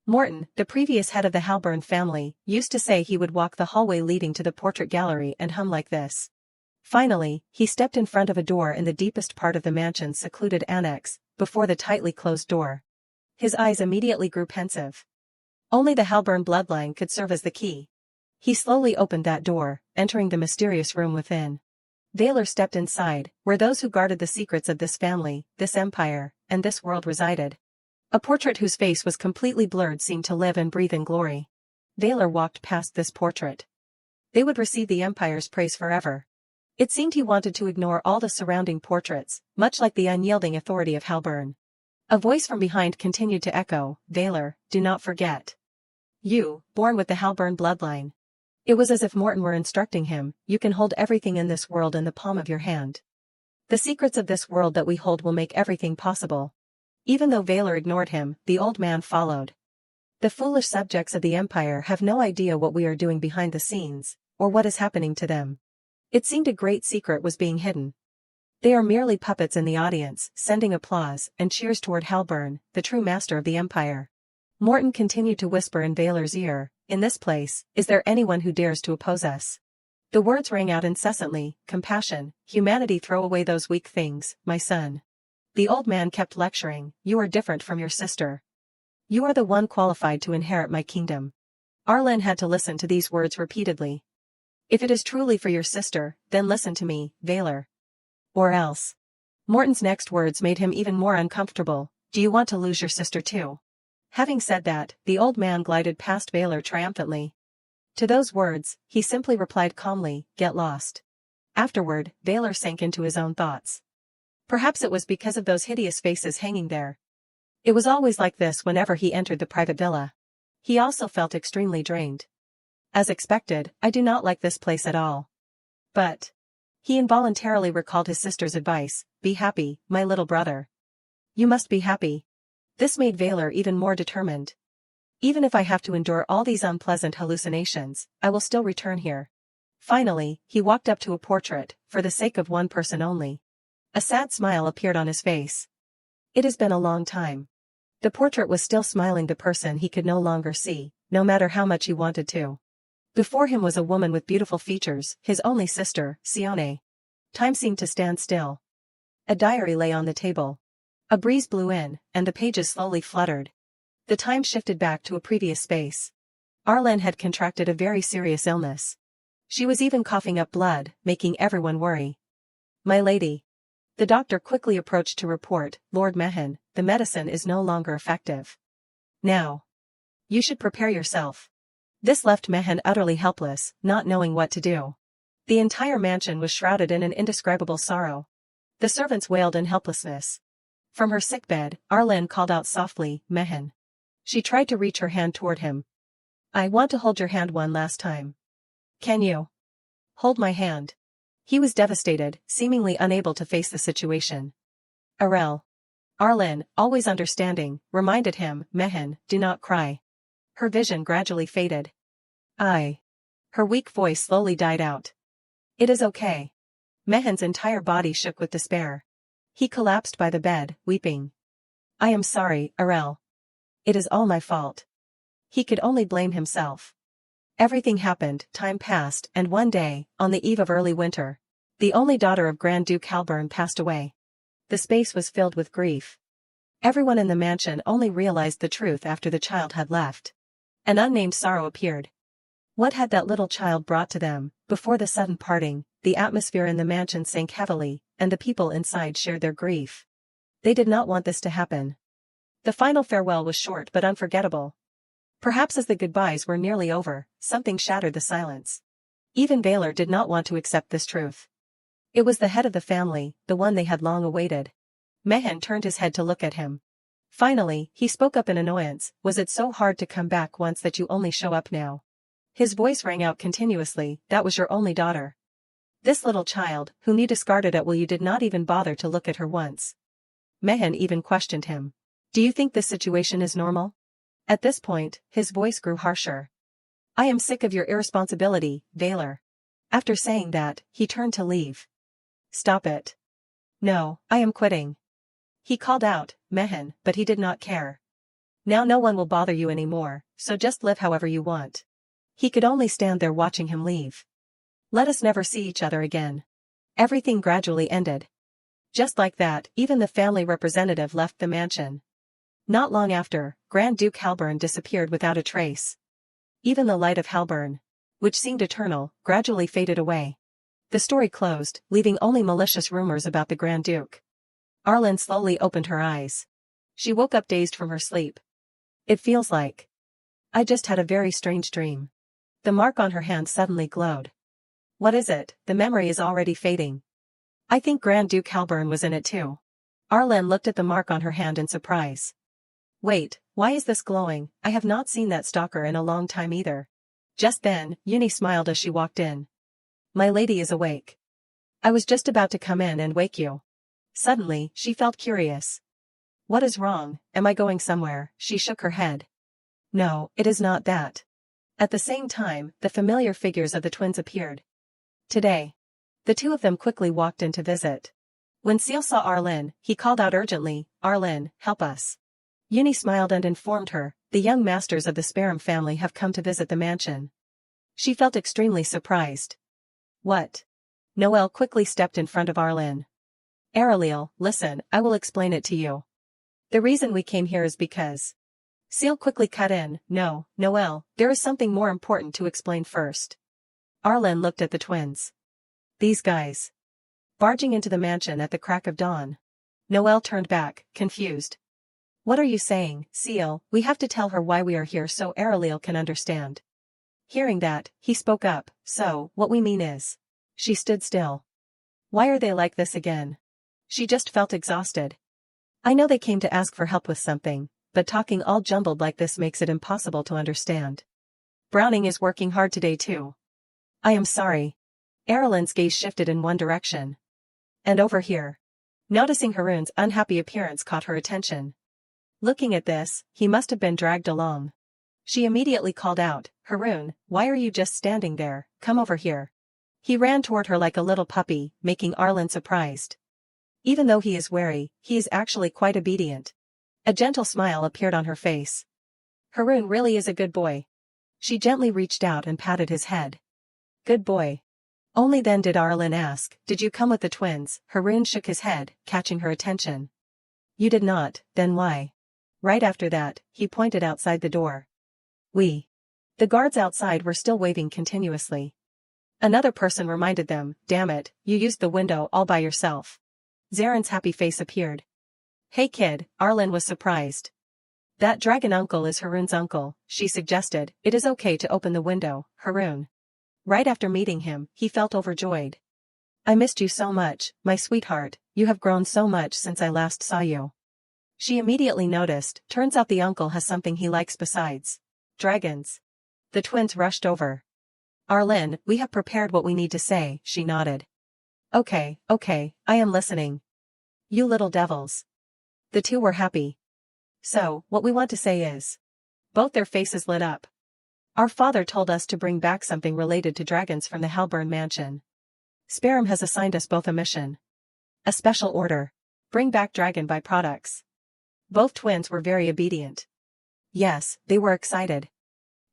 Morton, the previous head of the Halburn family, used to say he would walk the hallway leading to the portrait gallery and hum like this. Finally, he stepped in front of a door in the deepest part of the mansion's secluded annex, before the tightly closed door. His eyes immediately grew pensive. Only the Halburn bloodline could serve as the key. He slowly opened that door, entering the mysterious room within. Valor stepped inside, where those who guarded the secrets of this family, this empire, and this world resided. A portrait whose face was completely blurred seemed to live and breathe in glory. Valor walked past this portrait. They would receive the empire's praise forever. It seemed he wanted to ignore all the surrounding portraits, much like the unyielding authority of Halburn. A voice from behind continued to echo, Valor, do not forget. You, born with the Halburn bloodline. It was as if Morton were instructing him, you can hold everything in this world in the palm of your hand. The secrets of this world that we hold will make everything possible. Even though Valor ignored him, the old man followed. The foolish subjects of the empire have no idea what we are doing behind the scenes, or what is happening to them. It seemed a great secret was being hidden. They are merely puppets in the audience, sending applause and cheers toward Halburn, the true master of the empire. Morton continued to whisper in Valor's ear, in this place, is there anyone who dares to oppose us? The words rang out incessantly, compassion, humanity, throw away those weak things, my son. The old man kept lecturing, you are different from your sister. You are the one qualified to inherit my kingdom. Arlen had to listen to these words repeatedly. If it is truly for your sister, then listen to me, Valor. Or else. Morton's next words made him even more uncomfortable, do you want to lose your sister too? Having said that, the old man glided past Valor triumphantly. To those words, he simply replied calmly, get lost. Afterward, Valor sank into his own thoughts. Perhaps it was because of those hideous faces hanging there. It was always like this whenever he entered the private villa. He also felt extremely drained. As expected, I do not like this place at all. But. He involuntarily recalled his sister's advice, be happy, my little brother. You must be happy. This made Valor even more determined. Even if I have to endure all these unpleasant hallucinations, I will still return here. Finally, he walked up to a portrait, for the sake of one person only. A sad smile appeared on his face. It has been a long time. The portrait was still smiling, the person he could no longer see, no matter how much he wanted to. Before him was a woman with beautiful features, his only sister, Sione. Time seemed to stand still. A diary lay on the table. A breeze blew in, and the pages slowly fluttered. The time shifted back to a previous space. Arlen had contracted a very serious illness. She was even coughing up blood, making everyone worry. My lady. The doctor quickly approached to report, Lord Mehen, the medicine is no longer effective. Now. You should prepare yourself. This left Mehen utterly helpless, not knowing what to do. The entire mansion was shrouded in an indescribable sorrow. The servants wailed in helplessness. From her sickbed, Arlen called out softly, Mehen. She tried to reach her hand toward him. I want to hold your hand one last time. Can you? Hold my hand. He was devastated, seemingly unable to face the situation. Arel. Arlen, always understanding, reminded him, Mehen, do not cry. Her vision gradually faded. Her weak voice slowly died out. It is okay. Mehen's entire body shook with despair. He collapsed by the bed, weeping. I am sorry, Arel. It is all my fault. He could only blame himself. Everything happened, time passed, and one day, on the eve of early winter, the only daughter of Grand Duke Halburn passed away. The space was filled with grief. Everyone in the mansion only realized the truth after the child had left. An unnamed sorrow appeared. What had that little child brought to them? Before the sudden parting, the atmosphere in the mansion sank heavily, and the people inside shared their grief. They did not want this to happen. The final farewell was short but unforgettable. Perhaps as the goodbyes were nearly over, something shattered the silence. Even Valor did not want to accept this truth. It was the head of the family, the one they had long awaited. Mehan turned his head to look at him. Finally, he spoke up in annoyance, was it so hard to come back once that you only show up now? His voice rang out continuously, that was your only daughter. This little child, whom you discarded at will you did not even bother to look at her once. Mehan even questioned him. Do you think this situation is normal? At this point, his voice grew harsher. I am sick of your irresponsibility, Valor. After saying that, he turned to leave. Stop it. No, I am quitting. He called out, Mehan, but he did not care. Now no one will bother you anymore, so just live however you want. He could only stand there watching him leave. Let us never see each other again. Everything gradually ended. Just like that, even the family representative left the mansion. Not long after, Grand Duke Halburn disappeared without a trace. Even the light of Halburn, which seemed eternal, gradually faded away. The story closed, leaving only malicious rumors about the Grand Duke. Arlen slowly opened her eyes. She woke up dazed from her sleep. It feels like I just had a very strange dream. The mark on her hand suddenly glowed. What is it? The memory is already fading. I think Grand Duke Halburn was in it too. Arlen looked at the mark on her hand in surprise. Wait, why is this glowing? I have not seen that stalker in a long time either. Just then, Uni smiled as she walked in. My lady is awake. I was just about to come in and wake you. Suddenly, she felt curious. What is wrong? Am I going somewhere? She shook her head. No, it is not that. At the same time, the familiar figures of the twins appeared. Today. The two of them quickly walked in to visit. When Seal saw Arlen, he called out urgently, Arlen, help us. Uni smiled and informed her, the young masters of the Sperum family have come to visit the mansion. She felt extremely surprised. What? Noel quickly stepped in front of Arlen. Areliel, listen, I will explain it to you. The reason we came here is because. Seal quickly cut in, no, Noel, there is something more important to explain first. Arlen looked at the twins. These guys. Barging into the mansion at the crack of dawn. Noel turned back, confused. What are you saying, Seal? We have to tell her why we are here so Areliel can understand. Hearing that, he spoke up, so, what we mean is. She stood still. Why are they like this again? She just felt exhausted. I know they came to ask for help with something, but talking all jumbled like this makes it impossible to understand. Browning is working hard today too. I am sorry. Arlen's gaze shifted in one direction. And over here. Noticing Haroon's unhappy appearance caught her attention. Looking at this, he must have been dragged along. She immediately called out, Haroon, why are you just standing there? Come over here. He ran toward her like a little puppy, making Arlen surprised. Even though he is wary, he is actually quite obedient. A gentle smile appeared on her face. Haroon really is a good boy. She gently reached out and patted his head. Good boy. Only then did Arlen ask, did you come with the twins? Haroon shook his head, catching her attention. You did not, then why? Right after that, he pointed outside the door. We. The guards outside were still waving continuously. Another person reminded them, damn it, you used the window all by yourself. Zaren's happy face appeared. Hey kid, Arlen was surprised. That dragon uncle is Haroon's uncle, she suggested, it is okay to open the window, Haroon. Right after meeting him, he felt overjoyed. I missed you so much, my sweetheart, you have grown so much since I last saw you. She immediately noticed, turns out the uncle has something he likes besides dragons. The twins rushed over. Arlen, we have prepared what we need to say, she nodded. Okay, I am listening. You little devils. The two were happy. So, what we want to say is. Both their faces lit up. Our father told us to bring back something related to dragons from the Halburn mansion. Sperum has assigned us both a mission. A special order. Bring back dragon byproducts. Both twins were very obedient. Yes, they were excited.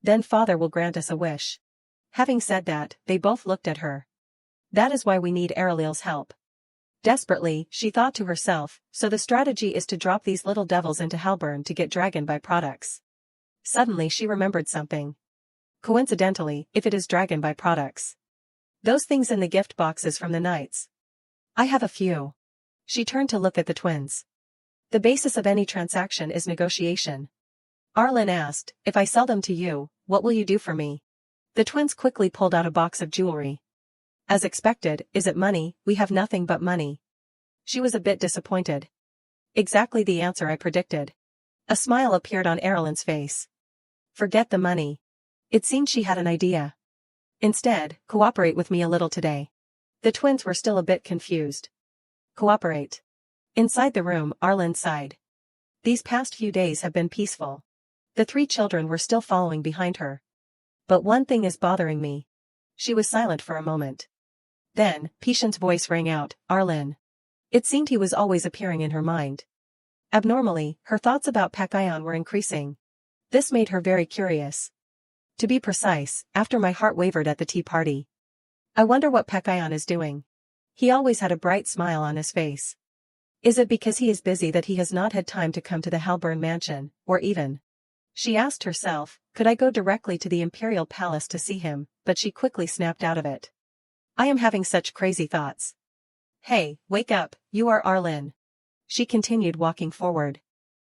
Then father will grant us a wish. Having said that, they both looked at her. That is why we need Areliel's help. Desperately, she thought to herself, so the strategy is to drop these little devils into Halburn to get dragon byproducts. Suddenly she remembered something. Coincidentally, if it is dragon byproducts. Those things in the gift boxes from the knights. I have a few. She turned to look at the twins. The basis of any transaction is negotiation. Arlen asked, if I sell them to you, what will you do for me? The twins quickly pulled out a box of jewelry. As expected, is it money? We have nothing but money. She was a bit disappointed. Exactly the answer I predicted. A smile appeared on Erilyn's face. Forget the money. It seemed she had an idea. Instead, cooperate with me a little today. The twins were still a bit confused. Cooperate. Inside the room, Arlen sighed. These past few days have been peaceful. The three children were still following behind her. But one thing is bothering me. She was silent for a moment. Then, Pishan's voice rang out, Arlen. It seemed he was always appearing in her mind. Abnormally, her thoughts about Pakayan were increasing. This made her very curious. To be precise, after my heart wavered at the tea party. I wonder what Pakayan is doing. He always had a bright smile on his face. Is it because he is busy that he has not had time to come to the Halburn mansion, or even? She asked herself, could I go directly to the Imperial Palace to see him, but she quickly snapped out of it. I am having such crazy thoughts. Hey, wake up, you are Arlen. She continued walking forward.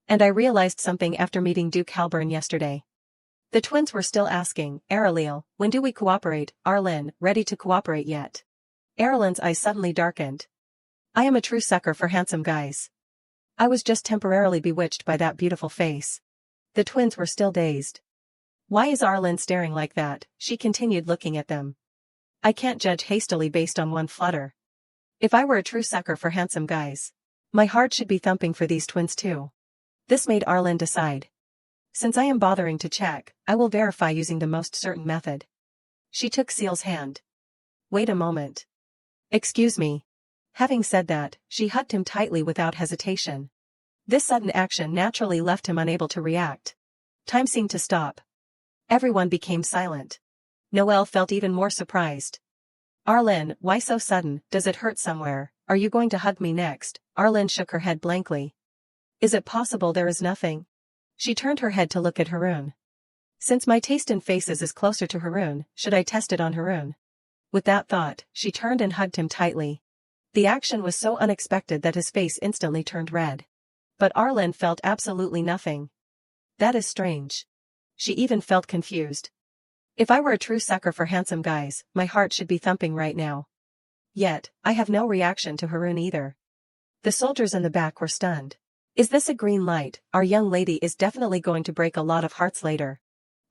And I realized something after meeting Duke Halburn yesterday. The twins were still asking, Arilil, when do we cooperate? Arlen, ready to cooperate yet? Erilyn's eyes suddenly darkened. I am a true sucker for handsome guys. I was just temporarily bewitched by that beautiful face. The twins were still dazed. Why is Arlen staring like that? She continued looking at them. I can't judge hastily based on one flutter. If I were a true sucker for handsome guys, my heart should be thumping for these twins too. This made Arlen decide. Since I am bothering to check, I will verify using the most certain method. She took Seal's hand. Wait a moment. Excuse me. Having said that, she hugged him tightly without hesitation. This sudden action naturally left him unable to react. Time seemed to stop. Everyone became silent. Noelle felt even more surprised. Arlen, why so sudden? Does it hurt somewhere? Are you going to hug me next? Arlen shook her head blankly. Is it possible there is nothing? She turned her head to look at Haroon. Since my taste in faces is closer to Haroon, should I test it on Haroon? With that thought, she turned and hugged him tightly. The action was so unexpected that his face instantly turned red. But Arlen felt absolutely nothing. That is strange. She even felt confused. If I were a true sucker for handsome guys, my heart should be thumping right now. Yet, I have no reaction to Haroon either. The soldiers in the back were stunned. Is this a green light? Our young lady is definitely going to break a lot of hearts later.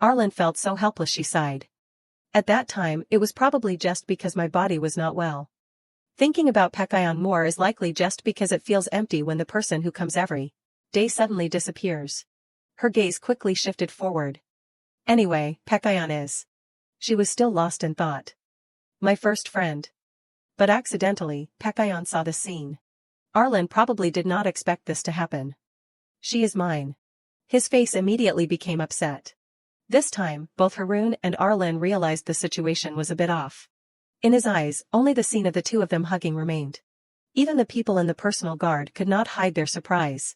Arlen felt so helpless she sighed. At that time, it was probably just because my body was not well. Thinking about Pakayan more is likely just because it feels empty when the person who comes every day suddenly disappears. Her gaze quickly shifted forward. Anyway, Pakayan is. She was still lost in thought. My first friend. But accidentally, Pakayan saw the scene. Arlen probably did not expect this to happen. She is mine. His face immediately became upset. This time, both Haroon and Arlen realized the situation was a bit off. In his eyes, only the scene of the two of them hugging remained. Even the people in the personal guard could not hide their surprise.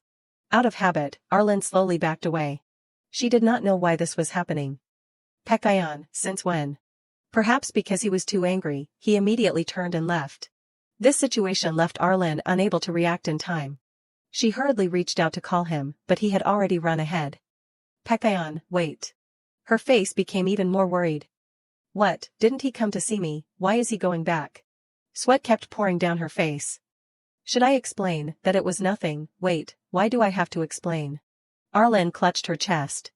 Out of habit, Arlen slowly backed away. She did not know why this was happening. Pekayan, since when? Perhaps because he was too angry, he immediately turned and left. This situation left Arlen unable to react in time. She hurriedly reached out to call him, but he had already run ahead. Pekayan, wait. Her face became even more worried. What, didn't he come to see me? Why is he going back? Sweat kept pouring down her face. Should I explain that it was nothing? Wait, why do I have to explain? Arlen clutched her chest.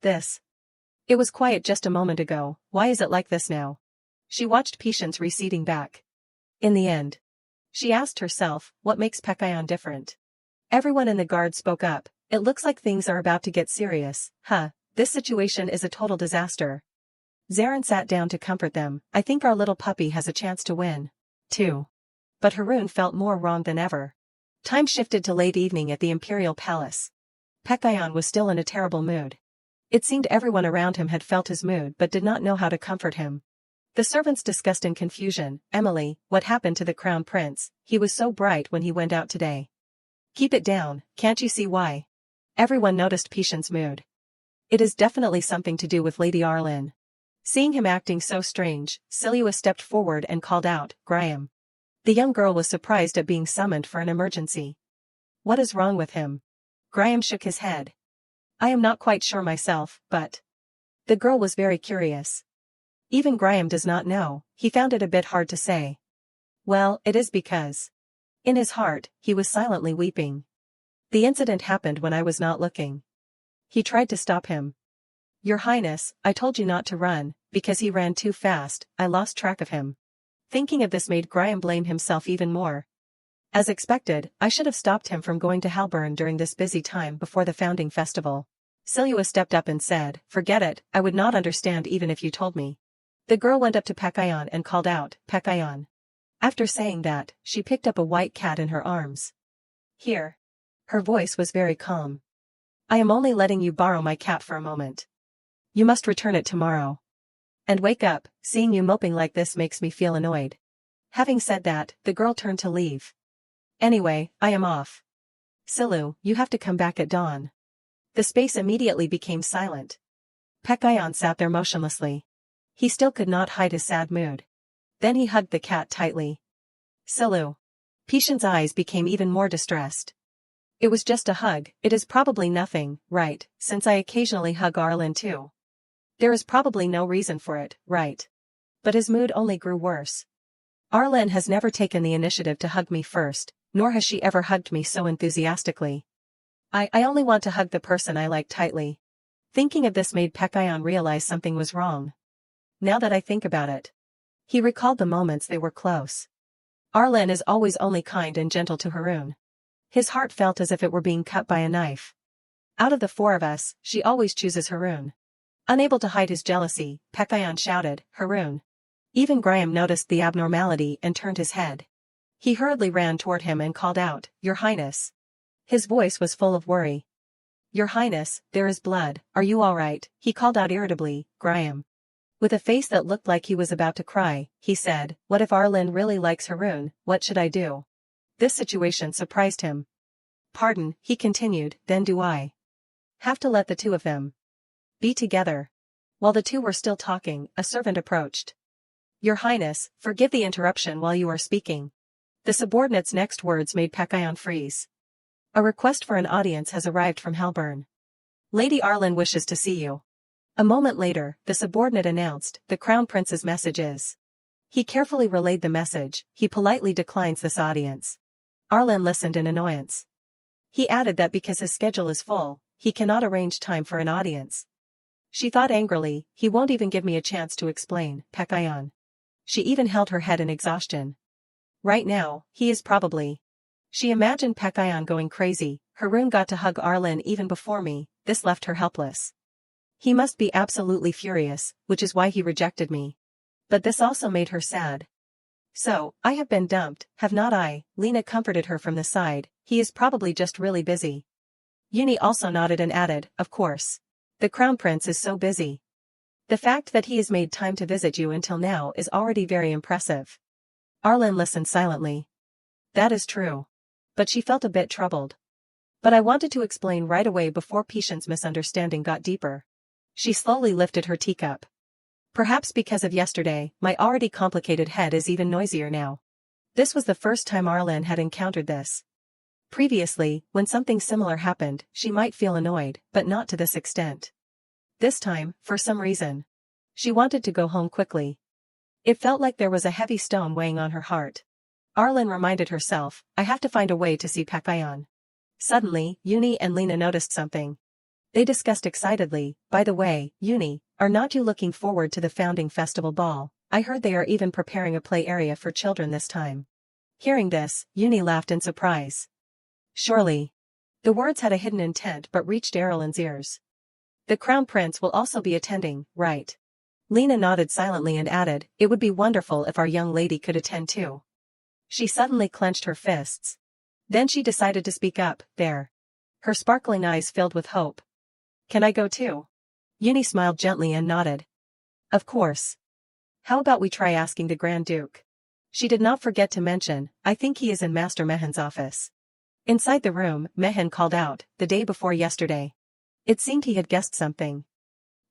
This. It was quiet just a moment ago, why is it like this now? She watched Patience receding back. In the end, she asked herself, what makes Pekayan different? Everyone in the guard spoke up. It looks like things are about to get serious. This situation is a total disaster. Zarin sat down to comfort them. I think our little puppy has a chance to win, too. But Haroon felt more wrong than ever. Time shifted to late evening at the Imperial Palace. Pekayan was still in a terrible mood. It seemed everyone around him had felt his mood but did not know how to comfort him. The servants discussed in confusion. Emily, what happened to the crown prince? He was so bright when he went out today. Keep it down, can't you see why? Everyone noticed Patient's mood. It is definitely something to do with Lady Arlen. Seeing him acting so strange, Silua stepped forward and called out, Graham. The young girl was surprised at being summoned for an emergency. What is wrong with him? Graham shook his head. I am not quite sure myself, but... The girl was very curious. Even Graham does not know, he found it a bit hard to say. Well, it is because. In his heart, he was silently weeping. The incident happened when I was not looking. He tried to stop him. Your Highness, I told you not to run, because he ran too fast, I lost track of him. Thinking of this made Graham blame himself even more. As expected, I should have stopped him from going to Halburn during this busy time before the founding festival. Silua stepped up and said, forget it, I would not understand even if you told me. The girl went up to Pekayon and called out, Pekayon. After saying that, she picked up a white cat in her arms. Here. Her voice was very calm. I am only letting you borrow my cat for a moment. You must return it tomorrow. And wake up, seeing you moping like this makes me feel annoyed. Having said that, the girl turned to leave. Anyway, I am off. Silu, you have to come back at dawn. The space immediately became silent. Pekayon sat there motionlessly. He still could not hide his sad mood. Then he hugged the cat tightly. Silu. Pishan's eyes became even more distressed. It was just a hug, it is probably nothing, right, since I occasionally hug Arlen too. There is probably no reason for it, right? But his mood only grew worse. Arlen has never taken the initiative to hug me first, nor has she ever hugged me so enthusiastically. I only want to hug the person I like tightly. Thinking of this made Pekayon realize something was wrong. Now that I think about it. He recalled the moments they were close. Arlen is always only kind and gentle to Haroon. His heart felt as if it were being cut by a knife. Out of the four of us, she always chooses Haroon. Unable to hide his jealousy, Pekayon shouted, Haroon. Even Graham noticed the abnormality and turned his head. He hurriedly ran toward him and called out, Your Highness. His voice was full of worry. Your Highness, there is blood, are you all right? He called out irritably, Graham. With a face that looked like he was about to cry, he said, What if Arlen really likes Haroon, what should I do? This situation surprised him. Pardon, he continued, then do I have to let the two of them be together? While the two were still talking, a servant approached. Your Highness, forgive the interruption while you are speaking. The subordinate's next words made Pekayon freeze. A request for an audience has arrived from Halburn. Lady Arlen wishes to see you. A moment later, the subordinate announced, the Crown Prince's message is. He carefully relayed the message, he politely declines this audience. Arlen listened in annoyance. He added that because his schedule is full, he cannot arrange time for an audience. She thought angrily, he won't even give me a chance to explain, Pekayon. She even held her head in exhaustion. Right now, he is probably. She imagined Pekayon going crazy, Haroon got to hug Arlen even before me, this left her helpless. He must be absolutely furious, which is why he rejected me. But this also made her sad. So, I have been dumped, have not I? Lena comforted her from the side, he is probably just really busy. Uni also nodded and added, of course. The Crown Prince is so busy. The fact that he has made time to visit you until now is already very impressive. Arlen listened silently. That is true. But she felt a bit troubled. But I wanted to explain right away before Pishan's misunderstanding got deeper. She slowly lifted her teacup. Perhaps because of yesterday, my already complicated head is even noisier now. This was the first time Arlen had encountered this. Previously, when something similar happened, she might feel annoyed, but not to this extent. This time, for some reason, she wanted to go home quickly. It felt like there was a heavy stone weighing on her heart. Arlen reminded herself, I have to find a way to see Pekayon. Suddenly, Uni and Lena noticed something. They discussed excitedly, by the way, Uni, are not you looking forward to the founding festival ball? I heard they are even preparing a play area for children this time. Hearing this, Uni laughed in surprise. Surely. The words had a hidden intent but reached Erlen's ears. The Crown Prince will also be attending, right? Lena nodded silently and added, it would be wonderful if our young lady could attend too. She suddenly clenched her fists. Then she decided to speak up, there. Her sparkling eyes filled with hope. Can I go too? Uni smiled gently and nodded. Of course. How about we try asking the Grand Duke? She did not forget to mention, I think he is in Master Mehan's office. Inside the room, Mehan called out, the day before yesterday. It seemed he had guessed something.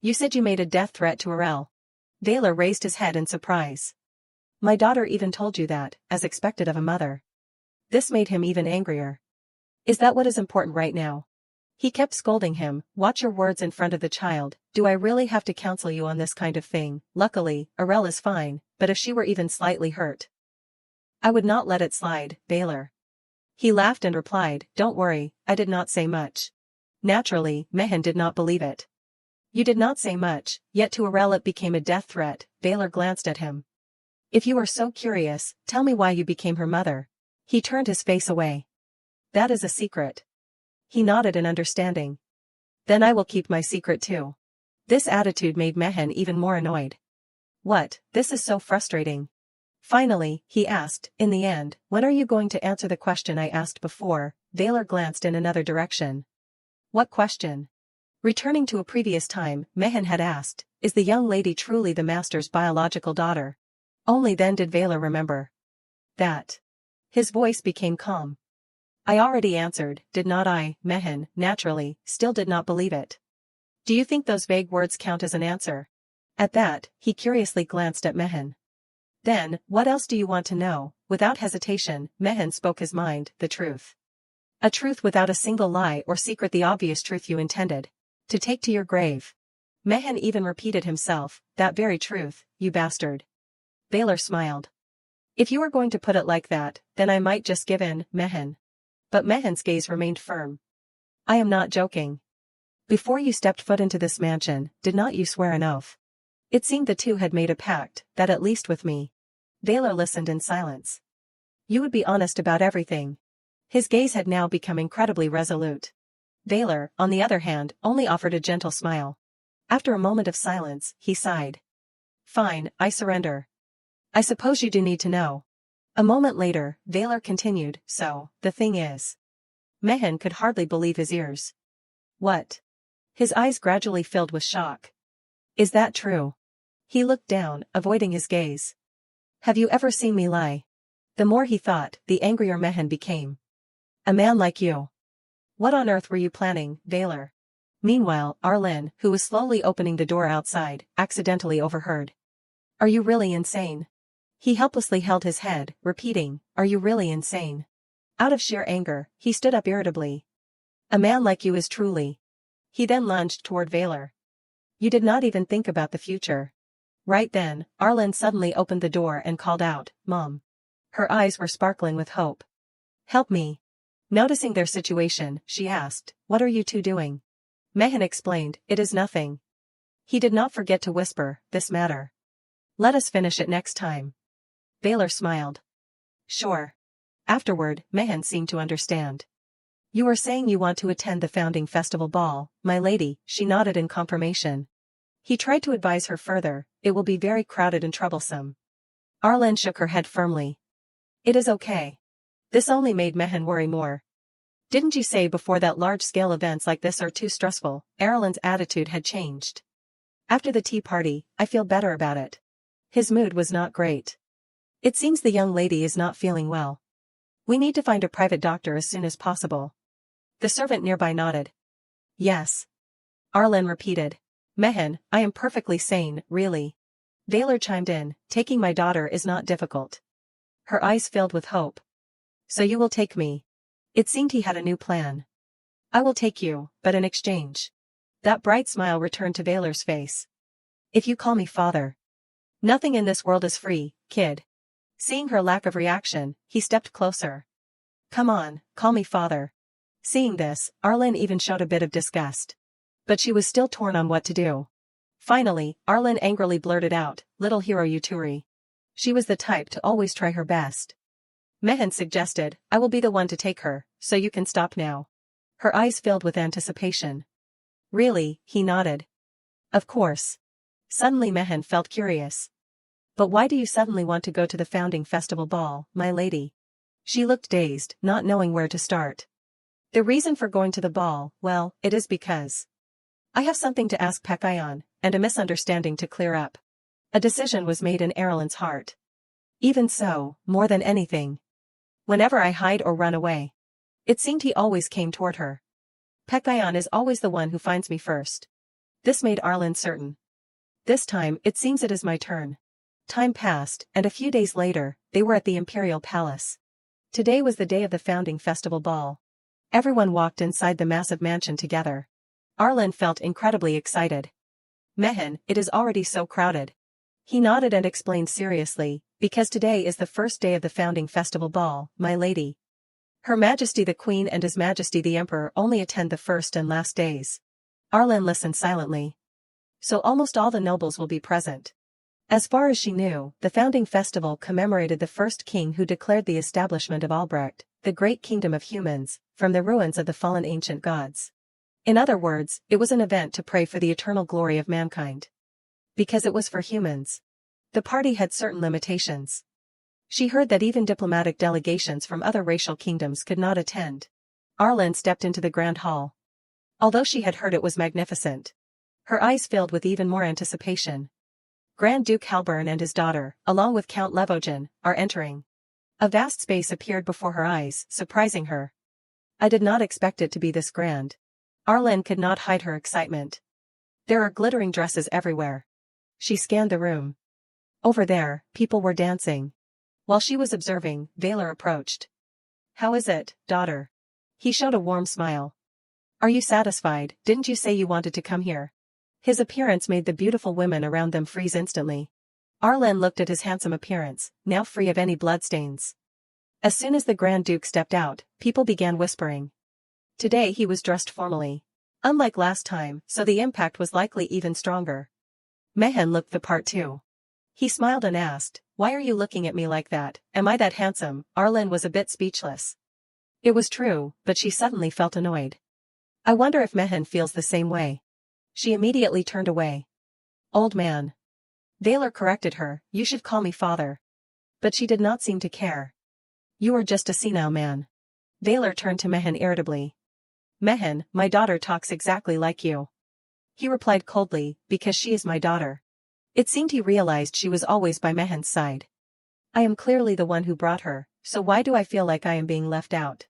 You said you made a death threat to Arel. Vaylor raised his head in surprise. My daughter even told you that, as expected of a mother. This made him even angrier. Is that what is important right now? He kept scolding him, watch your words in front of the child, do I really have to counsel you on this kind of thing? Luckily, Arel is fine, but if she were even slightly hurt, I would not let it slide, Baylor. He laughed and replied, don't worry, I did not say much. Naturally, Mehan did not believe it. You did not say much, yet to Arel it became a death threat. Baylor glanced at him. If you are so curious, tell me why you became her mother. He turned his face away. That is a secret. He nodded in understanding. Then I will keep my secret too. This attitude made Mehan even more annoyed. What, this is so frustrating. Finally, he asked, in the end, when are you going to answer the question I asked before? Baylor glanced in another direction. What question? Returning to a previous time, Mehan had asked, is the young lady truly the master's biological daughter? Only then did Baylor remember that. His voice became calm. I already answered, did not I? Mehan, naturally, still did not believe it. Do you think those vague words count as an answer? At that, he curiously glanced at Mehan. Then, what else do you want to know? Without hesitation, Mehan spoke his mind, the truth. A truth without a single lie or secret, the obvious truth you intended to take to your grave. Mehan even repeated himself, that very truth, you bastard. Baylor smiled. If you are going to put it like that, then I might just give in, Mehan. But Mehan's gaze remained firm. I am not joking. Before you stepped foot into this mansion, did not you swear an oath? It seemed the two had made a pact, that at least with me. Baylor listened in silence. You would be honest about everything. His gaze had now become incredibly resolute. Baylor, on the other hand, only offered a gentle smile. After a moment of silence, he sighed. Fine, I surrender. I suppose you do need to know. A moment later, Baylor continued, so, the thing is. Mehan could hardly believe his ears. What? His eyes gradually filled with shock. Is that true? He looked down, avoiding his gaze. Have you ever seen me lie? The more he thought, the angrier Mehan became. A man like you. What on earth were you planning, Baylor? Meanwhile, Arlen, who was slowly opening the door outside, accidentally overheard. Are you really insane? He helplessly held his head, repeating, are you really insane? Out of sheer anger, he stood up irritably. A man like you is truly. He then lunged toward Baylor. You did not even think about the future. Right then, Arlen suddenly opened the door and called out, Mom. Her eyes were sparkling with hope. Help me. Noticing their situation, she asked, what are you two doing? Mehan explained, it is nothing. He did not forget to whisper, this matter. Let us finish it next time. Baylor smiled. Sure. Afterward, Mehan seemed to understand. You are saying you want to attend the founding festival ball, my lady, she nodded in confirmation. He tried to advise her further, it will be very crowded and troublesome. Arlen shook her head firmly. It is okay. This only made Mehan worry more. Didn't you say before that large-scale events like this are too stressful? Arlen's attitude had changed. After the tea party, I feel better about it. His mood was not great. It seems the young lady is not feeling well. We need to find a private doctor as soon as possible. The servant nearby nodded. Yes. Arlen repeated. Mehan, I am perfectly sane, really. Baylor chimed in, taking my daughter is not difficult. Her eyes filled with hope. So you will take me. It seemed he had a new plan. I will take you, but in exchange. That bright smile returned to Baylor's face. If you call me father. Nothing in this world is free, kid. Seeing her lack of reaction, he stepped closer. Come on, call me father. Seeing this, Arlen even showed a bit of disgust. But she was still torn on what to do. Finally, Arlen angrily blurted out, little hero Yuturi. She was the type to always try her best. Mehan suggested, I will be the one to take her, so you can stop now. Her eyes filled with anticipation. Really, he nodded. Of course. Suddenly Mehan felt curious. But why do you suddenly want to go to the founding festival ball, my lady? She looked dazed, not knowing where to start. The reason for going to the ball, well, it is because I have something to ask Pekayon, and a misunderstanding to clear up. A decision was made in Arlen's heart. Even so, more than anything. Whenever I hide or run away, it seemed he always came toward her. Pekayon is always the one who finds me first. This made Arlen certain. This time, it seems it is my turn. Time passed, and a few days later, they were at the Imperial Palace. Today was the day of the founding festival ball. Everyone walked inside the massive mansion together. Arlen felt incredibly excited. Mehan, it is already so crowded. He nodded and explained seriously, because today is the first day of the founding festival ball, my lady. Her Majesty the Queen and His Majesty the Emperor only attend the first and last days. Arlen listened silently. So almost all the nobles will be present. As far as she knew, the founding festival commemorated the first king who declared the establishment of Albrecht, the great kingdom of humans, from the ruins of the fallen ancient gods. In other words, it was an event to pray for the eternal glory of mankind. Because it was for humans. The party had certain limitations. She heard that even diplomatic delegations from other racial kingdoms could not attend. Arlen stepped into the grand hall. Although she had heard it was magnificent, her eyes filled with even more anticipation. Grand Duke Halburn and his daughter, along with Count Levogen, are entering. A vast space appeared before her eyes, surprising her. I did not expect it to be this grand. Arlen could not hide her excitement. There are glittering dresses everywhere. She scanned the room. Over there, people were dancing. While she was observing, Valor approached. How is it, daughter? He showed a warm smile. Are you satisfied? Didn't you say you wanted to come here? His appearance made the beautiful women around them freeze instantly. Arlen looked at his handsome appearance, now free of any bloodstains. As soon as the Grand Duke stepped out, people began whispering. Today he was dressed formally. Unlike last time, so the impact was likely even stronger. Mehan looked the part too. He smiled and asked, why are you looking at me like that? Am I that handsome? Arlen was a bit speechless. It was true, but she suddenly felt annoyed. I wonder if Mehan feels the same way. She immediately turned away. Old man. Valor corrected her, you should call me father. But she did not seem to care. You are just a senile man. Valor turned to Mehan irritably. Mehan, my daughter talks exactly like you. He replied coldly, because she is my daughter. It seemed he realized she was always by Mehan's side. I am clearly the one who brought her, so why do I feel like I am being left out?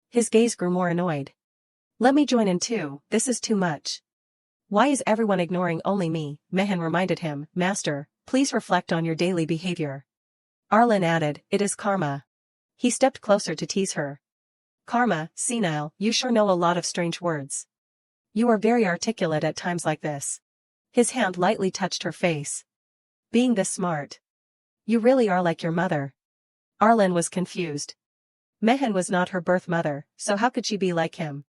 His gaze grew more annoyed. Let me join in too, this is too much. Why is everyone ignoring only me? Mehan reminded him, Master, please reflect on your daily behavior. Arlen added, it is karma. He stepped closer to tease her. Karma, senile, you sure know a lot of strange words. You are very articulate at times like this. His hand lightly touched her face. Being this smart. You really are like your mother. Arlen was confused. Mehan was not her birth mother, so how could she be like him?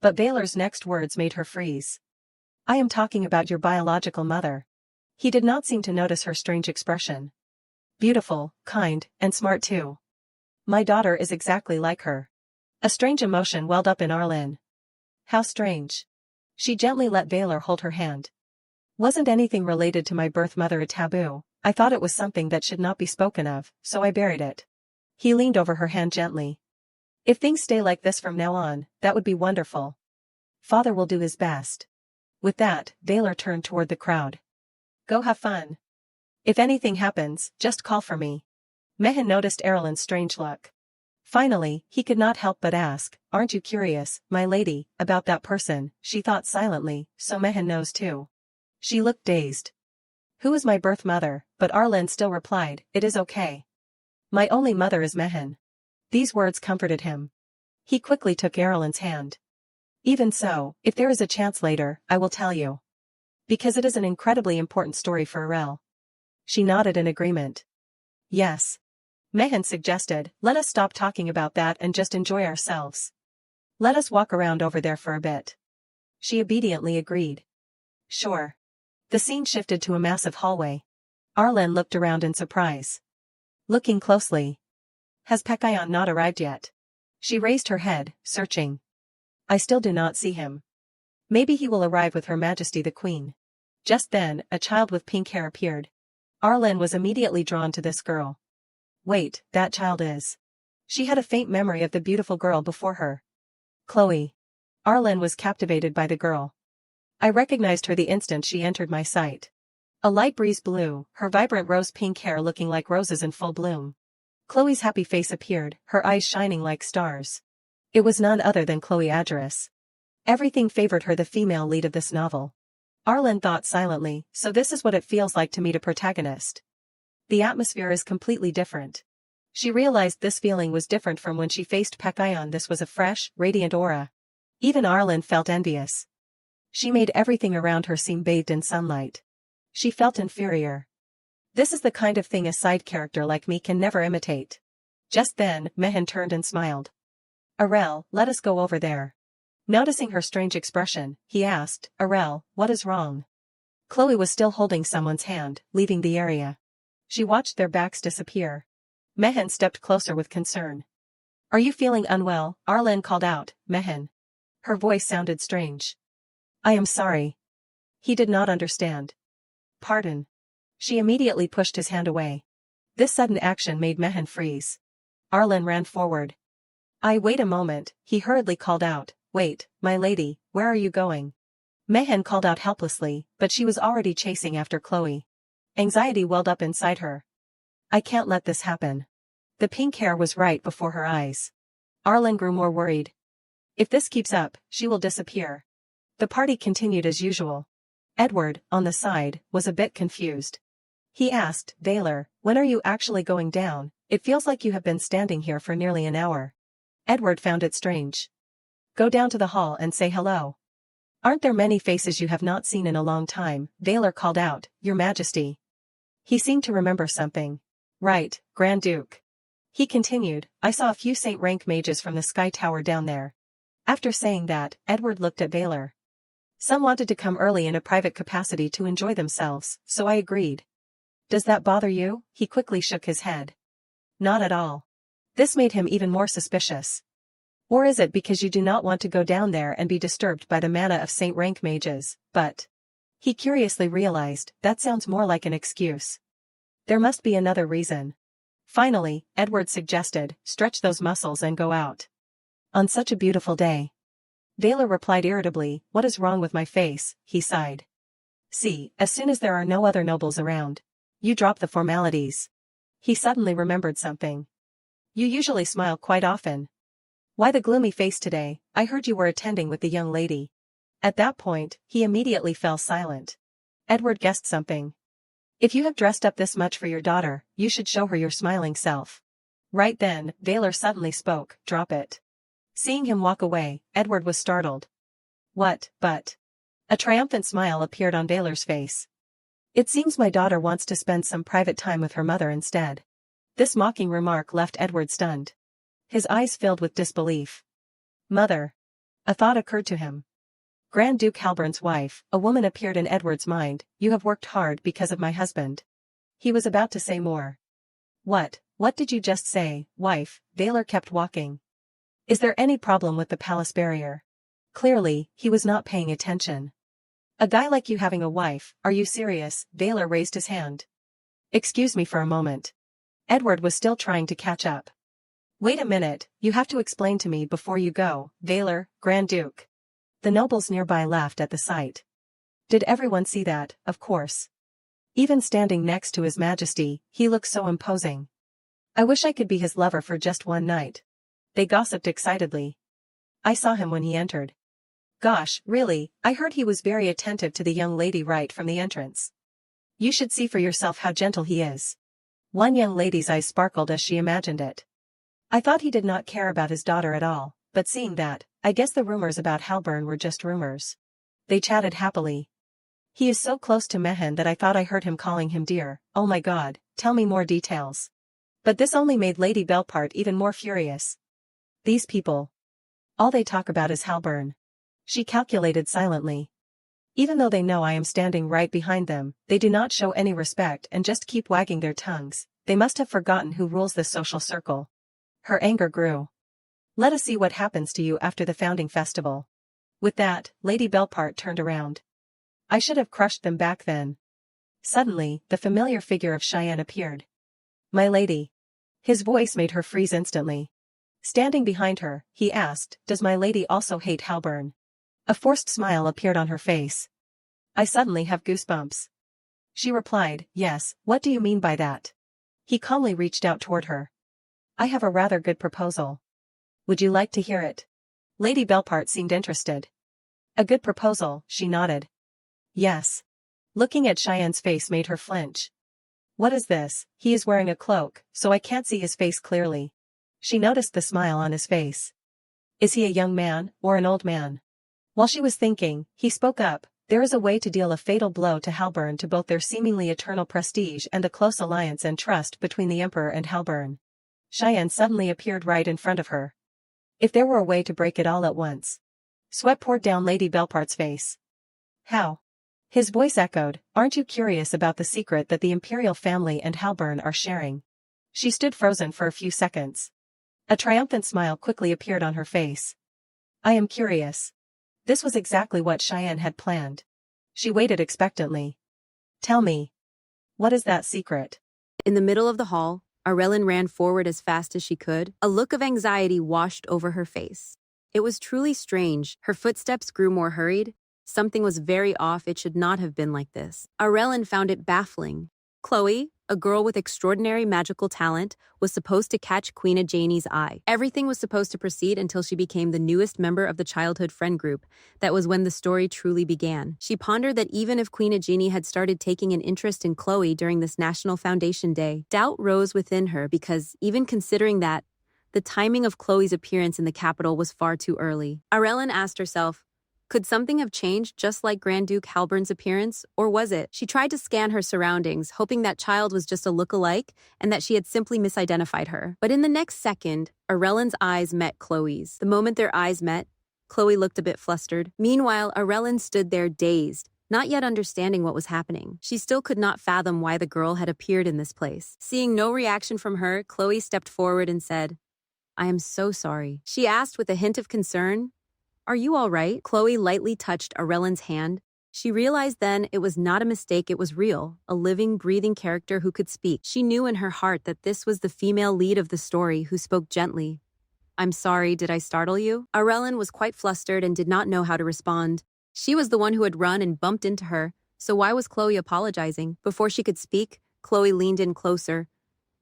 But Valor's next words made her freeze. I am talking about your biological mother. He did not seem to notice her strange expression. Beautiful, kind, and smart too. My daughter is exactly like her. A strange emotion welled up in Arlen. How strange. She gently let Valor hold her hand. Wasn't anything related to my birth mother a taboo? I thought it was something that should not be spoken of, so I buried it. He leaned over her hand gently. If things stay like this from now on, that would be wonderful. Father will do his best. With that, Valor turned toward the crowd. Go have fun. If anything happens, just call for me. Mehan noticed Arlen's strange look. Finally, he could not help but ask, aren't you curious, my lady, about that person? She thought silently, so Mehan knows too. She looked dazed. Who is my birth mother? But Arlen still replied, it is okay. My only mother is Mehan. These words comforted him. He quickly took Arlen's hand. Even so, if there is a chance later, I will tell you. Because it is an incredibly important story for Arel. She nodded in agreement. Yes. Mehan suggested, let us stop talking about that and just enjoy ourselves. Let us walk around over there for a bit. She obediently agreed. Sure. The scene shifted to a massive hallway. Arlen looked around in surprise. Looking closely. Has Pekayon not arrived yet? She raised her head, searching. I still do not see him. Maybe he will arrive with Her Majesty the Queen. Just then, a child with pink hair appeared. Arlen was immediately drawn to this girl. Wait, that child is. She had a faint memory of the beautiful girl before her. Chloe. Arlen was captivated by the girl. I recognized her the instant she entered my sight. A light breeze blew, her vibrant rose-pink hair looking like roses in full bloom. Chloe's happy face appeared, her eyes shining like stars. It was none other than Chloe Adgeris. Everything favored her, the female lead of this novel. Arlen thought silently, so this is what it feels like to meet a protagonist. The atmosphere is completely different. She realized this feeling was different from when she faced Pekayon. This was a fresh, radiant aura. Even Arlen felt envious. She made everything around her seem bathed in sunlight. She felt inferior. This is the kind of thing a side character like me can never imitate. Just then, Mehen turned and smiled. Arel, let us go over there. Noticing her strange expression, he asked, Arel, what is wrong? Chloe was still holding someone's hand, leaving the area. She watched their backs disappear. Mehen stepped closer with concern. Are you feeling unwell? Arlen called out, Mehen. Her voice sounded strange. I am sorry. He did not understand. Pardon. She immediately pushed his hand away. This sudden action made Mehen freeze. Arlen ran forward. Wait a moment, he hurriedly called out, wait, my lady, where are you going? Mehen called out helplessly, but she was already chasing after Chloe. Anxiety welled up inside her. I can't let this happen. The pink hair was right before her eyes. Arlen grew more worried. If this keeps up, she will disappear. The party continued as usual. Edward, on the side, was a bit confused. He asked, Valor, when are you actually going down? It feels like you have been standing here for nearly an hour. Edward found it strange. Go down to the hall and say hello. Aren't there many faces you have not seen in a long time? Valor called out, Your Majesty. He seemed to remember something. Right, Grand Duke. He continued, I saw a few Saint Rank mages from the Sky Tower down there. After saying that, Edward looked at Valor. Some wanted to come early in a private capacity to enjoy themselves, so I agreed. Does that bother you? He quickly shook his head. Not at all. This made him even more suspicious. Or is it because you do not want to go down there and be disturbed by the mana of Saint Rank mages? But he curiously realized, that sounds more like an excuse. There must be another reason. Finally, Edward suggested, stretch those muscles and go out. On such a beautiful day. Valor replied irritably, what is wrong with my face? He sighed. See, as soon as there are no other nobles around, you drop the formalities. He suddenly remembered something. You usually smile quite often. Why the gloomy face today? I heard you were attending with the young lady. At that point, he immediately fell silent. Edward guessed something. If you have dressed up this much for your daughter, you should show her your smiling self. Right then, Valor suddenly spoke, drop it. Seeing him walk away, Edward was startled. What, but? A triumphant smile appeared on Valor's face. It seems my daughter wants to spend some private time with her mother instead. This mocking remark left Edward stunned. His eyes filled with disbelief. Mother. A thought occurred to him. Grand Duke Halbern's wife, a woman appeared in Edward's mind, you have worked hard because of my husband. He was about to say more. What did you just say, wife? Valor kept walking. Is there any problem with the palace barrier? Clearly, he was not paying attention. A guy like you having a wife, are you serious? Valor raised his hand. Excuse me for a moment. Edward was still trying to catch up. Wait a minute, you have to explain to me before you go, Valor, Grand Duke. The nobles nearby laughed at the sight. Did everyone see that? Of course. Even standing next to His Majesty, he looked so imposing. I wish I could be his lover for just one night. They gossiped excitedly. I saw him when he entered. Gosh, really, I heard he was very attentive to the young lady right from the entrance. You should see for yourself how gentle he is. One young lady's eyes sparkled as she imagined it. I thought he did not care about his daughter at all, but seeing that, I guess the rumors about Halburn were just rumors. They chatted happily. He is so close to Mehen that I thought I heard him calling him dear. Oh my god, tell me more details. But this only made Lady Belpart even more furious. These people. All they talk about is Halburn. She calculated silently. Even though they know I am standing right behind them, they do not show any respect and just keep wagging their tongues. They must have forgotten who rules this social circle. Her anger grew. Let us see what happens to you after the founding festival. With that, Lady Belpart turned around. I should have crushed them back then. Suddenly, the familiar figure of Cheyenne appeared. My lady. His voice made her freeze instantly. Standing behind her, he asked, does my lady also hate Halburn? A forced smile appeared on her face. I suddenly have goosebumps. She replied, yes, what do you mean by that? He calmly reached out toward her. I have a rather good proposal. Would you like to hear it? Lady Belpart seemed interested. A good proposal, she nodded. Yes. Looking at Cheyenne's face made her flinch. What is this? He is wearing a cloak, so I can't see his face clearly. She noticed the smile on his face. Is he a young man, or an old man? While she was thinking, he spoke up. There is a way to deal a fatal blow to Halburn, to both their seemingly eternal prestige and the close alliance and trust between the Emperor and Halburn. Cheyenne suddenly appeared right in front of her. If there were a way to break it all at once. Sweat poured down Lady Belpart's face. How? His voice echoed, aren't you curious about the secret that the imperial family and Halburn are sharing? She stood frozen for a few seconds. A triumphant smile quickly appeared on her face. I am curious. This was exactly what Cheyenne had planned. She waited expectantly. Tell me. What is that secret? In the middle of the hall, Arellen ran forward as fast as she could. A look of anxiety washed over her face. It was truly strange. Her footsteps grew more hurried. Something was very off. It should not have been like this. Arellen found it baffling. Chloe, a girl with extraordinary magical talent, was supposed to catch Queen Janie's eye. Everything was supposed to proceed until she became the newest member of the childhood friend group. That was when the story truly began. She pondered that even if Queen Janie had started taking an interest in Chloe during this National Foundation Day, doubt rose within her because, even considering that, the timing of Chloe's appearance in the capital was far too early. Arellen asked herself, could something have changed just like Grand Duke Halburn's appearance, or was it? She tried to scan her surroundings, hoping that child was just a look-alike and that she had simply misidentified her. But in the next second, Arellen's eyes met Chloe's. The moment their eyes met, Chloe looked a bit flustered. Meanwhile, Arellen stood there dazed, not yet understanding what was happening. She still could not fathom why the girl had appeared in this place. Seeing no reaction from her, Chloe stepped forward and said, I am so sorry. She asked with a hint of concern, Are you all right? Chloe lightly touched Arellen's hand. She realized then it was not a mistake, it was real, a living, breathing character who could speak. She knew in her heart that this was the female lead of the story who spoke gently. I'm sorry, did I startle you? Arellen was quite flustered and did not know how to respond. She was the one who had run and bumped into her, so why was Chloe apologizing? Before she could speak, Chloe leaned in closer.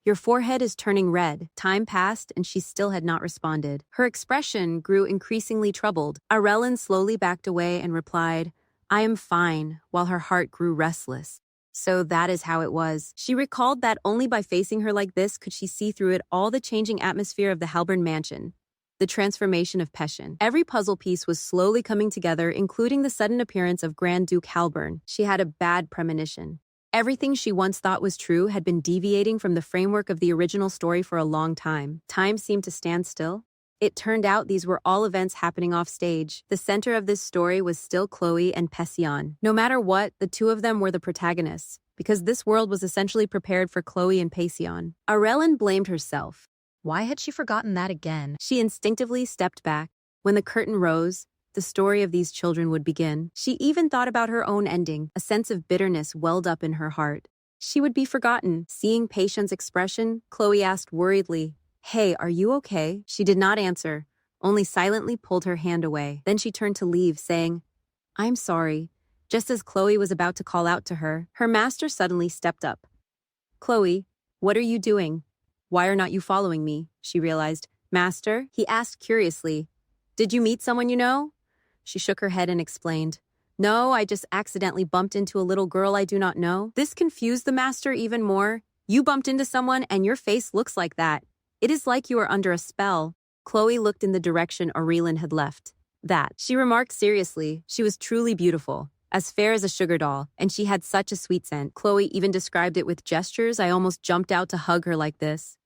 Your forehead is turning red. Time passed, and she still had not responded. Her expression grew increasingly troubled. Arellen slowly backed away and replied, I am fine, while her heart grew restless. So that is how it was. She recalled that only by facing her like this could she see through it all the changing atmosphere of the Halburn mansion. The transformation of Peshin. Every puzzle piece was slowly coming together, including the sudden appearance of Grand Duke Halburn. She had a bad premonition. Everything she once thought was true had been deviating from the framework of the original story for a long time. Time seemed to stand still. It turned out these were all events happening off stage. The center of this story was still Chloe and Pession. No matter what, the two of them were the protagonists, because this world was essentially prepared for Chloe and Pession. Arellen blamed herself. Why had she forgotten that again? She instinctively stepped back. When the curtain rose, the story of these children would begin. She even thought about her own ending. A sense of bitterness welled up in her heart. She would be forgotten. Seeing Patient's expression, Chloe asked worriedly, Hey, are you okay? She did not answer, only silently pulled her hand away. Then she turned to leave, saying, I'm sorry. Just as Chloe was about to call out to her, her master suddenly stepped up. Chloe, what are you doing? Why are not you following me? She realized. Master? He asked curiously. Did you meet someone you know? She shook her head and explained, No, I just accidentally bumped into a little girl I do not know. This confused the master even more. You bumped into someone and your face looks like that. It is like you are under a spell. Chloe looked in the direction Aurelien had left. That, she remarked seriously, she was truly beautiful, as fair as a sugar doll, and she had such a sweet scent. Chloe even described it with gestures. I almost jumped out to hug her like this.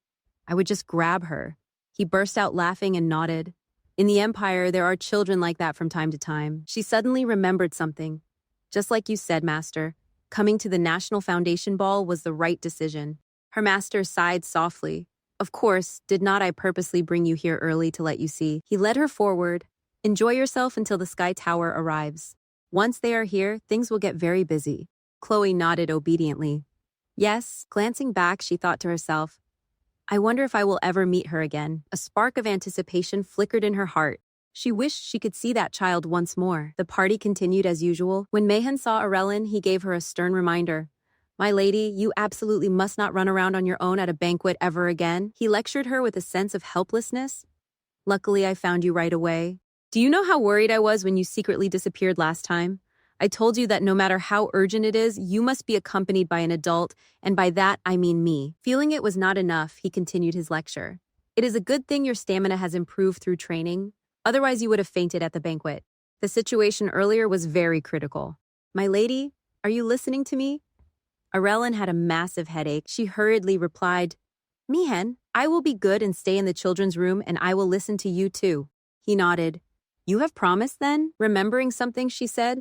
I would just grab her. He burst out laughing and nodded. In the Empire, there are children like that from time to time. She suddenly remembered something. Just like you said, Master, coming to the National Foundation Ball was the right decision. Her master sighed softly. Of course, did not I purposely bring you here early to let you see? He led her forward. Enjoy yourself until the Sky Tower arrives. Once they are here, things will get very busy. Chloe nodded obediently. Yes, glancing back, she thought to herself, I wonder if I will ever meet her again. A spark of anticipation flickered in her heart. She wished she could see that child once more. The party continued as usual. When Mayhan saw Arellen, he gave her a stern reminder. My lady, you absolutely must not run around on your own at a banquet ever again. He lectured her with a sense of helplessness. Luckily, I found you right away. Do you know how worried I was when you secretly disappeared last time? I told you that no matter how urgent it is, you must be accompanied by an adult, and by that I mean me. Feeling it was not enough, he continued his lecture. It is a good thing your stamina has improved through training. Otherwise, you would have fainted at the banquet. The situation earlier was very critical. My lady, are you listening to me? Arellen had a massive headache. She hurriedly replied, Mihen, I will be good and stay in the children's room, and I will listen to you too. He nodded. You have promised then? Remembering something, she said.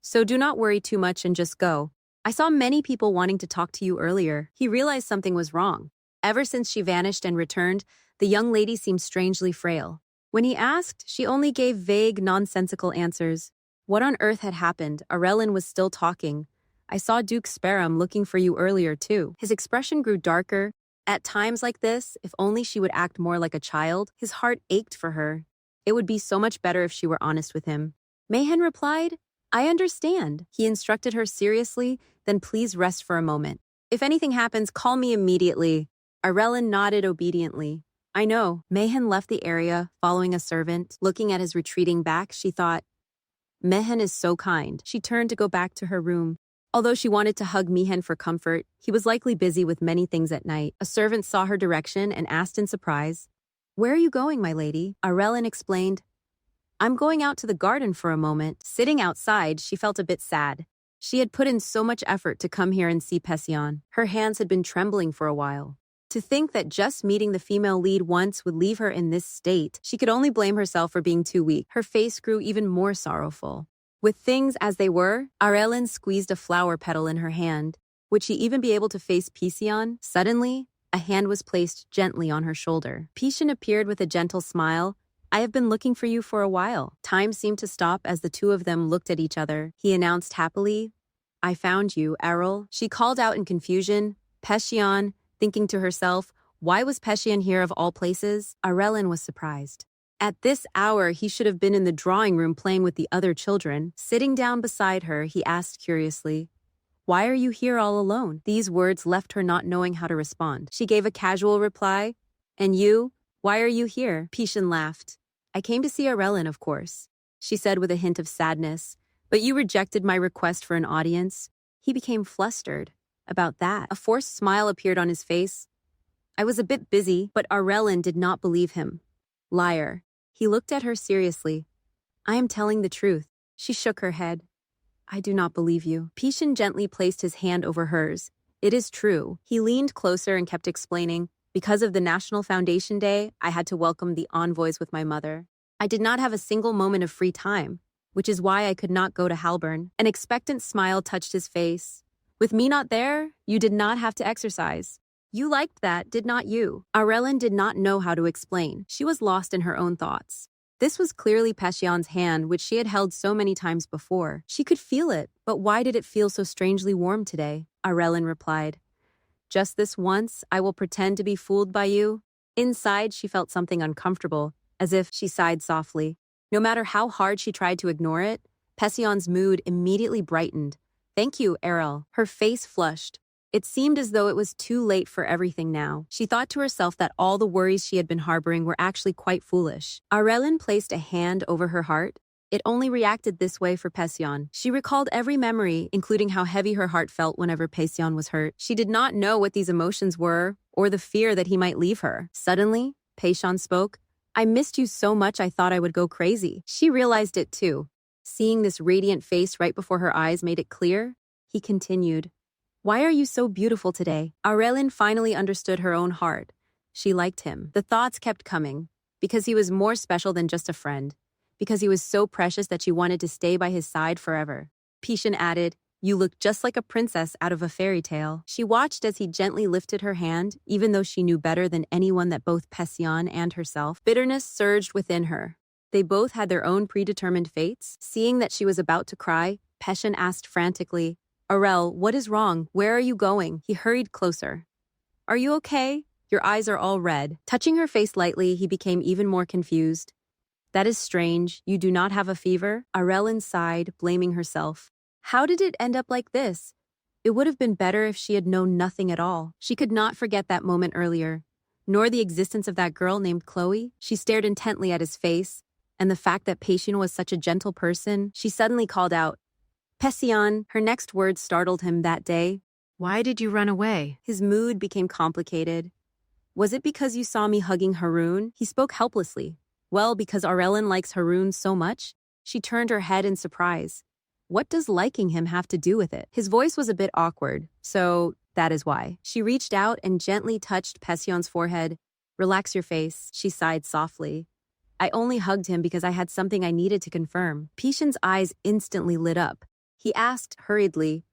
So do not worry too much and just go. I saw many people wanting to talk to you earlier. He realized something was wrong. Ever since she vanished and returned, the young lady seemed strangely frail. When he asked, she only gave vague, nonsensical answers. What on earth had happened? Arellen was still talking. I saw Duke Sparham looking for you earlier too. His expression grew darker. At times like this, if only she would act more like a child, his heart ached for her. It would be so much better if she were honest with him. Mayhen replied, I understand. He instructed her seriously, then please rest for a moment. If anything happens, call me immediately. Arellen nodded obediently. I know. Mayhen left the area, following a servant. Looking at his retreating back, she thought, Mayhen is so kind. She turned to go back to her room. Although she wanted to hug Mihen for comfort, he was likely busy with many things at night. A servant saw her direction and asked in surprise, Where are you going, my lady? Arellen explained, I'm going out to the garden for a moment. Sitting outside, she felt a bit sad. She had put in so much effort to come here and see Pession. Her hands had been trembling for a while. To think that just meeting the female lead once would leave her in this state, she could only blame herself for being too weak. Her face grew even more sorrowful. With things as they were, Arellen squeezed a flower petal in her hand. Would she even be able to face Pession? Suddenly, a hand was placed gently on her shoulder. Pession appeared with a gentle smile. I have been looking for you for a while. Time seemed to stop as the two of them looked at each other. He announced happily, I found you, Errol. She called out in confusion, Pession, thinking to herself, why was Pession here of all places? Arellen was surprised. At this hour, he should have been in the drawing room playing with the other children. Sitting down beside her, he asked curiously, Why are you here all alone? These words left her not knowing how to respond. She gave a casual reply, And you? Why are you here? Pession laughed. I came to see Arellen, of course, she said with a hint of sadness. But you rejected my request for an audience. He became flustered. About that, a forced smile appeared on his face. I was a bit busy, but Arellen did not believe him. Liar. He looked at her seriously. I am telling the truth. She shook her head. I do not believe you. Pession gently placed his hand over hers. It is true. He leaned closer and kept explaining. Because of the National Foundation Day, I had to welcome the envoys with my mother. I did not have a single moment of free time, which is why I could not go to Halburn. An expectant smile touched his face. With me not there, you did not have to exercise. You liked that, did not you? Arellen did not know how to explain. She was lost in her own thoughts. This was clearly Pession's hand, which she had held so many times before. She could feel it, but why did it feel so strangely warm today? Arellen replied. Just this once, I will pretend to be fooled by you. Inside, she felt something uncomfortable, as if she sighed softly. No matter how hard she tried to ignore it, Pession's mood immediately brightened. Thank you, Errol. Her face flushed. It seemed as though it was too late for everything now. She thought to herself that all the worries she had been harboring were actually quite foolish. Arellen placed a hand over her heart. It only reacted this way for Pession. She recalled every memory, including how heavy her heart felt whenever Pession was hurt. She did not know what these emotions were, or the fear that he might leave her. Suddenly, Pession spoke. I missed you so much I thought I would go crazy. She realized it too. Seeing this radiant face right before her eyes made it clear. He continued. Why are you so beautiful today? Arellen finally understood her own heart. She liked him. The thoughts kept coming. Because he was more special than just a friend. Because he was so precious that she wanted to stay by his side forever. Pession added, You look just like a princess out of a fairy tale. She watched as he gently lifted her hand, even though she knew better than anyone that both Pession and herself. Bitterness surged within her. They both had their own predetermined fates. Seeing that she was about to cry, Pession asked frantically, Arelle, what is wrong? Where are you going? He hurried closer. Are you okay? Your eyes are all red. Touching her face lightly, he became even more confused. That is strange. You do not have a fever? Arellen sighed, blaming herself. How did it end up like this? It would have been better if she had known nothing at all. She could not forget that moment earlier, nor the existence of that girl named Chloe. She stared intently at his face, and the fact that Pession was such a gentle person. She suddenly called out, Pession, her next words startled him that day. Why did you run away? His mood became complicated. Was it because you saw me hugging Haroon? He spoke helplessly. Well, because Arellen likes Haroon so much? She turned her head in surprise. What does liking him have to do with it? His voice was a bit awkward, so that is why. She reached out and gently touched Pession's forehead. Relax your face, she sighed softly. I only hugged him because I had something I needed to confirm. Pession's eyes instantly lit up. He asked hurriedly,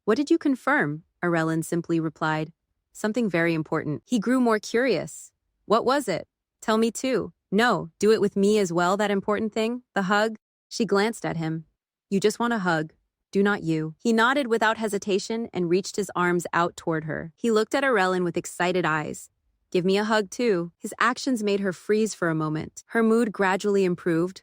What did you confirm? Arellen simply replied, Something very important. He grew more curious. What was it? Tell me too. No, do it with me as well, that important thing, the hug. She glanced at him. You just want a hug. Do not you. He nodded without hesitation and reached his arms out toward her. He looked at Arellen with excited eyes. Give me a hug too. His actions made her freeze for a moment. Her mood gradually improved.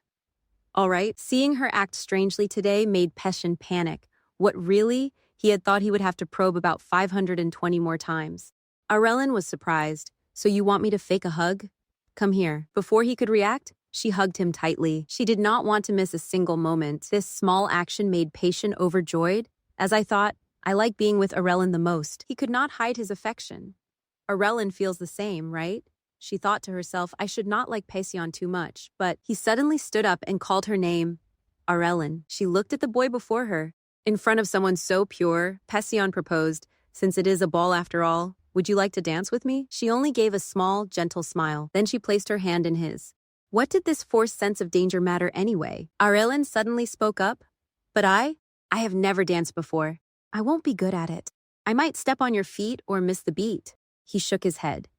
All right, seeing her act strangely today made Pession panic. What really? He had thought he would have to probe about 520 more times. Arellen was surprised. So you want me to fake a hug? Come here. Before he could react, she hugged him tightly. She did not want to miss a single moment. This small action made Pession overjoyed. As I thought, I like being with Arellen the most. He could not hide his affection. Arellen feels the same, right? She thought to herself, I should not like Pession too much, but he suddenly stood up and called her name. Arellen. She looked at the boy before her. In front of someone so pure, Pession proposed, since it is a ball after all, would you like to dance with me? She only gave a small, gentle smile. Then she placed her hand in his. What did this forced sense of danger matter anyway? Arellen suddenly spoke up. But I have never danced before. I won't be good at it. I might step on your feet or miss the beat. He shook his head.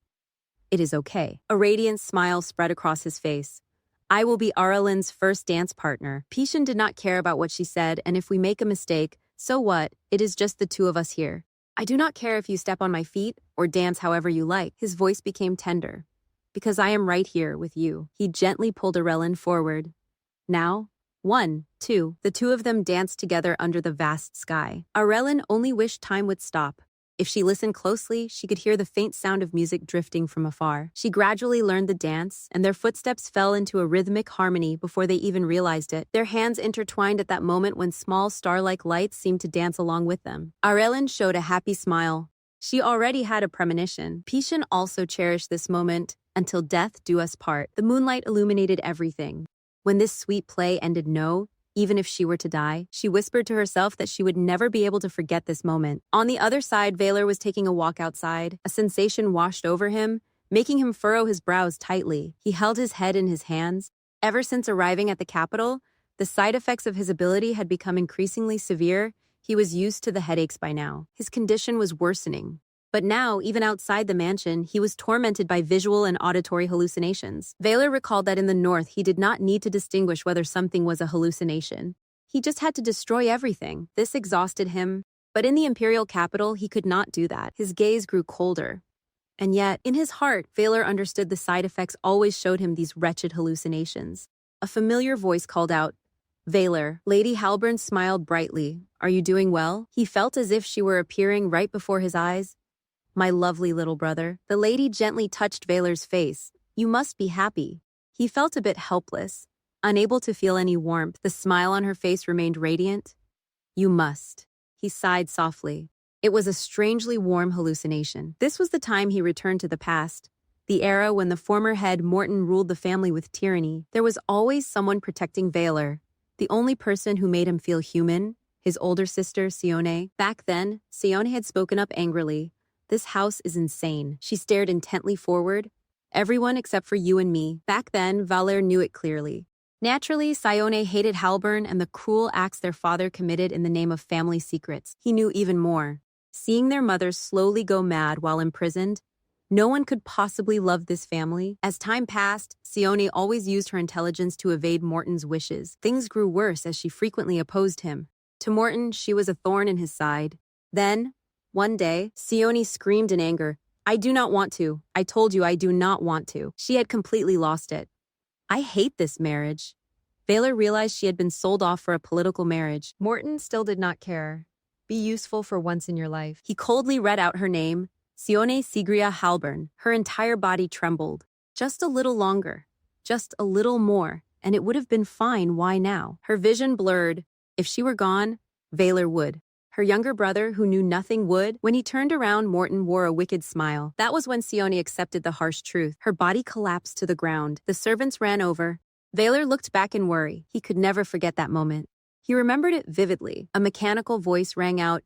It is okay. A radiant smile spread across his face. I will be Arellen's first dance partner. Pession did not care about what she said, and if we make a mistake, so what? It is just the two of us here. I do not care if you step on my feet or dance however you like. His voice became tender. Because I am right here with you. He gently pulled Arellen forward. Now, 1, 2, the two of them danced together under the vast sky. Arellen only wished time would stop. If she listened closely, she could hear the faint sound of music drifting from afar. She gradually learned the dance, and their footsteps fell into a rhythmic harmony before they even realized it. Their hands intertwined at that moment when small star-like lights seemed to dance along with them. Arellen showed a happy smile. She already had a premonition. Pession also cherished this moment. Until death do us part. The moonlight illuminated everything. When this sweet play ended even if she were to die, she whispered to herself that she would never be able to forget this moment. On the other side, Valor was taking a walk outside. A sensation washed over him, making him furrow his brows tightly. He held his head in his hands. Ever since arriving at the capital, the side effects of his ability had become increasingly severe. He was used to the headaches by now. His condition was worsening. But now, even outside the mansion, he was tormented by visual and auditory hallucinations. Valor recalled that in the north, he did not need to distinguish whether something was a hallucination. He just had to destroy everything. This exhausted him. But in the imperial capital, he could not do that. His gaze grew colder. And yet, in his heart, Valor understood the side effects always showed him these wretched hallucinations. A familiar voice called out, Valor. Lady Halburn smiled brightly. Are you doing well? He felt as if she were appearing right before his eyes. My lovely little brother. The lady gently touched Valor's face. You must be happy. He felt a bit helpless, unable to feel any warmth. The smile on her face remained radiant. You must. He sighed softly. It was a strangely warm hallucination. This was the time he returned to the past, the era when the former head Morton ruled the family with tyranny. There was always someone protecting Valor, the only person who made him feel human, his older sister, Sione. Back then, Sione had spoken up angrily. This house is insane. She stared intently forward. Everyone except for you and me. Back then, Valor knew it clearly. Naturally, Sione hated Halburn and the cruel acts their father committed in the name of family secrets. He knew even more. Seeing their mother slowly go mad while imprisoned, no one could possibly love this family. As time passed, Sione always used her intelligence to evade Morton's wishes. Things grew worse as she frequently opposed him. To Morton, she was a thorn in his side. Then, one day, Sione screamed in anger, I do not want to. I told you I do not want to. She had completely lost it. I hate this marriage. Valor realized she had been sold off for a political marriage. Morton still did not care. Be useful for once in your life. He coldly read out her name, Sione Sigria Halburn. Her entire body trembled. Just a little longer. Just a little more. And it would have been fine. Why now? Her vision blurred. If she were gone, Valor would. Her younger brother, who knew nothing, would. When he turned around, Morton wore a wicked smile. That was when Sione accepted the harsh truth. Her body collapsed to the ground. The servants ran over. Valor looked back in worry. He could never forget that moment. He remembered it vividly. A mechanical voice rang out,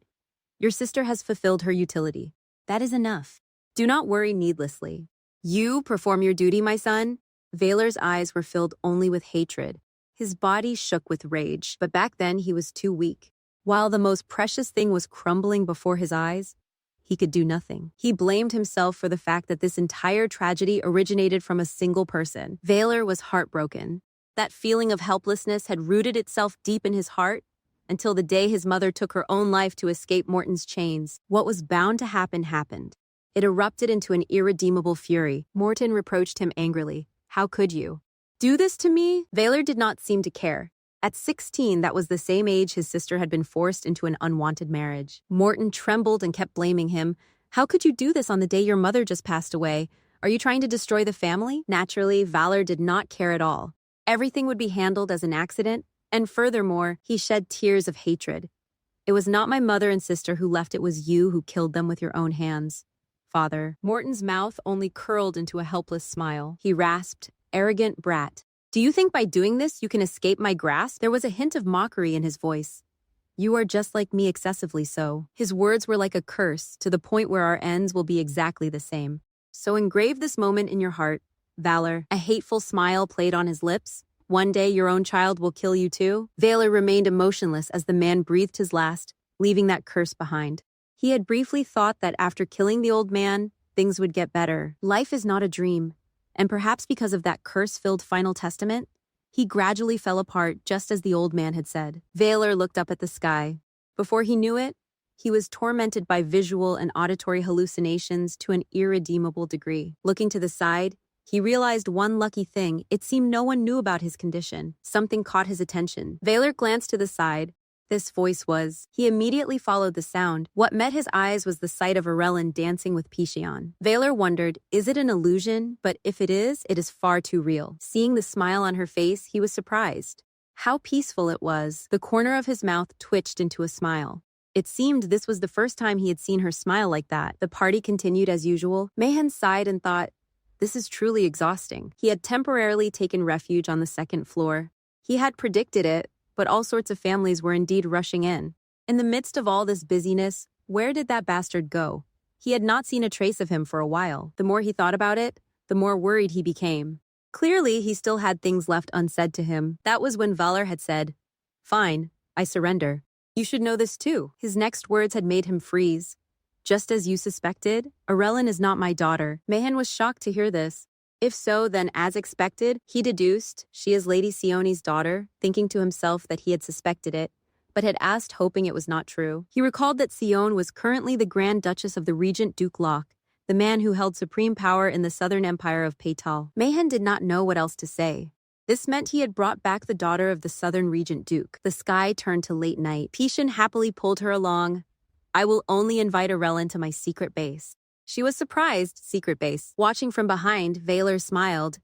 "Your sister has fulfilled her utility. That is enough. Do not worry needlessly. You perform your duty, my son." Valor's eyes were filled only with hatred. His body shook with rage, but back then he was too weak. While the most precious thing was crumbling before his eyes, he could do nothing. He blamed himself for the fact that this entire tragedy originated from a single person. Valor was heartbroken. That feeling of helplessness had rooted itself deep in his heart until the day his mother took her own life to escape Morton's chains. What was bound to happen happened. It erupted into an irredeemable fury. Morton reproached him angrily. "How could you do this to me?" Valor did not seem to care. At 16, that was the same age his sister had been forced into an unwanted marriage. Morton trembled and kept blaming him. "How could you do this on the day your mother just passed away? Are you trying to destroy the family?" Naturally, Valor did not care at all. Everything would be handled as an accident, and furthermore, he shed tears of hatred. "It was not my mother and sister who left, it was you who killed them with your own hands, father." Morton's mouth only curled into a helpless smile. He rasped, "Arrogant brat. Do you think by doing this you can escape my grasp?" There was a hint of mockery in his voice. "You are just like me, excessively so." His words were like a curse, to the point where our ends will be exactly the same. "So engrave this moment in your heart, Valor." A hateful smile played on his lips. "One day your own child will kill you too." Valor remained emotionless as the man breathed his last, leaving that curse behind. He had briefly thought that after killing the old man, things would get better. Life is not a dream. And perhaps because of that curse-filled final testament, he gradually fell apart just as the old man had said. Valor looked up at the sky. Before he knew it, he was tormented by visual and auditory hallucinations to an irredeemable degree. Looking to the side, he realized one lucky thing. It seemed no one knew about his condition. Something caught his attention. Valor glanced to the side. This voice was. He immediately followed the sound. What met his eyes was the sight of Arellen dancing with Pishion. Valor wondered, is it an illusion? But if it is far too real. Seeing the smile on her face, he was surprised. How peaceful it was. The corner of his mouth twitched into a smile. It seemed this was the first time he had seen her smile like that. The party continued as usual. Mayhen sighed and thought, this is truly exhausting. He had temporarily taken refuge on the second floor. He had predicted it, but all sorts of families were indeed rushing in. In the midst of all this busyness, where did that bastard go? He had not seen a trace of him for a while. The more he thought about it, the more worried he became. Clearly, he still had things left unsaid to him. That was when Valor had said, "Fine, I surrender. You should know this too." His next words had made him freeze. "Just as you suspected, Arellen is not my daughter." Mayhen was shocked to hear this. If so, then as expected, he deduced she is Lady Sione's daughter, thinking to himself that he had suspected it, but had asked hoping it was not true. He recalled that Sione was currently the Grand Duchess of the Regent Duke Locke, the man who held supreme power in the southern empire of Peital. Mayhen did not know what else to say. This meant he had brought back the daughter of the southern regent duke. The sky turned to late night. Pishion happily pulled her along. "I will only invite Arellen to my secret base." She was surprised, secret base. Watching from behind, Valor smiled.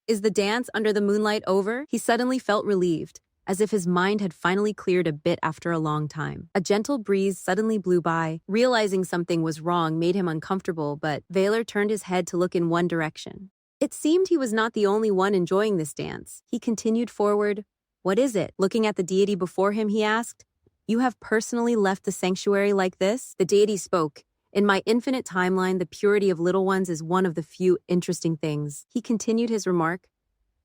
Is the dance under the moonlight over? He suddenly felt relieved, as if his mind had finally cleared a bit after a long time. A gentle breeze suddenly blew by. Realizing something was wrong made him uncomfortable, but Valor turned his head to look in one direction. It seemed he was not the only one enjoying this dance. He continued forward. "What is it?" Looking at the deity before him, he asked. "You have personally left the sanctuary like this?" The deity spoke. "In my infinite timeline, the purity of little ones is one of the few interesting things." He continued his remark.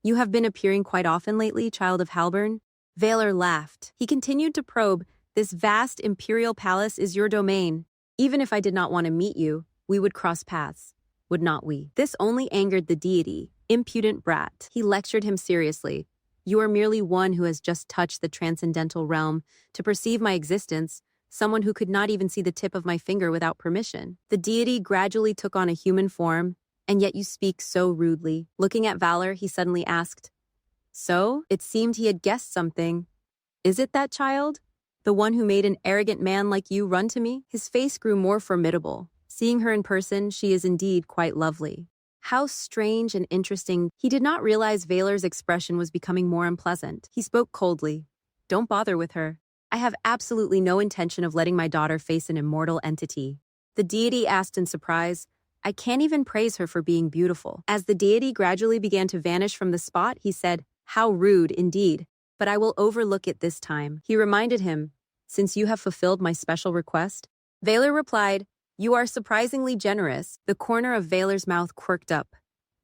"You have been appearing quite often lately, child of Halburn?" Valor laughed. He continued to probe. "This vast imperial palace is your domain. Even if I did not want to meet you, we would cross paths, would not we?" This only angered the deity. Impudent brat. He lectured him seriously. "You are merely one who has just touched the transcendental realm to perceive my existence, someone who could not even see the tip of my finger without permission." The deity gradually took on a human form, "And yet you speak so rudely." Looking at Valor, he suddenly asked, "So, it seemed he had guessed something. Is it that child? The one who made an arrogant man like you run to me?" His face grew more formidable. Seeing her in person, she is indeed quite lovely. How strange and interesting. He did not realize Valor's expression was becoming more unpleasant. He spoke coldly. "Don't bother with her. I have absolutely no intention of letting my daughter face an immortal entity. The deity asked in surprise. I can't even praise her for being beautiful. As the deity gradually began to vanish from the spot, he said, how rude indeed. But I will overlook it this time. He reminded him, since you have fulfilled my special request. Valor replied, you are surprisingly generous. The corner of Valor's mouth quirked up.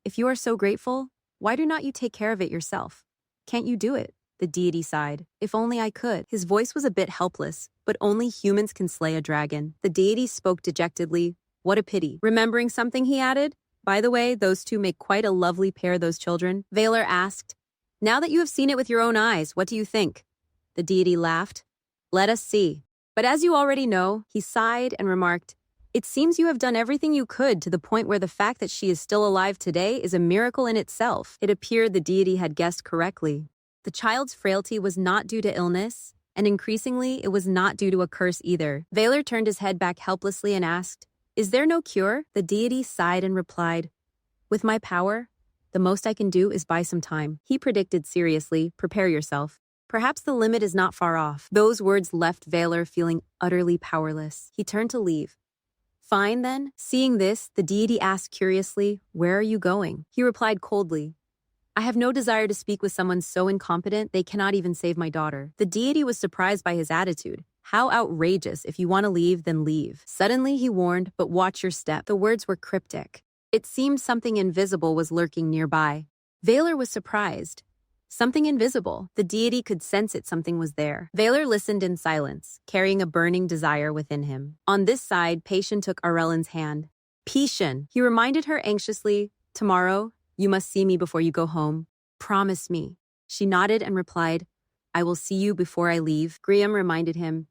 If you are so grateful, why do not you take care of it yourself? Can't you do it? The deity sighed. If only I could. His voice was a bit helpless, but only humans can slay a dragon. The deity spoke dejectedly. What a pity. Remembering something, he added, by the way, those two make quite a lovely pair, those children. Valor asked, now that you have seen it with your own eyes, what do you think? The deity laughed. Let us see. But as you already know, he sighed and remarked, it seems you have done everything you could to the point where the fact that she is still alive today is a miracle in itself. It appeared the deity had guessed correctly. The child's frailty was not due to illness, and increasingly it was not due to a curse either. Valor turned his head back helplessly and asked, is there no cure? The deity sighed and replied, with my power, the most I can do is buy some time. He predicted seriously, prepare yourself. Perhaps the limit is not far off. Those words left Valor feeling utterly powerless. He turned to leave. Fine then. Seeing this, the deity asked curiously, where are you going? He replied coldly, I have no desire to speak with someone so incompetent they cannot even save my daughter. The deity was surprised by his attitude. How outrageous. If you want to leave, then leave. Suddenly he warned, but watch your step. The words were cryptic. It seemed something invisible was lurking nearby. Valor was surprised. Something invisible. The deity could sense it, something was there. Valor listened in silence, carrying a burning desire within him. On this side, Patian took Aurelian's hand. Patian, he reminded her anxiously, tomorrow, you must see me before you go home. Promise me. She nodded and replied, I will see you before I leave. Griam reminded him,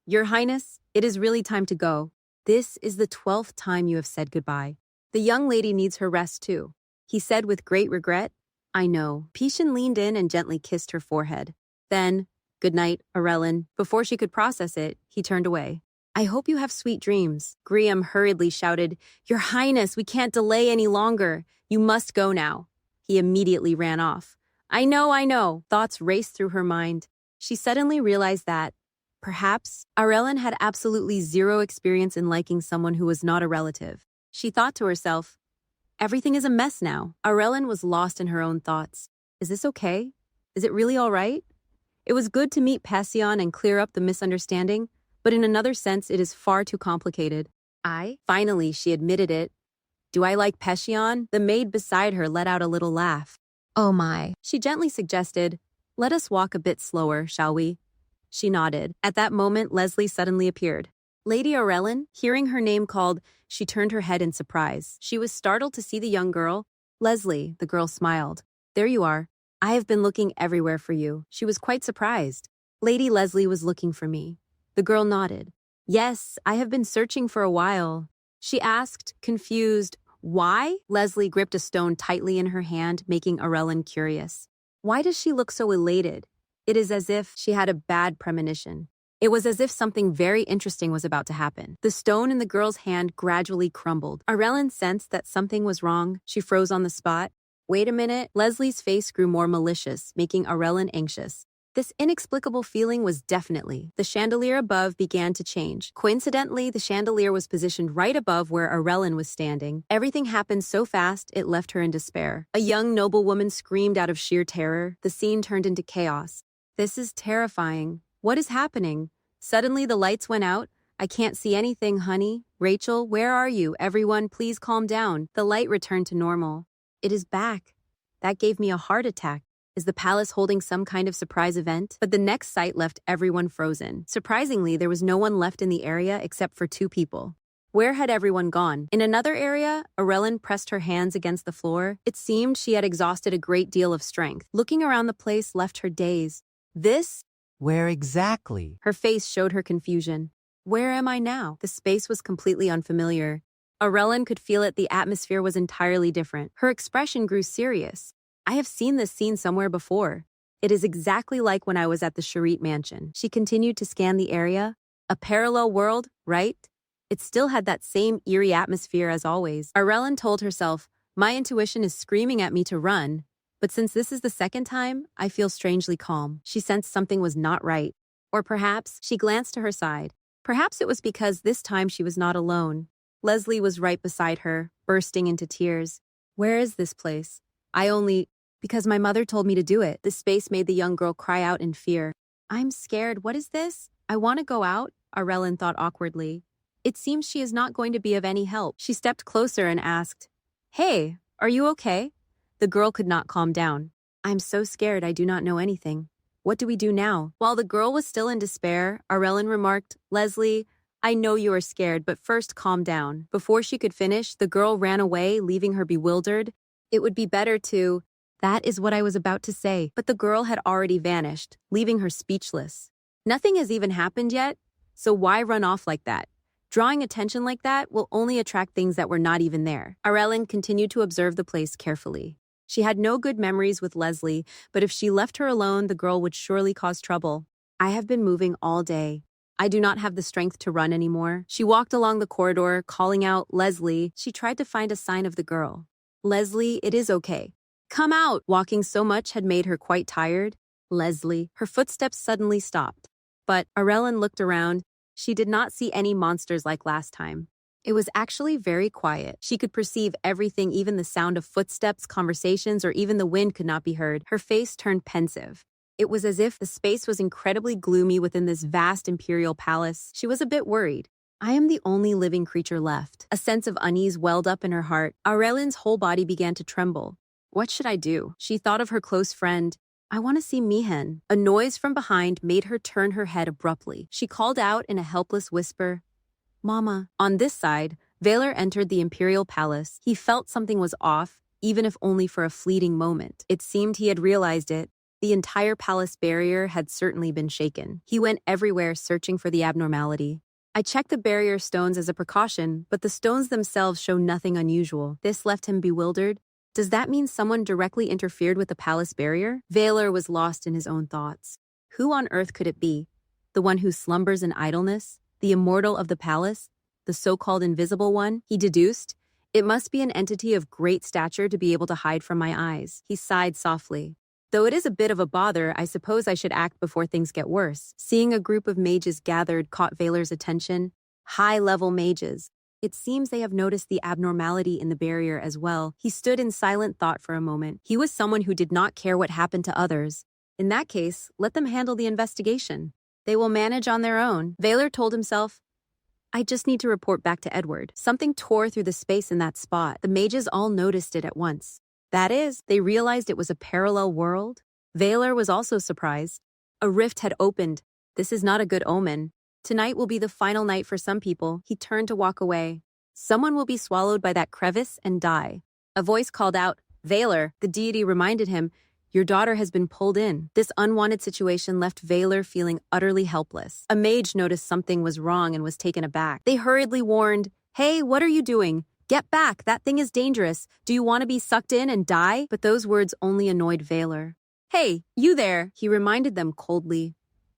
Your Highness, it is really time to go. This is the 12th time you have said goodbye. The young lady needs her rest too. He said with great regret, I know. Patian leaned in and gently kissed her forehead. Then, good night, Aurelian. Before she could process it, he turned away. I hope you have sweet dreams. Griam hurriedly shouted, Your Highness, we can't delay any longer. You must go now. He immediately ran off. I know. Thoughts raced through her mind. She suddenly realized that, perhaps, Aurelian had absolutely zero experience in liking someone who was not a relative. She thought to herself, everything is a mess now. Aurelian was lost in her own thoughts. Is this okay? Is it really all right? It was good to meet Passion and clear up the misunderstanding, but in another sense it is far too complicated. Finally, she admitted it. Do I like Passion? The maid beside her let out a little laugh. Oh my. She gently suggested, let us walk a bit slower, shall we? She nodded. At that moment, Leslie suddenly appeared. Lady Aurelian, hearing her name called, she turned her head in surprise. She was startled to see the young girl. Leslie, the girl smiled. There you are. I have been looking everywhere for you. She was quite surprised. Lady Leslie was looking for me. The girl nodded. Yes, I have been searching for a while. She asked, confused, why? Leslie gripped a stone tightly in her hand, making Aurelian curious. Why does she look so elated? It is as if she had a bad premonition. It was as if something very interesting was about to happen. The stone in the girl's hand gradually crumbled. Aurelian sensed that something was wrong. She froze on the spot. Wait a minute. Leslie's face grew more malicious, making Aurelian anxious. This inexplicable feeling was definitely. The chandelier above began to change. Coincidentally, the chandelier was positioned right above where Aurelian was standing. Everything happened so fast, it left her in despair. A young noblewoman screamed out of sheer terror. The scene turned into chaos. This is terrifying. What is happening? Suddenly the lights went out. I can't see anything, honey. Rachel, where are you? Everyone, please calm down. The light returned to normal. It is back. That gave me a heart attack. Is the palace holding some kind of surprise event? But the next sight left everyone frozen. Surprisingly, there was no one left in the area except for two people. Where had everyone gone? In another area, Aurelian pressed her hands against the floor. It seemed she had exhausted a great deal of strength. Looking around the place left her dazed. This? Where exactly? Her face showed her confusion. Where am I now? The space was completely unfamiliar. Aurelian could feel it. The atmosphere was entirely different. Her expression grew serious. I have seen this scene somewhere before. It is exactly like when I was at the Charit mansion. She continued to scan the area. A parallel world, right? It still had that same eerie atmosphere as always. Aurelian told herself, my intuition is screaming at me to run, but since this is the second time, I feel strangely calm. She sensed something was not right. Or perhaps she glanced to her side. Perhaps it was because this time she was not alone. Leslie was right beside her, bursting into tears. Where is this place? Because my mother told me to do it. The space made the young girl cry out in fear. I'm scared. What is this? I want to go out, Arellen thought awkwardly. It seems she is not going to be of any help. She stepped closer and asked, Hey, are you okay? The girl could not calm down. I'm so scared I do not know anything. What do we do now? While the girl was still in despair, Arellen remarked, Leslie, I know you are scared, but first calm down. Before she could finish, the girl ran away, leaving her bewildered. It would be better to... That is what I was about to say, but the girl had already vanished, leaving her speechless. Nothing has even happened yet, so why run off like that? Drawing attention like that will only attract things that were not even there. Arellen continued to observe the place carefully. She had no good memories with Leslie, but if she left her alone, the girl would surely cause trouble. I have been moving all day. I do not have the strength to run anymore. She walked along the corridor, calling out, Leslie. She tried to find a sign of the girl. Leslie, it is okay. Come out! Walking so much had made her quite tired. Leslie, her footsteps suddenly stopped. But Arellen looked around. She did not see any monsters like last time. It was actually very quiet. She could perceive everything, even the sound of footsteps, conversations, or even the wind could not be heard. Her face turned pensive. It was as if the space was incredibly gloomy within this vast imperial palace. She was a bit worried. I am the only living creature left. A sense of unease welled up in her heart. Arellen's whole body began to tremble. What should I do? She thought of her close friend. I want to see Mihen. A noise from behind made her turn her head abruptly. She called out in a helpless whisper, Mama. On this side, Valor entered the imperial palace. He felt something was off, even if only for a fleeting moment. It seemed he had realized it. The entire palace barrier had certainly been shaken. He went everywhere searching for the abnormality. I checked the barrier stones as a precaution, but the stones themselves show nothing unusual. This left him bewildered. Does that mean someone directly interfered with the palace barrier? Valor was lost in his own thoughts. Who on earth could it be? The one who slumbers in idleness? The immortal of the palace? The so-called invisible one? He deduced. It must be an entity of great stature to be able to hide from my eyes. He sighed softly. Though it is a bit of a bother, I suppose I should act before things get worse. Seeing a group of mages gathered caught Valor's attention. High-level mages. It seems they have noticed the abnormality in the barrier as well. He stood in silent thought for a moment. He was someone who did not care what happened to others. In that case, let them handle the investigation. They will manage on their own. Valor told himself, I just need to report back to Edward. Something tore through the space in that spot. The mages all noticed it at once. That is, they realized it was a parallel world. Valor was also surprised. A rift had opened. This is not a good omen. Tonight will be the final night for some people. He turned to walk away. Someone will be swallowed by that crevice and die. A voice called out, Valor. The deity reminded him, your daughter has been pulled in. This unwanted situation left Valor feeling utterly helpless. A mage noticed something was wrong and was taken aback. They hurriedly warned, Hey, what are you doing? Get back, that thing is dangerous. Do you want to be sucked in and die? But those words only annoyed Valor. Hey, you there, he reminded them coldly.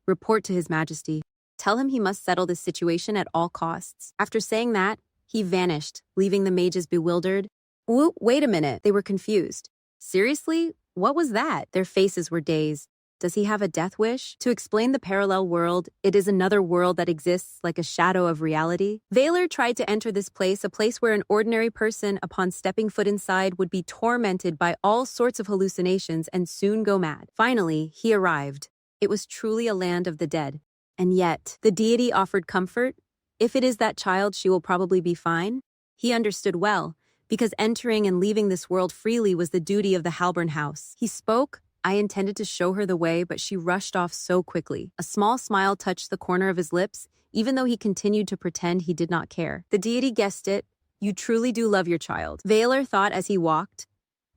Report to His Majesty. Tell him he must settle this situation at all costs. After saying that, he vanished, leaving the mages bewildered. Wait a minute, they were confused. Seriously? What was that? Their faces were dazed. Does he have a death wish? To explain the parallel world, it is another world that exists like a shadow of reality. Valor tried to enter this place, a place where an ordinary person, upon stepping foot inside, would be tormented by all sorts of hallucinations and soon go mad. Finally, he arrived. It was truly a land of the dead. And yet, the deity offered comfort. If it is that child, she will probably be fine. He understood well, because entering and leaving this world freely was the duty of the Halburn house. He spoke. I intended to show her the way, but she rushed off so quickly. A small smile touched the corner of his lips, even though he continued to pretend he did not care. The deity guessed it. You truly do love your child. Valor thought as he walked.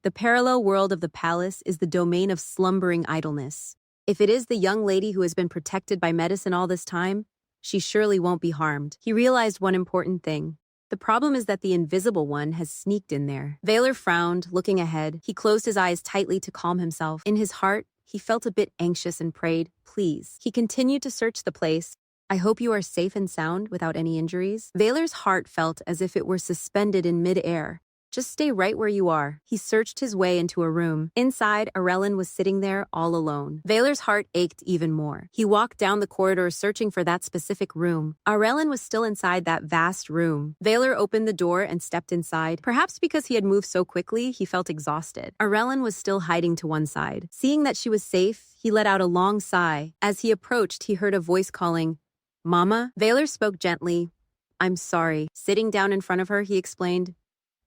The parallel world of the palace is the domain of slumbering idleness. If it is the young lady who has been protected by medicine all this time, she surely won't be harmed. He realized one important thing. The problem is that the invisible one has sneaked in there. Valor frowned, looking ahead. He closed his eyes tightly to calm himself. In his heart, he felt a bit anxious and prayed, please. He continued to search the place. I hope you are safe and sound without any injuries. Valor's heart felt as if it were suspended in mid-air. Just stay right where you are. He searched his way into a room. Inside, Arellen was sitting there all alone. Valer's heart ached even more. He walked down the corridor searching for that specific room. Arellen was still inside that vast room. Valer opened the door and stepped inside. Perhaps because he had moved so quickly, he felt exhausted. Arellen was still hiding to one side. Seeing that she was safe, he let out a long sigh. As he approached, he heard a voice calling, "Mama?" Valer spoke gently. "I'm sorry." Sitting down in front of her, he explained,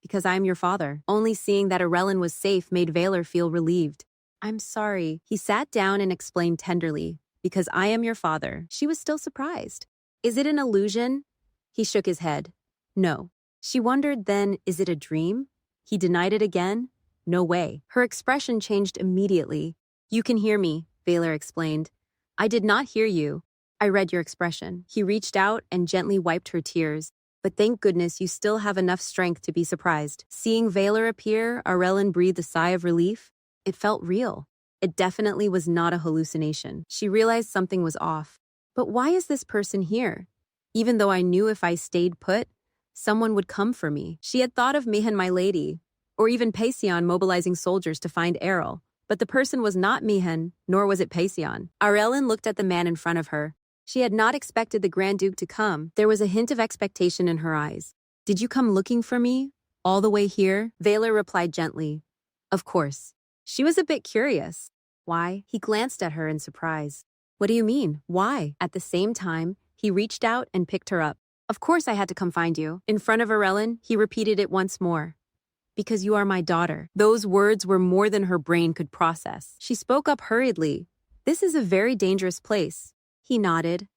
"Because I am your father." Only seeing that Arellen was safe made Valer feel relieved. "I'm sorry." He sat down and explained tenderly, "Because I am your father." She was still surprised. "Is it an illusion?" He shook his head. "No." She wondered then, is it a dream? He denied it again. No way. Her expression changed immediately. "You can hear me," Valer explained. "I did not hear you. I read your expression." He reached out and gently wiped her tears. "But thank goodness you still have enough strength to be surprised." Seeing Valer appear, Arellen breathed a sigh of relief. It felt real. It definitely was not a hallucination. She realized something was off. But why is this person here? Even though I knew if I stayed put, someone would come for me. She had thought of Mihan, my lady, or even Pasion mobilizing soldiers to find Errol. But the person was not Mihan, nor was it Pasion. Arellen looked at the man in front of her. She had not expected the Grand Duke to come. There was a hint of expectation in her eyes. "Did you come looking for me? All the way here?" Valer replied gently. "Of course." She was a bit curious. "Why?" He glanced at her in surprise. "What do you mean? Why?" At the same time, he reached out and picked her up. "Of course I had to come find you." In front of Arellen, he repeated it once more. "Because you are my daughter." Those words were more than her brain could process. She spoke up hurriedly. "This is a very dangerous place." He nodded.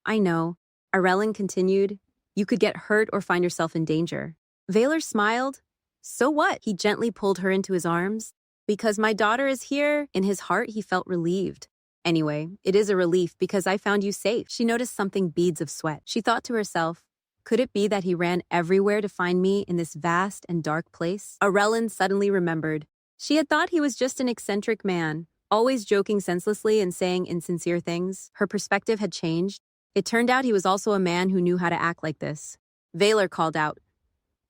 "I know." Arellen continued, "You could get hurt or find yourself in danger." Valer smiled. "So what?" He gently pulled her into his arms. "Because my daughter is here." In his heart, he felt relieved. "Anyway, it is a relief because I found you safe." She noticed something beads of sweat. She thought to herself, could it be that he ran everywhere to find me in this vast and dark place? Arellen suddenly remembered. She had thought he was just an eccentric man, always joking senselessly and saying insincere things. Her perspective had changed. It turned out he was also a man who knew how to act like this. Valer called out,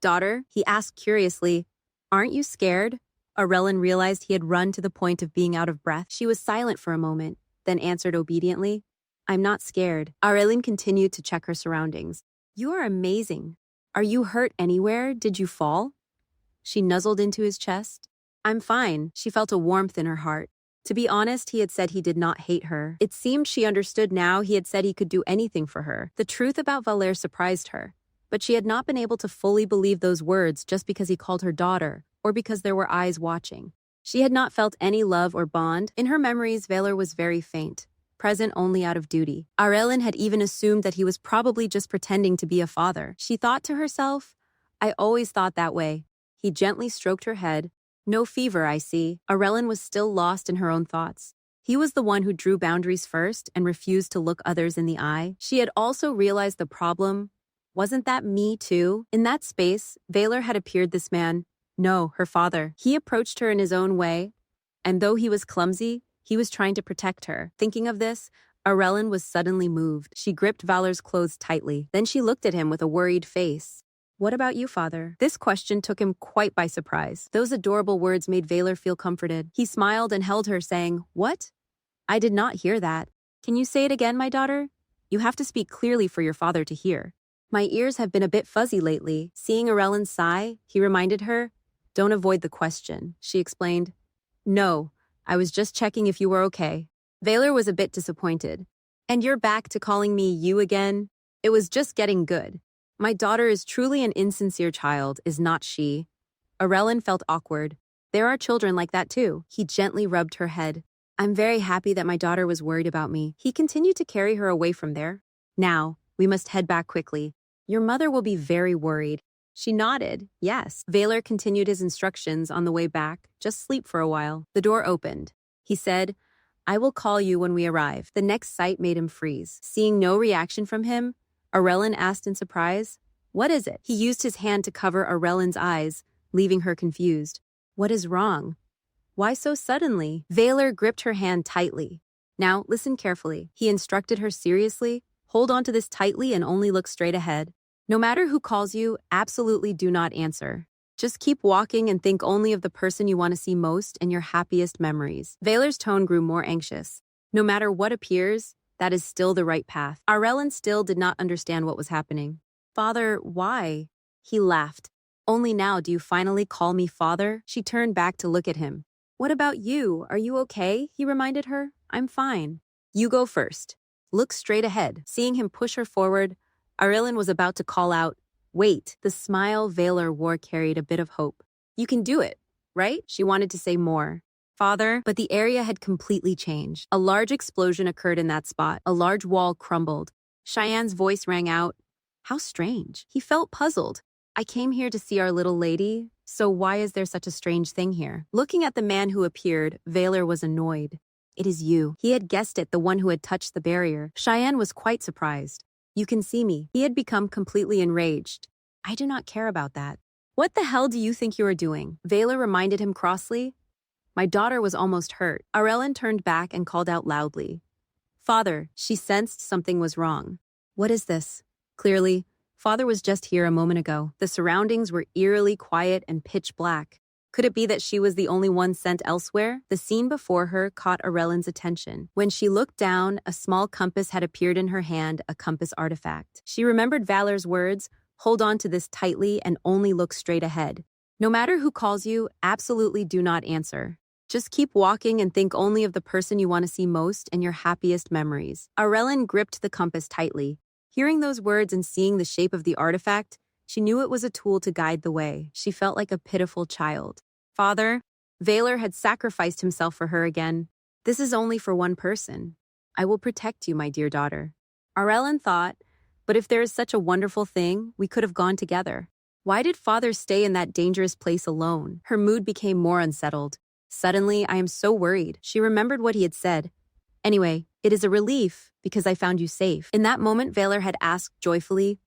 "Daughter?" He asked curiously, "Aren't you scared?" Arellen realized he had run to the point of being out of breath. She was silent for a moment, then answered obediently, "I'm not scared." Arellen continued to check her surroundings. "You are amazing. Are you hurt anywhere? Did you fall?" She nuzzled into his chest. "I'm fine." She felt a warmth in her heart. To be honest, he had said he did not hate her. It seemed she understood now he had said he could do anything for her. The truth about Valer surprised her, but she had not been able to fully believe those words just because he called her daughter, or because there were eyes watching. She had not felt any love or bond. In her memories, Valer was very faint, present only out of duty. Arellen had even assumed that he was probably just pretending to be a father. She thought to herself, "I always thought that way." He gently stroked her head. "No fever, I see." Arellen was still lost in her own thoughts. He was the one who drew boundaries first and refused to look others in the eye. She had also realized the problem. Wasn't that me too? In that space, Valer had appeared this man. No, her father. He approached her in his own way, and though he was clumsy, he was trying to protect her. Thinking of this, Arellen was suddenly moved. She gripped Valer's clothes tightly. Then she looked at him with a worried face. "What about you, father?" This question took him quite by surprise. Those adorable words made Valer feel comforted. He smiled and held her, saying, "What? I did not hear that. Can you say it again, my daughter? You have to speak clearly for your father to hear." "My ears have been a bit fuzzy lately." Seeing Arellen sigh, he reminded her, "Don't avoid the question." She explained, "No, I was just checking if you were okay." Valer was a bit disappointed. "And you're back to calling me you again?" It was just getting good. "My daughter is truly an insincere child, is not she?" Arellen felt awkward. "There are children like that too." He gently rubbed her head. "I'm very happy that my daughter was worried about me." He continued to carry her away from there. "Now, we must head back quickly. Your mother will be very worried." She nodded, yes. Valer continued his instructions on the way back. Just sleep for a while. The door opened. He said, "I will call you when we arrive." The next sight made him freeze. Seeing no reaction from him, Arellen asked in surprise, "What is it?" He used his hand to cover Arellen's eyes, leaving her confused. "What is wrong? Why so suddenly?" Valer gripped her hand tightly. "Now, listen carefully." He instructed her seriously. "Hold on to this tightly and only look straight ahead. No matter who calls you, absolutely do not answer. Just keep walking and think only of the person you want to see most and your happiest memories. Valor's tone grew more anxious. No matter what appears, that is still the right path. Arellen still did not understand what was happening. Father, why? He laughed. Only now do you finally call me father? She turned back to look at him. What about you? Are you okay? He reminded her. I'm fine. You go first. Look straight ahead. Seeing him push her forward, Arellen was about to call out, wait. The smile Valor wore carried a bit of hope. You can do it, right? She wanted to say more. Father, but the area had completely changed. A large explosion occurred in that spot. A large wall crumbled. Cheyenne's voice rang out. How strange. He felt puzzled. I came here to see our little lady, so why is there such a strange thing here? Looking at the man who appeared, Valor was annoyed. It is you. He had guessed it, the one who had touched the barrier. Cheyenne was quite surprised. You can see me. He had become completely enraged. I do not care about that. What the hell do you think you are doing? Valor reminded him crossly. My daughter was almost hurt. Arellen turned back and called out loudly. Father, she sensed something was wrong. What is this? Clearly, Father was just here a moment ago. The surroundings were eerily quiet and pitch black. Could it be that she was the only one sent elsewhere? The scene before her caught Arellen's attention. When she looked down, a small compass had appeared in her hand, a compass artifact. She remembered Valor's words, hold on to this tightly and only look straight ahead. No matter who calls you, absolutely do not answer. Just keep walking and think only of the person you want to see most and your happiest memories. Arellen gripped the compass tightly. Hearing those words and seeing the shape of the artifact, she knew it was a tool to guide the way. She felt like a pitiful child. Father, Valor had sacrificed himself for her again. This is only for one person. I will protect you, my dear daughter. Arellen thought, but if there is such a wonderful thing, we could have gone together. Why did Father stay in that dangerous place alone? Her mood became more unsettled. Suddenly, I am so worried. She remembered what he had said. Anyway, it is a relief because I found you safe. In that moment, Valor had asked joyfully,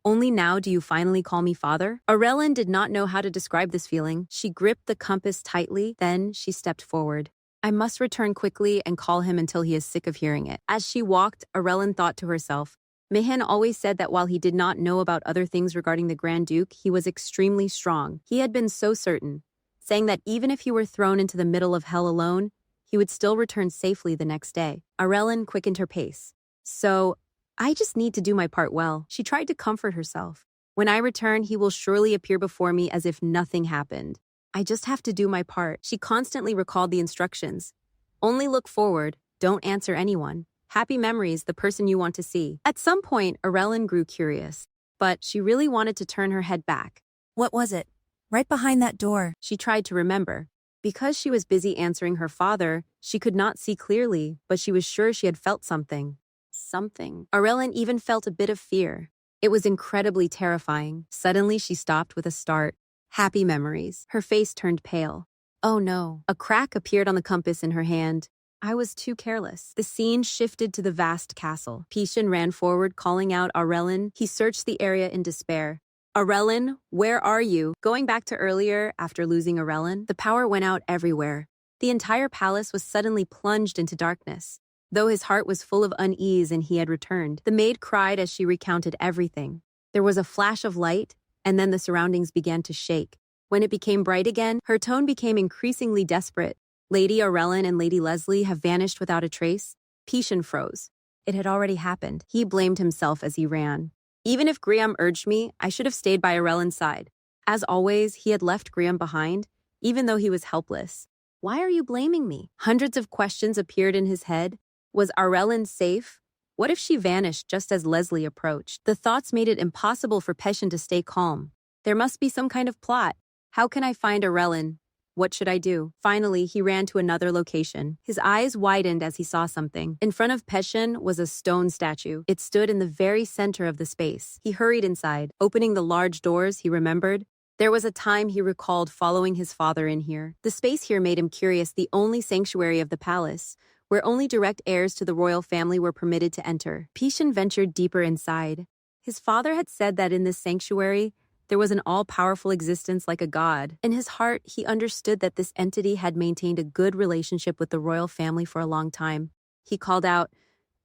only now do you finally call me father? Arellen did not know how to describe this feeling. She gripped the compass tightly, then she stepped forward. I must return quickly and call him until he is sick of hearing it. As she walked, Arellen thought to herself, Mehen always said that while he did not know about other things regarding the Grand Duke, he was extremely strong. He had been so certain, saying that even if he were thrown into the middle of hell alone, he would still return safely the next day. Arellen quickened her pace. So, I just need to do my part well. She tried to comfort herself. When I return, he will surely appear before me as if nothing happened. I just have to do my part. She constantly recalled the instructions. Only look forward, don't answer anyone. Happy memories, the person you want to see. At some point, Arellen grew curious, but she really wanted to turn her head back. What was it? Right behind that door. She tried to remember. Because she was busy answering her father, she could not see clearly, but she was sure she had felt something. Something. Arellen even felt a bit of fear. It was incredibly terrifying. Suddenly, she stopped with a start. Happy memories. Her face turned pale. Oh no. A crack appeared on the compass in her hand. I was too careless. The scene shifted to the vast castle. Pishin ran forward, calling out Arellen. He searched the area in despair. Arellen, where are you? Going back to earlier, after losing Arellen, the power went out everywhere. The entire palace was suddenly plunged into darkness. Though his heart was full of unease and he had returned, the maid cried as she recounted everything. There was a flash of light, and then the surroundings began to shake. When it became bright again, her tone became increasingly desperate. Lady Arellen and Lady Leslie have vanished without a trace. Pishin froze. It had already happened. He blamed himself as he ran. Even if Griam urged me, I should have stayed by Arellen's side. As always, he had left Griam behind, even though he was helpless. Why are you blaming me? Hundreds of questions appeared in his head. Was Arellen safe? What if she vanished just as Leslie approached? The thoughts made it impossible for Peshin to stay calm. There must be some kind of plot. How can I find Arellen? What should I do? Finally, he ran to another location. His eyes widened as he saw something. In front of Peshin was a stone statue. It stood in the very center of the space. He hurried inside. Opening the large doors, he remembered. There was a time he recalled following his father in here. The space here made him curious, the only sanctuary of the palace, where only direct heirs to the royal family were permitted to enter. Pishin ventured deeper inside. His father had said that in this sanctuary, there was an all-powerful existence like a god. In his heart, he understood that this entity had maintained a good relationship with the royal family for a long time. He called out,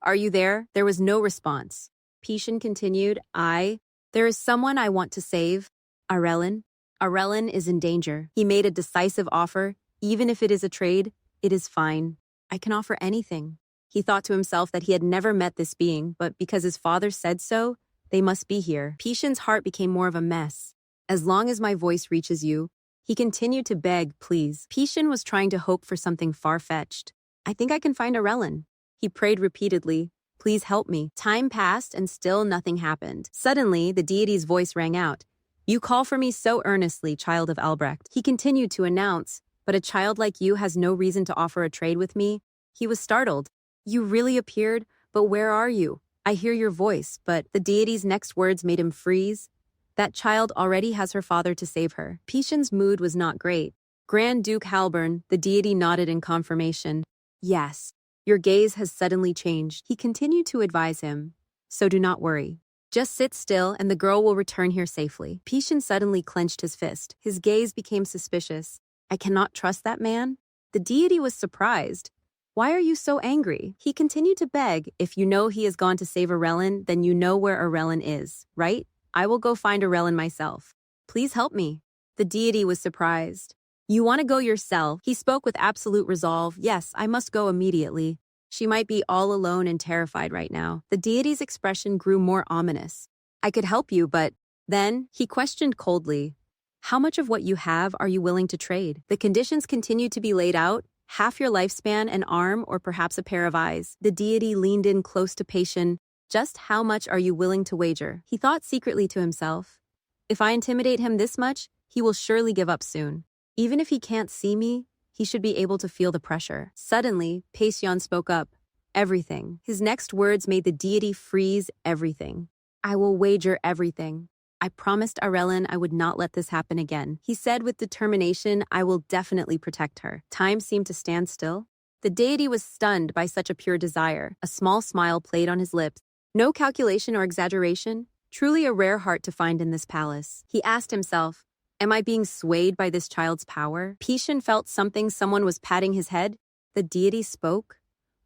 "Are you there?" There was no response. Pishin continued, "There is someone I want to save. Arellen." Arellen is in danger. He made a decisive offer. Even if it is a trade, it is fine. I can offer anything. He thought to himself that he had never met this being, but because his father said so, they must be here. Pishin's heart became more of a mess. As long as my voice reaches you, he continued to beg, please. Pishin was trying to hope for something far-fetched. I think I can find Arellen. He prayed repeatedly, please help me. Time passed and still nothing happened. Suddenly, the deity's voice rang out. You call for me so earnestly, child of Albrecht. He continued to announce, but a child like you has no reason to offer a trade with me. He was startled. You really appeared, but where are you? I hear your voice, but the deity's next words made him freeze. That child already has her father to save her. Pishin's mood was not great. Grand Duke Halburn, the deity nodded in confirmation. Yes, your gaze has suddenly changed. He continued to advise him. So do not worry. Just sit still and the girl will return here safely. Pishin suddenly clenched his fist. His gaze became suspicious. I cannot trust that man? The deity was surprised. Why are you so angry? He continued to beg, if you know he has gone to save Arellen, then you know where Arellen is, right? I will go find Arellen myself. Please help me. The deity was surprised. You want to go yourself? He spoke with absolute resolve. Yes, I must go immediately. She might be all alone and terrified right now. The deity's expression grew more ominous. I could help you, but then he questioned coldly. How much of what you have are you willing to trade? The conditions continued to be laid out. Half your lifespan, an arm, or perhaps a pair of eyes. The deity leaned in close to Pishin. Just how much are you willing to wager? He thought secretly to himself. If I intimidate him this much, he will surely give up soon. Even if he can't see me, he should be able to feel the pressure. Suddenly, Pishin spoke up. Everything. His next words made the deity freeze. Everything. I will wager everything. I promised Arellen I would not let this happen again. He said with determination, I will definitely protect her. Time seemed to stand still. The deity was stunned by such a pure desire. A small smile played on his lips. No calculation or exaggeration. Truly a rare heart to find in this palace. He asked himself, am I being swayed by this child's power? Pishin felt someone was patting his head. The deity spoke.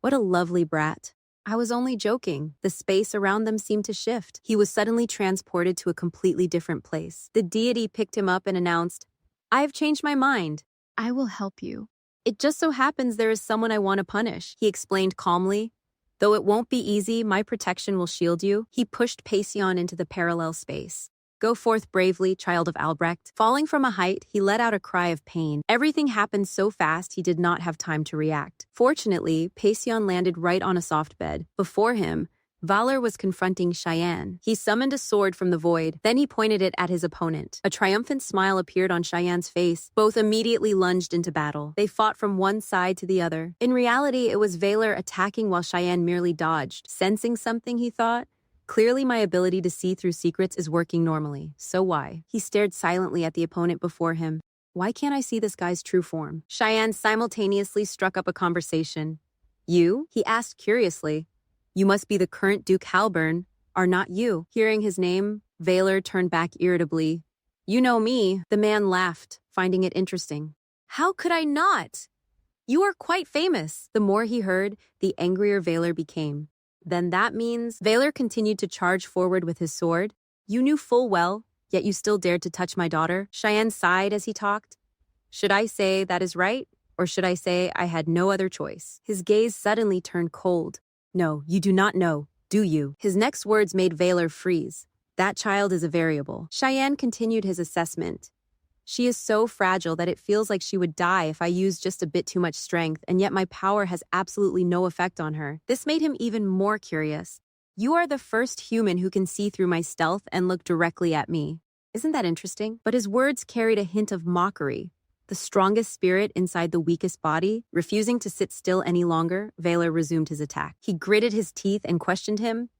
What a lovely brat. I was only joking. The space around them seemed to shift. He was suddenly transported to a completely different place. The deity picked him up and announced, I have changed my mind. I will help you. It just so happens there is someone I want to punish, he explained calmly. Though it won't be easy, my protection will shield you. He pushed Pishin into the parallel space. Go forth bravely, child of Albrecht. Falling from a height, he let out a cry of pain. Everything happened so fast he did not have time to react. Fortunately, Pishin landed right on a soft bed. Before him, Valor was confronting Cheyenne. He summoned a sword from the void, then he pointed it at his opponent. A triumphant smile appeared on Cheyenne's face. Both immediately lunged into battle. They fought from one side to the other. In reality, it was Valor attacking while Cheyenne merely dodged. Sensing something, he thought, clearly my ability to see through secrets is working normally. So why? He stared silently at the opponent before him. Why can't I see this guy's true form? Cheyenne simultaneously struck up a conversation. You? He asked curiously. You must be the current Duke Halburn, are not you? Hearing his name, Valor turned back irritably. You know me. The man laughed, finding it interesting. How could I not? You are quite famous. The more he heard, the angrier Valor became. Then that means Valor continued to charge forward with his sword. You knew full well, yet you still dared to touch my daughter. Cheyenne sighed as he talked. Should I say that is right, or should I say I had no other choice? His gaze suddenly turned cold. No, you do not know, do you? His next words made Valor freeze. That child is a variable. Cheyenne continued his assessment. She is so fragile that it feels like she would die if I used just a bit too much strength, and yet my power has absolutely no effect on her. This made him even more curious. You are the first human who can see through my stealth and look directly at me. Isn't that interesting? But his words carried a hint of mockery. The strongest spirit inside the weakest body, refusing to sit still any longer, Valor resumed his attack. He gritted his teeth and questioned him.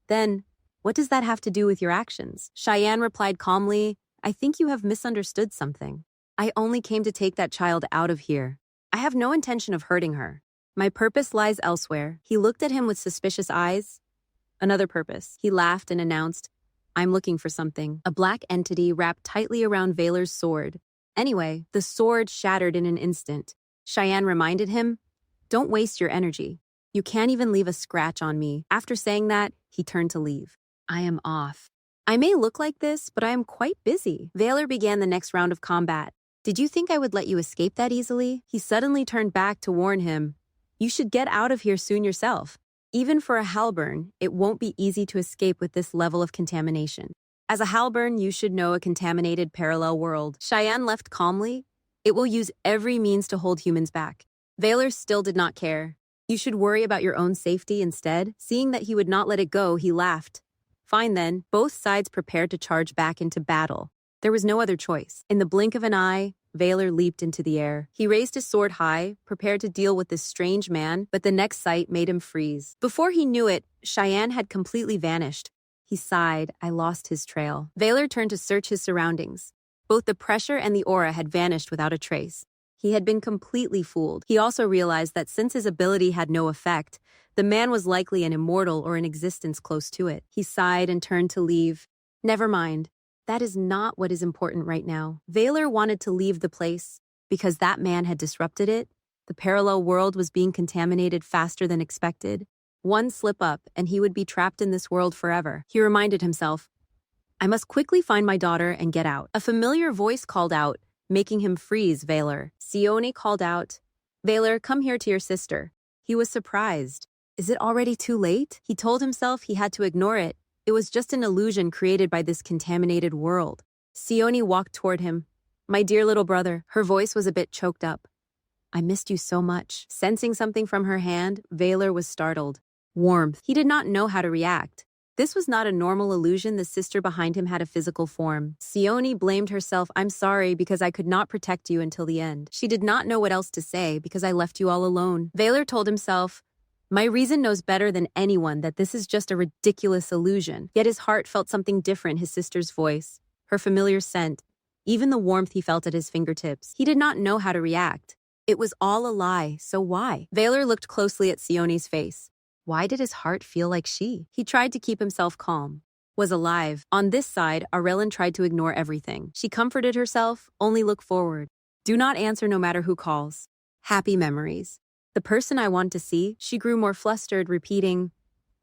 Then, what does that have to do with your actions? Cheyenne replied calmly, I think you have misunderstood something. I only came to take that child out of here. I have no intention of hurting her. My purpose lies elsewhere. He looked at him with suspicious eyes. Another purpose. He laughed and announced, I'm looking for something. A black entity wrapped tightly around Valor's sword. Anyway, the sword shattered in an instant. Cheyenne reminded him, don't waste your energy. You can't even leave a scratch on me. After saying that, he turned to leave. I am off. I may look like this, but I am quite busy. Valor began the next round of combat. Did you think I would let you escape that easily? He suddenly turned back to warn him. You should get out of here soon yourself. Even for a Halburn, it won't be easy to escape with this level of contamination. As a Halburn, you should know a contaminated parallel world. Cheyenne left calmly. It will use every means to hold humans back. Valor still did not care. You should worry about your own safety instead. Seeing that he would not let it go, he laughed. Fine then, both sides prepared to charge back into battle. There was no other choice. In the blink of an eye, Valor leaped into the air. He raised his sword high, prepared to deal with this strange man, but the next sight made him freeze. Before he knew it, Cheyenne had completely vanished. He sighed. I lost his trail. Valor turned to search his surroundings. Both the pressure and the aura had vanished without a trace. He had been completely fooled. He also realized that since his ability had no effect, the man was likely an immortal or an existence close to it. He sighed and turned to leave. Never mind. That is not what is important right now. Valor wanted to leave the place because that man had disrupted it. The parallel world was being contaminated faster than expected. One slip up and he would be trapped in this world forever. He reminded himself, I must quickly find my daughter and get out. A familiar voice called out, making him freeze. Valor. Sione called out, Valor, come here to your sister. He was surprised. Is it already too late? He told himself he had to ignore it. It was just an illusion created by this contaminated world. Sione walked toward him. My dear little brother. Her voice was a bit choked up. I missed you so much. Sensing something from her hand, Valor was startled. Warmth. He did not know how to react. This was not a normal illusion. The sister behind him had a physical form. Sione blamed herself. I'm sorry because I could not protect you until the end. She did not know what else to say because I left you all alone. Valor told himself, my reason knows better than anyone that this is just a ridiculous illusion. Yet his heart felt something different, his sister's voice, her familiar scent, even the warmth he felt at his fingertips. He did not know how to react. It was all a lie, so why? Valor looked closely at Sione's face. Why did his heart feel like she? He tried to keep himself calm. Was alive. On this side, Arellen tried to ignore everything. She comforted herself, only look forward. Do not answer no matter who calls. Happy memories. The person I want to see, she grew more flustered, repeating,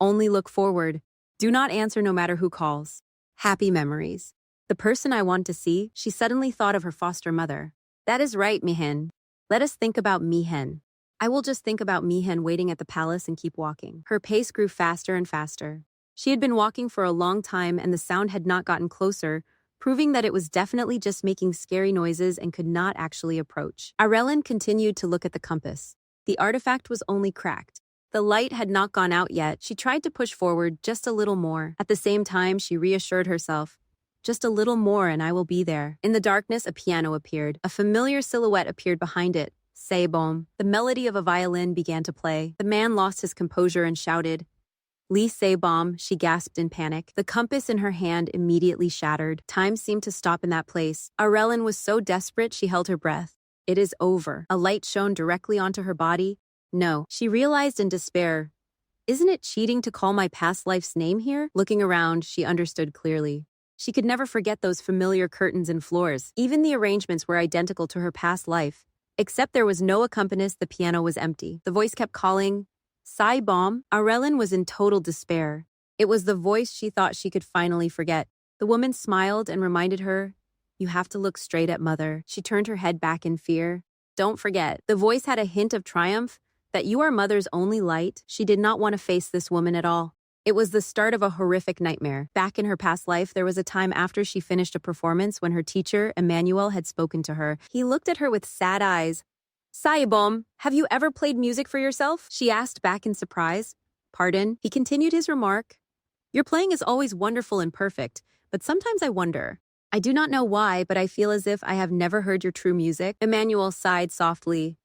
only look forward. Do not answer no matter who calls. Happy memories. The person I want to see, she suddenly thought of her foster mother. That is right, Mihen. Let us think about Mihen. I will just think about Mihen waiting at the palace and keep walking. Her pace grew faster and faster. She had been walking for a long time and the sound had not gotten closer, proving that it was definitely just making scary noises and could not actually approach. Arellen continued to look at the compass. The artifact was only cracked. The light had not gone out yet. She tried to push forward just a little more. At the same time, she reassured herself, just a little more and I will be there. In the darkness, a piano appeared. A familiar silhouette appeared behind it. Seibom. The melody of a violin began to play. The man lost his composure and shouted, Lee Seibom, she gasped in panic. The compass in her hand immediately shattered. Time seemed to stop in that place. Arellen was so desperate she held her breath. It is over. A light shone directly onto her body. No, she realized in despair. Isn't it cheating to call my past life's name here? Looking around, she understood clearly. She could never forget those familiar curtains and floors. Even the arrangements were identical to her past life. Except there was no accompanist, the piano was empty. The voice kept calling, Saibom. Arellen was in total despair. It was the voice she thought she could finally forget. The woman smiled and reminded her, you have to look straight at Mother. She turned her head back in fear. Don't forget. The voice had a hint of triumph, that you are Mother's only light. She did not want to face this woman at all. It was the start of a horrific nightmare. Back in her past life, there was a time after she finished a performance when her teacher, Emmanuel, had spoken to her. He looked at her with sad eyes. Saibom, have you ever played music for yourself? She asked back in surprise. Pardon? He continued his remark. Your playing is always wonderful and perfect, but sometimes I wonder. I do not know why, but I feel as if I have never heard your true music. Emmanuel sighed softly.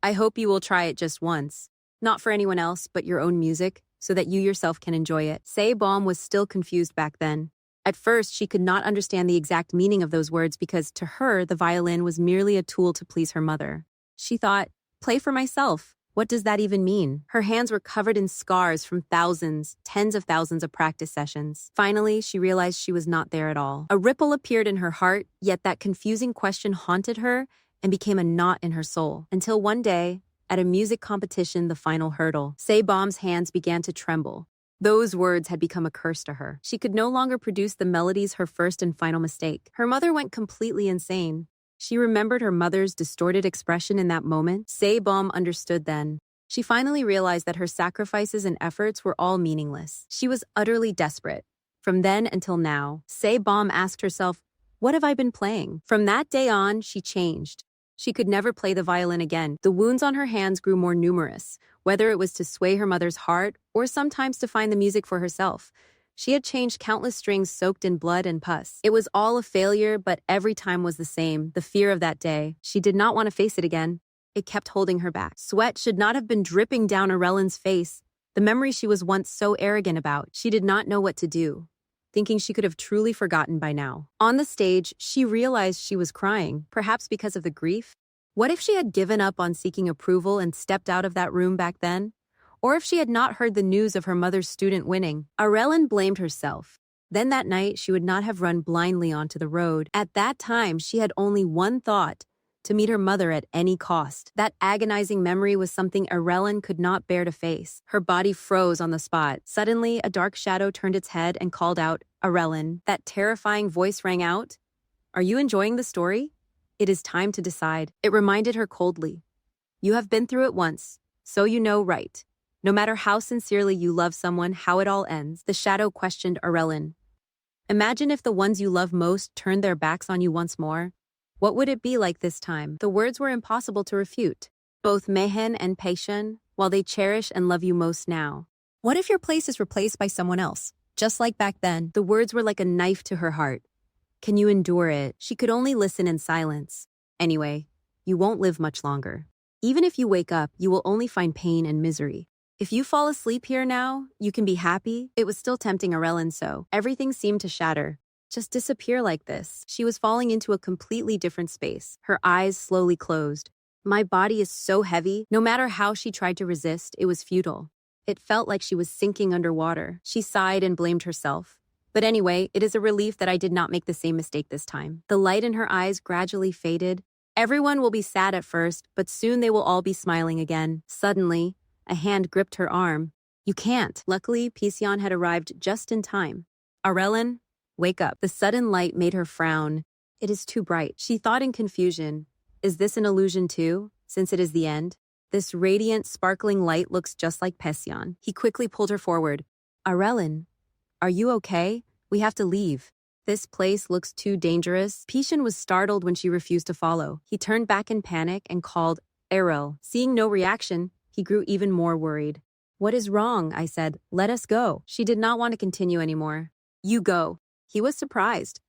I hope you will try it just once. Not for anyone else, but your own music, so that you yourself can enjoy it. Seibom was still confused back then. At first, she could not understand the exact meaning of those words because to her, the violin was merely a tool to please her mother. She thought, play for myself. What does that even mean? Her hands were covered in scars from thousands, tens of thousands of practice sessions. Finally, she realized she was not there at all. A ripple appeared in her heart, yet that confusing question haunted her and became a knot in her soul. Until one day, at a music competition, the final hurdle, Seibom's hands began to tremble. Those words had become a curse to her. She could no longer produce the melodies, her first and final mistake. Her mother went completely insane. She remembered her mother's distorted expression in that moment. Se-bom understood then. She finally realized that her sacrifices and efforts were all meaningless. She was utterly desperate. From then until now, Se-bom asked herself, what have I been playing? From that day on, she changed. She could never play the violin again. The wounds on her hands grew more numerous, whether it was to sway her mother's heart or sometimes to find the music for herself. She had changed countless strings soaked in blood and pus. It was all a failure, but every time was the same, the fear of that day. She did not want to face it again. It kept holding her back. Sweat should not have been dripping down Aurelin's face. The memory she was once so arrogant about. She did not know what to do, thinking she could have truly forgotten by now. On the stage, she realized she was crying, perhaps because of the grief. What if she had given up on seeking approval and stepped out of that room back then? Or if she had not heard the news of her mother's student winning? Aurelin blamed herself. Then that night, she would not have run blindly onto the road. At that time, she had only one thought: to meet her mother at any cost. That agonizing memory was something Aurelin could not bear to face. Her body froze on the spot. Suddenly, a dark shadow turned its head and called out, "Aurelin." That terrifying voice rang out. "Are you enjoying the story? It is time to decide." It reminded her coldly. "You have been through it once, so you know, right? No matter how sincerely you love someone, how it all ends." The shadow questioned Aurelin. "Imagine if the ones you love most turned their backs on you once more. What would it be like this time?" The words were impossible to refute. Both Mehen and Peishan, while they cherish and love you most now. What if your place is replaced by someone else, just like back then? The words were like a knife to her heart. Can you endure it? She could only listen in silence. Anyway, you won't live much longer. Even if you wake up, you will only find pain and misery. If you fall asleep here now, you can be happy. It was still tempting Aurelin, so everything seemed to shatter. Just disappear like this. She was falling into a completely different space. Her eyes slowly closed. My body is so heavy. No matter how she tried to resist, it was futile. It felt like she was sinking underwater. She sighed and blamed herself. But anyway, it is a relief that I did not make the same mistake this time. The light in her eyes gradually faded. Everyone will be sad at first, but soon they will all be smiling again. Suddenly, a hand gripped her arm. "You can't." Luckily, Peishan had arrived just in time. "Aurelin, wake up." The sudden light made her frown. It is too bright. She thought in confusion. Is this an illusion too, since it is the end? This radiant, sparkling light looks just like Peishan. He quickly pulled her forward. "Aurelin, are you okay? We have to leave. This place looks too dangerous." Peishan was startled when she refused to follow. He turned back in panic and called, "Errol." Seeing no reaction, he grew even more worried. "What is wrong?" I said. "Let us go." She did not want to continue anymore. "You go." He was surprised.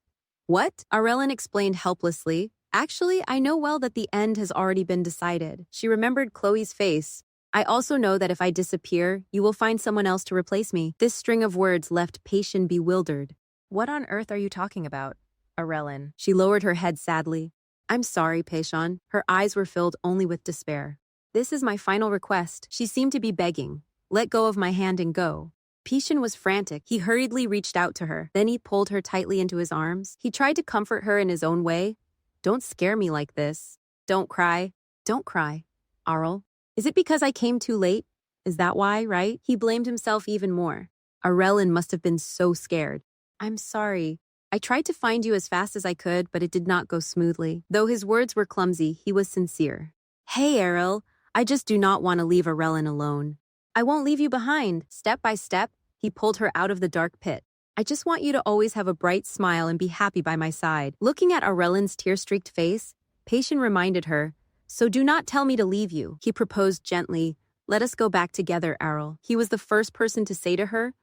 "What?" Aurelin explained helplessly. "Actually, I know well that the end has already been decided." She remembered Chloe's face. "I also know that if I disappear, you will find someone else to replace me." This string of words left Peishan bewildered. What on earth are you talking about, Aurelin? She lowered her head sadly. "I'm sorry, Peishan." Her eyes were filled only with despair. "This is my final request." She seemed to be begging. "Let go of my hand and go." Peishan was frantic. He hurriedly reached out to her. Then he pulled her tightly into his arms. He tried to comfort her in his own way. "Don't scare me like this. Don't cry. Don't cry. Aurel. Is it because I came too late? Is that why, right?" He blamed himself even more. Aurelin must have been so scared. "I'm sorry. I tried to find you as fast as I could, but it did not go smoothly." Though his words were clumsy, he was sincere. "Hey, Errol. I just do not want to leave Aurelin alone. I won't leave you behind." Step by step, he pulled her out of the dark pit. "I just want you to always have a bright smile and be happy by my side." Looking at Aurelin's tear-streaked face, Peishan reminded her, "So do not tell me to leave you." He proposed gently, "Let us go back together, Errol." He was the first person to say to her,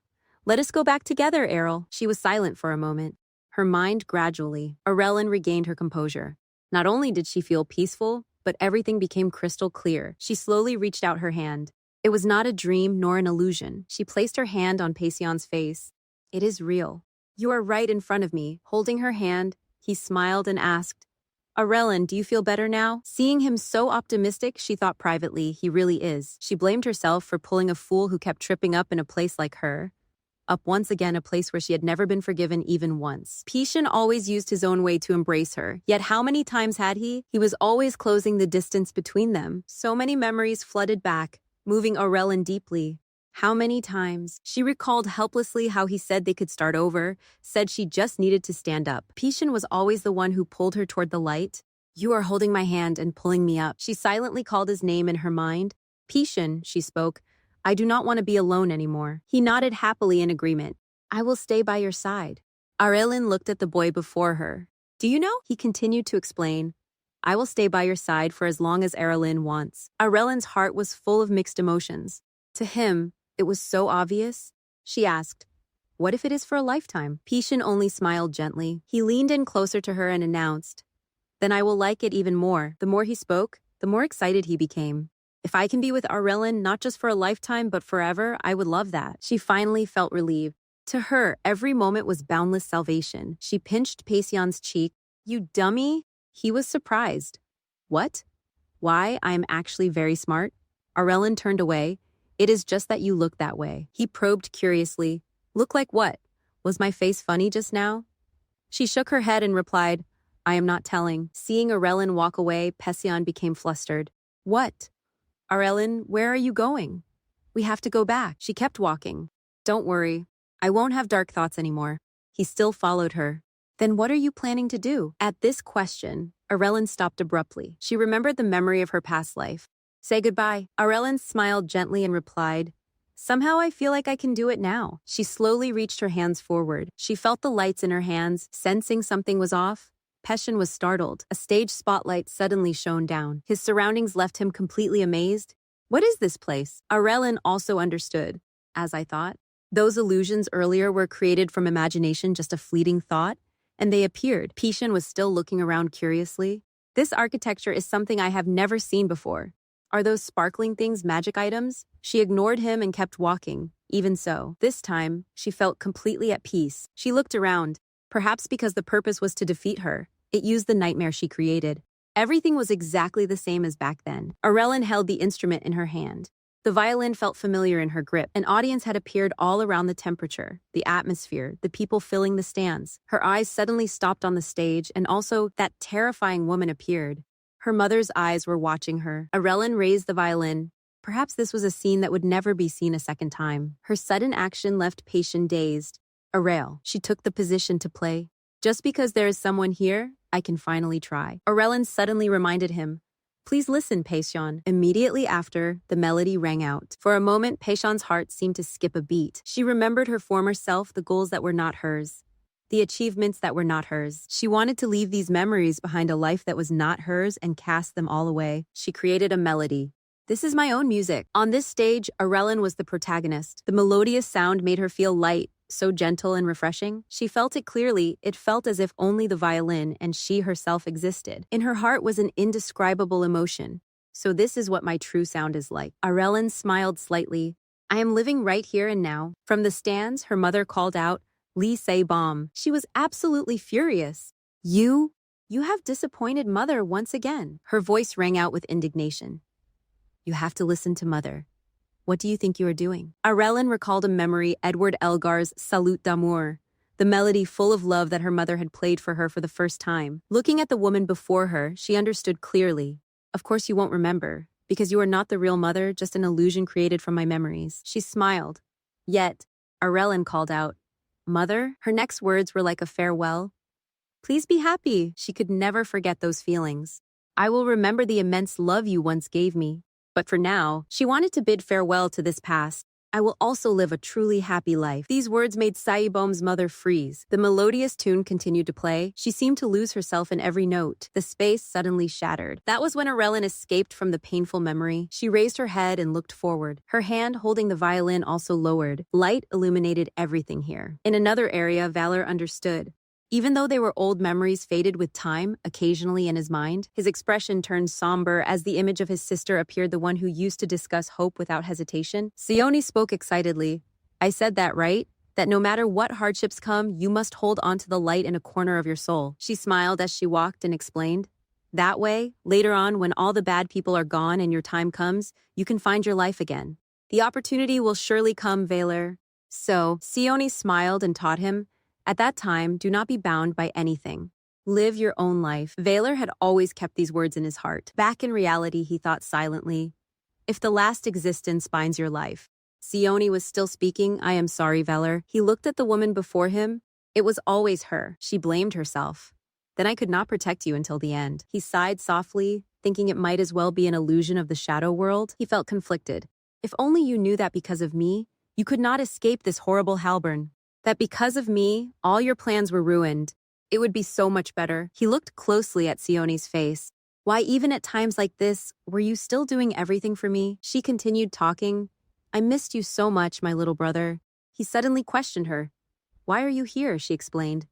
"Let us go back together, Errol." She was silent for a moment. Her mind gradually. Aurelin regained her composure. Not only did she feel peaceful, but everything became crystal clear. She slowly reached out her hand. It was not a dream nor an illusion. She placed her hand on Peishan's face. "It is real. You are right in front of me." Holding her hand, he smiled and asked, "Aurelin, do you feel better now?" Seeing him so optimistic, she thought privately, he really is. She blamed herself for pulling a fool who kept tripping up in a place like her. Up once again, a place where she had never been forgiven even once. Peishan always used his own way to embrace her. Yet how many times had he? He was always closing the distance between them. So many memories flooded back, moving Aurelin deeply. How many times? She recalled helplessly how he said they could start over, said she just needed to stand up. Pishin was always the one who pulled her toward the light. You are holding my hand and pulling me up. She silently called his name in her mind. Pishin, she spoke. I do not want to be alone anymore. He nodded happily in agreement. I will stay by your side. Arelin looked at the boy before her. Do you know? He continued to explain. I will stay by your side for as long as Arelin wants. Arelin's heart was full of mixed emotions. To him, it was so obvious. She asked, what if it is for a lifetime? Pishin only smiled gently. He leaned in closer to her and announced, then I will like it even more. The more he spoke, the more excited he became. If I can be with Arelin not just for a lifetime but forever, I would love that. She finally felt relieved. To her, every moment was boundless salvation. She pinched Pasion's cheek. You dummy? He was surprised. What? Why? I am actually very smart. Arelin turned away. It is just that you look that way. He probed curiously. Look like what? Was my face funny just now? She shook her head and replied, I am not telling. Seeing Arelin walk away, Pasion became flustered. What? Arelin, where are you going? We have to go back. She kept walking. Don't worry. I won't have dark thoughts anymore. He still followed her. Then what are you planning to do? At this question, Arelin stopped abruptly. She remembered the memory of her past life. Say goodbye. Arelin smiled gently and replied, somehow I feel like I can do it now. She slowly reached her hands forward. She felt the lights in her hands, sensing something was off. Peshin was startled. A stage spotlight suddenly shone down. His surroundings left him completely amazed. What is this place? Arelin also understood. As I thought. Those illusions earlier were created from imagination, just a fleeting thought, and they appeared. Pishin was still looking around curiously. This architecture is something I have never seen before. Are those sparkling things magic items? She ignored him and kept walking. Even so, this time, she felt completely at peace. She looked around. Perhaps because the purpose was to defeat her, it used the nightmare she created. Everything was exactly the same as back then. Arelin held the instrument in her hand. The violin felt familiar in her grip. An audience had appeared all around the temperature, the atmosphere, the people filling the stands. Her eyes suddenly stopped on the stage, and also that terrifying woman appeared. Her mother's eyes were watching her. Arelin raised the violin. Perhaps this was a scene that would never be seen a second time. Her sudden action left Passion dazed. Arel, she took the position to play. Just because there is someone here, I can finally try. Arelin suddenly reminded him, please listen, Passion. Immediately after, the melody rang out. For a moment, Passion's heart seemed to skip a beat. She remembered her former self, the goals that were not hers, the achievements that were not hers. She wanted to leave these memories behind a life that was not hers and cast them all away. She created a melody. This is my own music. On this stage, Arelin was the protagonist. The melodious sound made her feel light, so gentle and refreshing. She felt it clearly. It felt as if only the violin and she herself existed. In her heart was an indescribable emotion. So this is what my true sound is like. Arelin smiled slightly. I am living right here and now. From the stands, her mother called out, Lee Say-bom. She was absolutely furious. You have disappointed mother once again. Her voice rang out with indignation. You have to listen to mother. What do you think you are doing? Arelin recalled a memory, Edward Elgar's Salute d'amour, the melody full of love that her mother had played for her for the first time. Looking at the woman before her, she understood clearly. Of course you won't remember, because you are not the real mother, just an illusion created from my memories. She smiled. Yet, Arelin called out, Mother? Her next words were like a farewell. Please be happy. She could never forget those feelings. I will remember the immense love you once gave me. But for now, she wanted to bid farewell to this past. I will also live a truly happy life. These words made Sai-bom's mother freeze. The melodious tune continued to play. She seemed to lose herself in every note. The space suddenly shattered. That was when Arelin escaped from the painful memory. She raised her head and looked forward. Her hand holding the violin also lowered. Light illuminated everything here. In another area, Valor understood. Even though they were old memories faded with time, occasionally in his mind, his expression turned somber as the image of his sister appeared, the one who used to discuss hope without hesitation. Sione spoke excitedly. I said that right? That no matter what hardships come, you must hold on to the light in a corner of your soul. She smiled as she walked and explained. That way, later on, when all the bad people are gone and your time comes, you can find your life again. The opportunity will surely come, Valor. So, Sione smiled and taught him, at that time, do not be bound by anything. Live your own life. Valor had always kept these words in his heart. Back in reality, he thought silently, if the last existence binds your life, Sione was still speaking. I am sorry, Valor. He looked at the woman before him. It was always her. She blamed herself. Then I could not protect you until the end. He sighed softly, thinking it might as well be an illusion of the shadow world. He felt conflicted. If only you knew that because of me, you could not escape this horrible Halburn. That because of me, all your plans were ruined. It would be so much better. He looked closely at Sione's face. Why, even at times like this, were you still doing everything for me? She continued talking. I missed you so much, my little brother. He suddenly questioned her. Why are you here? She explained.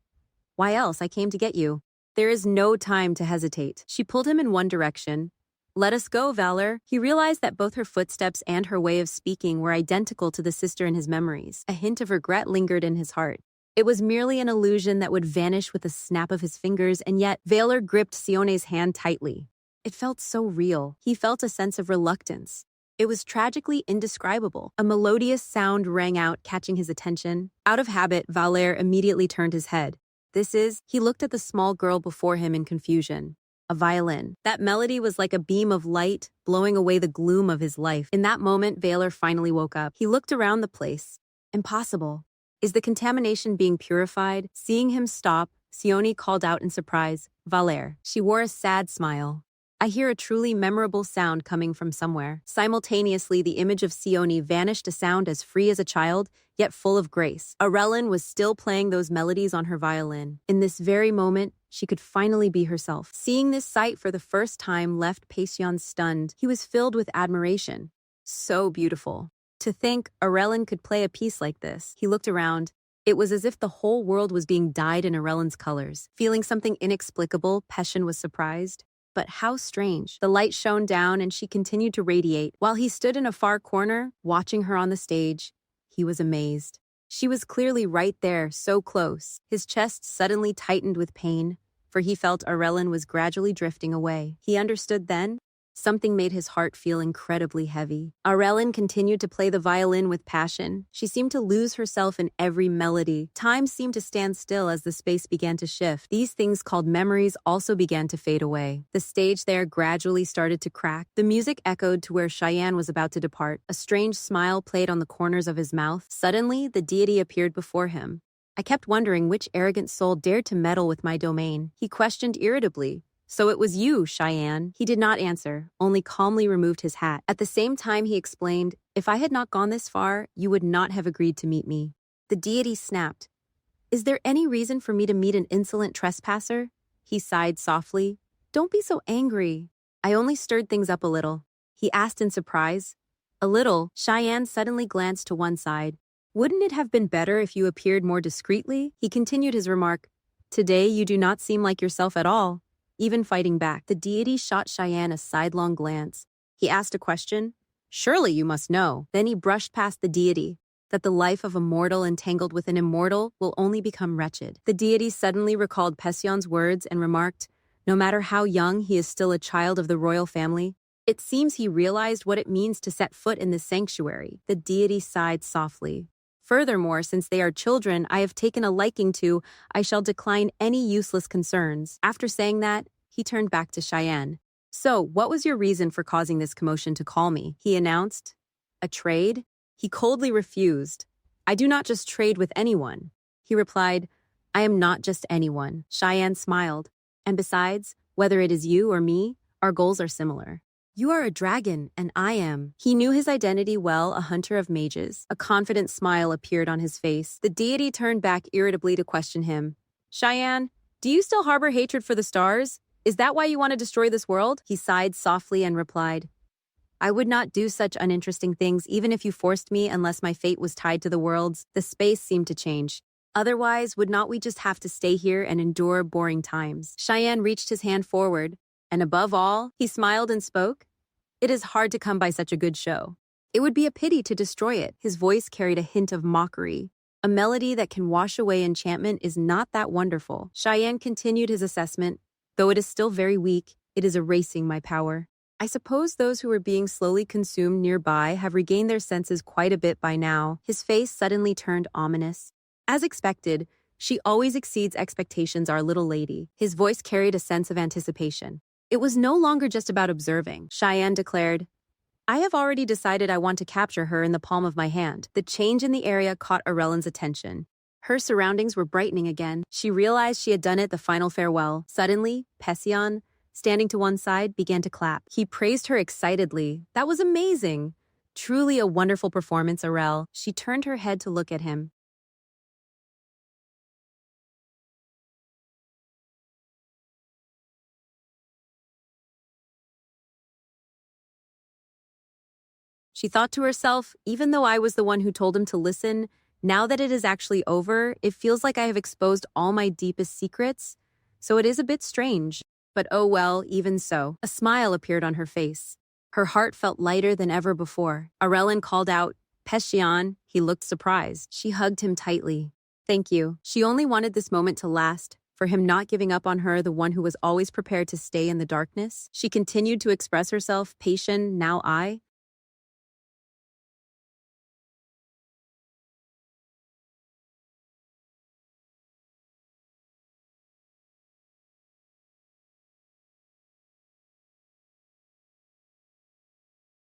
Why else? I came to get you. There is no time to hesitate. She pulled him in one direction. Let us go, Valor. He realized that both her footsteps and her way of speaking were identical to the sister in his memories. A hint of regret lingered in his heart. It was merely an illusion that would vanish with a snap of his fingers, and yet Valor gripped Sione's hand tightly. It felt so real. He felt a sense of reluctance. It was tragically indescribable. A melodious sound rang out, catching his attention. Out of habit, Valère immediately turned his head. He looked at the small girl before him in confusion. A violin. That melody was like a beam of light, blowing away the gloom of his life. In that moment, Valor finally woke up. He looked around the place. Impossible. Is the contamination being purified? Seeing him stop, Sione called out in surprise, Valère. She wore a sad smile. I hear a truly memorable sound coming from somewhere. Simultaneously, the image of Sione vanished, a sound as free as a child, yet full of grace. Arellen was still playing those melodies on her violin. In this very moment, she could finally be herself. Seeing this sight for the first time left Paisyon stunned. He was filled with admiration. So beautiful. To think Arellen could play a piece like this. He looked around. It was as if the whole world was being dyed in Arellen's colors. Feeling something inexplicable, Peshin was surprised. But how strange. The light shone down and she continued to radiate. While he stood in a far corner, watching her on the stage, he was amazed. She was clearly right there, so close. His chest suddenly tightened with pain, for he felt Arellen was gradually drifting away. He understood then. Something made his heart feel incredibly heavy. Arellen continued to play the violin with passion. She seemed to lose herself in every melody. Time seemed to stand still as the space began to shift. These things called memories also began to fade away. The stage there gradually started to crack. The music echoed to where Cheyenne was about to depart. A strange smile played on the corners of his mouth. Suddenly, the deity appeared before him. I kept wondering which arrogant soul dared to meddle with my domain. He questioned irritably. So it was you, Cheyenne. He did not answer, only calmly removed his hat. At the same time, he explained, if I had not gone this far, you would not have agreed to meet me. The deity snapped. Is there any reason for me to meet an insolent trespasser? He sighed softly. Don't be so angry. I only stirred things up a little. He asked in surprise. A little. Cheyenne suddenly glanced to one side. Wouldn't it have been better if you appeared more discreetly? He continued his remark. Today you do not seem like yourself at all. Even fighting back, the deity shot Cheyenne a sidelong glance. He asked a question. Surely you must know. Then he brushed past the deity, that the life of a mortal entangled with an immortal will only become wretched. The deity suddenly recalled Pesion's words and remarked, no matter how young, he is still a child of the royal family. It seems he realized what it means to set foot in this sanctuary. The deity sighed softly. Furthermore, since they are children I have taken a liking to, I shall decline any useless concerns. After saying that, he turned back to Cheyenne. So, what was your reason for causing this commotion to call me? He announced. A trade? He coldly refused. I do not just trade with anyone. He replied, I am not just anyone. Cheyenne smiled. And besides, whether it is you or me, our goals are similar. You are a dragon, and I am. He knew his identity well, a hunter of mages. A confident smile appeared on his face. The deity turned back irritably to question him. Cheyenne, do you still harbor hatred for the stars? Is that why you want to destroy this world? He sighed softly and replied, I would not do such uninteresting things even if you forced me unless my fate was tied to the world's. The space seemed to change. Otherwise, would not we just have to stay here and endure boring times? Cheyenne reached his hand forward, and above all, he smiled and spoke. It is hard to come by such a good show. It would be a pity to destroy it. His voice carried a hint of mockery. A melody that can wash away enchantment is not that wonderful. Cheyenne continued his assessment. Though it is still very weak, it is erasing my power. I suppose those who are being slowly consumed nearby have regained their senses quite a bit by now. His face suddenly turned ominous. As expected, she always exceeds expectations, our little lady. His voice carried a sense of anticipation. It was no longer just about observing. Cheyenne declared, I have already decided I want to capture her in the palm of my hand. The change in the area caught Aurelian's attention. Her surroundings were brightening again. She realized she had done it the final farewell. Suddenly, Pession, standing to one side, began to clap. He praised her excitedly. That was amazing. Truly a wonderful performance, Aurel. She turned her head to look at him. She thought to herself, even though I was the one who told him to listen, now that it is actually over, it feels like I have exposed all my deepest secrets. So it is a bit strange. But oh well, even so. A smile appeared on her face. Her heart felt lighter than ever before. Aurelian called out, Peshion. He looked surprised. She hugged him tightly. Thank you. She only wanted this moment to last, for him not giving up on her, the one who was always prepared to stay in the darkness. She continued to express herself, patient, now I.